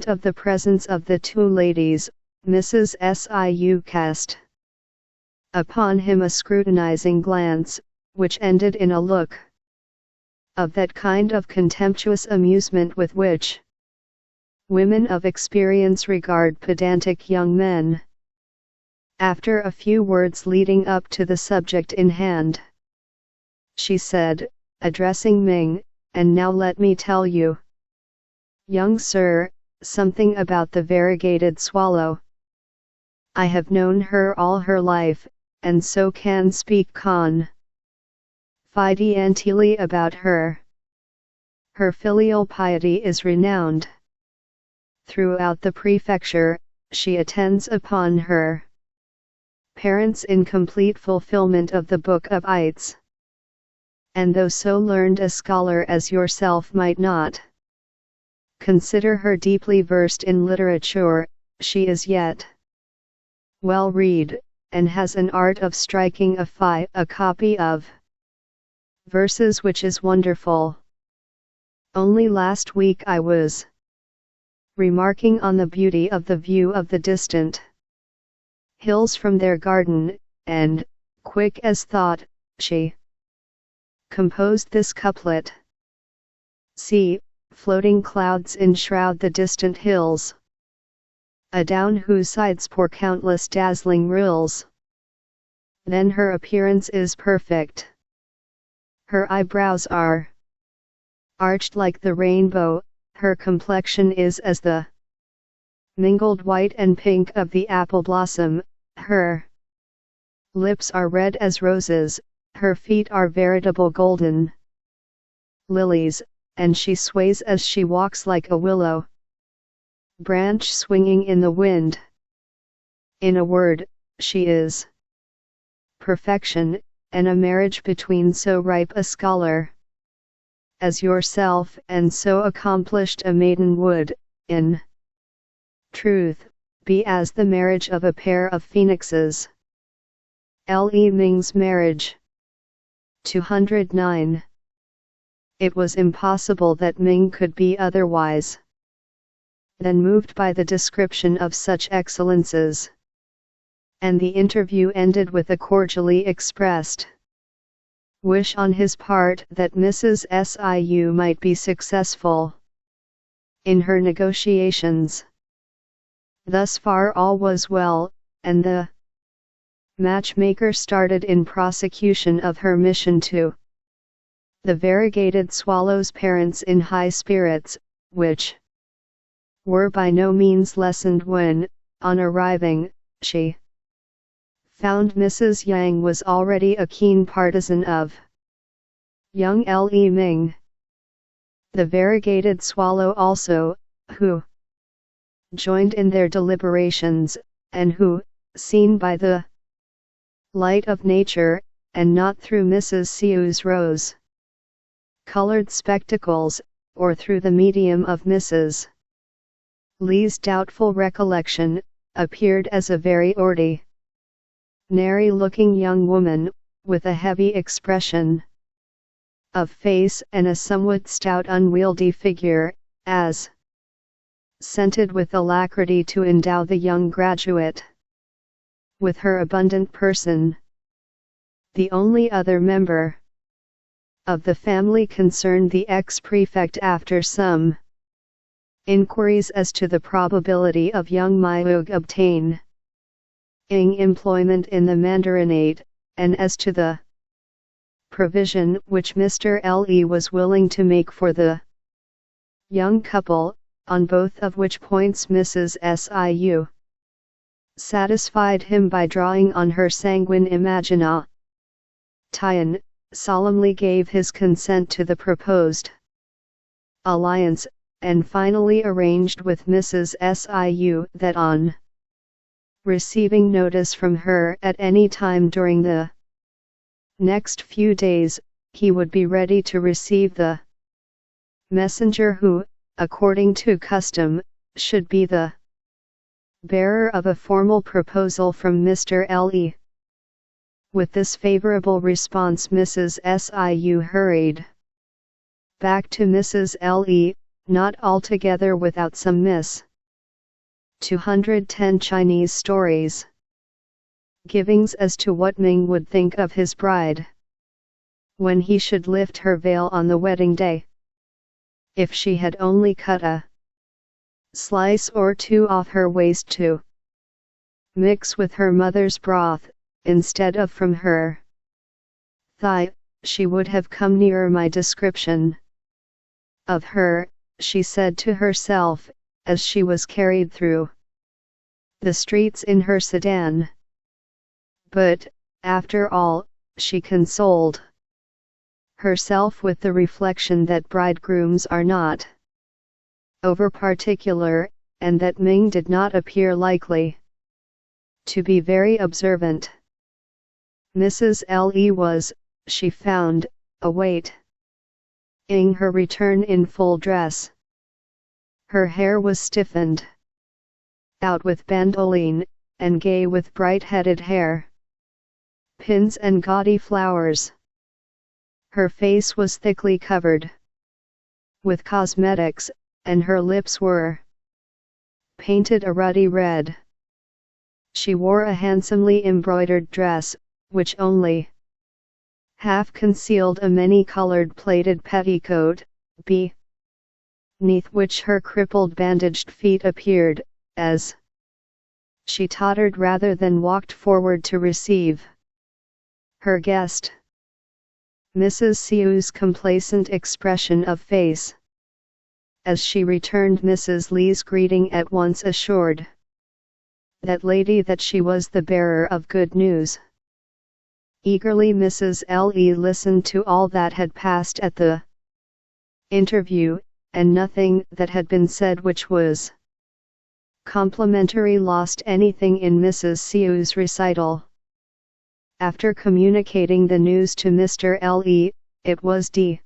of the presence of the two ladies, Mrs. Siu cast upon him a scrutinizing glance, which ended in a look of that kind of contemptuous amusement with which women of experience regard pedantic young men. After a few words leading up to the subject in hand, she said, addressing Ming, and now let me tell you, young sir, something about the variegated swallow. I have known her all her life, and so can speak confidentially about her. Her filial piety is renowned. Throughout the prefecture, she attends upon her parents in complete fulfillment of the Book of Ites. And though so learned a scholar as yourself might not consider her deeply versed in literature, she is yet well read, and has an art of striking a copy of verses which is wonderful. Only last week I was remarking on the beauty of the view of the distant hills from their garden, and, quick as thought, she composed this couplet. See, floating clouds enshroud the distant hills, adown whose sides pour countless dazzling rills. Then her appearance is perfect. Her eyebrows are arched like the rainbow, her complexion is as the mingled white and pink of the apple blossom, her lips are red as roses, her feet are veritable golden lilies, and she sways as she walks like a willow branch swinging in the wind. In a word, she is perfection, and a marriage between so ripe a scholar as yourself and so accomplished a maiden would, in truth, be as the marriage of a pair of phoenixes. L.E. Ming's marriage. 209. It was impossible that Ming could be otherwise than moved by the description of such excellences. And the interview ended with a cordially expressed wish on his part that Mrs. Siu might be successful in her negotiations. Thus far all was well, and the matchmaker started in prosecution of her mission to the variegated swallow's parents in high spirits, which were by no means lessened when, on arriving, she found Mrs. Yang was already a keen partisan of young L.E. Ming. The variegated swallow also, who joined in their deliberations, and who, seen by the light of nature, and not through Mrs. Siu's rose-colored spectacles, or through the medium of Mrs. Li's doubtful recollection, appeared as a very ordinary-looking young woman, with a heavy expression of face and a somewhat stout unwieldy figure, as scented with alacrity to endow the young graduate with her abundant person. The only other member of the family concerned the ex-prefect. After some inquiries as to the probability of young Myug obtaining employment in the Mandarinate, and as to the provision which Mr. L.E. was willing to make for the young couple, on both of which points Mrs. Siu satisfied him by drawing on her sanguine imagination, solemnly gave his consent to the proposed alliance, and finally arranged with Mrs. Siu that on receiving notice from her at any time during the next few days, he would be ready to receive the messenger who, according to custom, should be the bearer of a formal proposal from Mr. L.E. With this favorable response, Mrs. Siu hurried back to Mrs. L.E., not altogether without some miss. 210 Chinese stories. Givings as to what Ming would think of his bride when he should lift her veil on the wedding day. If she had only cut a slice or two off her waist to mix with her mother's broth, instead of from her thigh, she would have come nearer my description of her, she said to herself, as she was carried through the streets in her sedan. But, after all, she consoled herself with the reflection that bridegrooms are not over-particular, and that Ming did not appear likely to be very observant. Mrs. Li was, she found, awaiting her return in full dress. Her hair was stiffened out with bandoline, and gay with bright-headed hair pins and gaudy flowers. Her face was thickly covered with cosmetics, and her lips were painted a ruddy red. She wore a handsomely embroidered dress, which only half concealed a many-colored plaited petticoat, beneath which her crippled bandaged feet appeared, as she tottered rather than walked forward to receive her guest. Mrs. Siu's complacent expression of face as she returned Mrs. Li's greeting at once assured that lady that she was the bearer of good news. Eagerly Mrs. Li listened to all that had passed at the interview, and nothing that had been said which was complimentary lost anything in Mrs. Siu's recital. After communicating the news to Mr. Li, it was determined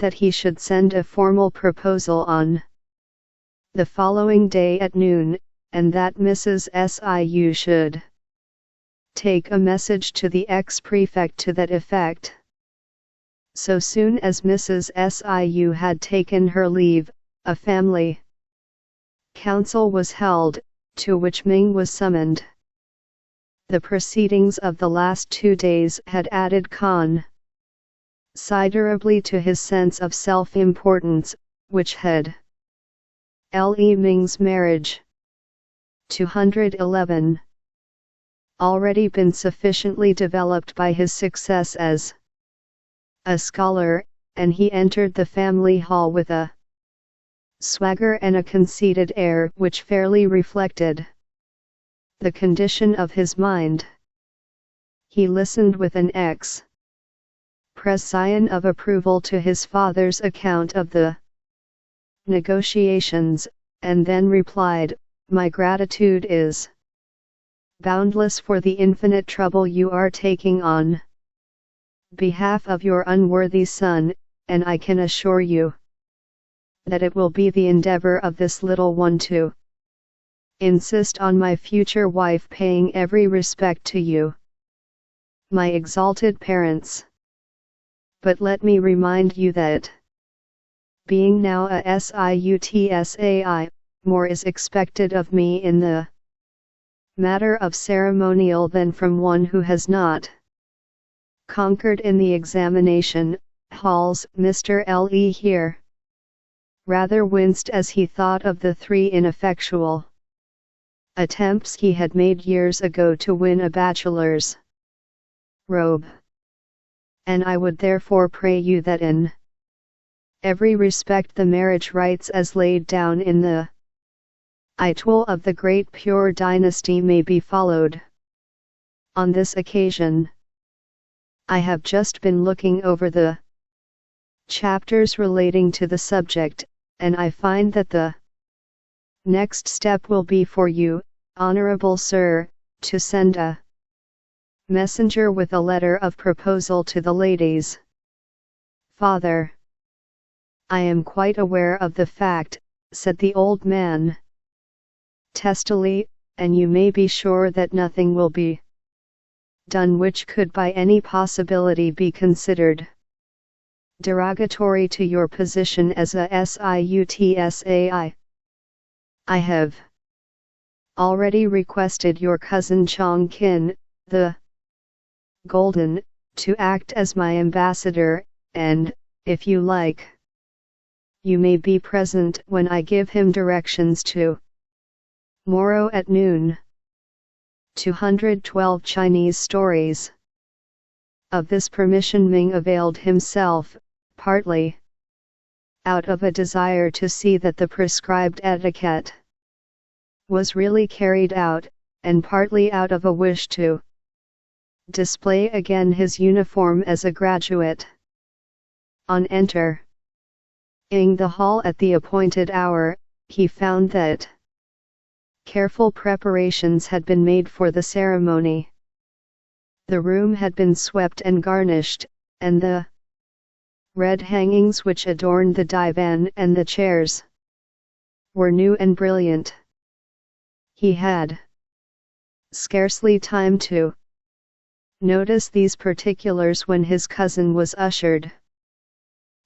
that he should send a formal proposal on the following day at noon, and that Mrs. Siu should take a message to the ex-prefect to that effect. So soon as Mrs. Siu had taken her leave, a family council was held, to which Ming was summoned. The proceedings of the last 2 days had added considerably to his sense of self-importance, which had Li Ming's marriage 211 already been sufficiently developed by his success as a scholar, and he entered the family hall with a swagger and a conceited air which fairly reflected the condition of his mind. He listened with an expression of approval to his father's account of the negotiations, and then replied, "My gratitude is boundless for the infinite trouble you are taking on behalf of your unworthy son, and I can assure you that it will be the endeavor of this little one to insist on my future wife paying every respect to you, my exalted parents. But let me remind you that, being now a SIUTSAI, more is expected of me in the matter of ceremonial than from one who has not conquered in the examination halls." Mr. Li here rather winced as he thought of the 3 ineffectual attempts he had made years ago to win a bachelor's robe. "And I would therefore pray you that in every respect the marriage rites as laid down in the Itual of the great pure dynasty may be followed. On this occasion, I have just been looking over the chapters relating to the subject, and I find that the next step will be for you, Honorable Sir, to send a messenger with a letter of proposal to the lady's father." "I am quite aware of the fact," said the old man testily, "and you may be sure that nothing will be done which could by any possibility be considered derogatory to your position as a SIUTSAI. I have already requested your cousin Chong Kin, the Golden, to act as my ambassador, and, if you like, you may be present when I give him directions to morrow at noon." 212 Chinese stories. Of this permission Ming availed himself, partly out of a desire to see that the prescribed etiquette was really carried out, and partly out of a wish to display again his uniform as a graduate. On entering the hall at the appointed hour, he found that careful preparations had been made for the ceremony. The room had been swept and garnished, and the red hangings which adorned the divan and the chairs were new and brilliant. He had scarcely time to notice these particulars when his cousin was ushered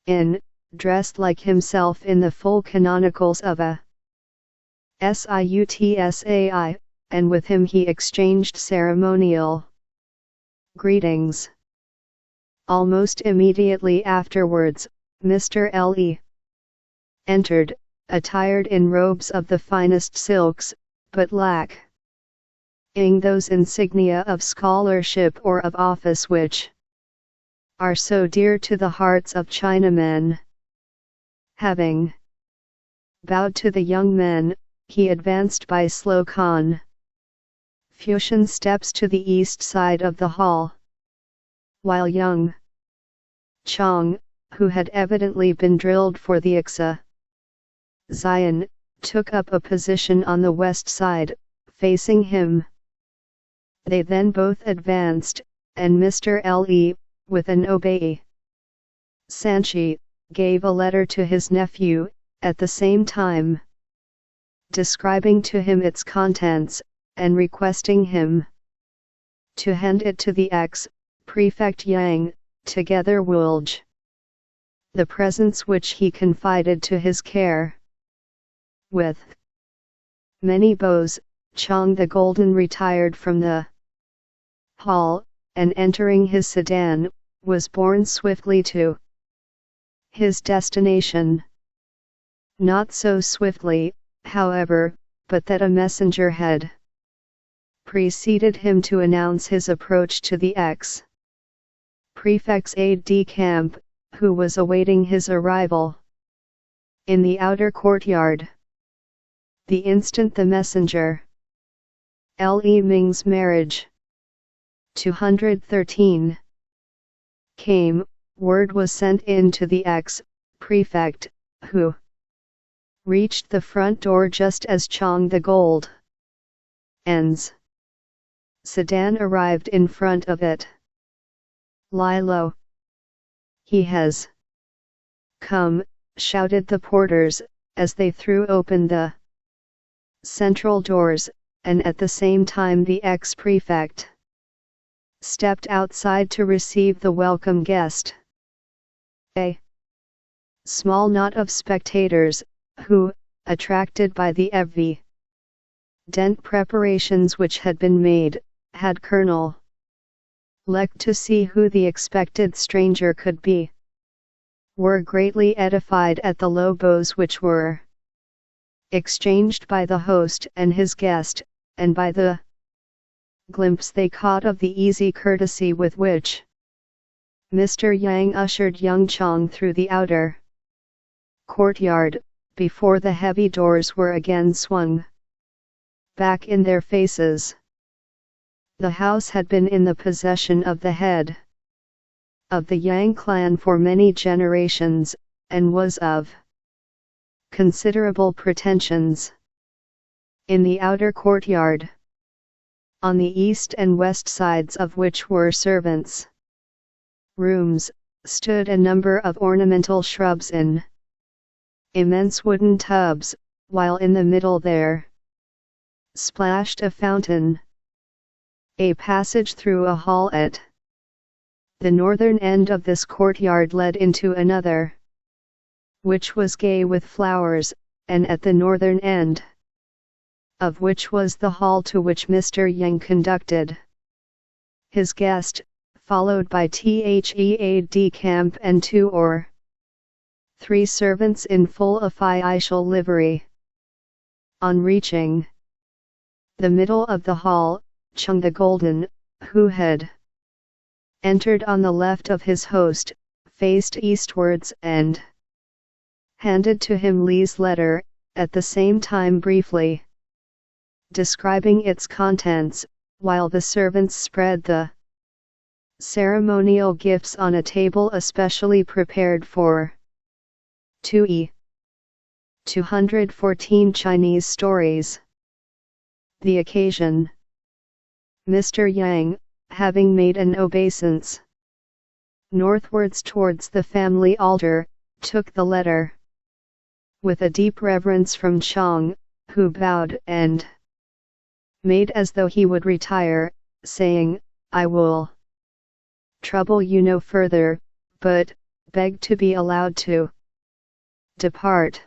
in, dressed like himself in the full canonicals of a suitsai, and with him he exchanged ceremonial greetings. Almost immediately afterwards, Mr. L.E. entered, attired in robes of the finest silks, but lacking those insignia of scholarship or of office which are so dear to the hearts of Chinamen. Having bowed to the young men, he advanced by slow Confucian steps to the east side of the hall, while young Chang, who had evidently been drilled for the Zion, took up a position on the west side, facing him. They then both advanced, and Mr. L.E., with an obeisance, gave a letter to his nephew, at the same time describing to him its contents, and requesting him to hand it to the ex-prefect Yang, together with the presents which he confided to his care. With many bows, Chang the Golden retired from the hall, and entering his sedan, was borne swiftly to his destination. Not so swiftly, however, but that a messenger had preceded him to announce his approach to the ex-prefect's aide-de-camp, who was awaiting his arrival in the outer courtyard. The instant the messenger L.E. Ming's marriage 213 came, word was sent in to the ex-prefect, who reached the front door just as Chang the Golden's sedan arrived in front of it. "Lie low. He has come," shouted the porters, as they threw open the central doors, and at the same time the ex-prefect stepped outside to receive the welcome guest. A small knot of spectators, who, attracted by the evident preparations which had been made, had Colonel looked to see who the expected stranger could be, were greatly edified at the low bows which were exchanged by the host and his guest, and by the glimpse they caught of the easy courtesy with which Mr. Yang ushered young Chang through the outer courtyard, before the heavy doors were again swung back in their faces. The house had been in the possession of the head of the Yang clan for many generations, and was of considerable pretensions. In the outer courtyard, on the east and west sides of which were servants' rooms, stood a number of ornamental shrubs in immense wooden tubs, while in the middle there splashed a fountain. A passage through a hall at the northern end of this courtyard led into another, which was gay with flowers, and at the northern end of which was the hall to which Mr. Yang conducted his guest, followed by the aide-de-camp and 2 or 3 servants in full official livery. On reaching the middle of the hall, Chang the Golden, who had entered on the left of his host, faced eastwards and handed to him Li's letter, at the same time briefly describing its contents, while the servants spread the ceremonial gifts on a table especially prepared for 214 Chinese stories. The occasion. Mr. Yang, having made an obeisance northwards towards the family altar, took the letter with a deep reverence from Chang, who bowed and made as though he would retire, saying, "I will trouble you no further, but beg to be allowed to depart."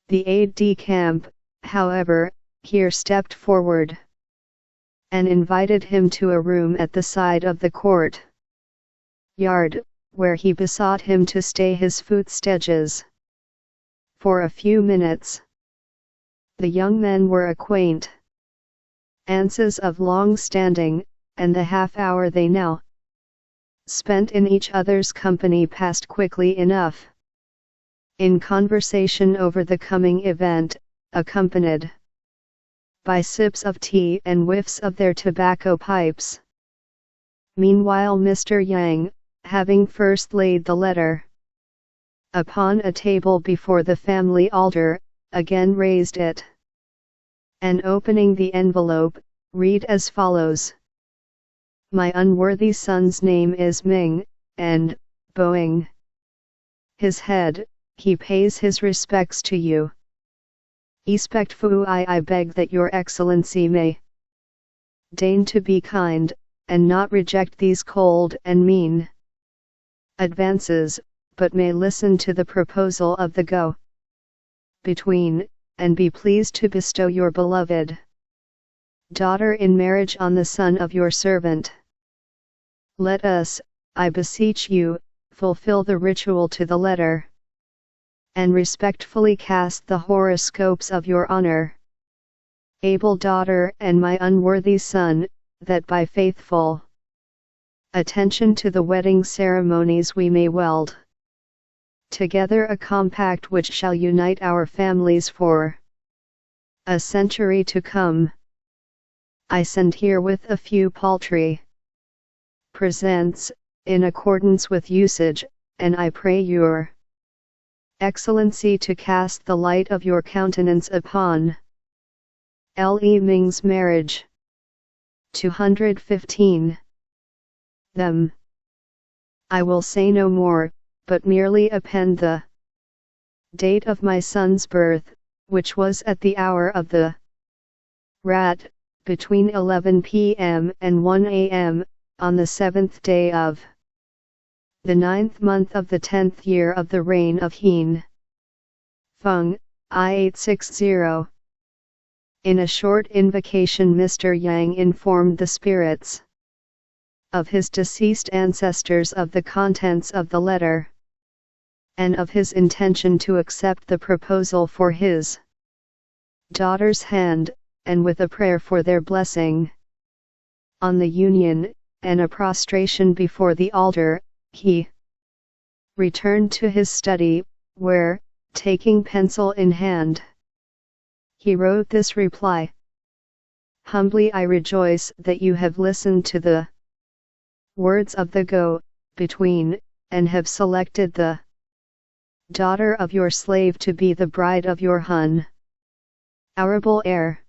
The aide-de-camp, however, here stepped forward and invited him to a room at the side of the court yard, where he besought him to stay his footsteps for a few minutes. The young men were acquaintances of long standing, and the half-hour they now spent in each other's company passed quickly enough in conversation over the coming event, accompanied by sips of tea and whiffs of their tobacco pipes. Meanwhile Mr. Yang, having first laid the letter upon a table before the family altar, again raised it, and opening the envelope, read as follows: "My unworthy son's name is Ming, and, bowing his head, he pays his respects to you. Respectfully I beg that your excellency may deign to be kind, and not reject these cold and mean advances, but may listen to the proposal of the go-between, and be pleased to bestow your beloved daughter in marriage on the son of your servant. Let us, I beseech you, fulfill the ritual to the letter, and respectfully cast the horoscopes of your honor able daughter and my unworthy son, that by faithful attention to the wedding ceremonies we may weld together a compact which shall unite our families for a century to come. I send herewith a few paltry presents, in accordance with usage, and I pray your excellency to cast the light of your countenance upon Le Ming's marriage. 215. Them. I will say no more, but merely append the date of my son's birth, which was at the hour of the rat, between 11 p.m. and 1 a.m., on the 7th day of the 9th month of the 10th year of the reign of Hien Feng, I-860. In a short invocation Mr. Yang informed the spirits of his deceased ancestors of the contents of the letter, and of his intention to accept the proposal for his daughter's hand, and with a prayer for their blessing on the union, and a prostration before the altar, he returned to his study, where, taking pencil in hand, he wrote this reply: "Humbly I rejoice that you have listened to the words of the go-between, and have selected the daughter of your slave to be the bride of your honorable heir.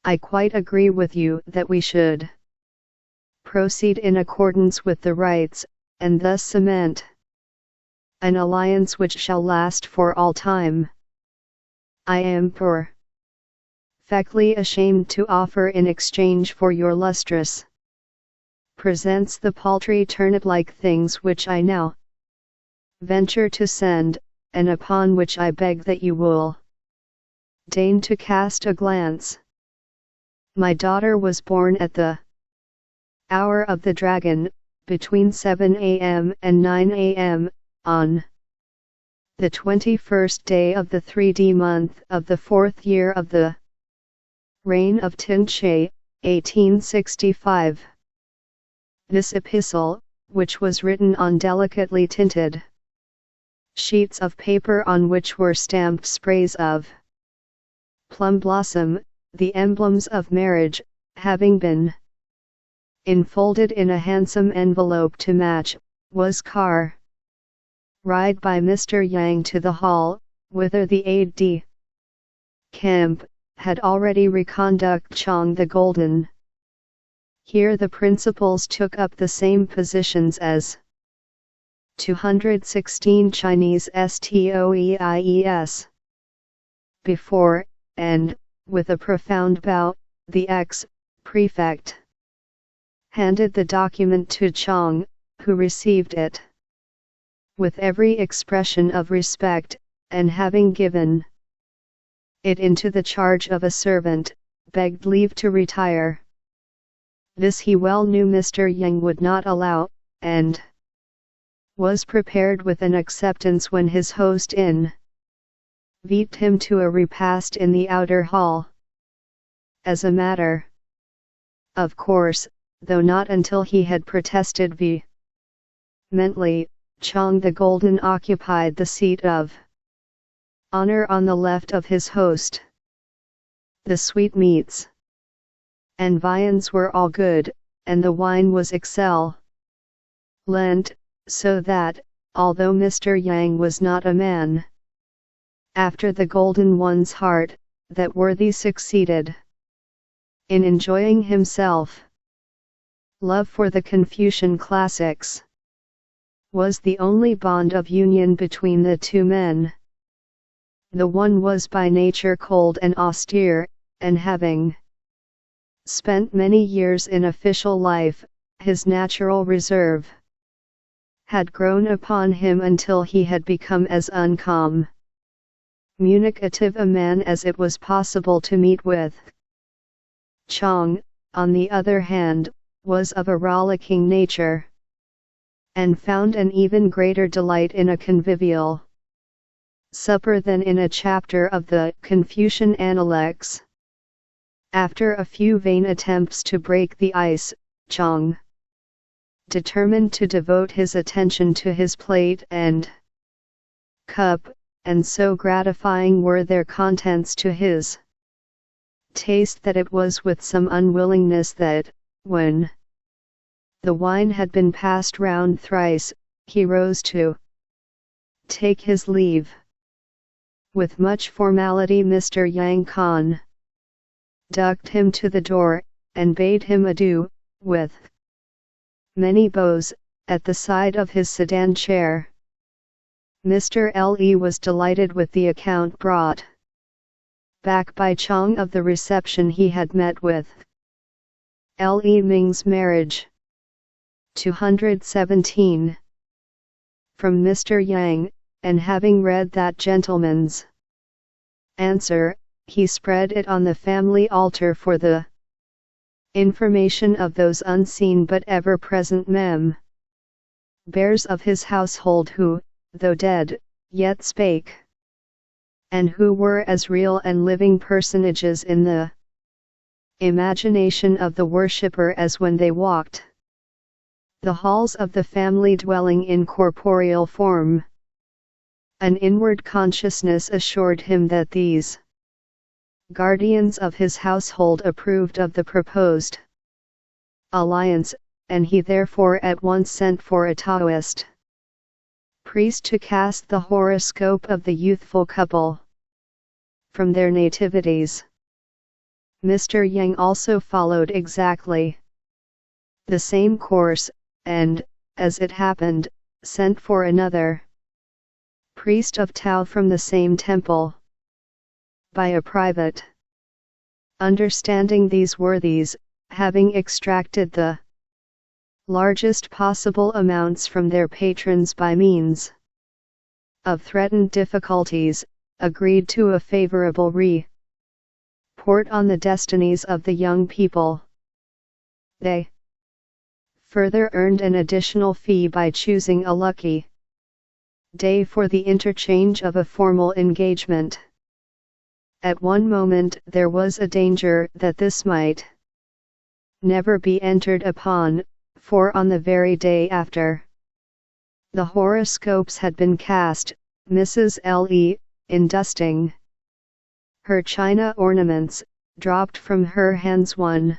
I quite agree with you that we should proceed in accordance with the rites, and thus cement an alliance which shall last for all time. I am perfectly ashamed to offer in exchange for your lustrous presents the paltry turnip-like things which I now venture to send, and upon which I beg that you will deign to cast a glance. My daughter was born at the hour of the dragon, between 7 a.m. and 9 a.m., on the 21st day of the 3d month of the 4th year of the reign of Tin Shi, 1865. This epistle, which was written on delicately tinted sheets of paper on which were stamped sprays of plum blossom, the emblems of marriage, having been enfolded in a handsome envelope to match, was carried by Mr. Yang to the hall, whither the aide-de-camp had already reconducted Chang the Golden. Here the principals took up the same positions as 216 Chinese STOEIES. Before, and, with a profound bow, the ex-prefect handed the document to Chang, who received it with every expression of respect, and having given it into the charge of a servant, begged leave to retire. This he well knew Mr. Yang would not allow, and was prepared with an acceptance when his host invited him to a repast in the outer hall. As a matter of course, though not until he had protested vehemently, Chang the Golden occupied the seat of honor on the left of his host. The sweetmeats and viands were all good, and the wine was excellent, so that, although Mr. Yang was not a man after the Golden One's heart, that worthy succeeded in enjoying himself. Love for the Confucian classics was the only bond of union between the two men. The one was by nature cold and austere, and having spent many years in official life, his natural reserve had grown upon him until he had become as uncommunicative a man as it was possible to meet with. Chang, on the other hand, was of a rollicking nature, and found an even greater delight in a convivial supper than in a chapter of the Confucian Analects. After a few vain attempts to break the ice, Chang determined to devote his attention to his plate and cup, and so gratifying were their contents to his taste that it was with some unwillingness that, when the wine had been passed round thrice, he rose to take his leave. With much formality Mr. Yang conducted him to the door, and bade him adieu, with many bows, at the side of his sedan chair. Mr. Le was delighted with the account brought back by Chang of the reception he had met with. Le Ming's marriage. 217. From Mr. Yang, and having read that gentleman's answer, he spread it on the family altar for the information of those unseen but ever-present members of his household who, though dead, yet spake, and who were as real and living personages in the imagination of the worshipper as when they walked the halls of the family dwelling in corporeal form. An inward consciousness assured him that these guardians of his household approved of the proposed alliance, and he therefore at once sent for a Taoist priest to cast the horoscope of the youthful couple from their nativities. Mr. Yang also followed exactly the same course, and, as it happened, sent for another priest of Tao from the same temple. By a private understanding, these worthies, having extracted the largest possible amounts from their patrons by means of threatened difficulties, agreed to a favorable report on the destinies of the young people. They further earned an additional fee by choosing a lucky day for the interchange of a formal engagement. At one moment there was a danger that this might never be entered upon, for on the very day after the horoscopes had been cast, Mrs. L.E., in dusting her china ornaments, dropped from her hands one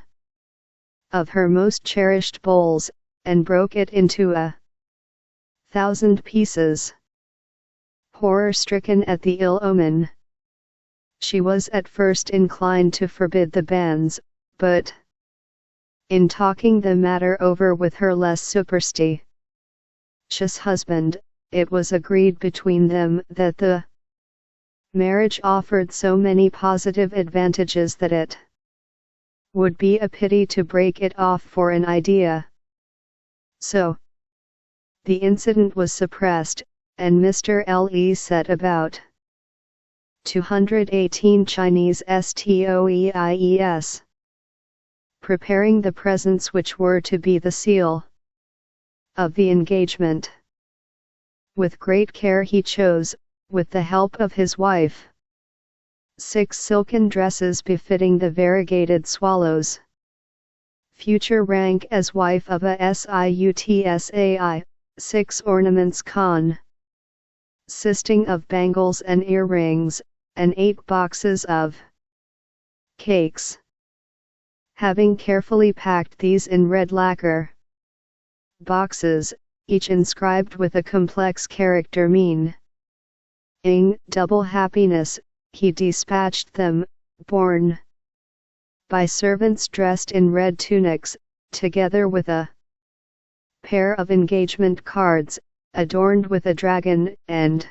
of her most cherished bowls, and broke it into 1,000 pieces. Horror-stricken at the ill omen, she was at first inclined to forbid the banns, but in talking the matter over with her less superstitious husband, it was agreed between them that the marriage offered so many positive advantages that it would be a pity to break it off for an idea. So the incident was suppressed, and Mr. L.E. set about 218 Chinese stoies, preparing the presents which were to be the seal of the engagement. With great care he chose, with the help of his wife, 6 silken dresses befitting the variegated swallow's future rank as wife of a Siutsai, 6 ornaments consisting of bangles and earrings, and 8 boxes of cakes. Having carefully packed these in red lacquer boxes, each inscribed with a complex character meaning double happiness, he dispatched them, borne by servants dressed in red tunics, together with a pair of engagement cards, adorned with a dragon and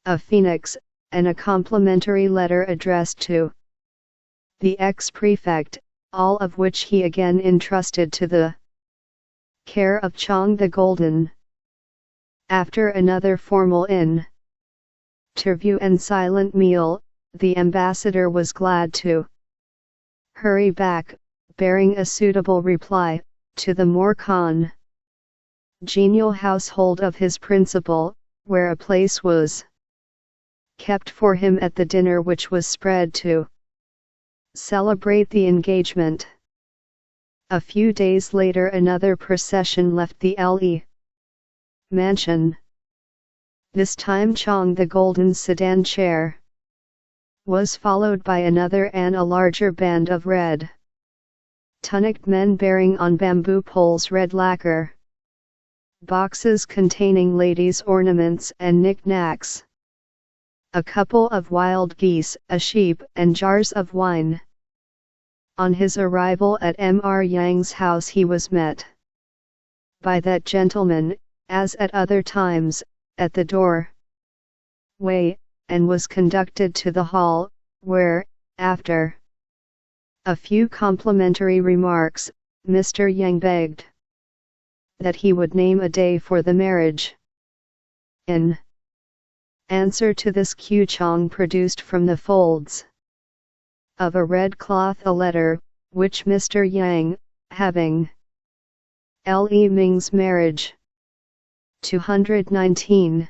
a phoenix, and a complimentary letter addressed to the ex-prefect, all of which he again entrusted to the care of Chong the Golden. After another formal interview and silent meal, the ambassador was glad to hurry back, bearing a suitable reply, to the more congenial household of his principal, where a place was kept for him at the dinner which was spread to celebrate the engagement. A few days later another procession left the L.E. mansion. This time Chong the Golden sedan chair was followed by another and a larger band of red tunicked men bearing on bamboo poles red lacquer boxes containing ladies' ornaments and knick-knacks, a couple of wild geese, a sheep, and jars of wine. On his arrival at Mr. Yang's house he was met by that gentleman, as at other times, at the doorway, and was conducted to the hall, where, after a few complimentary remarks, Mr. Yang begged that he would name a day for the marriage. In answer to this, Q Chong produced from the folds of a red cloth a letter, which Mr. Yang, having L.E. Ming's marriage 219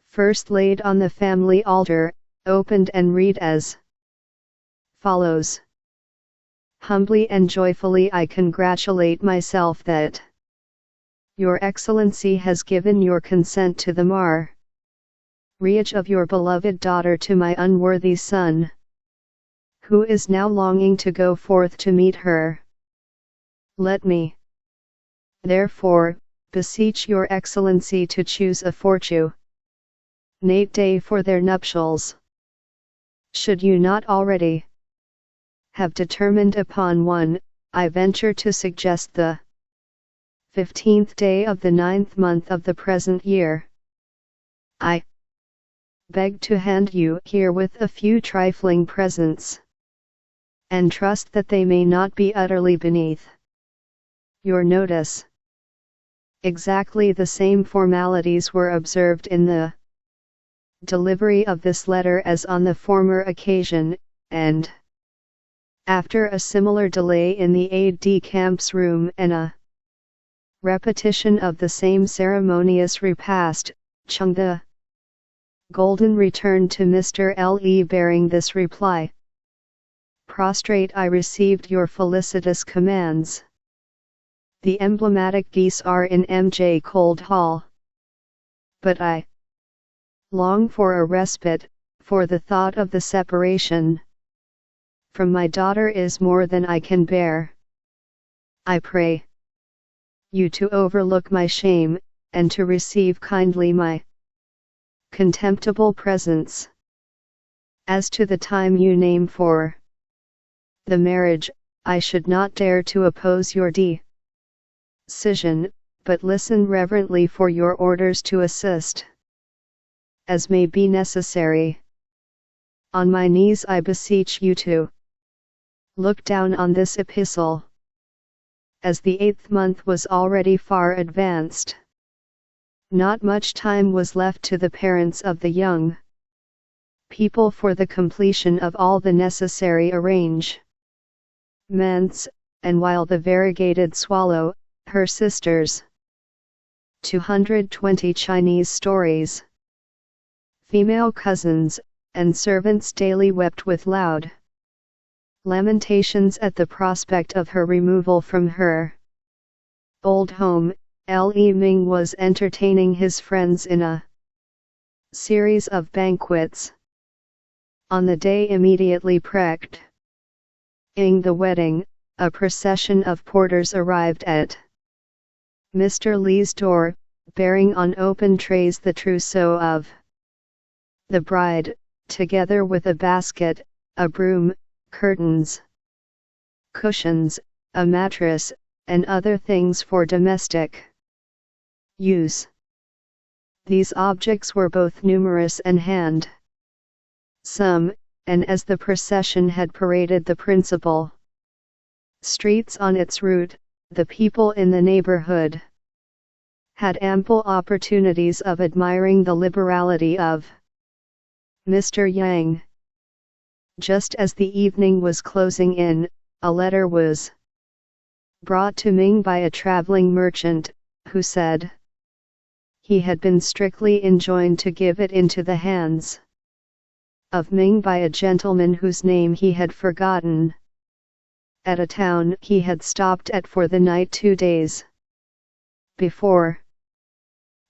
first laid on the family altar, opened and read as follows: Humbly and joyfully I congratulate myself that Your Excellency has given your consent to the marriage of your beloved daughter to my unworthy son, who is now longing to go forth to meet her. Let me, therefore, beseech your Excellency to choose a fortunate day for their nuptials. Should you not already have determined upon one, I venture to suggest the 15th day of the 9th month of the present year. I beg to hand you herewith a few trifling presents, and trust that they may not be utterly beneath your notice. Exactly the same formalities were observed in the delivery of this letter as on the former occasion, and after a similar delay in the aide-de-camp's room and a repetition of the same ceremonious repast, Chong the Golden returned to Mr. L.E. bearing this reply: Prostrate I received your felicitous commands. The emblematic geese are in MJ Cold Hall. But I long for a respite, for the thought of the separation from my daughter is more than I can bear. I pray you to overlook my shame, and to receive kindly my contemptible presence. As to the time you name for the marriage, I should not dare to oppose your decision, but listen reverently for your orders to assist as may be necessary. On my knees I beseech you to look down on this epistle. As the 8th month was already far advanced, not much time was left to the parents of the young people for the completion of all the necessary arrangements, and while the variegated swallow, her sisters, 220 Chinese stories, female cousins, and servants daily wept with loud lamentations at the prospect of her removal from her old home, Le Ming was entertaining his friends in a series of banquets. On the day immediately preceding the wedding, a procession of porters arrived at Mr. Lee's door, bearing on open trays the trousseau of the bride, together with a basket, a broom, curtains, cushions, a mattress, and other things for domestic use. These objects were both numerous and handsome, and as the procession had paraded the principal streets on its route, the people in the neighborhood had ample opportunities of admiring the liberality of Mr. Yang. Just as the evening was closing in, a letter was brought to Ming by a traveling merchant, who said he had been strictly enjoined to give it into the hands of Ming by a gentleman whose name he had forgotten, at a town he had stopped at for the night 2 days before.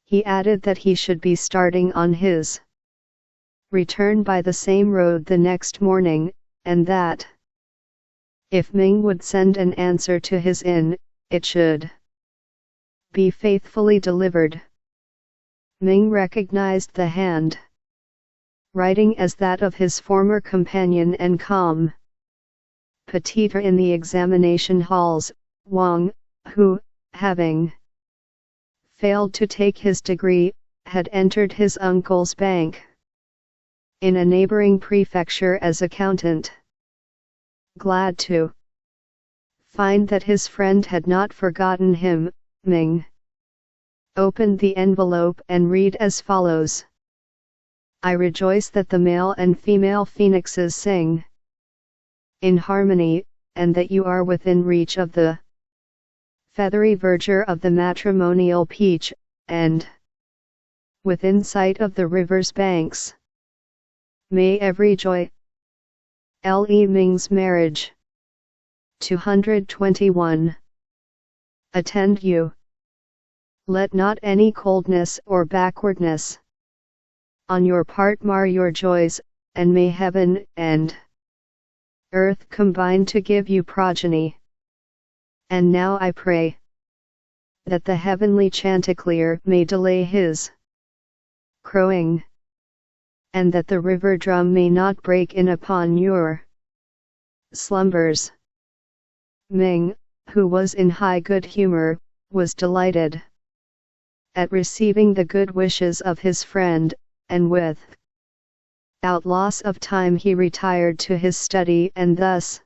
He added that he should be starting on his return by the same road the next morning, and that if Ming would send an answer to his inn, it should be faithfully delivered. Ming recognized the hand writing as that of his former companion and competitor in the examination halls, Wang, who, having failed to take his degree, had entered his uncle's bank in a neighboring prefecture as accountant. Glad to find that his friend had not forgotten him, Ming opened the envelope and read as follows: I rejoice that the male and female phoenixes sing in harmony, and that you are within reach of the feathery verdure of the matrimonial peach, and within sight of the river's banks. May every joy Le Ming's marriage 221 attend you. Let not any coldness or backwardness on your part mar your joys, and may heaven and earth combine to give you progeny. And now I pray that the heavenly chanticleer may delay his crowing, and that the river drum may not break in upon your slumbers. Ming, who was in high good humor, was delighted at receiving the good wishes of his friend, and without loss of time he retired to his study and thus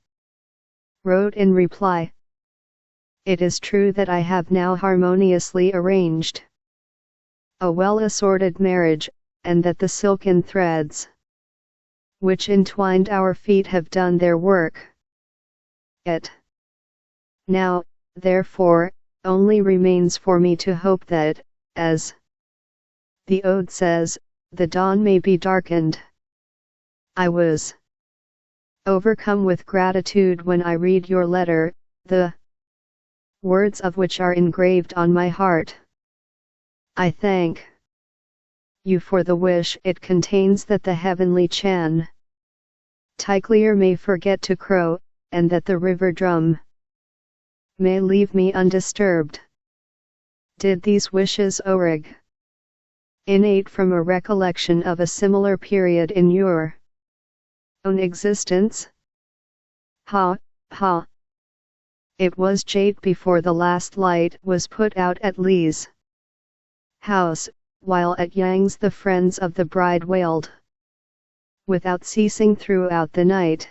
wrote in reply: It is true that I have now harmoniously arranged a well-assorted marriage, and that the silken threads which entwined our feet have done their work. It now, therefore, only remains for me to hope that, as the ode says, the dawn may be darkened. I was overcome with gratitude when I read your letter. The words of which are engraved on my heart. I thank you for the wish it contains that the heavenly Chan Tigleer may forget to crow, and that the river drum may leave me undisturbed. Did these wishes Orig innate from a recollection of a similar period in your own existence? Ha, ha. It was jade before the last light was put out at Lee's house, while at Yang's the friends of the bride wailed without ceasing throughout the night.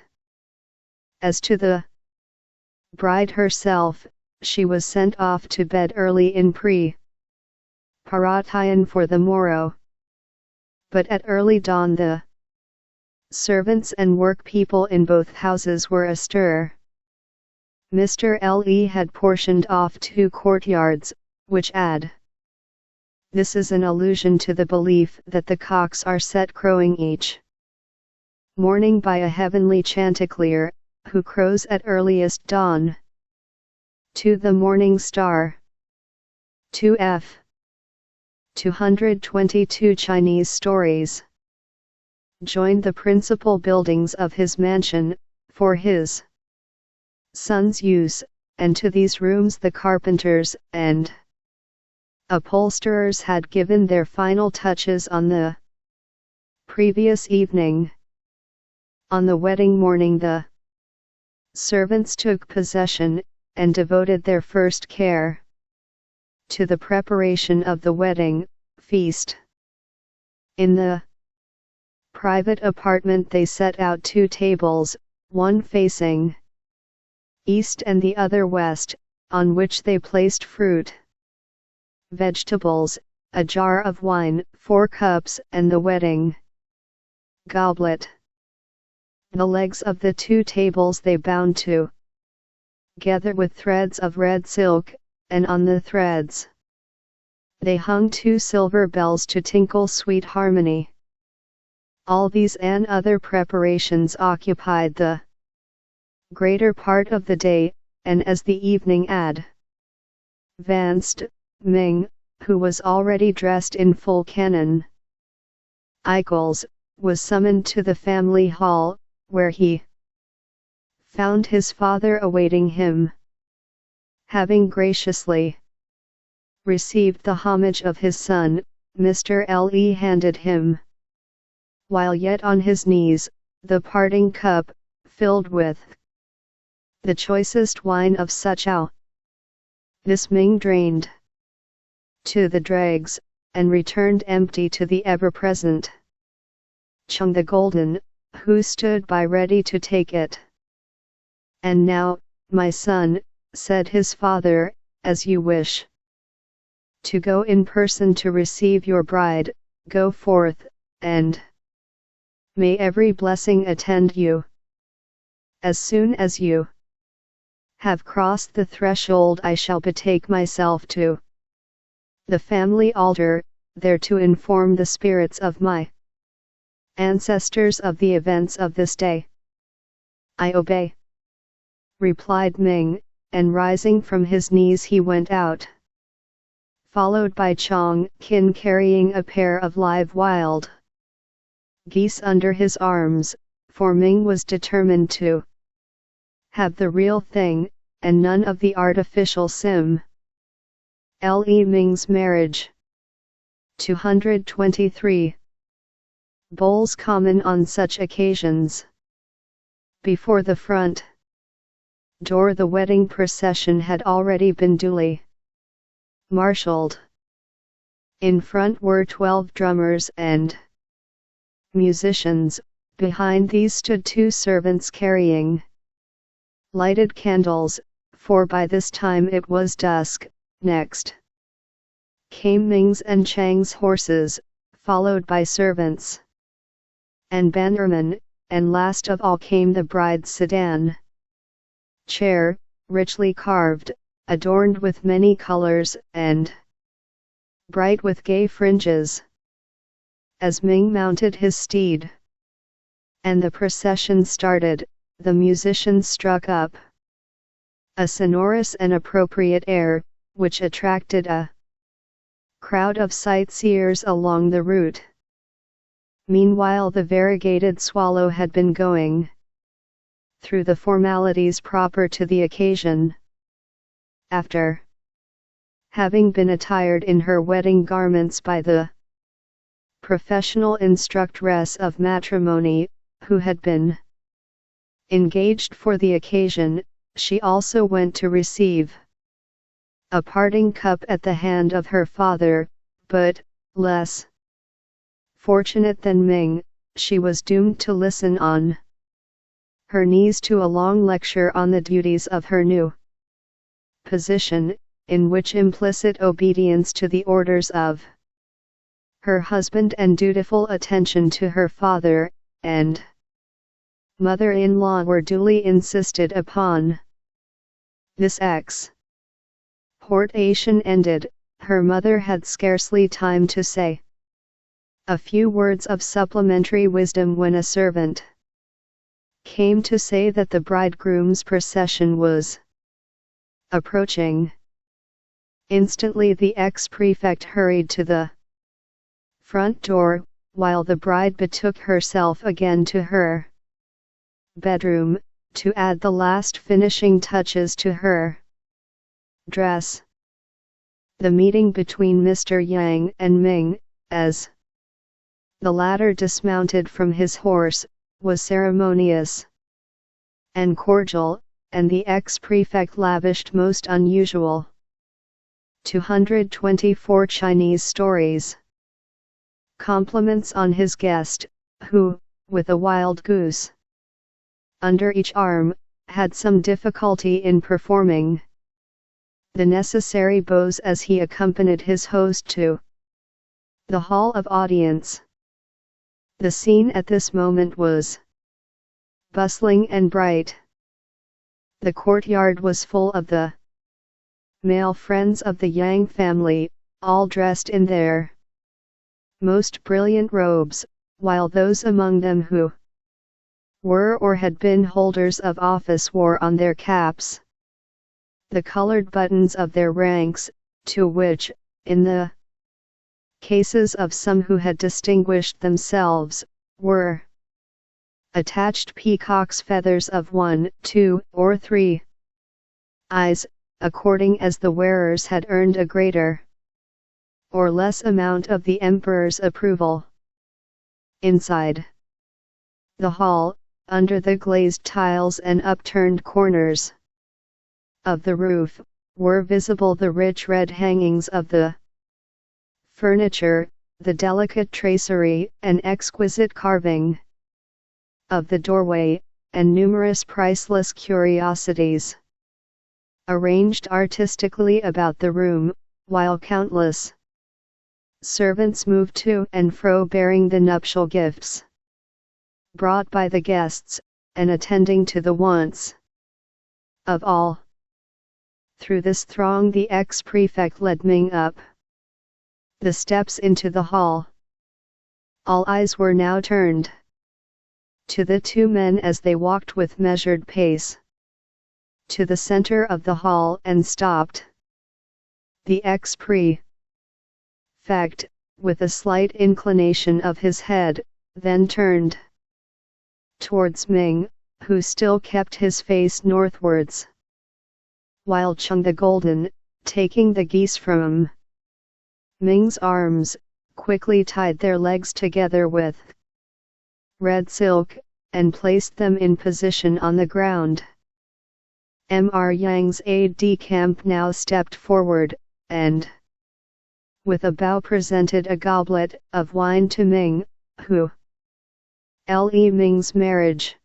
As to the bride herself, she was sent off to bed early in pre-paratayan for the morrow. But at early dawn the servants and work people in both houses were astir. Mr. Le had portioned off 2 courtyards, which add. This is an allusion to the belief that the cocks are set crowing each morning by a heavenly chanticleer, who crows at earliest dawn. To the morning star. 2f. 222 Chinese stories. Joined the principal buildings of his mansion, for his son's use, and to these rooms the carpenters and upholsterers had given their final touches on the previous evening. On the wedding morning the servants took possession, and devoted their first care to the preparation of the wedding feast. In the private apartment they set out 2 tables, one facing east and the other west, on which they placed fruit, vegetables, a jar of wine, 4 cups, and the wedding goblet. The legs of the 2 tables they bound together with threads of red silk, and on the threads they hung 2 silver bells to tinkle sweet harmony. All these and other preparations occupied the greater part of the day, and as the evening advanced, Ming, who was already dressed in full canon Eichel's, was summoned to the family hall, where he found his father awaiting him. Having graciously received the homage of his son, Mr. Le handed him, while yet on his knees, the parting cup, filled with the choicest wine of Suchao. This Ming drained to the dregs, and returned empty to the ever-present Chung the Golden, who stood by ready to take it. And now, my son, said his father, as you wish to go in person to receive your bride, go forth, and may every blessing attend you. As soon as you have crossed the threshold I shall betake myself to the family altar, there to inform the spirits of my ancestors of the events of this day. I obey, replied Ming, and rising from his knees he went out, followed by Chong Qin carrying a pair of live wild geese under his arms, for Ming was determined to have the real thing, and none of the artificial sim. Le Ming's marriage. 223. Bowls common on such occasions. Before the front door the wedding procession had already been duly marshaled. In front were 12 drummers and musicians, behind these stood 2 servants carrying lighted candles, for by this time it was dusk. Next came Ming's and Chang's horses, followed by servants and bannermen, and last of all came the bride's sedan chair, richly carved, adorned with many colors, and bright with gay fringes. As Ming mounted his steed, and the procession started, the musicians struck up a sonorous and appropriate air, which attracted a crowd of sightseers along the route. Meanwhile, the variegated swallow had been going through the formalities proper to the occasion. After having been attired in her wedding garments by the professional instructress of matrimony, who had been engaged for the occasion, she also went to receive a parting cup at the hand of her father, but, less fortunate than Ming, she was doomed to listen on her knees to a long lecture on the duties of her new position, in which implicit obedience to the orders of her husband and dutiful attention to her father and mother-in-law were duly insisted upon. This exhortation ended, her mother had scarcely time to say a few words of supplementary wisdom when a servant came to say that the bridegroom's procession was approaching. Instantly the ex-prefect hurried to the front door, while the bride betook herself again to her bedroom, to add the last finishing touches to her dress. The meeting between Mr. Yang and Ming, as the latter dismounted from his horse, was ceremonious and cordial, and the ex-prefect lavished most unusual 224 Chinese stories compliments on his guest, who, with a wild goose under each arm, had some difficulty in performing the necessary bows as he accompanied his host to the hall of audience. The scene at this moment was bustling and bright. The courtyard was full of the male friends of the Yang family, all dressed in their most brilliant robes, while those among them who were or had been holders of office wore on their caps the colored buttons of their ranks, to which, in the cases of some who had distinguished themselves, were attached peacock's feathers of 1, 2, or 3 eyes, according as the wearers had earned a greater or less amount of the emperor's approval. Inside the hall, under the glazed tiles and upturned corners of the roof, were visible the rich red hangings of the furniture, the delicate tracery and exquisite carving of the doorway, and numerous priceless curiosities arranged artistically about the room, while countless servants moved to and fro bearing the nuptial gifts brought by the guests, and attending to the wants of all. Through this throng the ex-prefect led Ming up the steps into the hall. All eyes were now turned to the two men as they walked with measured pace to the center of the hall and stopped. The ex-prefect, with a slight inclination of his head, then turned towards Ming, who still kept his face northwards, while Chung the Golden, taking the geese from Ming's arms, quickly tied their legs together with red silk, and placed them in position on the ground. Mr. Yang's aide-de-camp now stepped forward, and with a bow presented a goblet of wine to Ming, who Ming's marriage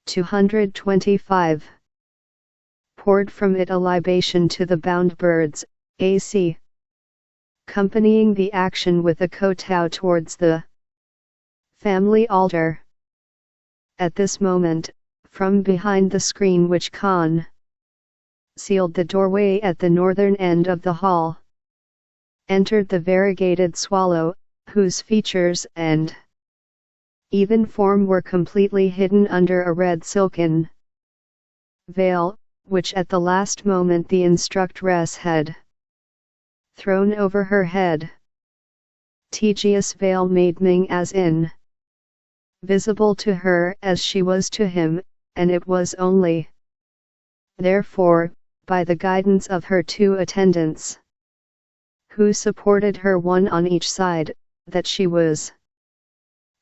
225 poured from it a libation to the bound birds, ac. accompanying the action with a kowtow towards the family altar. At this moment, from behind the screen which sealed the doorway at the northern end of the hall, entered the variegated swallow, whose features and even form were completely hidden under a red silken veil, which at the last moment the instructress had thrown over her head. Tejia's veil made Ming as invisible to her as she was to him, and it was only therefore, by the guidance of her two attendants, who supported her one on each side, that she was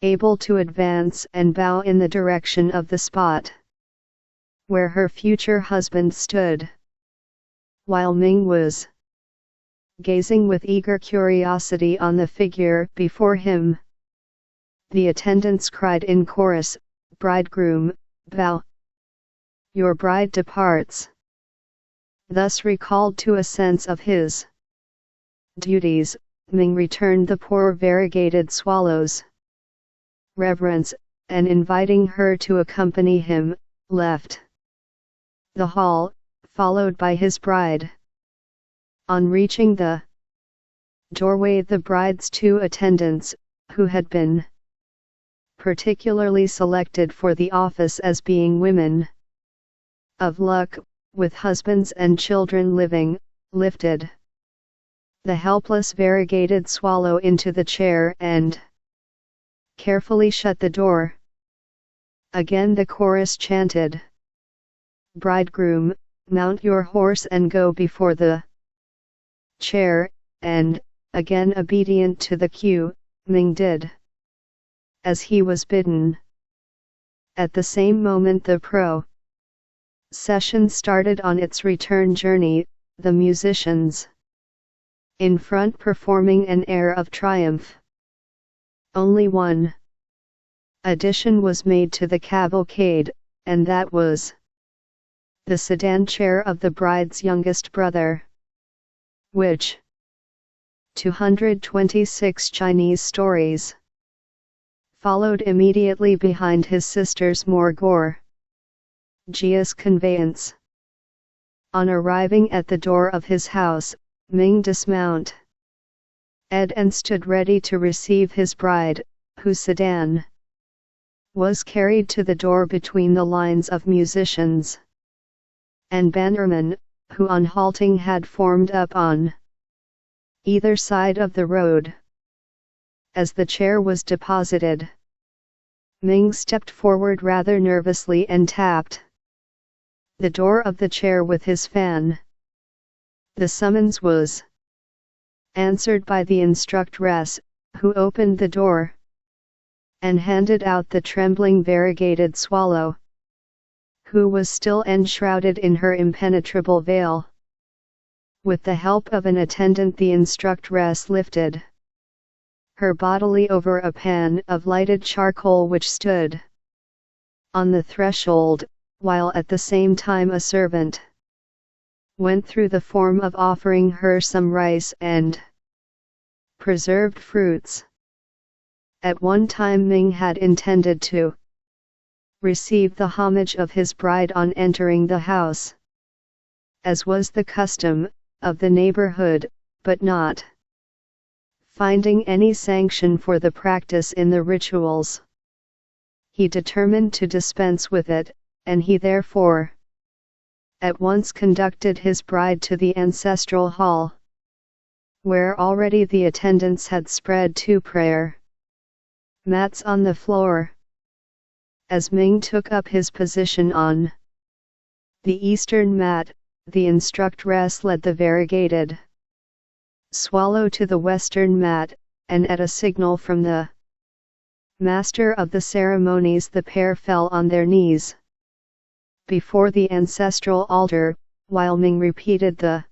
able to advance and bow in the direction of the spot where her future husband stood. While Ming was gazing with eager curiosity on the figure before him, the attendants cried in chorus, "Bridegroom, bow! Your bride departs." Thus recalled to a sense of his duties, Ming returned the poor variegated swallow's reverence, and inviting her to accompany him, left the hall, followed by his bride. On reaching the doorway, the bride's two attendants, who had been particularly selected for the office as being women of luck, with husbands and children living, lifted the helpless variegated swallow into the chair and carefully shut the door. Again the chorus chanted, "Bridegroom, mount your horse and go before the chair," and, again obedient to the cue, Ming did as he was bidden. At the same moment the procession started on its return journey, the musicians in front performing an air of triumph. Only one addition was made to the cavalcade, and that was the sedan chair of the bride's youngest brother, which 226 Chinese stories followed immediately behind his sister's more gorgeous conveyance. On arriving at the door of his house, Ming dismounted and stood ready to receive his bride, whose sedan was carried to the door between the lines of musicians and bannermen, who on halting had formed up on either side of the road. As the chair was deposited, Ming stepped forward rather nervously and tapped the door of the chair with his fan. The summons was answered by the instructress, who opened the door and handed out the trembling variegated swallow, who was still enshrouded in her impenetrable veil. With the help of an attendant, the instructress lifted her bodily over a pan of lighted charcoal which stood on the threshold, while at the same time a servant went through the form of offering her some rice and preserved fruits. At one time Ming had intended to receive the homage of his bride on entering the house, as was the custom of the neighborhood, but not finding any sanction for the practice in the rituals, he determined to dispense with it, and he therefore at once conducted his bride to the ancestral hall, where already the attendants had spread two prayer mats on the floor. As Ming took up his position on the eastern mat, the instructress led the variegated swallow to the western mat, and at a signal from the master of the ceremonies the pair fell on their knees before the ancestral altar, while Ming repeated the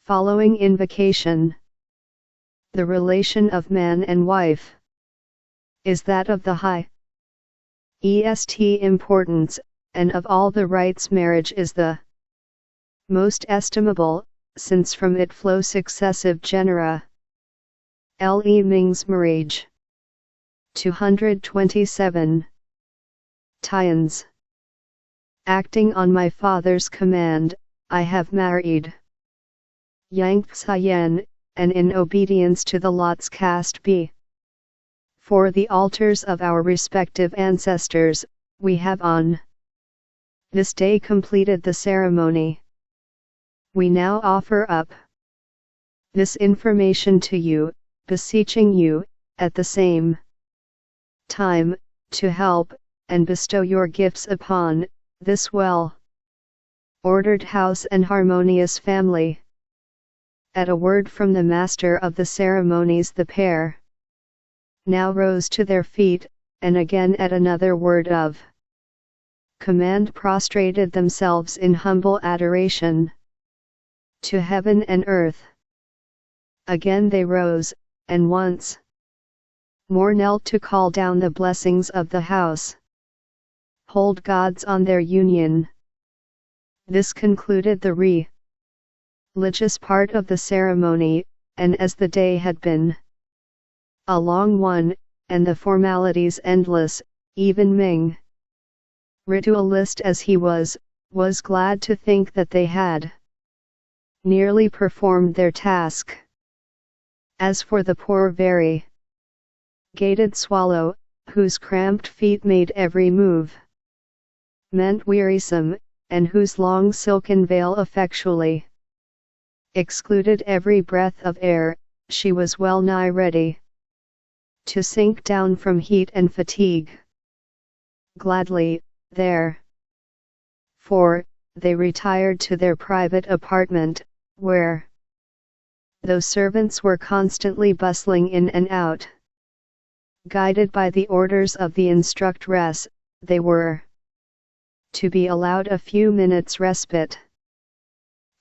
following invocation: "The relation of man and wife is that of the highest importance, and of all the rights marriage is the most estimable, since from it flow successive genera." Le Ming's marriage. 227. Tians. Acting on my father's command, I have married Yang Xian, and in obedience to the lots cast before the altars of our respective ancestors, we have on This day completed the ceremony. We now offer up this information to you, beseeching you, at the same time, to help, and bestow your gifts upon, this well-ordered house and harmonious family. At a word from the master of the ceremonies the pair now rose to their feet, and again at another word of command prostrated themselves in humble adoration to heaven and earth. Again they rose, and once more knelt to call down the blessings of the house, hold gods on their union. This concluded the religious part of the ceremony, and as the day had been a long one, and the formalities endless, even Ming, ritualist as he was glad to think that they had nearly performed their task. As for the poor variegated swallow, whose cramped feet made every move meant wearisome, and whose long silken veil effectually excluded every breath of air, she was well nigh ready to sink down from heat and fatigue. Gladly, therefore, they retired to their private apartment, where, though servants were constantly bustling in and out, guided by the orders of the instructress, they were to be allowed a few minutes' respite.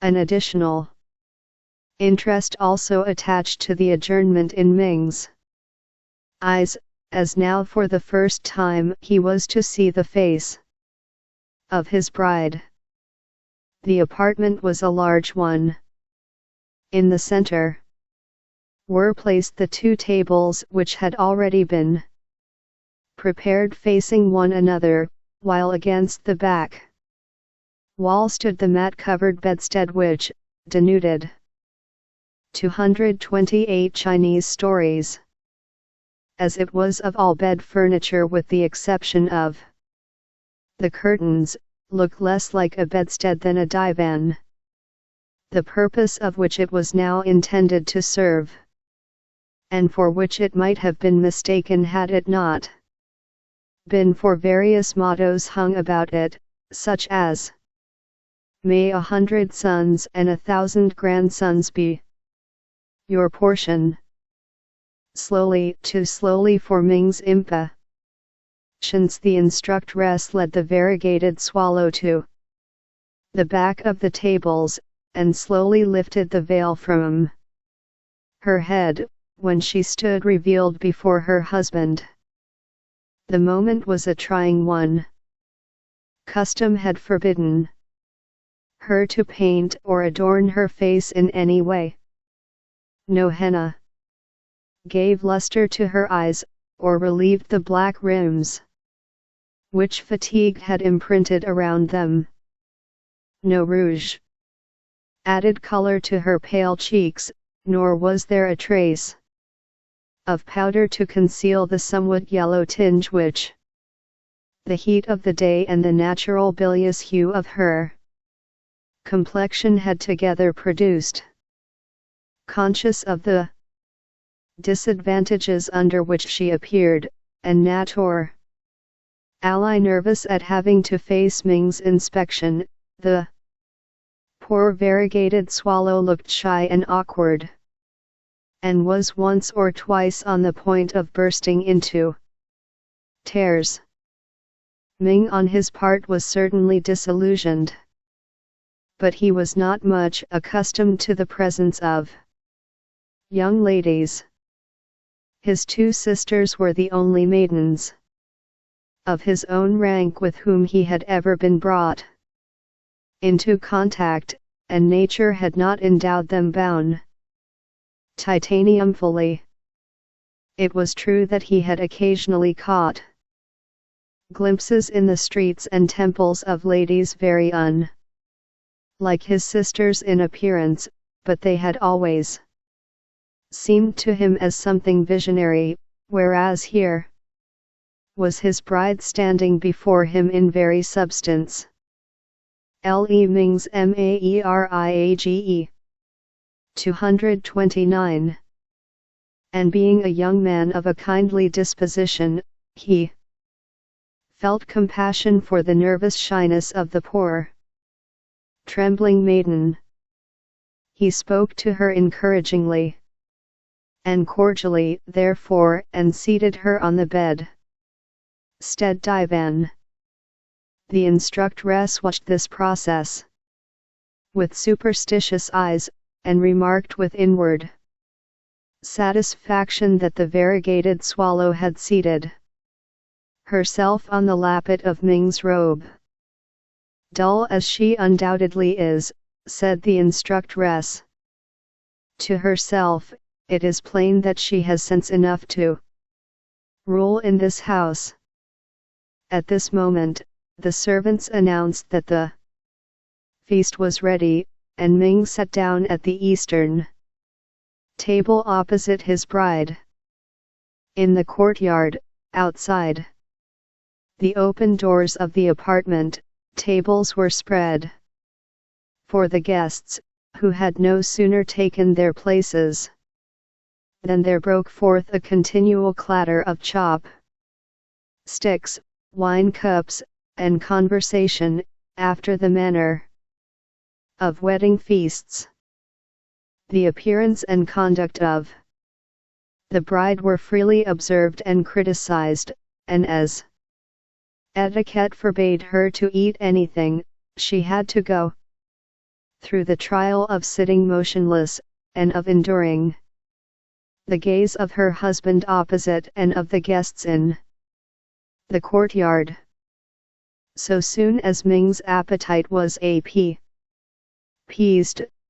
An additional interest also attached to the adjournment in Ming's eyes, as now for the first time he was to see the face of his bride. The apartment was a large one. In the center were placed the two tables which had already been prepared facing one another, while against the back wall stood the mat-covered bedstead which, denuded 228 Chinese stories, as it was of all bed furniture with the exception of the curtains, looked less like a bedstead than a divan, the purpose of which it was now intended to serve, and for which it might have been mistaken had it not been for various mottos hung about it, such as, "May 100 sons and 1,000 grandsons be your portion." Too slowly for Ming's impatience, the instructress led the variegated swallow to the back of the tables, and slowly lifted the veil from her head, when she stood revealed before her husband. The moment was a trying one. Custom had forbidden her to paint or adorn her face in any way. No henna gave luster to her eyes, or relieved the black rims which fatigue had imprinted around them. No rouge added color to her pale cheeks, nor was there a trace of powder to conceal the somewhat yellow tinge which the heat of the day and the natural bilious hue of her complexion had together produced. Conscious of the disadvantages under which she appeared, and naturally nervous at having to face Ming's inspection, the poor variegated swallow looked shy and awkward, and was once or twice on the point of bursting into tears. Ming on his part was certainly disillusioned, but he was not much accustomed to the presence of young ladies. His two sisters were the only maidens of his own rank with whom he had ever been brought into contact, and nature had not endowed them bound titaniumfully. It was true that he had occasionally caught glimpses in the streets and temples of ladies very unlike his sisters in appearance, but they had always seemed to him as something visionary, whereas here was his bride standing before him in very substance. Le Ming's Maeriage. 229. And being a young man of a kindly disposition, he felt compassion for the nervous shyness of the poor, trembling maiden. He spoke to her encouragingly and cordially, therefore, and seated her on the bed stead divan. The instructress watched this process with superstitious eyes, and remarked with inward satisfaction that the variegated swallow had seated herself on the lappet of Ming's robe. Dull as she undoubtedly is, said the instructress to herself, it is plain that she has sense enough to rule in this house. At this moment, the servants announced that the feast was ready, and Ming sat down at the eastern table opposite his bride. In the courtyard, outside the open doors of the apartment, tables were spread for the guests, who had no sooner taken their places than there broke forth a continual clatter of chop sticks, wine cups, and conversation, after the manner of wedding feasts. The appearance and conduct of the bride were freely observed and criticized, and as etiquette forbade her to eat anything, she had to go through the trial of sitting motionless, and of enduring the gaze of her husband opposite and of the guests in the courtyard. So soon as Ming's appetite was appeased,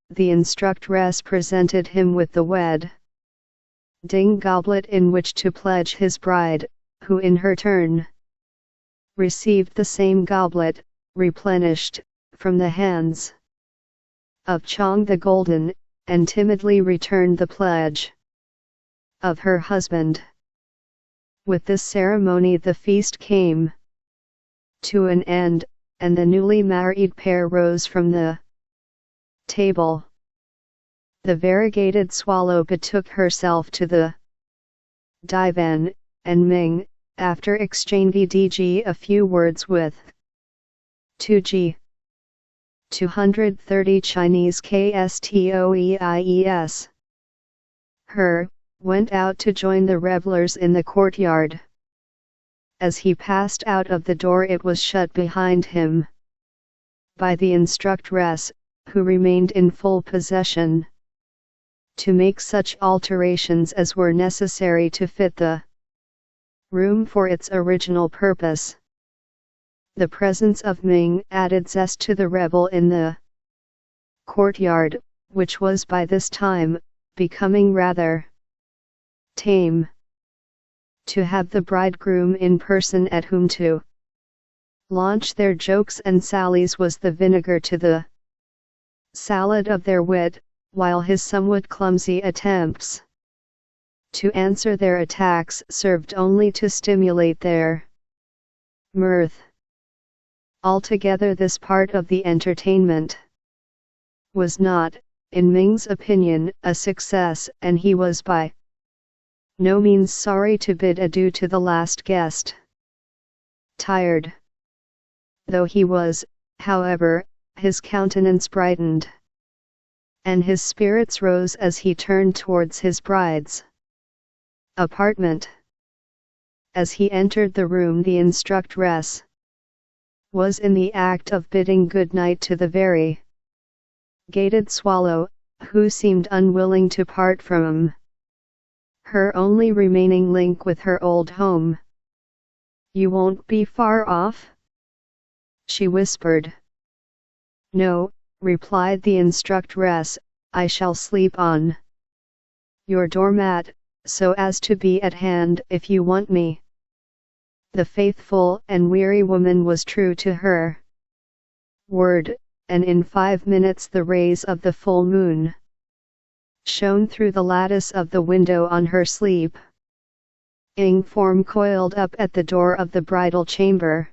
the instructress presented him with the wedding goblet in which to pledge his bride, who in her turn received the same goblet, replenished, from the hands of Chong the Golden, and timidly returned the pledge of her husband. With this ceremony the feast came to an end, and the newly married pair rose from the table. The variegated swallow betook herself to the divan, and Ming, after exchanging a few words with 230 Chinese KSTOEIES, her, went out to join the revelers in the courtyard. As he passed out of the door it was shut behind him by the instructress, who remained in full possession to make such alterations as were necessary to fit the room for its original purpose. The presence of Ming added zest to the revel in the courtyard, which was by this time becoming rather tame. To have the bridegroom in person at whom to launch their jokes and sallies was the vinegar to the salad of their wit, while his somewhat clumsy attempts to answer their attacks served only to stimulate their mirth. Altogether this part of the entertainment was not, in Ming's opinion, a success, and he was by no means sorry to bid adieu to the last guest. Tired though he was, however, his countenance brightened, and his spirits rose as he turned towards his bride's apartment. As he entered the room the instructress was in the act of bidding good night to the variegated swallow, who seemed unwilling to part from him, her only remaining link with her old home. "You won't be far off?" she whispered. "No," replied the instructress, "I shall sleep on your doormat, so as to be at hand if you want me." The faithful and weary woman was true to her word, and in 5 minutes the rays of the full moon shone through the lattice of the window on her sleeping form coiled up at the door of the bridal chamber.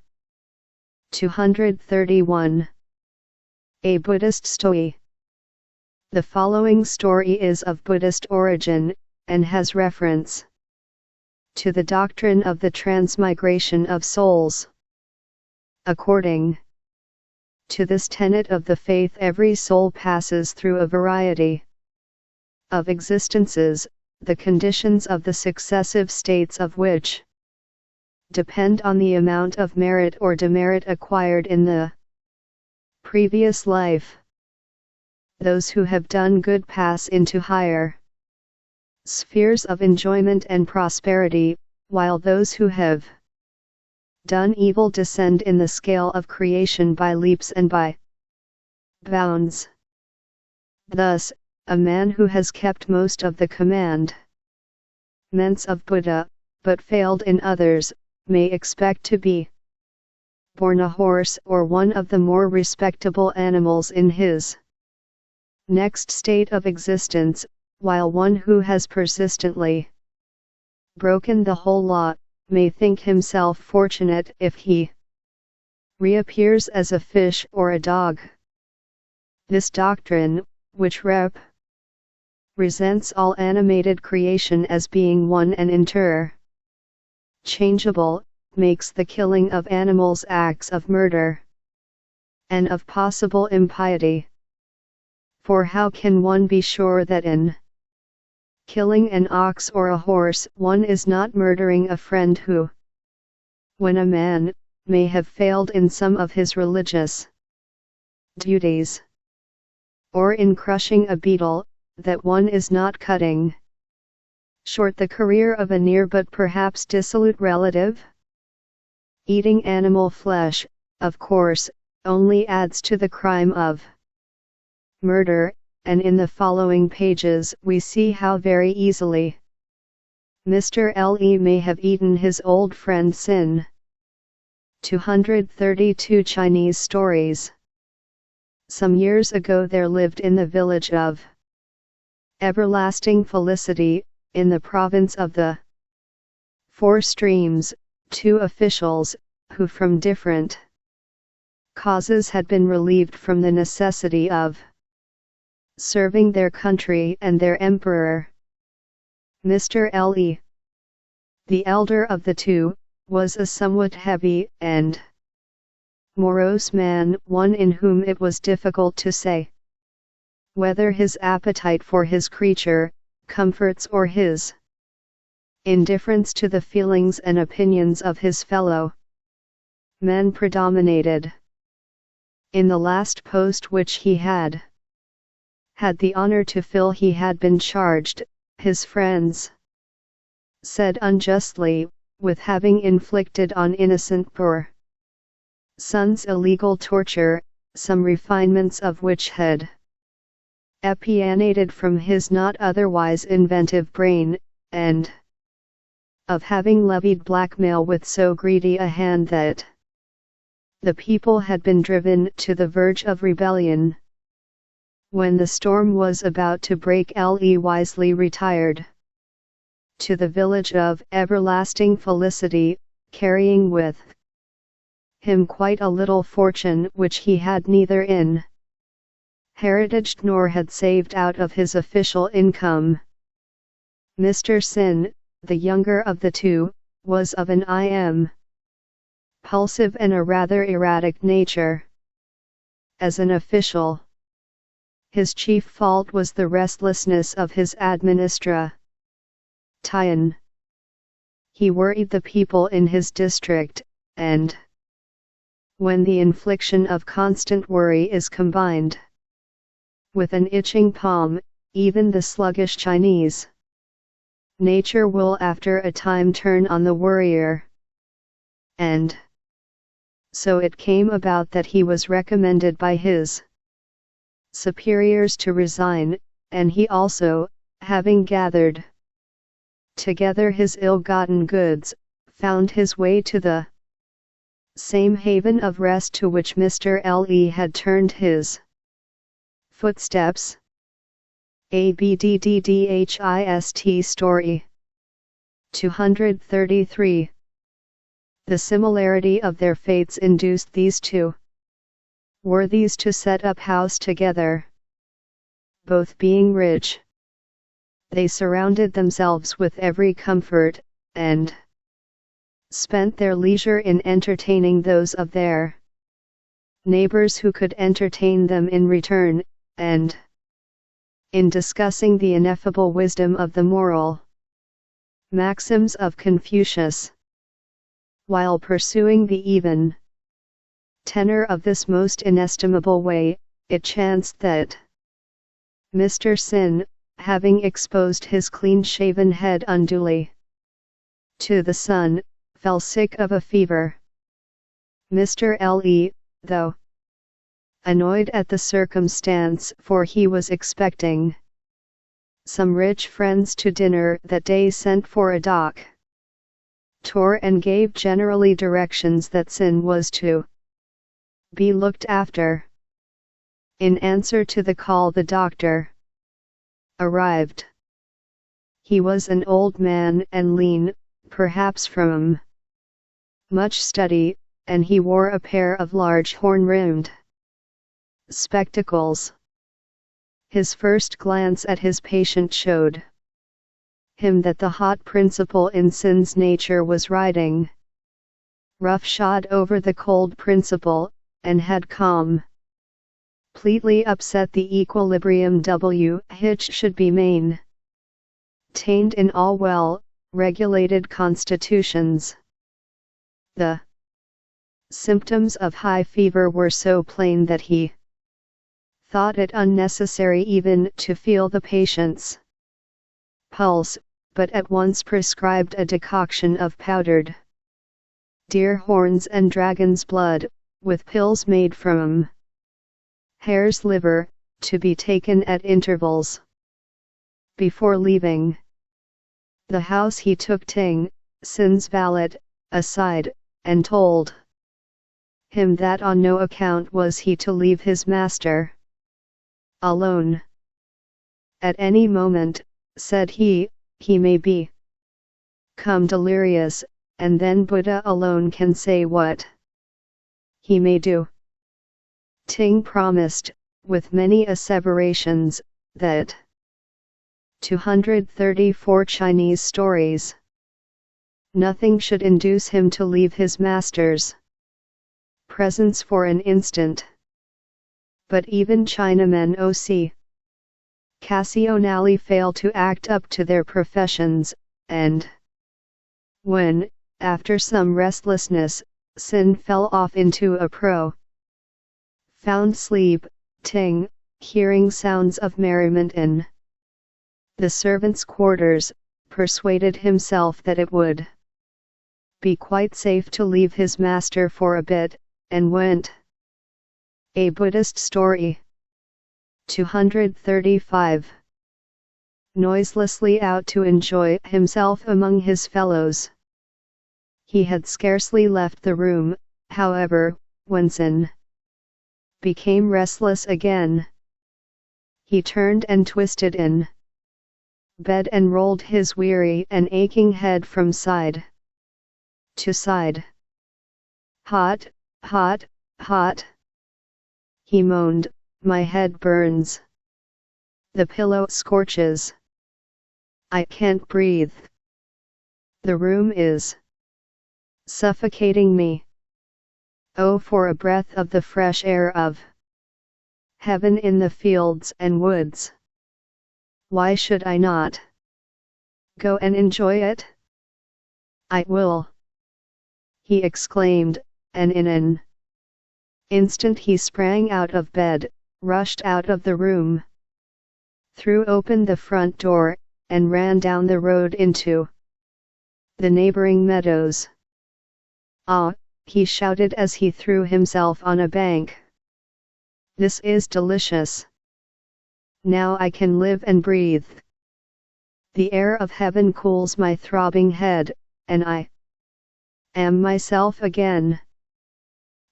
231. A Buddhist story. The following story is of Buddhist origin, and has reference to the doctrine of the transmigration of souls. According to this tenet of the faith, every soul passes through a variety of existences, the conditions of the successive states of which depend on the amount of merit or demerit acquired in the previous life. Those who have done good pass into higher spheres of enjoyment and prosperity, while those who have done evil descend in the scale of creation by leaps and by bounds. Thus, a man who has kept most of the commandments of Buddha, but failed in others, may expect to be born a horse or one of the more respectable animals in his next state of existence, while one who has persistently broken the whole law may think himself fortunate if he reappears as a fish or a dog. This doctrine, which represents all animated creation as being one and interchangeable, makes the killing of animals acts of murder and of possible impiety. For how can one be sure that in killing an ox or a horse one is not murdering a friend who, when a man may have failed in some of his religious duties, or in crushing a beetle, that one is not cutting short the career of a near but perhaps dissolute relative? Eating animal flesh, of course, only adds to the crime of murder, and in the following pages we see how very easily Mr. Le may have eaten his old friend Sin. 232 Chinese stories. Some years ago there lived in the village of Everlasting Felicity, in the province of the Four Streams, two officials, who from different causes had been relieved from the necessity of serving their country and their emperor. Mr. Le, the elder of the two, was a somewhat heavy and morose man, one in whom it was difficult to say whether his appetite for his creature comforts or his indifference to the feelings and opinions of his fellow men predominated. In the last post which he had the honor to fill he had been charged, his friends said unjustly, with having inflicted on innocent poor sons illegal torture, some refinements of which had emanated from his not otherwise inventive brain, and of having levied blackmail with so greedy a hand that the people had been driven to the verge of rebellion. When the storm was about to break, Le wisely retired to the village of Everlasting Felicity, carrying with him quite a little fortune which he had neither inherited nor had saved out of his official income. Mr. Sin, the younger of the two, was of an impulsive and a rather erratic nature. As an official, his chief fault was the restlessness of his administration. He worried the people in his district, and when the infliction of constant worry is combined with an itching palm, even the sluggish Chinese nature will after a time turn on the worrier. And so it came about that he was recommended by his superiors to resign, and he also, having gathered together his ill-gotten goods, found his way to the same haven of rest to which Mr. Le had turned his footsteps. Abddhist story. 233. The similarity of their fates induced these two were these to set up house together. Both being rich, they surrounded themselves with every comfort, and spent their leisure in entertaining those of their neighbors who could entertain them in return, and in discussing the ineffable wisdom of the moral maxims of Confucius. While pursuing the even tenor of this most inestimable way, it chanced that Mr. Sin, having exposed his clean-shaven head unduly to the sun, fell sick of a fever. Mr. Le, though annoyed at the circumstance, for he was expecting some rich friends to dinner that day, sent for a doctor and gave generally directions that Sin was to be looked after. In answer to the call, the doctor arrived. He was an old man and lean, perhaps from much study, and he wore a pair of large horn-rimmed spectacles. His first glance at his patient showed him that the hot principle in Sin's nature was riding roughshod over the cold principle, and had completely upset the equilibrium which should be maintained in all well-regulated constitutions. The symptoms of high fever were so plain that he thought it unnecessary even to feel the patient's pulse, but at once prescribed a decoction of powdered deer horns and dragon's blood, with pills made from hare's liver, to be taken at intervals. Before leaving the house, he took Ting, Sin's valet, aside, and told him that on no account was he to leave his master alone. At any moment, said he may become delirious, and then Buddha alone can say what he may do. Ting promised, with many asseverations, that 234 Chinese stories, nothing should induce him to leave his master's presence for an instant. But even Chinamen occasionally fail to act up to their professions, and when, after some restlessness, Sin fell off into a profound sleep, Ting, hearing sounds of merriment in the servants' quarters, persuaded himself that it would be quite safe to leave his master for a bit, and went. A Buddhist Story 235. Noiselessly out to enjoy himself among his fellows. He had scarcely left the room, however, when Sin became restless again. He turned and twisted in bed and rolled his weary and aching head from side to side. Hot, hot, hot, he moaned, my head burns. The pillow scorches. I can't breathe. The room is suffocating me. Oh, for a breath of the fresh air of heaven in the fields and woods. Why should I not go and enjoy it? I will, he exclaimed, and in an instant he sprang out of bed, rushed out of the room, threw open the front door, and ran down the road into the neighboring meadows. Ah, he shouted as he threw himself on a bank. This is delicious. Now I can live and breathe. The air of heaven cools my throbbing head, and I am myself again.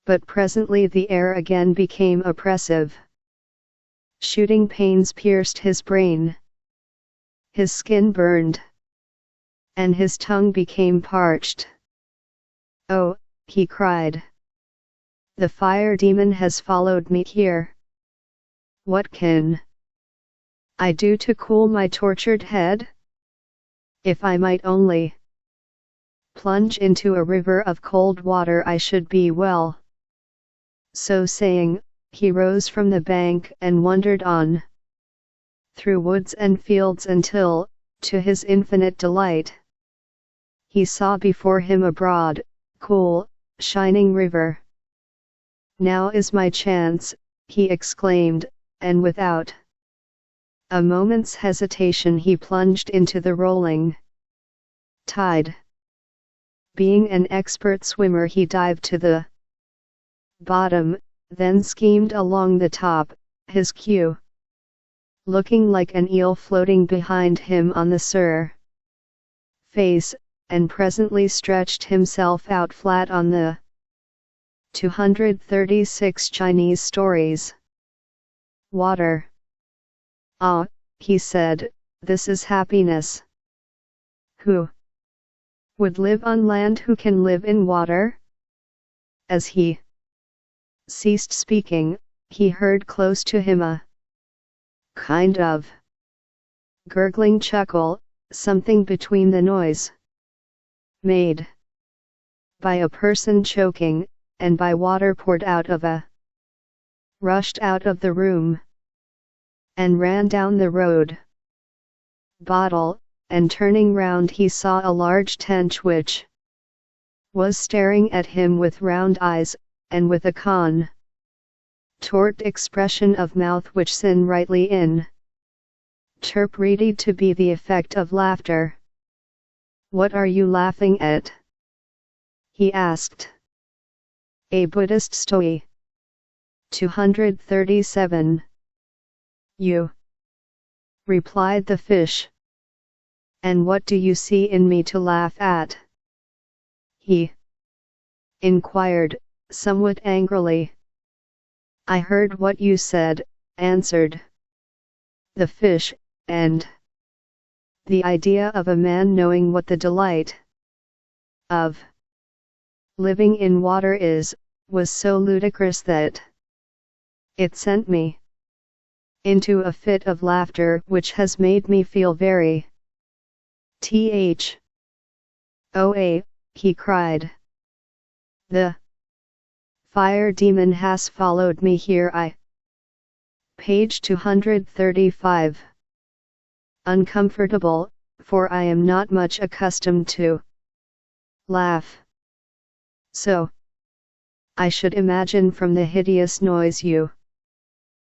But presently the air again became oppressive. Shooting pains pierced his brain. His skin burned, and his tongue became parched. Oh, he cried. The fire demon has followed me here. What can I do to cool my tortured head? If I might only plunge into a river of cold water, I should be well. So saying, he rose from the bank and wandered on through woods and fields until, to his infinite delight, he saw before him a broad, cool, shining river. Now is my chance, he exclaimed, and without a moment's hesitation he plunged into the rolling tide. Being an expert swimmer, he dived to the bottom, then skimmed along the top, his cue looking like an eel floating behind him on the surface, and presently stretched himself out flat on the 236 Chinese stories. Water. Ah, he said, this is happiness. Who would live on land who can live in water? As he ceased speaking, he heard close to him a kind of gurgling chuckle, something between the noise made by a person choking, and by water poured out of a rushed out of the room, and ran down the road bottle, and turning round he saw a large tench which was staring at him with round eyes, and with a contort expression of mouth which Sin rightly interpreted to be the effect of laughter. What are you laughing at? He asked. A Buddhist story. 237. You, replied the fish. And what do you see in me to laugh at? He inquired, somewhat angrily. I heard what you said, answered the fish, and the idea of a man knowing what the delight of living in water is, was so ludicrous that it sent me into a fit of laughter which has made me feel very THOA, he cried. The fire demon has followed me here. Page 235. Uncomfortable, for I am not much accustomed to laugh. So I should imagine from the hideous noise you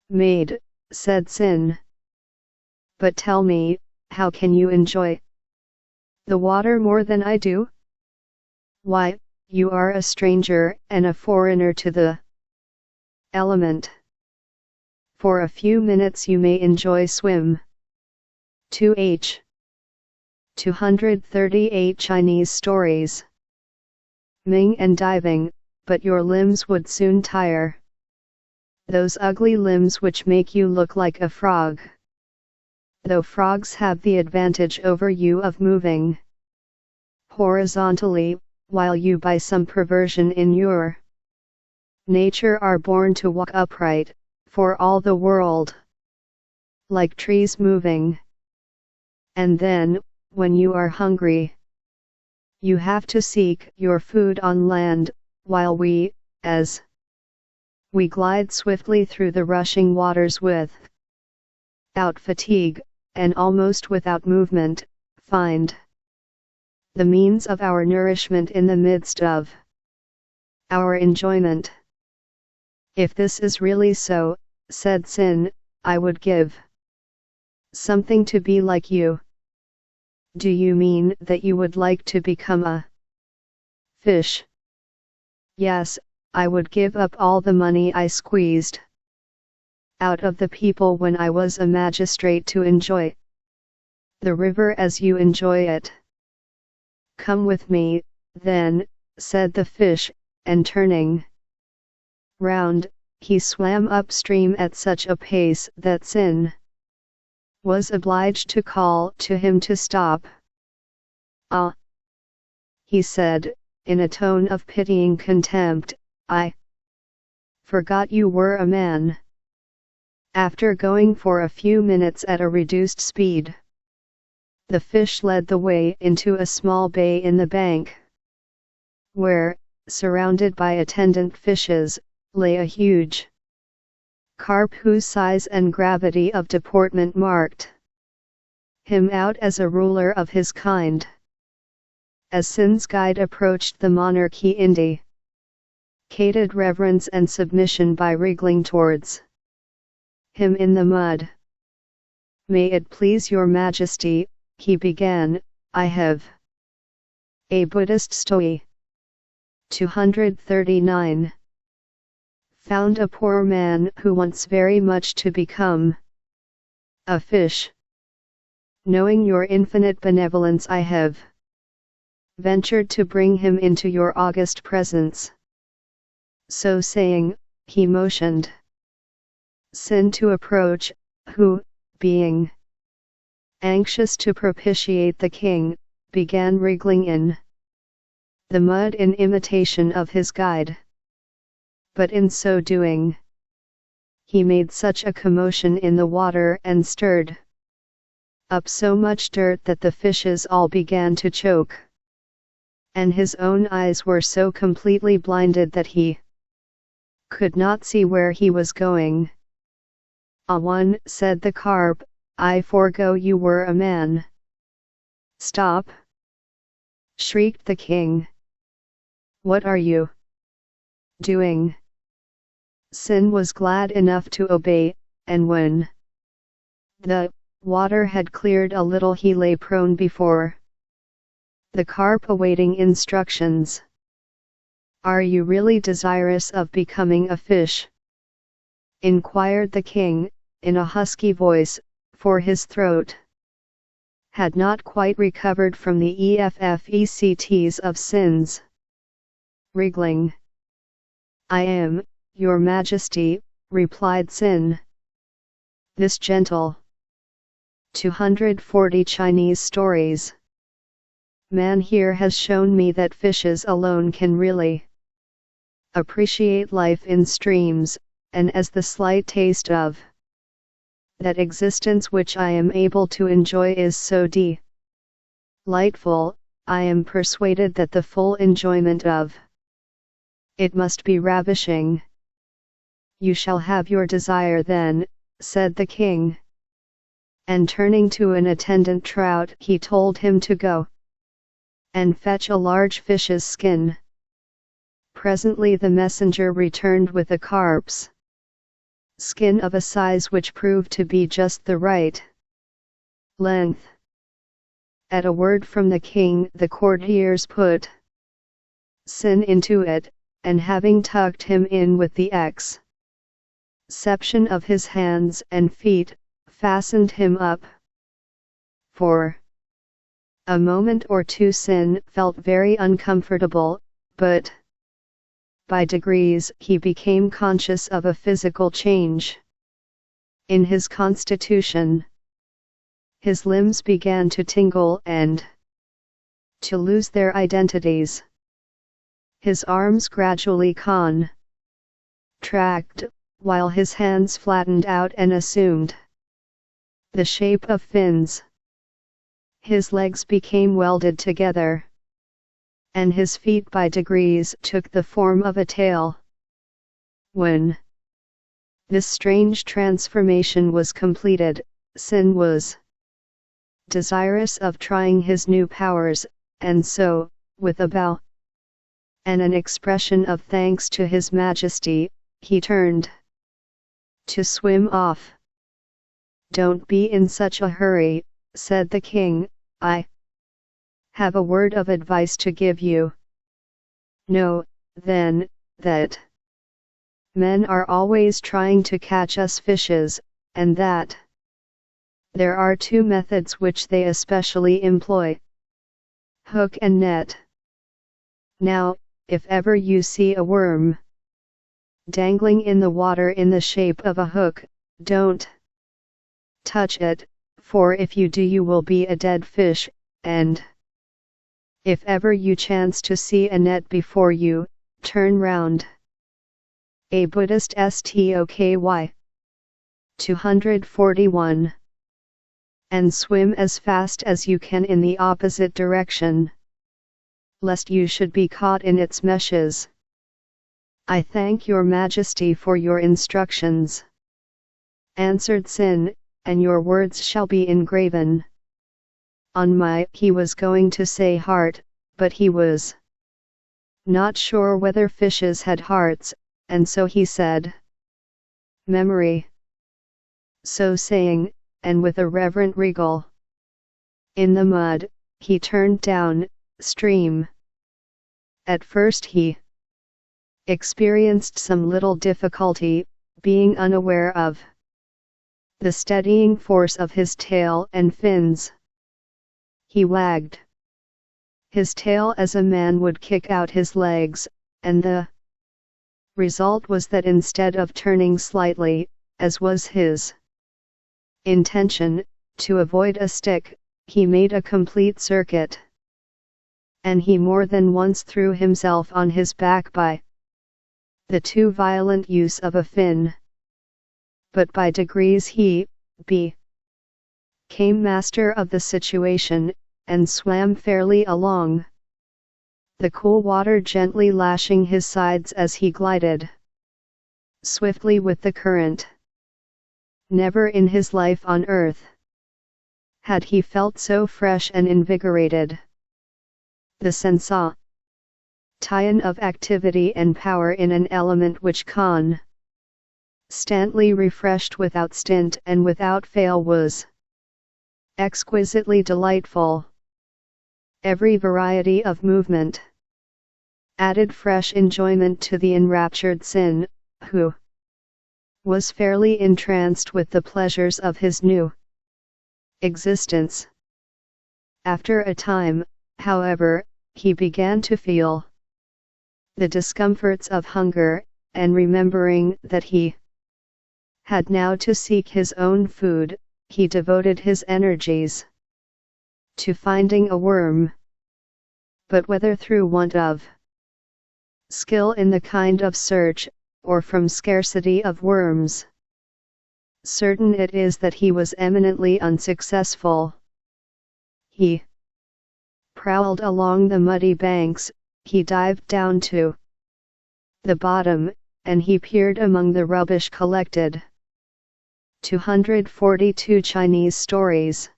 made, said Sin. But tell me, how can you enjoy the water more than I do? Why, you are a stranger and a foreigner to the element. For a few minutes you may enjoy swim. 2H. 238 Chinese stories. Ming and diving, but your limbs would soon tire. Those ugly limbs which make you look like a frog. Though frogs have the advantage over you of moving horizontally, while you by some perversion in your nature are born to walk upright, for all the world like trees moving. And then, when you are hungry, you have to seek your food on land, while we, as we glide swiftly through the rushing waters without fatigue, and almost without movement, find the means of our nourishment in the midst of our enjoyment. If this is really so, said Sin, I would give something to be like you. Do you mean that you would like to become a fish? Yes, I would give up all the money I squeezed out of the people when I was a magistrate to enjoy the river as you enjoy it. Come with me, then, said the fish, and turning round, he swam upstream at such a pace that Sin was obliged to call to him to stop. Ah! He said, in a tone of pitying contempt, I forgot you were a man. After going for a few minutes at a reduced speed, the fish led the way into a small bay in the bank, where, surrounded by attendant fishes, lay a huge carp whose size and gravity of deportment marked him out as a ruler of his kind. As Sin's guide approached the monarch, he indicated reverence and submission by wriggling towards him in the mud. "May it please your majesty," he began, "I have a Buddhist story. 239. Found a poor man who wants very much to become a fish. Knowing your infinite benevolence, I have ventured to bring him into your august presence." So saying, he motioned Sin to approach, who, being anxious to propitiate the king, began wriggling in the mud in imitation of his guide. But in so doing, he made such a commotion in the water and stirred up so much dirt that the fishes all began to choke, and his own eyes were so completely blinded that he could not see where he was going. "Ah, one," said the carp, "I forego you were a man." "Stop!" shrieked the king. "What are you doing?" Sin was glad enough to obey, and when the water had cleared a little, he lay prone before the carp awaiting instructions. "Are you really desirous of becoming a fish?" inquired the king, in a husky voice, for his throat had not quite recovered from the effects of Sin's wriggling. "I am, your majesty," replied Sin. This gentle 240 Chinese stories man here has shown me that fishes alone can really appreciate life in streams, and as the slight taste of that existence which I am able to enjoy is so delightful, I am persuaded that the full enjoyment of it must be ravishing. "You shall have your desire then," said the king. And turning to an attendant trout, he told him to go and fetch a large fish's skin. Presently the messenger returned with a carp's skin of a size which proved to be just the right length. At a word from the king, the courtiers put Sin into it, and having tucked him in with the exception of his hands and feet, fastened him up. For a moment or two Sin felt very uncomfortable, but by degrees he became conscious of a physical change in his constitution. His limbs began to tingle and to lose their identities. His arms gradually contracted, while his hands flattened out and assumed the shape of fins. His legs became welded together, and his feet by degrees took the form of a tail. When this strange transformation was completed, Sin was desirous of trying his new powers, and so, with a bow and an expression of thanks to His Majesty, he turned to swim off. "Don't be in such a hurry," said the king, "I have a word of advice to give you. Know, then, that men are always trying to catch us fishes, and that there are two methods which they especially employ: hook and net. Now, if ever you see a worm dangling in the water in the shape of a hook, don't touch it, for if you do you will be a dead fish, and if ever you chance to see a net before you, turn round A Buddhist stoky. 241. And swim as fast as you can in the opposite direction, lest you should be caught in its meshes. I thank your majesty for your instructions, answered Sin, and your words shall be engraven on my, he was going to say heart, but he was not sure whether fishes had hearts, and so he said memory. So saying, and with a reverent regal in the mud, he turned down stream. At first he experienced some little difficulty, being unaware of the steadying force of his tail and fins. He wagged his tail as a man would kick out his legs, and the result was that instead of turning slightly, as was his intention, to avoid a stick, he made a complete circuit. And he more than once threw himself on his back by the too violent use of a fin. But by degrees he became master of the situation, and swam fairly along, the cool water gently lashing his sides as he glided swiftly with the current. Never in his life on earth had he felt so fresh and invigorated. The sensation of activity and power in an element which constantly refreshed without stint and without fail was exquisitely delightful. Every variety of movement added fresh enjoyment to the enraptured Sin, who was fairly entranced with the pleasures of his new existence. After a time, however, he began to feel the discomforts of hunger, and remembering that he had now to seek his own food, he devoted his energies to finding a worm. But whether through want of skill in the kind of search, or from scarcity of worms, certain it is that he was eminently unsuccessful. He prowled along the muddy banks, he dived down to the bottom, and he peered among the rubbish collected. 242 Chinese stories.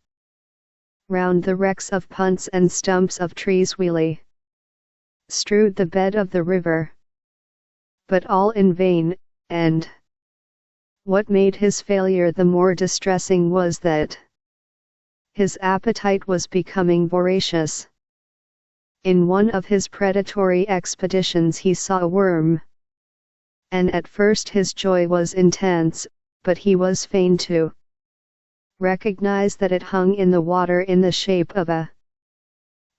Round the wrecks of punts and stumps of trees wheelie strewed the bed of the river. But all in vain, and what made his failure the more distressing was that his appetite was becoming voracious. In one of his predatory expeditions he saw a worm, and at first his joy was intense, but he was fain to recognize that it hung in the water in the shape of a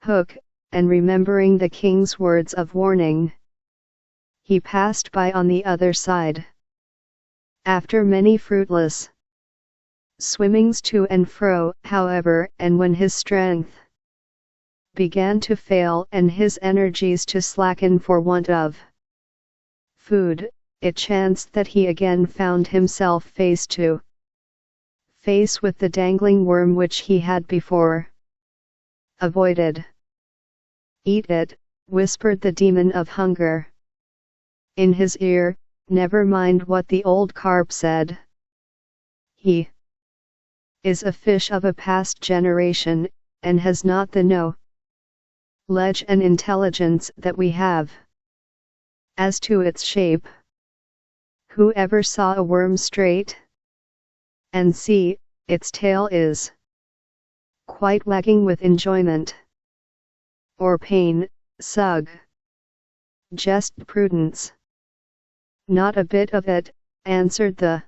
hook, and remembering the king's words of warning, he passed by on the other side. After many fruitless swimmings to and fro, however, and when his strength began to fail and his energies to slacken for want of food, it chanced that he again found himself face to face with the dangling worm which he had before avoided. "Eat it," whispered the demon of hunger in his ear, "never mind what the old carp said. He is a fish of a past generation, and has not the knowledge and intelligence that we have. As to its shape, who ever saw a worm straight? And see, its tail is quite wagging with enjoyment or pain, sug. Jest Prudence." "Not a bit of it," answered the